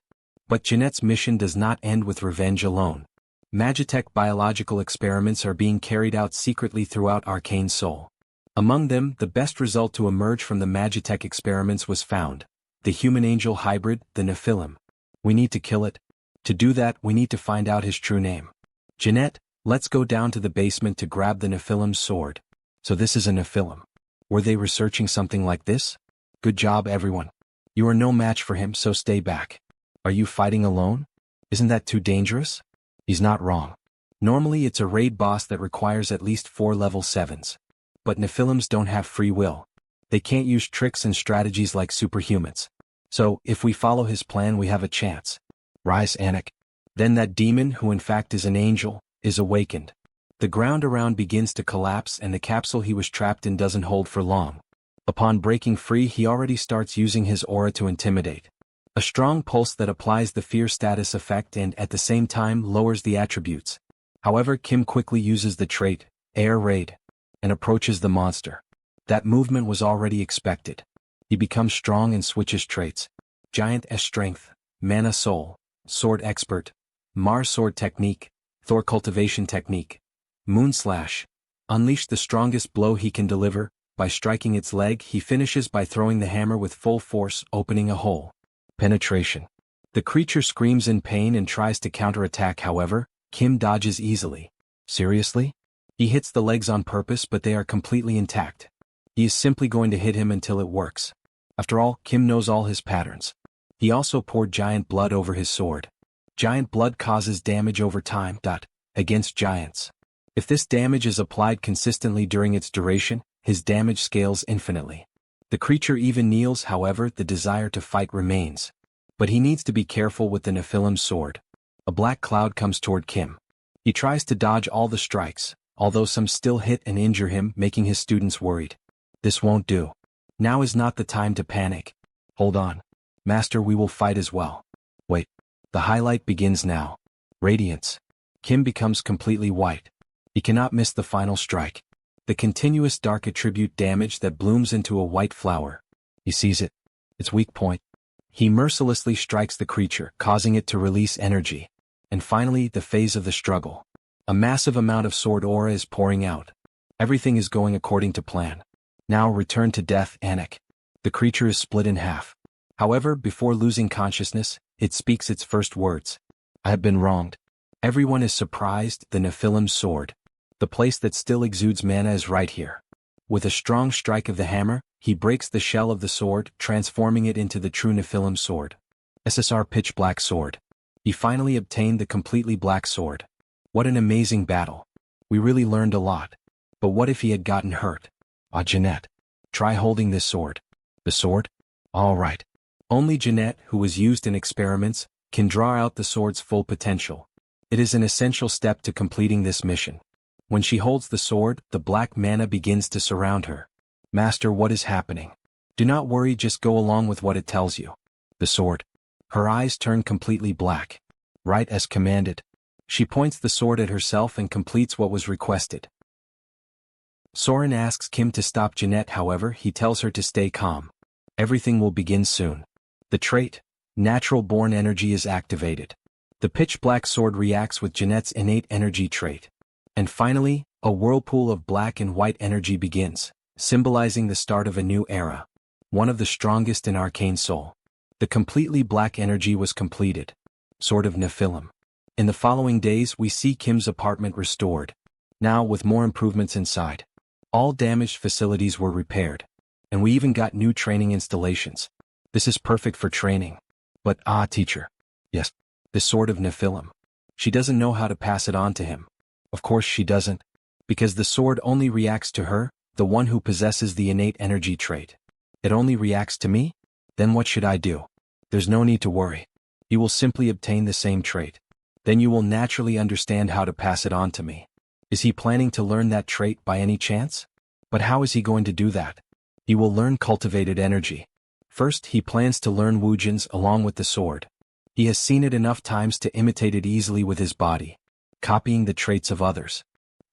But Jeanette's mission does not end with revenge alone. Magitech biological experiments are being carried out secretly throughout Arcane Seoul. Among them, the best result to emerge from the Magitech experiments was found. The human-angel hybrid, the Nephilim. We need to kill it. To do that, we need to find out his true name. Jeanette, let's go down to the basement to grab the Nephilim's sword. So this is a Nephilim. Were they researching something like this? Good job, everyone. You are no match for him, so stay back. Are you fighting alone? Isn't that too dangerous? He's not wrong. Normally it's a raid boss that requires at least 4 level 7s. But Nephilims don't have free will. They can't use tricks and strategies like superhumans. So, if we follow his plan, we have a chance. Rise, Anik. Then that demon, who in fact is an angel, is awakened. The ground around begins to collapse and the capsule he was trapped in doesn't hold for long. Upon breaking free, he already starts using his aura to intimidate. A strong pulse that applies the fear status effect and at the same time lowers the attributes. However, Kim quickly uses the trait, Air Raid, and approaches the monster. That movement was already expected. He becomes strong and switches traits. Giant S Strength, Mana Soul, Sword Expert, Mars Sword Technique, Thor Cultivation Technique, Moon Slash. Unleash the strongest blow he can deliver. By striking its leg, he finishes by throwing the hammer with full force, opening a hole. Penetration. The creature screams in pain and tries to counterattack. However, Kim dodges easily. Seriously? He hits the legs on purpose, but they are completely intact. He is simply going to hit him until it works. After all, Kim knows all his patterns. He also poured giant blood over his sword. Giant blood causes damage over time. Against giants. If this damage is applied consistently during its duration, his damage scales infinitely. The creature even kneels. However, the desire to fight remains. But he needs to be careful with the Nephilim's sword. A black cloud comes toward Kim. He tries to dodge all the strikes, although some still hit and injure him, making his students worried. This won't do. Now is not the time to panic. Hold on. Master, we will fight as well. Wait. The highlight begins now. Radiance. Kim becomes completely white. He cannot miss the final strike. The continuous dark attribute damage that blooms into a white flower. He sees it. Its weak point. He mercilessly strikes the creature, causing it to release energy. And finally, the phase of the struggle. A massive amount of sword aura is pouring out. Everything is going according to plan. Now return to death, Anik. The creature is split in half. However, before losing consciousness, it speaks its first words. I have been wronged. Everyone is surprised. The Nephilim's sword. The place that still exudes mana is right here. With a strong strike of the hammer, he breaks the shell of the sword, transforming it into the true Nephilim sword. SSR Pitch Black Sword. He finally obtained the completely black sword. What an amazing battle. We really learned a lot. But what if he had gotten hurt? Ah, Jeanette. Try holding this sword. The sword? All right. Only Jeanette, who was used in experiments, can draw out the sword's full potential. It is an essential step to completing this mission. When she holds the sword, the black mana begins to surround her. Master, what is happening? Do not worry, just go along with what it tells you. The sword. Her eyes turn completely black. Right as commanded. She points the sword at herself and completes what was requested. Soren asks Kim to stop Jeanette, however, he tells her to stay calm. Everything will begin soon. The trait, Natural Born Energy, is activated. The pitch black sword reacts with Jeanette's innate energy trait. And finally, a whirlpool of black and white energy begins, symbolizing the start of a new era. One of the strongest in Arcane Seoul. The completely black energy was completed. Sword of Nephilim. In the following days, we see Kim's apartment restored. Now with more improvements inside. All damaged facilities were repaired. And we even got new training installations. This is perfect for training. But teacher. Yes. The sword of Nephilim. She doesn't know how to pass it on to him. Of course she doesn't. Because the sword only reacts to her, the one who possesses the innate energy trait. It only reacts to me? Then what should I do? There's no need to worry. You will simply obtain the same trait. Then you will naturally understand how to pass it on to me. Is he planning to learn that trait by any chance? But how is he going to do that? He will learn cultivated energy. First, he plans to learn Wujin's along with the sword. He has seen it enough times to imitate it easily with his body, copying the traits of others.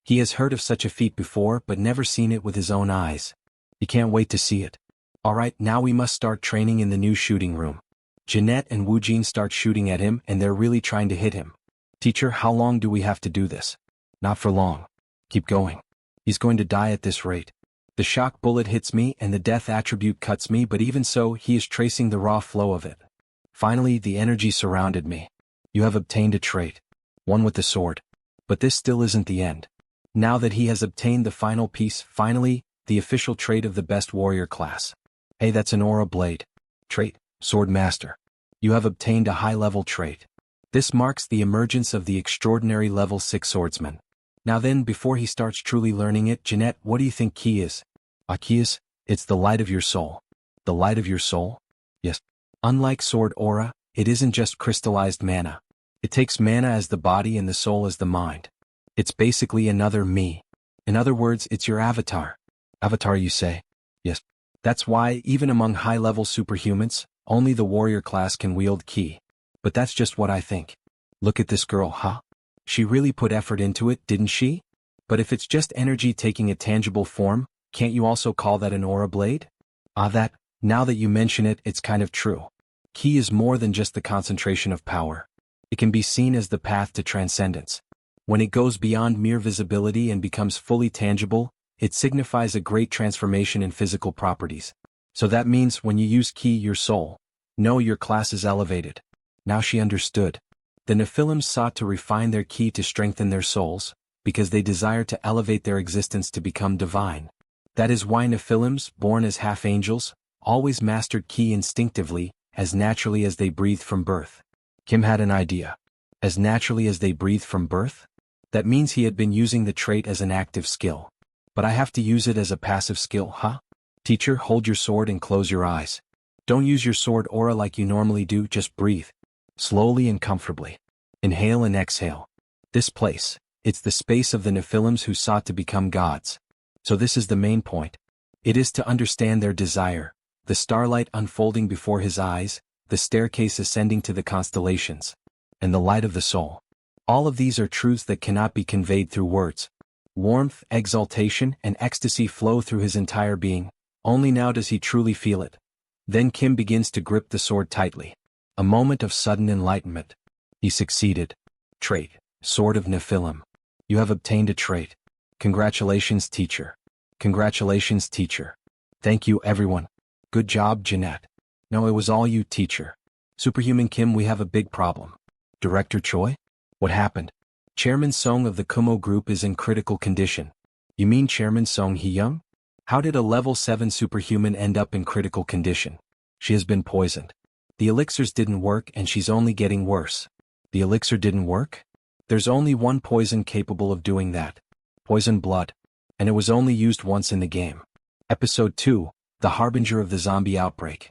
He has heard of such a feat before but never seen it with his own eyes. He can't wait to see it. Alright, now we must start training in the new shooting room. Jeanette and Wujin start shooting at him and they're really trying to hit him. Teacher, how long do we have to do this? Not for long. Keep going. He's going to die at this rate. The shock bullet hits me and the death attribute cuts me, but even so, he is tracing the raw flow of it. Finally, the energy surrounded me. You have obtained a trait. One with the sword. But this still isn't the end. Now that he has obtained the final piece, finally, the official trait of the best warrior class. Hey, that's an aura blade. Trait, Sword Master. You have obtained a high-level trait. This marks the emergence of the extraordinary level 6 swordsman. Now then, before he starts truly learning it, Jeanette, what do you think key is? Key is? It's the light of your soul. The light of your soul? Yes. Unlike sword aura, it isn't just crystallized mana. It takes mana as the body and the soul as the mind. It's basically another me. In other words, it's your avatar. Avatar, you say? Yes. That's why, even among high-level superhumans, Only the warrior class can wield ki. But that's just what I think. Look at this girl, huh? She really put effort into it, didn't she? But if it's just energy taking a tangible form, can't you also call that an aura blade? Now that you mention it, it's kind of true. Ki is more than just the concentration of power. It can be seen as the path to transcendence. When it goes beyond mere visibility and becomes fully tangible, it signifies a great transformation in physical properties. So that means when you use ki, your soul. No, your class is elevated. Now she understood. The Nephilims sought to refine their ki to strengthen their souls, because they desired to elevate their existence to become divine. That is why Nephilims, born as half-angels, always mastered ki instinctively, as naturally as they breathed from birth. Kim had an idea. As naturally as they breathed from birth? That means he had been using the trait as an active skill. But I have to use it as a passive skill, huh? Teacher, hold your sword and close your eyes. Don't use your sword aura like you normally do, just breathe. Slowly and comfortably. Inhale and exhale. This place, it's the space of the Nephilims who sought to become gods. So this is the main point. It is to understand their desire, the starlight unfolding before his eyes, the staircase ascending to the constellations, and the light of the soul. All of these are truths that cannot be conveyed through words. Warmth, exaltation, and ecstasy flow through his entire being. Only now does he truly feel it. Then Kim begins to grip the sword tightly. A moment of sudden enlightenment. He succeeded. Trait, Sword of Nephilim. You have obtained a trait. Congratulations, teacher. Congratulations, teacher. Thank you, everyone. Good job, Jeanette. No, it was all you, teacher. Superhuman Kim, we have a big problem. Director Choi? What happened? Chairman Song of the Kumo group is in critical condition. You mean Chairman Song Hee-young? How did a level 7 superhuman end up in critical condition? She has been poisoned. The elixirs didn't work and she's only getting worse. The elixir didn't work? There's only one poison capable of doing that. Poison blood. And it was only used once in the game. Episode 2, The Harbinger of the Zombie Outbreak.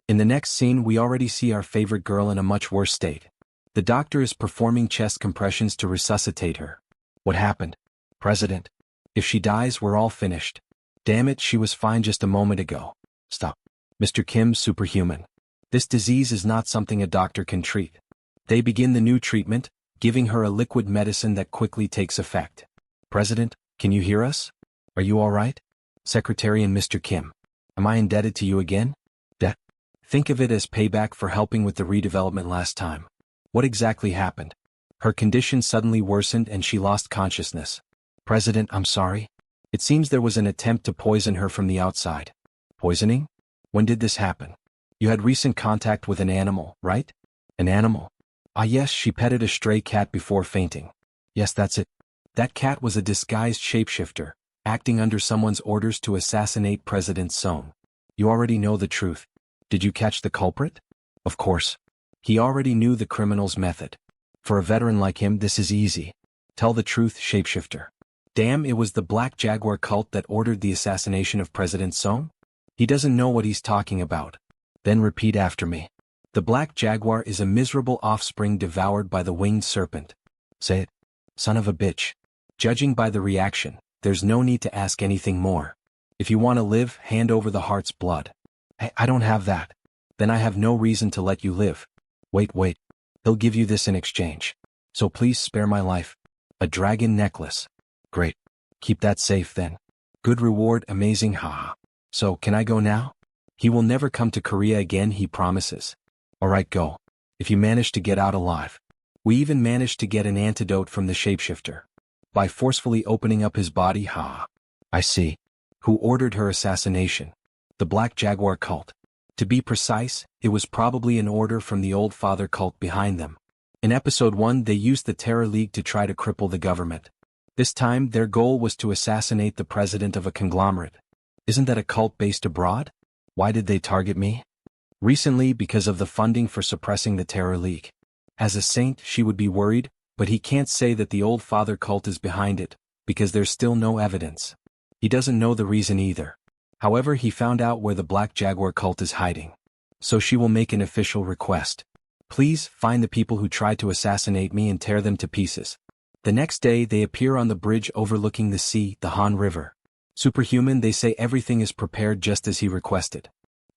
In the next scene we already see our favorite girl in a much worse state. The doctor is performing chest compressions to resuscitate her. What happened? President. If she dies, we're all finished. Damn it, she was fine just a moment ago. Stop. Mr. Kim, superhuman. This disease is not something a doctor can treat. They begin the new treatment, giving her a liquid medicine that quickly takes effect. President, can you hear us? Are you all right? Secretary and Mr. Kim. Am I indebted to you again? Think of it as payback for helping with the redevelopment last time. What exactly happened? Her condition suddenly worsened and she lost consciousness. President, I'm sorry. It seems there was an attempt to poison her from the outside. Poisoning? When did this happen? You had recent contact with an animal, right? An animal? Ah yes, she petted a stray cat before fainting. Yes, that's it. That cat was a disguised shapeshifter, acting under someone's orders to assassinate President Song. You already know the truth. Did you catch the culprit? Of course. He already knew the criminal's method. For a veteran like him, this is easy. Tell the truth, shapeshifter. Damn, it was the Black Jaguar cult that ordered the assassination of President Song? He doesn't know what he's talking about. Then repeat after me. The Black Jaguar is a miserable offspring devoured by the winged serpent. Say it. Son of a bitch. Judging by the reaction, there's no need to ask anything more. If you want to live, hand over the heart's blood. Hey, I don't have that. Then I have no reason to let you live. Wait. He'll give you this in exchange. So please spare my life. A dragon necklace. Great. Keep that safe then. Good reward, amazing, haha. So, can I go now? He will never come to Korea again, he promises. Alright, go. If you manage to get out alive. We even managed to get an antidote from the shapeshifter. By forcefully opening up his body, haha. I see. Who ordered her assassination? The Black Jaguar cult. To be precise, it was probably an order from the Old Father cult behind them. In episode 1 they used the Terror League to try to cripple the government. This time their goal was to assassinate the president of a conglomerate. Isn't that a cult based abroad? Why did they target me? Recently because of the funding for suppressing the Terror League. As a saint she would be worried, but he can't say that the Old Father cult is behind it, because there's still no evidence. He doesn't know the reason either. However, he found out where the Black Jaguar cult is hiding. So she will make an official request. Please, find the people who tried to assassinate me and tear them to pieces. The next day they appear on the bridge overlooking the sea, the Han River. Superhuman, they say everything is prepared just as he requested.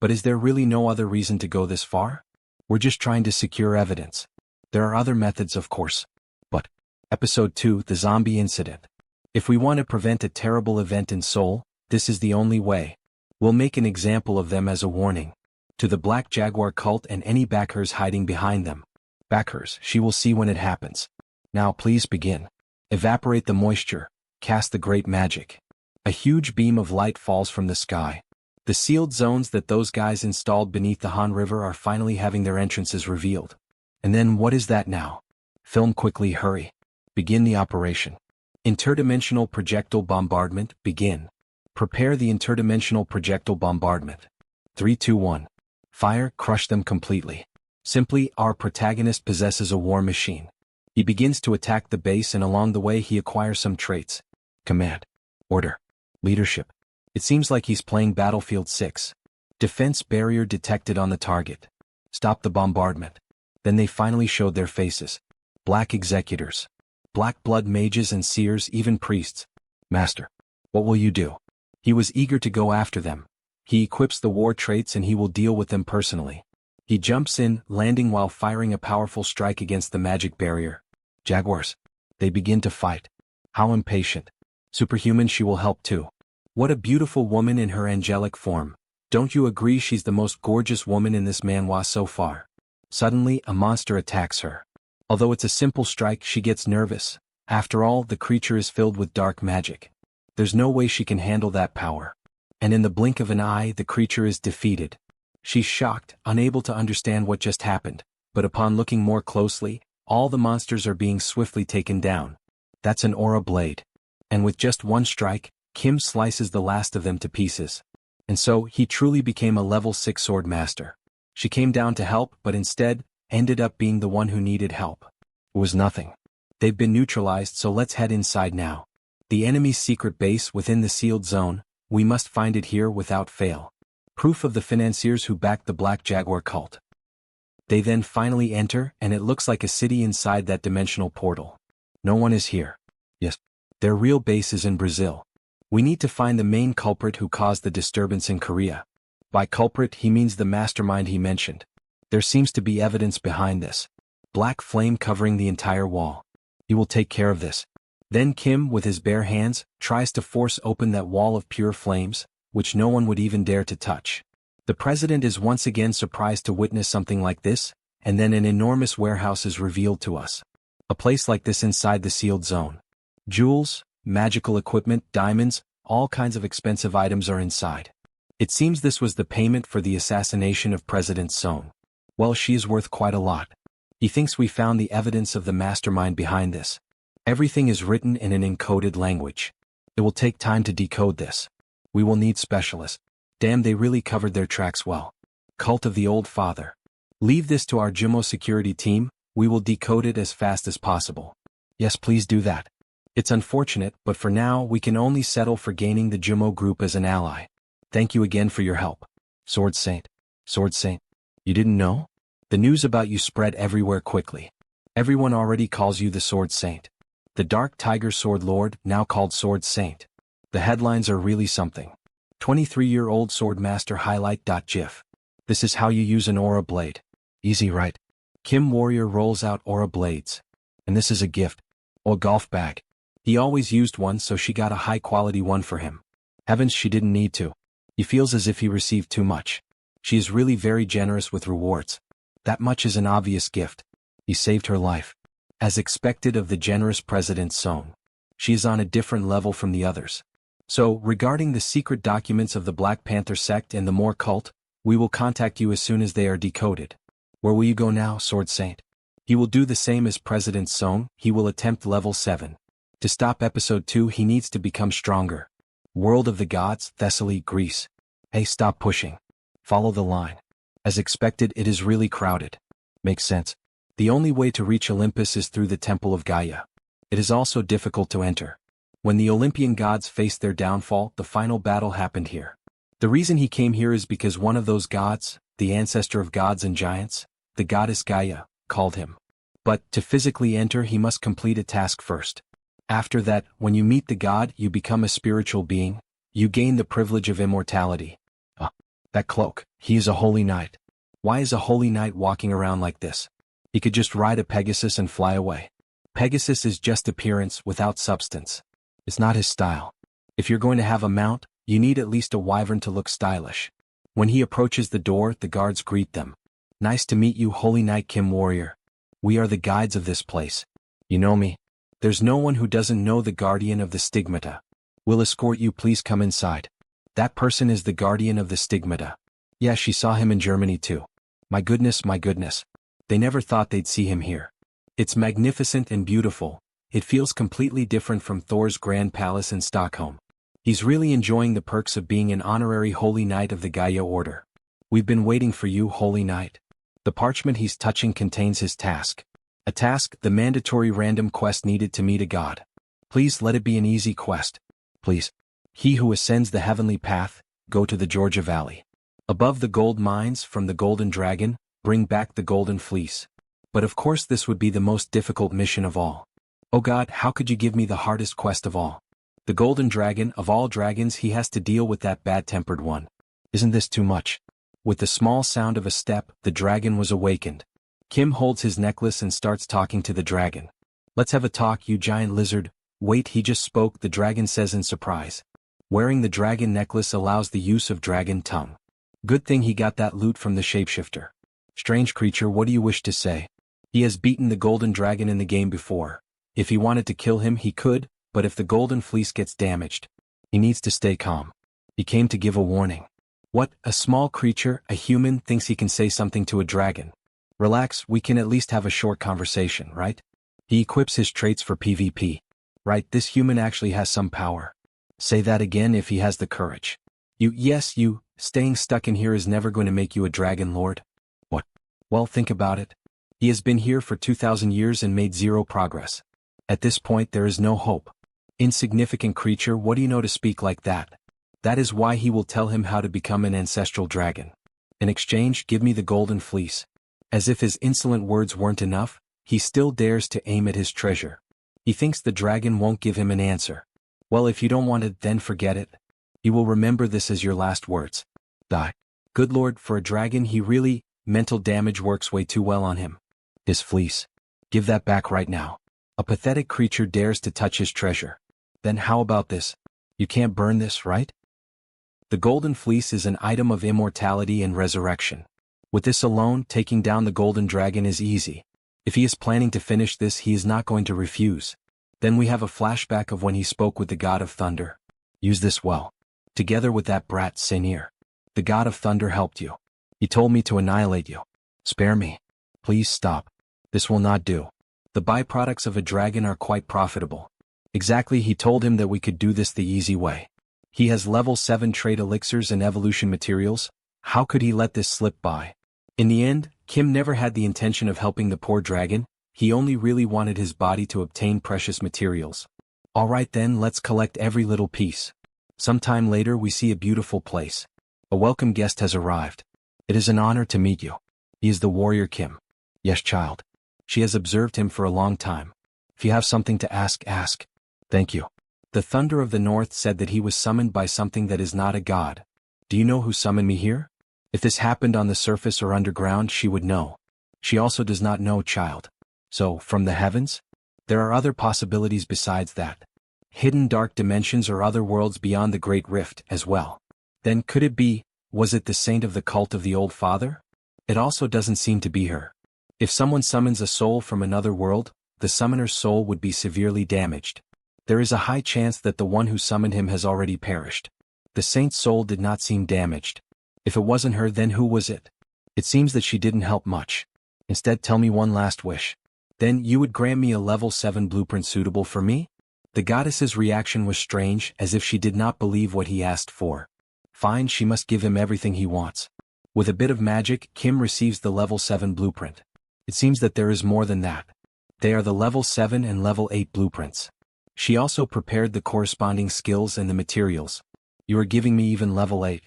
But is there really no other reason to go this far? We're just trying to secure evidence. There are other methods, of course. But Episode 2, The Zombie Incident. If we want to prevent a terrible event in Seoul, this is the only way. We'll make an example of them as a warning. To the Black Jaguar cult and any backers hiding behind them. Backers, she will see when it happens. Now please begin. Evaporate the moisture, cast the great magic. A huge beam of light falls from the sky. The sealed zones that those guys installed beneath the Han River are finally having their entrances revealed. And then what is that now? Film quickly, hurry. Begin the operation. Interdimensional projectile bombardment, begin. Prepare the interdimensional projectile bombardment. 3, 2, 1. Fire, crush them completely. Simply, our protagonist possesses a war machine. He begins to attack the base and along the way he acquires some traits. Command. Order. Leadership. It seems like he's playing Battlefield 6. Defense barrier detected on the target. Stop the bombardment. Then they finally showed their faces. Black executors. Black blood mages and seers, even priests. Master. What will you do? He was eager to go after them. He equips the war traits and he will deal with them personally. He jumps in, landing while firing a powerful strike against the magic barrier. Jaguars. They begin to fight. How impatient. Superhuman, she will help too. What a beautiful woman in her angelic form. Don't you agree she's the most gorgeous woman in this manhwa so far? Suddenly, a monster attacks her. Although it's a simple strike, she gets nervous. After all, the creature is filled with dark magic. There's no way she can handle that power. And in the blink of an eye, the creature is defeated. She's shocked, unable to understand what just happened, but upon looking more closely, all the monsters are being swiftly taken down. That's an aura blade. And with just one strike, Kim slices the last of them to pieces. And so, he truly became a level 6 sword master. She came down to help, but instead, ended up being the one who needed help. It was nothing. They've been neutralized, so let's head inside now. The enemy's secret base within the sealed zone, we must find it here without fail. Proof of the financiers who backed the Black Jaguar cult. They then finally enter, and it looks like a city inside that dimensional portal. No one is here. Yes. Their real base is in Brazil. We need to find the main culprit who caused the disturbance in Korea. By culprit, he means the mastermind he mentioned. There seems to be evidence behind this. Black flame covering the entire wall. He will take care of this. Then Kim, with his bare hands, tries to force open that wall of pure flames, which no one would even dare to touch. The president is once again surprised to witness something like this, and then an enormous warehouse is revealed to us. A place like this inside the sealed zone. Jewels, magical equipment, diamonds, all kinds of expensive items are inside. It seems this was the payment for the assassination of President Song. Well, she is worth quite a lot. He thinks we found the evidence of the mastermind behind this. Everything is written in an encoded language. It will take time to decode this. We will need specialists. Damn, they really covered their tracks well. Cult of the Old Father. Leave this to our Jumo security team, we will decode it as fast as possible. Yes, please do that. It's unfortunate, but for now we can only settle for gaining the Jumo group as an ally. Thank you again for your help. Sword Saint. Sword Saint. You didn't know? The news about you spread everywhere quickly. Everyone already calls you the Sword Saint. The Dark Tiger Sword Lord, now called Sword Saint. The headlines are really something. 23-year-old Sword Master highlight.gif. This is how you use an aura blade. Easy, right? Kim Warrior rolls out aura blades. And this is a gift. Or golf bag. He always used one, so she got a high-quality one for him. Heavens, she didn't need to. He feels as if he received too much. She is really very generous with rewards. That much is an obvious gift. He saved her life. As expected of the generous President Song. She is on a different level from the others. So, regarding the secret documents of the Black Panther sect and the Moor cult, we will contact you as soon as they are decoded. Where will you go now, Sword Saint? He will do the same as President Song, he will attempt level 7. To stop episode 2 he needs to become stronger. World of the Gods, Thessaly, Greece. Hey, stop pushing. Follow the line. As expected, it is really crowded. Makes sense. The only way to reach Olympus is through the Temple of Gaia. It is also difficult to enter. When the Olympian gods faced their downfall, the final battle happened here. The reason he came here is because one of those gods, the ancestor of gods and giants, the goddess Gaia, called him. But, to physically enter he must complete a task first. After that, when you meet the god, you become a spiritual being, you gain the privilege of immortality. That cloak, he is a holy knight. Why is a holy knight walking around like this? He could just ride a Pegasus and fly away. Pegasus is just appearance without substance. It's not his style. If you're going to have a mount, you need at least a wyvern to look stylish. When he approaches the door, the guards greet them. Nice to meet you, Holy Knight Kim Warrior. We are the guides of this place. You know me? There's no one who doesn't know the guardian of the stigmata. We'll escort you, please come inside. That person is the guardian of the stigmata. Yeah, she saw him in Germany too. My goodness, my goodness. They never thought they'd see him here. It's magnificent and beautiful. It feels completely different from Thor's Grand Palace in Stockholm. He's really enjoying the perks of being an honorary Holy Knight of the Gaia Order. We've been waiting for you, Holy Knight. The parchment he's touching contains his task. A task, the mandatory random quest needed to meet a god. Please let it be an easy quest. Please. He who ascends the heavenly path, go to the Georgia Valley. Above the gold mines from the Golden Dragon, bring back the Golden Fleece. But of course this would be the most difficult mission of all. Oh God, how could you give me the hardest quest of all? The Golden Dragon, of all dragons, he has to deal with that bad-tempered one. Isn't this too much? With the small sound of a step, the dragon was awakened. Kim holds his necklace and starts talking to the dragon. Let's have a talk, you giant lizard. Wait, he just spoke, the dragon says in surprise. Wearing the dragon necklace allows the use of dragon tongue. Good thing he got that loot from the shapeshifter. Strange creature, what do you wish to say? He has beaten the golden dragon in the game before. If he wanted to kill him, he could, but if the golden fleece gets damaged, he needs to stay calm. He came to give a warning. What, a small creature, a human, thinks he can say something to a dragon? Relax, we can at least have a short conversation, right? He equips his traits for PvP. Right, this human actually has some power. Say that again if he has the courage. Yes, staying stuck in here is never going to make you a dragon lord. What? Well, think about it. He has been here for 2,000 years and made zero progress. At this point there is no hope. Insignificant creature, what do you know to speak like that? That is why he will tell him how to become an ancestral dragon. In exchange, give me the golden fleece. As if his insolent words weren't enough, he still dares to aim at his treasure. He thinks the dragon won't give him an answer. Well, if you don't want it, then forget it. You will remember this as your last words. Die. Good lord, for a dragon he really, mental damage works way too well on him. His fleece. Give that back right now. A pathetic creature dares to touch his treasure. Then how about this? You can't burn this, right? The golden fleece is an item of immortality and resurrection. With this alone, taking down the golden dragon is easy. If he is planning to finish this, he is not going to refuse. Then we have a flashback of when he spoke with the god of thunder. Use this well. Together with that brat Senir. The god of thunder helped you. He told me to annihilate you. Spare me. Please stop. This will not do. The byproducts of a dragon are quite profitable. Exactly, he told him that we could do this the easy way. He has level 7 trait elixirs and evolution materials. How could he let this slip by? In the end, Kim never had the intention of helping the poor dragon. He only really wanted his body to obtain precious materials. Alright then, let's collect every little piece. Sometime later we see a beautiful place. A welcome guest has arrived. It is an honor to meet you. He is the warrior Kim. Yes, child. She has observed him for a long time. If you have something to ask, ask. Thank you. The thunder of the north said that he was summoned by something that is not a god. Do you know who summoned me here? If this happened on the surface or underground, she would know. She also does not know, child. So, from the heavens? There are other possibilities besides that. Hidden dark dimensions or other worlds beyond the Great Rift as well. Then could it be, was it the saint of the cult of the Old Father? It also doesn't seem to be her. If someone summons a soul from another world, the summoner's soul would be severely damaged. There is a high chance that the one who summoned him has already perished. The saint's soul did not seem damaged. If it wasn't her, then who was it? It seems that she didn't help much. Instead, tell me one last wish. Then you would grant me a level 7 blueprint suitable for me? The goddess's reaction was strange, as if she did not believe what he asked for. Fine, she must give him everything he wants. With a bit of magic, Kim receives the level 7 blueprint. It seems that there is more than that. They are the level 7 and level 8 blueprints. She also prepared the corresponding skills and the materials. You are giving me even level 8.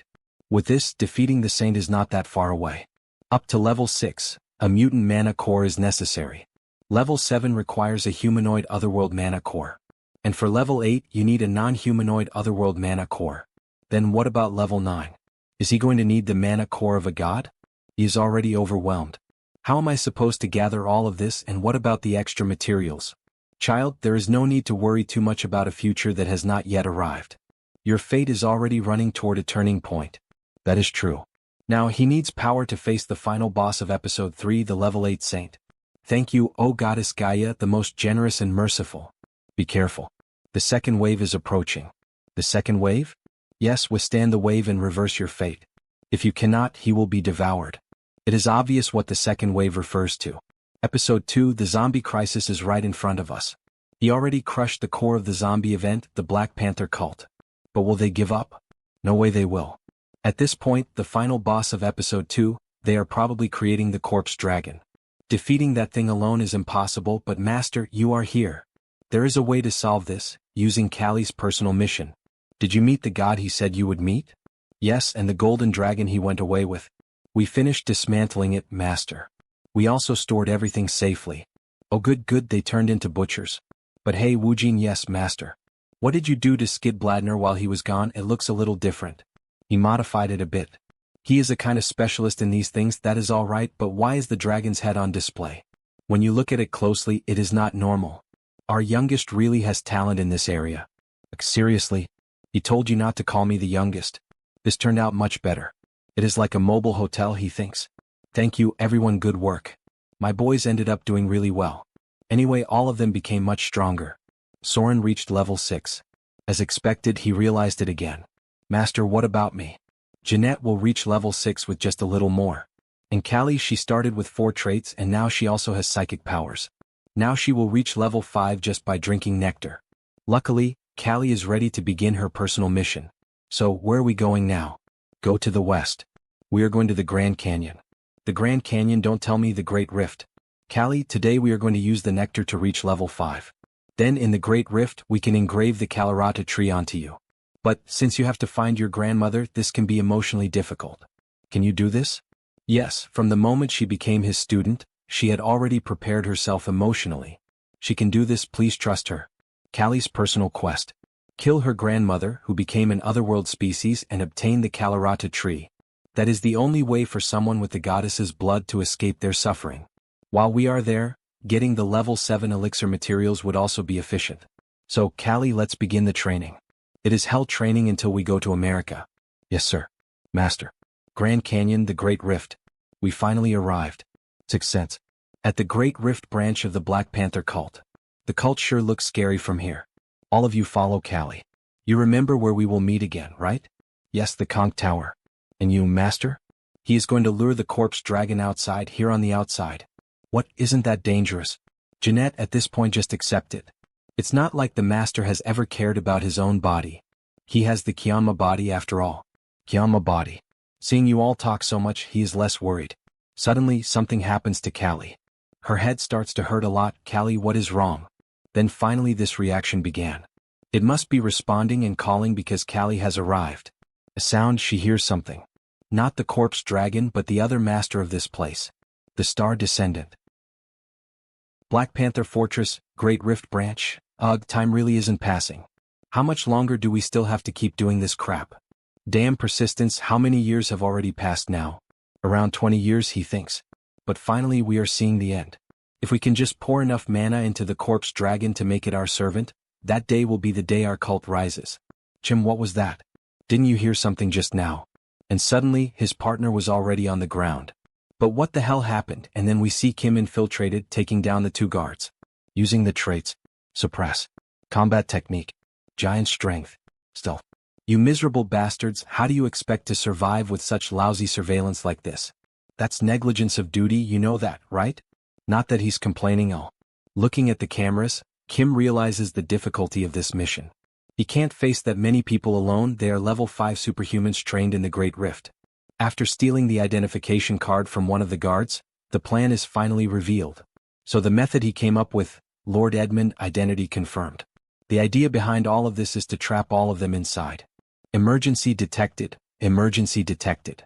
With this, defeating the saint is not that far away. Up to level 6, a mutant mana core is necessary. Level 7 requires a humanoid otherworld mana core. And for level 8, you need a non-humanoid otherworld mana core. Then what about level 9? Is he going to need the mana core of a god? He is already overwhelmed. How am I supposed to gather all of this, and what about the extra materials? Child, there is no need to worry too much about a future that has not yet arrived. Your fate is already running toward a turning point. That is true. Now he needs power to face the final boss of episode 3, the level 8 saint. Thank you, O Goddess Gaia, the most generous and merciful. Be careful. The second wave is approaching. The second wave? Yes, withstand the wave and reverse your fate. If you cannot, he will be devoured. It is obvious what the second wave refers to. Episode 2, the zombie crisis, is right in front of us. He already crushed the core of the zombie event, the Black Panther cult. But will they give up? No way they will. At this point, the final boss of episode 2, they are probably creating the corpse dragon. Defeating that thing alone is impossible, but Master, you are here. There is a way to solve this, using Kali's personal mission. Did you meet the god he said you would meet? Yes, and the golden dragon he went away with. We finished dismantling it, Master. We also stored everything safely. Oh good, they turned into butchers. But hey Woojin, yes, Master. What did you do to Skid Bladner while he was gone? It looks a little different. He modified it a bit. He is a kind of specialist in these things, that is all right, but why is the dragon's head on display? When you look at it closely, it is not normal. Our youngest really has talent in this area. Like, seriously? He told you not to call me the youngest. This turned out much better. It is like a mobile hotel, he thinks. Thank you, everyone, good work. My boys ended up doing really well. Anyway, all of them became much stronger. Soren reached level 6. As expected, he realized it again. Master, what about me? Jeanette will reach level 6 with just a little more. And Kali, she started with 4 traits and now she also has psychic powers. Now she will reach level 5 just by drinking nectar. Luckily, Kali is ready to begin her personal mission. So, where are we going now? Go to the west. We are going to the Grand Canyon. The Grand Canyon, don't tell me the Great Rift. Kali, today we are going to use the nectar to reach level 5. Then in the Great Rift, we can engrave the Kalarata tree onto you. But, since you have to find your grandmother, this can be emotionally difficult. Can you do this? Yes, from the moment she became his student, she had already prepared herself emotionally. She can do this, please trust her. Kali's personal quest. Kill her grandmother, who became an otherworld species, and obtain the Kalarata tree. That is the only way for someone with the goddess's blood to escape their suffering. While we are there, getting the level 7 elixir materials would also be efficient. So, Kali, let's begin the training. It is hell training until we go to America. Yes, sir. Master. Grand Canyon, the Great Rift. We finally arrived. 6 cents. At the Great Rift branch of the Black Panther cult. The cult sure looks scary from here. All of you follow Kali. You remember where we will meet again, right? Yes, the Conch Tower. And you, Master? He is going to lure the corpse dragon outside, here on the outside. What, isn't that dangerous? Jeanette, at this point, just accept it. It's not like the Master has ever cared about his own body. He has the Kyanma body after all. Kyanma body. Seeing you all talk so much, he is less worried. Suddenly, something happens to Kali. Her head starts to hurt a lot. Kali, what is wrong? Then finally this reaction began. It must be responding and calling because Kali has arrived. A sound, she hears something. Not the corpse dragon but the other master of this place. The Star Descendant. Black Panther Fortress, Great Rift Branch. Ugh, time really isn't passing. How much longer do we still have to keep doing this crap? Damn persistence, how many years have already passed now? Around 20 years, he thinks. But finally we are seeing the end. If we can just pour enough mana into the corpse dragon to make it our servant, that day will be the day our cult rises. Jim, what was that? Didn't you hear something just now? And suddenly, his partner was already on the ground. But what the hell happened? And then we see Kim infiltrated, taking down the 2 guards. Using the traits. Suppress. Combat technique. Giant strength. Stealth. You miserable bastards, how do you expect to survive with such lousy surveillance like this? That's negligence of duty, you know that, right? Not that he's complaining. Oh. Looking at the cameras, Kim realizes the difficulty of this mission. He can't face that many people alone, they are level 5 superhumans trained in the Great Rift. After stealing the identification card from one of the guards, the plan is finally revealed. So the method he came up with, Lord Edmund, identity confirmed. The idea behind all of this is to trap all of them inside. Emergency detected, emergency detected.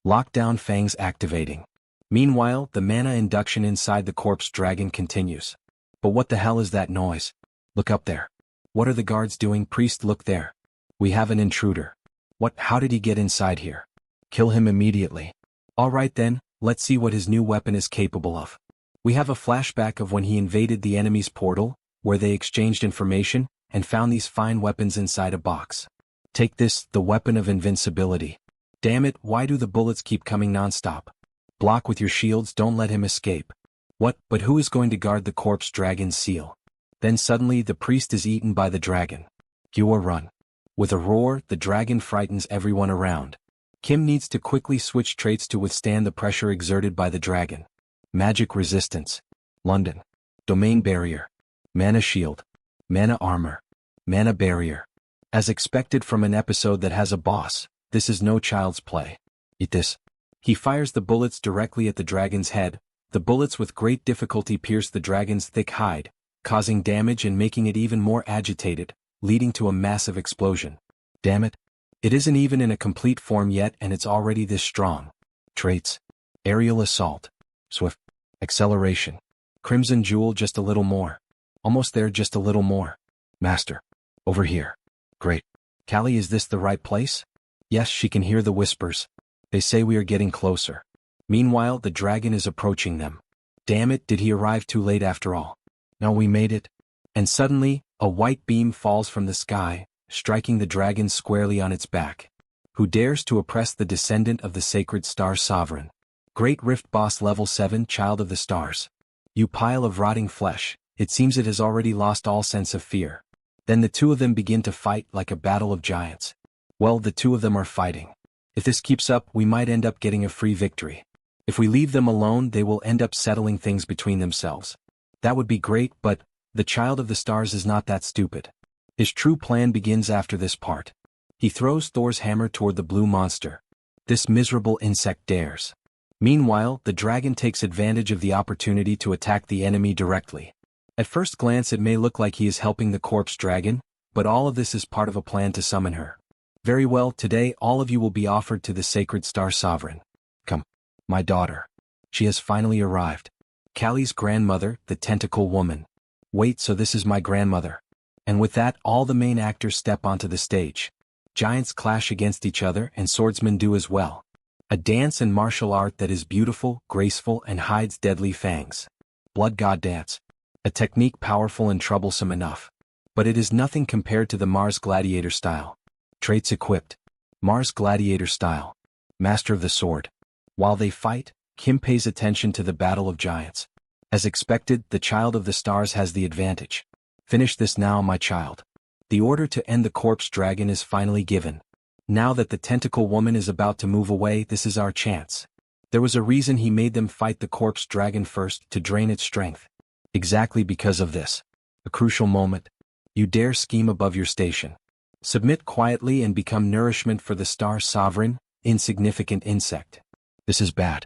Lockdown fangs activating. Meanwhile, the mana induction inside the corpse dragon continues. But what the hell is that noise? Look up there. What are the guards doing? Priest, look there. We have an intruder. What, how did he get inside here? Kill him immediately. Alright then, let's see what his new weapon is capable of. We have a flashback of when he invaded the enemy's portal, where they exchanged information, and found these fine weapons inside a box. Take this, the weapon of invincibility. Damn it, why do the bullets keep coming non-stop? Block with your shields, don't let him escape. What, but who is going to guard the corpse dragon's seal? Then suddenly the priest is eaten by the dragon. Gyua run. With a roar, the dragon frightens everyone around. Kim needs to quickly switch traits to withstand the pressure exerted by the dragon. Magic resistance. London. Domain barrier. Mana shield. Mana armor. Mana barrier. As expected from an episode that has a boss, this is no child's play. Eat this. He fires the bullets directly at the dragon's head. The bullets with great difficulty pierce the dragon's thick hide, causing damage and making it even more agitated, leading to a massive explosion. Damn it. It isn't even in a complete form yet and it's already this strong. Traits. Aerial assault. Swift. Acceleration. Crimson jewel just a little more. Almost there, just a little more. Master. Over here. Great. Callie, is this the right place? Yes, she can hear the whispers. They say we are getting closer. Meanwhile, the dragon is approaching them. Damn it, did he arrive too late after all? No, we made it. And suddenly, a white beam falls from the sky, striking the dragon squarely on its back. Who dares to oppress the descendant of the sacred star sovereign? Great Rift Boss Level 7 Child of the Stars. You pile of rotting flesh, it seems it has already lost all sense of fear. Then the two of them begin to fight like a battle of giants. Well, the two of them are fighting. If this keeps up, we might end up getting a free victory. If we leave them alone, they will end up settling things between themselves. That would be great, but the Child of the Stars is not that stupid. His true plan begins after this part. He throws Thor's hammer toward the blue monster. This miserable insect dares. Meanwhile, the dragon takes advantage of the opportunity to attack the enemy directly. At first glance it may look like he is helping the corpse dragon, but all of this is part of a plan to summon her. Very well, today all of you will be offered to the sacred star sovereign. Come, my daughter. She has finally arrived. Callie's grandmother, the tentacle woman. Wait, so this is my grandmother. And with that, all the main actors step onto the stage. Giants clash against each other and swordsmen do as well. A dance and martial art that is beautiful, graceful, and hides deadly fangs. Blood God dance. A technique powerful and troublesome enough. But it is nothing compared to the Mars Gladiator style. Traits equipped. Mars Gladiator style. Master of the sword. While they fight, Kim pays attention to the battle of giants. As expected, the Child of the Stars has the advantage. Finish this now, my child. The order to end the corpse dragon is finally given. Now that the tentacle woman is about to move away, this is our chance. There was a reason he made them fight the corpse dragon first, to drain its strength. Exactly because of this. A crucial moment. You dare scheme above your station. Submit quietly and become nourishment for the star sovereign, insignificant insect. This is bad.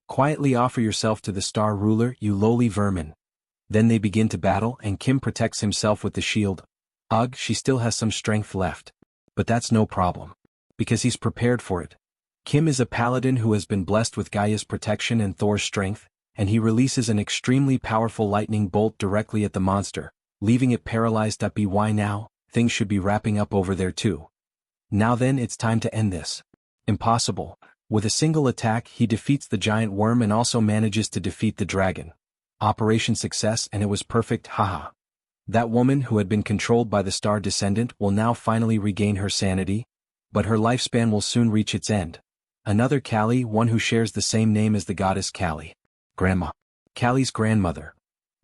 Quietly offer yourself to the star ruler, you lowly vermin. Then they begin to battle and Kim protects himself with the shield. Ugh, she still has some strength left. But that's no problem. Because he's prepared for it. Kim is a paladin who has been blessed with Gaia's protection and Thor's strength, and he releases an extremely powerful lightning bolt directly at the monster, leaving it paralyzed up. Why now? Things should be wrapping up over there too. Now then, it's time to end this. Impossible. With a single attack, he defeats the giant worm and also manages to defeat the dragon. Operation success, and it was perfect, haha. That woman who had been controlled by the star descendant will now finally regain her sanity, but her lifespan will soon reach its end. Another Callie, one who shares the same name as the goddess Callie. Grandma. Callie's grandmother.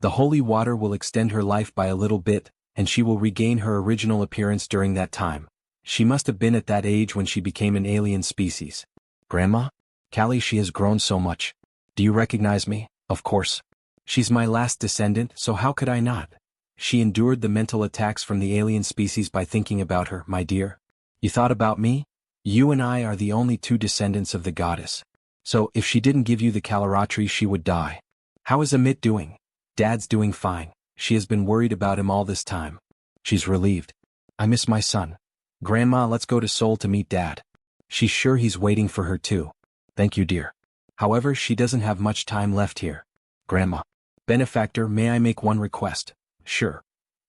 The holy water will extend her life by a little bit, and she will regain her original appearance during that time. She must have been at that age when she became an alien species. Grandma? Callie, she has grown so much. Do you recognize me? Of course. She's my last descendant, so how could I not? She endured the mental attacks from the alien species by thinking about her, my dear. You thought about me? You and I are the only two descendants of the goddess. So, if she didn't give you the Kalaratri, she would die. How is Amit doing? Dad's doing fine. She has been worried about him all this time. She's relieved. I miss my son. Grandma, let's go to Seoul to meet Dad. She's sure he's waiting for her too. Thank you, dear. However, she doesn't have much time left here. Grandma. Benefactor, may I make one request? Sure.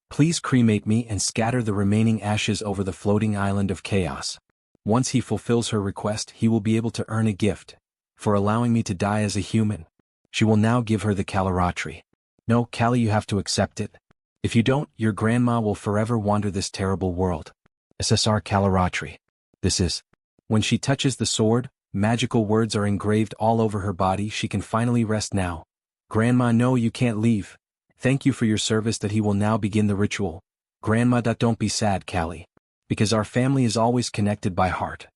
Please cremate me and scatter the remaining ashes over the floating island of chaos. Once he fulfills her request, he will be able to earn a gift for allowing me to die as a human. She will now give her the Kalaratri. No, Kali, you have to accept it. If you don't, your grandma will forever wander this terrible world. SSR Kalaratri. This is. When she touches the sword, magical words are engraved all over her body. She can finally rest now. Grandma, no, you can't leave. Thank you for your service. That he will now begin the ritual. Grandma, don't be sad, Kali. Because our family is always connected by heart.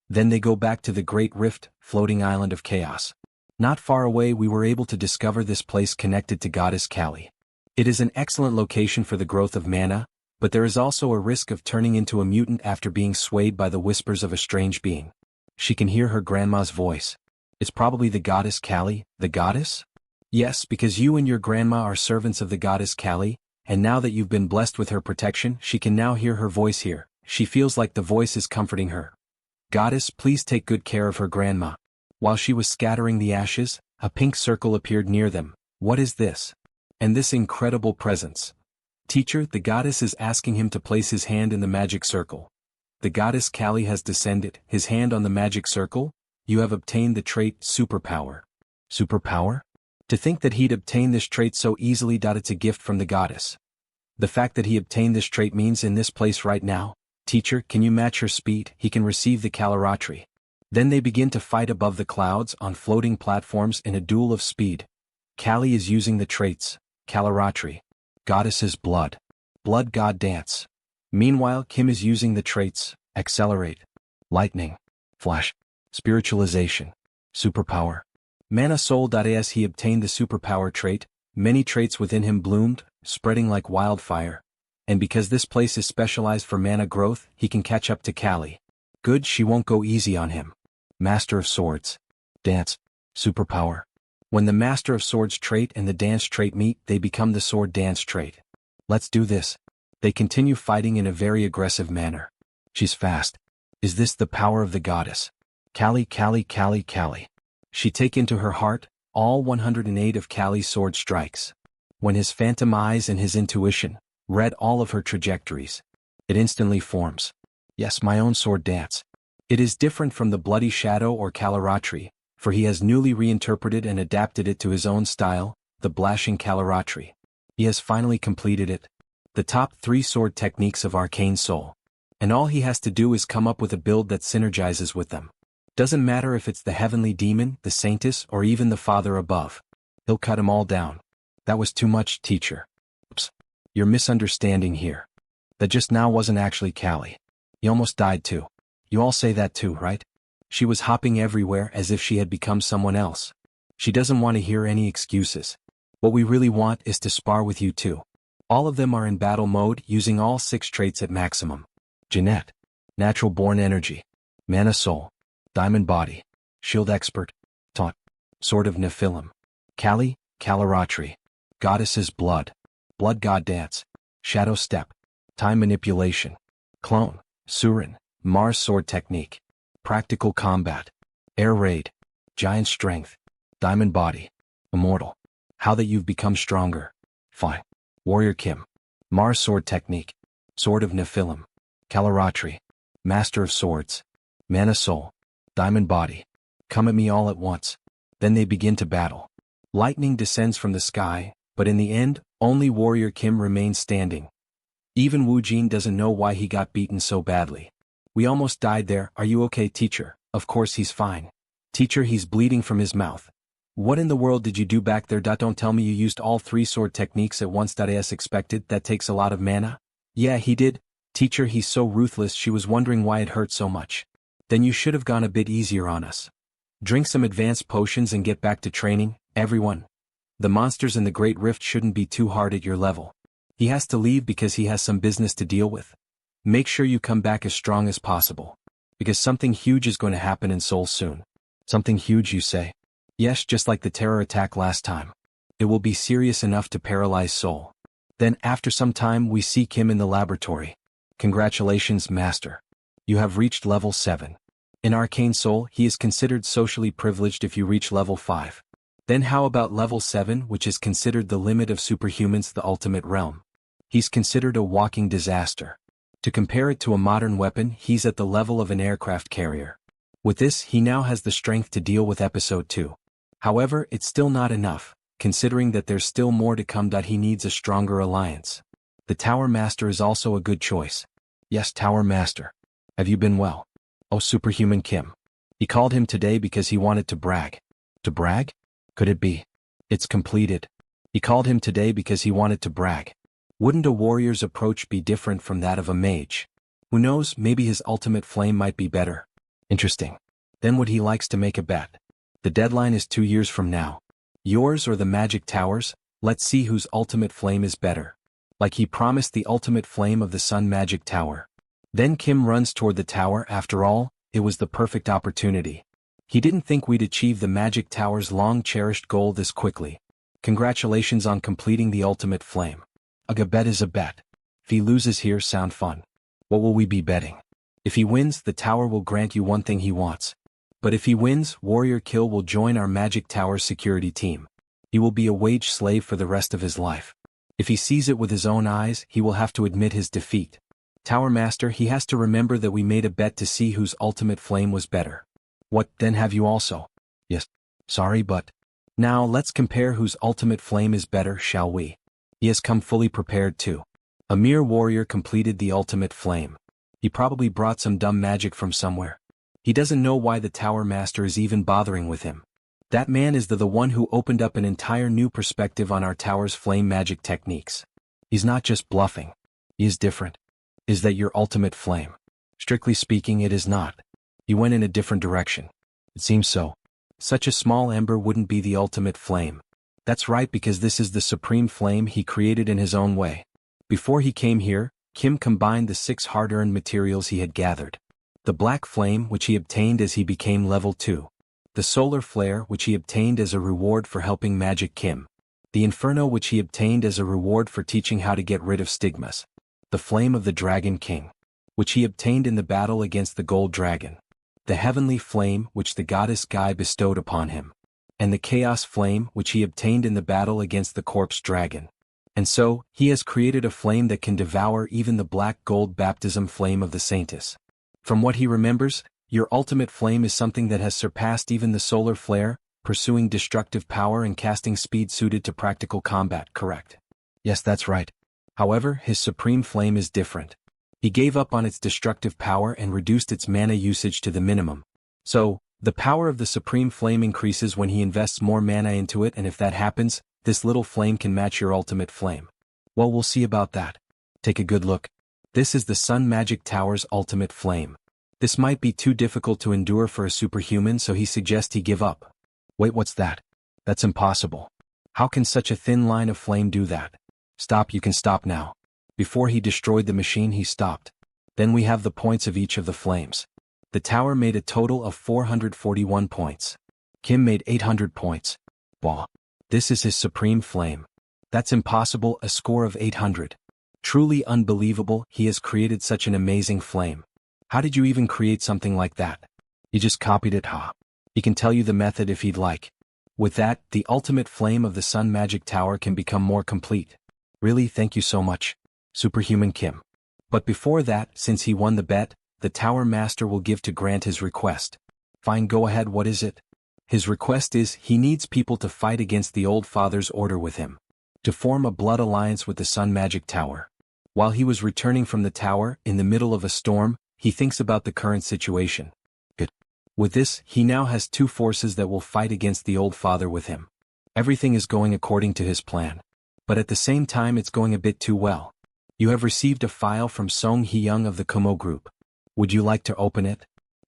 Then they go back to the Great Rift, floating island of chaos. Not far away we were able to discover this place connected to Goddess Kali. It is an excellent location for the growth of mana, but there is also a risk of turning into a mutant after being swayed by the whispers of a strange being. She can hear her grandma's voice. It's probably the Goddess Kali, the goddess? Yes, because you and your grandma are servants of the Goddess Kali, and now that you've been blessed with her protection, she can now hear her voice here. She feels like the voice is comforting her. Goddess, please take good care of her grandma. While she was scattering the ashes, a pink circle appeared near them. What is this? And this incredible presence. Teacher, the goddess is asking him to place his hand in the magic circle. The Goddess Kali has descended, his hand on the magic circle. You have obtained the trait Superpower. Superpower? To think that he'd obtain this trait so easily. It's a gift from the goddess. The fact that he obtained this trait means in this place right now. Teacher, can you match her speed? He can receive the Kalaratri. Then they begin to fight above the clouds on floating platforms in a duel of speed. Kali is using the traits, Kalaratri. Goddess's blood. Blood god dance. Meanwhile, Kim is using the traits, accelerate, lightning, flash, spiritualization, superpower. Mana Soul. As he obtained the superpower trait, many traits within him bloomed, spreading like wildfire. And because this place is specialized for mana growth, he can catch up to Kali. Good, she won't go easy on him. Master of Swords. Dance. Superpower. When the Master of Swords trait and the dance trait meet, they become the sword dance trait. Let's do this. They continue fighting in a very aggressive manner. She's fast. Is this the power of the goddess? Kali, Kali, Kali, Kali. She take into her heart all 108 of Kali's sword strikes. When his phantom eyes and his intuition read all of her trajectories, it instantly forms. Yes, my own sword dance. It is different from the Bloody Shadow or Kalaratri, for he has newly reinterpreted and adapted it to his own style, the Blashing Kalaratri. He has finally completed it. The top 3 sword techniques of Arcane Seoul. And all he has to do is come up with a build that synergizes with them. Doesn't matter if it's the Heavenly Demon, the Saintess, or even the Father above. He'll cut them all down. That was too much, teacher. Oops. You're misunderstanding here. That just now wasn't actually Kali. He almost died too. You all say that too, right? She was hopping everywhere as if she had become someone else. She doesn't want to hear any excuses. What we really want is to spar with you too. All of them are in battle mode, using all 6 traits at maximum. Jeanette. Natural born energy. Mana Soul. Diamond body. Shield expert. Taunt. Sword of Nephilim. Kali, Kalaratri. Goddess's blood. Blood god dance. Shadow step. Time manipulation. Clone. Surin. Mars sword technique. Practical combat. Air raid. Giant strength. Diamond body. Immortal. How that you've become stronger. Fine. Warrior Kim. Mars sword technique. Sword of Nephilim. Kalaratri. Master of swords. Mana Soul. Diamond body. Come at me all at once. Then they begin to battle. Lightning descends from the sky, but in the end, only Warrior Kim remains standing. Even Wu Jin doesn't know why he got beaten so badly. We almost died there. Are you okay, teacher? Of course he's fine. Teacher, he's bleeding from his mouth. What in the world did you do back there? Don't tell me you used all 3 sword techniques at once. As expected, that takes a lot of mana. Yeah, he did. Teacher, he's so ruthless. She was wondering why it hurt so much. Then you should have gone a bit easier on us. Drink some advanced potions and get back to training, everyone. The monsters in the Great Rift shouldn't be too hard at your level. He has to leave because he has some business to deal with. Make sure you come back as strong as possible. Because something huge is going to happen in Seoul soon. Something huge, you say? Yes, just like the terror attack last time. It will be serious enough to paralyze Seoul. Then after some time we see Kim in the laboratory. Congratulations, Master. You have reached level 7. In Arcane Seoul, he is considered socially privileged if you reach level 5. Then how about level 7, which is considered the limit of superhumans, the ultimate realm? He's considered a walking disaster. To compare it to a modern weapon, he's at the level of an aircraft carrier. With this, he now has the strength to deal with episode 2. However, it's still not enough, considering that there's still more to come. He needs a stronger alliance. The Tower Master is also a good choice. Yes, Tower Master. Have you been well? Oh, Superhuman Kim. He called him today because he wanted to brag. To brag? Could it be? It's completed. He called him today because he wanted to brag. Wouldn't a warrior's approach be different from that of a mage? Who knows, maybe his ultimate flame might be better. Interesting. Then would he likes to make a bet? The deadline is 2 years from now. Yours or the Magic Towers? Let's see whose ultimate flame is better. Like he promised, the ultimate flame of the Sun Magic Tower. Then Kim runs toward the tower. After all, it was the perfect opportunity. He didn't think we'd achieve the Magic Tower's long-cherished goal this quickly. Congratulations on completing the ultimate flame. A bet is a bet. If he loses here, sound fun. What will we be betting? If he wins, the tower will grant you one thing he wants. But if he wins, Warrior Kill will join our Magic Tower's security team. He will be a wage slave for the rest of his life. If he sees it with his own eyes, he will have to admit his defeat. Tower Master, he has to remember that we made a bet to see whose ultimate flame was better. What, then have you also? Yes. Sorry, but... Now let's compare whose ultimate flame is better, shall we? He has come fully prepared too. A mere warrior completed the ultimate flame. He probably brought some dumb magic from somewhere. He doesn't know why the Tower Master is even bothering with him. That man is the one who opened up an entire new perspective on our tower's flame magic techniques. He's not just bluffing. He is different. Is that your ultimate flame? Strictly speaking, it is not. He went in a different direction. It seems so. Such a small ember wouldn't be the ultimate flame. That's right, because this is the supreme flame he created in his own way. Before he came here, Kim combined the 6 hard-earned materials he had gathered. The black flame, which he obtained as he became level 2. The solar flare, which he obtained as a reward for helping Magic Kim. The inferno, which he obtained as a reward for teaching how to get rid of stigmas. The flame of the Dragon King, which he obtained in the battle against the Gold Dragon. The heavenly flame, which the goddess Guy bestowed upon him. And the chaos flame, which he obtained in the battle against the corpse dragon. And so, he has created a flame that can devour even the black gold baptism flame of the Saintess. From what he remembers, your ultimate flame is something that has surpassed even the solar flare, pursuing destructive power and casting speed suited to practical combat, correct? Yes, that's right. However, his supreme flame is different. He gave up on its destructive power and reduced its mana usage to the minimum. So, the power of the supreme flame increases when he invests more mana into it, and if that happens, this little flame can match your ultimate flame. Well, we'll see about that. Take a good look. This is the Sun Magic Tower's ultimate flame. This might be too difficult to endure for a superhuman, so he suggests he give up. Wait, what's that? That's impossible. How can such a thin line of flame do that? Stop, you can stop now. Before he destroyed the machine, he stopped. Then we have the points of each of the flames. The tower made a total of 441 points. Kim made 800 points. Wow. This is his supreme flame. That's impossible, a score of 800. Truly unbelievable, he has created such an amazing flame. How did you even create something like that? He just copied it, huh? He can tell you the method if he'd like. With that, the ultimate flame of the Sun Magic Tower can become more complete. Really, thank you so much, Superhuman Kim. But before that, since he won the bet, the Tower Master will give to grant his request. Fine, go ahead, what is it? His request is, he needs people to fight against the Old Father's order with him. To form a blood alliance with the Sun Magic Tower. While he was returning from the tower, in the middle of a storm, he thinks about the current situation. Good. With this, he now has 2 forces that will fight against the Old Father with him. Everything is going according to his plan. But at the same time, it's going a bit too well. You have received a file from Song Hee-young of the Kumo Group. Would you like to open it?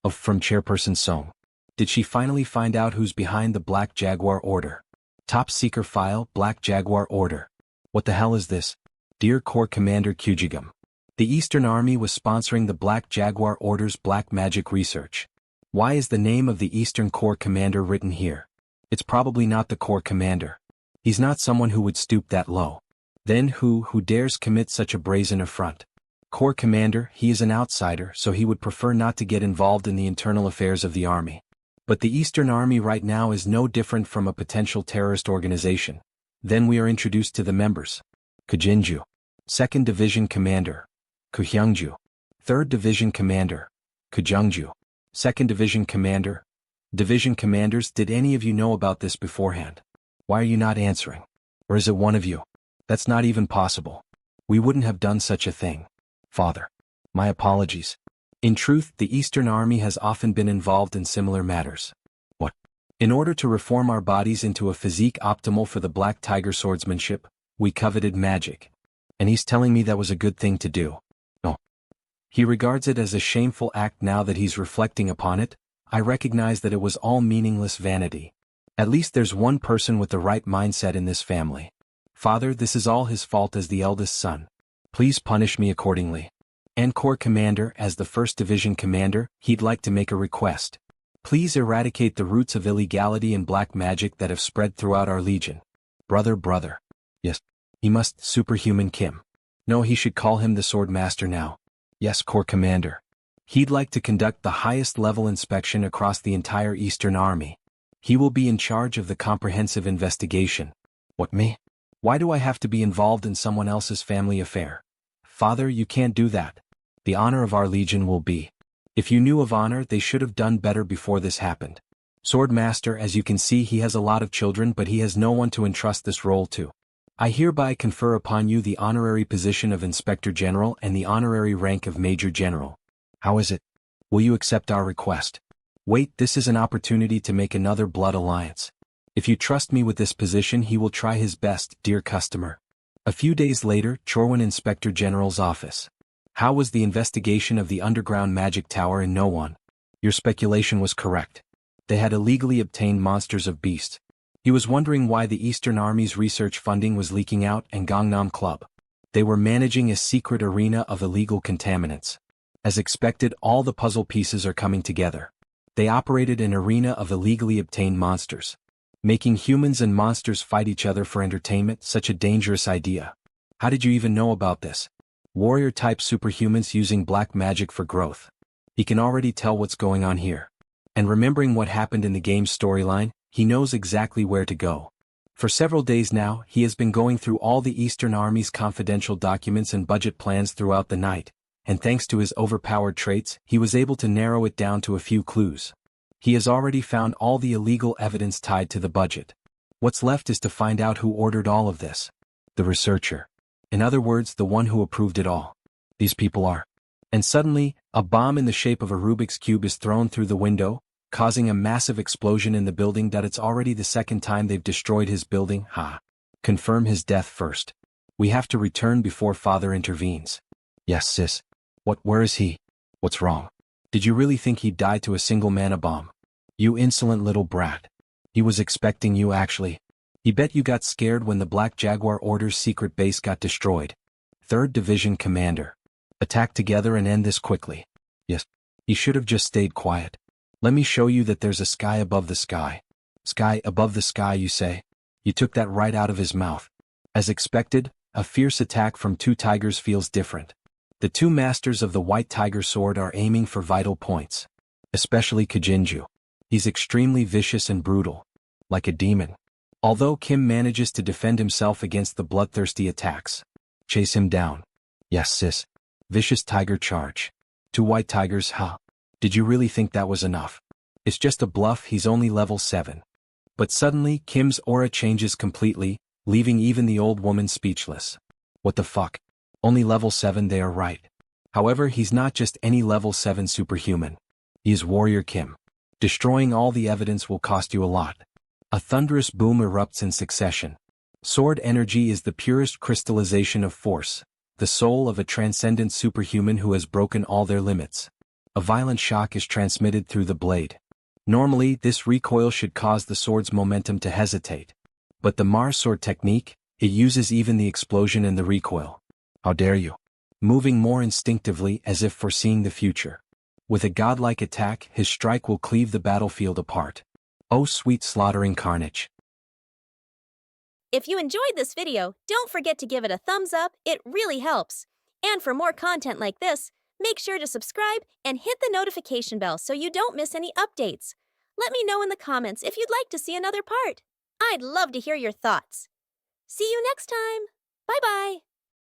From Chairperson Song. Did she finally find out who's behind the Black Jaguar Order? Top Secret File, Black Jaguar Order. What the hell is this? Dear Corps Commander Kyujigam. The Eastern Army was sponsoring the Black Jaguar Order's black magic research. Why is the name of the Eastern Corps Commander written here? It's probably not the Corps Commander. He's not someone who would stoop that low. Then who dares commit such a brazen affront? Corps Commander, he is an outsider, so he would prefer not to get involved in the internal affairs of the army. But the Eastern Army right now is no different from a potential terrorist organization. Then we are introduced to the members. Kujinju, 2nd Division Commander. Kuhyungju. 3rd Division Commander, Kujungju. 2nd Division Commander. Division Commanders, did any of you know about this beforehand? Why are you not answering? Or is it one of you? That's not even possible. We wouldn't have done such a thing. Father. My apologies. In truth, the Eastern Army has often been involved in similar matters. What? In order to reform our bodies into a physique optimal for the Black Tiger swordsmanship, we coveted magic. And he's telling me that was a good thing to do. No. He regards it as a shameful act. Now that he's reflecting upon it, I recognize that it was all meaningless vanity. At least there's one person with the right mindset in this family. Father, this is all his fault as the eldest son. Please punish me accordingly. And Corps Commander, as the 1st Division Commander, he'd like to make a request. Please eradicate the roots of illegality and black magic that have spread throughout our legion. Brother. Yes. He must, Superhuman Kim. No, he should call him the Sword Master now. Yes, Corps Commander. He'd like to conduct the highest level inspection across the entire Eastern Army. He will be in charge of the comprehensive investigation. What, me? Why do I have to be involved in someone else's family affair? Father, you can't do that. The honor of our legion will be. If you knew of honor, they should have done better before this happened. Sword Master, as you can see, he has a lot of children, but he has no one to entrust this role to. I hereby confer upon you the honorary position of Inspector General and the honorary rank of Major General. How is it? Will you accept our request? Wait, this is an opportunity to make another blood alliance. If you trust me with this position, he will try his best, dear customer. A few days later, Chorwon Inspector General's office. How was the investigation of the underground magic tower in No One? Your speculation was correct. They had illegally obtained monsters of beast. He was wondering why the Eastern Army's research funding was leaking out, and Gangnam Club. They were managing a secret arena of illegal contaminants. As expected, all the puzzle pieces are coming together. They operated an arena of illegally obtained monsters. Making humans and monsters fight each other for entertainment, such a dangerous idea. How did you even know about this? Warrior-type superhumans using black magic for growth. He can already tell what's going on here. And remembering what happened in the game's storyline, he knows exactly where to go. For several days now, he has been going through all the Eastern Army's confidential documents and budget plans throughout the night, and thanks to his overpowered traits, he was able to narrow it down to a few clues. He has already found all the illegal evidence tied to the budget. What's left is to find out who ordered all of this. The researcher. In other words, the one who approved it all. These people are. And suddenly, a bomb in the shape of a Rubik's Cube is thrown through the window, causing a massive explosion in the building. That it's already the second time they've destroyed his building. Confirm his death first. We have to return before father intervenes. Yes, sis. Where is he? What's wrong? Did you really think he'd die to a single mana bomb? You insolent little brat. He was expecting you actually. He bet you got scared when the Black Jaguar Order's secret base got destroyed. 3rd Division Commander. Attack together and end this quickly. Yes. He should have just stayed quiet. Let me show you that there's a sky above the sky. Sky above the sky, you say? You took that right out of his mouth. As expected, a fierce attack from 2 tigers feels different. The 2 masters of the White Tiger Sword are aiming for vital points. Especially Kujinju. He's extremely vicious and brutal. Like a demon. Although Kim manages to defend himself against the bloodthirsty attacks. Chase him down. Yes, sis. Vicious tiger charge. 2 white tigers, Did you really think that was enough? It's just a bluff, he's only level 7. But suddenly, Kim's aura changes completely, leaving even the old woman speechless. What the fuck? Only level 7, they are right. However, he's not just any level 7 superhuman. He is Warrior Kim. Destroying all the evidence will cost you a lot. A thunderous boom erupts in succession. Sword energy is the purest crystallization of force, the soul of a transcendent superhuman who has broken all their limits. A violent shock is transmitted through the blade. Normally, this recoil should cause the sword's momentum to hesitate. But the Mars sword technique, it uses even the explosion and the recoil. How dare you? Moving more instinctively as if foreseeing the future. With a godlike attack, his strike will cleave the battlefield apart. Oh sweet slaughtering carnage. If you enjoyed this video, don't forget to give it a thumbs up, it really helps. And for more content like this, make sure to subscribe and hit the notification bell so you don't miss any updates. Let me know in the comments if you'd like to see another part. I'd love to hear your thoughts. See you next time!